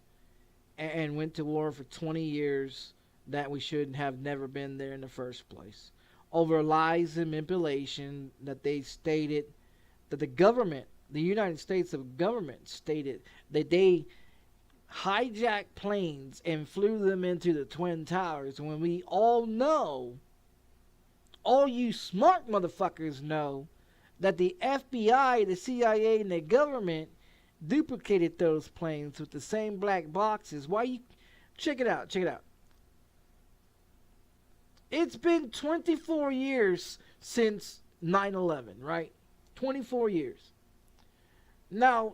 [SPEAKER 1] and went to war for 20 years that we shouldn't have never been there in the first place, over lies and manipulation that they stated, that the government, the United States of government, stated that they hijacked planes and flew them into the Twin Towers, when we all know, all you smart motherfuckers know, that the FBI, the CIA, and the government duplicated those planes with the same black boxes. Why you... Check it out, check it out. It's been 24 years since 9/11, right? 24 years. Now,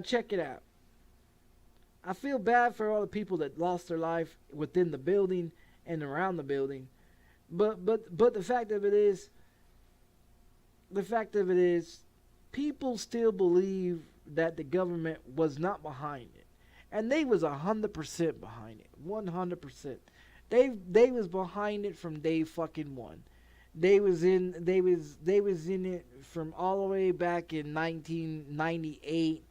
[SPEAKER 1] check it out. I feel bad for all the people that lost their life within the building and around the building. But the fact of it is, people still believe that the government was not behind it. And they was 100% behind it. 100%. They was behind it from day fucking one. They was in it from all the way back in 1998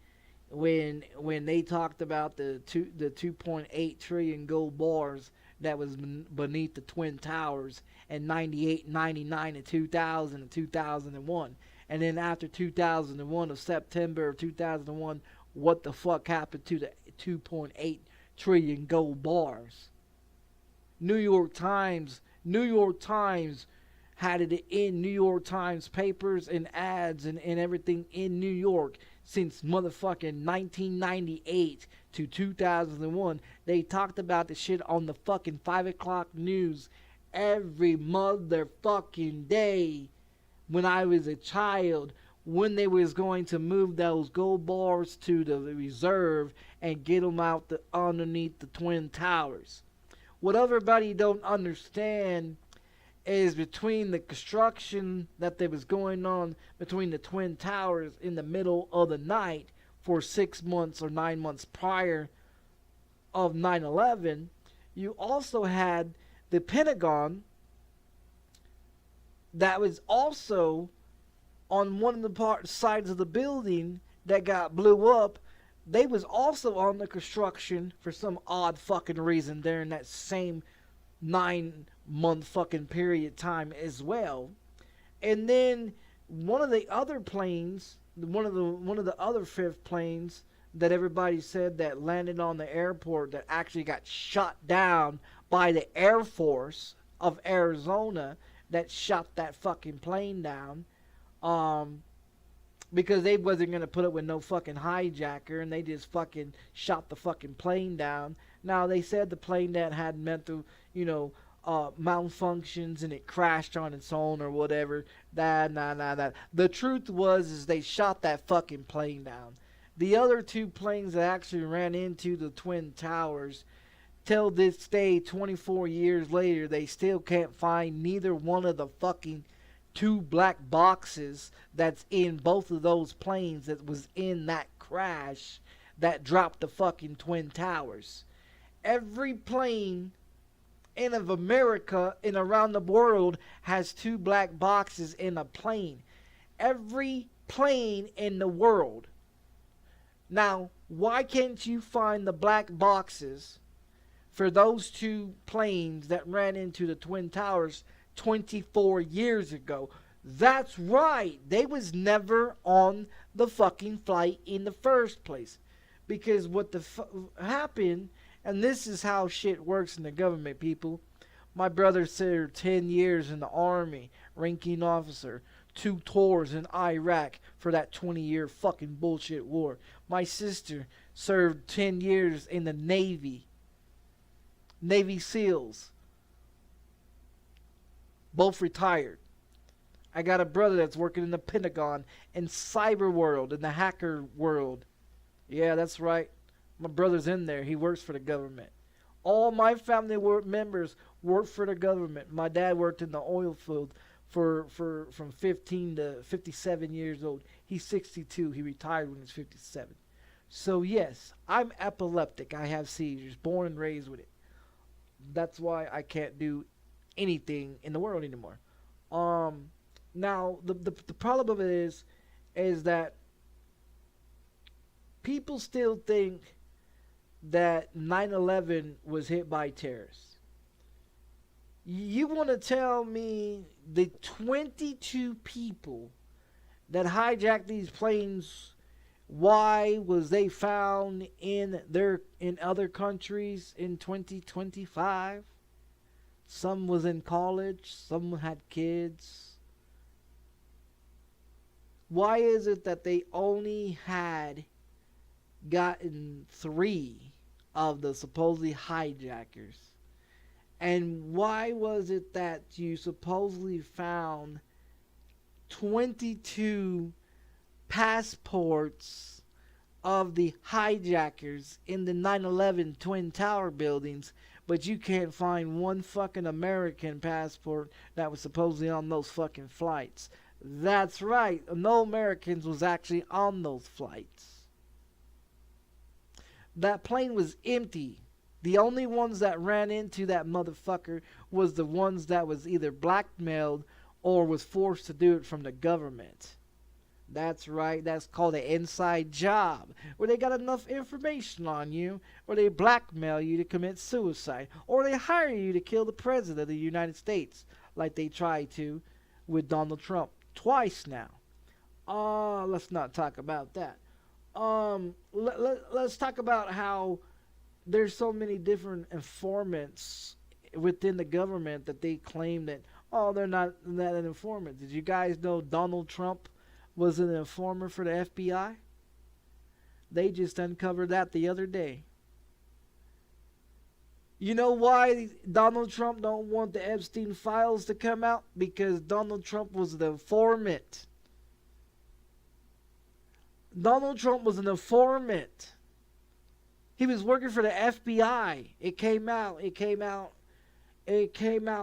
[SPEAKER 1] when they talked about the 2.8 trillion gold bars that was beneath the Twin Towers in 98, 99, and 2000 and 2001. And then after 2001, of September of 2001, what the fuck happened to the 2.8 trillion gold bars? New York Times had it in New York Times papers and ads and everything in New York since motherfucking 1998 to 2001. They talked about the shit on the fucking 5 o'clock news every motherfucking day when I was a child, when they was going to move those gold bars to the reserve and get them out underneath the Twin Towers. What everybody don't understand is between the construction that there was going on between the Twin Towers in the middle of the night for 6 months or 9 months prior of 9/11, you also had the Pentagon that was also on one of the sides of the building that got blew up. They was also on the construction for some odd fucking reason during that same 9-month fucking period time as well. And then one of the other planes, one of the other fifth planes that everybody said that landed on the airport that actually got shot down by the Air Force of Arizona, that shot that fucking plane down. Because they wasn't going to put up with no fucking hijacker, and they just fucking shot the fucking plane down. Now, they said the plane that had mental, malfunctions and it crashed on its own or whatever. That. The truth is they shot that fucking plane down. The other two planes that actually ran into the Twin Towers, till this day, 24 years later, they still can't find neither one of the fucking two black boxes that's in both of those planes that was in that crash that dropped the fucking Twin Towers. Every plane in of America and around the world has two black boxes in a plane. Every plane in the world. Now, why can't you find the black boxes for those two planes that ran into the Twin Towers 24 years ago? That's right. They was never on the fucking flight in the first place. Because what happened, and this is how shit works in the government, people. My brother served 10 years in the Army, ranking officer, 2 tours in Iraq for that 20-year fucking bullshit war. My sister served 10 years in the Navy SEALs. Both retired. I got a brother that's working in the Pentagon, in cyber world, in the hacker world. Yeah, that's right. My brother's in there. He works for the government. All my family members work for the government. My dad worked in the oil field from 15 to 57 years old. He's 62. He retired when he was 57. So yes, I'm epileptic. I have seizures, born and raised with it. That's why I can't do anything in the world anymore. Now the problem of it is that people still think that 9/11 was hit by terrorists. You want to tell me the 22 people that hijacked these planes, why was they found in other countries in 2025? Some was in college, some had kids. Why is it that they only had gotten 3 of the supposedly hijackers? And why was it that you supposedly found 22 passports of the hijackers in the 9/11 Twin Tower buildings, but you can't find one fucking American passport that was supposedly on those fucking flights? That's right, no Americans was actually on those flights. That plane was empty. The only ones that ran into that motherfucker was the ones that was either blackmailed or was forced to do it from the government. That's right, that's called an inside job, where they got enough information on you, or they blackmail you to commit suicide, or they hire you to kill the president of the United States, like they tried to with Donald Trump twice now. Let's not talk about that. Let's talk about how there's so many different informants within the government that they claim that, oh, they're not that an informant. Did you guys know Donald Trump was an informer for the FBI? They just uncovered that the other day. You know why Donald Trump don't want the Epstein files to come out? Because Donald Trump was the informant. Donald Trump was an informant. He was working for the FBI. It came out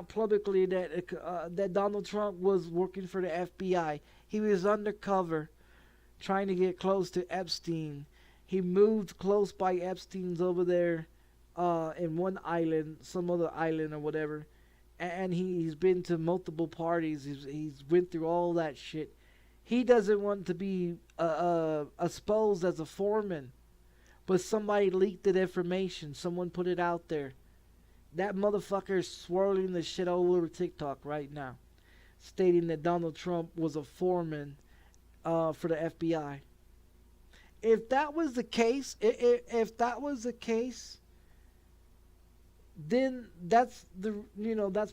[SPEAKER 1] publicly that Donald Trump was working for the FBI. He was undercover, trying to get close to Epstein. He moved close by Epstein's over there in one island, some other island or whatever. And he's been to multiple parties. He's went through all that shit. He doesn't want to be exposed as a foreman. But somebody leaked that information. Someone put it out there. That motherfucker is swirling the shit all over TikTok right now, stating that Donald Trump was a foreman for the FBI. If that was the case, then that's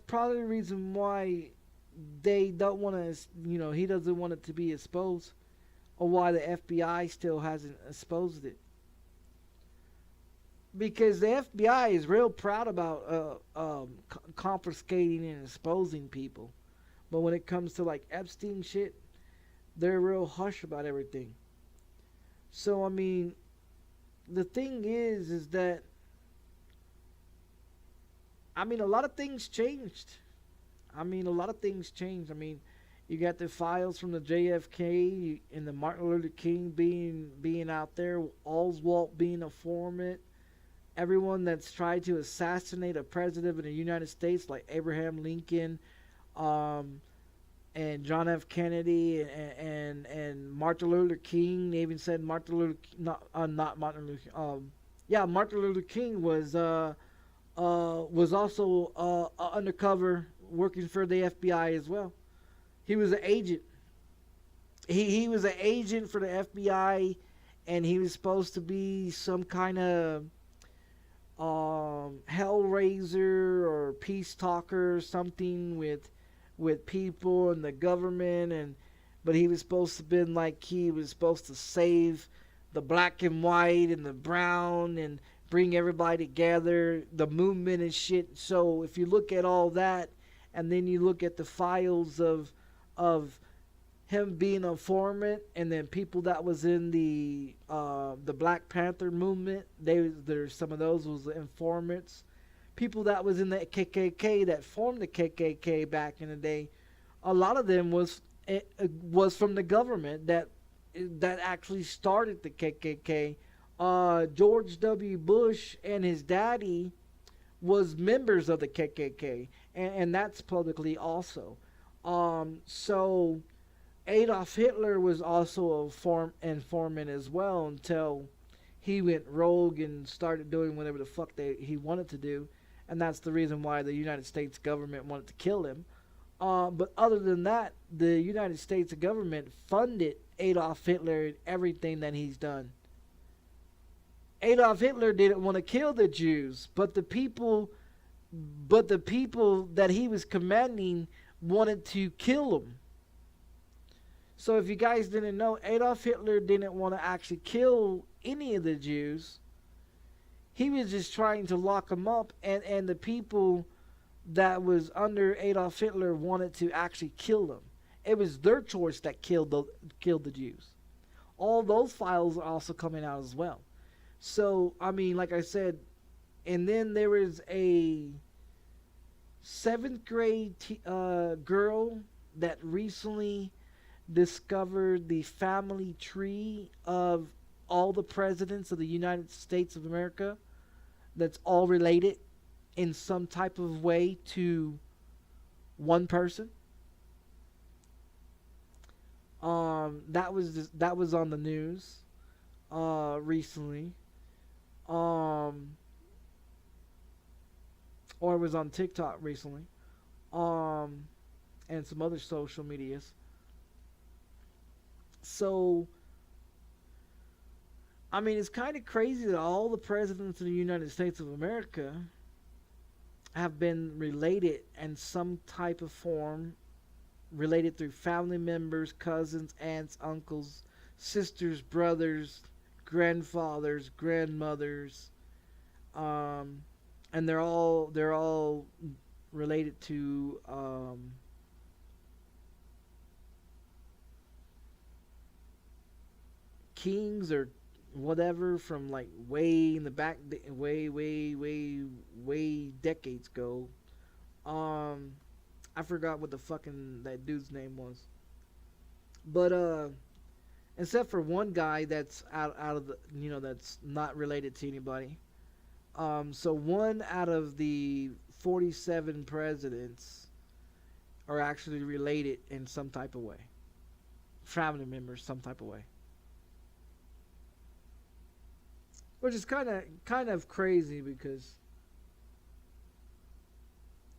[SPEAKER 1] probably the reason why they don't want to. He doesn't want it to be exposed, or why the FBI still hasn't exposed it. Because the FBI is real proud about confiscating and exposing people. But when it comes to like Epstein shit, they're real hush about everything. So, I mean, the thing is that, I mean, a lot of things changed. You got the files from the JFK and the Martin Luther King being out there, Oswald being a informant. Everyone that's tried to assassinate a president of the United States, like Abraham Lincoln, and John F. Kennedy, and Martin Luther King. They even said Martin Luther King was also undercover working for the FBI as well. He was an agent. He was an agent for the FBI, and he was supposed to be some kind of hellraiser or peace talker or something with people and the government, but he was supposed to be like, he was supposed to save the black and white and the brown and bring everybody together, the movement and shit. So if you look at all that, and then you look at the files of him being a informant, and then people that was in the Black Panther movement, there's some of those was informants. People that was in the KKK, that formed the KKK back in the day, a lot of them was from the government that actually started the KKK George W. Bush and his daddy was members of the KKK, and that's publicly also. So Adolf Hitler was also a informant as well until he went rogue and started doing whatever the fuck he wanted to do, and that's the reason why the United States government wanted to kill him. But other than that, the United States government funded Adolf Hitler and everything that he's done. Adolf Hitler didn't want to kill the Jews, but the people that he was commanding wanted to kill them. So if you guys didn't know, Adolf Hitler didn't want to actually kill any of the Jews. He was just trying to lock them up, and the people that was under Adolf Hitler wanted to actually kill them. It was their choice that killed the Jews. All those files are also coming out as well. So, I mean, like I said, and then there was a 7th grade girl that recently discovered the family tree of all the presidents of the United States of America that's all related in some type of way to one person. That was on the news recently. Or it was on TikTok recently. And some other social medias. So, I mean, it's kind of crazy that all the presidents of the United States of America have been related in some type of form, related through family members, cousins, aunts, uncles, sisters, brothers, grandfathers, grandmothers, and they're all related to kings or whatever from like way in the back, way decades ago. I forgot what the fucking that dude's name was, but except for one guy that's out of the, that's not related to anybody. So one out of the 47 presidents are actually related in some type of way, family members, some type of way. Which is kind of crazy because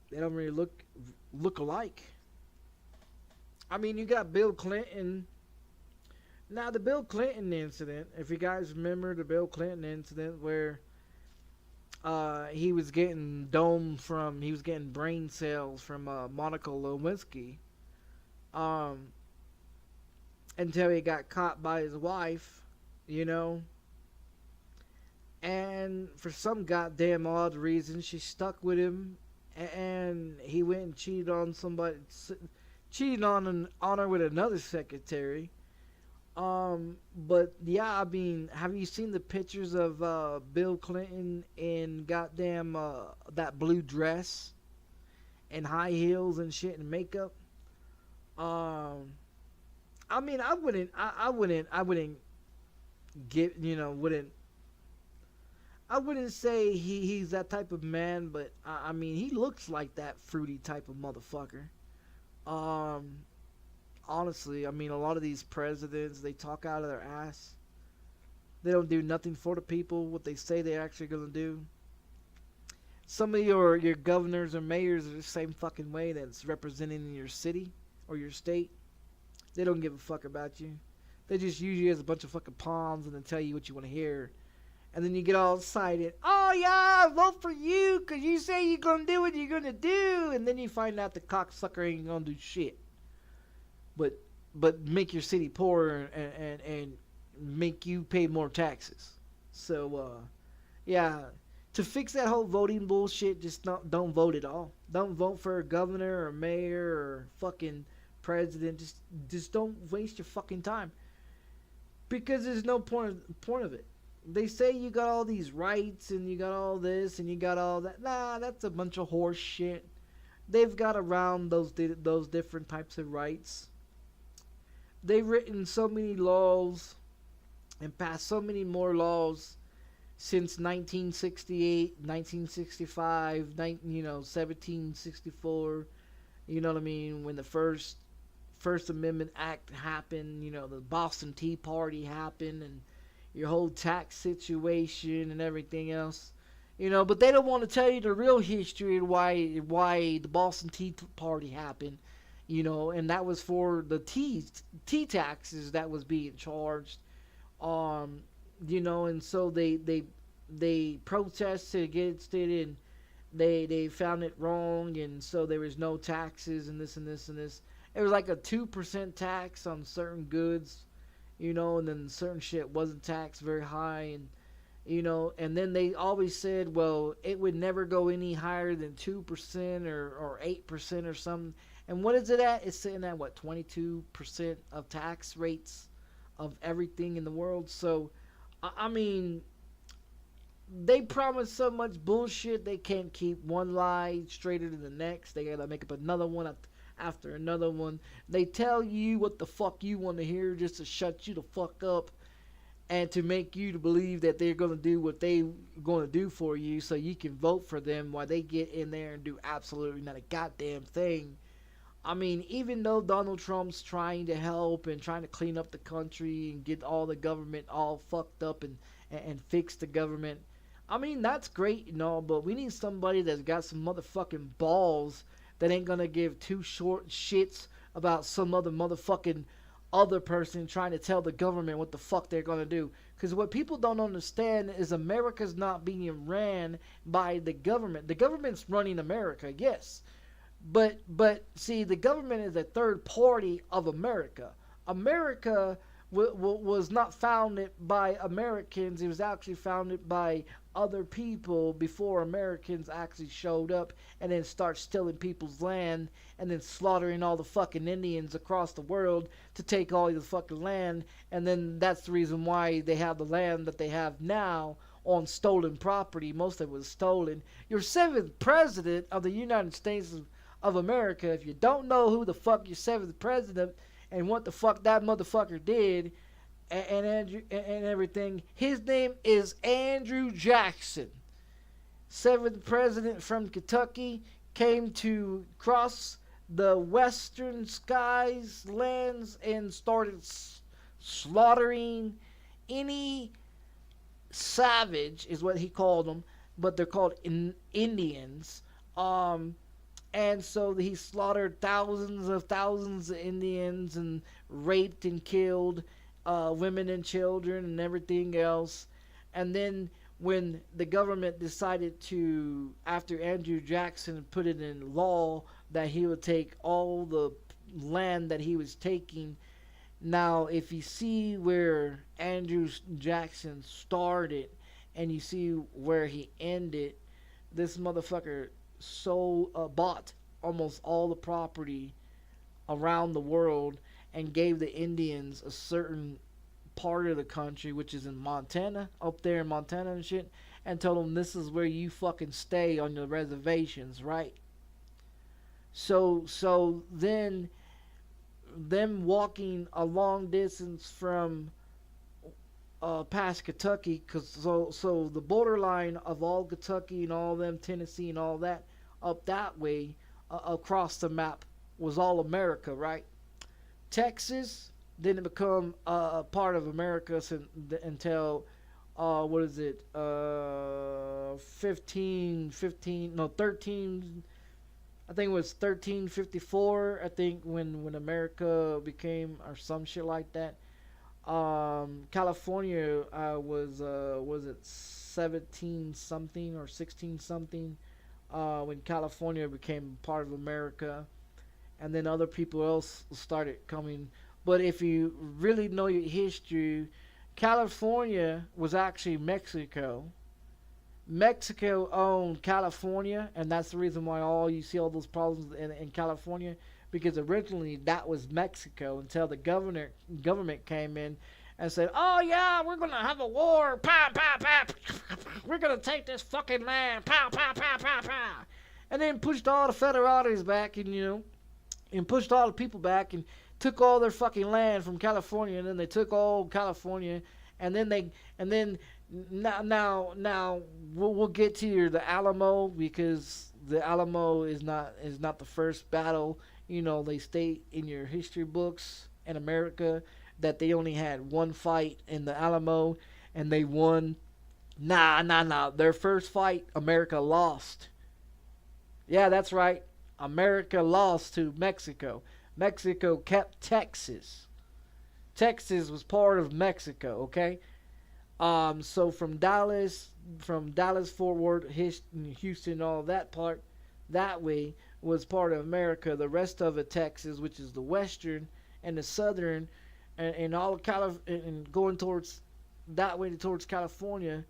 [SPEAKER 1] they don't really look alike. I mean, you got Bill Clinton. Now, the Bill Clinton incident, if you guys remember the Bill Clinton incident where he was getting brain cells from Monica Lewinsky until he got caught by his wife, and for some goddamn odd reason, she stuck with him, and he went and cheated on her with another secretary. But yeah, I mean, have you seen the pictures of Bill Clinton in goddamn that blue dress and high heels and shit and makeup? I mean, I wouldn't get, I wouldn't say he's that type of man, but I mean, he looks like that fruity type of motherfucker. Honestly, I mean, a lot of these presidents, they talk out of their ass. They don't do nothing for the people, what they say they're actually going to do. Some of your governors or mayors are the same fucking way that's representing your city or your state. They don't give a fuck about you. They just use you as a bunch of fucking pawns and then tell you what you want to hear. And then you get all excited. Oh, yeah, vote for you because you say you're going to do what you're going to do. And then you find out the cocksucker ain't going to do shit. But make your city poorer and make you pay more taxes. So, yeah, to fix that whole voting bullshit, just don't vote at all. Don't vote for a governor or mayor or fucking president. Just don't waste your fucking time. Because there's no point of it. They say you got all these rights and you got all this and you got all that. Nah, that's a bunch of horse shit. They've got around those different types of rights. They've written so many laws and passed so many more laws since 1968, 1965, 1764. You know what I mean? When the First Amendment Act happened, the Boston Tea Party happened, and your whole tax situation and everything else. But they don't want to tell you the real history and why the Boston Tea Party happened. And that was for the tea taxes that was being charged. And so they protested against it, and they found it wrong, and so there was no taxes and this and this and this. It was like a 2% tax on certain goods, and then certain shit wasn't taxed very high, and and then they always said, well, it would never go any higher than 2% or 8% or something. And what is it at? It's sitting at, 22% of tax rates of everything in the world. So, I mean, they promise so much bullshit, they can't keep one lie straighter than the next. They gotta make up another one after another one. They tell you what the fuck you want to hear just to shut you the fuck up, and to make you to believe that they're going to do what they're going to do for you so you can vote for them, while they get in there and do absolutely not a goddamn thing. I mean, even though Donald Trump's trying to help and trying to clean up the country and get all the government all fucked up and fix the government, I mean, that's great, but we need somebody that's got some motherfucking balls that ain't going to give two short shits about some other motherfucking other person trying to tell the government what the fuck they're going to do. Because what people don't understand is America's not being ran by the government. The government's running America, yes. But see, the government is a third party of America. America was not founded by Americans. It was actually founded by other people before Americans actually showed up and then start stealing people's land and then slaughtering all the fucking Indians across the world to take all the fucking land. And then that's the reason why they have the land that they have now on stolen property. Most of it was stolen. Your 7th president of the United States of America, if you don't know who the fuck your 7th president and what the fuck that motherfucker did and everything, his name is Andrew Jackson. 7th president from Kentucky, came to cross the western skies, lands, and started slaughtering any savage, is what he called them, but they're called Indians. And so he slaughtered thousands of Indians and raped and killed women and children and everything else. And then when the government decided to, after Andrew Jackson put it in law that he would take all the land that he was taking. Now, if you see where Andrew Jackson started and you see where he ended, this motherfucker bought almost all the property around the world and gave the Indians a certain part of the country, which is in Montana, up there in Montana and shit, and told them this is where you fucking stay on your reservations, right? So then them walking a long distance from past Kentucky, so the borderline of all Kentucky and all them, Tennessee and all that, up that way across the map was all America, right? Texas didn't become a part of America until 13, I think it was 1354, I think, when America became, or some shit like that. California was it 17 something or 16 something when California became part of America, and then other people else started coming. But if you really know your history, California was actually Mexico. Mexico owned California, and that's the reason why you see all those problems in California, because originally that was Mexico until the government came in and said, oh yeah, we're going to have a war, pow, pow, pow, we're going to take this fucking land, pow, pow, pow, pow, pow, and then pushed all the federales back and pushed all the people back and took all their fucking land from California, and then they took all California and then now we'll get to the Alamo, because the Alamo is not the first battle. You know, they state in your history books in America that they only had one fight in the Alamo, and they won. Nah. Their first fight, America lost. Yeah, that's right. America lost to Mexico. Mexico kept Texas. Texas was part of Mexico, okay? So from Dallas, Fort Worth, Houston, all that part, that way was part of America. The rest of it, Texas, which is the western and the southern, and all of and going towards that way towards California,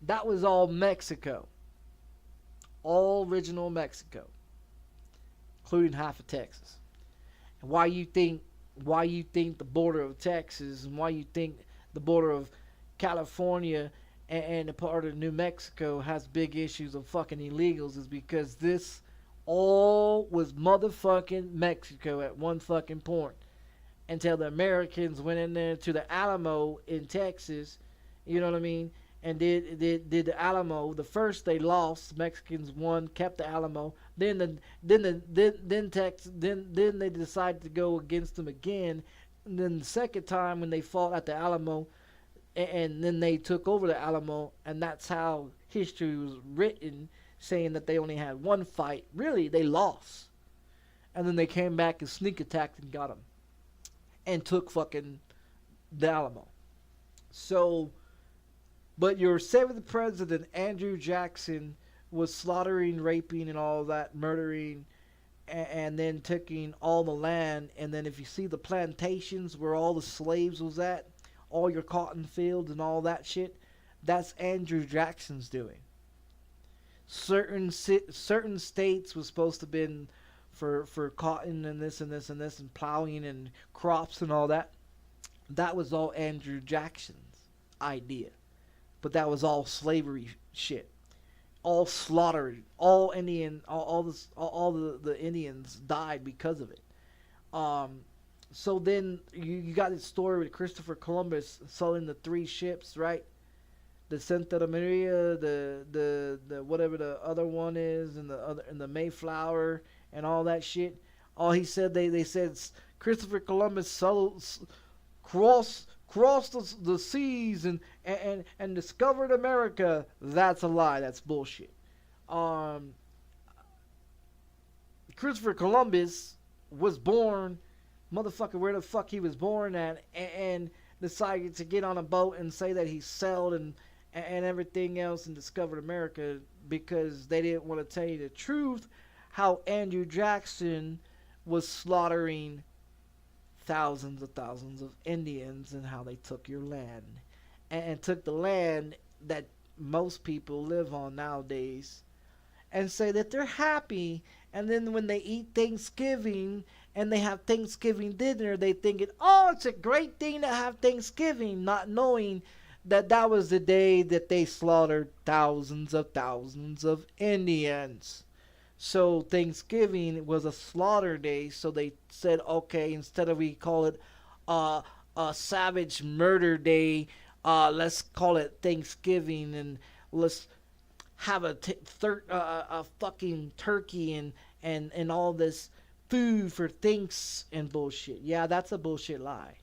[SPEAKER 1] that was all Mexico. All original Mexico, including half of Texas. And why you think the border of Texas, and why you think the border of California and the part of New Mexico has big issues of fucking illegals, is because this all was motherfucking Mexico at one fucking point, until the Americans went in there to the Alamo in Texas, you know what I mean, and did the Alamo. The first they lost, Mexicans won, kept the Alamo. Then they decided to go against them again. And then the second time when they fought at the Alamo, and then they took over the Alamo, and that's how history was written, saying that they only had one fight. Really, they lost, and then they came back and sneak attacked and got them, and took fucking the Alamo. So, but your 7th president, Andrew Jackson, was slaughtering, raping, and all that, murdering, and then taking all the land. And then if you see the plantations where all the slaves was at, all your cotton fields and all that shit, that's Andrew Jackson's doing. Certain states was supposed to have been for cotton and this and this and this and plowing and crops and all that. That was all Andrew Jackson's idea. But that was all slavery shit. All slaughtered. All the Indians died because of it. So then you got this story with Christopher Columbus selling the 3 ships, right? The Santa Maria, the whatever the other one is, and the Mayflower and all that shit. All he said, they said Christopher Columbus crossed the seas and discovered America. That's a lie. That's bullshit. Christopher Columbus was born, motherfucker, where the fuck he was born at, and decided to get on a boat and say that he sailed and everything else and discovered America, because they didn't want to tell you the truth, how Andrew Jackson was slaughtering thousands of Indians, and how they took your land and took the land that most people live on nowadays, and say that they're happy. And then when they eat Thanksgiving and they have Thanksgiving dinner, they think it's a great thing to have Thanksgiving, not knowing that that was the day that they slaughtered thousands of Indians. So Thanksgiving was a slaughter day, so they said, okay, instead of we call it a savage murder day, let's call it Thanksgiving, and let's have a fucking turkey and all this food for thanks and bullshit. Yeah, that's a bullshit lie.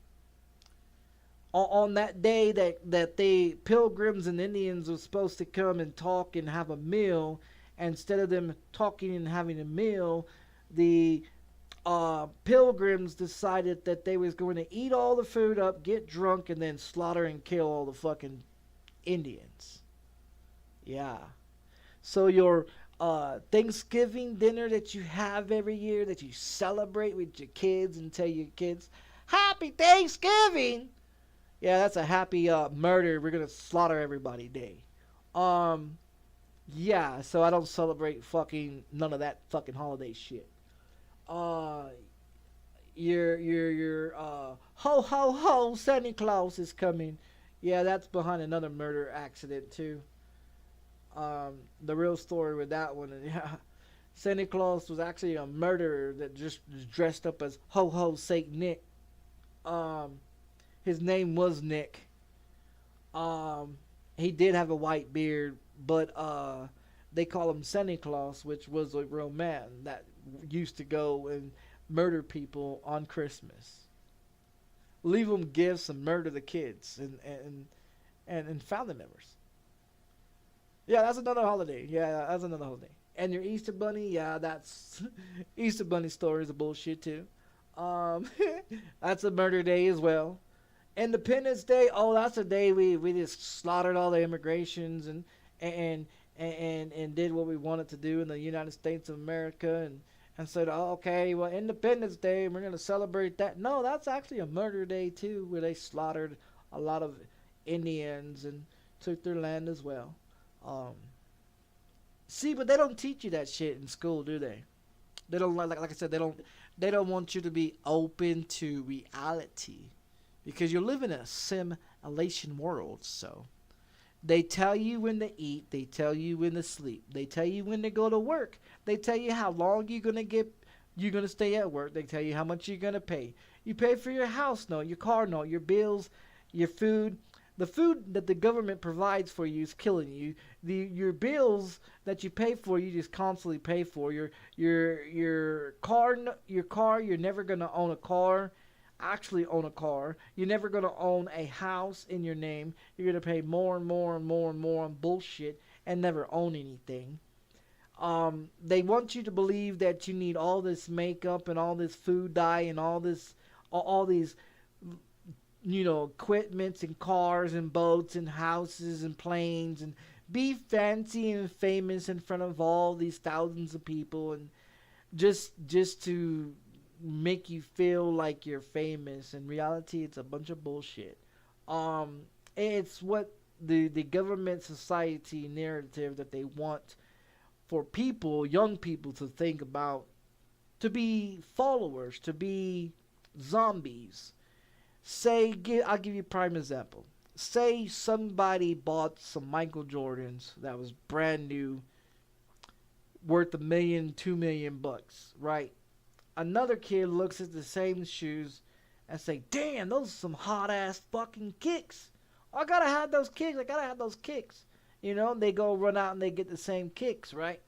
[SPEAKER 1] On that day that they pilgrims and Indians were supposed to come and talk and have a meal, instead of them talking and having a meal, the pilgrims decided that they was going to eat all the food up, get drunk, and then slaughter and kill all the fucking Indians. Yeah. So your Thanksgiving dinner that you have every year, that you celebrate with your kids and tell your kids, Happy Thanksgiving! Yeah, that's a happy murder, we're going to slaughter everybody day. Yeah, so I don't celebrate fucking none of that fucking holiday shit. Your ho ho ho, Santa Claus is coming. Yeah, that's behind another murder accident too. The real story with that one, and yeah, Santa Claus was actually a murderer that just dressed up as Ho Ho Saint Nick. His name was Nick. He did have a white beard, but they call him Santa Claus, which was a real man that used to go and murder people on Christmas, leave them gifts and murder the kids and family members. Yeah, that's another holiday. Yeah, that's another holiday. And your Easter Bunny, yeah, that's Easter Bunny stories are bullshit too. Um, that's a murder day as well. Independence Day, oh, that's a day we just slaughtered all the immigrations and and did what we wanted to do in the United States of America and said, oh, okay, well, Independence Day, we're gonna celebrate that. No, that's actually a murder day too, where they slaughtered a lot of Indians and took their land as well. Um, See, but they don't teach you that shit in school, do they? They don't like I said, they don't want you to be open to reality because you're living in a simulation world. So they tell you when to eat, they tell you when to sleep, they tell you when to go to work, they tell you how long you're gonna stay at work, they tell you how much you're gonna pay. You pay for your house note, your car note, your bills, your food. The food that the government provides for you is killing you. Your bills that you pay for, you just constantly pay for. Your car, you're never gonna own a car. Actually, own a car. You're never gonna own a house in your name. You're gonna pay more and more and more and more on bullshit and never own anything. They want you to believe that you need all this makeup and all this food dye and all these equipments and cars and boats and houses and planes and be fancy and famous in front of all these thousands of people and just to make you feel like you're famous. In reality, it's a bunch of bullshit. It's what the government society narrative that they want for people, young people, to think about, to be followers, to be zombies. I'll give you a prime example. Say somebody bought some Michael Jordans that was brand new, worth $1 million, $2 million, right? Another kid looks at the same shoes and say, "Damn, those are some hot ass fucking kicks. I gotta have those kicks. I gotta have those kicks." They go run out and they get the same kicks, right?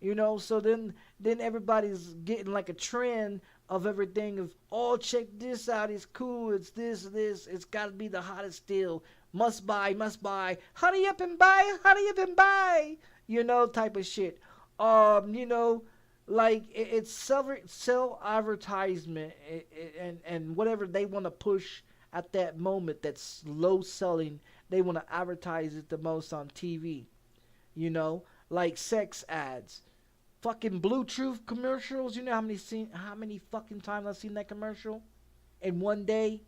[SPEAKER 1] So then everybody's getting like a trend of everything of, oh, check this out, it's cool, it's this, it's gotta be the hottest deal, must buy, hurry up and buy, type of shit. Like it's self advertisement and whatever they want to push at that moment that's low selling, they want to advertise it the most on TV, like sex ads. Fucking Bluetooth commercials. You know how many fucking times I've seen that commercial in one day?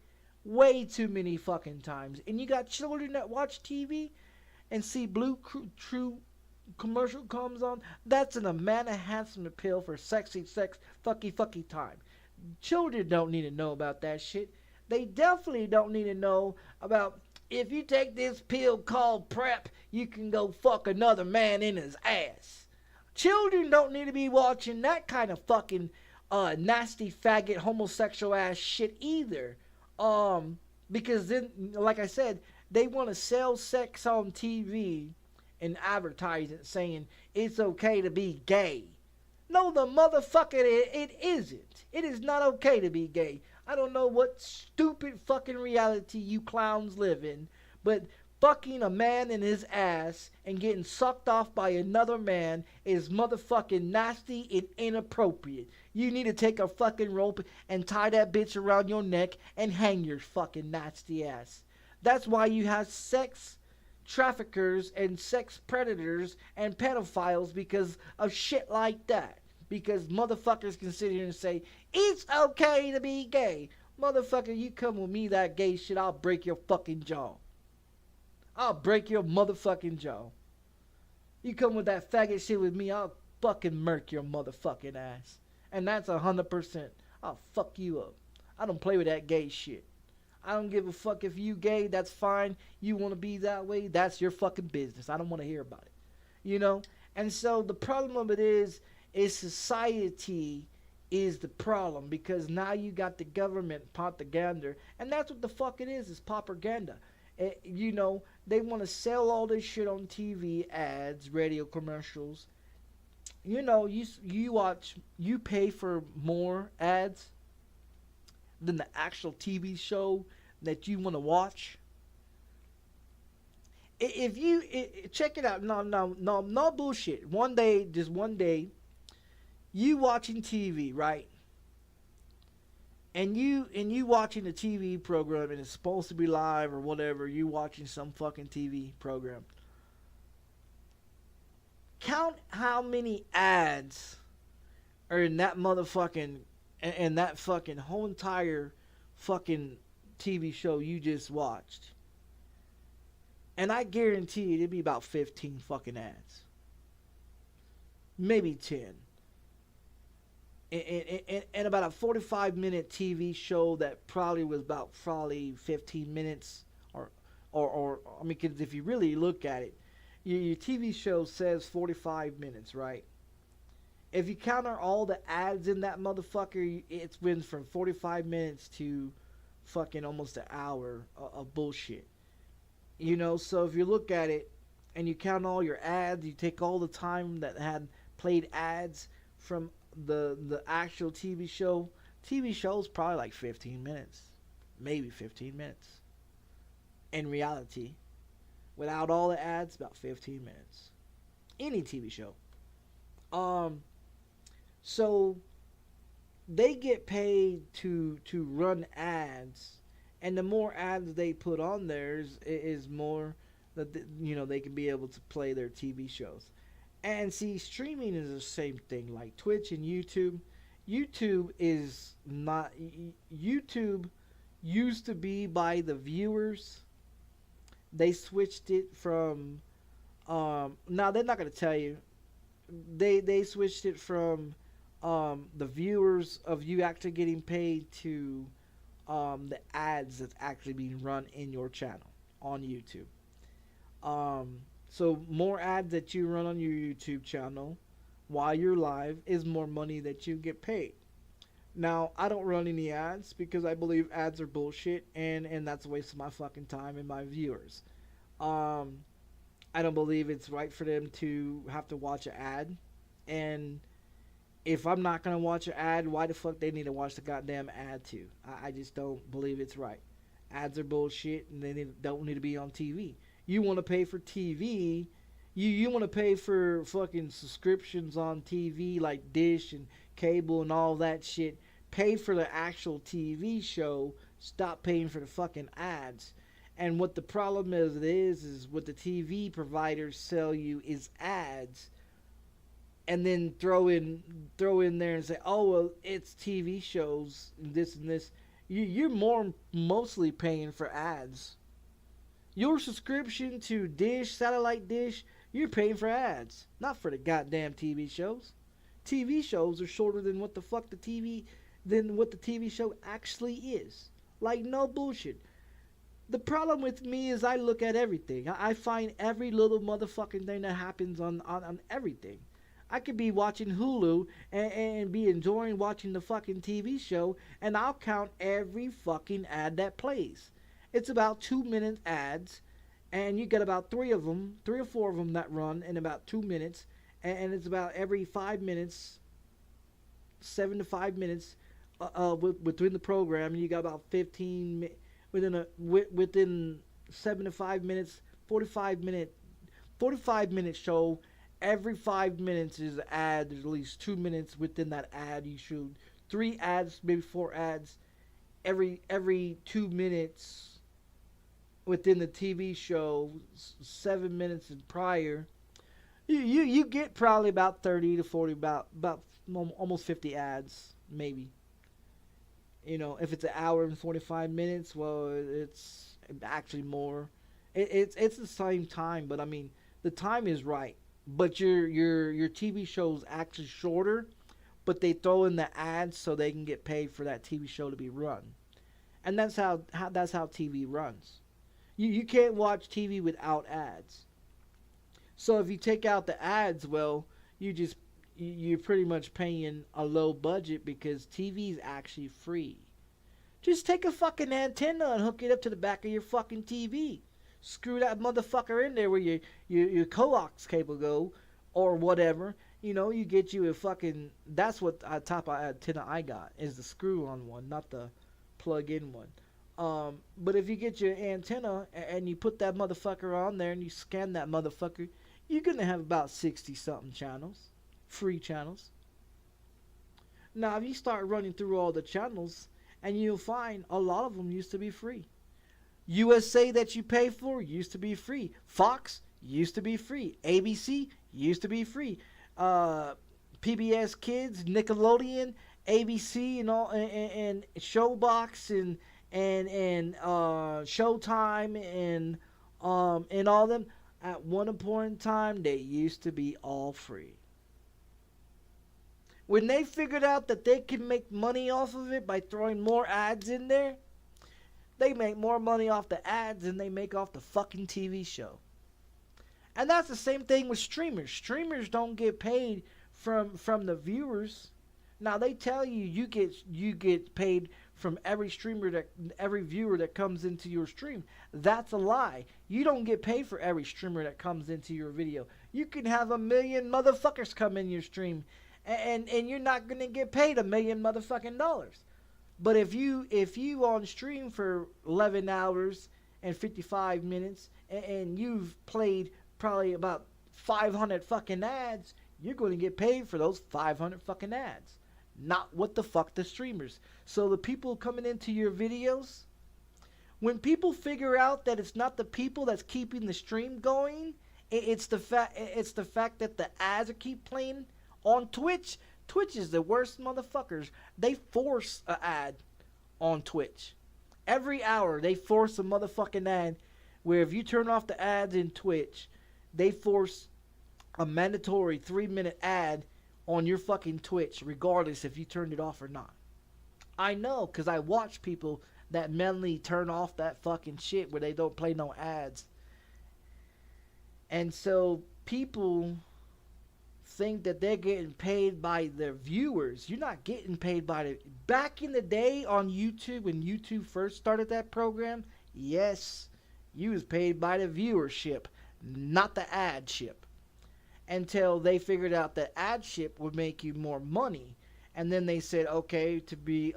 [SPEAKER 1] Way too many fucking times. And you got children that watch TV and see Bluetooth commercial comes on. That's an amount enhancement pill for sexy sex fucky time. Children don't need to know about that shit. They definitely don't need to know about, if you take this pill called PrEP, you can go fuck another man in his ass. Children don't need to be watching that kind of fucking nasty faggot homosexual ass shit either. Because then, like I said, they want to sell sex on TV and advertise it saying it's okay to be gay. No, the motherfucker, it isn't. It is not okay to be gay. I don't know what stupid fucking reality you clowns live in, but fucking a man in his ass and getting sucked off by another man is motherfucking nasty and inappropriate. You need to take a fucking rope and tie that bitch around your neck and hang your fucking nasty ass. That's why you have sex traffickers and sex predators and pedophiles, because of shit like that. Because motherfuckers can sit here and say, it's okay to be gay. Motherfucker, you come with me that gay shit, I'll break your fucking jaw. I'll break your motherfucking jaw. You come with that faggot shit with me, I'll fucking murk your motherfucking ass. And that's 100%. I'll fuck you up. I don't play with that gay shit. I don't give a fuck if you gay, that's fine. You want to be that way, that's your fucking business. I don't want to hear about it. And so the problem of it is society is the problem, because now you got the government propaganda. And that's what the fuck it is propaganda. You know, they want to sell all this shit on TV, ads, radio commercials. You know, you pay for more ads than the actual TV show that you want to watch. If you check it out, no bullshit. Just one day, you watching TV, right? And you watching a TV program, and it's supposed to be live or whatever. You watching some fucking TV program. Count how many ads are in that motherfucking and that fucking whole entire fucking TV show you just watched. And I guarantee you it'd be about 15 fucking ads. Maybe 10. And about a 45-minute TV show that probably was about 15 minutes or I mean, because if you really look at it, your TV show says 45 minutes, right? If you counter all the ads in that motherfucker, it's been from 45 minutes to fucking almost an hour of bullshit. You know, so if you look at it and you count all your ads, you take all the time that had played ads from the actual TV show. TV show's probably like 15 minutes. Maybe 15 minutes. In reality, without all the ads, about 15 minutes. Any TV show. So they get paid to run ads, and the more ads they put on there is more that they can be able to play their TV shows. And see, streaming is the same thing, like Twitch and YouTube. YouTube used to be by the viewers. They switched it from now they're not going to tell you. They switched it from the viewers of you actually getting paid to the ads that's actually being run in your channel on YouTube. So more ads that you run on your YouTube channel while you're live is more money that you get paid. Now, I don't run any ads because I believe ads are bullshit, and that's a waste of my fucking time and my viewers. I don't believe it's right for them to have to watch an ad. And if I'm not going to watch an ad, why the fuck they need to watch the goddamn ad too? I just don't believe it's right. Ads are bullshit, and they don't need to be on TV. You want to pay for TV, you want to pay for fucking subscriptions on TV like Dish and cable and all that shit. Pay for the actual TV show. Stop paying for the fucking ads. And what the problem is what the TV providers sell you is ads. And then throw in there and say, oh, well, it's TV shows, and this and this. You're mostly paying for ads. Your subscription to Dish, satellite Dish, you're paying for ads, not for the goddamn TV shows. TV shows are shorter than what the TV show actually is. Like, no bullshit. The problem with me is I look at everything. I find every little motherfucking thing that happens on everything. I could be watching Hulu and be enjoying watching the fucking TV show, and I'll count every fucking ad that plays. It's about 2-minute ads, and you get about 3 or 4 of them that run in about 2 minutes, and it's about every 5 minutes, 7 to 5 minutes within the program, and you got about 15 within 7 to 5 minutes, 45 minute show. Every 5 minutes is an ad. There's at least 2 minutes within that ad. You shoot 3 ads, maybe 4 ads every 2 minutes within the TV show, 7 minutes and prior. You get probably about 30 to 40, about almost 50 ads, maybe. You know, if it's an hour and 45 minutes, well, it's actually more. It's the same time, but I mean, the time is right. But your TV show's actually shorter, but they throw in the ads so they can get paid for that TV show to be run. And that's how TV runs. You can't watch TV without ads. So if you take out the ads, well, you're pretty much paying a low budget because TV is actually free. Just take a fucking antenna and hook it up to the back of your fucking TV. screw that motherfucker in there where your coax cable go, or whatever. You know, you get you a fucking. That's what type of antenna I got, is the screw-on one, not the plug-in one. But if you get your antenna and you put that motherfucker on there and you scan that motherfucker, you're gonna have about 60-something channels, free channels. Now, if you start running through all the channels, and you'll find a lot of them used to be free. USA that you pay for used to be free. Fox used to be free. ABC used to be free. PBS Kids, Nickelodeon, ABC, and all, and Showbox, and Showtime, and all them. At one point in time, they used to be all free. When they figured out that they can make money off of it by throwing more ads in there, they make more money off the ads than they make off the fucking TV show. And that's the same thing with streamers. Streamers don't get paid from the viewers. Now they tell you you get paid from every viewer that comes into your stream. That's a lie. You don't get paid for every streamer that comes into your video. You can have 1 million motherfuckers come in your stream, and you're not gonna get paid $1 million motherfucking dollars. But if you on stream for 11 hours and 55 minutes and you've played probably about 500 fucking ads, you're going to get paid for those 500 fucking ads. Not what the fuck the streamers. So the people coming into your videos, when people figure out that it's not the people that's keeping the stream going, it's the fact that the ads are keep playing on Twitch. Twitch is the worst motherfuckers. They force an ad on Twitch. Every hour they force a motherfucking ad, where if you turn off the ads in Twitch, they force a mandatory 3-minute ad on your fucking Twitch, regardless if you turned it off or not. I know, because I watch people that mentally turn off that fucking shit where they don't play no ads. And so people think that they're getting paid by their viewers. You're not getting paid by the... Back in the day on YouTube, when YouTube first started that program, yes, you was paid by the viewership, not the ad ship. Until they figured out that ad ship would make you more money. And then they said, okay, to be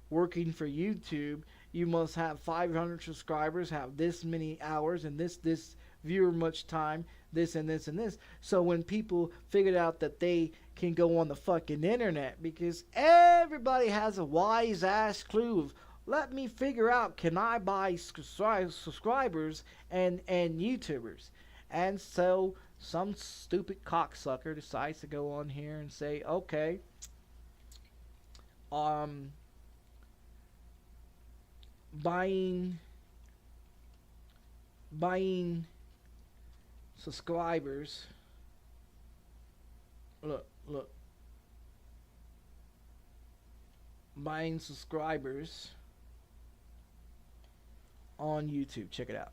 [SPEAKER 1] working for YouTube, you must have 500 subscribers, have this many hours, and this viewer much time, this and this and this. So when people figured out that they can go on the fucking internet, because everybody has a wise ass clue of, let me figure out, can I buy subscribers and YouTubers? And so some stupid cocksucker decides to go on here and say, okay, buying subscribers. Look. Buying subscribers on YouTube. Check it out.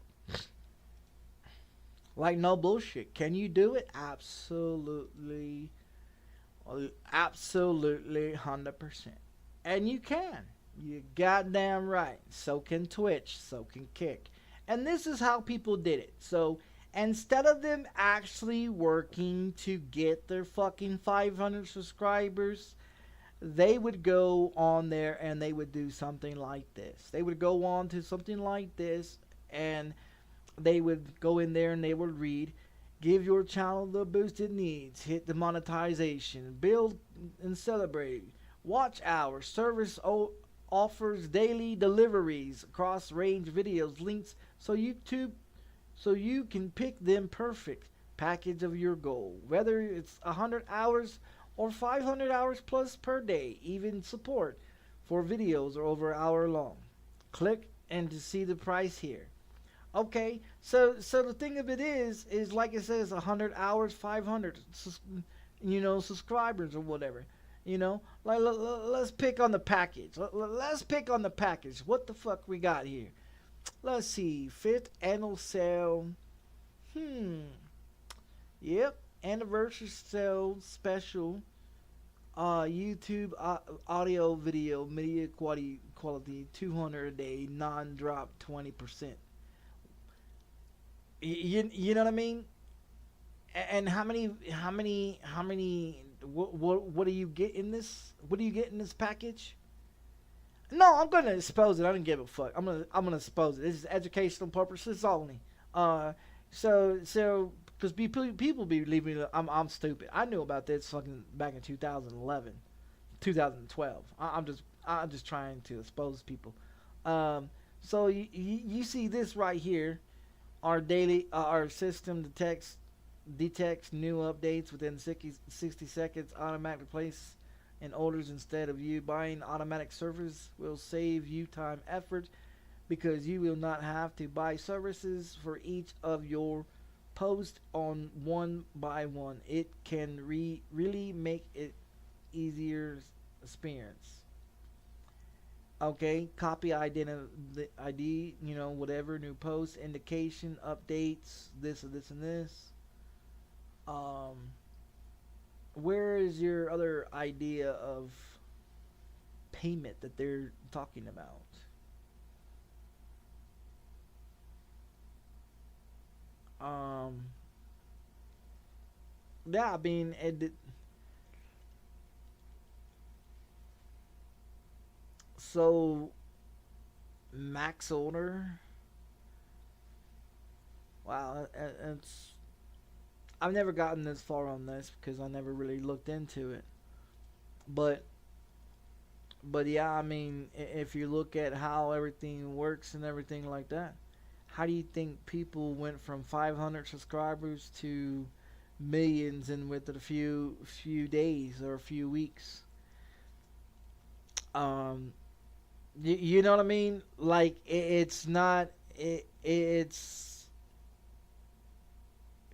[SPEAKER 1] Like, no bullshit. Can you do it? Absolutely. Absolutely 100%. And you can. You goddamn right. So can Twitch. So can Kick. And this is how people did it. So instead of them actually working to get their fucking 500 subscribers, they would go on there and they would do something like this. They would go on to something like this, and they would go in there and they would read, give your channel the boost it needs, hit the monetization, build and celebrate, watch hours, service offers daily deliveries across range videos, links, so you can pick them perfect package of your goal, whether it's 100 hours or 500 hours plus per day, even support for videos are over an hour long. Click and to see the price here. Okay, so the thing of it is like it says, 100 hours, 500, subscribers or whatever. Like, let's pick on the package. Let's pick on the package. What the fuck we got here? Let's see. 5th annual sale. Yep. Anniversary sale special. YouTube audio video media quality 200 a day, non-drop 20%. You know what I mean? And how many what do you get in this? What do you get in this package? No, I'm gonna expose it. I don't give a fuck. I'm gonna expose it. This is educational purposes only. So because people be leaving. I'm stupid. I knew about this fucking back in 2011, 2012. I'm just trying to expose people. So you see this right here. Our system detects new updates within 60 seconds. Automatically place in orders instead of you buying. Automatic service will save you time, effort, because you will not have to buy services for each of your posts on one by one. It can really make it easier experience. Okay, copy ID, you know, whatever, new post, indication, updates, this and this and this. Where is your other idea of payment that they're talking about? Yeah, I mean, so max order. Wow, it's. I've never gotten this far on this because I never really looked into it. But yeah, I mean, if you look at how everything works and everything like that, how do you think people went from 500 subscribers to millions in within a few days or a few weeks? You know what I mean? Like it's not. It's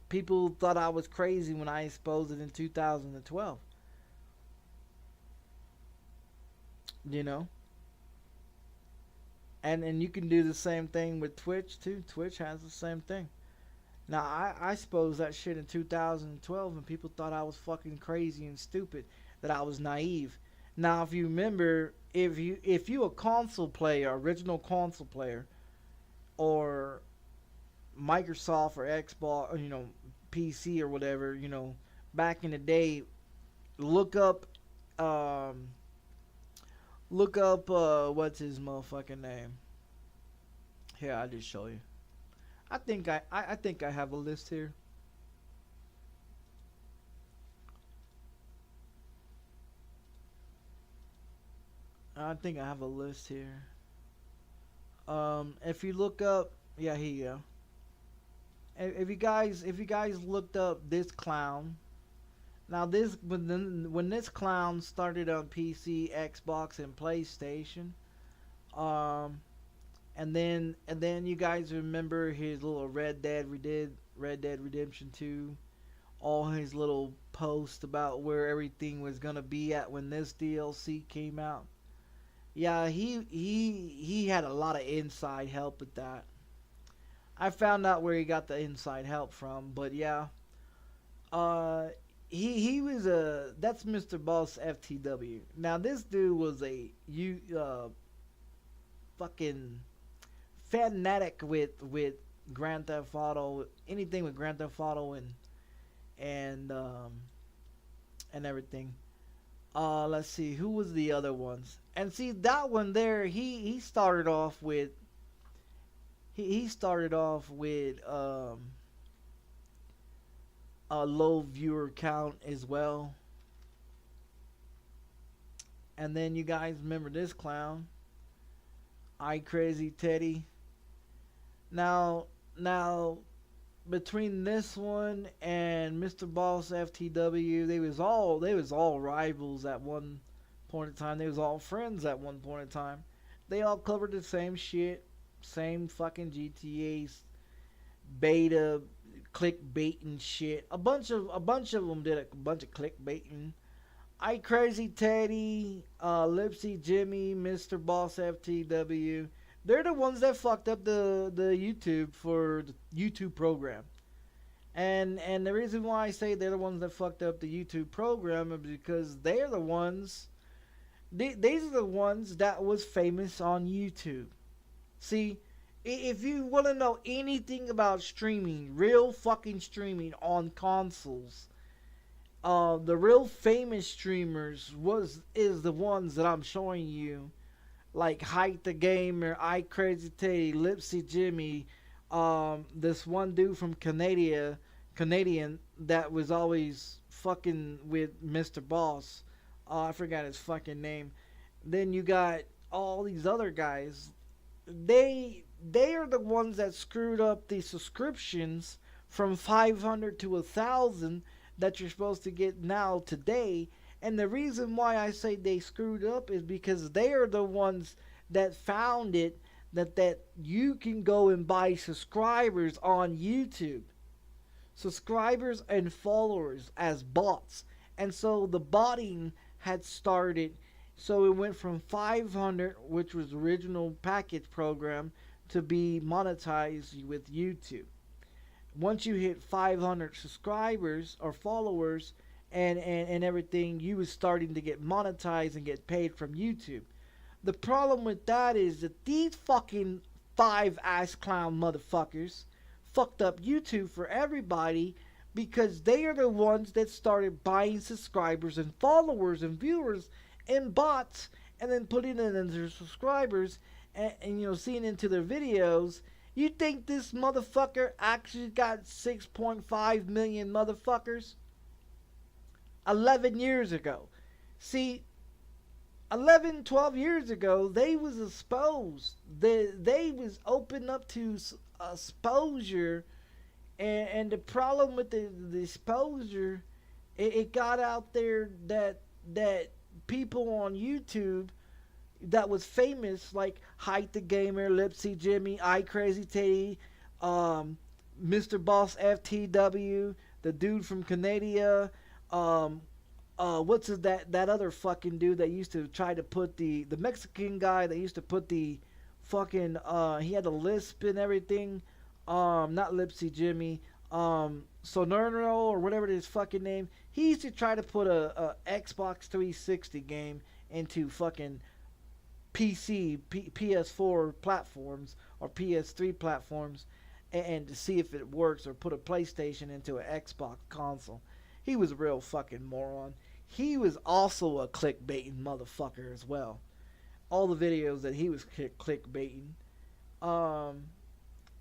[SPEAKER 1] people thought I was crazy when I exposed it in 2012. You know? And you can do the same thing with Twitch too. Twitch has the same thing. Now I exposed that shit in 2012 and people thought I was fucking crazy and stupid, that I was naive. Now if you remember, if you a console player, original console player, or Microsoft or Xbox, or, you know, PC or whatever, you know, back in the day, look up what's his motherfucking name. Here, I'll just show you. I think I have a list here. I think I have a list here. If you look up, yeah, here you go. If you guys looked up this clown, now this when this clown started on PC, Xbox, and PlayStation, and then you guys remember his little Red Dead Redemption 2, all his little posts about where everything was gonna be at when this DLC came out. Yeah, he had a lot of inside help with that. I found out where he got the inside help from, but yeah. He was that's Mr. Boss FTW. Now this dude was a fucking fanatic with Grand Theft Auto, anything with Grand Theft Auto and everything. Let's see, who was the other ones? And see that one there, he started off with a low viewer count as well. And then you guys remember this clown, iCrazyTeddy. Now between this one and Mr. Boss FTW, they was all rivals at one point in time. They was all friends at one point in time. They all covered the same shit, same fucking GTA's beta, clickbaiting shit. A bunch of them did a bunch of clickbaiting. iCrazyTeddy, Lipsy Jimmy, Mr. Boss FTW. They're the ones that fucked up the YouTube for the YouTube program. And the reason why I say they're the ones that fucked up the YouTube program is because they're the ones, these are the ones that was famous on YouTube. See, If you want to know anything about streaming, real fucking streaming on consoles, the real famous streamers is the ones that I'm showing you, like Hike the Gamer, I Crazy Tay, Lipsy Jimmy, this one dude from Canadian that was always fucking with Mr. Boss. I forgot his fucking name. Then you got all these other guys. They are the ones that screwed up the subscriptions from 500 to 1,000 that you're supposed to get now today. And the reason why I say they screwed up is because they are the ones that found it that you can go and buy subscribers on YouTube. Subscribers and followers as bots. And so the botting had started. So it went from 500, which was the original package program, to be monetized with YouTube. Once you hit 500 subscribers or followers and everything, you was starting to get monetized and get paid from YouTube. The problem with that is that these fucking 5-ass clown motherfuckers fucked up YouTube for everybody, because they are the ones that started buying subscribers and followers and viewers and bots, and then putting it in their subscribers and you know, seeing into their videos. You think this motherfucker actually got 6.5 million motherfuckers? 11 years ago. See, 11, 12 years ago, they was exposed. They was open up to exposure, and the problem with the exposure, it got out there that people on YouTube that was famous, like Hike the Gamer, Lipsy Jimmy, I Crazy Tay, Mr. Boss FTW, the dude from Canada, what's that other fucking dude that used to try to put the Mexican guy that used to put the fucking he had a lisp and everything, not Lipsy Jimmy, Sonero or whatever his fucking name. He used to try to put a Xbox 360 game into fucking PS4 platforms or PS3 platforms, and to see if it works, or put a PlayStation into an Xbox console. He was a real fucking moron. He was also a clickbaiting motherfucker as well. All the videos that he was clickbaiting.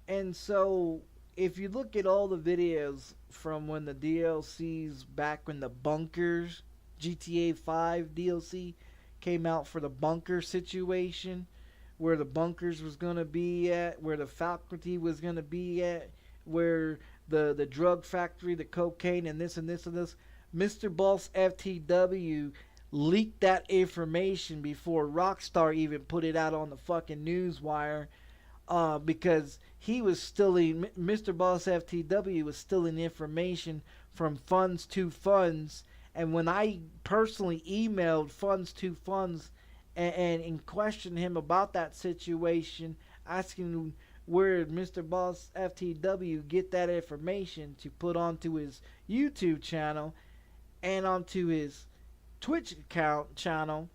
[SPEAKER 1] And so if you look at all the videos from when the DLCs, back when the Bunkers, GTA 5 DLC came out for the bunker situation, where the bunkers was going to be at, where the faculty was going to be at, where the drug factory, the cocaine, and this and this and this. Mr. Boss FTW leaked that information before Rockstar even put it out on the fucking newswire, because he was stealing, Mr. Boss FTW was stealing information from Funds to Funds. And when I personally emailed Funds to Funds and questioned him about that situation, asking where Mr. Boss FTW get that information to put onto his YouTube channel and onto his Twitch channel,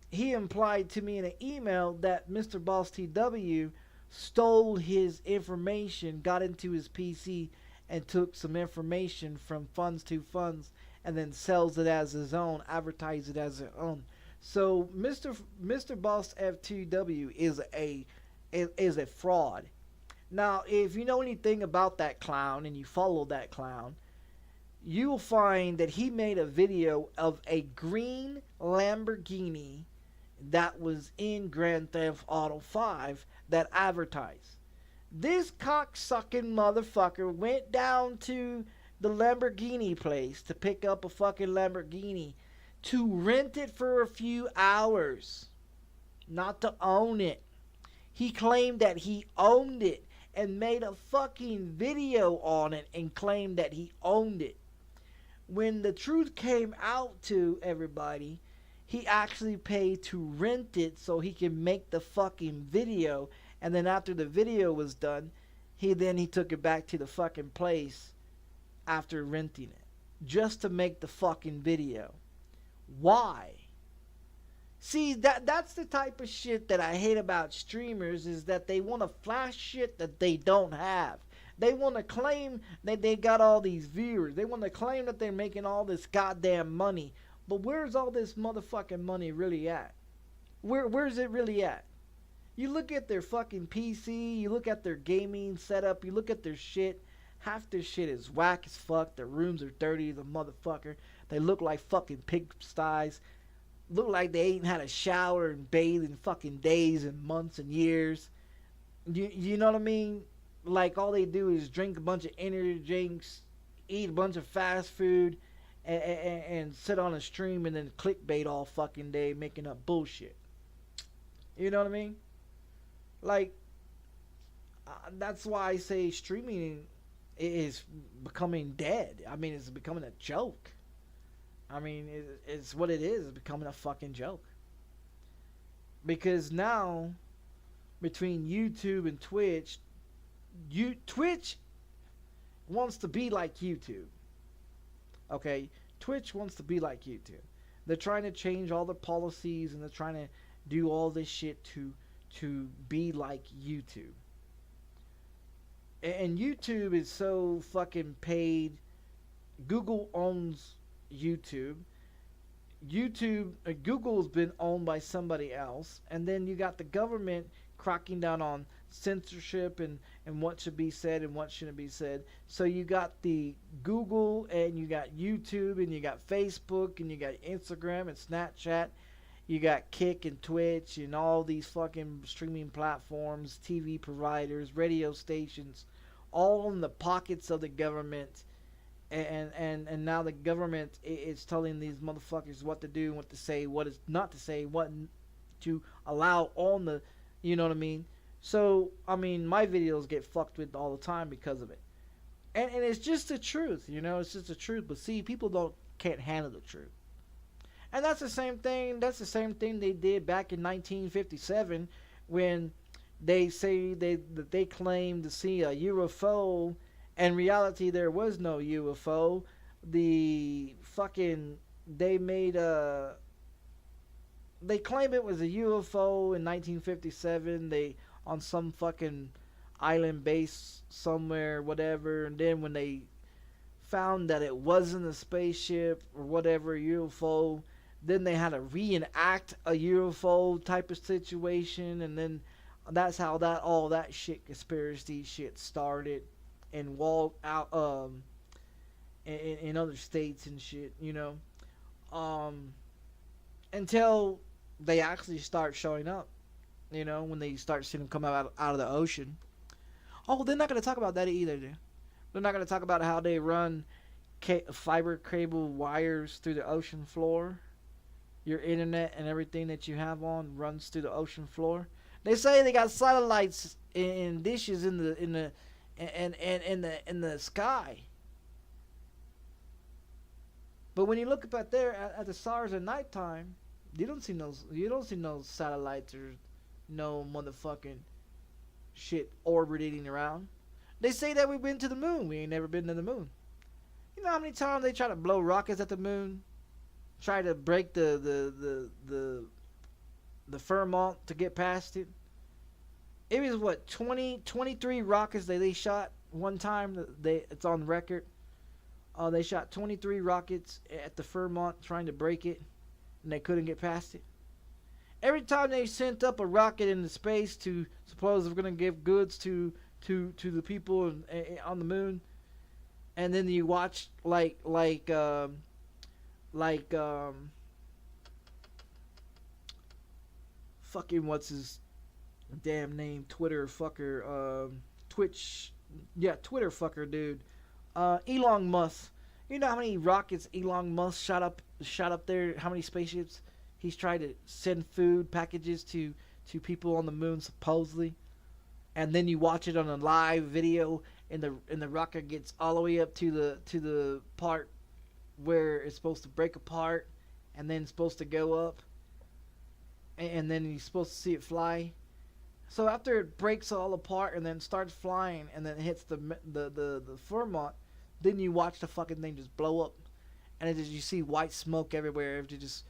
[SPEAKER 1] he implied to me in an email that Mr. Boss TW stole his information, got into his PC, and took some information from Funds to Funds, and then sells it as his own, advertise it as his own. So Mr. Boss F2W is a fraud. Now, if you know anything about that clown and you follow that clown, you will find that he made a video of a green Lamborghini that was in Grand Theft Auto 5 that advertised. This cocksucking motherfucker went down to the Lamborghini place to pick up a fucking Lamborghini, to rent it for a few hours, not to own it. He claimed that he owned it and made a fucking video on it and claimed that he owned it. When the truth came out to everybody, he actually paid to rent it so he can make the fucking video. And then after the video was done, he took it back to the fucking place after renting it, just to make the fucking video. Why? See, that's the type of shit that I hate about streamers, is that they want to flash shit that they don't have. They want to claim that they got all these viewers. They want to claim that they're making all this goddamn money. But where's all this motherfucking money really at? Where's it really at? You look at their fucking PC, you look at their gaming setup, you look at their shit. Half their shit is whack as fuck. Their rooms are dirty as a motherfucker. They look like fucking pigsties. Look like they ain't had a shower and bathed in fucking days and months and years. You know what I mean? Like, all they do is drink a bunch of energy drinks, eat a bunch of fast food, and sit on a stream and then clickbait all fucking day making up bullshit. You know what I mean? Like, that's why I say streaming is becoming dead. I mean, it's becoming a joke. I mean, it's what it is. It's becoming a fucking joke. Because now, between YouTube and Twitch, Twitch wants to be like YouTube. Okay? Twitch wants to be like YouTube. They're trying to change all their policies, and they're trying to do all this shit to be like YouTube. And YouTube is so fucking paid. Google owns YouTube. Google's been owned by somebody else. And then you got the government cracking down on censorship and what should be said and what shouldn't be said. So you got the Google, and you got YouTube, and you got Facebook, and you got Instagram and Snapchat. You got Kick and Twitch and all these fucking streaming platforms, TV providers, radio stations, all in the pockets of the government. And now the government is telling these motherfuckers what to do, what to say, what is not to say, what to allow on the, you know what I mean? So, I mean, my videos get fucked with all the time because of it. And it's just the truth, you know? It's just the truth. But see, people can't handle the truth. And that's the same thing. That's the same thing they did back in 1957 when they say that they claimed to see a UFO. In reality, there was no UFO. They claim it was a UFO in 1957. They on some fucking island base somewhere, whatever. And then when they found that it wasn't a spaceship or whatever, UFO, then they had to reenact a UFO type of situation, and then that's how all that shit, conspiracy shit, started and walled out in other states and shit, you know, until they actually start showing up, you know, when they start seeing them come out of the ocean. Oh, they're not going to talk about that either, dude. They're not going to talk about how they run fiber cable wires through the ocean floor. Your internet and everything that you have on runs through the ocean floor. They say they got satellites and dishes in the sky. But when you look up there at the stars at nighttime, you don't see no satellites or no motherfucking shit orbiting around. They say that we've been to the moon. We ain't never been to the moon. You know how many times they try to blow rockets at the moon? Try to break the firmament to get past it. It was what, 23 rockets that they shot one time. It's on record. They shot 23 rockets at the firmament trying to break it, and they couldn't get past it. Every time they sent up a rocket into space to suppose we're gonna give goods to the people on the moon, and then you watch like fucking what's his damn name, Twitter fucker, Twitter fucker dude, Elon Musk. You know how many rockets Elon Musk shot up there? How many spaceships he's tried to send food packages to people on the moon supposedly, and then you watch it on a live video, and the rocket gets all the way up to the part where it's supposed to break apart, and then it's supposed to go up, and then you're supposed to see it fly. So after it breaks all apart and then starts flying and then hits the firmament, then you watch the fucking thing just blow up, and you see white smoke everywhere. It just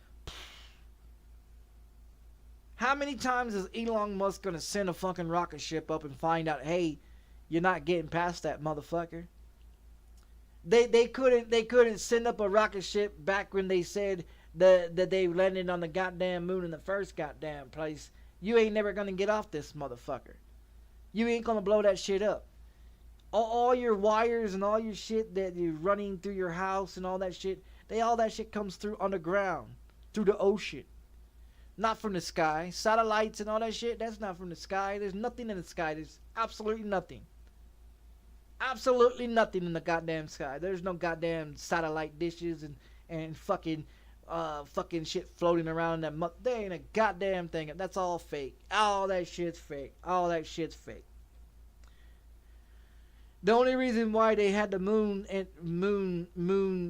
[SPEAKER 1] How many times is Elon Musk gonna send a fucking rocket ship up and find out, hey, you're not getting past that motherfucker? They couldn't send up a rocket ship back when they said that they landed on the goddamn moon in the first goddamn place. You ain't never gonna get off this motherfucker. You ain't gonna blow that shit up. All your wires and all your shit that you're running through your house and all that shit, all that shit comes through underground, through the ocean. Not from the sky. Satellites and all that shit, that's not from the sky. There's nothing in the sky. There's absolutely nothing. Absolutely nothing in the goddamn sky. There's no goddamn satellite dishes and fucking shit floating around that. There ain't a goddamn thing. That's all fake. All that shit's fake. All that shit's fake. The only reason why they had the moon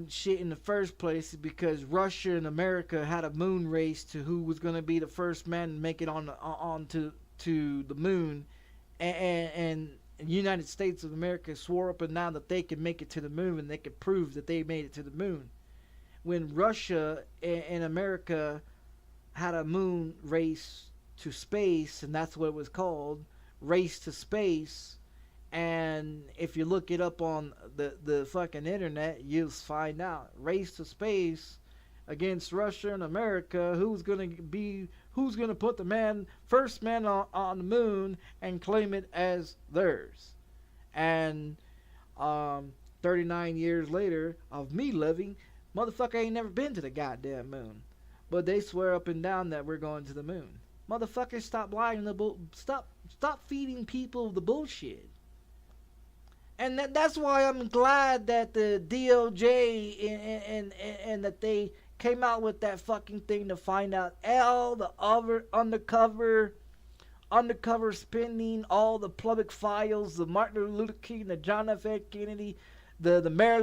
[SPEAKER 1] shit in the first place is because Russia and America had a moon race to who was going to be the first man to make it on to the moon, and the United States of America swore up and down that they could make it to the moon and they could prove that they made it to the moon. When Russia and America had a moon race to space, and that's what it was called, race to space. And if you look it up on the fucking internet, you'll find out. Race to space against Russia and America. Who's gonna put the first man on the moon and claim it as theirs? And 39 years later of me living, motherfucker ain't never been to the goddamn moon. But they swear up and down that we're going to the moon. Motherfuckers, stop lying. Stop feeding people the bullshit. And that's why I'm glad that the DOJ and that they came out with that fucking thing to find out all the other undercover spending, all the public files, the Martin Luther King, the John F. Kennedy, the Marilyn